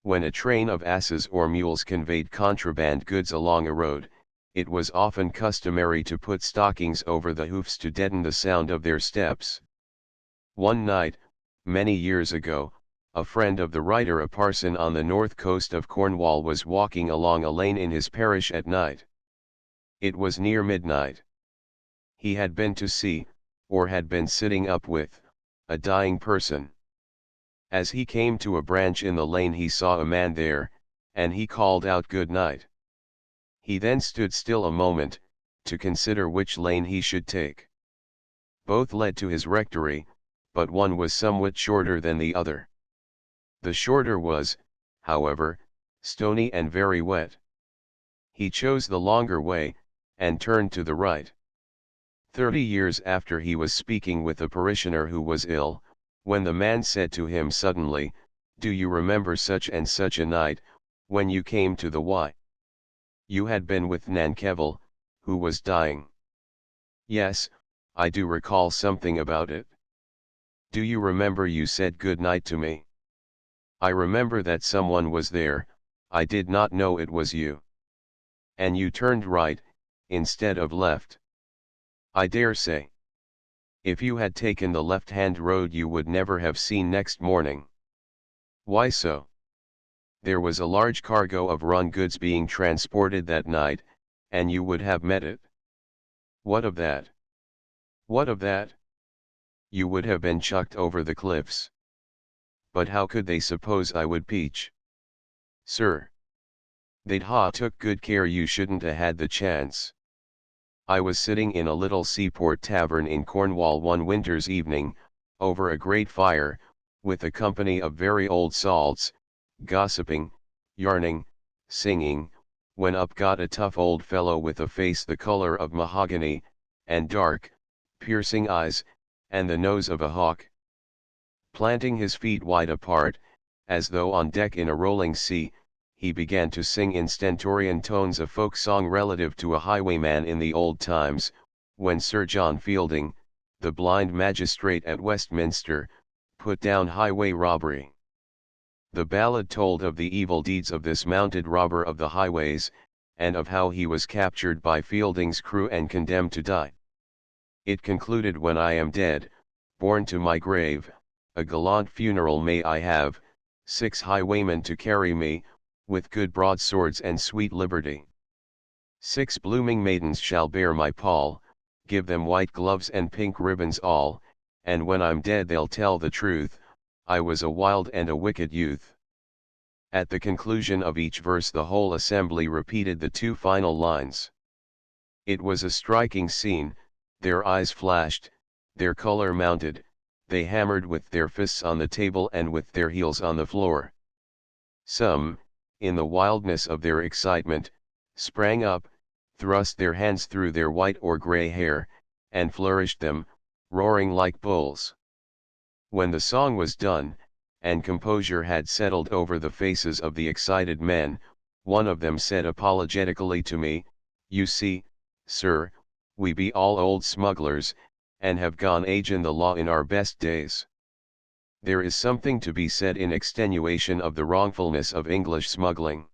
When a train of asses or mules conveyed contraband goods along a road, it was often customary to put stockings over the hoofs to deaden the sound of their steps. One night, many years ago, a friend of the writer, a parson on the north coast of Cornwall, was walking along a lane in his parish at night. It was near midnight. He had been to see, or had been sitting up with, a dying person. As he came to a branch in the lane, he saw a man there, and he called out, "Good night." He then stood still a moment, to consider which lane he should take. Both led to his rectory, but one was somewhat shorter than the other. The shorter was, however, stony and very wet. He chose the longer way, and turned to the right. 30 years after, he was speaking with a parishioner who was ill, when the man said to him suddenly, "Do you remember such and such a night, when you came to the Y? You had been with Nankevel, who was dying." "Yes, I do recall something about it." "Do you remember you said good night to me?" "I remember that someone was there, I did not know it was you." "And you turned right, instead of left?" "I dare say. If you had taken the left-hand road you would never have seen next morning." "Why so?" "There was a large cargo of run goods being transported that night, and you would have met it." "What of that?" "What of that? You would have been chucked over the cliffs." "But how could they suppose I would peach?" "Sir, they'd ha' took good care you shouldn't a had the chance." I was sitting in a little seaport tavern in Cornwall one winter's evening, over a great fire, with a company of very old salts, gossiping, yarning, singing, when up got a tough old fellow with a face the color of mahogany, and dark, piercing eyes, and the nose of a hawk. Planting his feet wide apart, as though on deck in a rolling sea, he began to sing in stentorian tones a folk song relative to a highwayman in the old times, when Sir John Fielding, the blind magistrate at Westminster, put down highway robbery. The ballad told of the evil deeds of this mounted robber of the highways, and of how he was captured by Fielding's crew and condemned to die. It concluded, when I am dead, borne to my grave, a gallant funeral may I have, 6 highwaymen to carry me, with good broadswords and sweet liberty. 6 blooming maidens shall bear my pall, give them white gloves and pink ribbons all, and when I'm dead they'll tell the truth, I was a wild and a wicked youth. At the conclusion of each verse the whole assembly repeated the 2 final lines. It was a striking scene, their eyes flashed, their color mounted, they hammered with their fists on the table and with their heels on the floor. Some, in the wildness of their excitement, sprang up, thrust their hands through their white or grey hair, and flourished them, roaring like bulls. When the song was done, and composure had settled over the faces of the excited men, one of them said apologetically to me, "You see, sir, we be all old smugglers, and have gone agin the law in our best days. There is something to be said in extenuation of the wrongfulness of English smuggling.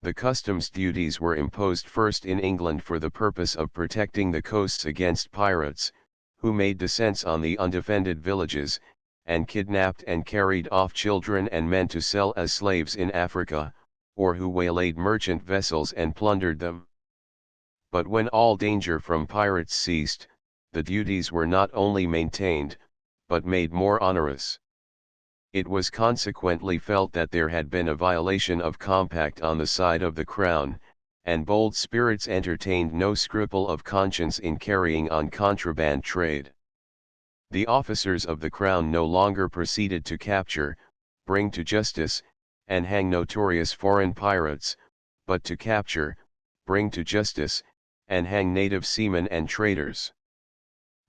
The customs duties were imposed first in England for the purpose of protecting the coasts against pirates, who made descents on the undefended villages, and kidnapped and carried off children and men to sell as slaves in Africa, or who waylaid merchant vessels and plundered them. But when all danger from pirates ceased, the duties were not only maintained, but made more onerous. It was consequently felt that there had been a violation of compact on the side of the Crown, and bold spirits entertained no scruple of conscience in carrying on contraband trade. The officers of the Crown no longer proceeded to capture, bring to justice, and hang notorious foreign pirates, but to capture, bring to justice, and hang native seamen and traders.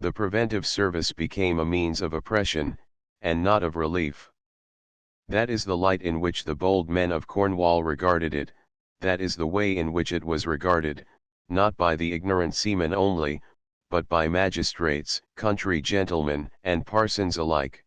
The preventive service became a means of oppression, and not of relief. That is the light in which the bold men of Cornwall regarded it, that is the way in which it was regarded, not by the ignorant seamen only, but by magistrates, country gentlemen, and parsons alike.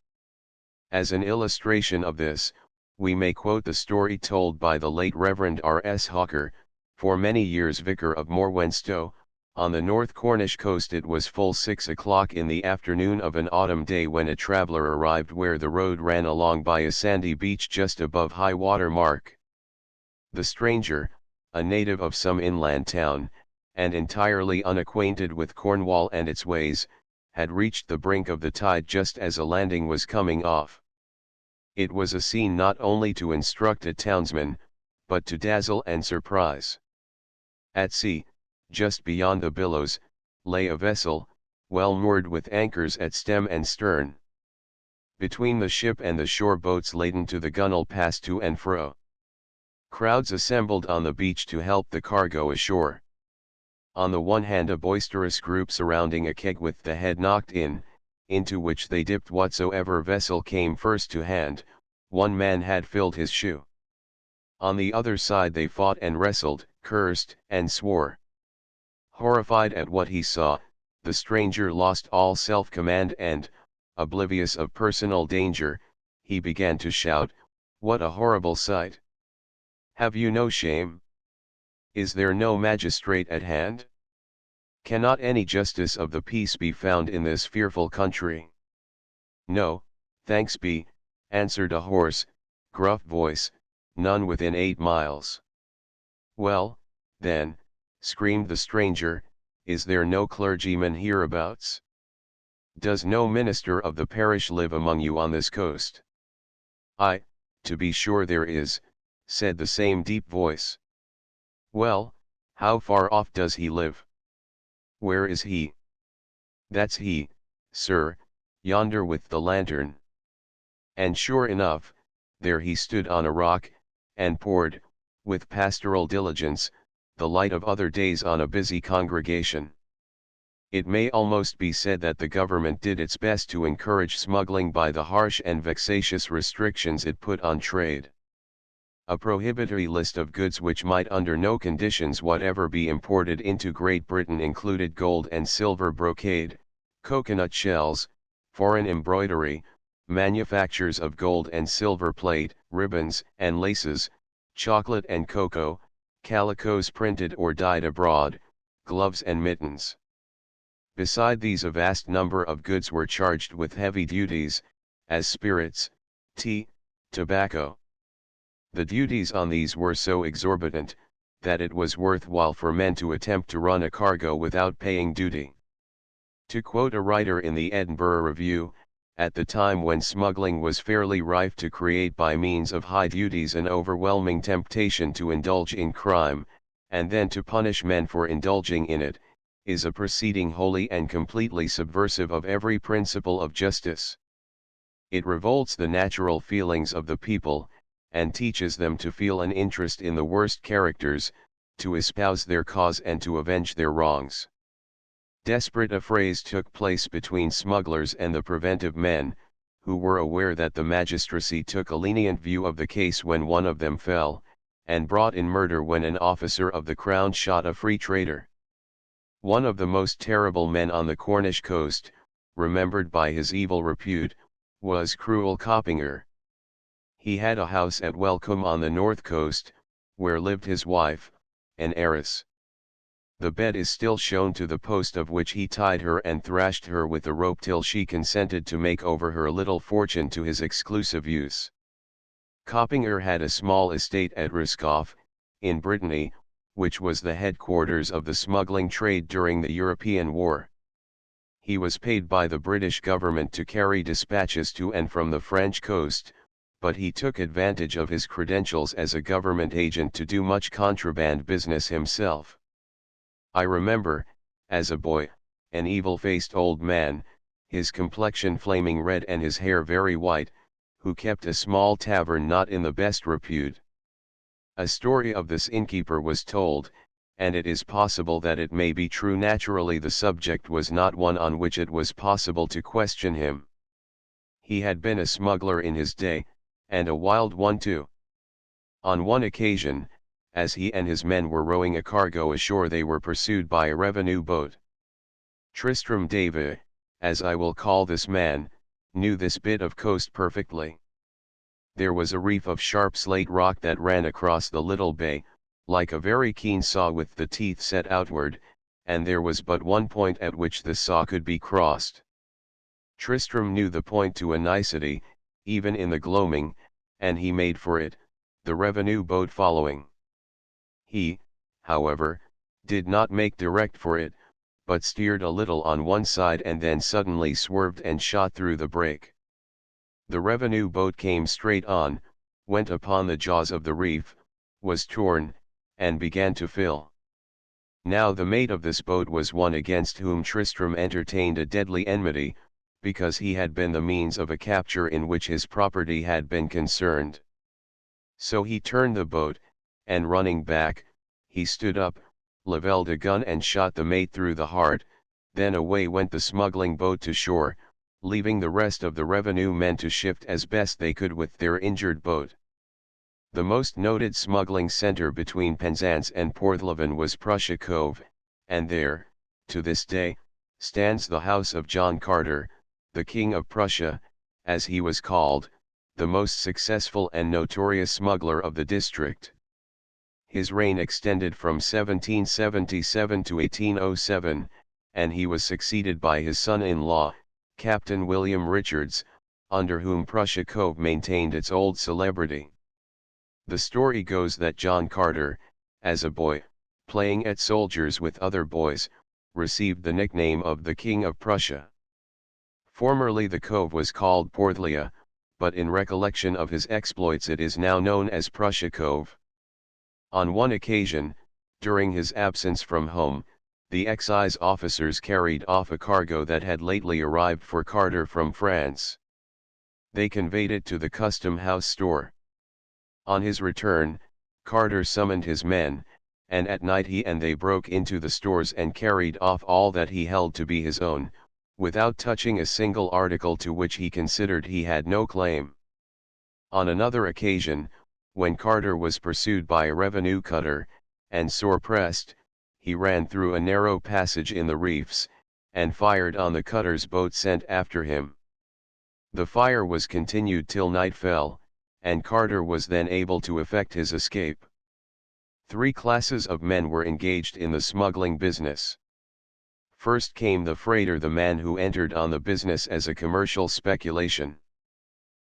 As an illustration of this, we may quote the story told by the late Reverend R.S. Hawker, for many years vicar of Morwenstow. On the North Cornish coast it was full 6 o'clock in the afternoon of an autumn day when a traveller arrived where the road ran along by a sandy beach just above high water mark. The stranger, a native of some inland town, and entirely unacquainted with Cornwall and its ways, had reached the brink of the tide just as a landing was coming off. It was a scene not only to instruct a townsman, but to dazzle and surprise. At sea, just beyond the billows, lay a vessel, well moored with anchors at stem and stern. Between the ship and the shore boats laden to the gunwale passed to and fro. Crowds assembled on the beach to help the cargo ashore. On the one hand a boisterous group surrounding a keg with the head knocked in, into which they dipped whatsoever vessel came first to hand. One man had filled his shoe. On the other side they fought and wrestled, cursed, and swore. Horrified at what he saw, the stranger lost all self-command and, oblivious of personal danger, he began to shout, "What a horrible sight! Have you no shame? Is there no magistrate at hand? Cannot any justice of the peace be found in this fearful country?" "No, thanks be," answered a hoarse, gruff voice, "none within 8 miles. "Well, then," screamed the stranger, "is there no clergyman hereabouts? Does no minister of the parish live among you on this coast?" "Aye, to be sure there is," said the same deep voice. "Well, how far off does he live? Where is he?" "That's he, sir, yonder with the lantern." And sure enough, there he stood on a rock, and poured, with pastoral diligence, the light of other days on a busy congregation. It may almost be said that the government did its best to encourage smuggling by the harsh and vexatious restrictions it put on trade. A prohibitory list of goods which might under no conditions whatever be imported into Great Britain included gold and silver brocade, coconut shells, foreign embroidery, manufactures of gold and silver plate, ribbons and laces, chocolate and cocoa, calicos printed or dyed abroad, gloves and mittens. Beside these a vast number of goods were charged with heavy duties, as spirits, tea, tobacco. The duties on these were so exorbitant, that it was worthwhile for men to attempt to run a cargo without paying duty. To quote a writer in the Edinburgh Review, at the time when smuggling was fairly rife to create by means of high duties an overwhelming temptation to indulge in crime, and then to punish men for indulging in it, is a proceeding wholly and completely subversive of every principle of justice. It revolts the natural feelings of the people, and teaches them to feel an interest in the worst characters, to espouse their cause and to avenge their wrongs. Desperate affrays took place between smugglers and the preventive men, who were aware that the magistracy took a lenient view of the case when one of them fell, and brought in murder when an officer of the crown shot a free trader. One of the most terrible men on the Cornish coast, remembered by his evil repute, was cruel Coppinger. He had a house at Welcombe on the north coast, where lived his wife, an heiress. The bed is still shown to the post of which he tied her and thrashed her with a rope till she consented to make over her little fortune to his exclusive use. Coppinger had a small estate at Roscoff, in Brittany, which was the headquarters of the smuggling trade during the European War. He was paid by the British government to carry dispatches to and from the French coast, but he took advantage of his credentials as a government agent to do much contraband business himself. I remember, as a boy, an evil-faced old man, his complexion flaming red and his hair very white, who kept a small tavern not in the best repute. A story of this innkeeper was told, and it is possible that it may be true. Naturally, the subject was not one on which it was possible to question him. He had been a smuggler in his day, and a wild one too. On one occasion, as he and his men were rowing a cargo ashore, they were pursued by a revenue boat. Tristram Davy, as I will call this man, knew this bit of coast perfectly. There was a reef of sharp slate rock that ran across the little bay, like a very keen saw with the teeth set outward, and there was but one point at which the saw could be crossed. Tristram knew the point to a nicety, even in the gloaming, and he made for it, the revenue boat following. He, however, did not make direct for it, but steered a little on one side and then suddenly swerved and shot through the break. The revenue boat came straight on, went upon the jaws of the reef, was torn, and began to fill. Now the mate of this boat was one against whom Tristram entertained a deadly enmity, because he had been the means of a capture in which his property had been concerned. So he turned the boat, and running back, he stood up, levelled a gun and shot the mate through the heart. Then away went the smuggling boat to shore, leaving the rest of the revenue men to shift as best they could with their injured boat. The most noted smuggling centre between Penzance and Porthleven was Prussia Cove, and there, to this day, stands the house of John Carter, the King of Prussia, as he was called, the most successful and notorious smuggler of the district. His reign extended from 1777 to 1807, and he was succeeded by his son-in-law, Captain William Richards, under whom Prussia Cove maintained its old celebrity. The story goes that John Carter, as a boy, playing at soldiers with other boys, received the nickname of the King of Prussia. Formerly the cove was called Porthleia, but in recollection of his exploits it is now known as Prussia Cove. On one occasion, during his absence from home, the excise officers carried off a cargo that had lately arrived for Carter from France. They conveyed it to the custom house store. On his return, Carter summoned his men, and at night he and they broke into the stores and carried off all that he held to be his own, without touching a single article to which he considered he had no claim. On another occasion, when Carter was pursued by a revenue cutter, and sore pressed, he ran through a narrow passage in the reefs, and fired on the cutter's boat sent after him. The fire was continued till night fell, and Carter was then able to effect his escape. 3 classes of men were engaged in the smuggling business. First came the freighter, the man who entered on the business as a commercial speculation.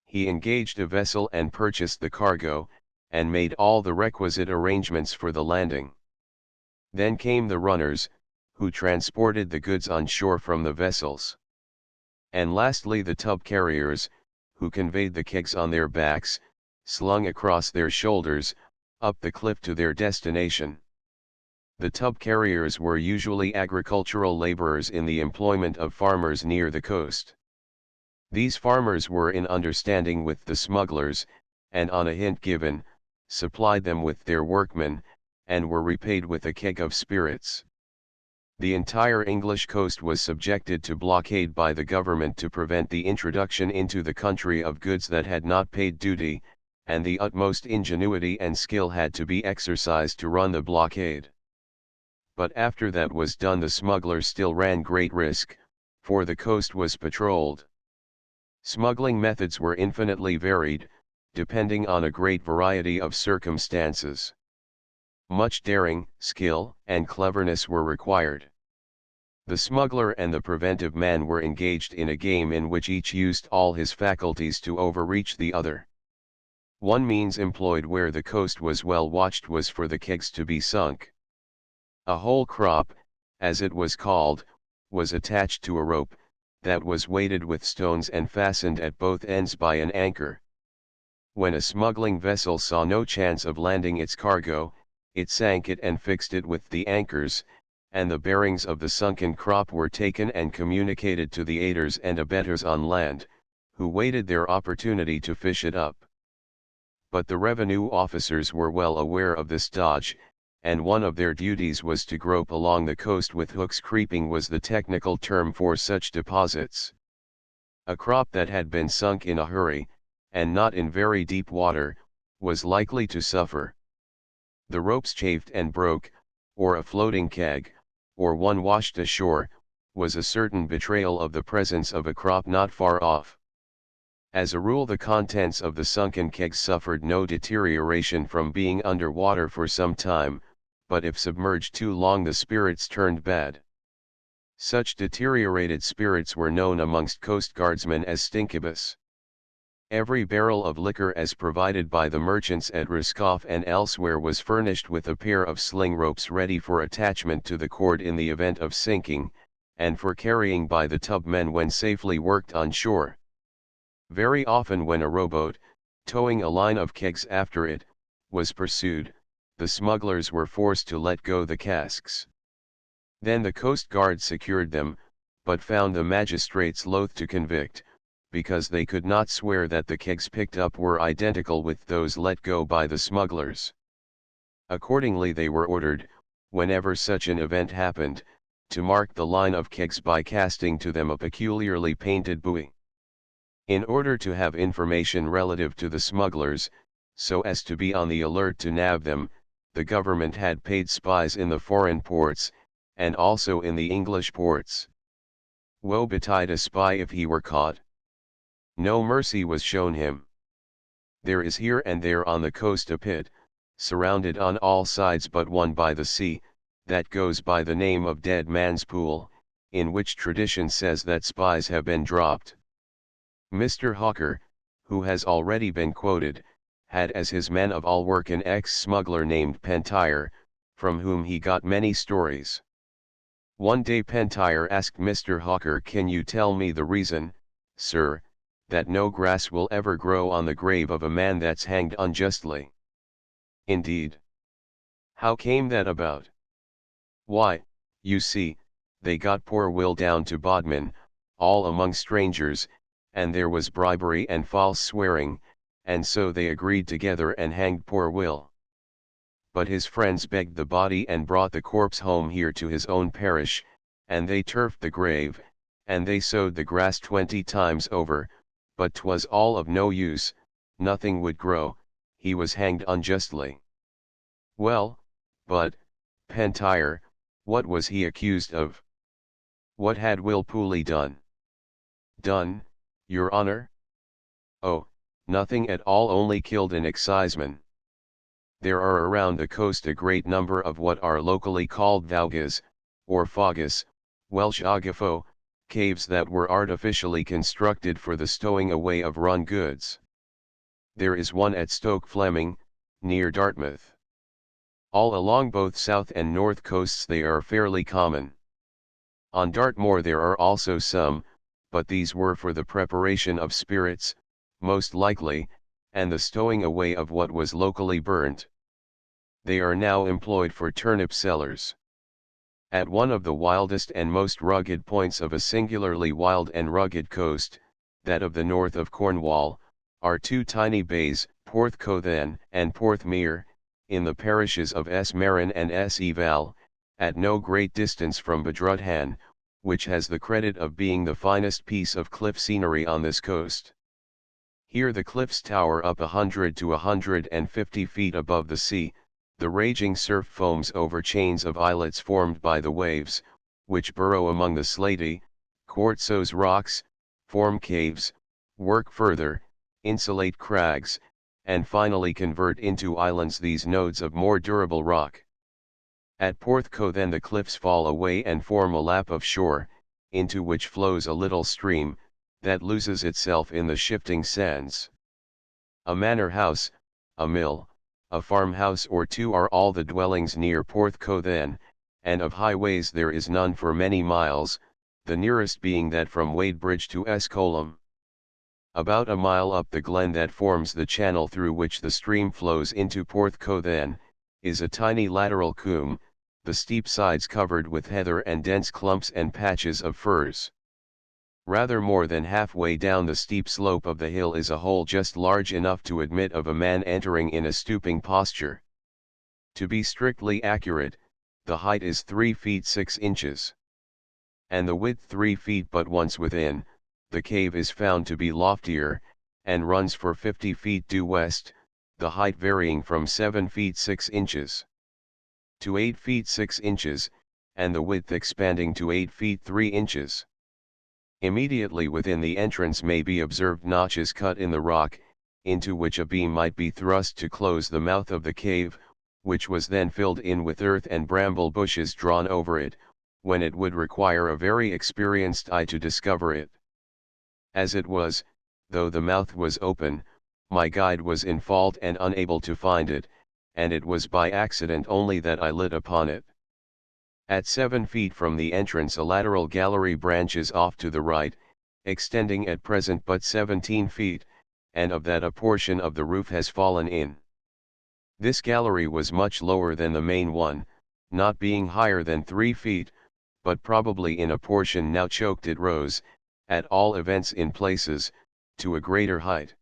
He engaged a vessel and purchased the cargo, and made all the requisite arrangements for the landing. Then came the runners, who transported the goods on shore from the vessels. And lastly the tub carriers, who conveyed the kegs on their backs, slung across their shoulders, up the cliff to their destination. The tub carriers were usually agricultural laborers in the employment of farmers near the coast. These farmers were in understanding with the smugglers, and on a hint given, supplied them with their workmen, and were repaid with a keg of spirits. The entire English coast was subjected to blockade by the government to prevent the introduction into the country of goods that had not paid duty, and the utmost ingenuity and skill had to be exercised to run the blockade. But after that was done the smugglers still ran great risk, for the coast was patrolled. Smuggling methods were infinitely varied, depending on a great variety of circumstances. Much daring, skill, and cleverness were required. The smuggler and the preventive man were engaged in a game in which each used all his faculties to overreach the other. One means employed where the coast was well watched was for the kegs to be sunk. A whole crop, as it was called, was attached to a rope, that was weighted with stones and fastened at both ends by an anchor. When a smuggling vessel saw no chance of landing its cargo, it sank it and fixed it with the anchors, and the bearings of the sunken crop were taken and communicated to the aiders and abettors on land, who waited their opportunity to fish it up. But the revenue officers were well aware of this dodge, and one of their duties was to grope along the coast with hooks. Creeping was the technical term for such deposits. A crop that had been sunk in a hurry, and not in very deep water, was likely to suffer. The ropes chafed and broke, or a floating keg, or one washed ashore, was a certain betrayal of the presence of a crop not far off. As a rule the contents of the sunken kegs suffered no deterioration from being under water for some time, but if submerged too long the spirits turned bad. Such deteriorated spirits were known amongst coast guardsmen as stinkibus. Every barrel of liquor as provided by the merchants at Roscoff and elsewhere was furnished with a pair of sling ropes ready for attachment to the cord in the event of sinking, and for carrying by the tub men when safely worked on shore. Very often when a rowboat, towing a line of kegs after it, was pursued, the smugglers were forced to let go the casks. Then the coast guard secured them, but found the magistrates loath to convict, because they could not swear that the kegs picked up were identical with those let go by the smugglers. Accordingly they were ordered, whenever such an event happened, to mark the line of kegs by casting to them a peculiarly painted buoy. In order to have information relative to the smugglers, so as to be on the alert to nab them, the government had paid spies in the foreign ports, and also in the English ports. Woe betide a spy if he were caught. No mercy was shown him. There is here and there on the coast a pit, surrounded on all sides but one by the sea, that goes by the name of Dead Man's Pool, in which tradition says that spies have been dropped. Mr. Hawker, who has already been quoted, had as his man of all work an ex-smuggler named Pentire, from whom he got many stories. One day Pentire asked Mr. Hawker, "Can you tell me the reason, sir, that no grass will ever grow on the grave of a man that's hanged unjustly?" "Indeed. How came that about?" "Why, you see, they got poor Will down to Bodmin, all among strangers, and there was bribery and false swearing, and so they agreed together and hanged poor Will. but his friends begged the body and brought the corpse home here to his own parish, and they turfed the grave, and they sowed the grass 20 times over, but 'twas all of no use, nothing would grow, he was hanged unjustly. Well, but, Pentyre, what was he accused of? What had Will Pooley done? Done, your honour? Oh, nothing at all, only killed an exciseman. There are around the coast a great number of what are locally called vaugas, or fogas, Welsh agafo, caves that were artificially constructed for the stowing away of run goods. There is one at Stoke Fleming, near Dartmouth. All along both south and north coasts they are fairly common. On Dartmoor there are also some, but these were for the preparation of spirits, most likely, and the stowing away of what was locally burnt. They are now employed for turnip cellars. At one of the wildest and most rugged points of a singularly wild and rugged coast, that of the north of Cornwall, are two tiny bays, Porthcothan and Porthmere, in the parishes of S. Marin and S. Eval, at no great distance from Bedrudhan, which has the credit of being the finest piece of cliff scenery on this coast. Here the cliffs tower up 100 to 150 feet above the sea, the raging surf foams over chains of islets formed by the waves, which burrow among the slaty, quartzose rocks, form caves, work further, insulate crags, and finally convert into islands these nodes of more durable rock. At Porthcothan the cliffs fall away and form a lap of shore, into which flows a little stream, that loses itself in the shifting sands. A manor house, a mill, a farmhouse or two are all the dwellings near Porthcothan, and of highways there is none for many miles, the nearest being that from Wadebridge to Escolam. About a mile up the glen that forms the channel through which the stream flows into Porthcothan, is a tiny lateral coombe, the steep sides covered with heather and dense clumps and patches of firs. Rather more than halfway down the steep slope of the hill is a hole just large enough to admit of a man entering in a stooping posture. To be strictly accurate, the height is 3 feet 6 inches. And the width 3 feet, but once within, the cave is found to be loftier, and runs for 50 feet due west, the height varying from 7 feet 6 inches to 8 feet 6 inches, and the width expanding to 8 feet 3 inches. Immediately within the entrance may be observed notches cut in the rock, into which a beam might be thrust to close the mouth of the cave, which was then filled in with earth and bramble bushes drawn over it, when it would require a very experienced eye to discover it. As it was, though the mouth was open, my guide was in fault and unable to find it, and it was by accident only that I lit upon it. At 7 feet from the entrance a lateral gallery branches off to the right, extending at present but 17 feet, and of that a portion of the roof has fallen in. This gallery was much lower than the main one, not being higher than 3 feet, but probably in a portion now choked it rose, at all events in places, to a greater height.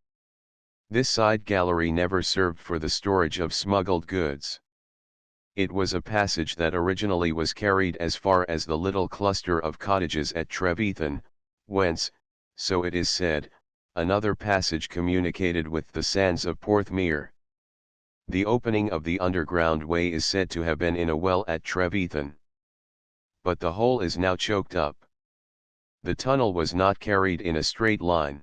This side gallery never served for the storage of smuggled goods. It was a passage that originally was carried as far as the little cluster of cottages at Trevethan, whence, so it is said, another passage communicated with the sands of Porthmere. The opening of the underground way is said to have been in a well at Trevethan. But the hole is now choked up. The tunnel was not carried in a straight line.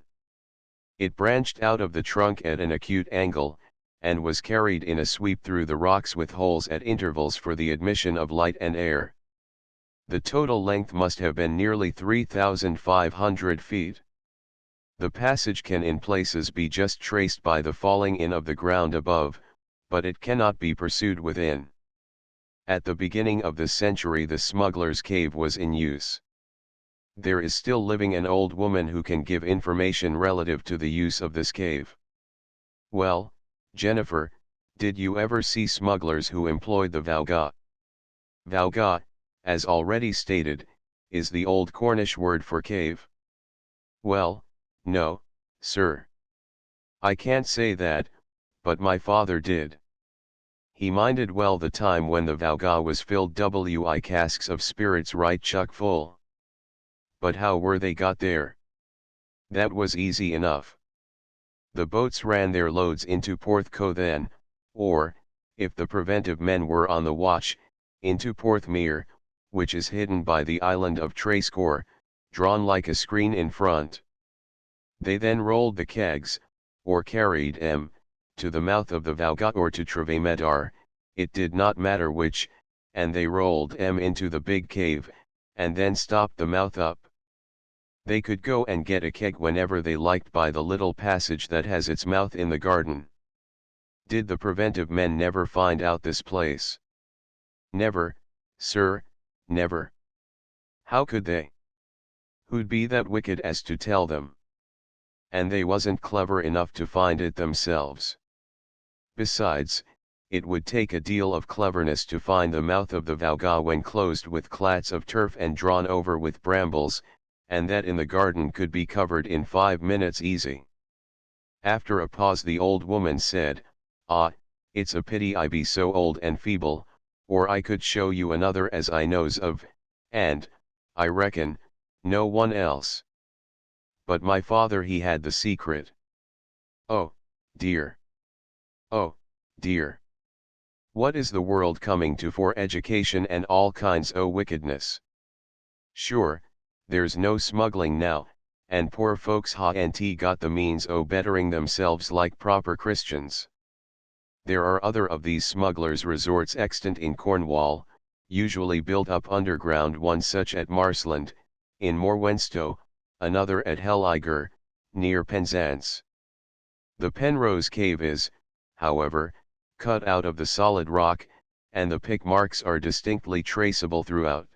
It branched out of the trunk at an acute angle, and was carried in a sweep through the rocks with holes at intervals for the admission of light and air. The total length must have been nearly 3,500 feet. The passage can in places be just traced by the falling in of the ground above, but it cannot be pursued within. At the beginning of the century the smuggler's cave was in use. There is still living an old woman who can give information relative to the use of this cave. Well, Jennifer, did you ever see smugglers who employed the vauga? Vauga, as already stated, is the old Cornish word for cave. Well, no, sir. I can't say that, but my father did. He minded well the time when the Vauga was filled wi casks of spirits right chuck full. But how were they got there? That was easy enough. The boats ran their loads into Porthcawl then, or, if the preventive men were on the watch, into Porthmeor, which is hidden by the island of Trescore, drawn like a screen in front. They then rolled the kegs, or carried them, to the mouth of the Vauga or to Trevemedar, it did not matter which, and they rolled them into the big cave, and then stopped the mouth up. They could go and get a keg whenever they liked by the little passage that has its mouth in the garden. Did the preventive men never find out this place? Never, sir, never. How could they? Who'd be that wicked as to tell them? And they wasn't clever enough to find it themselves. Besides, it would take a deal of cleverness to find the mouth of the Vauga when closed with clats of turf and drawn over with brambles, and that in the garden could be covered in 5 minutes easy. After a pause the old woman said, "Ah, it's a pity I be so old and feeble, or I could show you another as I knows of, and, I reckon, no one else. But my father he had the secret. Oh, dear. Oh, dear. What is the world coming to for education and all kinds o' wickedness? Sure, there's no smuggling now, and poor folks hain't got the means o' bettering themselves like proper Christians. There are other of these smugglers' resorts extant in Cornwall, usually built up underground, one such at Marsland, in Morwenstow, another at Helliger, near Penzance. The Penrose Cave is, however, cut out of the solid rock, and the pick marks are distinctly traceable throughout.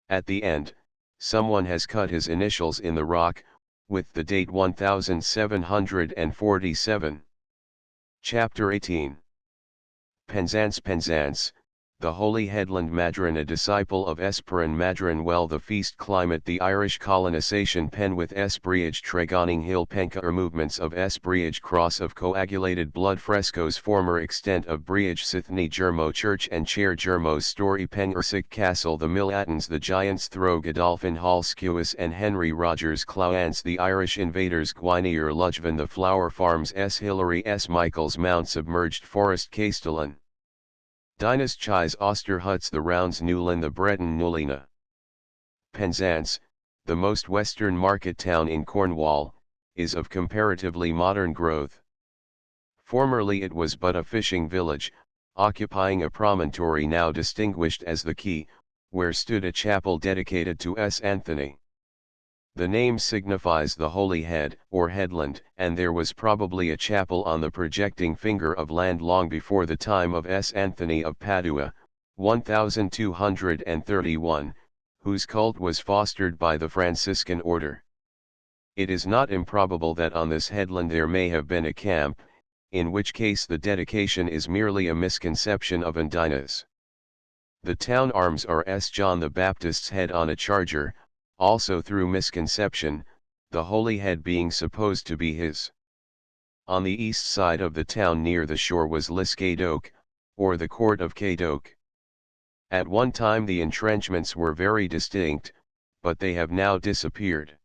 At the end, someone has cut his initials in the rock, with the date 1747. Chapter 18. Penzance. Penzance, the holy headland Madron, a disciple of Esperan Madron. Well, the feast climate, the Irish colonisation pen with Esbriage Tregoning Hill Penca movements of Esbriage cross of coagulated blood frescoes, former extent of Briage Sithni Germo church and chair Germo story pen Ursik Castle, the Mill Attons, the Giants Throw Godolphin Hall Skewis and Henry Rogers Clowance, the Irish invaders Gwyneir Ludgvan, the Flower Farms S Hillary S Michaels Mount submerged forest Castellan Dinas Chis Osterhuts, the Rounds Newlyn, the Breton Nulina. Penzance, the most western market town in Cornwall, is of comparatively modern growth. Formerly it was but a fishing village, occupying a promontory now distinguished as the Quay, where stood a chapel dedicated to S. Anthony. The name signifies the holy head, or headland, and there was probably a chapel on the projecting finger of land long before the time of S. Anthony of Padua, 1231, whose cult was fostered by the Franciscan order. It is not improbable that on this headland there may have been a camp, in which case the dedication is merely a misconception of Andinas. The town arms are S. John the Baptist's head on a charger, also through misconception, the holy head being supposed to be his. On the east side of the town near the shore was Liscadoke, or the court of Cadoke. At one time the entrenchments were very distinct, but they have now disappeared.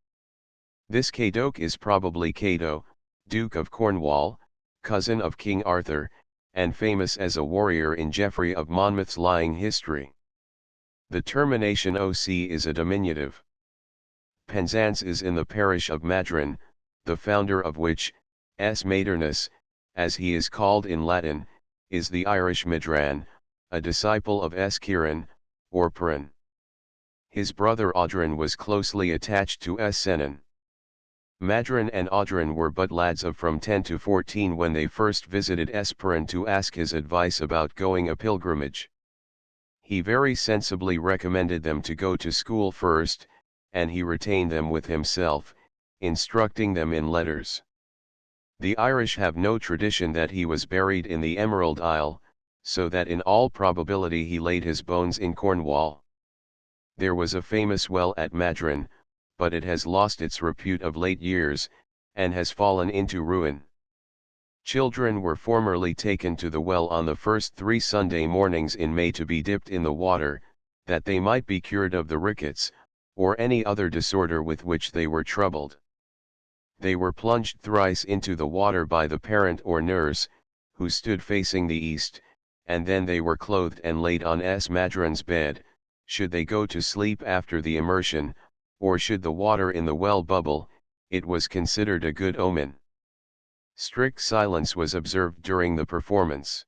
This Cadoke is probably Cato, Duke of Cornwall, cousin of King Arthur, and famous as a warrior in Geoffrey of Monmouth's lying history. The termination oc is a diminutive. Penzance is in the parish of Madron, the founder of which, S. Madernus, as he is called in Latin, is the Irish Midran, a disciple of S. Kieran, or Purin. His brother Audran was closely attached to S. Senan. Madron and Audran were but lads of from 10 to 14 when they first visited S. Purin to ask his advice about going a pilgrimage. He very sensibly recommended them to go to school first, and he retained them with himself, instructing them in letters. The Irish have no tradition that he was buried in the Emerald Isle, so that in all probability he laid his bones in Cornwall. There was a famous well at Madron, but it has lost its repute of late years, and has fallen into ruin. Children were formerly taken to the well on the first 3 Sunday mornings in May to be dipped in the water, that they might be cured of the rickets, or any other disorder with which they were troubled. They were plunged thrice into the water by the parent or nurse, who stood facing the east, and then they were clothed and laid on S. Madron's bed. Should they go to sleep after the immersion, or should the water in the well bubble, it was considered a good omen. Strict silence was observed during the performance.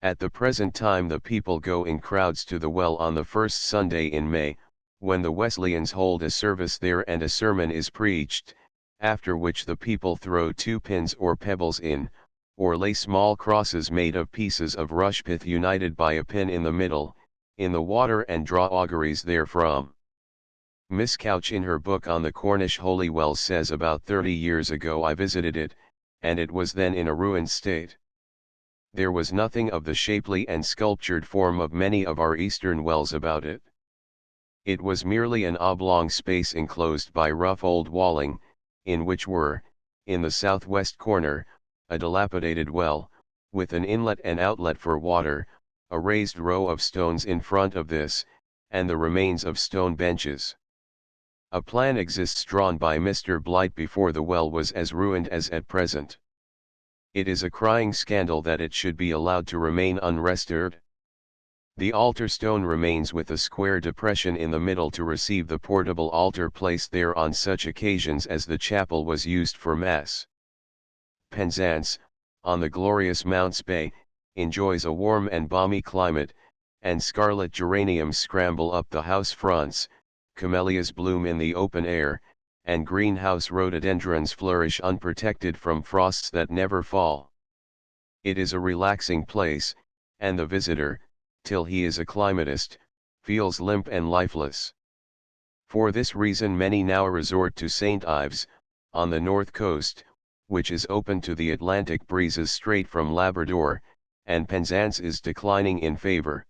At the present time the people go in crowds to the well on the first Sunday in May, when the Wesleyans hold a service there and a sermon is preached, after which the people throw 2 pins or pebbles in, or lay small crosses made of pieces of rushpith united by a pin in the middle, in the water and draw auguries therefrom. Miss Couch in her book on the Cornish Holy Wells says about 30 years ago I visited it, and it was then in a ruined state. There was nothing of the shapely and sculptured form of many of our eastern wells about it. It was merely an oblong space enclosed by rough old walling, in which were, in the southwest corner, a dilapidated well, with an inlet and outlet for water, a raised row of stones in front of this, and the remains of stone benches. A plan exists drawn by Mr. Blight before the well was as ruined as at present. It is a crying scandal that it should be allowed to remain unrestored. The altar stone remains with a square depression in the middle to receive the portable altar placed there on such occasions as the chapel was used for Mass. Penzance, on the glorious Mounts Bay, enjoys a warm and balmy climate, and scarlet geraniums scramble up the house fronts, camellias bloom in the open air, and greenhouse rhododendrons flourish unprotected from frosts that never fall. It is a relaxing place, and the visitor, till he is acclimatist, feels limp and lifeless. For this reason many now resort to St. Ives, on the north coast, which is open to the Atlantic breezes straight from Labrador, and Penzance is declining in favor.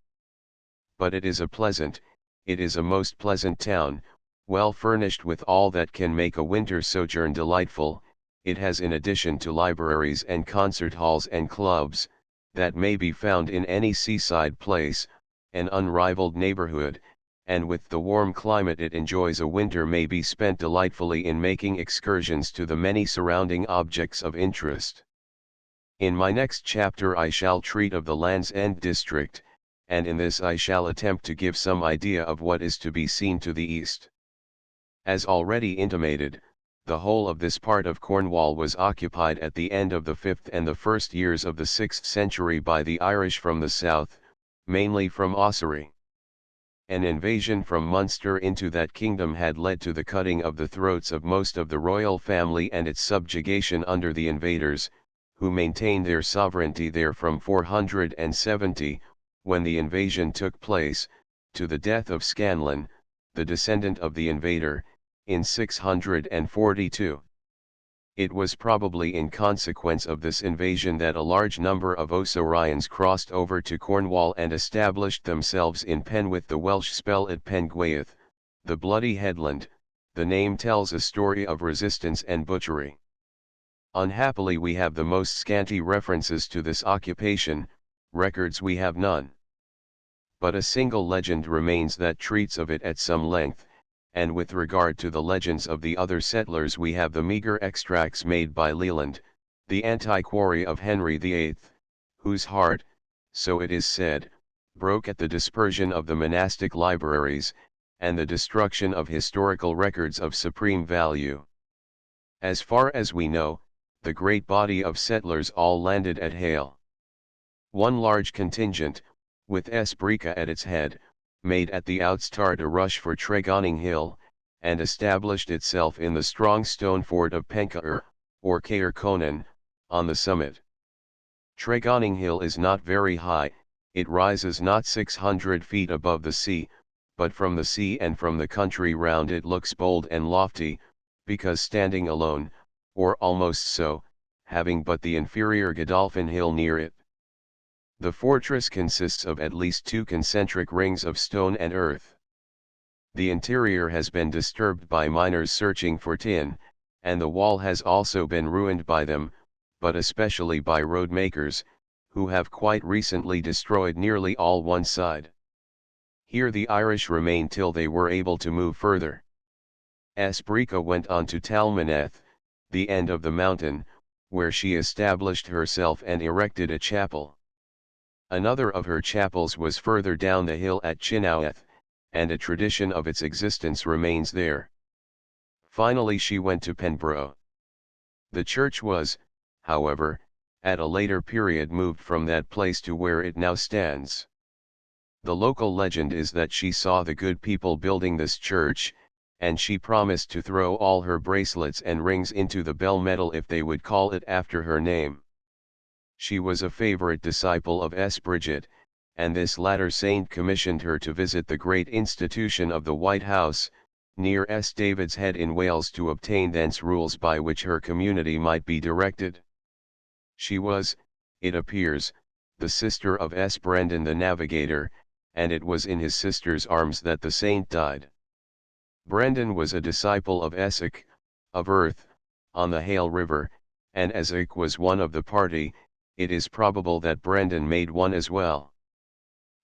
But it is a most pleasant town, well furnished with all that can make a winter sojourn delightful. It has, in addition to libraries and concert halls and clubs, that may be found in any seaside place, an unrivaled neighborhood, and with the warm climate it enjoys a winter may be spent delightfully in making excursions to the many surrounding objects of interest. In my next chapter I shall treat of the Land's End district, and in this I shall attempt to give some idea of what is to be seen to the east. As already intimated, the whole of this part of Cornwall was occupied at the end of the 5th and the first years of the 6th century by the Irish from the south, mainly from Ossory. An invasion from Munster into that kingdom had led to the cutting of the throats of most of the royal family and its subjugation under the invaders, who maintained their sovereignty there from 470, when the invasion took place, to the death of Scanlan, the descendant of the invader, in 642. It was probably in consequence of this invasion that a large number of Osorians crossed over to Cornwall and established themselves in Penwith. The Welsh spell it Pengwaith, the bloody headland. The name tells a story of resistance and butchery. Unhappily we have the most scanty references to this occupation, records we have none. But a single legend remains that treats of it at some length, and with regard to the legends of the other settlers we have the meagre extracts made by Leland, the antiquary of Henry VIII, whose heart, so it is said, broke at the dispersion of the monastic libraries, and the destruction of historical records of supreme value. As far as we know, the great body of settlers all landed at Hale. One large contingent, with Esbrica at its head, made at the outstart a rush for Tregonning Hill, and established itself in the strong stone fort of Pencaer, or Caer Conan, on the summit. Tregonning Hill is not very high, it rises not 600 feet above the sea, but from the sea and from the country round it looks bold and lofty, because standing alone, or almost so, having but the inferior Godolphin Hill near it. The fortress consists of at least 2 concentric rings of stone and earth. The interior has been disturbed by miners searching for tin, and the wall has also been ruined by them, but especially by road makers, who have quite recently destroyed nearly all one side. Here the Irish remained till they were able to move further. Esbrica went on to Talmaneth, the end of the mountain, where she established herself and erected a chapel. Another of her chapels was further down the hill at Chinoweth, and a tradition of its existence remains there. Finally she went to Penborough. The church was, however, at a later period moved from that place to where it now stands. The local legend is that she saw the good people building this church, and she promised to throw all her bracelets and rings into the bell metal if they would call it after her name. She was a favorite disciple of S. Bridget, and this latter saint commissioned her to visit the great institution of the White House, near S. David's Head in Wales, to obtain thence rules by which her community might be directed. She was, it appears, the sister of S. Brendan the Navigator, and it was in his sister's arms that the saint died. Brendan was a disciple of Essex, of Earth, on the Hale River, and Essex was one of the party. It is probable that Brendan made one as well.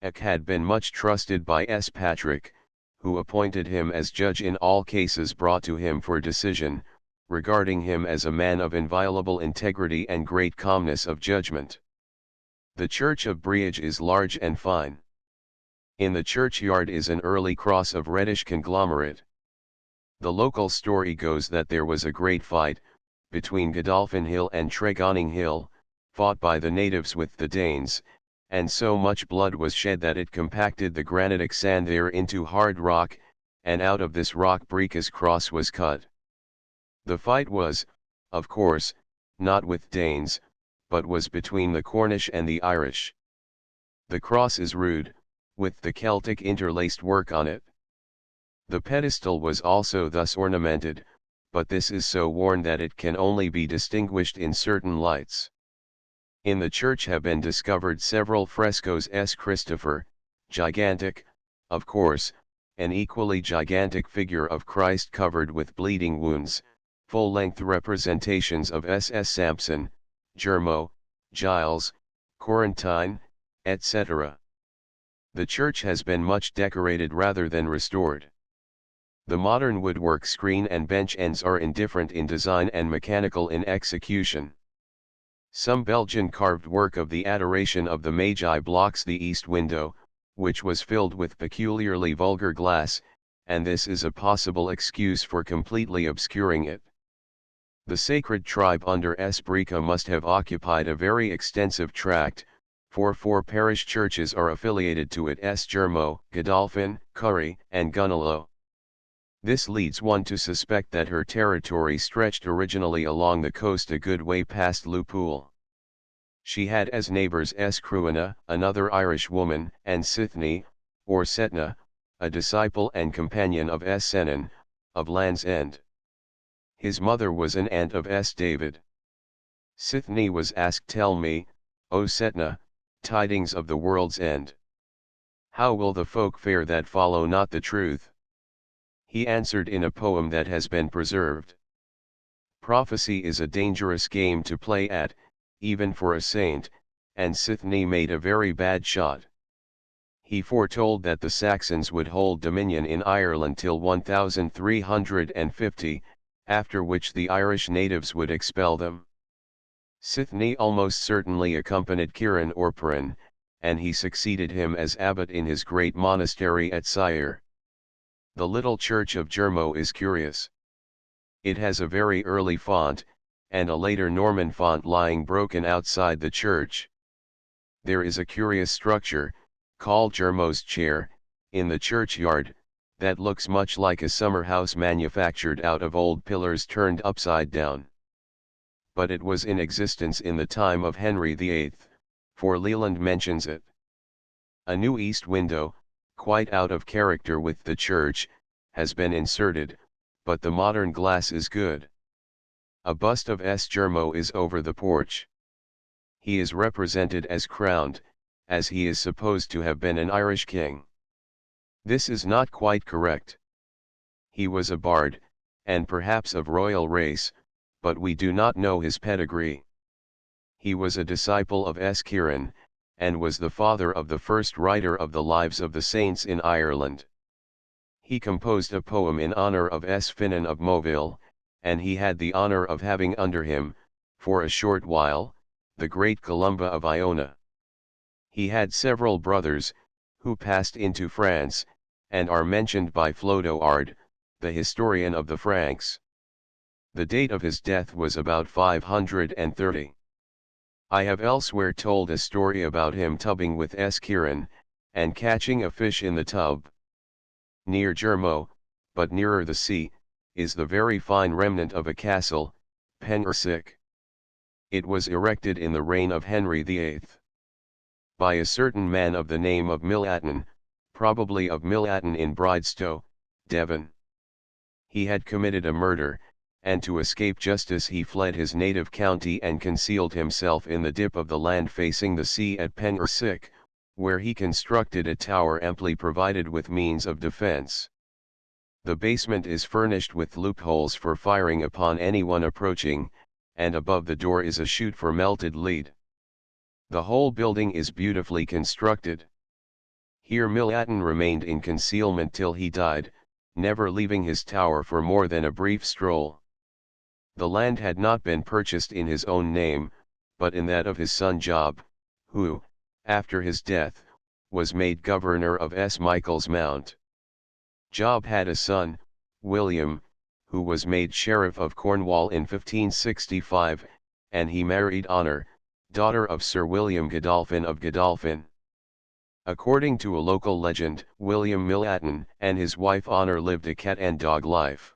Eck had been much trusted by S. Patrick, who appointed him as judge in all cases brought to him for decision, regarding him as a man of inviolable integrity and great calmness of judgment. The church of Breage is large and fine. In the churchyard is an early cross of reddish conglomerate. The local story goes that there was a great fight, between Godolphin Hill and Tregonning Hill, fought by the natives with the Danes, and so much blood was shed that it compacted the granitic sand there into hard rock, and out of this rock Breaca's cross was cut. The fight was, of course, not with Danes, but was between the Cornish and the Irish. The cross is rude, with the Celtic interlaced work on it. The pedestal was also thus ornamented, but this is so worn that it can only be distinguished in certain lights. In the church have been discovered several frescoes. S. Christopher, gigantic, of course, an equally gigantic figure of Christ covered with bleeding wounds, full-length representations of S.S. Sampson, Germo, Giles, Corentine, etc. The church has been much decorated rather than restored. The modern woodwork screen and bench ends are indifferent in design and mechanical in execution. Some Belgian carved work of the Adoration of the Magi blocks the east window, which was filled with peculiarly vulgar glass, and this is a possible excuse for completely obscuring it. The sacred tribe under Esbrica must have occupied a very extensive tract, for 4 parish churches are affiliated to it: S. Germo, Godolphin, Curry, and Gunalow. This leads one to suspect that her territory stretched originally along the coast a good way past Liverpool. She had as neighbours S. Cruana, another Irish woman, and Sithne, or Setna, a disciple and companion of S. Senan, of Land's End. His mother was an aunt of S. David. Sithne was asked, "Tell me, O Setna, tidings of the world's end. How will the folk fare that follow not the truth?" He answered in a poem that has been preserved: "Prophecy is a dangerous game to play at, even for a saint, and Sithne made a very bad shot." He foretold that the Saxons would hold dominion in Ireland till 1350, after which the Irish natives would expel them. Sithne almost certainly accompanied Kieran or Perrin, and he succeeded him as abbot in his great monastery at Syre. The little church of Germo is curious. It has a very early font, and a later Norman font lying broken outside the church. There is a curious structure, called Germo's chair, in the churchyard, that looks much like a summer house manufactured out of old pillars turned upside down. But it was in existence in the time of Henry VIII, for Leland mentions it. A new east window, quite out of character with the church, has been inserted, but the modern glass is good. A bust of S. Germo is over the porch. He is represented as crowned, as he is supposed to have been an Irish king. This is not quite correct. He was a bard, and perhaps of royal race, but we do not know his pedigree. He was a disciple of S. Kieran, and was the father of the first writer of the Lives of the Saints in Ireland. He composed a poem in honor of S. Finan of Moville, and he had the honor of having under him, for a short while, the great Columba of Iona. He had several brothers, who passed into France, and are mentioned by Flodoard, the historian of the Franks. The date of his death was about 530. I have elsewhere told a story about him tubbing with S. Kieran, and catching a fish in the tub. Near Jermo, but nearer the sea, is the very fine remnant of a castle, Penrsic. It was erected in the reign of Henry VIII. By a certain man of the name of Millaton, probably of Millaton in Bridestow, Devon. He had committed a murder, and to escape justice he fled his native county and concealed himself in the dip of the land facing the sea at Penrsic, where he constructed a tower amply provided with means of defense. The basement is furnished with loopholes for firing upon anyone approaching, and above the door is a chute for melted lead. The whole building is beautifully constructed. Here Millaton remained in concealment till he died, never leaving his tower for more than a brief stroll. The land had not been purchased in his own name, but in that of his son Job, who, after his death, was made governor of S. Michael's Mount. Job had a son, William, who was made sheriff of Cornwall in 1565, and he married Honor, daughter of Sir William Godolphin of Godolphin. According to a local legend, William Millaton and his wife Honor lived a cat and dog life.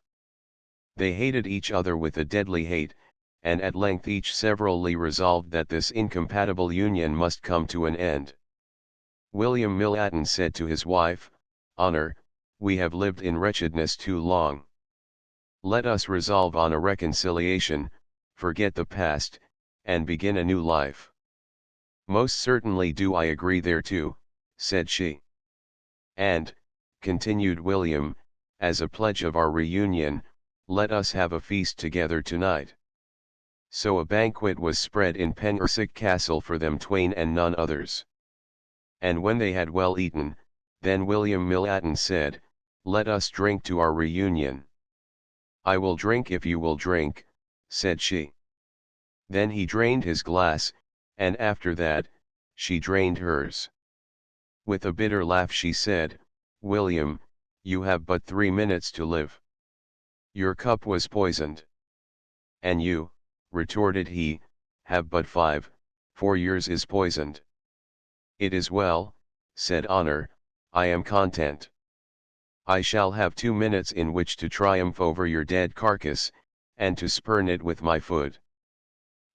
They hated each other with a deadly hate, and at length each severally resolved that this incompatible union must come to an end. William Millaton said to his wife, Honor, we have lived in wretchedness too long. Let us resolve on a reconciliation, forget the past, and begin a new life. Most certainly do I agree thereto, said she. And, continued William, as a pledge of our reunion, let us have a feast together tonight. So a banquet was spread in Penrsic Castle for them twain and none others. And when they had well eaten, then William Millaton said, Let us drink to our reunion. I will drink if you will drink, said she. Then he drained his glass, and after that, she drained hers. With a bitter laugh she said, William, you have but 3 minutes to live. Your cup was poisoned. And you, retorted he, have but 5, for yours is poisoned. It is well, said Honor, I am content. I shall have 2 minutes in which to triumph over your dead carcass, and to spurn it with my foot.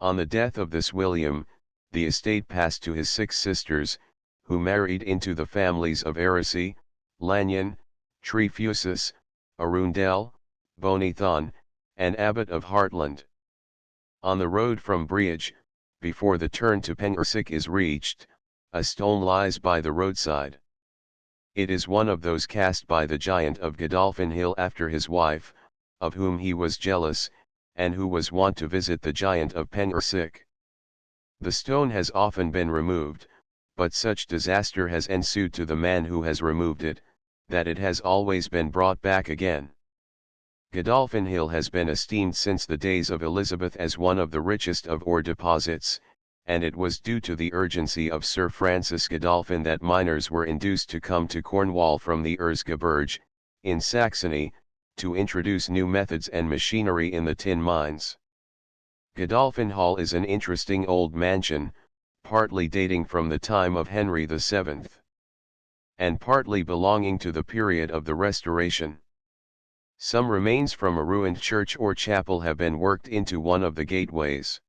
On the death of this William, the estate passed to his 6 sisters, who married into the families of Erisy, Lanyon, Trefusis, Arundel, Bonithon, and Abbot of Hartland. On the road from Breage, before the turn to Penrsic is reached, a stone lies by the roadside. It is one of those cast by the giant of Godolphin Hill after his wife, of whom he was jealous, and who was wont to visit the giant of Penrsic. The stone has often been removed, but such disaster has ensued to the man who has removed it, that it has always been brought back again. Godolphin Hill has been esteemed since the days of Elizabeth as one of the richest of ore deposits, and it was due to the urgency of Sir Francis Godolphin that miners were induced to come to Cornwall from the Erzgebirge, in Saxony, to introduce new methods and machinery in the tin mines. Godolphin Hall is an interesting old mansion, partly dating from the time of Henry VII, and partly belonging to the period of the Restoration. Some remains from a ruined church or chapel have been worked into one of the gateways.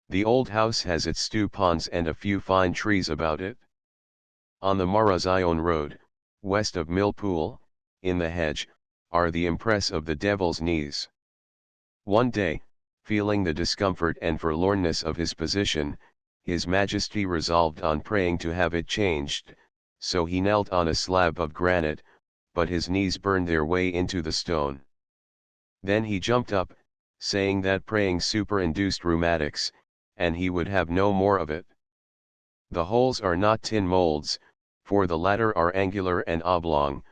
The old house has its stew ponds and a few fine trees about it. On the Marazion Road, west of Millpool, in the hedge, are the impress of the Devil's Knees. One day, feeling the discomfort and forlornness of his position, His Majesty resolved on praying to have it changed, so he knelt on a slab of granite, but his knees burned their way into the stone. Then he jumped up, saying that praying superinduced rheumatics, and he would have no more of it. The holes are not tin molds, for the latter are angular and oblong,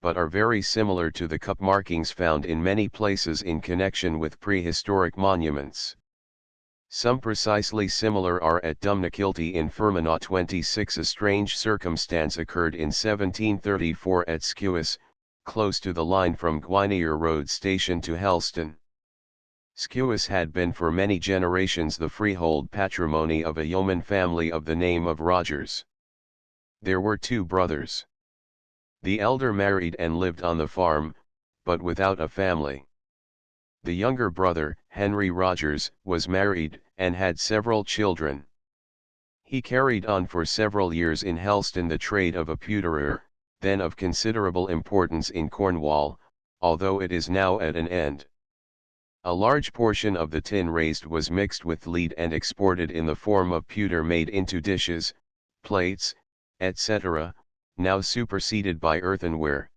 but are very similar to the cup markings found in many places in connection with prehistoric monuments. Some precisely similar are at Dumnakilty in Fermanagh 26. A strange circumstance occurred in 1734 at Skewis, close to the line from Gwynear Road Station to Helston. Skewis had been for many generations the freehold patrimony of a yeoman family of the name of Rogers. There were two brothers. The elder married and lived on the farm, but without a family. The younger brother, Henry Rogers, was married, and had several children. He carried on for several years in Helston the trade of a pewterer, then of considerable importance in Cornwall, although it is now at an end. A large portion of the tin raised was mixed with lead and exported in the form of pewter made into dishes, plates, etc., now superseded by earthenware.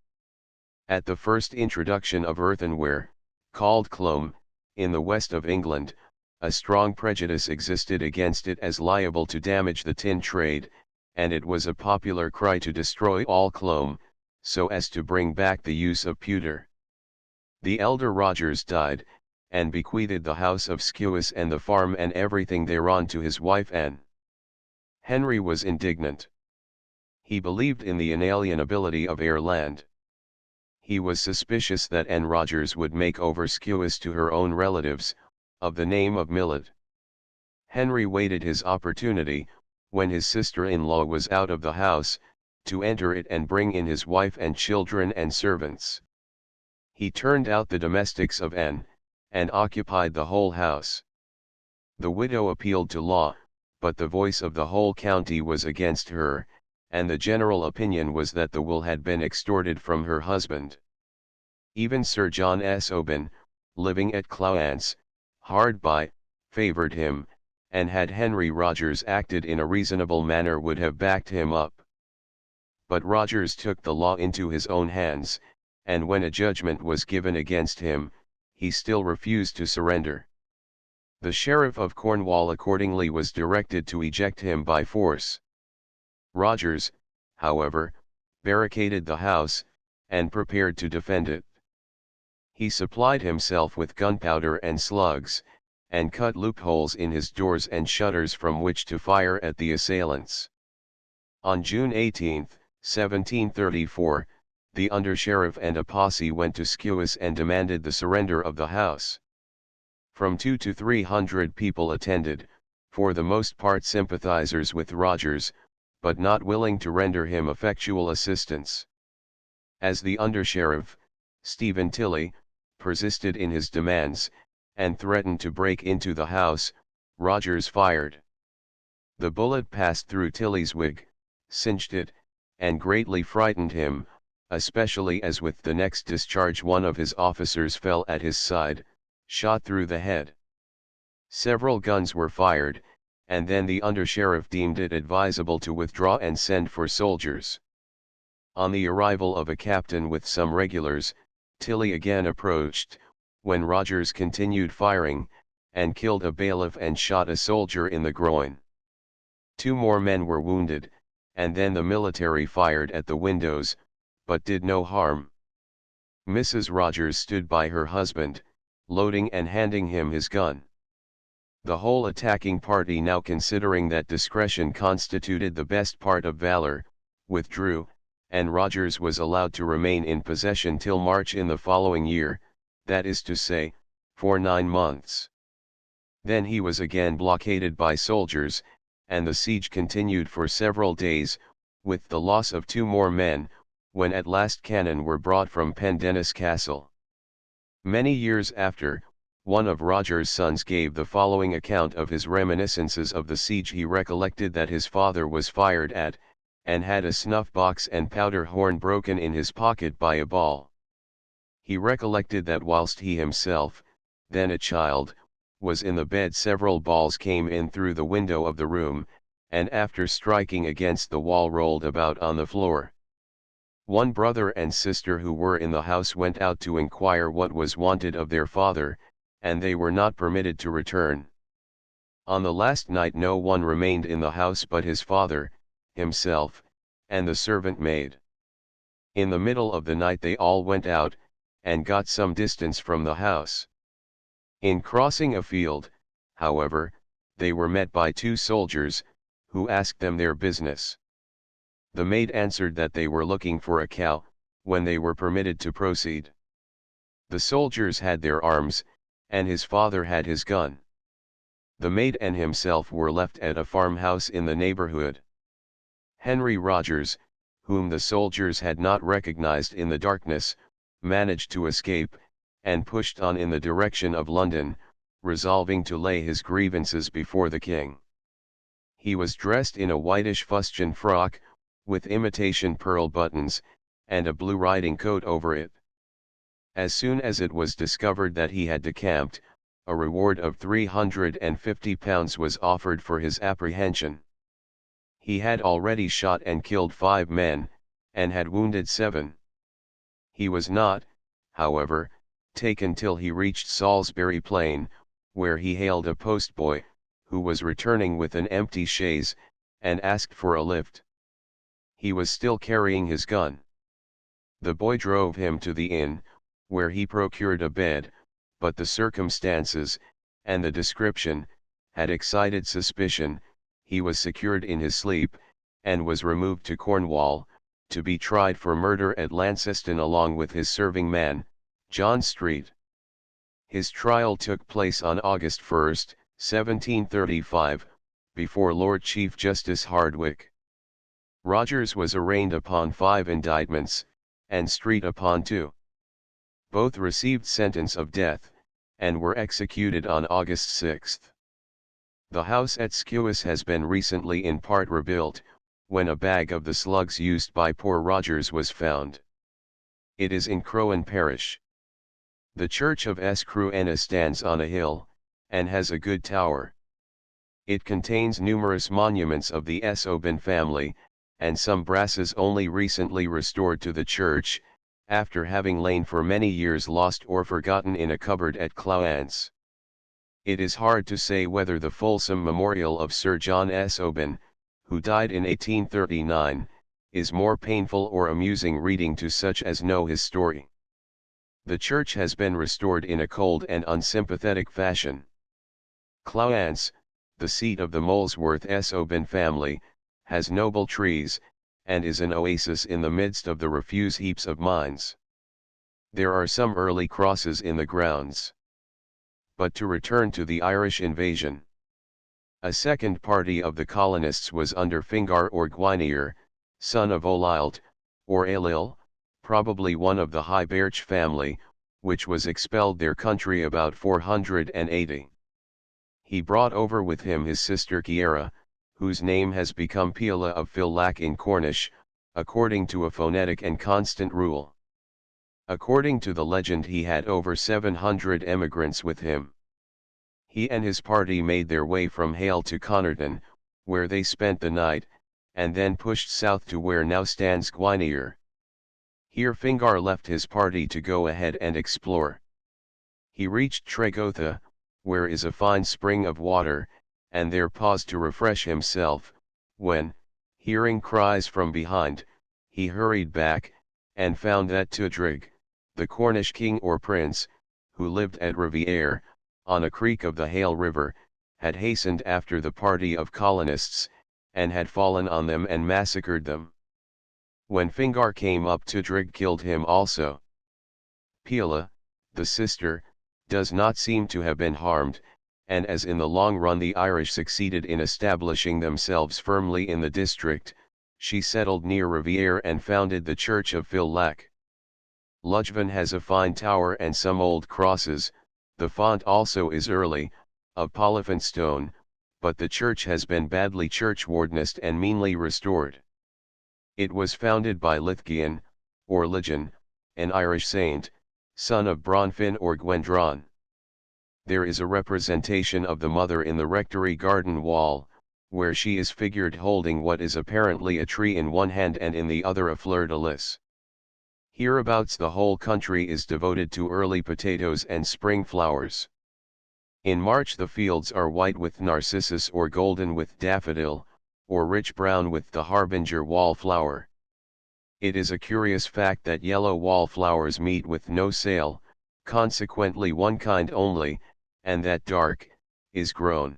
At the first introduction of earthenware, called clome, in the west of England, a strong prejudice existed against it as liable to damage the tin trade, and it was a popular cry to destroy all clome, so as to bring back the use of pewter. The elder Rogers died, and bequeathed the house of Skewis and the farm and everything thereon to his wife Anne. Henry was indignant. He believed in the inalienability of heir land. He was suspicious that Anne Rogers would make over Skewis to her own relatives, of the name of Millard. Henry waited his opportunity, when his sister-in-law was out of the house, to enter it and bring in his wife and children and servants. He turned out the domestics of Anne, and occupied the whole house. The widow appealed to law, but the voice of the whole county was against her, and the general opinion was that the wool had been extorted from her husband. Even Sir John S. Oban, living at Clowance, hard by, favoured him, and had Henry Rogers acted in a reasonable manner would have backed him up. But Rogers took the law into his own hands, and when a judgment was given against him, he still refused to surrender. The Sheriff of Cornwall accordingly was directed to eject him by force. Rogers, however, barricaded the house, and prepared to defend it. He supplied himself with gunpowder and slugs, and cut loopholes in his doors and shutters from which to fire at the assailants. On June 18, 1734, the under-sheriff and a posse went to Skewis and demanded the surrender of the house. From 200 to 300 people attended, for the most part sympathizers with Rogers, but not willing to render him effectual assistance. As the under-sheriff, Stephen Tilley, persisted in his demands, and threatened to break into the house, Rogers fired. The bullet passed through Tilley's wig, singed it, and greatly frightened him, especially as with the next discharge one of his officers fell at his side, shot through the head. Several guns were fired, and then the under-sheriff deemed it advisable to withdraw and send for soldiers. On the arrival of a captain with some regulars, Tilley again approached, when Rogers continued firing, and killed a bailiff and shot a soldier in the groin. 2 more men were wounded, and then the military fired at the windows, but did no harm. Mrs. Rogers stood by her husband, loading and handing him his gun. The whole attacking party, now considering that discretion constituted the best part of valor, withdrew, and Rogers was allowed to remain in possession till March in the following year, that is to say, for 9 months. Then he was again blockaded by soldiers, and the siege continued for several days, with the loss of 2 more men, when at last cannon were brought from Pendennis Castle. Many years after, one of Rogers' sons gave the following account of his reminiscences of the siege. He recollected that his father was fired at, and had a snuff-box and powder horn broken in his pocket by a ball. He recollected that whilst he himself, then a child, was in the bed, several balls came in through the window of the room, and after striking against the wall rolled about on the floor. One brother and sister who were in the house went out to inquire what was wanted of their father, and they were not permitted to return. On the last night no one remained in the house but his father, himself, and the servant maid. In the middle of the night they all went out, and got some distance from the house. In crossing a field, however, they were met by two soldiers, who asked them their business. The maid answered that they were looking for a cow, when they were permitted to proceed. The soldiers had their arms, and his father had his gun. The maid and himself were left at a farmhouse in the neighborhood. Henry Rogers, whom the soldiers had not recognized in the darkness, managed to escape, and pushed on in the direction of London, resolving to lay his grievances before the king. He was dressed in a whitish fustian frock, with imitation pearl buttons, and a blue riding coat over it. As soon as it was discovered that he had decamped, a reward of £350 was offered for his apprehension. He had already shot and killed 5 men, and had wounded 7. He was not, however, taken till he reached Salisbury Plain, where he hailed a postboy, who was returning with an empty chaise, and asked for a lift. He was still carrying his gun. The boy drove him to the inn, where he procured a bed, but the circumstances, and the description, had excited suspicion. He was secured in his sleep, and was removed to Cornwall, to be tried for murder at Launceston along with his serving man, John Street. His trial took place on August 1, 1735, before Lord Chief Justice Hardwicke. Rogers was arraigned upon 5 indictments, and Street upon 2. Both received sentence of death, and were executed on August 6. The house at Skewis has been recently in part rebuilt, when a bag of the slugs used by poor Rogers was found. It is in Crowan parish. The church of Screwena stands on a hill, and has a good tower. It contains numerous monuments of the Oban family, and some brasses only recently restored to the church, after having lain for many years lost or forgotten in a cupboard at Clowance. It is hard to say whether the fulsome memorial of Sir John Oban, who died in 1839, is more painful or amusing reading to such as know his story. The church has been restored in a cold and unsympathetic fashion. Clowance, the seat of the Molesworth Oban family, has noble trees, and is an oasis in the midst of the refuse heaps of mines. There are some early crosses in the grounds. But to return to the Irish invasion. A second party of the colonists was under Fingar or Gwyneir, son of Olild, or Ailill, probably one of the High Birch family, which was expelled their country about 480. He brought over with him his sister Ciara, whose name has become Píola of Phillac in Cornish, according to a phonetic and constant rule. According to the legend he had over 700 emigrants with him. He and his party made their way from Hale to Connerton, where they spent the night, and then pushed south to where now stands Gwyneir. Here Fingar left his party to go ahead and explore. He reached Tregotha, where is a fine spring of water, and there paused to refresh himself, when, hearing cries from behind, he hurried back, and found that Tudrig, the Cornish king or prince, who lived at Riviere, on a creek of the Hale River, had hastened after the party of colonists, and had fallen on them and massacred them. When Fingar came up, Tudrig killed him also. Píola, the sister, does not seem to have been harmed, and as in the long run the Irish succeeded in establishing themselves firmly in the district, she settled near Riviere and founded the church of Phillac. Ludgvan has a fine tower and some old crosses. The font also is early, of Polyphant stone, but the church has been badly churchwardenized and meanly restored. It was founded by Lithgian, or Ligian, an Irish saint, son of Bronfyn or Gwendron. There is a representation of the mother in the rectory garden wall, where she is figured holding what is apparently a tree in one hand and in the other a fleur-de-lis. Hereabouts the whole country is devoted to early potatoes and spring flowers. In March the fields are white with narcissus or golden with daffodil, or rich brown with the harbinger wallflower. It is a curious fact that yellow wallflowers meet with no sale, consequently one kind only, and that dark, is grown.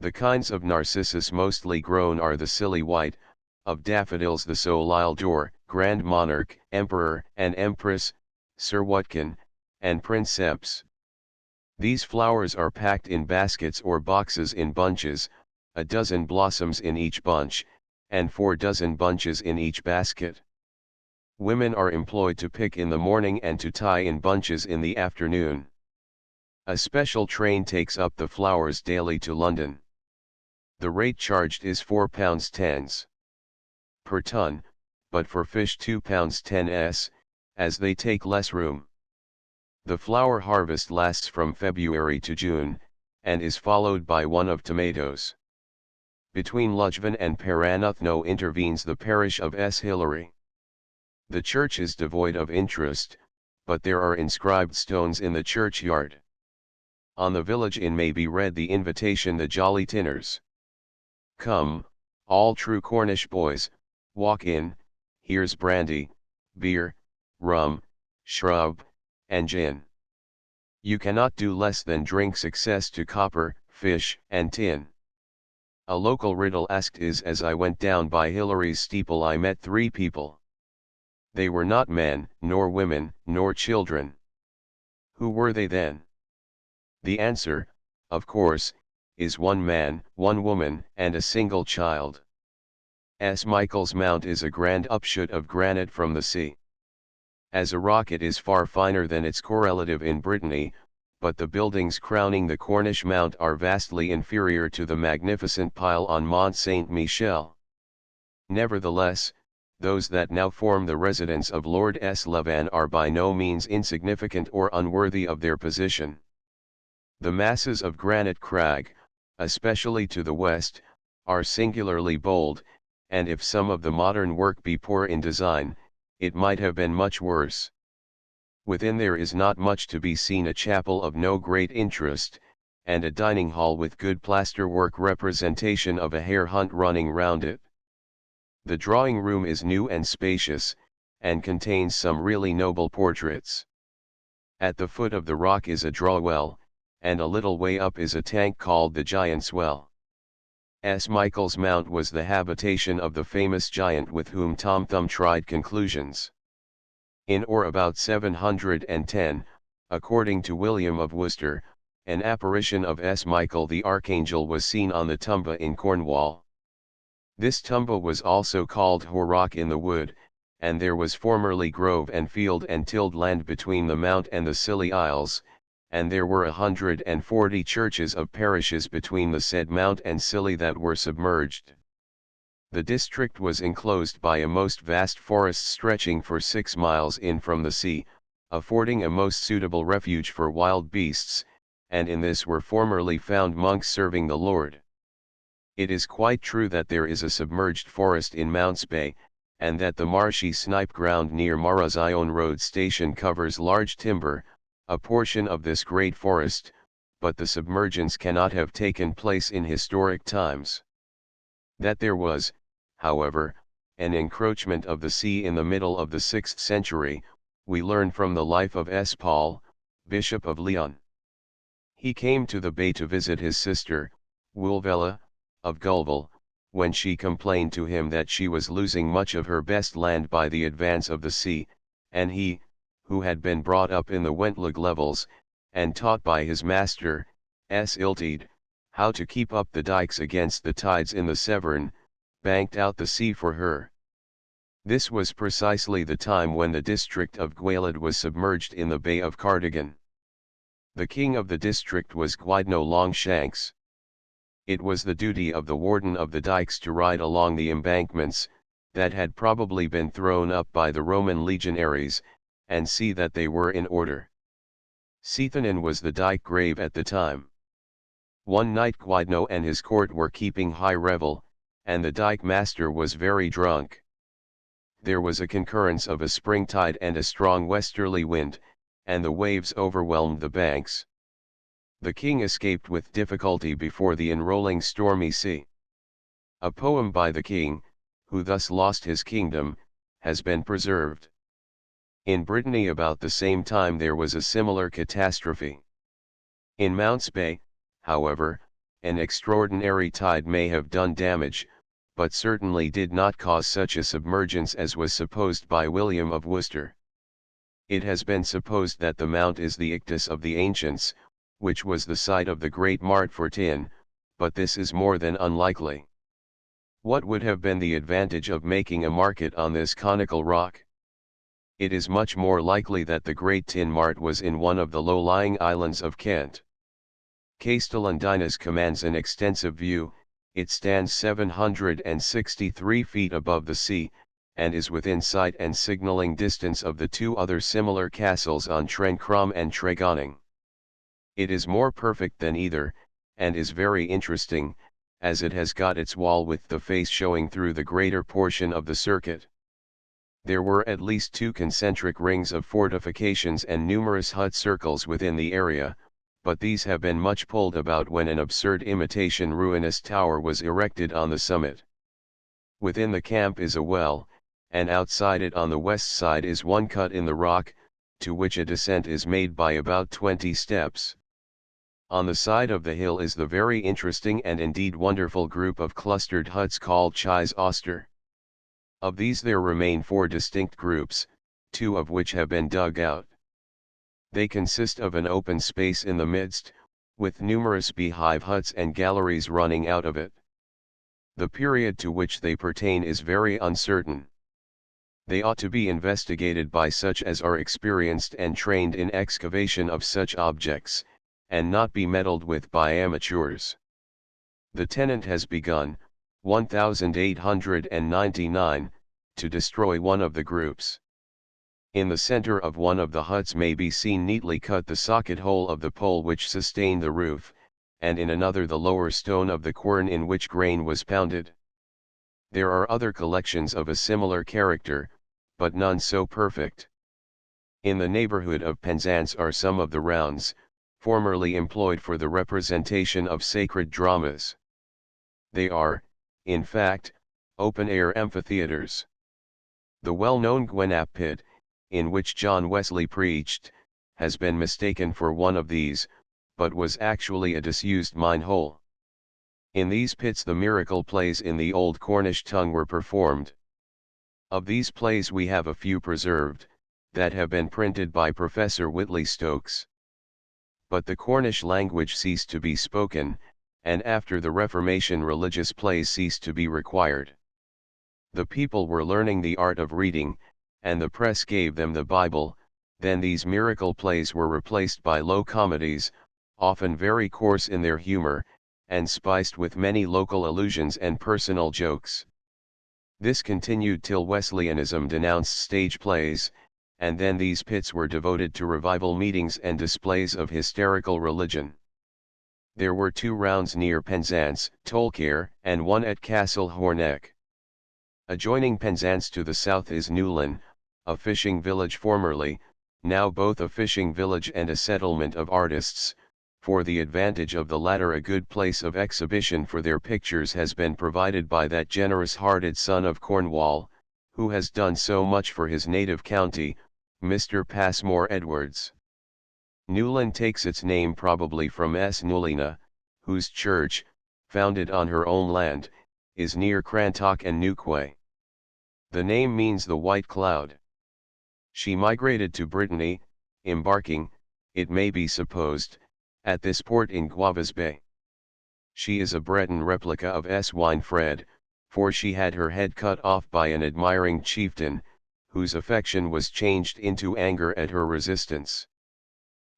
The kinds of narcissus mostly grown are the silly white, of daffodils the Soleil d'Or, Grand Monarch, Emperor and Empress, Sir Watkin, and Princeps. These flowers are packed in baskets or boxes in bunches, a dozen blossoms in each bunch, and 4 dozen bunches in each basket. Women are employed to pick in the morning and to tie in bunches in the afternoon. A special train takes up the flowers daily to London. The rate charged is £4 tens per ton, but for fish £2 10s, as they take less room. The flower harvest lasts from February to June, and is followed by one of tomatoes. Between Ludgvan and Paranuthno intervenes the parish of S. Hillary. The church is devoid of interest, but there are inscribed stones in the churchyard. On the village inn may be read the invitation "The Jolly Tinners." Come, all true Cornish boys, walk in, here's brandy, beer, rum, shrub, and gin. You cannot do less than drink success to copper, fish, and tin. A local riddle asked is: as I went down by Hillary's steeple I met 3 people. They were not men, nor women, nor children. Who were they then? The answer, of course, is 1 man, 1 woman, and a single child. S. Michael's Mount is a grand upshoot of granite from the sea. As a rock it is far finer than its correlative in Brittany, but the buildings crowning the Cornish Mount are vastly inferior to the magnificent pile on Mont Saint-Michel. Nevertheless, those that now form the residence of Lord S. Levan are by no means insignificant or unworthy of their position. The masses of granite crag, especially to the west, are singularly bold, and if some of the modern work be poor in design, it might have been much worse. Within there is not much to be seen: a chapel of no great interest, and a dining hall with good plasterwork representation of a hare hunt running round it. The drawing room is new and spacious, and contains some really noble portraits. At the foot of the rock is a draw well, and a little way up is a tank called the Giant's Well. S. Michael's Mount was the habitation of the famous giant with whom Tom Thumb tried conclusions. In or about 710, according to William of Worcester, an apparition of S. Michael the Archangel was seen on the Tumba in Cornwall. This Tumba was also called Horrock in the Wood, and there was formerly grove and field and tilled land between the mount and the Scilly Isles, and there were 140 churches of parishes between the said mount and Scilly that were submerged. The district was enclosed by a most vast forest stretching for 6 miles in from the sea, affording a most suitable refuge for wild beasts, and in this were formerly found monks serving the Lord. It is quite true that there is a submerged forest in Mounts Bay, and that the marshy snipe ground near Marazion Road Station covers large timber, a portion of this great forest, but the submergence cannot have taken place in historic times. That there was, however, an encroachment of the sea in the middle of the 6th century, we learn from the life of S. Paul, Bishop of Lyon. He came to the bay to visit his sister, Wulvela, of Gulval, when she complained to him that she was losing much of her best land by the advance of the sea, and he, who had been brought up in the Wentloog levels, and taught by his master, S. Iltide, how to keep up the dikes against the tides in the Severn, banked out the sea for her. This was precisely the time when the district of Gwaelod was submerged in the Bay of Cardigan. The king of the district was Gwyddno Longshanks. It was the duty of the warden of the dikes to ride along the embankments, that had probably been thrown up by the Roman legionaries, and see that they were in order. Seithanan was the dike grave at the time. One night Gwyddno and his court were keeping high revel, and the dike master was very drunk. There was a concurrence of a spring tide and a strong westerly wind, and the waves overwhelmed the banks. The king escaped with difficulty before the enrolling stormy sea. A poem by the king, who thus lost his kingdom, has been preserved. In Brittany about the same time there was a similar catastrophe. In Mounts Bay, however, an extraordinary tide may have done damage, but certainly did not cause such a submergence as was supposed by William of Worcester. It has been supposed that the mount is the Ictus of the ancients, which was the site of the great mart for tin, but this is more than unlikely. What would have been the advantage of making a market on this conical rock? It is much more likely that the great tin mart was in one of the low-lying islands of Kent. Castellandinus commands an extensive view. It stands 763 feet above the sea, and is within sight and signalling distance of the two other similar castles on Trencrom and Tregoning. It is more perfect than either, and is very interesting, as it has got its wall with the face showing through the greater portion of the circuit. There were at least 2 concentric rings of fortifications and numerous hut circles within the area, but these have been much pulled about when an absurd imitation ruinous tower was erected on the summit. Within the camp is a well, and outside it on the west side is one cut in the rock, to which a descent is made by about 20 steps. On the side of the hill is the very interesting and indeed wonderful group of clustered huts called Chais Oster. Of these there remain 4 distinct groups, 2 of which have been dug out. They consist of an open space in the midst, with numerous beehive huts and galleries running out of it. The period to which they pertain is very uncertain. They ought to be investigated by such as are experienced and trained in excavation of such objects, and not be meddled with by amateurs. The tenant has begun, 1899, to destroy one of the groups. In the center of one of the huts may be seen neatly cut the socket hole of the pole which sustained the roof, and in another the lower stone of the quern in which grain was pounded. There are other collections of a similar character, but none so perfect. In the neighborhood of Penzance are some of the rounds, formerly employed for the representation of sacred dramas. They are, in fact, open-air amphitheaters. The well-known Gwenap pit, in which John Wesley preached, has been mistaken for one of these, but was actually a disused mine-hole. In these pits the miracle plays in the old Cornish tongue were performed. Of these plays we have a few preserved, that have been printed by Professor Whitley Stokes. But the Cornish language ceased to be spoken, and after the Reformation religious plays ceased to be required. The people were learning the art of reading, and the press gave them the Bible. Then these miracle plays were replaced by low comedies, often very coarse in their humor, and spiced with many local allusions and personal jokes. This continued till Wesleyanism denounced stage plays, and then these pits were devoted to revival meetings and displays of hysterical religion. There were 2 rounds near Penzance, Tolkere, and one at Castle Horneck. Adjoining Penzance to the south is Newlyn, a fishing village formerly, now both a fishing village and a settlement of artists. For the advantage of the latter a good place of exhibition for their pictures has been provided by that generous-hearted son of Cornwall, who has done so much for his native county, Mr. Passmore Edwards. Newlyn takes its name probably from S. Newlina, whose church, founded on her own land, is near Crantock and Newquay. The name means the white cloud. She migrated to Brittany, embarking, it may be supposed, at this port in Guavas Bay. She is a Breton replica of S. Winefred, for she had her head cut off by an admiring chieftain, whose affection was changed into anger at her resistance.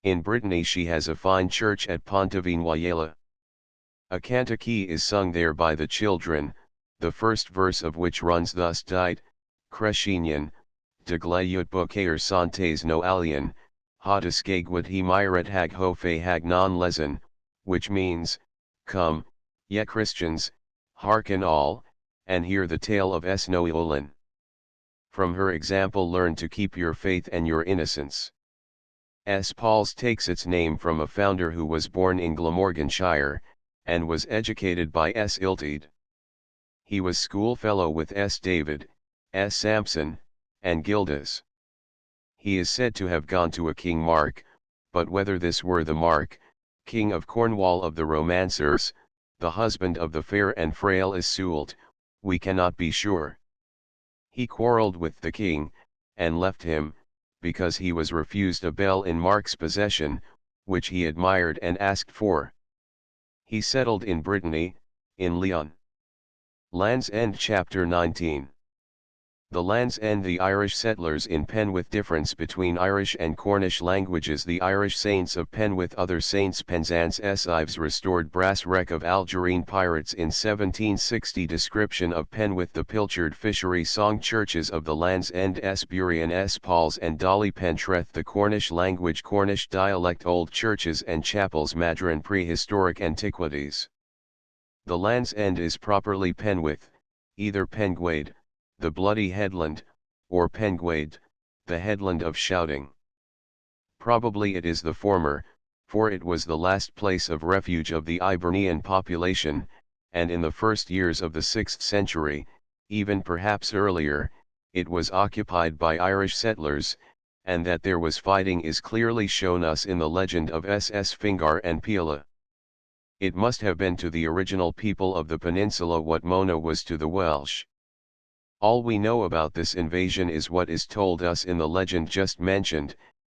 In Brittany she has a fine church at Pontevignuyela. A cantique is sung there by the children, the first verse of which runs thus: Dite, Crescinian, de glayut bocaer santes no alien, hodiscagwit he myret hag ho fe hag non lezen, which means, come, ye Christians, hearken all, and hear the tale of S. Noeolin. From her example learn to keep your faith and your innocence. Paul's takes its name from a founder who was born in Glamorganshire, and was educated by S. Iltyd. He was schoolfellow with S. David, S. Sampson, and Gildas. He is said to have gone to a King Mark, but whether this were the Mark, King of Cornwall of the Romancers, the husband of the fair and frail Iseult, we cannot be sure. He quarrelled with the king, and left him, because he was refused a bell in Mark's possession, which he admired and asked for. He settled in Brittany, in Lyon. Land's End Chapter 19. The Land's End. The Irish settlers in Penwith. Difference between Irish and Cornish languages. The Irish saints of Penwith. Other saints. Penzance Ives restored brass wreck of Algerine pirates in 1760. Description of Penwith. The pilchard fishery song. Churches of the Land's End. Burien Paul's and Dolly Pentreth. The Cornish language. Cornish dialect. Old churches and chapels. Madron. Prehistoric antiquities. The Land's End is properly Penwith, either Penguade, the bloody headland, or Penguade, the headland of shouting. Probably it is the former, for it was the last place of refuge of the Ibernian population, and in the first years of the 6th century, even perhaps earlier, it was occupied by Irish settlers, and that there was fighting is clearly shown us in the legend of SS Fingar and Pila. It must have been to the original people of the peninsula what Mona was to the Welsh. All we know about this invasion is what is told us in the legend just mentioned,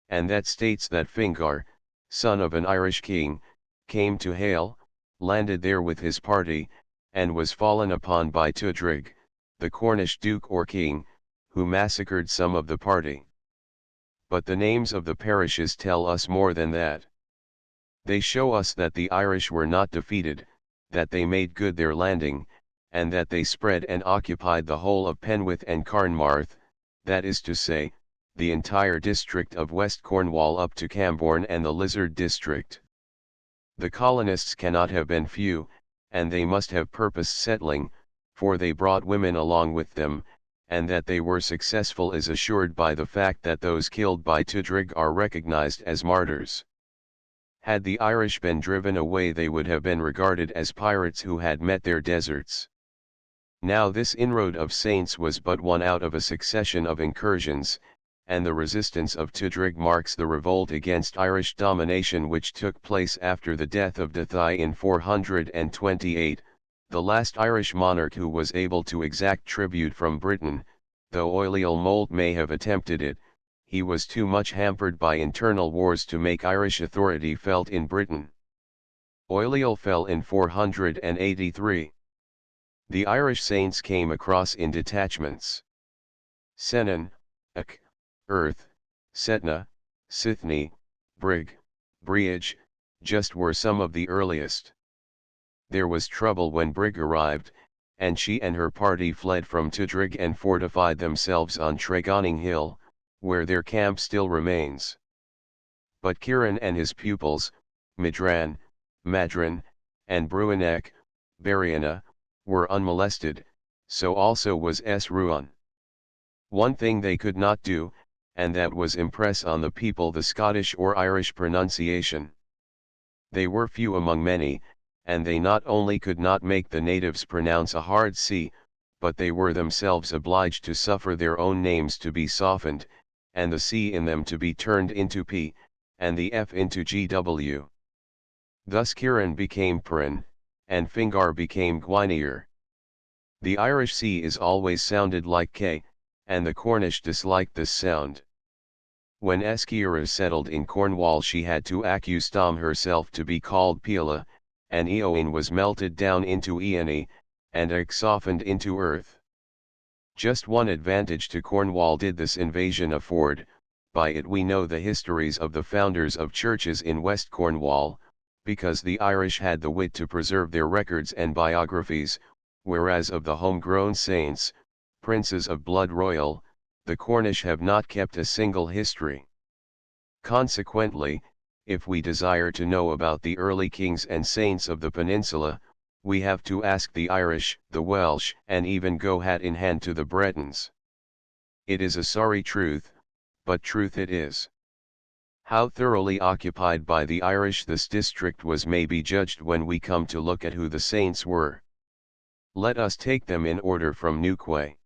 and that states that Fingar, son of an Irish king, came to Hale, landed there with his party, and was fallen upon by Tudrig, the Cornish duke or king, who massacred some of the party. But the names of the parishes tell us more than that. They show us that the Irish were not defeated, that they made good their landing, and that they spread and occupied the whole of Penwith and Carnmarth, that is to say, the entire district of West Cornwall up to Camborne and the Lizard district. The colonists cannot have been few, and they must have purposed settling, for they brought women along with them, and that they were successful is assured by the fact that those killed by Tudrig are recognized as martyrs. Had the Irish been driven away, they would have been regarded as pirates who had met their deserts. Now this inroad of saints was but one out of a succession of incursions, and the resistance of Tudrig marks the revolt against Irish domination which took place after the death of Dethai in 428, the last Irish monarch who was able to exact tribute from Britain. Though Oilial Mold may have attempted it, he was too much hampered by internal wars to make Irish authority felt in Britain. Oilial fell in 483. The Irish saints came across in detachments. Senan, Ak, Earth, Setna, Sithni, Brig, Briage, just were some of the earliest. There was trouble when Brig arrived, and she and her party fled from Tudrig and fortified themselves on Tregonning Hill, where their camp still remains. But Kieran and his pupils, Madran, and Bruinek, Bariana, were unmolested, so also was S. Ruan. One thing they could not do, and that was impress on the people the Scottish or Irish pronunciation. They were few among many, and they not only could not make the natives pronounce a hard C, but they were themselves obliged to suffer their own names to be softened, and the C in them to be turned into P, and the F into GW. Thus Kieran became Purin, and Fingar became Gwyneir. The Irish C is always sounded like K, and the Cornish disliked this sound. When Esciara settled in Cornwall, she had to accustom herself to be called Pila, and Eowyn was melted down into Eoni, and Ek softened into earth. Just one advantage to Cornwall did this invasion afford. By it we know the histories of the founders of churches in West Cornwall, because the Irish had the wit to preserve their records and biographies, whereas of the homegrown saints, princes of blood royal, the Cornish have not kept a single history. Consequently, if we desire to know about the early kings and saints of the peninsula, we have to ask the Irish, the Welsh, and even go hat in hand to the Bretons. It is a sorry truth, but truth it is. How thoroughly occupied by the Irish this district was may be judged when we come to look at who the saints were. Let us take them in order from Newquay.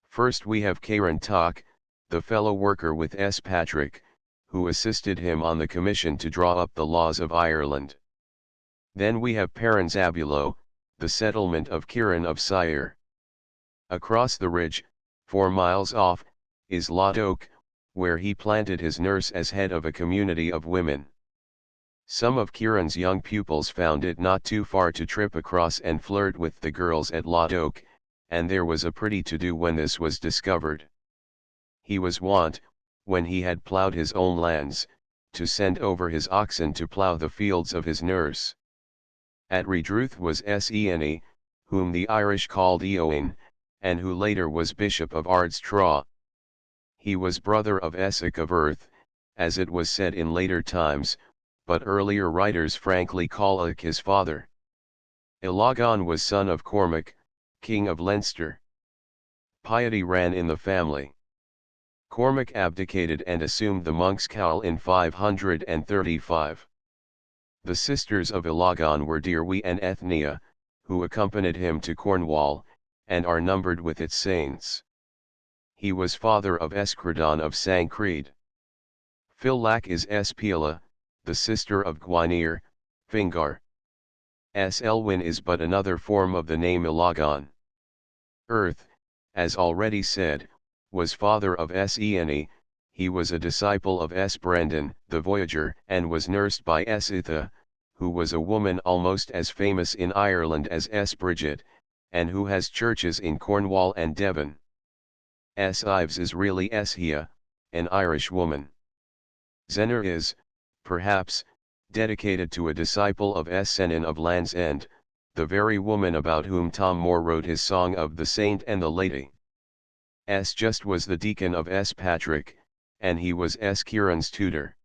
First we have Ciaran Tok, the fellow worker with S. Patrick, who assisted him on the commission to draw up the laws of Ireland. Then we have Perranzabuloe, the settlement of Ciaran of Syre. Across the ridge, 4 miles off, is Lodoke, where he planted his nurse as head of a community of women. Some of Ciaran's young pupils found it not too far to trip across and flirt with the girls at Lodoke, and there was a pretty to-do when this was discovered. He was wont, when he had ploughed his own lands, to send over his oxen to plough the fields of his nurse. At Redruth was Ene, whom the Irish called Eoin, and who later was Bishop of Ardstraw. He was brother of Essex of Earth, as it was said in later times, but earlier writers frankly call Ake his father. Ilagan was son of Cormac, king of Leinster. Piety ran in the family. Cormac abdicated and assumed the monk's cowl in 535. The sisters of Ilagan were Dearwi and Ethnia, who accompanied him to Cornwall, and are numbered with its saints. He was father of Escredon of Sancreed. Fillac is Espiela, the sister of Gwainir, Fingar. Elwyn is but another form of the name Ilagan. Earth, as already said, was father of Ene. He was a disciple of Brendan, the voyager, and was nursed by Itha, who was a woman almost as famous in Ireland as Bridget, and who has churches in Cornwall and Devon. Ives is really Hia, an Irish woman. Zener is, perhaps, dedicated to a disciple of Senan of Land's End, the very woman about whom Tom Moore wrote his song of the Saint and the Lady. Just was the deacon of Patrick, and he was Ciaran's tutor.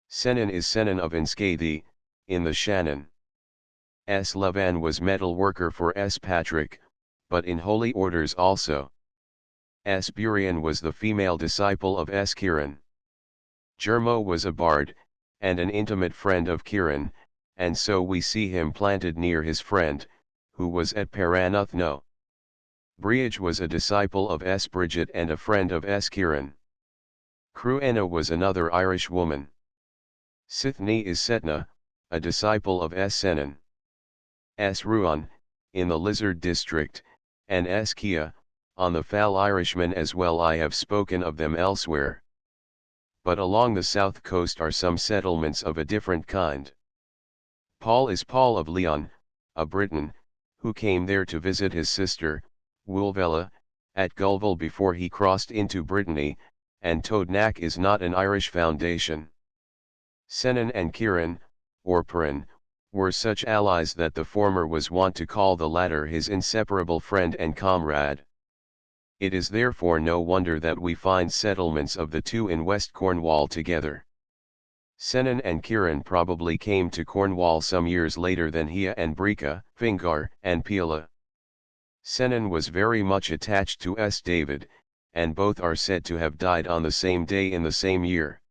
Senan is Senan of Enskathy, in the Shannon. Levan was metal worker for Patrick, but in holy orders also. Burian was the female disciple of Ciaran. Germo was a bard, and an intimate friend of Ciaran, and so we see him planted near his friend, who was at Paranuthno. Briage was a disciple of Bridget and a friend of Ciaran. Cruena was another Irish woman. Sithne is Setna, a disciple of Senan. Ruan, in the Lizard district, and Kia, on the Fal Irishmen as well. I have spoken of them elsewhere. But along the south coast are some settlements of a different kind. Paul is Paul of Leon, a Briton, who came there to visit his sister, Wulvela, at Gulval before he crossed into Brittany, and Toadnack is not an Irish foundation. Senan and Ciaran, or Perrin, were such allies that the former was wont to call the latter his inseparable friend and comrade. It is therefore no wonder that we find settlements of the two in West Cornwall together. Senan and Ciaran probably came to Cornwall some years later than Hia and Brica, Fingar, and Pila. Senan was very much attached to David, and both are said to have died on the same day in the same year.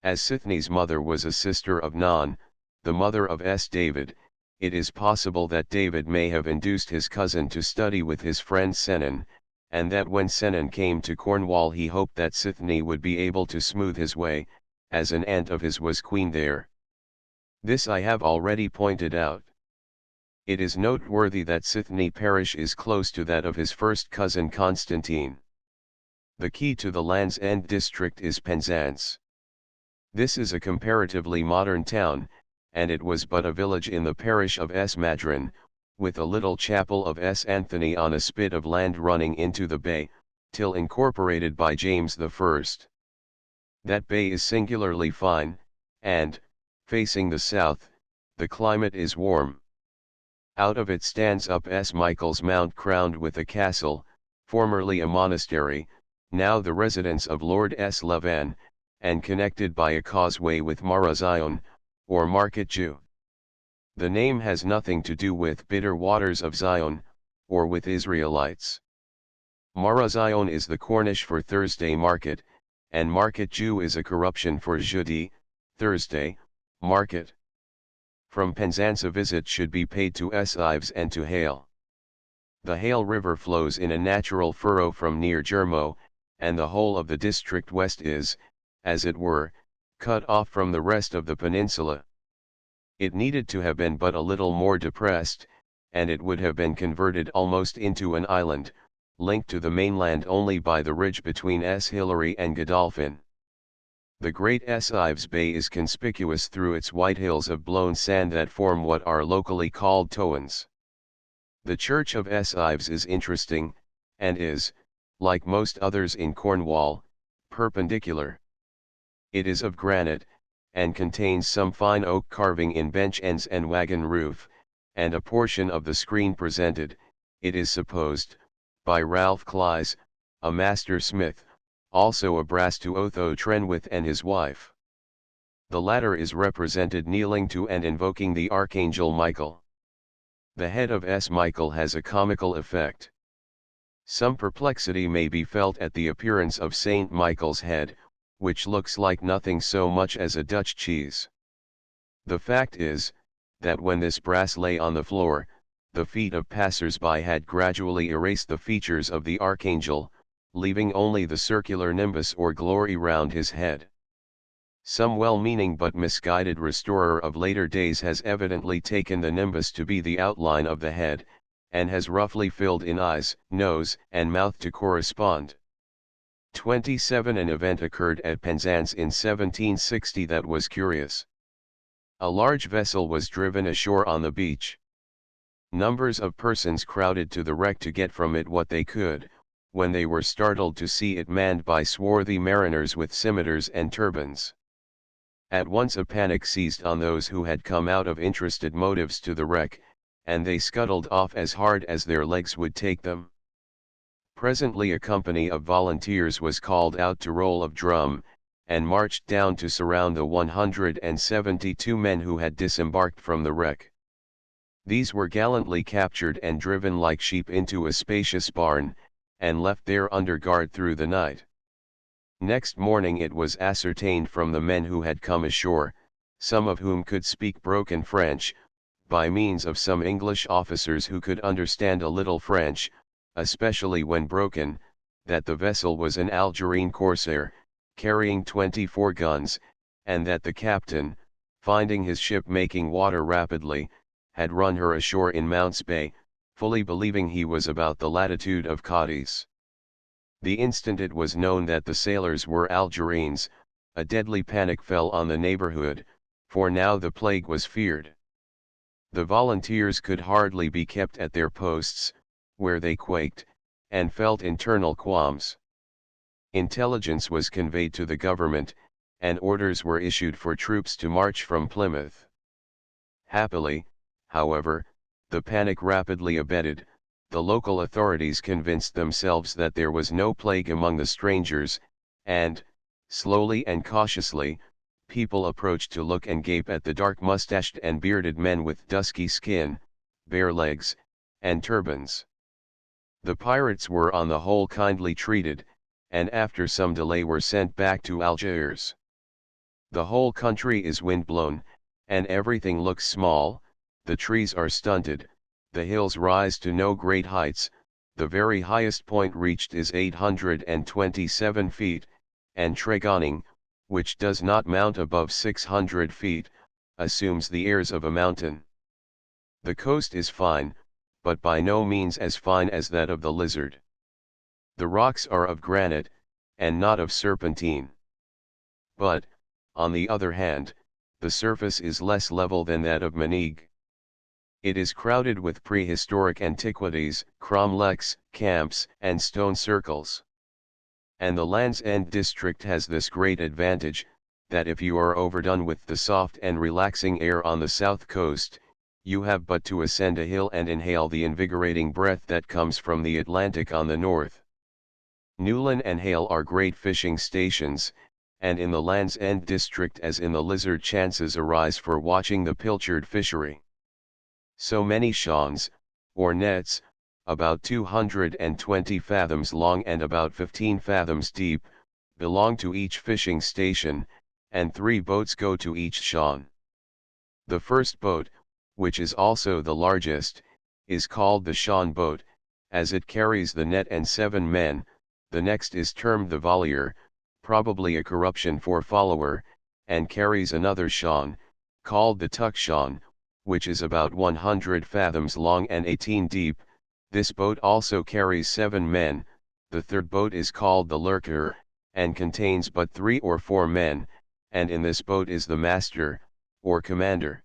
As Sithne's mother was a sister of Non, the mother of David, it is possible that David may have induced his cousin to study with his friend Senan, and that when Senan came to Cornwall he hoped that Sithne would be able to smooth his way, as an aunt of his was queen there. This I have already pointed out. It is noteworthy that Sithne parish is close to that of his first cousin Constantine. The key to the Land's End district is Penzance. This is a comparatively modern town, and it was but a village in the parish of Madron, with a little chapel of Anthony on a spit of land running into the bay, till incorporated by James I. That bay is singularly fine, and, facing the south, the climate is warm. Out of it stands up Michael's Mount crowned with a castle, formerly a monastery, now the residence of Lord Levan, and connected by a causeway with Marazion, or Market Jew. The name has nothing to do with bitter waters of Zion, or with Israelites. Marazion is the Cornish for Thursday market, and market Jew is a corruption for jeudi, Thursday, market. From Penzance a visit should be paid to S. Ives and to Hale. The Hale River flows in a natural furrow from near Jermo, and the whole of the district west is, as it were, cut off from the rest of the peninsula. It needed to have been but a little more depressed, and it would have been converted almost into an island, linked to the mainland only by the ridge between S. Hillary and Godolphin. The great S. Ives Bay is conspicuous through its white hills of blown sand that form what are locally called towans. The church of S. Ives is interesting, and is, like most others in Cornwall, perpendicular. It is of granite, and contains some fine oak carving in bench ends and wagon roof, and a portion of the screen presented, it is supposed, by Ralph Clyse, a master smith, also a brass to Otho Trenwith and his wife. The latter is represented kneeling to and invoking the Archangel Michael. The head of S. Michael has a comical effect. Some perplexity may be felt at the appearance of Saint Michael's head, which looks like nothing so much as a Dutch cheese. The fact is, that when this brass lay on the floor, the feet of passers-by had gradually erased the features of the Archangel, leaving only the circular nimbus or glory round his head. Some well-meaning but misguided restorer of later days has evidently taken the nimbus to be the outline of the head, and has roughly filled in eyes, nose, and mouth to correspond. 27 An event occurred at Penzance in 1760 that was curious. A large vessel was driven ashore on the beach. Numbers of persons crowded to the wreck to get from it what they could, when they were startled to see it manned by swarthy mariners with scimitars and turbans. At once a panic seized on those who had come out of interested motives to the wreck, and they scuttled off as hard as their legs would take them. Presently a company of volunteers was called out to roll of drum, and marched down to surround the 172 men who had disembarked from the wreck. These were gallantly captured and driven like sheep into a spacious barn, and left there under guard through the night. Next morning it was ascertained from the men who had come ashore, some of whom could speak broken French, by means of some English officers who could understand a little French, especially when broken, that the vessel was an Algerine corsair, carrying 24 guns, and that the captain, finding his ship making water rapidly, had run her ashore in Mounts Bay, fully believing he was about the latitude of Cadiz. The instant it was known that the sailors were Algerines, a deadly panic fell on the neighborhood, for now the plague was feared. The volunteers could hardly be kept at their posts, where they quaked, and felt internal qualms. Intelligence was conveyed to the government, and orders were issued for troops to march from Plymouth. Happily, however, the panic rapidly abated. The local authorities convinced themselves that there was no plague among the strangers, and, slowly and cautiously, people approached to look and gape at the dark mustached and bearded men with dusky skin, bare legs, and turbans. The pirates were on the whole kindly treated, and after some delay were sent back to Algiers. The whole country is wind-blown, and everything looks small, the trees are stunted, the hills rise to no great heights, the very highest point reached is 827 feet, and Tregonning, which does not mount above 600 feet, assumes the airs of a mountain. The coast is fine, but by no means as fine as that of the Lizard. The rocks are of granite, and not of serpentine. But, on the other hand, the surface is less level than that of Manig. It is crowded with prehistoric antiquities, cromlechs, camps, and stone circles. And the Land's End district has this great advantage, that if you are overdone with the soft and relaxing air on the south coast, you have but to ascend a hill and inhale the invigorating breath that comes from the Atlantic on the north. Newlyn and Hale are great fishing stations, and in the Land's End district as in the Lizard chances arise for watching the pilchard fishery. So many shawns, or nets, about 220 fathoms long and about 15 fathoms deep, belong to each fishing station, and 3 boats go to each shawn. The first boat, which is also the largest, is called the shawn boat, as it carries the net and 7 men. The next is termed the vollier, probably a corruption for follower, and carries another shawn, called the tuck shawn, which is about 100 fathoms long and 18 deep. This boat also carries 7 men. The third boat is called the lurker, and contains but 3 or 4 men, and in this boat is the master, or commander.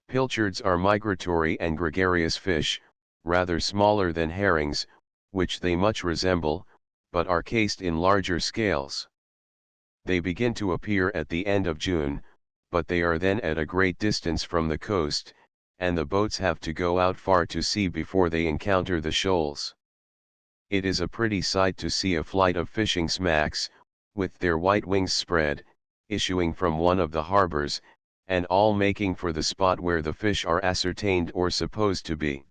Pilchards are migratory and gregarious fish, rather smaller than herrings, which they much resemble, but are cased in larger scales. They begin to appear at the end of June, but they are then at a great distance from the coast, and the boats have to go out far to sea before they encounter the shoals. It is a pretty sight to see a flight of fishing smacks, with their white wings spread, issuing from one of the harbors, and all making for the spot where the fish are ascertained or supposed to be.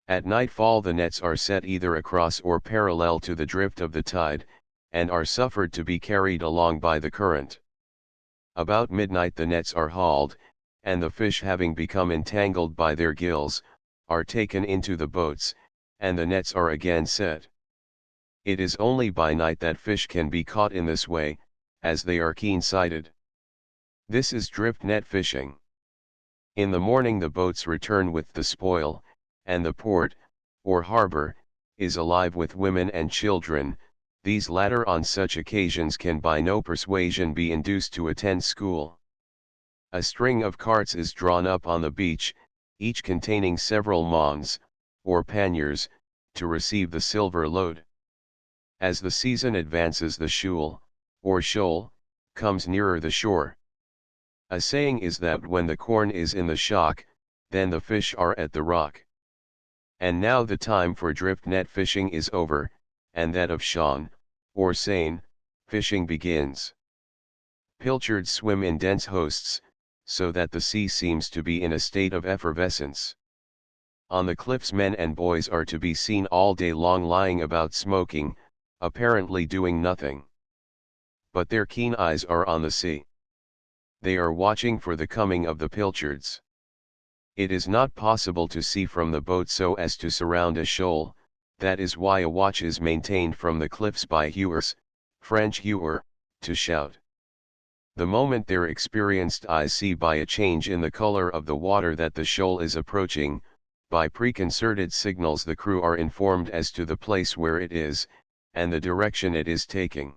At nightfall the nets are set either across or parallel to the drift of the tide, and are suffered to be carried along by the current. About midnight the nets are hauled, and the fish having become entangled by their gills, are taken into the boats, and the nets are again set. It is only by night that fish can be caught in this way, as they are keen-sighted. This is drift net fishing. In the morning the boats return with the spoil, and the port, or harbor, is alive with women and children. These latter on such occasions can by no persuasion be induced to attend school. A string of carts is drawn up on the beach, each containing several maunds, or panniers, to receive the silver load. As the season advances the shoal, or shoal, comes nearer the shore. A saying is that when the corn is in the shock, then the fish are at the rock. And now the time for drift net fishing is over, and that of shawn, or seine, fishing begins. Pilchards swim in dense hosts, so that the sea seems to be in a state of effervescence. On the cliffs men and boys are to be seen all day long lying about smoking, apparently doing nothing. But their keen eyes are on the sea. They are watching for the coming of the pilchards. It is not possible to see from the boat so as to surround a shoal, that is why a watch is maintained from the cliffs by hewers, French hewer, to shout. The moment their experienced eyes see by a change in the color of the water that the shoal is approaching, by preconcerted signals the crew are informed as to the place where it is, and the direction it is taking.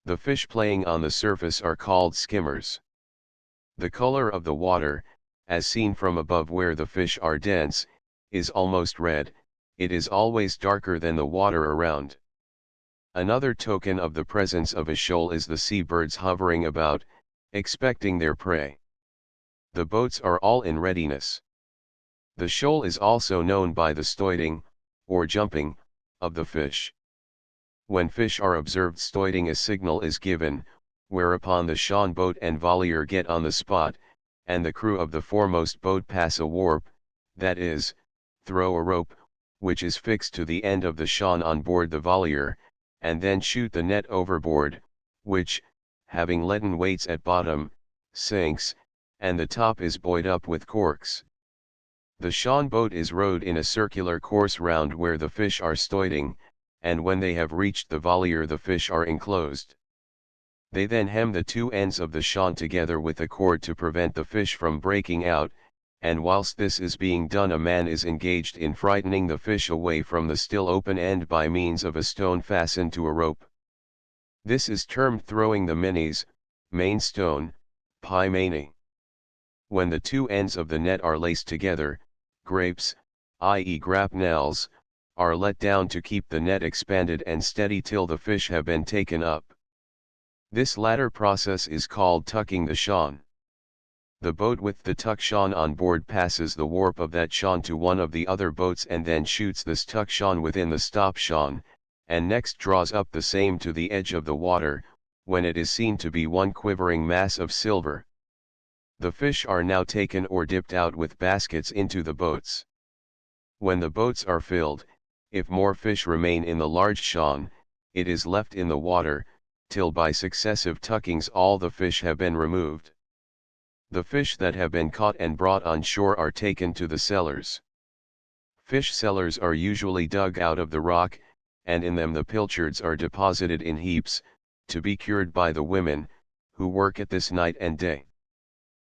The fish playing on the surface are called skimmers. The color of the water, as seen from above where the fish are dense, is almost red. It is always darker than the water around. Another token of the presence of a shoal is the seabirds hovering about, expecting their prey. The boats are all in readiness. The shoal is also known by the stoiting, or jumping, of the fish. When fish are observed stoiting, a signal is given, whereupon the shawn boat and vollier get on the spot, and the crew of the foremost boat pass a warp, that is, throw a rope, which is fixed to the end of the shawn on board the vollier, and then shoot the net overboard, which, having leaden weights at bottom, sinks, and the top is buoyed up with corks. The shawn boat is rowed in a circular course round where the fish are stoiting, and when they have reached the vollier the fish are enclosed. They then hem the 2 ends of the shawn together with a cord to prevent the fish from breaking out, and whilst this is being done a man is engaged in frightening the fish away from the still open end by means of a stone fastened to a rope. This is termed throwing the minis, main stone, pi mani. When the 2 ends of the net are laced together, grapes, i.e. grapnels, are let down to keep the net expanded and steady till the fish have been taken up. This latter process is called tucking the shawn. The boat with the tuck shawn on board passes the warp of that shawn to one of the other boats and then shoots this tuck shawn within the stop shawn, and next draws up the same to the edge of the water, when it is seen to be one quivering mass of silver. The fish are now taken or dipped out with baskets into the boats. When the boats are filled, if more fish remain in the large shawn, it is left in the water, till by successive tuckings all the fish have been removed. The fish that have been caught and brought on shore are taken to the cellars. Fish cellars are usually dug out of the rock, and in them the pilchards are deposited in heaps, to be cured by the women, who work at this night and day.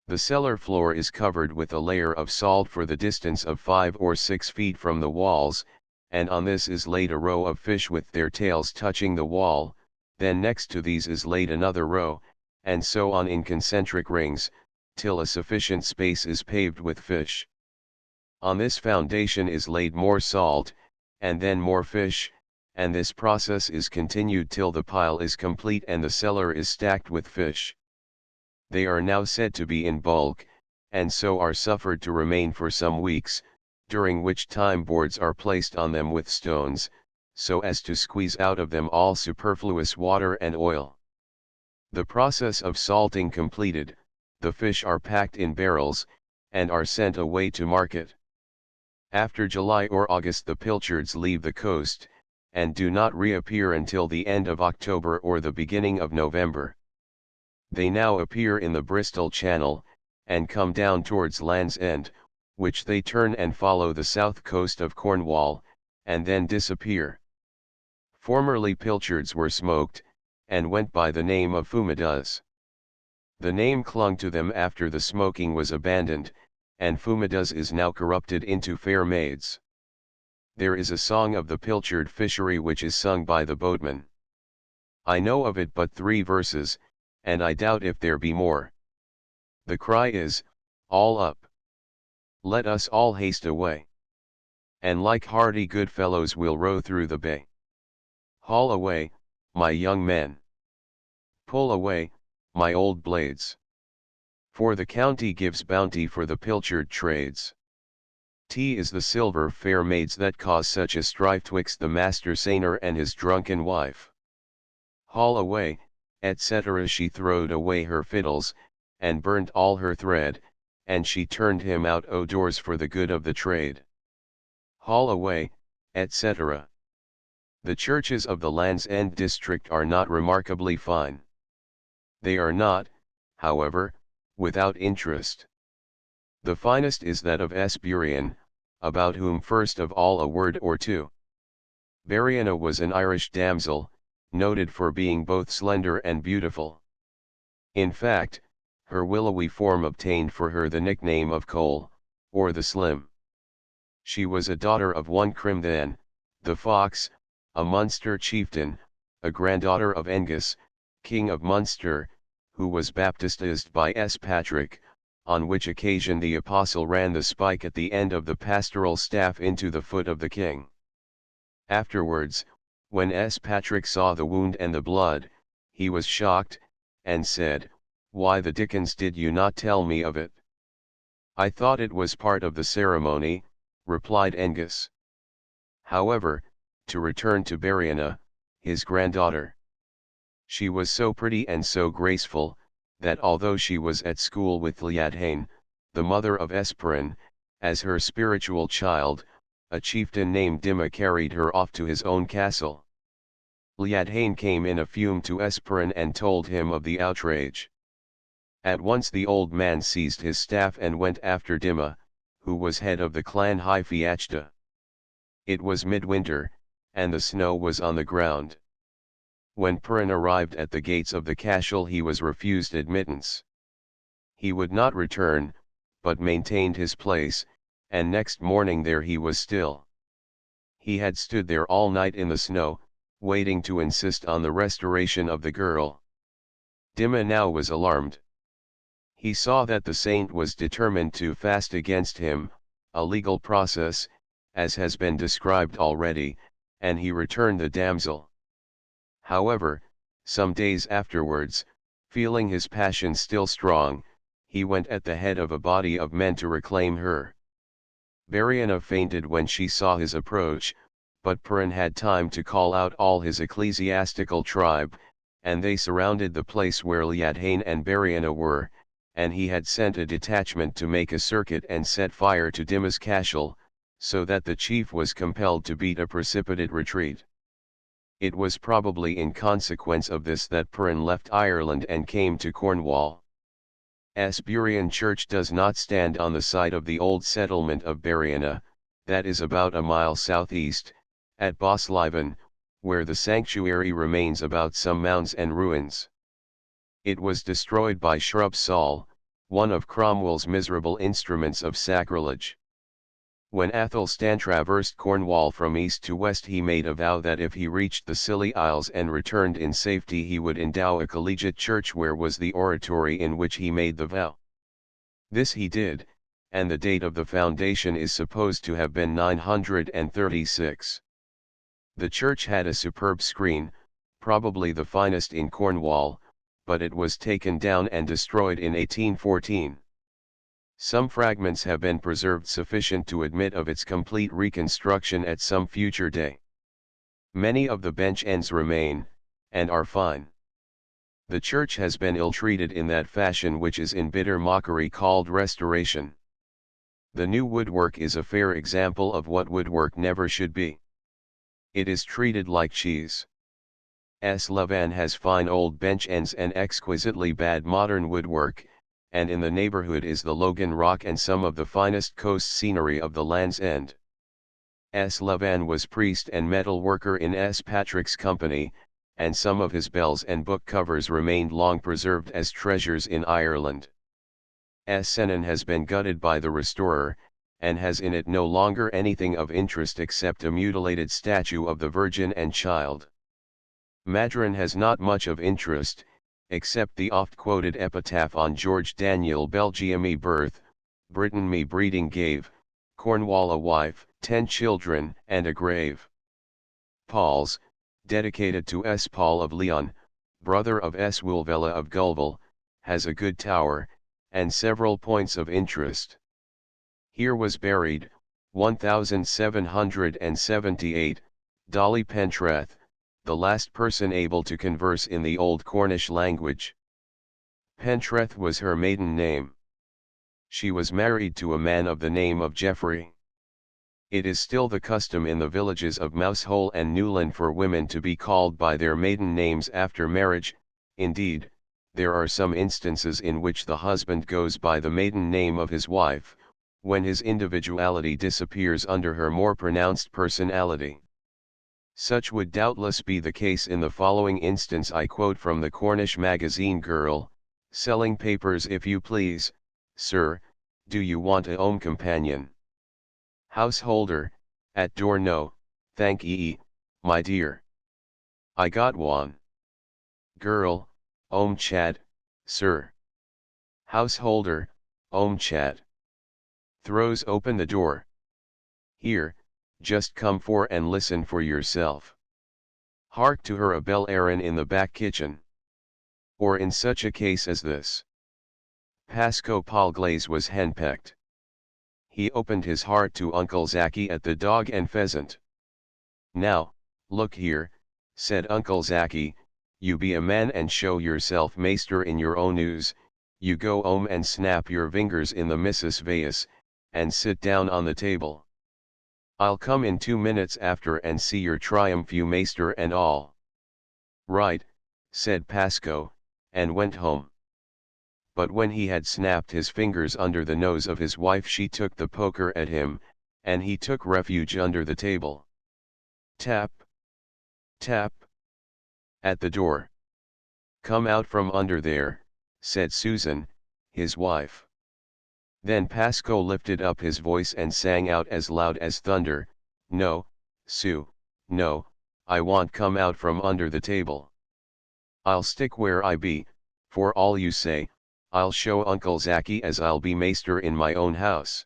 The cellar floor is covered with a layer of salt for the distance of 5 or 6 feet from the walls, and on this is laid a row of fish with their tails touching the wall, then next to these is laid another row, and so on in concentric rings, till a sufficient space is paved with fish. On this foundation is laid more salt, and then more fish, and this process is continued till the pile is complete and the cellar is stacked with fish. They are now said to be in bulk, and so are suffered to remain for some weeks, during which time boards are placed on them with stones, so as to squeeze out of them all superfluous water and oil. The process of salting completed, the fish are packed in barrels, and are sent away to market. After July or August the pilchards leave the coast, and do not reappear until the end of October or the beginning of November. They now appear in the Bristol Channel, and come down towards Land's End, which they turn and follow the south coast of Cornwall, and then disappear. Formerly pilchards were smoked, and went by the name of fumidas. The name clung to them after the smoking was abandoned, and fumidas is now corrupted into fair maids. There is a song of the pilchard fishery which is sung by the boatmen. I know of it but 3 verses, and I doubt if there be more. The cry is, all up. Let us all haste away. And like hearty good fellows we'll row through the bay. Haul away, my young men. Pull away, my old blades. For the county gives bounty for the pilchard trades. T is the silver fair maids that cause such a strife twixt the master sainer and his drunken wife. Haul away, etc. She throwed away her fiddles, and burnt all her thread, and she turned him out o' doors for the good of the trade. Haul away, etc. The churches of the Land's End district are not remarkably fine. They are not, however, without interest. The finest is that of S. Burien, about whom first of all a word or two. Bariana was an Irish damsel, noted for being both slender and beautiful. In fact, her willowy form obtained for her the nickname of Cole, or the Slim. She was a daughter of one Crimthan, the Fox, a Munster chieftain, a granddaughter of Angus, king of Munster, who was baptized by S. Patrick, on which occasion the apostle ran the spike at the end of the pastoral staff into the foot of the king. Afterwards, when S. Patrick saw the wound and the blood, he was shocked, and said, "Why the dickens did you not tell me of it?" "I thought it was part of the ceremony," replied Angus. However, to return to Bariana, his granddaughter. She was so pretty and so graceful, that although she was at school with Liadhain, the mother of Esperin, as her spiritual child, a chieftain named Dimma carried her off to his own castle. Liadhain came in a fume to Esperin and told him of the outrage. At once the old man seized his staff and went after Dimma, who was head of the clan Hyfiachta. It was midwinter, and the snow was on the ground. When Purin arrived at the gates of the castle he was refused admittance. He would not return, but maintained his place, and next morning there he was still. He had stood there all night in the snow, waiting to insist on the restoration of the girl. Dimma now was alarmed. He saw that the saint was determined to fast against him, a legal process, as has been described already, and he returned the damsel. However, some days afterwards, feeling his passion still strong, he went at the head of a body of men to reclaim her. Bariana fainted when she saw his approach, but Purin had time to call out all his ecclesiastical tribe, and they surrounded the place where Liadhain and Bariana were, and he had sent a detachment to make a circuit and set fire to Dimma's castle, so that the chief was compelled to beat a precipitate retreat. It was probably in consequence of this that Perrin left Ireland and came to Cornwall. Buryan Church does not stand on the site of the old settlement of Bariana, that is about a mile southeast, at Bosliven, where the sanctuary remains about some mounds and ruins. It was destroyed by Shrub Saul, one of Cromwell's miserable instruments of sacrilege. When Athelstan traversed Cornwall from east to west, he made a vow that if he reached the Scilly Isles and returned in safety he would endow a collegiate church where was the oratory in which he made the vow. This he did, and the date of the foundation is supposed to have been 936. The church had a superb screen, probably the finest in Cornwall, but it was taken down and destroyed in 1814. Some fragments have been preserved sufficient to admit of its complete reconstruction at some future day. Many of the bench ends remain, and are fine. The church has been ill-treated in that fashion which is in bitter mockery called restoration. The new woodwork is a fair example of what woodwork never should be. It is treated like cheese. Levan has fine old bench ends and exquisitely bad modern woodwork, and in the neighborhood is the Logan Rock and some of the finest coast scenery of the Land's End. Levan was priest and metal worker in S. Patrick's company, and some of his bells and book covers remained long preserved as treasures in Ireland. Senan has been gutted by the restorer, and has in it no longer anything of interest except a mutilated statue of the Virgin and Child. Madron has not much of interest, except the oft-quoted epitaph on George Daniel Belgium me birth, Britain me breeding gave, Cornwall a wife, 10 children, and a grave. Paul's, dedicated to S. Paul of Leon, brother of S. Wulvela of Gulval, has a good tower, and several points of interest. Here was buried, 1778, Dolly Pentreth, the last person able to converse in the old Cornish language. Pentreth was her maiden name. She was married to a man of the name of Geoffrey. It is still the custom in the villages of Mousehole and Newlyn for women to be called by their maiden names after marriage. Indeed, there are some instances in which the husband goes by the maiden name of his wife, when his individuality disappears under her more pronounced personality. Such would doubtless be the case in the following instance. I quote from the Cornish magazine Girl, selling papers if you please, sir, do you want a home companion? Householder, at door no, thank ye, my dear. I got one. Girl, chat, sir. Householder, chat. Throws open the door. Here, just come for and listen for yourself. Hark to her a bell Aaron in the back kitchen. Or in such a case as this. Pasco Palglaze was henpecked. He opened his heart to Uncle Zacky at the dog and pheasant. Now, look here, said Uncle Zacky, you be a man and show yourself master in your own news, you go home and snap your fingers in the Mrs. Vayas, and sit down on the table. I'll come in 2 minutes after and see your triumph, you maester and all. Right, said Pasco, and went home. But when he had snapped his fingers under the nose of his wife, she took the poker at him, and he took refuge under the table. Tap, tap, at the door. Come out from under there, said Susan, his wife. Then Pasco lifted up his voice and sang out as loud as thunder, no, Sue, no, I want come out from under the table. I'll stick where I be, for all you say, I'll show Uncle Zacky as I'll be maester in my own house.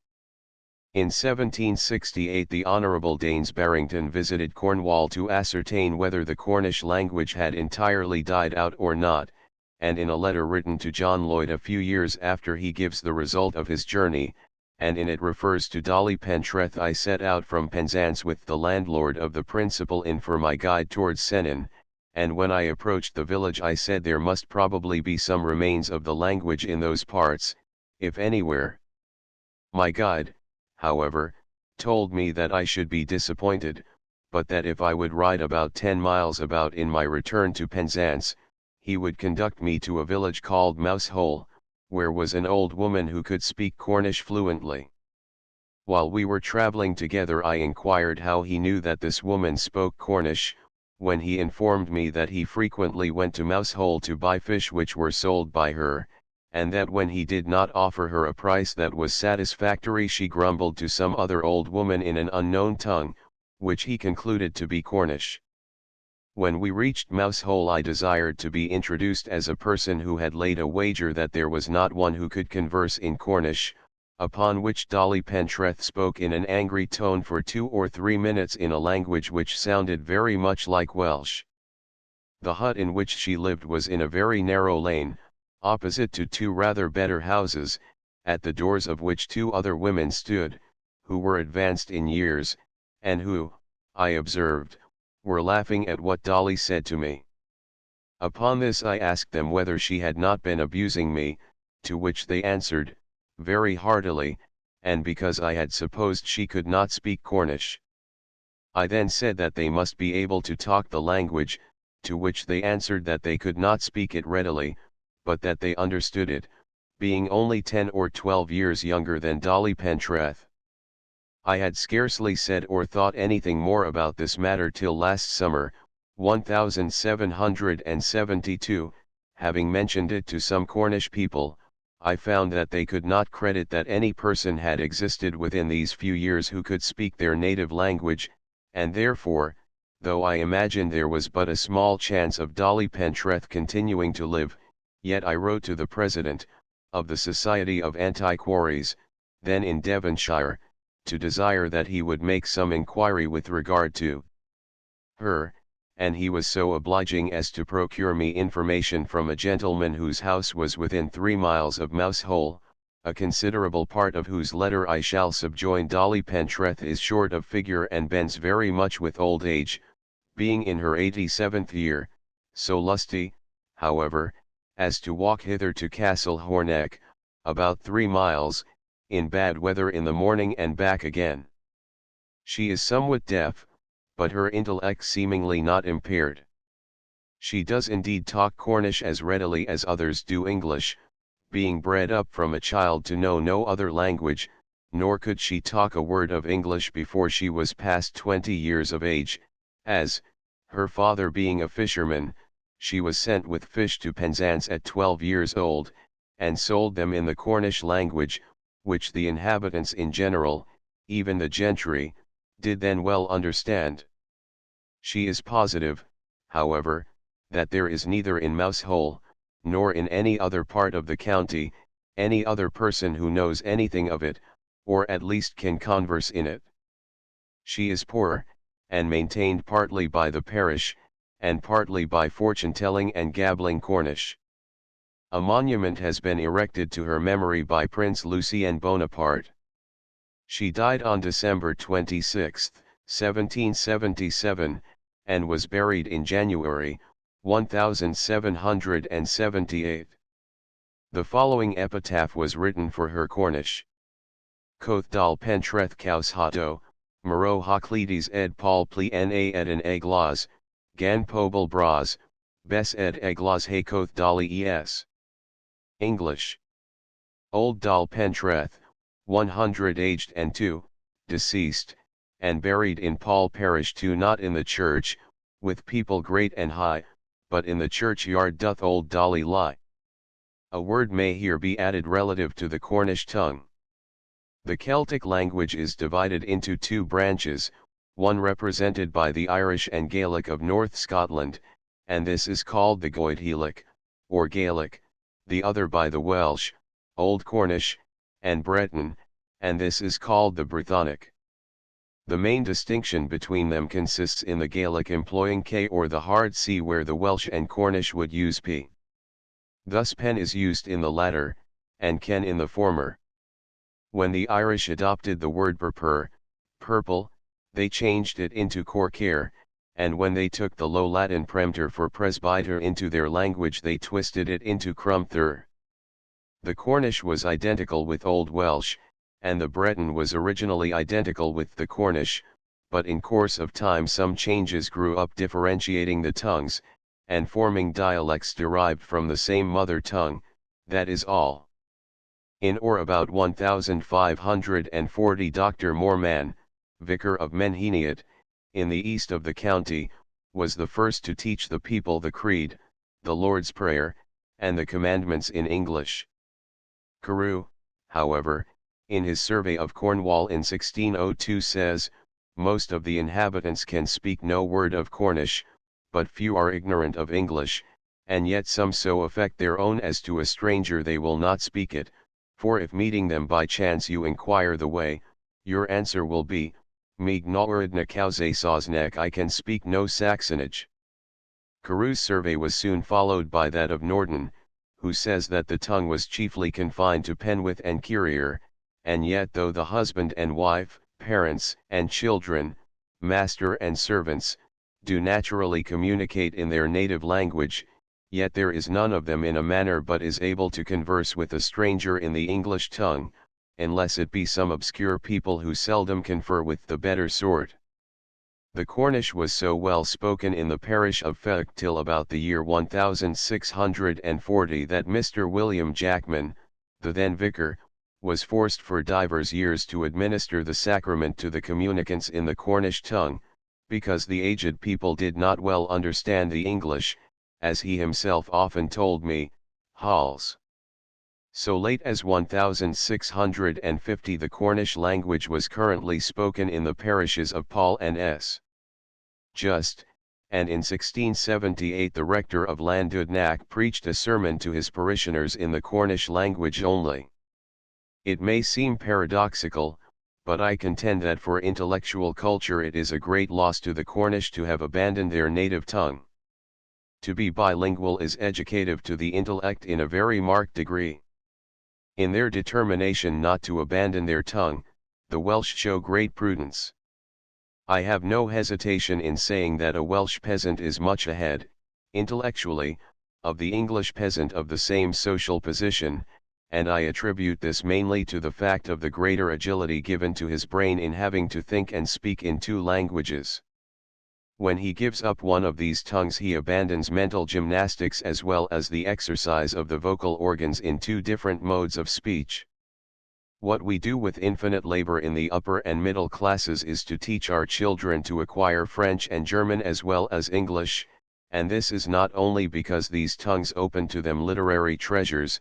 In 1768 the Honourable Daines Barrington visited Cornwall to ascertain whether the Cornish language had entirely died out or not, and in a letter written to John Lloyd a few years after he gives the result of his journey, and in it refers to Dolly Pentreth. I set out from Penzance with the landlord of the principal inn for my guide towards Senan, and when I approached the village I said there must probably be some remains of the language in those parts, if anywhere. My guide, however, told me that I should be disappointed, but that if I would ride about 10 miles about in my return to Penzance, he would conduct me to a village called Mousehole, where was an old woman who could speak Cornish fluently. While we were travelling together I inquired how he knew that this woman spoke Cornish, when he informed me that he frequently went to Mousehole to buy fish which were sold by her, and that when he did not offer her a price that was satisfactory she grumbled to some other old woman in an unknown tongue, which he concluded to be Cornish. When we reached Mousehole I desired to be introduced as a person who had laid a wager that there was not one who could converse in Cornish, upon which Dolly Pentreth spoke in an angry tone for 2 or 3 minutes in a language which sounded very much like Welsh. The hut in which she lived was in a very narrow lane, opposite to 2 rather better houses, at the doors of which 2 other women stood, who were advanced in years, and who, I observed, were laughing at what Dolly said to me. Upon this I asked them whether she had not been abusing me, to which they answered, very heartily, and because I had supposed she could not speak Cornish. I then said that they must be able to talk the language, to which they answered that they could not speak it readily, but that they understood it, being only 10 or 12 years younger than Dolly Pentreth. I had scarcely said or thought anything more about this matter till last summer, 1772, having mentioned it to some Cornish people, I found that they could not credit that any person had existed within these few years who could speak their native language, and therefore, though I imagined there was but a small chance of Dolly Pentreth continuing to live, yet I wrote to the President of the Society of Antiquaries, then in Devonshire, to desire that he would make some inquiry with regard to her, and he was so obliging as to procure me information from a gentleman whose house was within 3 miles of Mousehole, a considerable part of whose letter I shall subjoin. Dolly Pentreth is short of figure and bends very much with old age, being in her 87th year, so lusty, however, as to walk hither to Castle Horneck, about 3 miles, in bad weather in the morning and back again. She is somewhat deaf, but her intellect seemingly not impaired. She does indeed talk Cornish as readily as others do English, being bred up from a child to know no other language, nor could she talk a word of English before she was past 20 years of age, as, her father being a fisherman, she was sent with fish to Penzance at 12 years old, and sold them in the Cornish language, which the inhabitants in general, even the gentry, did then well understand. She is positive, however, that there is neither in Mousehole, nor in any other part of the county, any other person who knows anything of it, or at least can converse in it. She is poor, and maintained partly by the parish, and partly by fortune-telling and gabbling Cornish. A monument has been erected to her memory by Prince Lucien Bonaparte. She died on December 26, 1777, and was buried in January, 1778. The following epitaph was written for her Cornish. Coth dal Pentreth caus hato, Maro Hoclides ed Paul pli na ed an eglas, gan pobl bras, bes ed eglas he coth dali es. English. Old Dal Pentreth, 100 aged and 2, deceased, and buried in Paul parish 2 not in the church, with people great and high, but in the churchyard doth old Dolly lie. A word may here be added relative to the Cornish tongue. The Celtic language is divided into 2 branches, one represented by the Irish and Gaelic of North Scotland, and this is called the Goidhelic, or Gaelic, the other by the Welsh, Old Cornish, and Breton, and this is called the Brythonic. The main distinction between them consists in the Gaelic employing K or the hard C where the Welsh and Cornish would use P. Thus pen is used in the latter, and ken in the former. When the Irish adopted the word purple, they changed it into corcare, and when they took the Low Latin premter for presbyter into their language they twisted it into crumthur. The Cornish was identical with Old Welsh, and the Breton was originally identical with the Cornish, but in course of time some changes grew up differentiating the tongues, and forming dialects derived from the same mother tongue, that is all. In or about 1540 Dr. Moorman, vicar of Menheniot, in the east of the county, was the first to teach the people the Creed, the Lord's Prayer, and the commandments in English. Carew, however, in his survey of Cornwall in 1602 says, most of the inhabitants can speak no word of Cornish, but few are ignorant of English, and yet some so affect their own as to a stranger they will not speak it, for if meeting them by chance you inquire the way, your answer will be, me gnaweridna cause sosnek I can speak no Saxonage. Carew's survey was soon followed by that of Norton, who says that the tongue was chiefly confined to Penwith and Kirrieoch, and yet though the husband and wife, parents and children, master and servants, do naturally communicate in their native language, yet there is none of them in a manner but is able to converse with a stranger in the English tongue, unless it be some obscure people who seldom confer with the better sort. The Cornish was so well spoken in the parish of Fech till about the year 1640 that Mr. William Jackman, the then vicar, was forced for divers years to administer the sacrament to the communicants in the Cornish tongue, because the aged people did not well understand the English, as he himself often told me, Halls. So late as 1650 the Cornish language was currently spoken in the parishes of Paul and S. Just, and in 1678 the rector of Llandudnac preached a sermon to his parishioners in the Cornish language only. It may seem paradoxical, but I contend that for intellectual culture it is a great loss to the Cornish to have abandoned their native tongue. To be bilingual is educative to the intellect in a very marked degree. In their determination not to abandon their tongue, the Welsh show great prudence. I have no hesitation in saying that a Welsh peasant is much ahead, intellectually, of the English peasant of the same social position, and I attribute this mainly to the fact of the greater agility given to his brain in having to think and speak in two languages. When he gives up one of these tongues he abandons mental gymnastics as well as the exercise of the vocal organs in two different modes of speech. What we do with infinite labor in the upper and middle classes is to teach our children to acquire French and German as well as English, and this is not only because these tongues open to them literary treasures,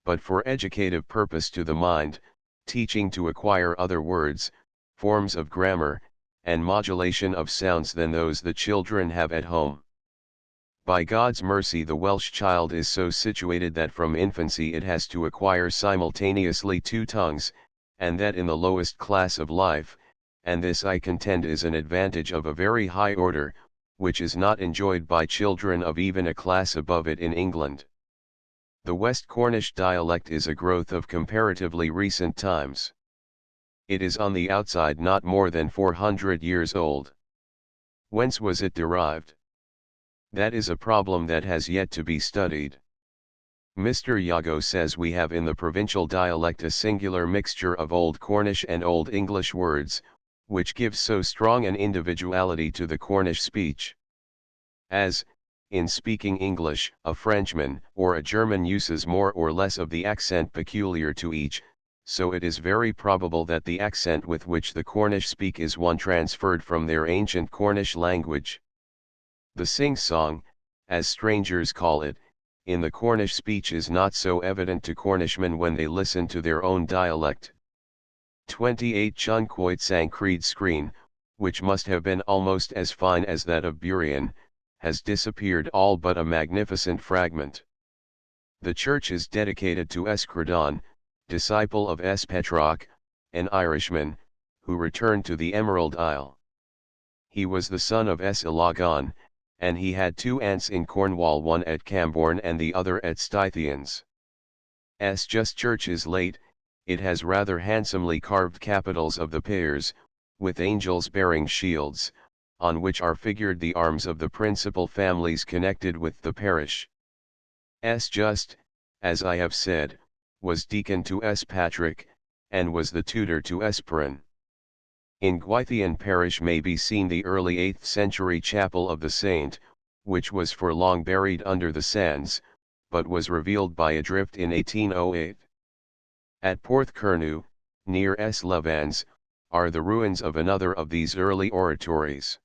but for educative purpose to the mind, teaching to acquire other words, forms of grammar, and modulation of sounds than those the children have at home. By God's mercy the Welsh child is so situated that from infancy it has to acquire simultaneously two tongues, and that in the lowest class of life, and this I contend is an advantage of a very high order, which is not enjoyed by children of even a class above it in England. The West Cornish dialect is a growth of comparatively recent times. It is on the outside not more than 400 years old. Whence was it derived? That is a problem that has yet to be studied. Mr. Yago says we have in the provincial dialect a singular mixture of Old Cornish and Old English words, which gives so strong an individuality to the Cornish speech. As, in speaking English, a Frenchman or a German uses more or less of the accent peculiar to each, so it is very probable that the accent with which the Cornish speak is one transferred from their ancient Cornish language. The sing-song, as strangers call it, in the Cornish speech is not so evident to Cornishmen when they listen to their own dialect. 28 Chunquoit sang Creed screen, which must have been almost as fine as that of Burien, has disappeared all but a magnificent fragment. The church is dedicated to Escredon, disciple of S. Petroc, an Irishman, who returned to the Emerald Isle. He was the son of S. Ilagon, and he had two aunts in Cornwall, one at Camborne and the other at Scythians. S. Just church is late, it has rather handsomely carved capitals of the piers, with angels bearing shields, on which are figured the arms of the principal families connected with the parish. S. Just, as I have said, was deacon to S. Patrick, and was the tutor to Esperin. In Gwythian parish may be seen the early 8th century chapel of the saint, which was for long buried under the sands, but was revealed by a drift in 1808. At Porthcurno, near S. Levans, are the ruins of another of these early oratories.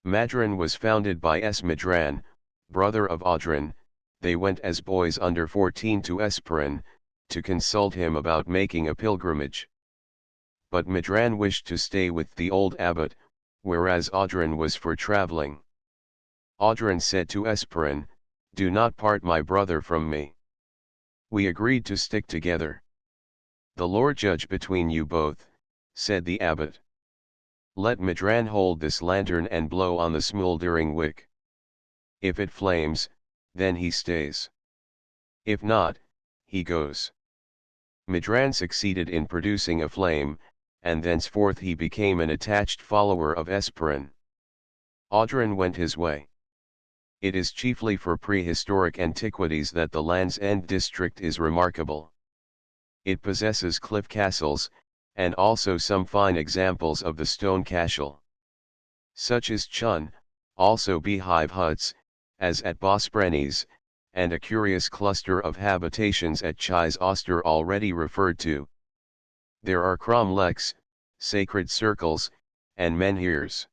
Madran was founded by S. Madran, brother of Audran. They went as boys under 14 to Esperin, to consult him about making a pilgrimage. But Madran wished to stay with the old abbot, whereas Audran was for travelling. Audran said to Esperin, "Do not part my brother from me." We agreed to stick together. "The Lord judge between you both," said the abbot. "Let Madran hold this lantern and blow on the smouldering wick. If it flames, then he stays. If not, he goes." Madran succeeded in producing a flame, and thenceforth he became an attached follower of Esperin. Audran went his way. It is chiefly for prehistoric antiquities that the Land's End district is remarkable. It possesses cliff castles, and also some fine examples of the stone cashel. Such as Chun, also beehive huts, as at Bosbrennies, and a curious cluster of habitations at Chise Auster already referred to. There are cromlechs, sacred circles, and menhirs.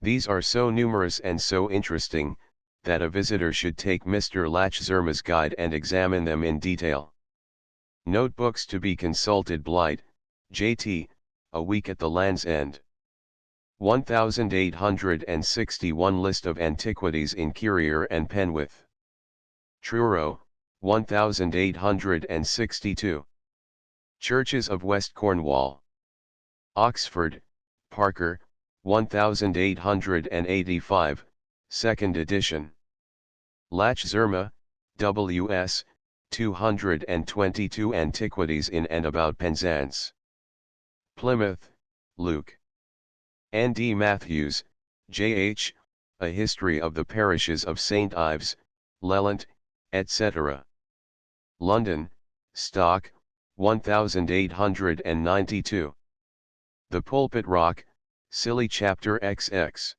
These are so numerous and so interesting, that a visitor should take Mr. Lach Zerma's guide and examine them in detail. Notebooks to be consulted: Blight, J.T., A Week at the Land's End. 1861 List of Antiquities in Kirrier and Penwith. Truro, 1862. Churches of West Cornwall. Oxford, Parker, 1885, 2nd edition. Lach Zerma, W.S., 222 Antiquities in and about Penzance. Plymouth, Luke. N. D. Matthews, J.H., A History of the Parishes of St. Ives, Lelant, etc. London, Stock, 1892. The Pulpit Rock, Scilly Chapter XX.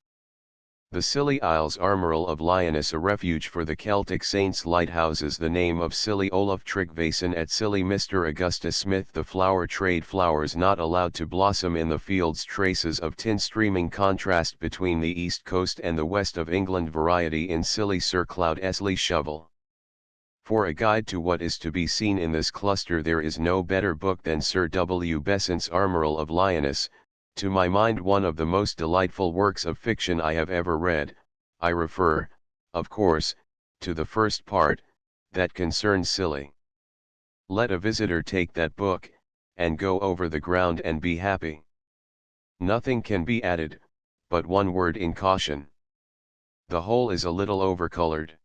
The Scilly Isles Armoural of Lyoness, a refuge for the Celtic saints. Lighthouses. The name of Scilly. Olaf Tryggvason at Scilly. Mr. Augustus Smith. The flower trade. Flowers not allowed to blossom in the fields. Traces of tin streaming. Contrast between the east coast and the west of England. Variety in Scilly. Sir Cloud Esley Shovel. For a guide to what is to be seen in this cluster, there is no better book than Sir W. Besant's Armoural of Lyoness, to my mind one of the most delightful works of fiction I have ever read. I refer, of course, to the first part, that concerns Scilly. Let a visitor take that book, and go over the ground and be happy. Nothing can be added, but one word in caution. The whole is a little overcolored.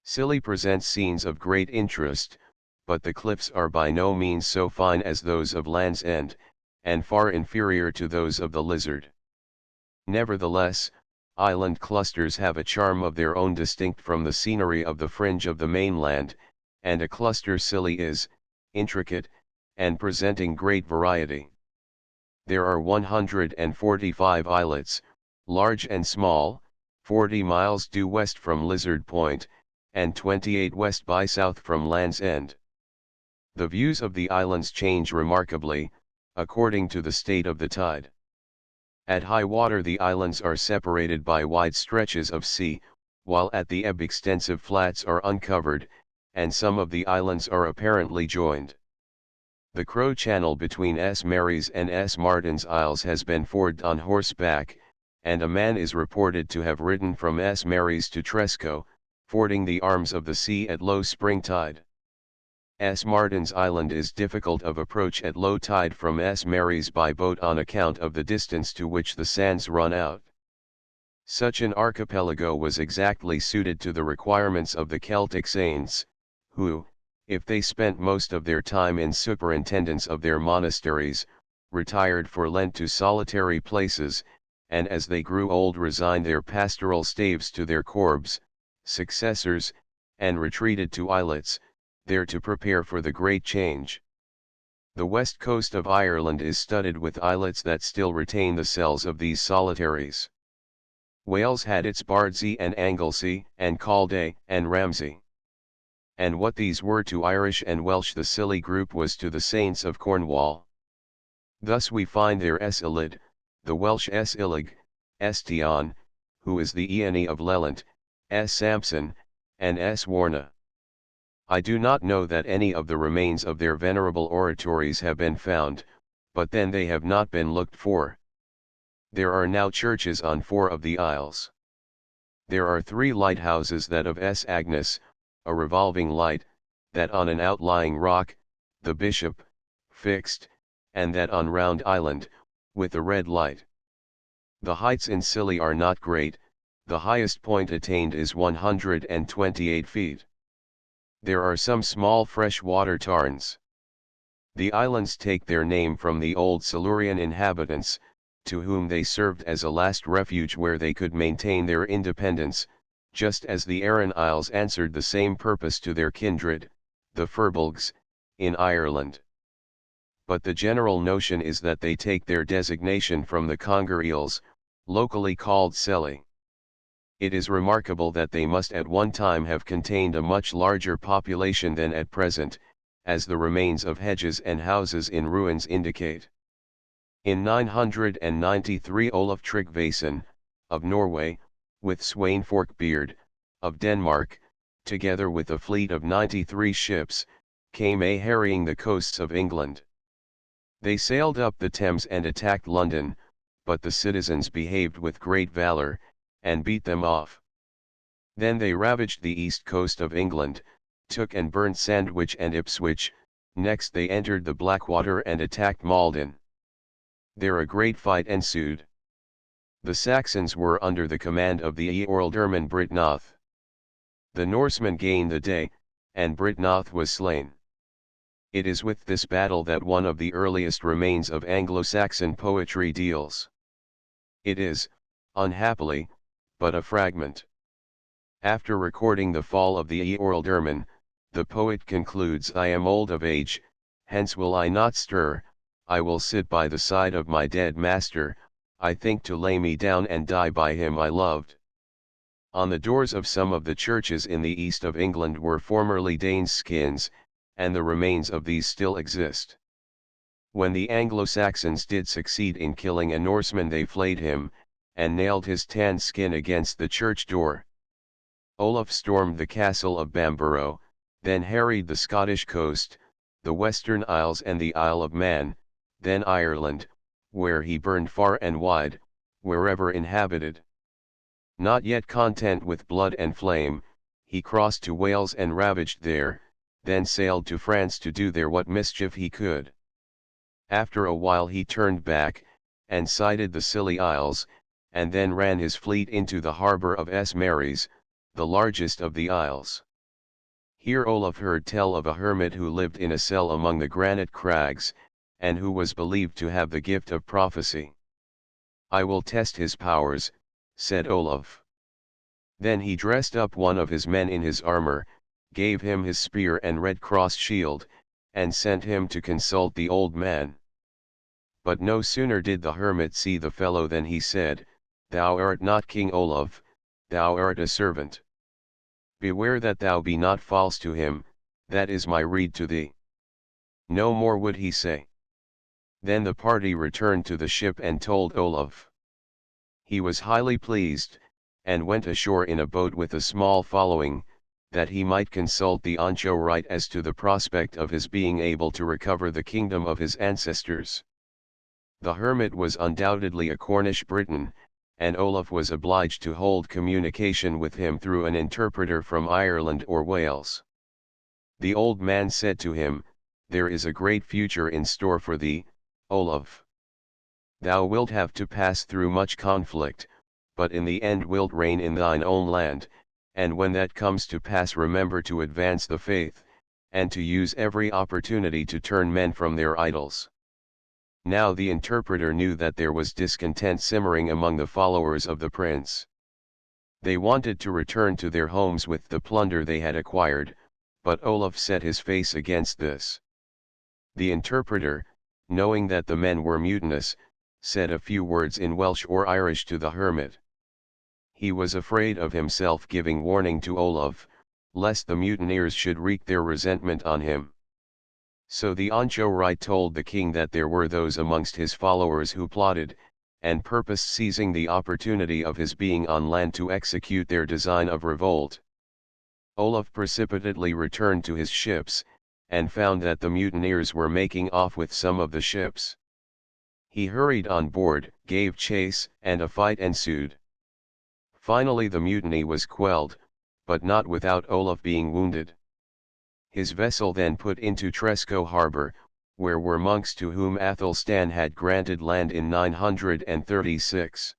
Scilly presents scenes of great interest, but the cliffs are by no means so fine as those of Land's End, and far inferior to those of the Lizard. Nevertheless, island clusters have a charm of their own distinct from the scenery of the fringe of the mainland, and a cluster Scilly is, intricate, and presenting great variety. There are 145 islets, large and small, 40 miles due west from Lizard Point, and 28 west by south from Land's End. The views of the islands change remarkably, according to the state of the tide. At high water the islands are separated by wide stretches of sea, while at the ebb extensive flats are uncovered, and some of the islands are apparently joined. The Crow Channel between S. Mary's and S. Martin's Isles has been forded on horseback, and a man is reported to have ridden from S. Mary's to Tresco, fording the arms of the sea at low spring tide. S. Martin's Island is difficult of approach at low tide from S. Mary's by boat on account of the distance to which the sands run out. Such an archipelago was exactly suited to the requirements of the Celtic saints, who, if they spent most of their time in superintendence of their monasteries, retired for Lent to solitary places, and as they grew old resigned their pastoral staves to their corbs, successors, and retreated to islets, there to prepare for the great change. The west coast of Ireland is studded with islets that still retain the cells of these solitaries. Wales had its Bardsey and Anglesey, and Calday, and Ramsey. And what these were to Irish and Welsh, the Scilly group was to the Saints of Cornwall. Thus we find there S. Ilid, the Welsh S. Illig, S. Tion, who is the Iani of Lelant, S. Sampson, and S. Warna. I do not know that any of the remains of their venerable oratories have been found, but then they have not been looked for. There are now churches on 4 of the isles. There are 3 lighthouses, that of S. Agnes, a revolving light, that on an outlying rock, the Bishop, fixed, and that on Round Island, with a red light. The heights in Scilly are not great, the highest point attained is 128 feet. There are some small freshwater tarns. The islands take their name from the old Silurian inhabitants, to whom they served as a last refuge where they could maintain their independence, just as the Aran Isles answered the same purpose to their kindred, the Firbolgs, in Ireland. But the general notion is that they take their designation from the conger eels, locally called Selly. It is remarkable that they must at one time have contained a much larger population than at present, as the remains of hedges and houses in ruins indicate. In 993 Olaf Tryggvason, of Norway, with Sweyn Forkbeard, of Denmark, together with a fleet of 93 ships, came harrying the coasts of England. They sailed up the Thames and attacked London, but the citizens behaved with great valor, and beat them off. Then they ravaged the east coast of England, took and burnt Sandwich and Ipswich, next they entered the Blackwater and attacked Malden. There a great fight ensued. The Saxons were under the command of the Eorldurman Britnoth. The Norsemen gained the day, and Britnoth was slain. It is with this battle that one of the earliest remains of Anglo-Saxon poetry deals. It is, unhappily, but a fragment. After recording the fall of the Eorldurman, the poet concludes, I am old of age, hence will I not stir, I will sit by the side of my dead master, I think to lay me down and die by him I loved. On the doors of some of the churches in the east of England were formerly Danes' skins, and the remains of these still exist. When the Anglo-Saxons did succeed in killing a Norseman, they flayed him, and nailed his tanned skin against the church door. Olaf stormed the castle of Bamborough, then harried the Scottish coast, the Western Isles and the Isle of Man, then Ireland, where he burned far and wide, wherever inhabited. Not yet content with blood and flame, he crossed to Wales and ravaged there, then sailed to France to do there what mischief he could. After a while he turned back, and sighted the Scilly Isles, and then ran his fleet into the harbour of S. Mary's, the largest of the isles. Here Olaf heard tell of a hermit who lived in a cell among the granite crags, and who was believed to have the gift of prophecy. I will test his powers, said Olaf. Then he dressed up one of his men in his armour, gave him his spear and red cross shield, and sent him to consult the old man. But no sooner did the hermit see the fellow than he said, Thou art not King Olaf, thou art a servant. Beware that thou be not false to him, that is my rede to thee. No more would he say. Then the party returned to the ship and told Olaf. He was highly pleased, and went ashore in a boat with a small following, that he might consult the anchorite as to the prospect of his being able to recover the kingdom of his ancestors. The hermit was undoubtedly a Cornish Briton, and Olaf was obliged to hold communication with him through an interpreter from Ireland or Wales. The old man said to him, There is a great future in store for thee, Olaf. Thou wilt have to pass through much conflict, but in the end wilt reign in thine own land, and when that comes to pass remember to advance the faith, and to use every opportunity to turn men from their idols. Now the interpreter knew that there was discontent simmering among the followers of the prince. They wanted to return to their homes with the plunder they had acquired, but Olaf set his face against this. The interpreter, knowing that the men were mutinous, said a few words in Welsh or Irish to the hermit. He was afraid of himself giving warning to Olaf, lest the mutineers should wreak their resentment on him. So the anchorite told the king that there were those amongst his followers who plotted, and purposed seizing the opportunity of his being on land to execute their design of revolt. Olaf precipitately returned to his ships, and found that the mutineers were making off with some of the ships. He hurried on board, gave chase, and a fight ensued. Finally the mutiny was quelled, but not without Olaf being wounded. His vessel then put into Tresco harbour, where were monks to whom Athelstan had granted land in 936.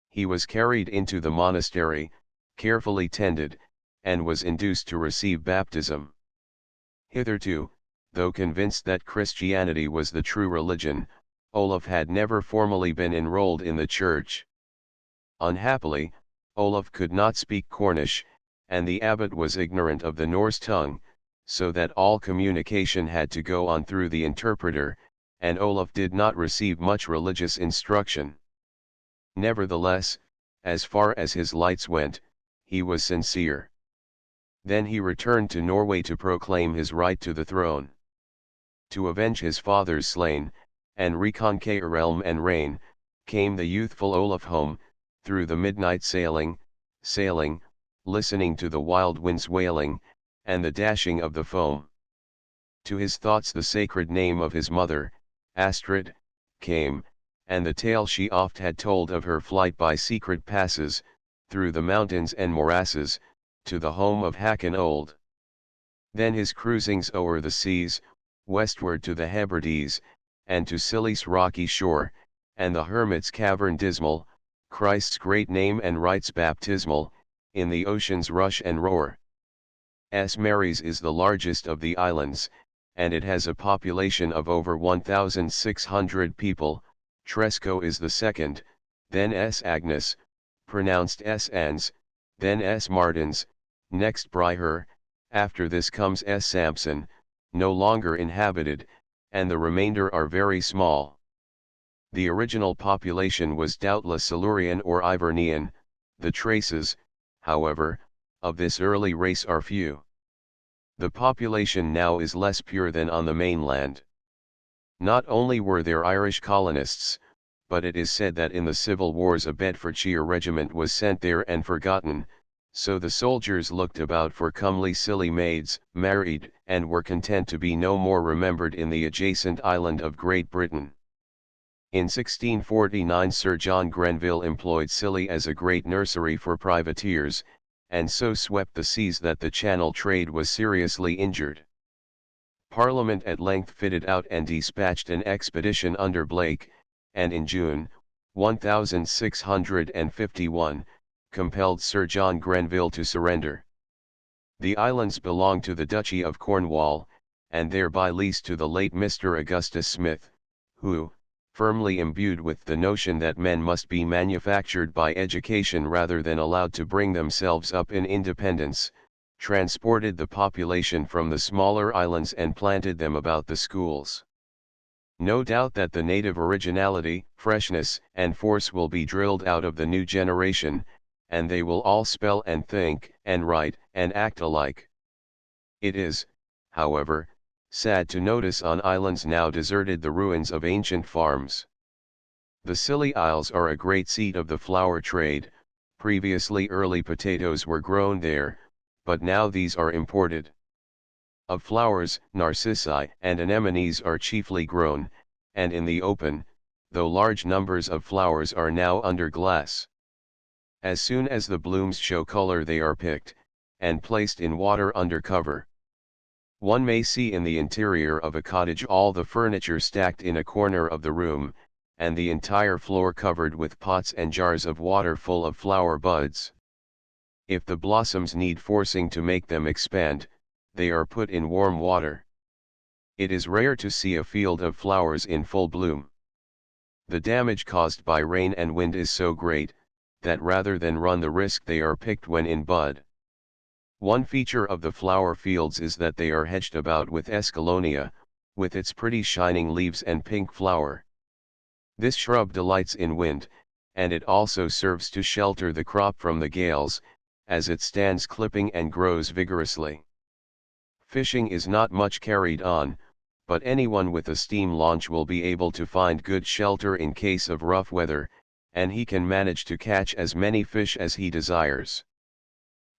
He was carried into the monastery, carefully tended, and was induced to receive baptism. Hitherto, though convinced that Christianity was the true religion, Olaf had never formally been enrolled in the church. Unhappily, Olaf could not speak Cornish, and the abbot was ignorant of the Norse tongue, so that all communication had to go on through the interpreter, and Olaf did not receive much religious instruction. Nevertheless, as far as his lights went, he was sincere. Then he returned to Norway to proclaim his right to the throne. To avenge his father's slain, and reconquer realm and reign, came the youthful Olaf home, through the midnight sailing, listening to the wild winds wailing, and the dashing of the foam. To his thoughts the sacred name of his mother, Astrid, came, and the tale she oft had told of her flight by secret passes, through the mountains and morasses, to the home of Hakon Old. Then his cruisings o'er the seas, westward to the Hebrides, and to Scilly's rocky shore, and the hermit's cavern dismal, Christ's great name and rites baptismal, in the ocean's rush and roar. Mary's is the largest of the islands, and it has a population of over 1,600 people. Tresco is the second, then S. Agnes, pronounced S. Ans, then S. Martins, next Bryher, after this comes S. Sampson, no longer inhabited, and the remainder are very small. The original population was doubtless Silurian or Ivernian. The traces, however, of this early race are few. The population now is less pure than on the mainland. Not only were there Irish colonists, but it is said that in the civil wars a Bedfordshire regiment was sent there and forgotten, so the soldiers looked about for comely Scilly maids, married, and were content to be no more remembered in the adjacent island of Great Britain. In 1649 Sir John Grenville employed Scilly as a great nursery for privateers, and so swept the seas that the Channel trade was seriously injured. Parliament at length fitted out and dispatched an expedition under Blake, and in June, 1651, compelled Sir John Grenville to surrender. The islands belonged to the Duchy of Cornwall, and thereby leased to the late Mr. Augustus Smith, who, firmly imbued with the notion that men must be manufactured by education rather than allowed to bring themselves up in independence, transported the population from the smaller islands and planted them about the schools. No doubt that the native originality, freshness, and force will be drilled out of the new generation, and they will all spell and think, and write, and act alike. It is, however, sad to notice on islands now deserted the ruins of ancient farms. The Scilly Isles are a great seat of the flower trade. Previously early potatoes were grown there, but now these are imported. Of flowers, narcissi and anemones are chiefly grown, and in the open, though large numbers of flowers are now under glass. As soon as the blooms show color they are picked, and placed in water under cover. One may see in the interior of a cottage all the furniture stacked in a corner of the room, and the entire floor covered with pots and jars of water full of flower buds. If the blossoms need forcing to make them expand, they are put in warm water. It is rare to see a field of flowers in full bloom. The damage caused by rain and wind is so great, that rather than run the risk they are picked when in bud. One feature of the flower fields is that they are hedged about with escallonia, with its pretty shining leaves and pink flower. This shrub delights in wind, and it also serves to shelter the crop from the gales, as it stands clipping and grows vigorously. Fishing is not much carried on, but anyone with a steam launch will be able to find good shelter in case of rough weather, and he can manage to catch as many fish as he desires.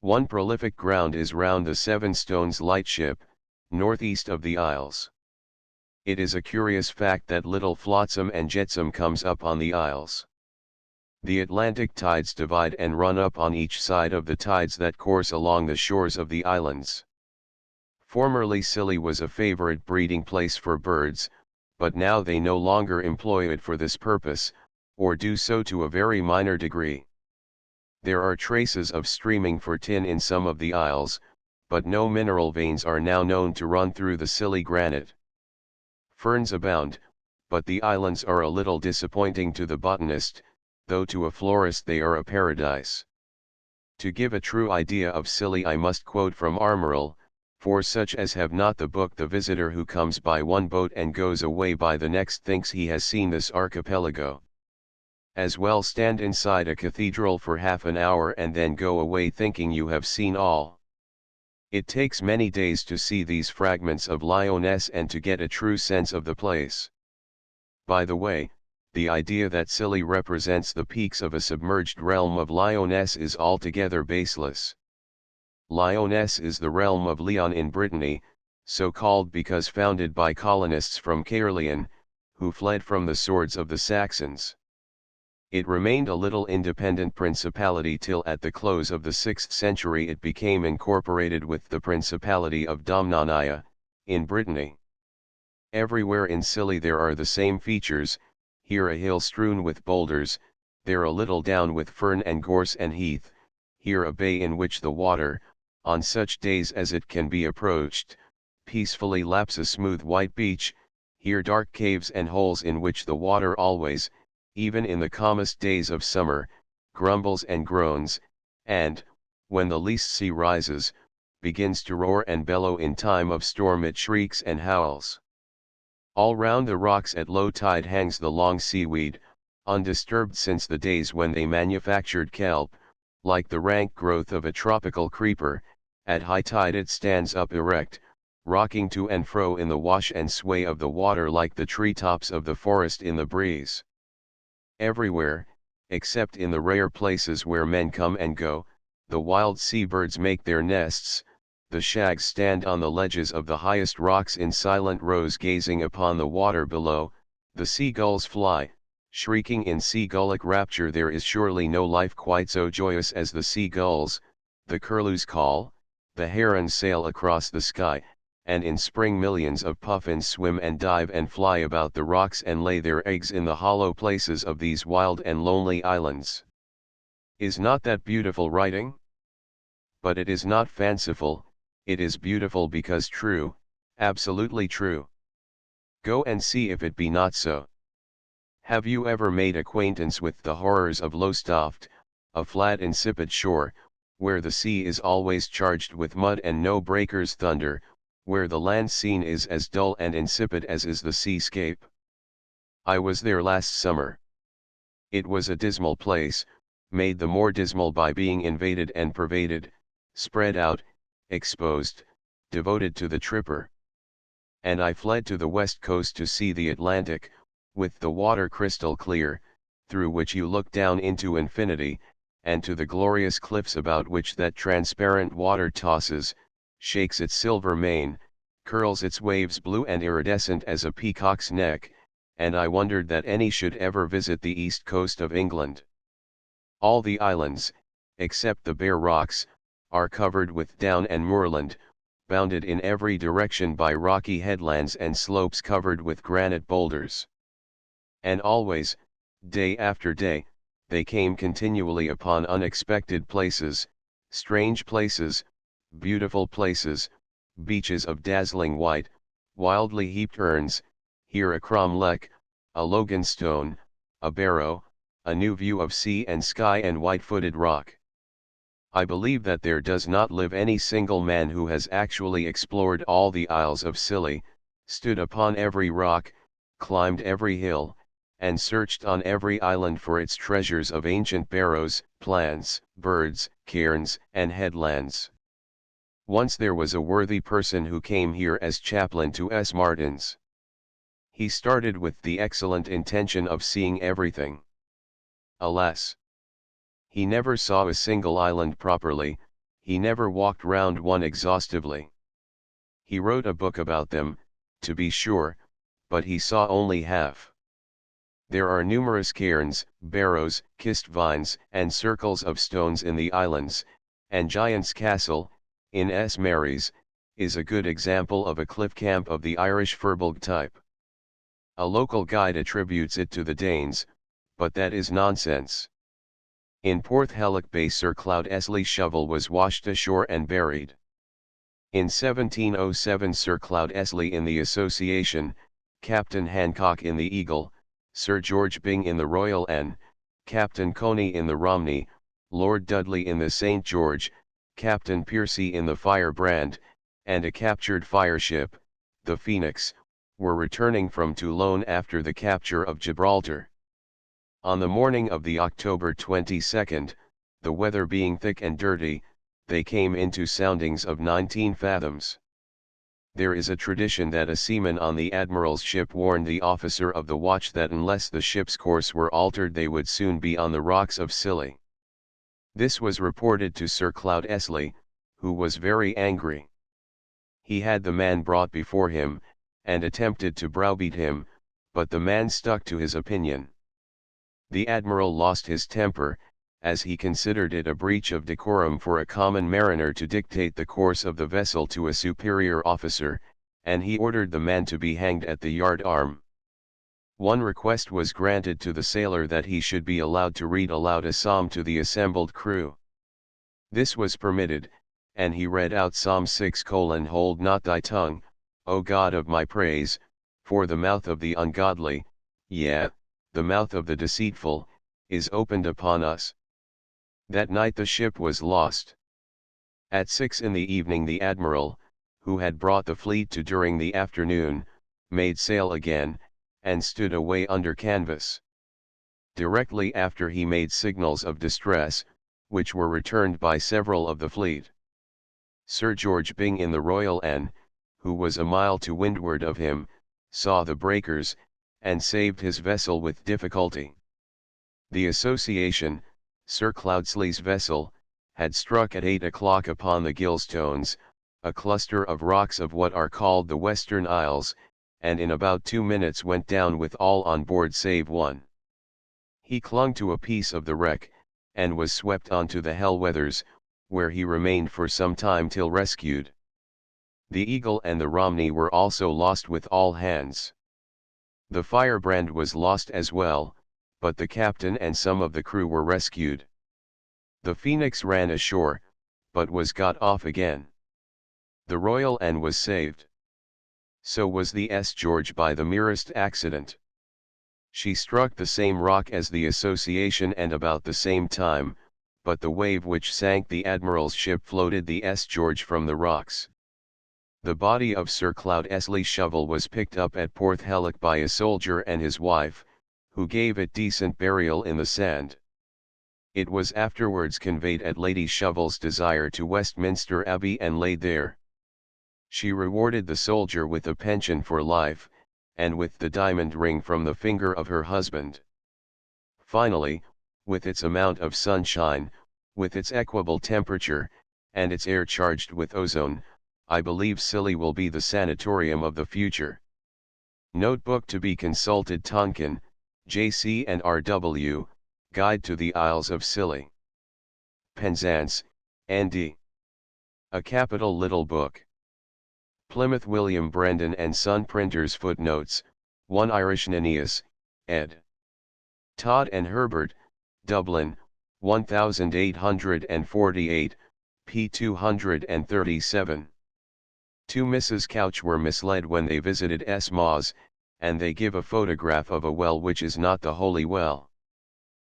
One prolific ground is round the Seven Stones lightship, northeast of the Isles. It is a curious fact that little flotsam and jetsam comes up on the Isles. The Atlantic tides divide and run up on each side of the tides that course along the shores of the islands. Formerly Scilly was a favorite breeding place for birds, but now they no longer employ it for this purpose, or do so to a very minor degree. There are traces of streaming for tin in some of the isles, but no mineral veins are now known to run through the Scilly granite. Ferns abound, but the islands are a little disappointing to the botanist, though to a florist they are a paradise. To give a true idea of Scilly I must quote from Armorel, for such as have not the book: the visitor who comes by one boat and goes away by the next thinks he has seen this archipelago. As well stand inside a cathedral for half an hour and then go away thinking you have seen all. It takes many days to see these fragments of Lyonesse and to get a true sense of the place. By the way, the idea that Scilly represents the peaks of a submerged realm of Lyonesse is altogether baseless. Lyonesse is the realm of Lyon in Brittany, so called because founded by colonists from Caerleon, who fled from the swords of the Saxons. It remained a little independent principality till at the close of the 6th century it became incorporated with the Principality of Domnonia, in Brittany. Everywhere in Scilly there are the same features, here a hill strewn with boulders, there a little down with fern and gorse and heath, here a bay in which the water, on such days as it can be approached, peacefully laps a smooth white beach, here dark caves and holes in which the water always, even in the calmest days of summer, grumbles and groans, and, when the least sea rises, begins to roar and bellow. In time of storm it shrieks and howls. All round the rocks at low tide hangs the long seaweed, undisturbed since the days when they manufactured kelp, like the rank growth of a tropical creeper. At high tide it stands up erect, rocking to and fro in the wash and sway of the water like the treetops of the forest in the breeze. Everywhere, except in the rare places where men come and go, the wild seabirds make their nests, the shags stand on the ledges of the highest rocks in silent rows gazing upon the water below, the seagulls fly, shrieking in seagullic rapture. There is surely no life quite so joyous as the seagulls. The curlews call, the herons sail across the sky, and in spring millions of puffins swim and dive and fly about the rocks and lay their eggs in the hollow places of these wild and lonely islands. Is not that beautiful writing? But it is not fanciful, it is beautiful because true, absolutely true. Go and see if it be not so. Have you ever made acquaintance with the horrors of Lowestoft, a flat insipid shore, where the sea is always charged with mud and no breakers thunder, where the land scene is as dull and insipid as is the seascape? I was there last summer. It was a dismal place, made the more dismal by being invaded and pervaded, spread out, exposed, devoted to the tripper. And I fled to the west coast to see the Atlantic, with the water crystal clear, through which you look down into infinity, and to the glorious cliffs about which that transparent water tosses, shakes its silver mane, curls its waves blue and iridescent as a peacock's neck, and I wondered that any should ever visit the east coast of England. All the islands, except the bare rocks, are covered with down and moorland, bounded in every direction by rocky headlands and slopes covered with granite boulders. And always, day after day, they came continually upon unexpected places, strange places, beautiful places, beaches of dazzling white, wildly heaped urns, here a cromlech, a loganstone, a barrow, a new view of sea and sky and white-footed rock. I believe that there does not live any single man who has actually explored all the Isles of Scilly, stood upon every rock, climbed every hill, and searched on every island for its treasures of ancient barrows, plants, birds, cairns, and headlands. Once there was a worthy person who came here as chaplain to S. Martins. He started with the excellent intention of seeing everything. Alas! He never saw a single island properly, he never walked round one exhaustively. He wrote a book about them, to be sure, but he saw only half. There are numerous cairns, barrows, kissed vines, and circles of stones in the islands, and Giant's Castle, in S. Mary's, is a good example of a cliff camp of the Irish Firbolg type. A local guide attributes it to the Danes, but that is nonsense. In Porthelloch Bay Sir Cloud Esley Shovel was washed ashore and buried. In 1707 Sir Cloud Esley in the Association, Captain Hancock in the Eagle, Sir George Byng in the Royal N, Captain Coney in the Romney, Lord Dudley in the St. George, Captain Piercy in the Firebrand, and a captured fireship, the Phoenix, were returning from Toulon after the capture of Gibraltar. On the morning of the October 22nd, the weather being thick and dirty, they came into soundings of 19 fathoms. There is a tradition that a seaman on the admiral's ship warned the officer of the watch that unless the ship's course were altered they would soon be on the rocks of Scilly. This was reported to Sir Cloud Esley, who was very angry. He had the man brought before him, and attempted to browbeat him, but the man stuck to his opinion. The admiral lost his temper, as he considered it a breach of decorum for a common mariner to dictate the course of the vessel to a superior officer, and he ordered the man to be hanged at the yard arm. One request was granted to the sailor that he should be allowed to read aloud a psalm to the assembled crew. This was permitted, and he read out Psalm 6: "Hold not thy tongue, O God of my praise, for the mouth of the ungodly, yea, the mouth of the deceitful, is opened upon us." That night the ship was lost. At 6 in the evening the admiral, who had brought the fleet to during the afternoon, made sail again, and stood away under canvas. Directly after he made signals of distress, which were returned by several of the fleet. Sir George Byng in the Royal N, who was a mile to windward of him, saw the breakers, and saved his vessel with difficulty. The Association, Sir Cloudesley's vessel, had struck at 8 o'clock upon the Gillstones, a cluster of rocks of what are called the Western Isles, and in about 2 minutes went down with all on board save one. He clung to a piece of the wreck, and was swept on to the Hellwethers, where he remained for some time till rescued. The Eagle and the Romney were also lost with all hands. The Firebrand was lost as well, but the captain and some of the crew were rescued. The Phoenix ran ashore, but was got off again. The Royal N was saved. So was the S. George by the merest accident. She struck the same rock as the Association and about the same time, but the wave which sank the admiral's ship floated the S. George from the rocks. The body of Sir Cloud Esley Shovel was picked up at Porthelloch by a soldier and his wife, who gave it decent burial in the sand. It was afterwards conveyed at Lady Shovel's desire to Westminster Abbey and laid there. She rewarded the soldier with a pension for life, and with the diamond ring from the finger of her husband. Finally, with its amount of sunshine, with its equable temperature, and its air charged with ozone, I believe Scilly will be the sanatorium of the future. Notebook to be consulted: Tonkin, J.C. and R.W., Guide to the Isles of Scilly. Penzance, N.D. A capital little book. Plymouth William Brendan and Son Printers. Footnotes, 1 Irish Nennius, ed. Todd and Herbert, Dublin, 1848, p. 237. 2 Mrs. Couch were misled when they visited S. Maws, and they give a photograph of a well which is not the Holy Well.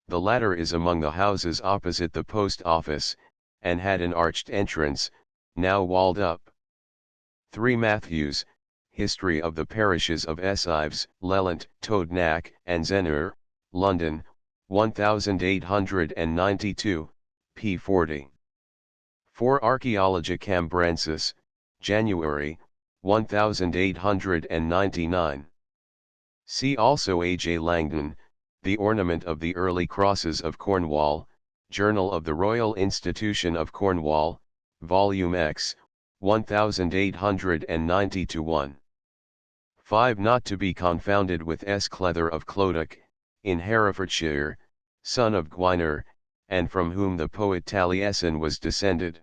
The latter is among the houses opposite the post office, and had an arched entrance, now walled up. 3 Matthews, History of the Parishes of Esives, Lelant, Toadnack, and Zenur, London, 1892, p. 40. 4 Archaeologia Cambrensis, January, 1899. See also A. J. Langdon, The Ornament of the Early Crosses of Cornwall, Journal of the Royal Institution of Cornwall, Volume X, 1890-1. 5. Not to be confounded with S. Clether of Clodagh, in Herefordshire, son of Gwynner, and from whom the poet Taliesin was descended.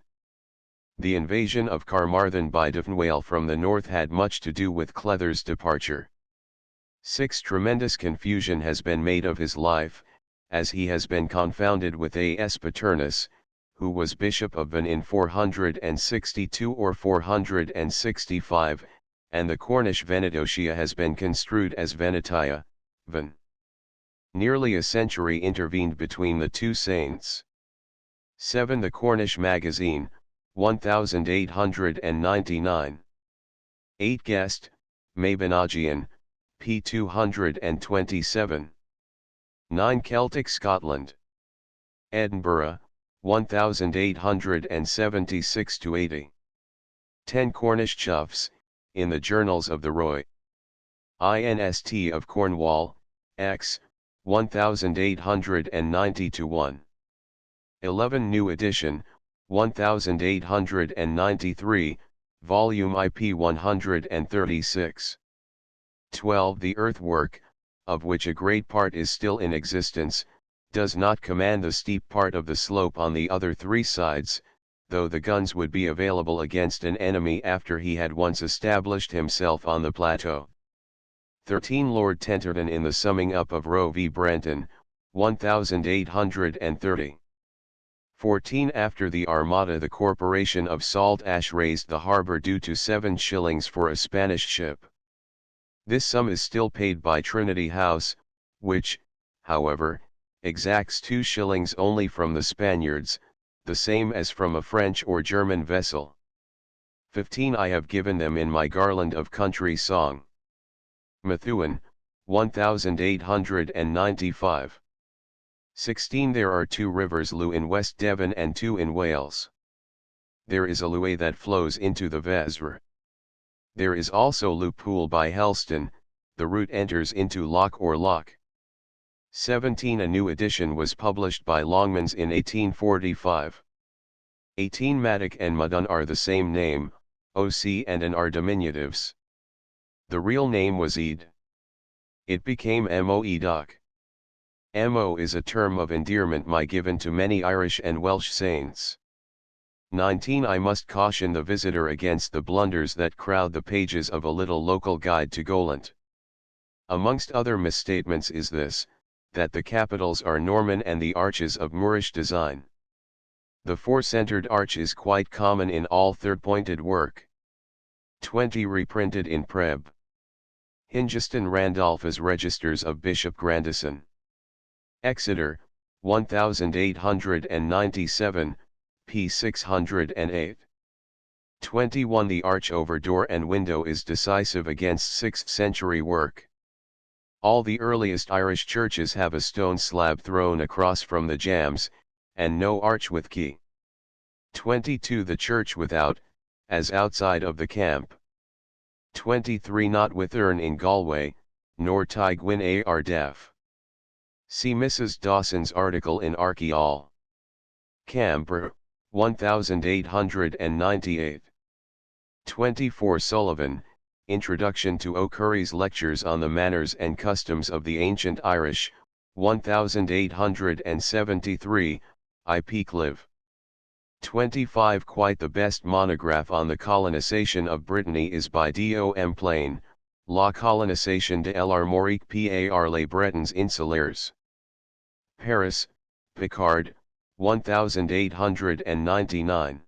The invasion of Carmarthen by Dyfnwale from the north had much to do with Clether's departure. 6. Tremendous confusion has been made of his life, as he has been confounded with A. S. Paternus, who was Bishop of Van in 462 or 465, and the Cornish Venedotia has been construed as Venetia, Van. Nearly a century intervened between the two saints. 7. The Cornish Magazine, 1899. 8. Guest, Mabinogion, p. 227. 9. Celtic Scotland. Edinburgh, 1876-80. 10. Cornish Chuffs, in the Journals of the Roy. Inst of Cornwall, X, 1890-1. 11. New edition, 1893, volume IP 136. 12. The earthwork, of which a great part is still in existence, does not command the steep part of the slope on the other 3 sides, though the guns would be available against an enemy after he had once established himself on the plateau. 13. Lord Tenterden in the summing up of Roe v. Brenton, 1830. 14. After the Armada the Corporation of Salt Ash raised the harbour due to 7 shillings for a Spanish ship. This sum is still paid by Trinity House, which, however, exacts 2 shillings only from the Spaniards, the same as from a French or German vessel. 15. I have given them in my garland of country song. Methuen, 1895. 16. There are 2 rivers Lou in West Devon and 2 in Wales. There is a Loue that flows into the Vesre. There is also Lou Pool by Helston, the route enters into Loch or Loch. 17. A new edition was published by Longmans in 1845. 18. Madoc and Mudon are the same name, OC and an are diminutives. The real name was Eid. It became Moe Doc. Mo is a term of endearment given to many Irish and Welsh saints. 19. I must caution the visitor against the blunders that crowd the pages of a little local guide to Golant. Amongst other misstatements is this, that the capitals are Norman and the arches of Moorish design. The 4-centered arch is quite common in all third-pointed work. 20. Reprinted in Preb. Hingiston Randolph's Registers of Bishop Grandison. Exeter, 1897, p. 608. 21. The arch over door and window is decisive against 6th century work. All the earliest Irish churches have a stone slab thrown across from the jambs, and no arch with key. 22. The church without, as outside of the camp. 23. Not with urn in Galway, nor Ty Gwyn ar Def. See Mrs. Dawson's article in Archaeol. Camber, 1898. 24. Sullivan, Introduction to O'Curry's Lectures on the Manners and Customs of the Ancient Irish, 1873, I. Peaklive. 25. Quite the best monograph on the colonization of Brittany is by D.O.M. Plain, La colonisation de l'Armorique par les Bretons insulaires. Paris, Picard, 1899.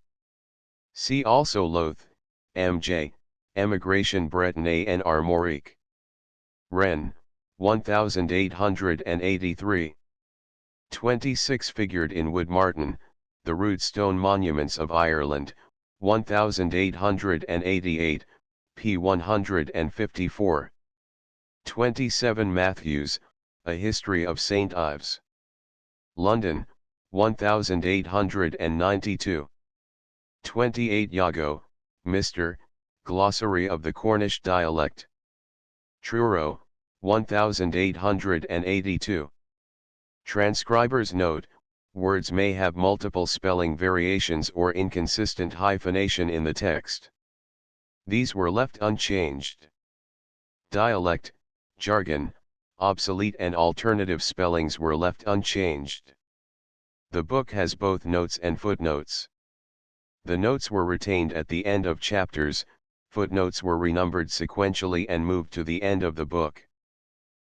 See also Loth, M.J., Emigration Bretonne and Armorique. Rennes, 1883. 26. Figured in Woodmartin, The Rude Stone Monuments of Ireland, 1888, p. 154. 27 Matthews, A History of St. Ives. London, 1892. 28 Iago, Mr., Glossary of the Cornish Dialect. Truro, 1882. Transcriber's note, words may have multiple spelling variations or inconsistent hyphenation in the text. These were left unchanged. Dialect, jargon, obsolete and alternative spellings were left unchanged. The book has both notes and footnotes. The notes were retained at the end of chapters, footnotes were renumbered sequentially and moved to the end of the book.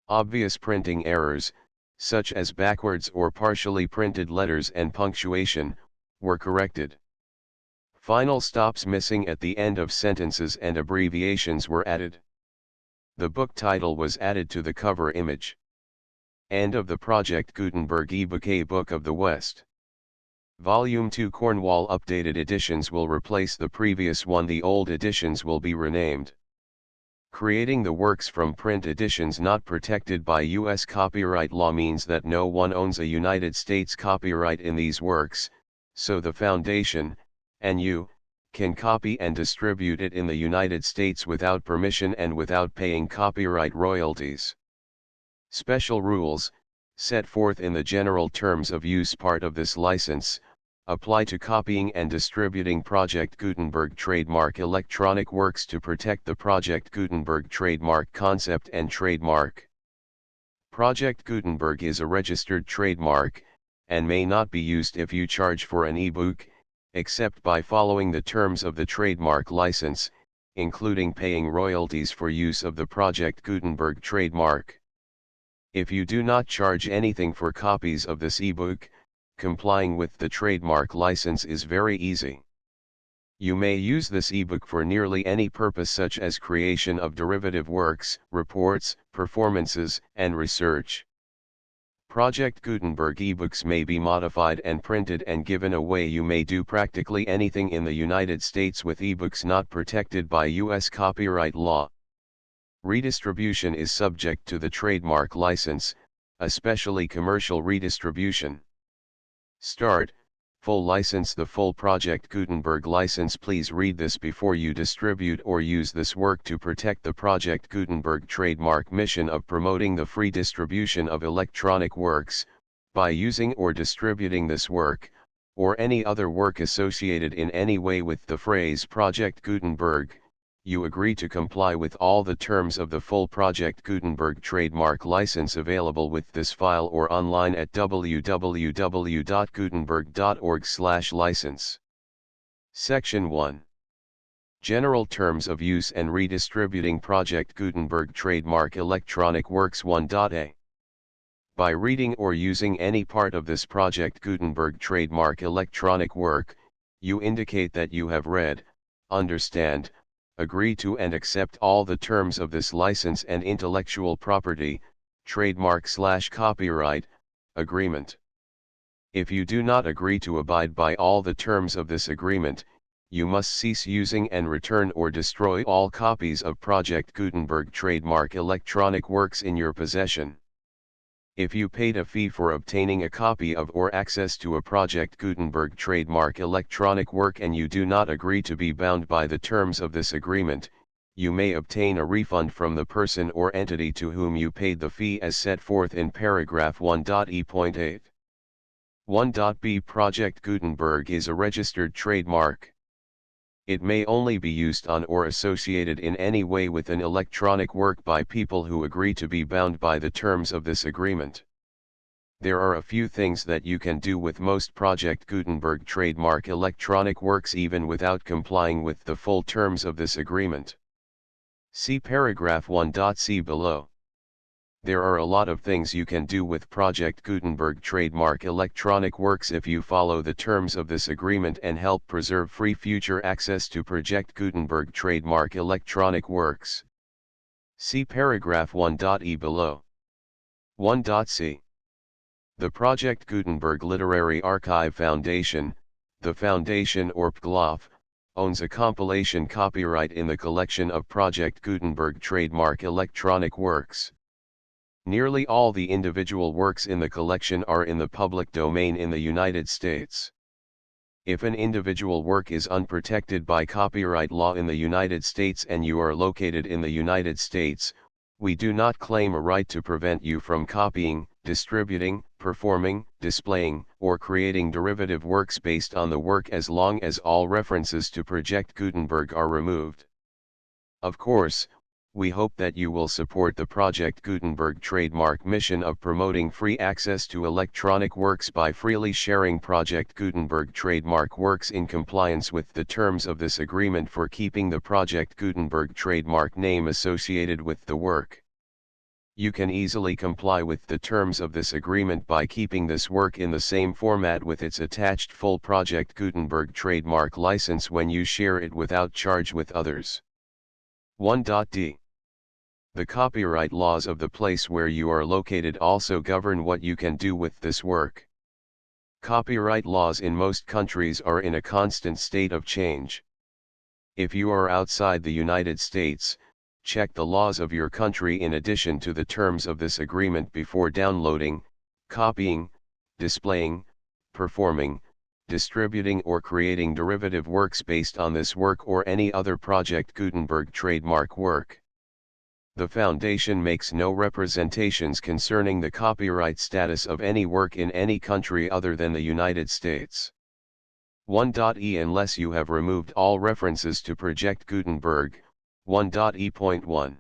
Obvious printing errors, such as backwards or partially printed letters and punctuation, were corrected. Final stops missing at the end of sentences and abbreviations were added. The book title was added to the cover image. End of the Project Gutenberg ebook, A Book of the West. Volume 2 Cornwall updated editions will replace the previous one. The old editions will be renamed. Creating the works from print editions not protected by U.S. copyright law means that no one owns a United States copyright in these works, so the Foundation, and you, can copy and distribute it in the United States without permission and without paying copyright royalties. Special rules, set forth in the general terms of use part of this license, apply to copying and distributing Project Gutenberg trademark electronic works to protect the Project Gutenberg trademark concept and trademark. Project Gutenberg is a registered trademark, and may not be used if you charge for an ebook, except by following the terms of the trademark license, including paying royalties for use of the Project Gutenberg trademark. If you do not charge anything for copies of this ebook, complying with the trademark license is very easy. You may use this ebook for nearly any purpose, such as creation of derivative works, reports, performances, and research. Project Gutenberg ebooks may be modified and printed and given away. You may do practically anything in the United States with ebooks not protected by U.S. copyright law. Redistribution is subject to the trademark license, especially commercial redistribution. Start, full license. The full Project Gutenberg license. Please read this before you distribute or use this work to protect the Project Gutenberg trademark mission of promoting the free distribution of electronic works, by using or distributing this work, or any other work associated in any way with the phrase Project Gutenberg. You agree to comply with all the terms of the full Project Gutenberg trademark license available with this file or online at www.gutenberg.org/license. Section 1. General Terms of Use and Redistributing Project Gutenberg Trademark Electronic Works 1.a. By reading or using any part of this Project Gutenberg trademark electronic work, you indicate that you have read, understand, agree to and accept all the terms of this license and intellectual property, trademark/copyright, agreement. If you do not agree to abide by all the terms of this agreement, you must cease using and return or destroy all copies of Project Gutenberg trademark electronic works in your possession. If you paid a fee for obtaining a copy of or access to a Project Gutenberg trademark electronic work and you do not agree to be bound by the terms of this agreement, you may obtain a refund from the person or entity to whom you paid the fee as set forth in paragraph 1.e.8. 1.b. Project Gutenberg is a registered trademark. It may only be used on or associated in any way with an electronic work by people who agree to be bound by the terms of this agreement. There are a few things that you can do with most Project Gutenberg trademark electronic works even without complying with the full terms of this agreement. See paragraph 1.c below. There are a lot of things you can do with Project Gutenberg trademark electronic works if you follow the terms of this agreement and help preserve free future access to Project Gutenberg trademark electronic works. See paragraph 1.e below. 1.c. The Project Gutenberg Literary Archive Foundation, the Foundation or PGLOF, owns a compilation copyright in the collection of Project Gutenberg trademark electronic works. Nearly all the individual works in the collection are in the public domain in the United States. If an individual work is unprotected by copyright law in the United States and you are located in the United States, we do not claim a right to prevent you from copying, distributing, performing, displaying, or creating derivative works based on the work as long as all references to Project Gutenberg are removed. Of course, we hope that you will support the Project Gutenberg trademark mission of promoting free access to electronic works by freely sharing Project Gutenberg trademark works in compliance with the terms of this agreement for keeping the Project Gutenberg trademark name associated with the work. You can easily comply with the terms of this agreement by keeping this work in the same format with its attached full Project Gutenberg trademark license when you share it without charge with others. 1.d. The copyright laws of the place where you are located also govern what you can do with this work. Copyright laws in most countries are in a constant state of change. If you are outside the United States, check the laws of your country in addition to the terms of this agreement before downloading, copying, displaying, performing, distributing or creating derivative works based on this work or any other Project Gutenberg trademark work. The Foundation makes no representations concerning the copyright status of any work in any country other than the United States. 1.e Unless you have removed all references to Project Gutenberg, 1.e.1.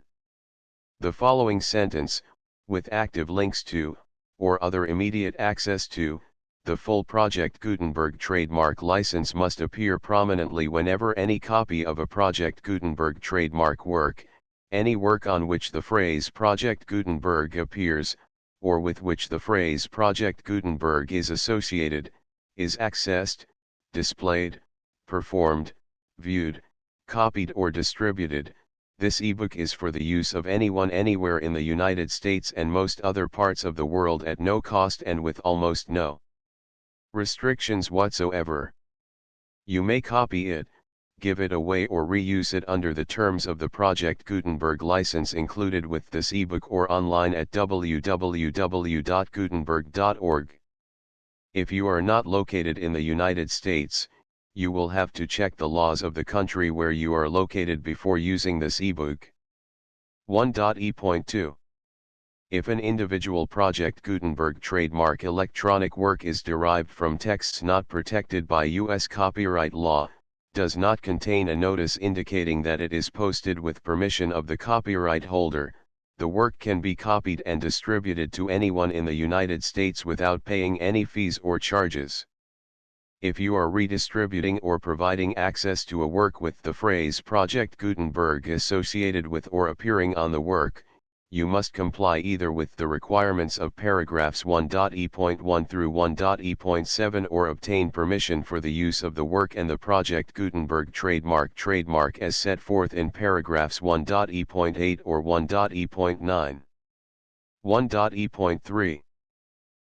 The following sentence, with active links to, or other immediate access to, the full Project Gutenberg trademark license must appear prominently whenever any copy of a Project Gutenberg trademark work, any work on which the phrase Project Gutenberg appears, or with which the phrase Project Gutenberg is associated, is accessed, displayed, performed, viewed, copied or distributed. This ebook is for the use of anyone anywhere in the United States and most other parts of the world at no cost and with almost no restrictions whatsoever. You may copy it, give it away or reuse it under the terms of the Project Gutenberg license included with this ebook or online at www.gutenberg.org. If you are not located in the United States, you will have to check the laws of the country where you are located before using this ebook. 1.e.2. If an individual Project Gutenberg trademark electronic work is derived from texts not protected by U.S. copyright law, does not contain a notice indicating that it is posted with permission of the copyright holder, the work can be copied and distributed to anyone in the United States without paying any fees or charges. If you are redistributing or providing access to a work with the phrase Project Gutenberg associated with or appearing on the work, you must comply either with the requirements of paragraphs 1.e.1 through 1.e.7 or obtain permission for the use of the work and the Project Gutenberg trademark as set forth in paragraphs 1.e.8 or 1.e.9. 1.e.3.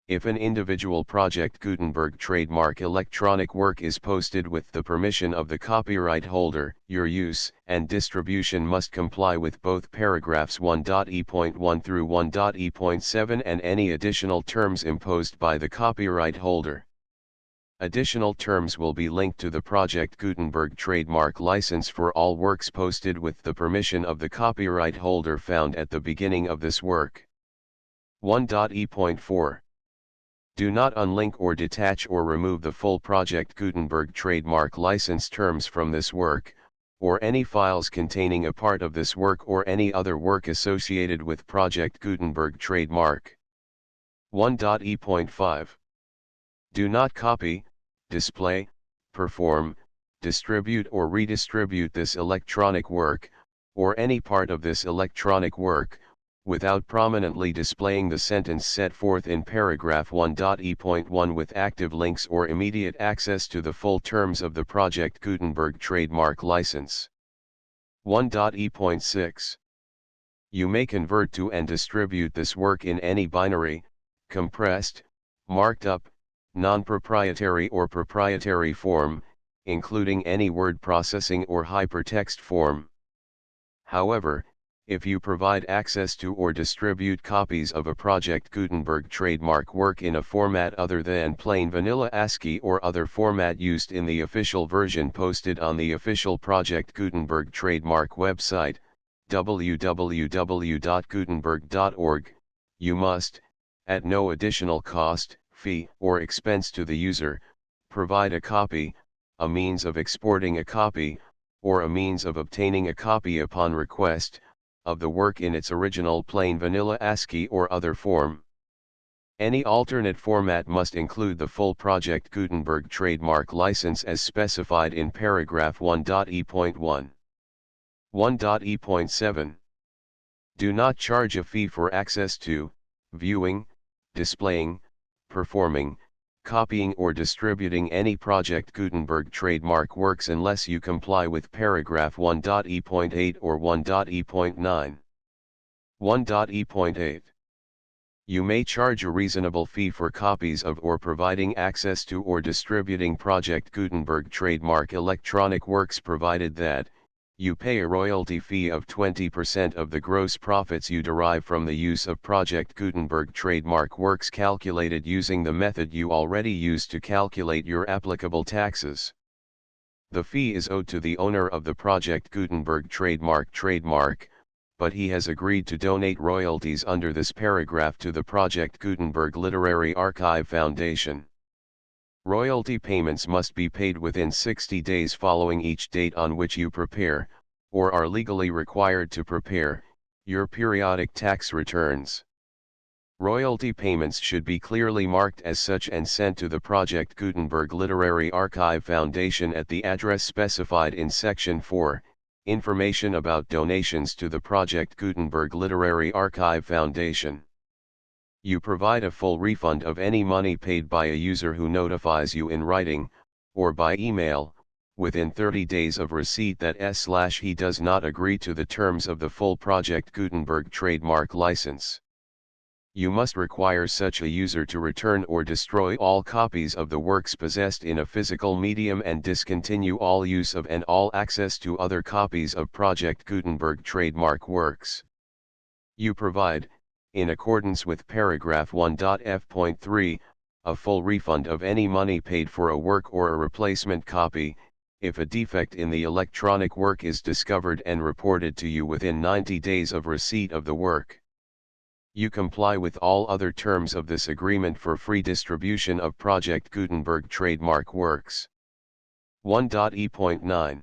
If an individual Project Gutenberg trademark electronic work is posted with the permission of the copyright holder, your use and distribution must comply with both paragraphs 1.e.1 through 1.e.7 and any additional terms imposed by the copyright holder. Additional terms will be linked to the Project Gutenberg trademark license for all works posted with the permission of the copyright holder found at the beginning of this work. 1.e.4. Do not unlink or detach or remove the full Project Gutenberg trademark license terms from this work, or any files containing a part of this work or any other work associated with Project Gutenberg trademark. 1.e.5. Do not copy, display, perform, distribute or redistribute this electronic work, or any part of this electronic work, without prominently displaying the sentence set forth in paragraph 1.e.1 with active links or immediate access to the full terms of the Project Gutenberg trademark license. 1.e.6. You may convert to and distribute this work in any binary, compressed, marked up, non-proprietary or proprietary form, including any word processing or hypertext form. However, if you provide access to or distribute copies of a Project Gutenberg trademark work in a format other than plain vanilla ASCII or other format used in the official version posted on the official Project Gutenberg trademark website, www.gutenberg.org, you must, at no additional cost, fee, or expense to the user, provide a copy, a means of exporting a copy, or a means of obtaining a copy upon request, of the work in its original plain vanilla ASCII or other form. Any alternate format must include the full Project Gutenberg trademark license as specified in paragraph 1.e.1. 1.e.7. Do not charge a fee for access to, viewing, displaying, performing, copying or distributing any Project Gutenberg trademark works unless you comply with paragraph 1.e.8 or 1.e.9. 1.e.8. You may charge a reasonable fee for copies of or providing access to or distributing Project Gutenberg trademark electronic works provided that, you pay a royalty fee of 20% of the gross profits you derive from the use of Project Gutenberg trademark works calculated using the method you already use to calculate your applicable taxes. The fee is owed to the owner of the Project Gutenberg trademark, but he has agreed to donate royalties under this paragraph to the Project Gutenberg Literary Archive Foundation. Royalty payments must be paid within 60 days following each date on which you prepare, or are legally required to prepare, your periodic tax returns. Royalty payments should be clearly marked as such and sent to the Project Gutenberg Literary Archive Foundation at the address specified in Section 4, Information about donations to the Project Gutenberg Literary Archive Foundation. You provide a full refund of any money paid by a user who notifies you in writing, or by email, within 30 days of receipt that he does not agree to the terms of the full Project Gutenberg trademark license. You must require such a user to return or destroy all copies of the works possessed in a physical medium and discontinue all use of and all access to other copies of Project Gutenberg trademark works. You provide, in accordance with paragraph 1.f.3, a full refund of any money paid for a work or a replacement copy, if a defect in the electronic work is discovered and reported to you within 90 days of receipt of the work. You comply with all other terms of this agreement for free distribution of Project Gutenberg trademark works. 1.e.9.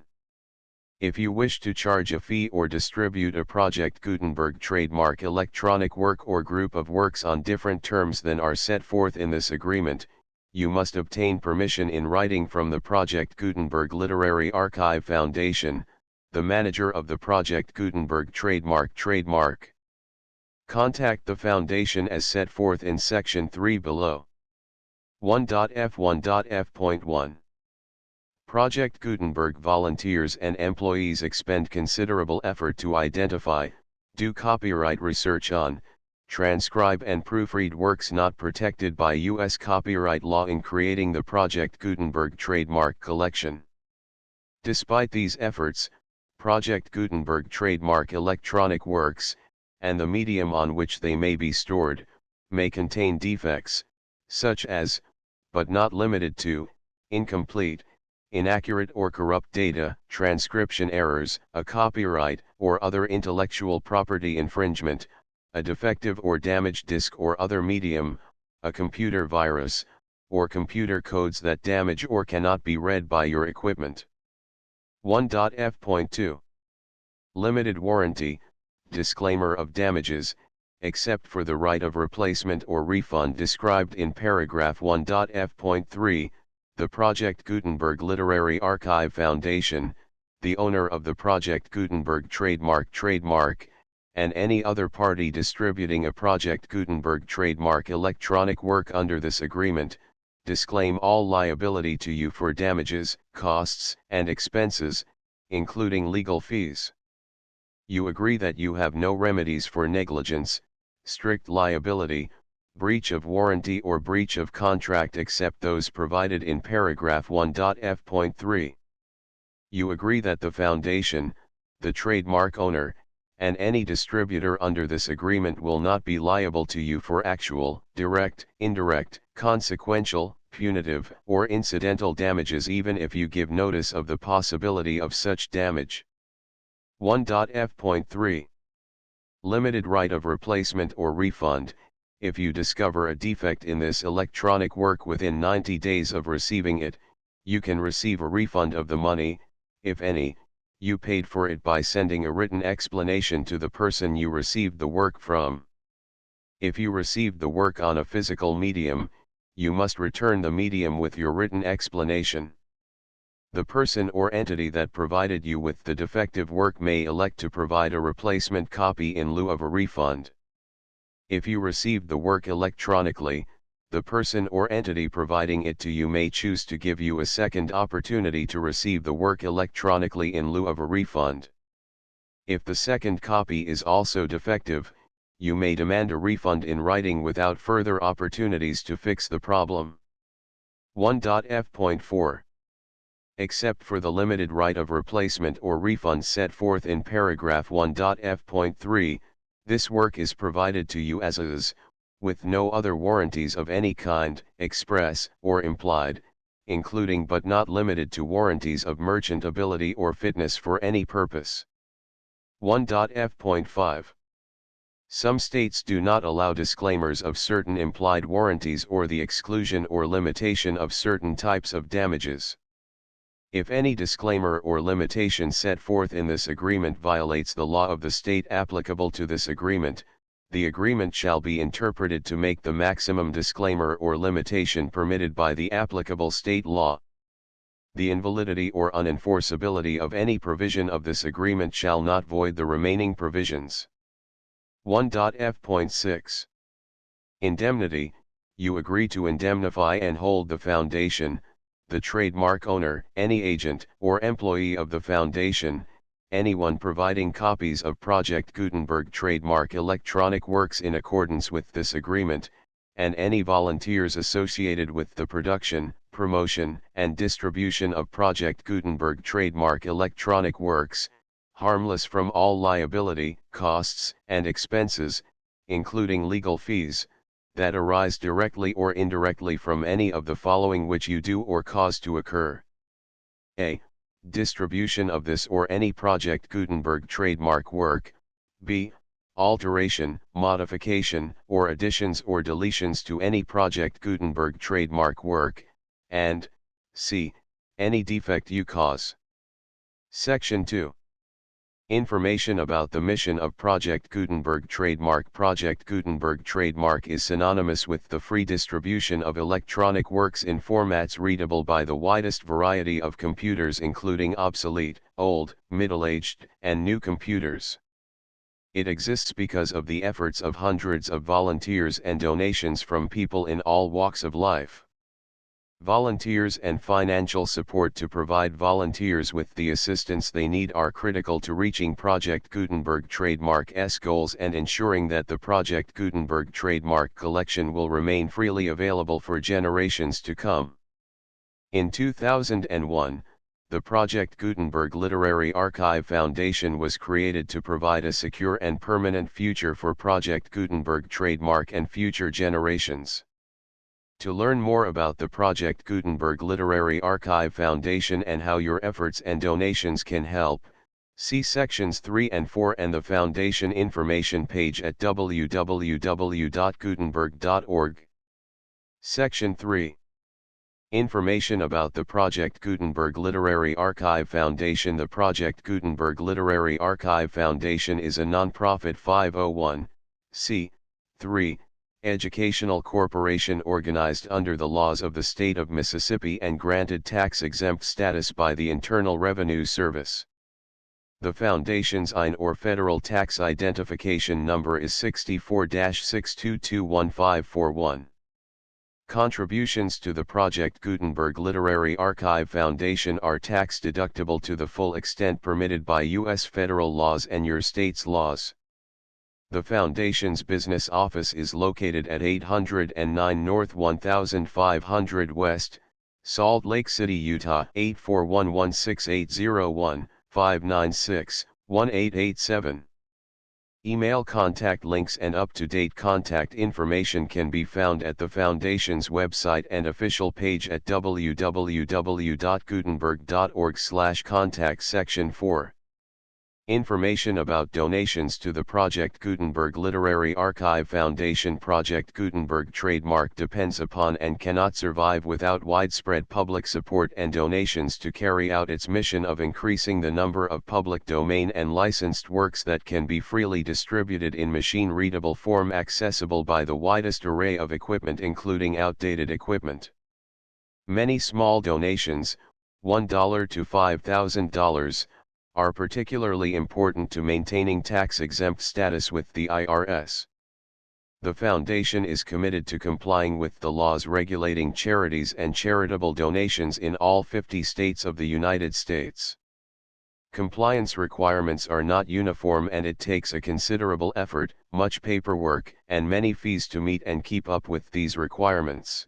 If you wish to charge a fee or distribute a Project Gutenberg trademark electronic work or group of works on different terms than are set forth in this agreement, you must obtain permission in writing from the Project Gutenberg Literary Archive Foundation, the manager of the Project Gutenberg trademark. Contact the Foundation as set forth in Section 3 below. 1.f.1.f.1. Project Gutenberg volunteers and employees expend considerable effort to identify, do copyright research on, transcribe and proofread works not protected by U.S. copyright law in creating the Project Gutenberg trademark collection. Despite these efforts, Project Gutenberg trademark electronic works, and the medium on which they may be stored, may contain defects, such as, but not limited to, incomplete, inaccurate or corrupt data, transcription errors, a copyright or other intellectual property infringement, a defective or damaged disk or other medium, a computer virus, or computer codes that damage or cannot be read by your equipment. 1.f.2. Limited warranty, disclaimer of damages, except for the right of replacement or refund described in paragraph 1.f.3, the Project Gutenberg Literary Archive Foundation, the owner of the Project Gutenberg trademark, and any other party distributing a Project Gutenberg trademark electronic work under this agreement, disclaim all liability to you for damages, costs, and expenses, including legal fees. You agree that you have no remedies for negligence, strict liability, breach of warranty or breach of contract except those provided in paragraph 1.f.3. You agree that the foundation, the trademark owner, and any distributor under this agreement will not be liable to you for actual, direct, indirect, consequential, punitive, or incidental damages even if you give notice of the possibility of such damage. 1.f.3. Limited right of replacement or refund. If you discover a defect in this electronic work within 90 days of receiving it, you can receive a refund of the money, if any, you paid for it by sending a written explanation to the person you received the work from. If you received the work on a physical medium, you must return the medium with your written explanation. The person or entity that provided you with the defective work may elect to provide a replacement copy in lieu of a refund. If you received the work electronically, the person or entity providing it to you may choose to give you a second opportunity to receive the work electronically in lieu of a refund. If the second copy is also defective, you may demand a refund in writing without further opportunities to fix the problem. 1.f.4. Except for the limited right of replacement or refund set forth in paragraph 1.f.3, this work is provided to you as is, with no other warranties of any kind, express or implied, including but not limited to warranties of merchantability or fitness for any purpose. 1.f.5. Some states do not allow disclaimers of certain implied warranties or the exclusion or limitation of certain types of damages. If any disclaimer or limitation set forth in this agreement violates the law of the state applicable to this agreement, the agreement shall be interpreted to make the maximum disclaimer or limitation permitted by the applicable state law. The invalidity or unenforceability of any provision of this agreement shall not void the remaining provisions. 1.f.6. Indemnity. You agree to indemnify and hold the foundation, the trademark owner, any agent or employee of the foundation, anyone providing copies of Project Gutenberg trademark electronic works in accordance with this agreement, and any volunteers associated with the production, promotion, and distribution of Project Gutenberg trademark electronic works, harmless from all liability, costs, and expenses, including legal fees, that arise directly or indirectly from any of the following which you do or cause to occur. A. Distribution of this or any Project Gutenberg trademark work. B. Alteration, modification, or additions or deletions to any Project Gutenberg trademark work, and C. Any defect you cause. Section 2. Information about the mission of Project Gutenberg trademark. Project Gutenberg trademark is synonymous with the free distribution of electronic works in formats readable by the widest variety of computers including obsolete, old, middle-aged, and new computers. It exists because of the efforts of hundreds of volunteers and donations from people in all walks of life. Volunteers and financial support to provide volunteers with the assistance they need are critical to reaching Project Gutenberg trademark's goals and ensuring that the Project Gutenberg trademark collection will remain freely available for generations to come. In 2001, the Project Gutenberg Literary Archive Foundation was created to provide a secure and permanent future for Project Gutenberg trademark and future generations. To learn more about the Project Gutenberg Literary Archive Foundation and how your efforts and donations can help, see sections 3 and 4 and the Foundation information page at www.gutenberg.org. Section 3. Information about the Project Gutenberg Literary Archive Foundation. The Project Gutenberg Literary Archive Foundation is a non-profit 501(c)(3) educational corporation organized under the laws of the state of Mississippi and granted tax-exempt status by the Internal Revenue Service. The Foundation's IN or Federal Tax Identification Number is 64-6221541. Contributions to the Project Gutenberg Literary Archive Foundation are tax-deductible to the full extent permitted by U.S. federal laws and your state's laws. The Foundation's business office is located at 809 North 1500 West, Salt Lake City, Utah 841168015961887. Email contact links and up-to-date contact information can be found at the Foundation's website and official page at www.gutenberg.org/contact section 4. Information about donations to the Project Gutenberg Literary Archive Foundation. Project Gutenberg trademark depends upon and cannot survive without widespread public support and donations to carry out its mission of increasing the number of public domain and licensed works that can be freely distributed in machine-readable form, accessible by the widest array of equipment including outdated equipment. Many small donations, $1 to $5,000, are particularly important to maintaining tax-exempt status with the IRS. The Foundation is committed to complying with the laws regulating charities and charitable donations in all 50 states of the United States. Compliance requirements are not uniform and it takes a considerable effort, much paperwork, and many fees to meet and keep up with these requirements.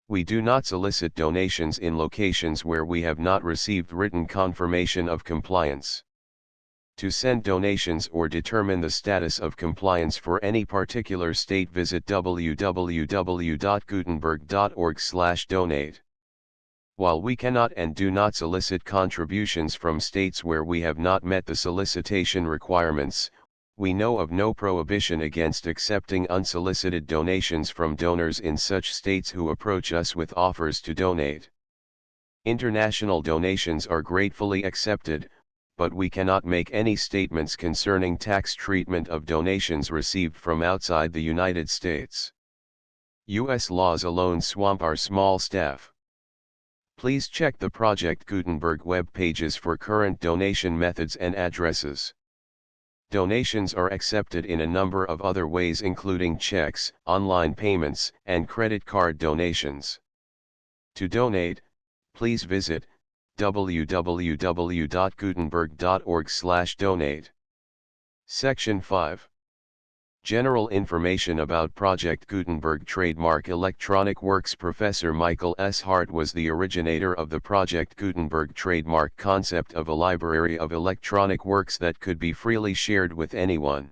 We do not solicit donations in locations where we have not received written confirmation of compliance. To send donations or determine the status of compliance for any particular state, visit www.gutenberg.org/donate. While we cannot and do not solicit contributions from states where we have not met the solicitation requirements, we know of no prohibition against accepting unsolicited donations from donors in such states who approach us with offers to donate. International donations are gratefully accepted, but we cannot make any statements concerning tax treatment of donations received from outside the United States. U.S. laws alone swamp our small staff. Please check the Project Gutenberg web pages for current donation methods and addresses. Donations are accepted in a number of other ways including checks, online payments, and credit card donations. To donate, please visit www.gutenberg.org/donate. Section 5. General information about Project Gutenberg trademark electronic works. Professor Michael S. Hart was the originator of the Project Gutenberg trademark concept of a library of electronic works that could be freely shared with anyone.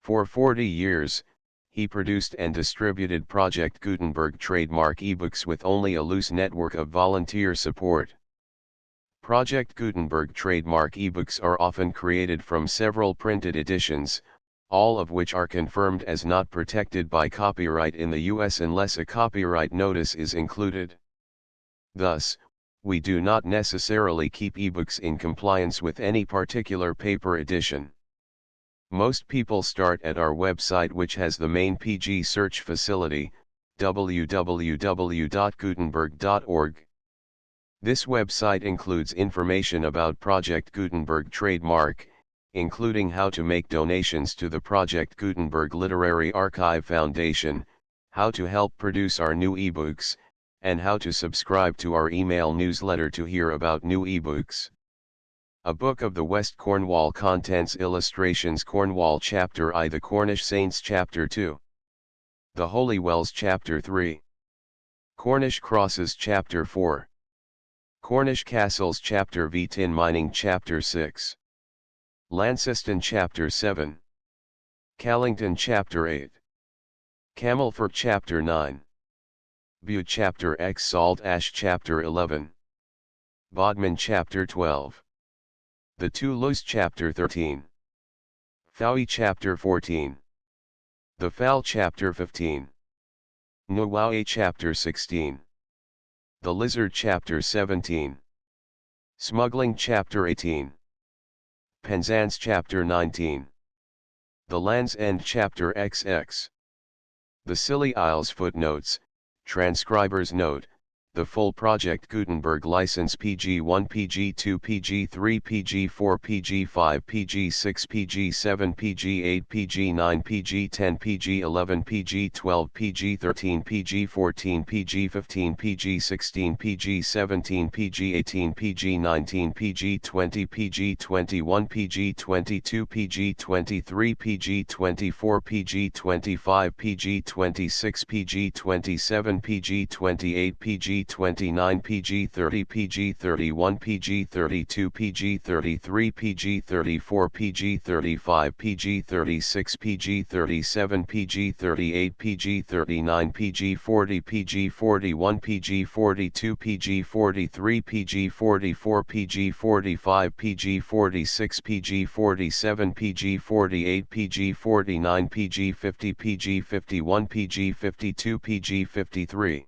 For 40 years, he produced and distributed Project Gutenberg trademark ebooks with only a loose network of volunteer support. Project Gutenberg trademark ebooks are often created from several printed editions, all of which are confirmed as not protected by copyright in the U.S. unless a copyright notice is included. Thus, we do not necessarily keep ebooks in compliance with any particular paper edition. Most people start at our website, which has the main PG search facility, www.gutenberg.org. This website includes information about Project Gutenberg trademark, including how to make donations to the Project Gutenberg Literary Archive Foundation, how to help produce our new ebooks, and how to subscribe to our email newsletter to hear about new ebooks. A Book of the West. Cornwall. Contents. Illustrations. Cornwall Chapter I. The Cornish Saints Chapter 2. The Holy Wells Chapter 3. Cornish Crosses Chapter 4. Cornish Castles Chapter V. Tin Mining Chapter 6. Launceston Chapter 7. Callington Chapter 8. Camelford Chapter 9. Bute Chapter X. Salt Ash Chapter 11. Bodmin Chapter 12. The Toulouse Chapter 13. Fowey Chapter 14. The Fowl Chapter 15. Nuwawe Chapter 16. The Lizard Chapter 17. Smuggling Chapter 18. Penzance Chapter 19. The Land's End Chapter XX. The Scilly Isles. Footnotes, Transcriber's Note, The full Project Gutenberg license PG1 PG2 PG3 PG4 PG5 PG6 PG7 PG8 PG9 PG10 PG11 PG12 PG13 PG14 PG15 PG16 PG17 PG18 PG19 PG20 PG21 PG22 PG23 PG24 PG25 PG26 PG27 PG28 PG29 PG30 PG31 PG32 PG33 PG34 PG35 PG36 PG37 PG38 PG39 PG40 PG41 PG42 PG43 PG44 PG45 PG46 PG47 PG48 PG49 PG50 PG51 PG52 PG53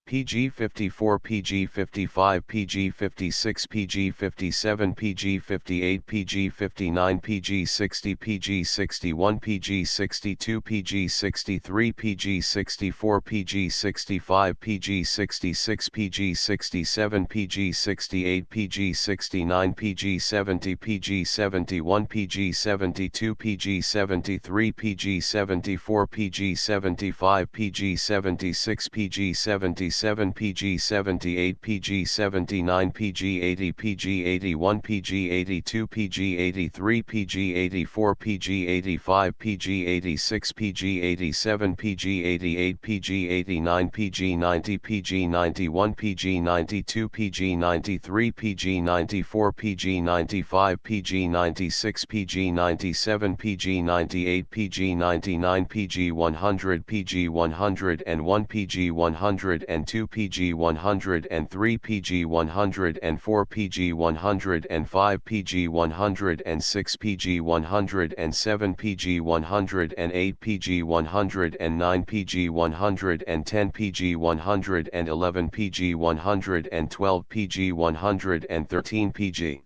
PG54 PG55 PG56 PG57 PG58 PG59 PG60 PG61 PG62 PG63 PG64 PG65 PG66 PG67 PG68 PG69 PG70 PG71 PG72 PG73 PG74 PG75 PG76 PG77 PG78 PG79 PG80 PG81 PG82 PG83 PG84 PG85 PG86 PG87 PG88 PG89 PG90 PG91 PG92 PG93 PG94 PG95 PG96 PG97 PG98 PG99 PG100 PG101 PG102 PG103 PG104 PG105 PG106 PG107 PG108 PG109 PG110 PG111 PG112 PG113 PG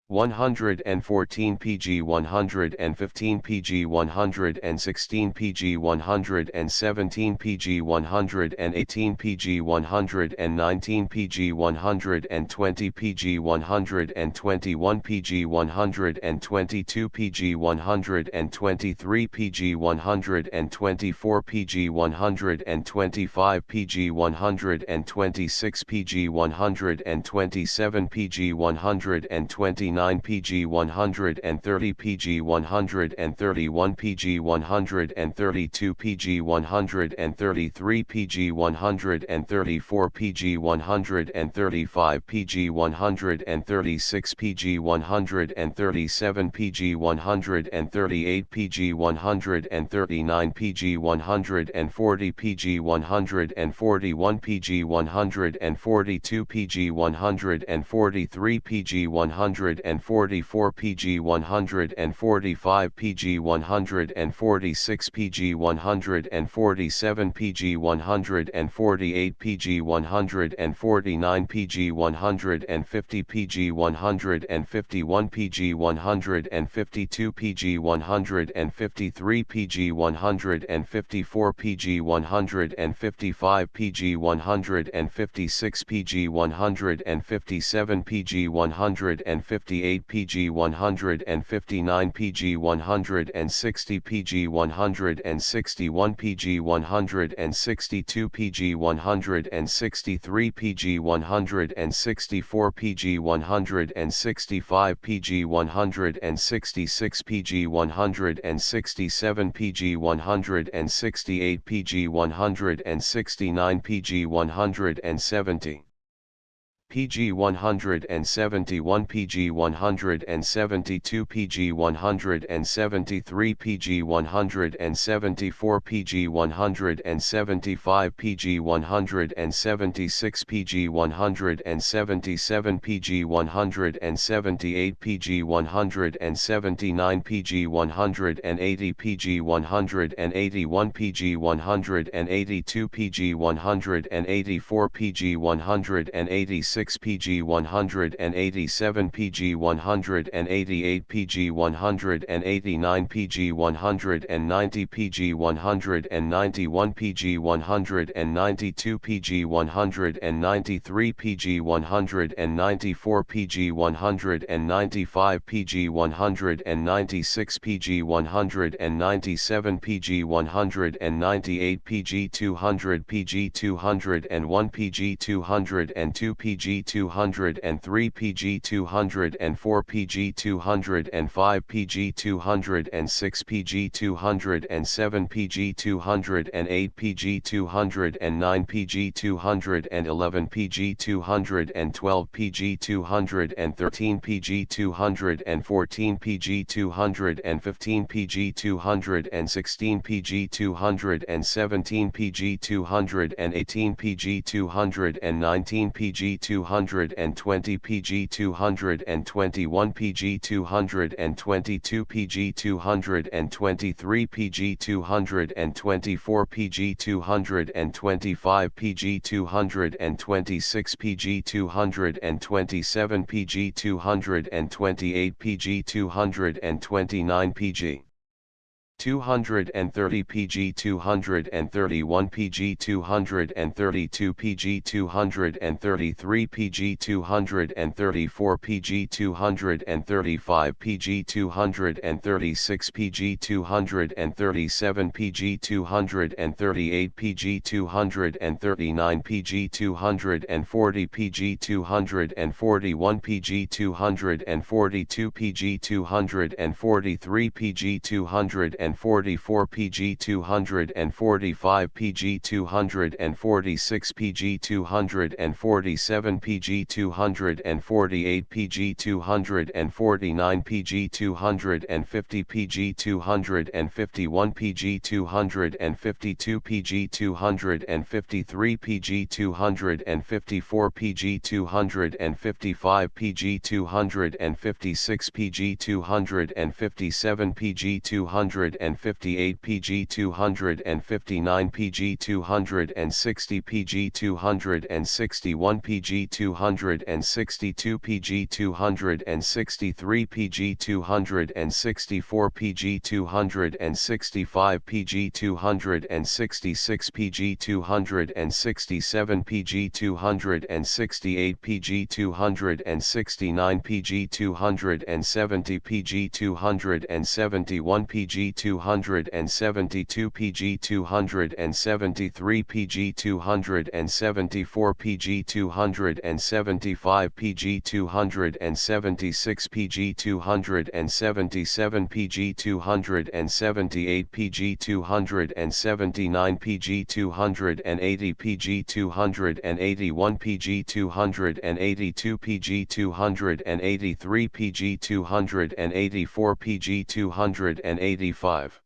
114 PG 115 PG 116 PG 117 PG 118 PG 119 PG 120 PG 121 PG 122 PG 123 PG 124 PG 125 PG 126 PG 127 PG 129 PG 130 PG 131 PG 132 PG 133 PG 134 PG 135 PG 136 PG 137 PG 138 PG 139 PG 140 PG 141 PG 142 PG 143 PG 144 PG 145 PG 146 PG 147 PG 148 PG 149 PG 150 PG 151 PG 152 PG 153 PG 154 PG 155 PG 156 PG 157 PG 158 PG 159 PG 160 PG 161 PG 162 PG 163 PG 164 PG 165 PG 166 PG 167 PG 168 PG 169 PG 170 PG 171 PG 172 PG 173 PG 174 PG 175 PG 176 PG 177 PG 178 PG 179 PG 180 PG 181 PG 182 PG 184 PG 186 PG 187 PG 188 PG 189 PG 190 PG 191 PG 192 PG 193 PG 194 PG 195 PG 196 PG 197 PG 198 PG 200 PG 201 PG 202 PG 203 PG 204 PG 205 PG 206 PG 207 PG 208 PG 209 PG 211 PG 212 PG 213 PG 214 PG 215 PG 216 PG 217 PG 218 PG 219 PG 220 PG 221 PG 222 PG 223 PG 224 PG 225 PG 226 PG 227 PG 228 PG 229 PG 230 PG 231 PG 232 PG 233 PG 234 PG 235 PG 236 PG 237 PG 238 PG 239 PG 240 PG 241 PG 242 PG 243 PG 244 PG 245 PG 246 PG 247 PG 248 PG 249 PG 250 PG 251 PG 252 PG 253 PG 254 PG 255 PG 256 PG 257 PG 258 PG 259 PG 260 PG 261 PG 262 PG 263 PG 264 PG 265 PG 266 PG 267 PG 268 PG 269 PG 270 PG 271 PG 272 PG 273 PG 274 PG 275 PG 276 PG 277 PG 278 PG 279 PG 280 PG 281 PG 282 PG 283 PG 284 PG 285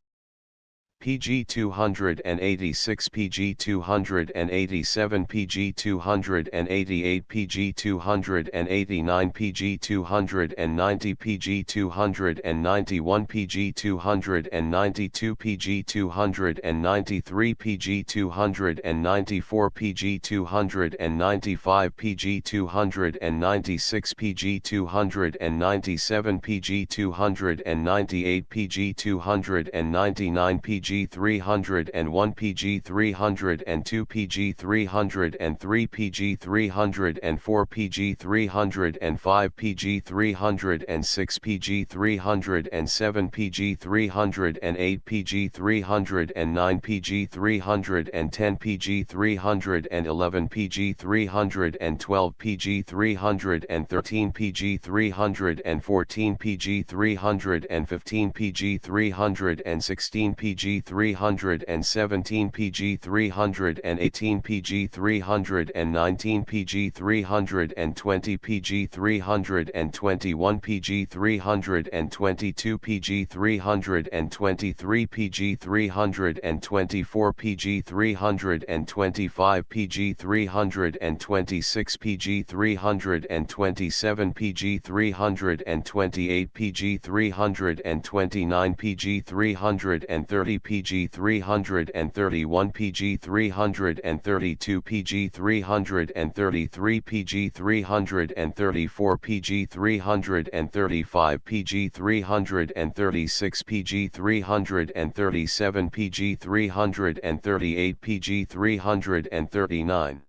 PG 286 PG 287 PG 288 PG 289 PG 290 PG 291 PG 292 PG 293 PG 294 PG 295 PG 296 PG 297 PG 298 PG 299 PG 301 PG 302 PG 303 PG 304 PG 305 PG 306 PG 307 PG 308 PG 309 PG 310 PG 311 PG 312 PG 313 PG 314 PG 315 PG 316 PG 317 PG 318 PG 319 PG 320 PG 321 PG 322 PG 323 PG 324 PG 325 PG 326 PG 327 PG 328 PG 329 PG 330 PG PG 331 PG 332 PG 333 PG 334 PG 335 PG 336 PG 337 PG 338 PG 339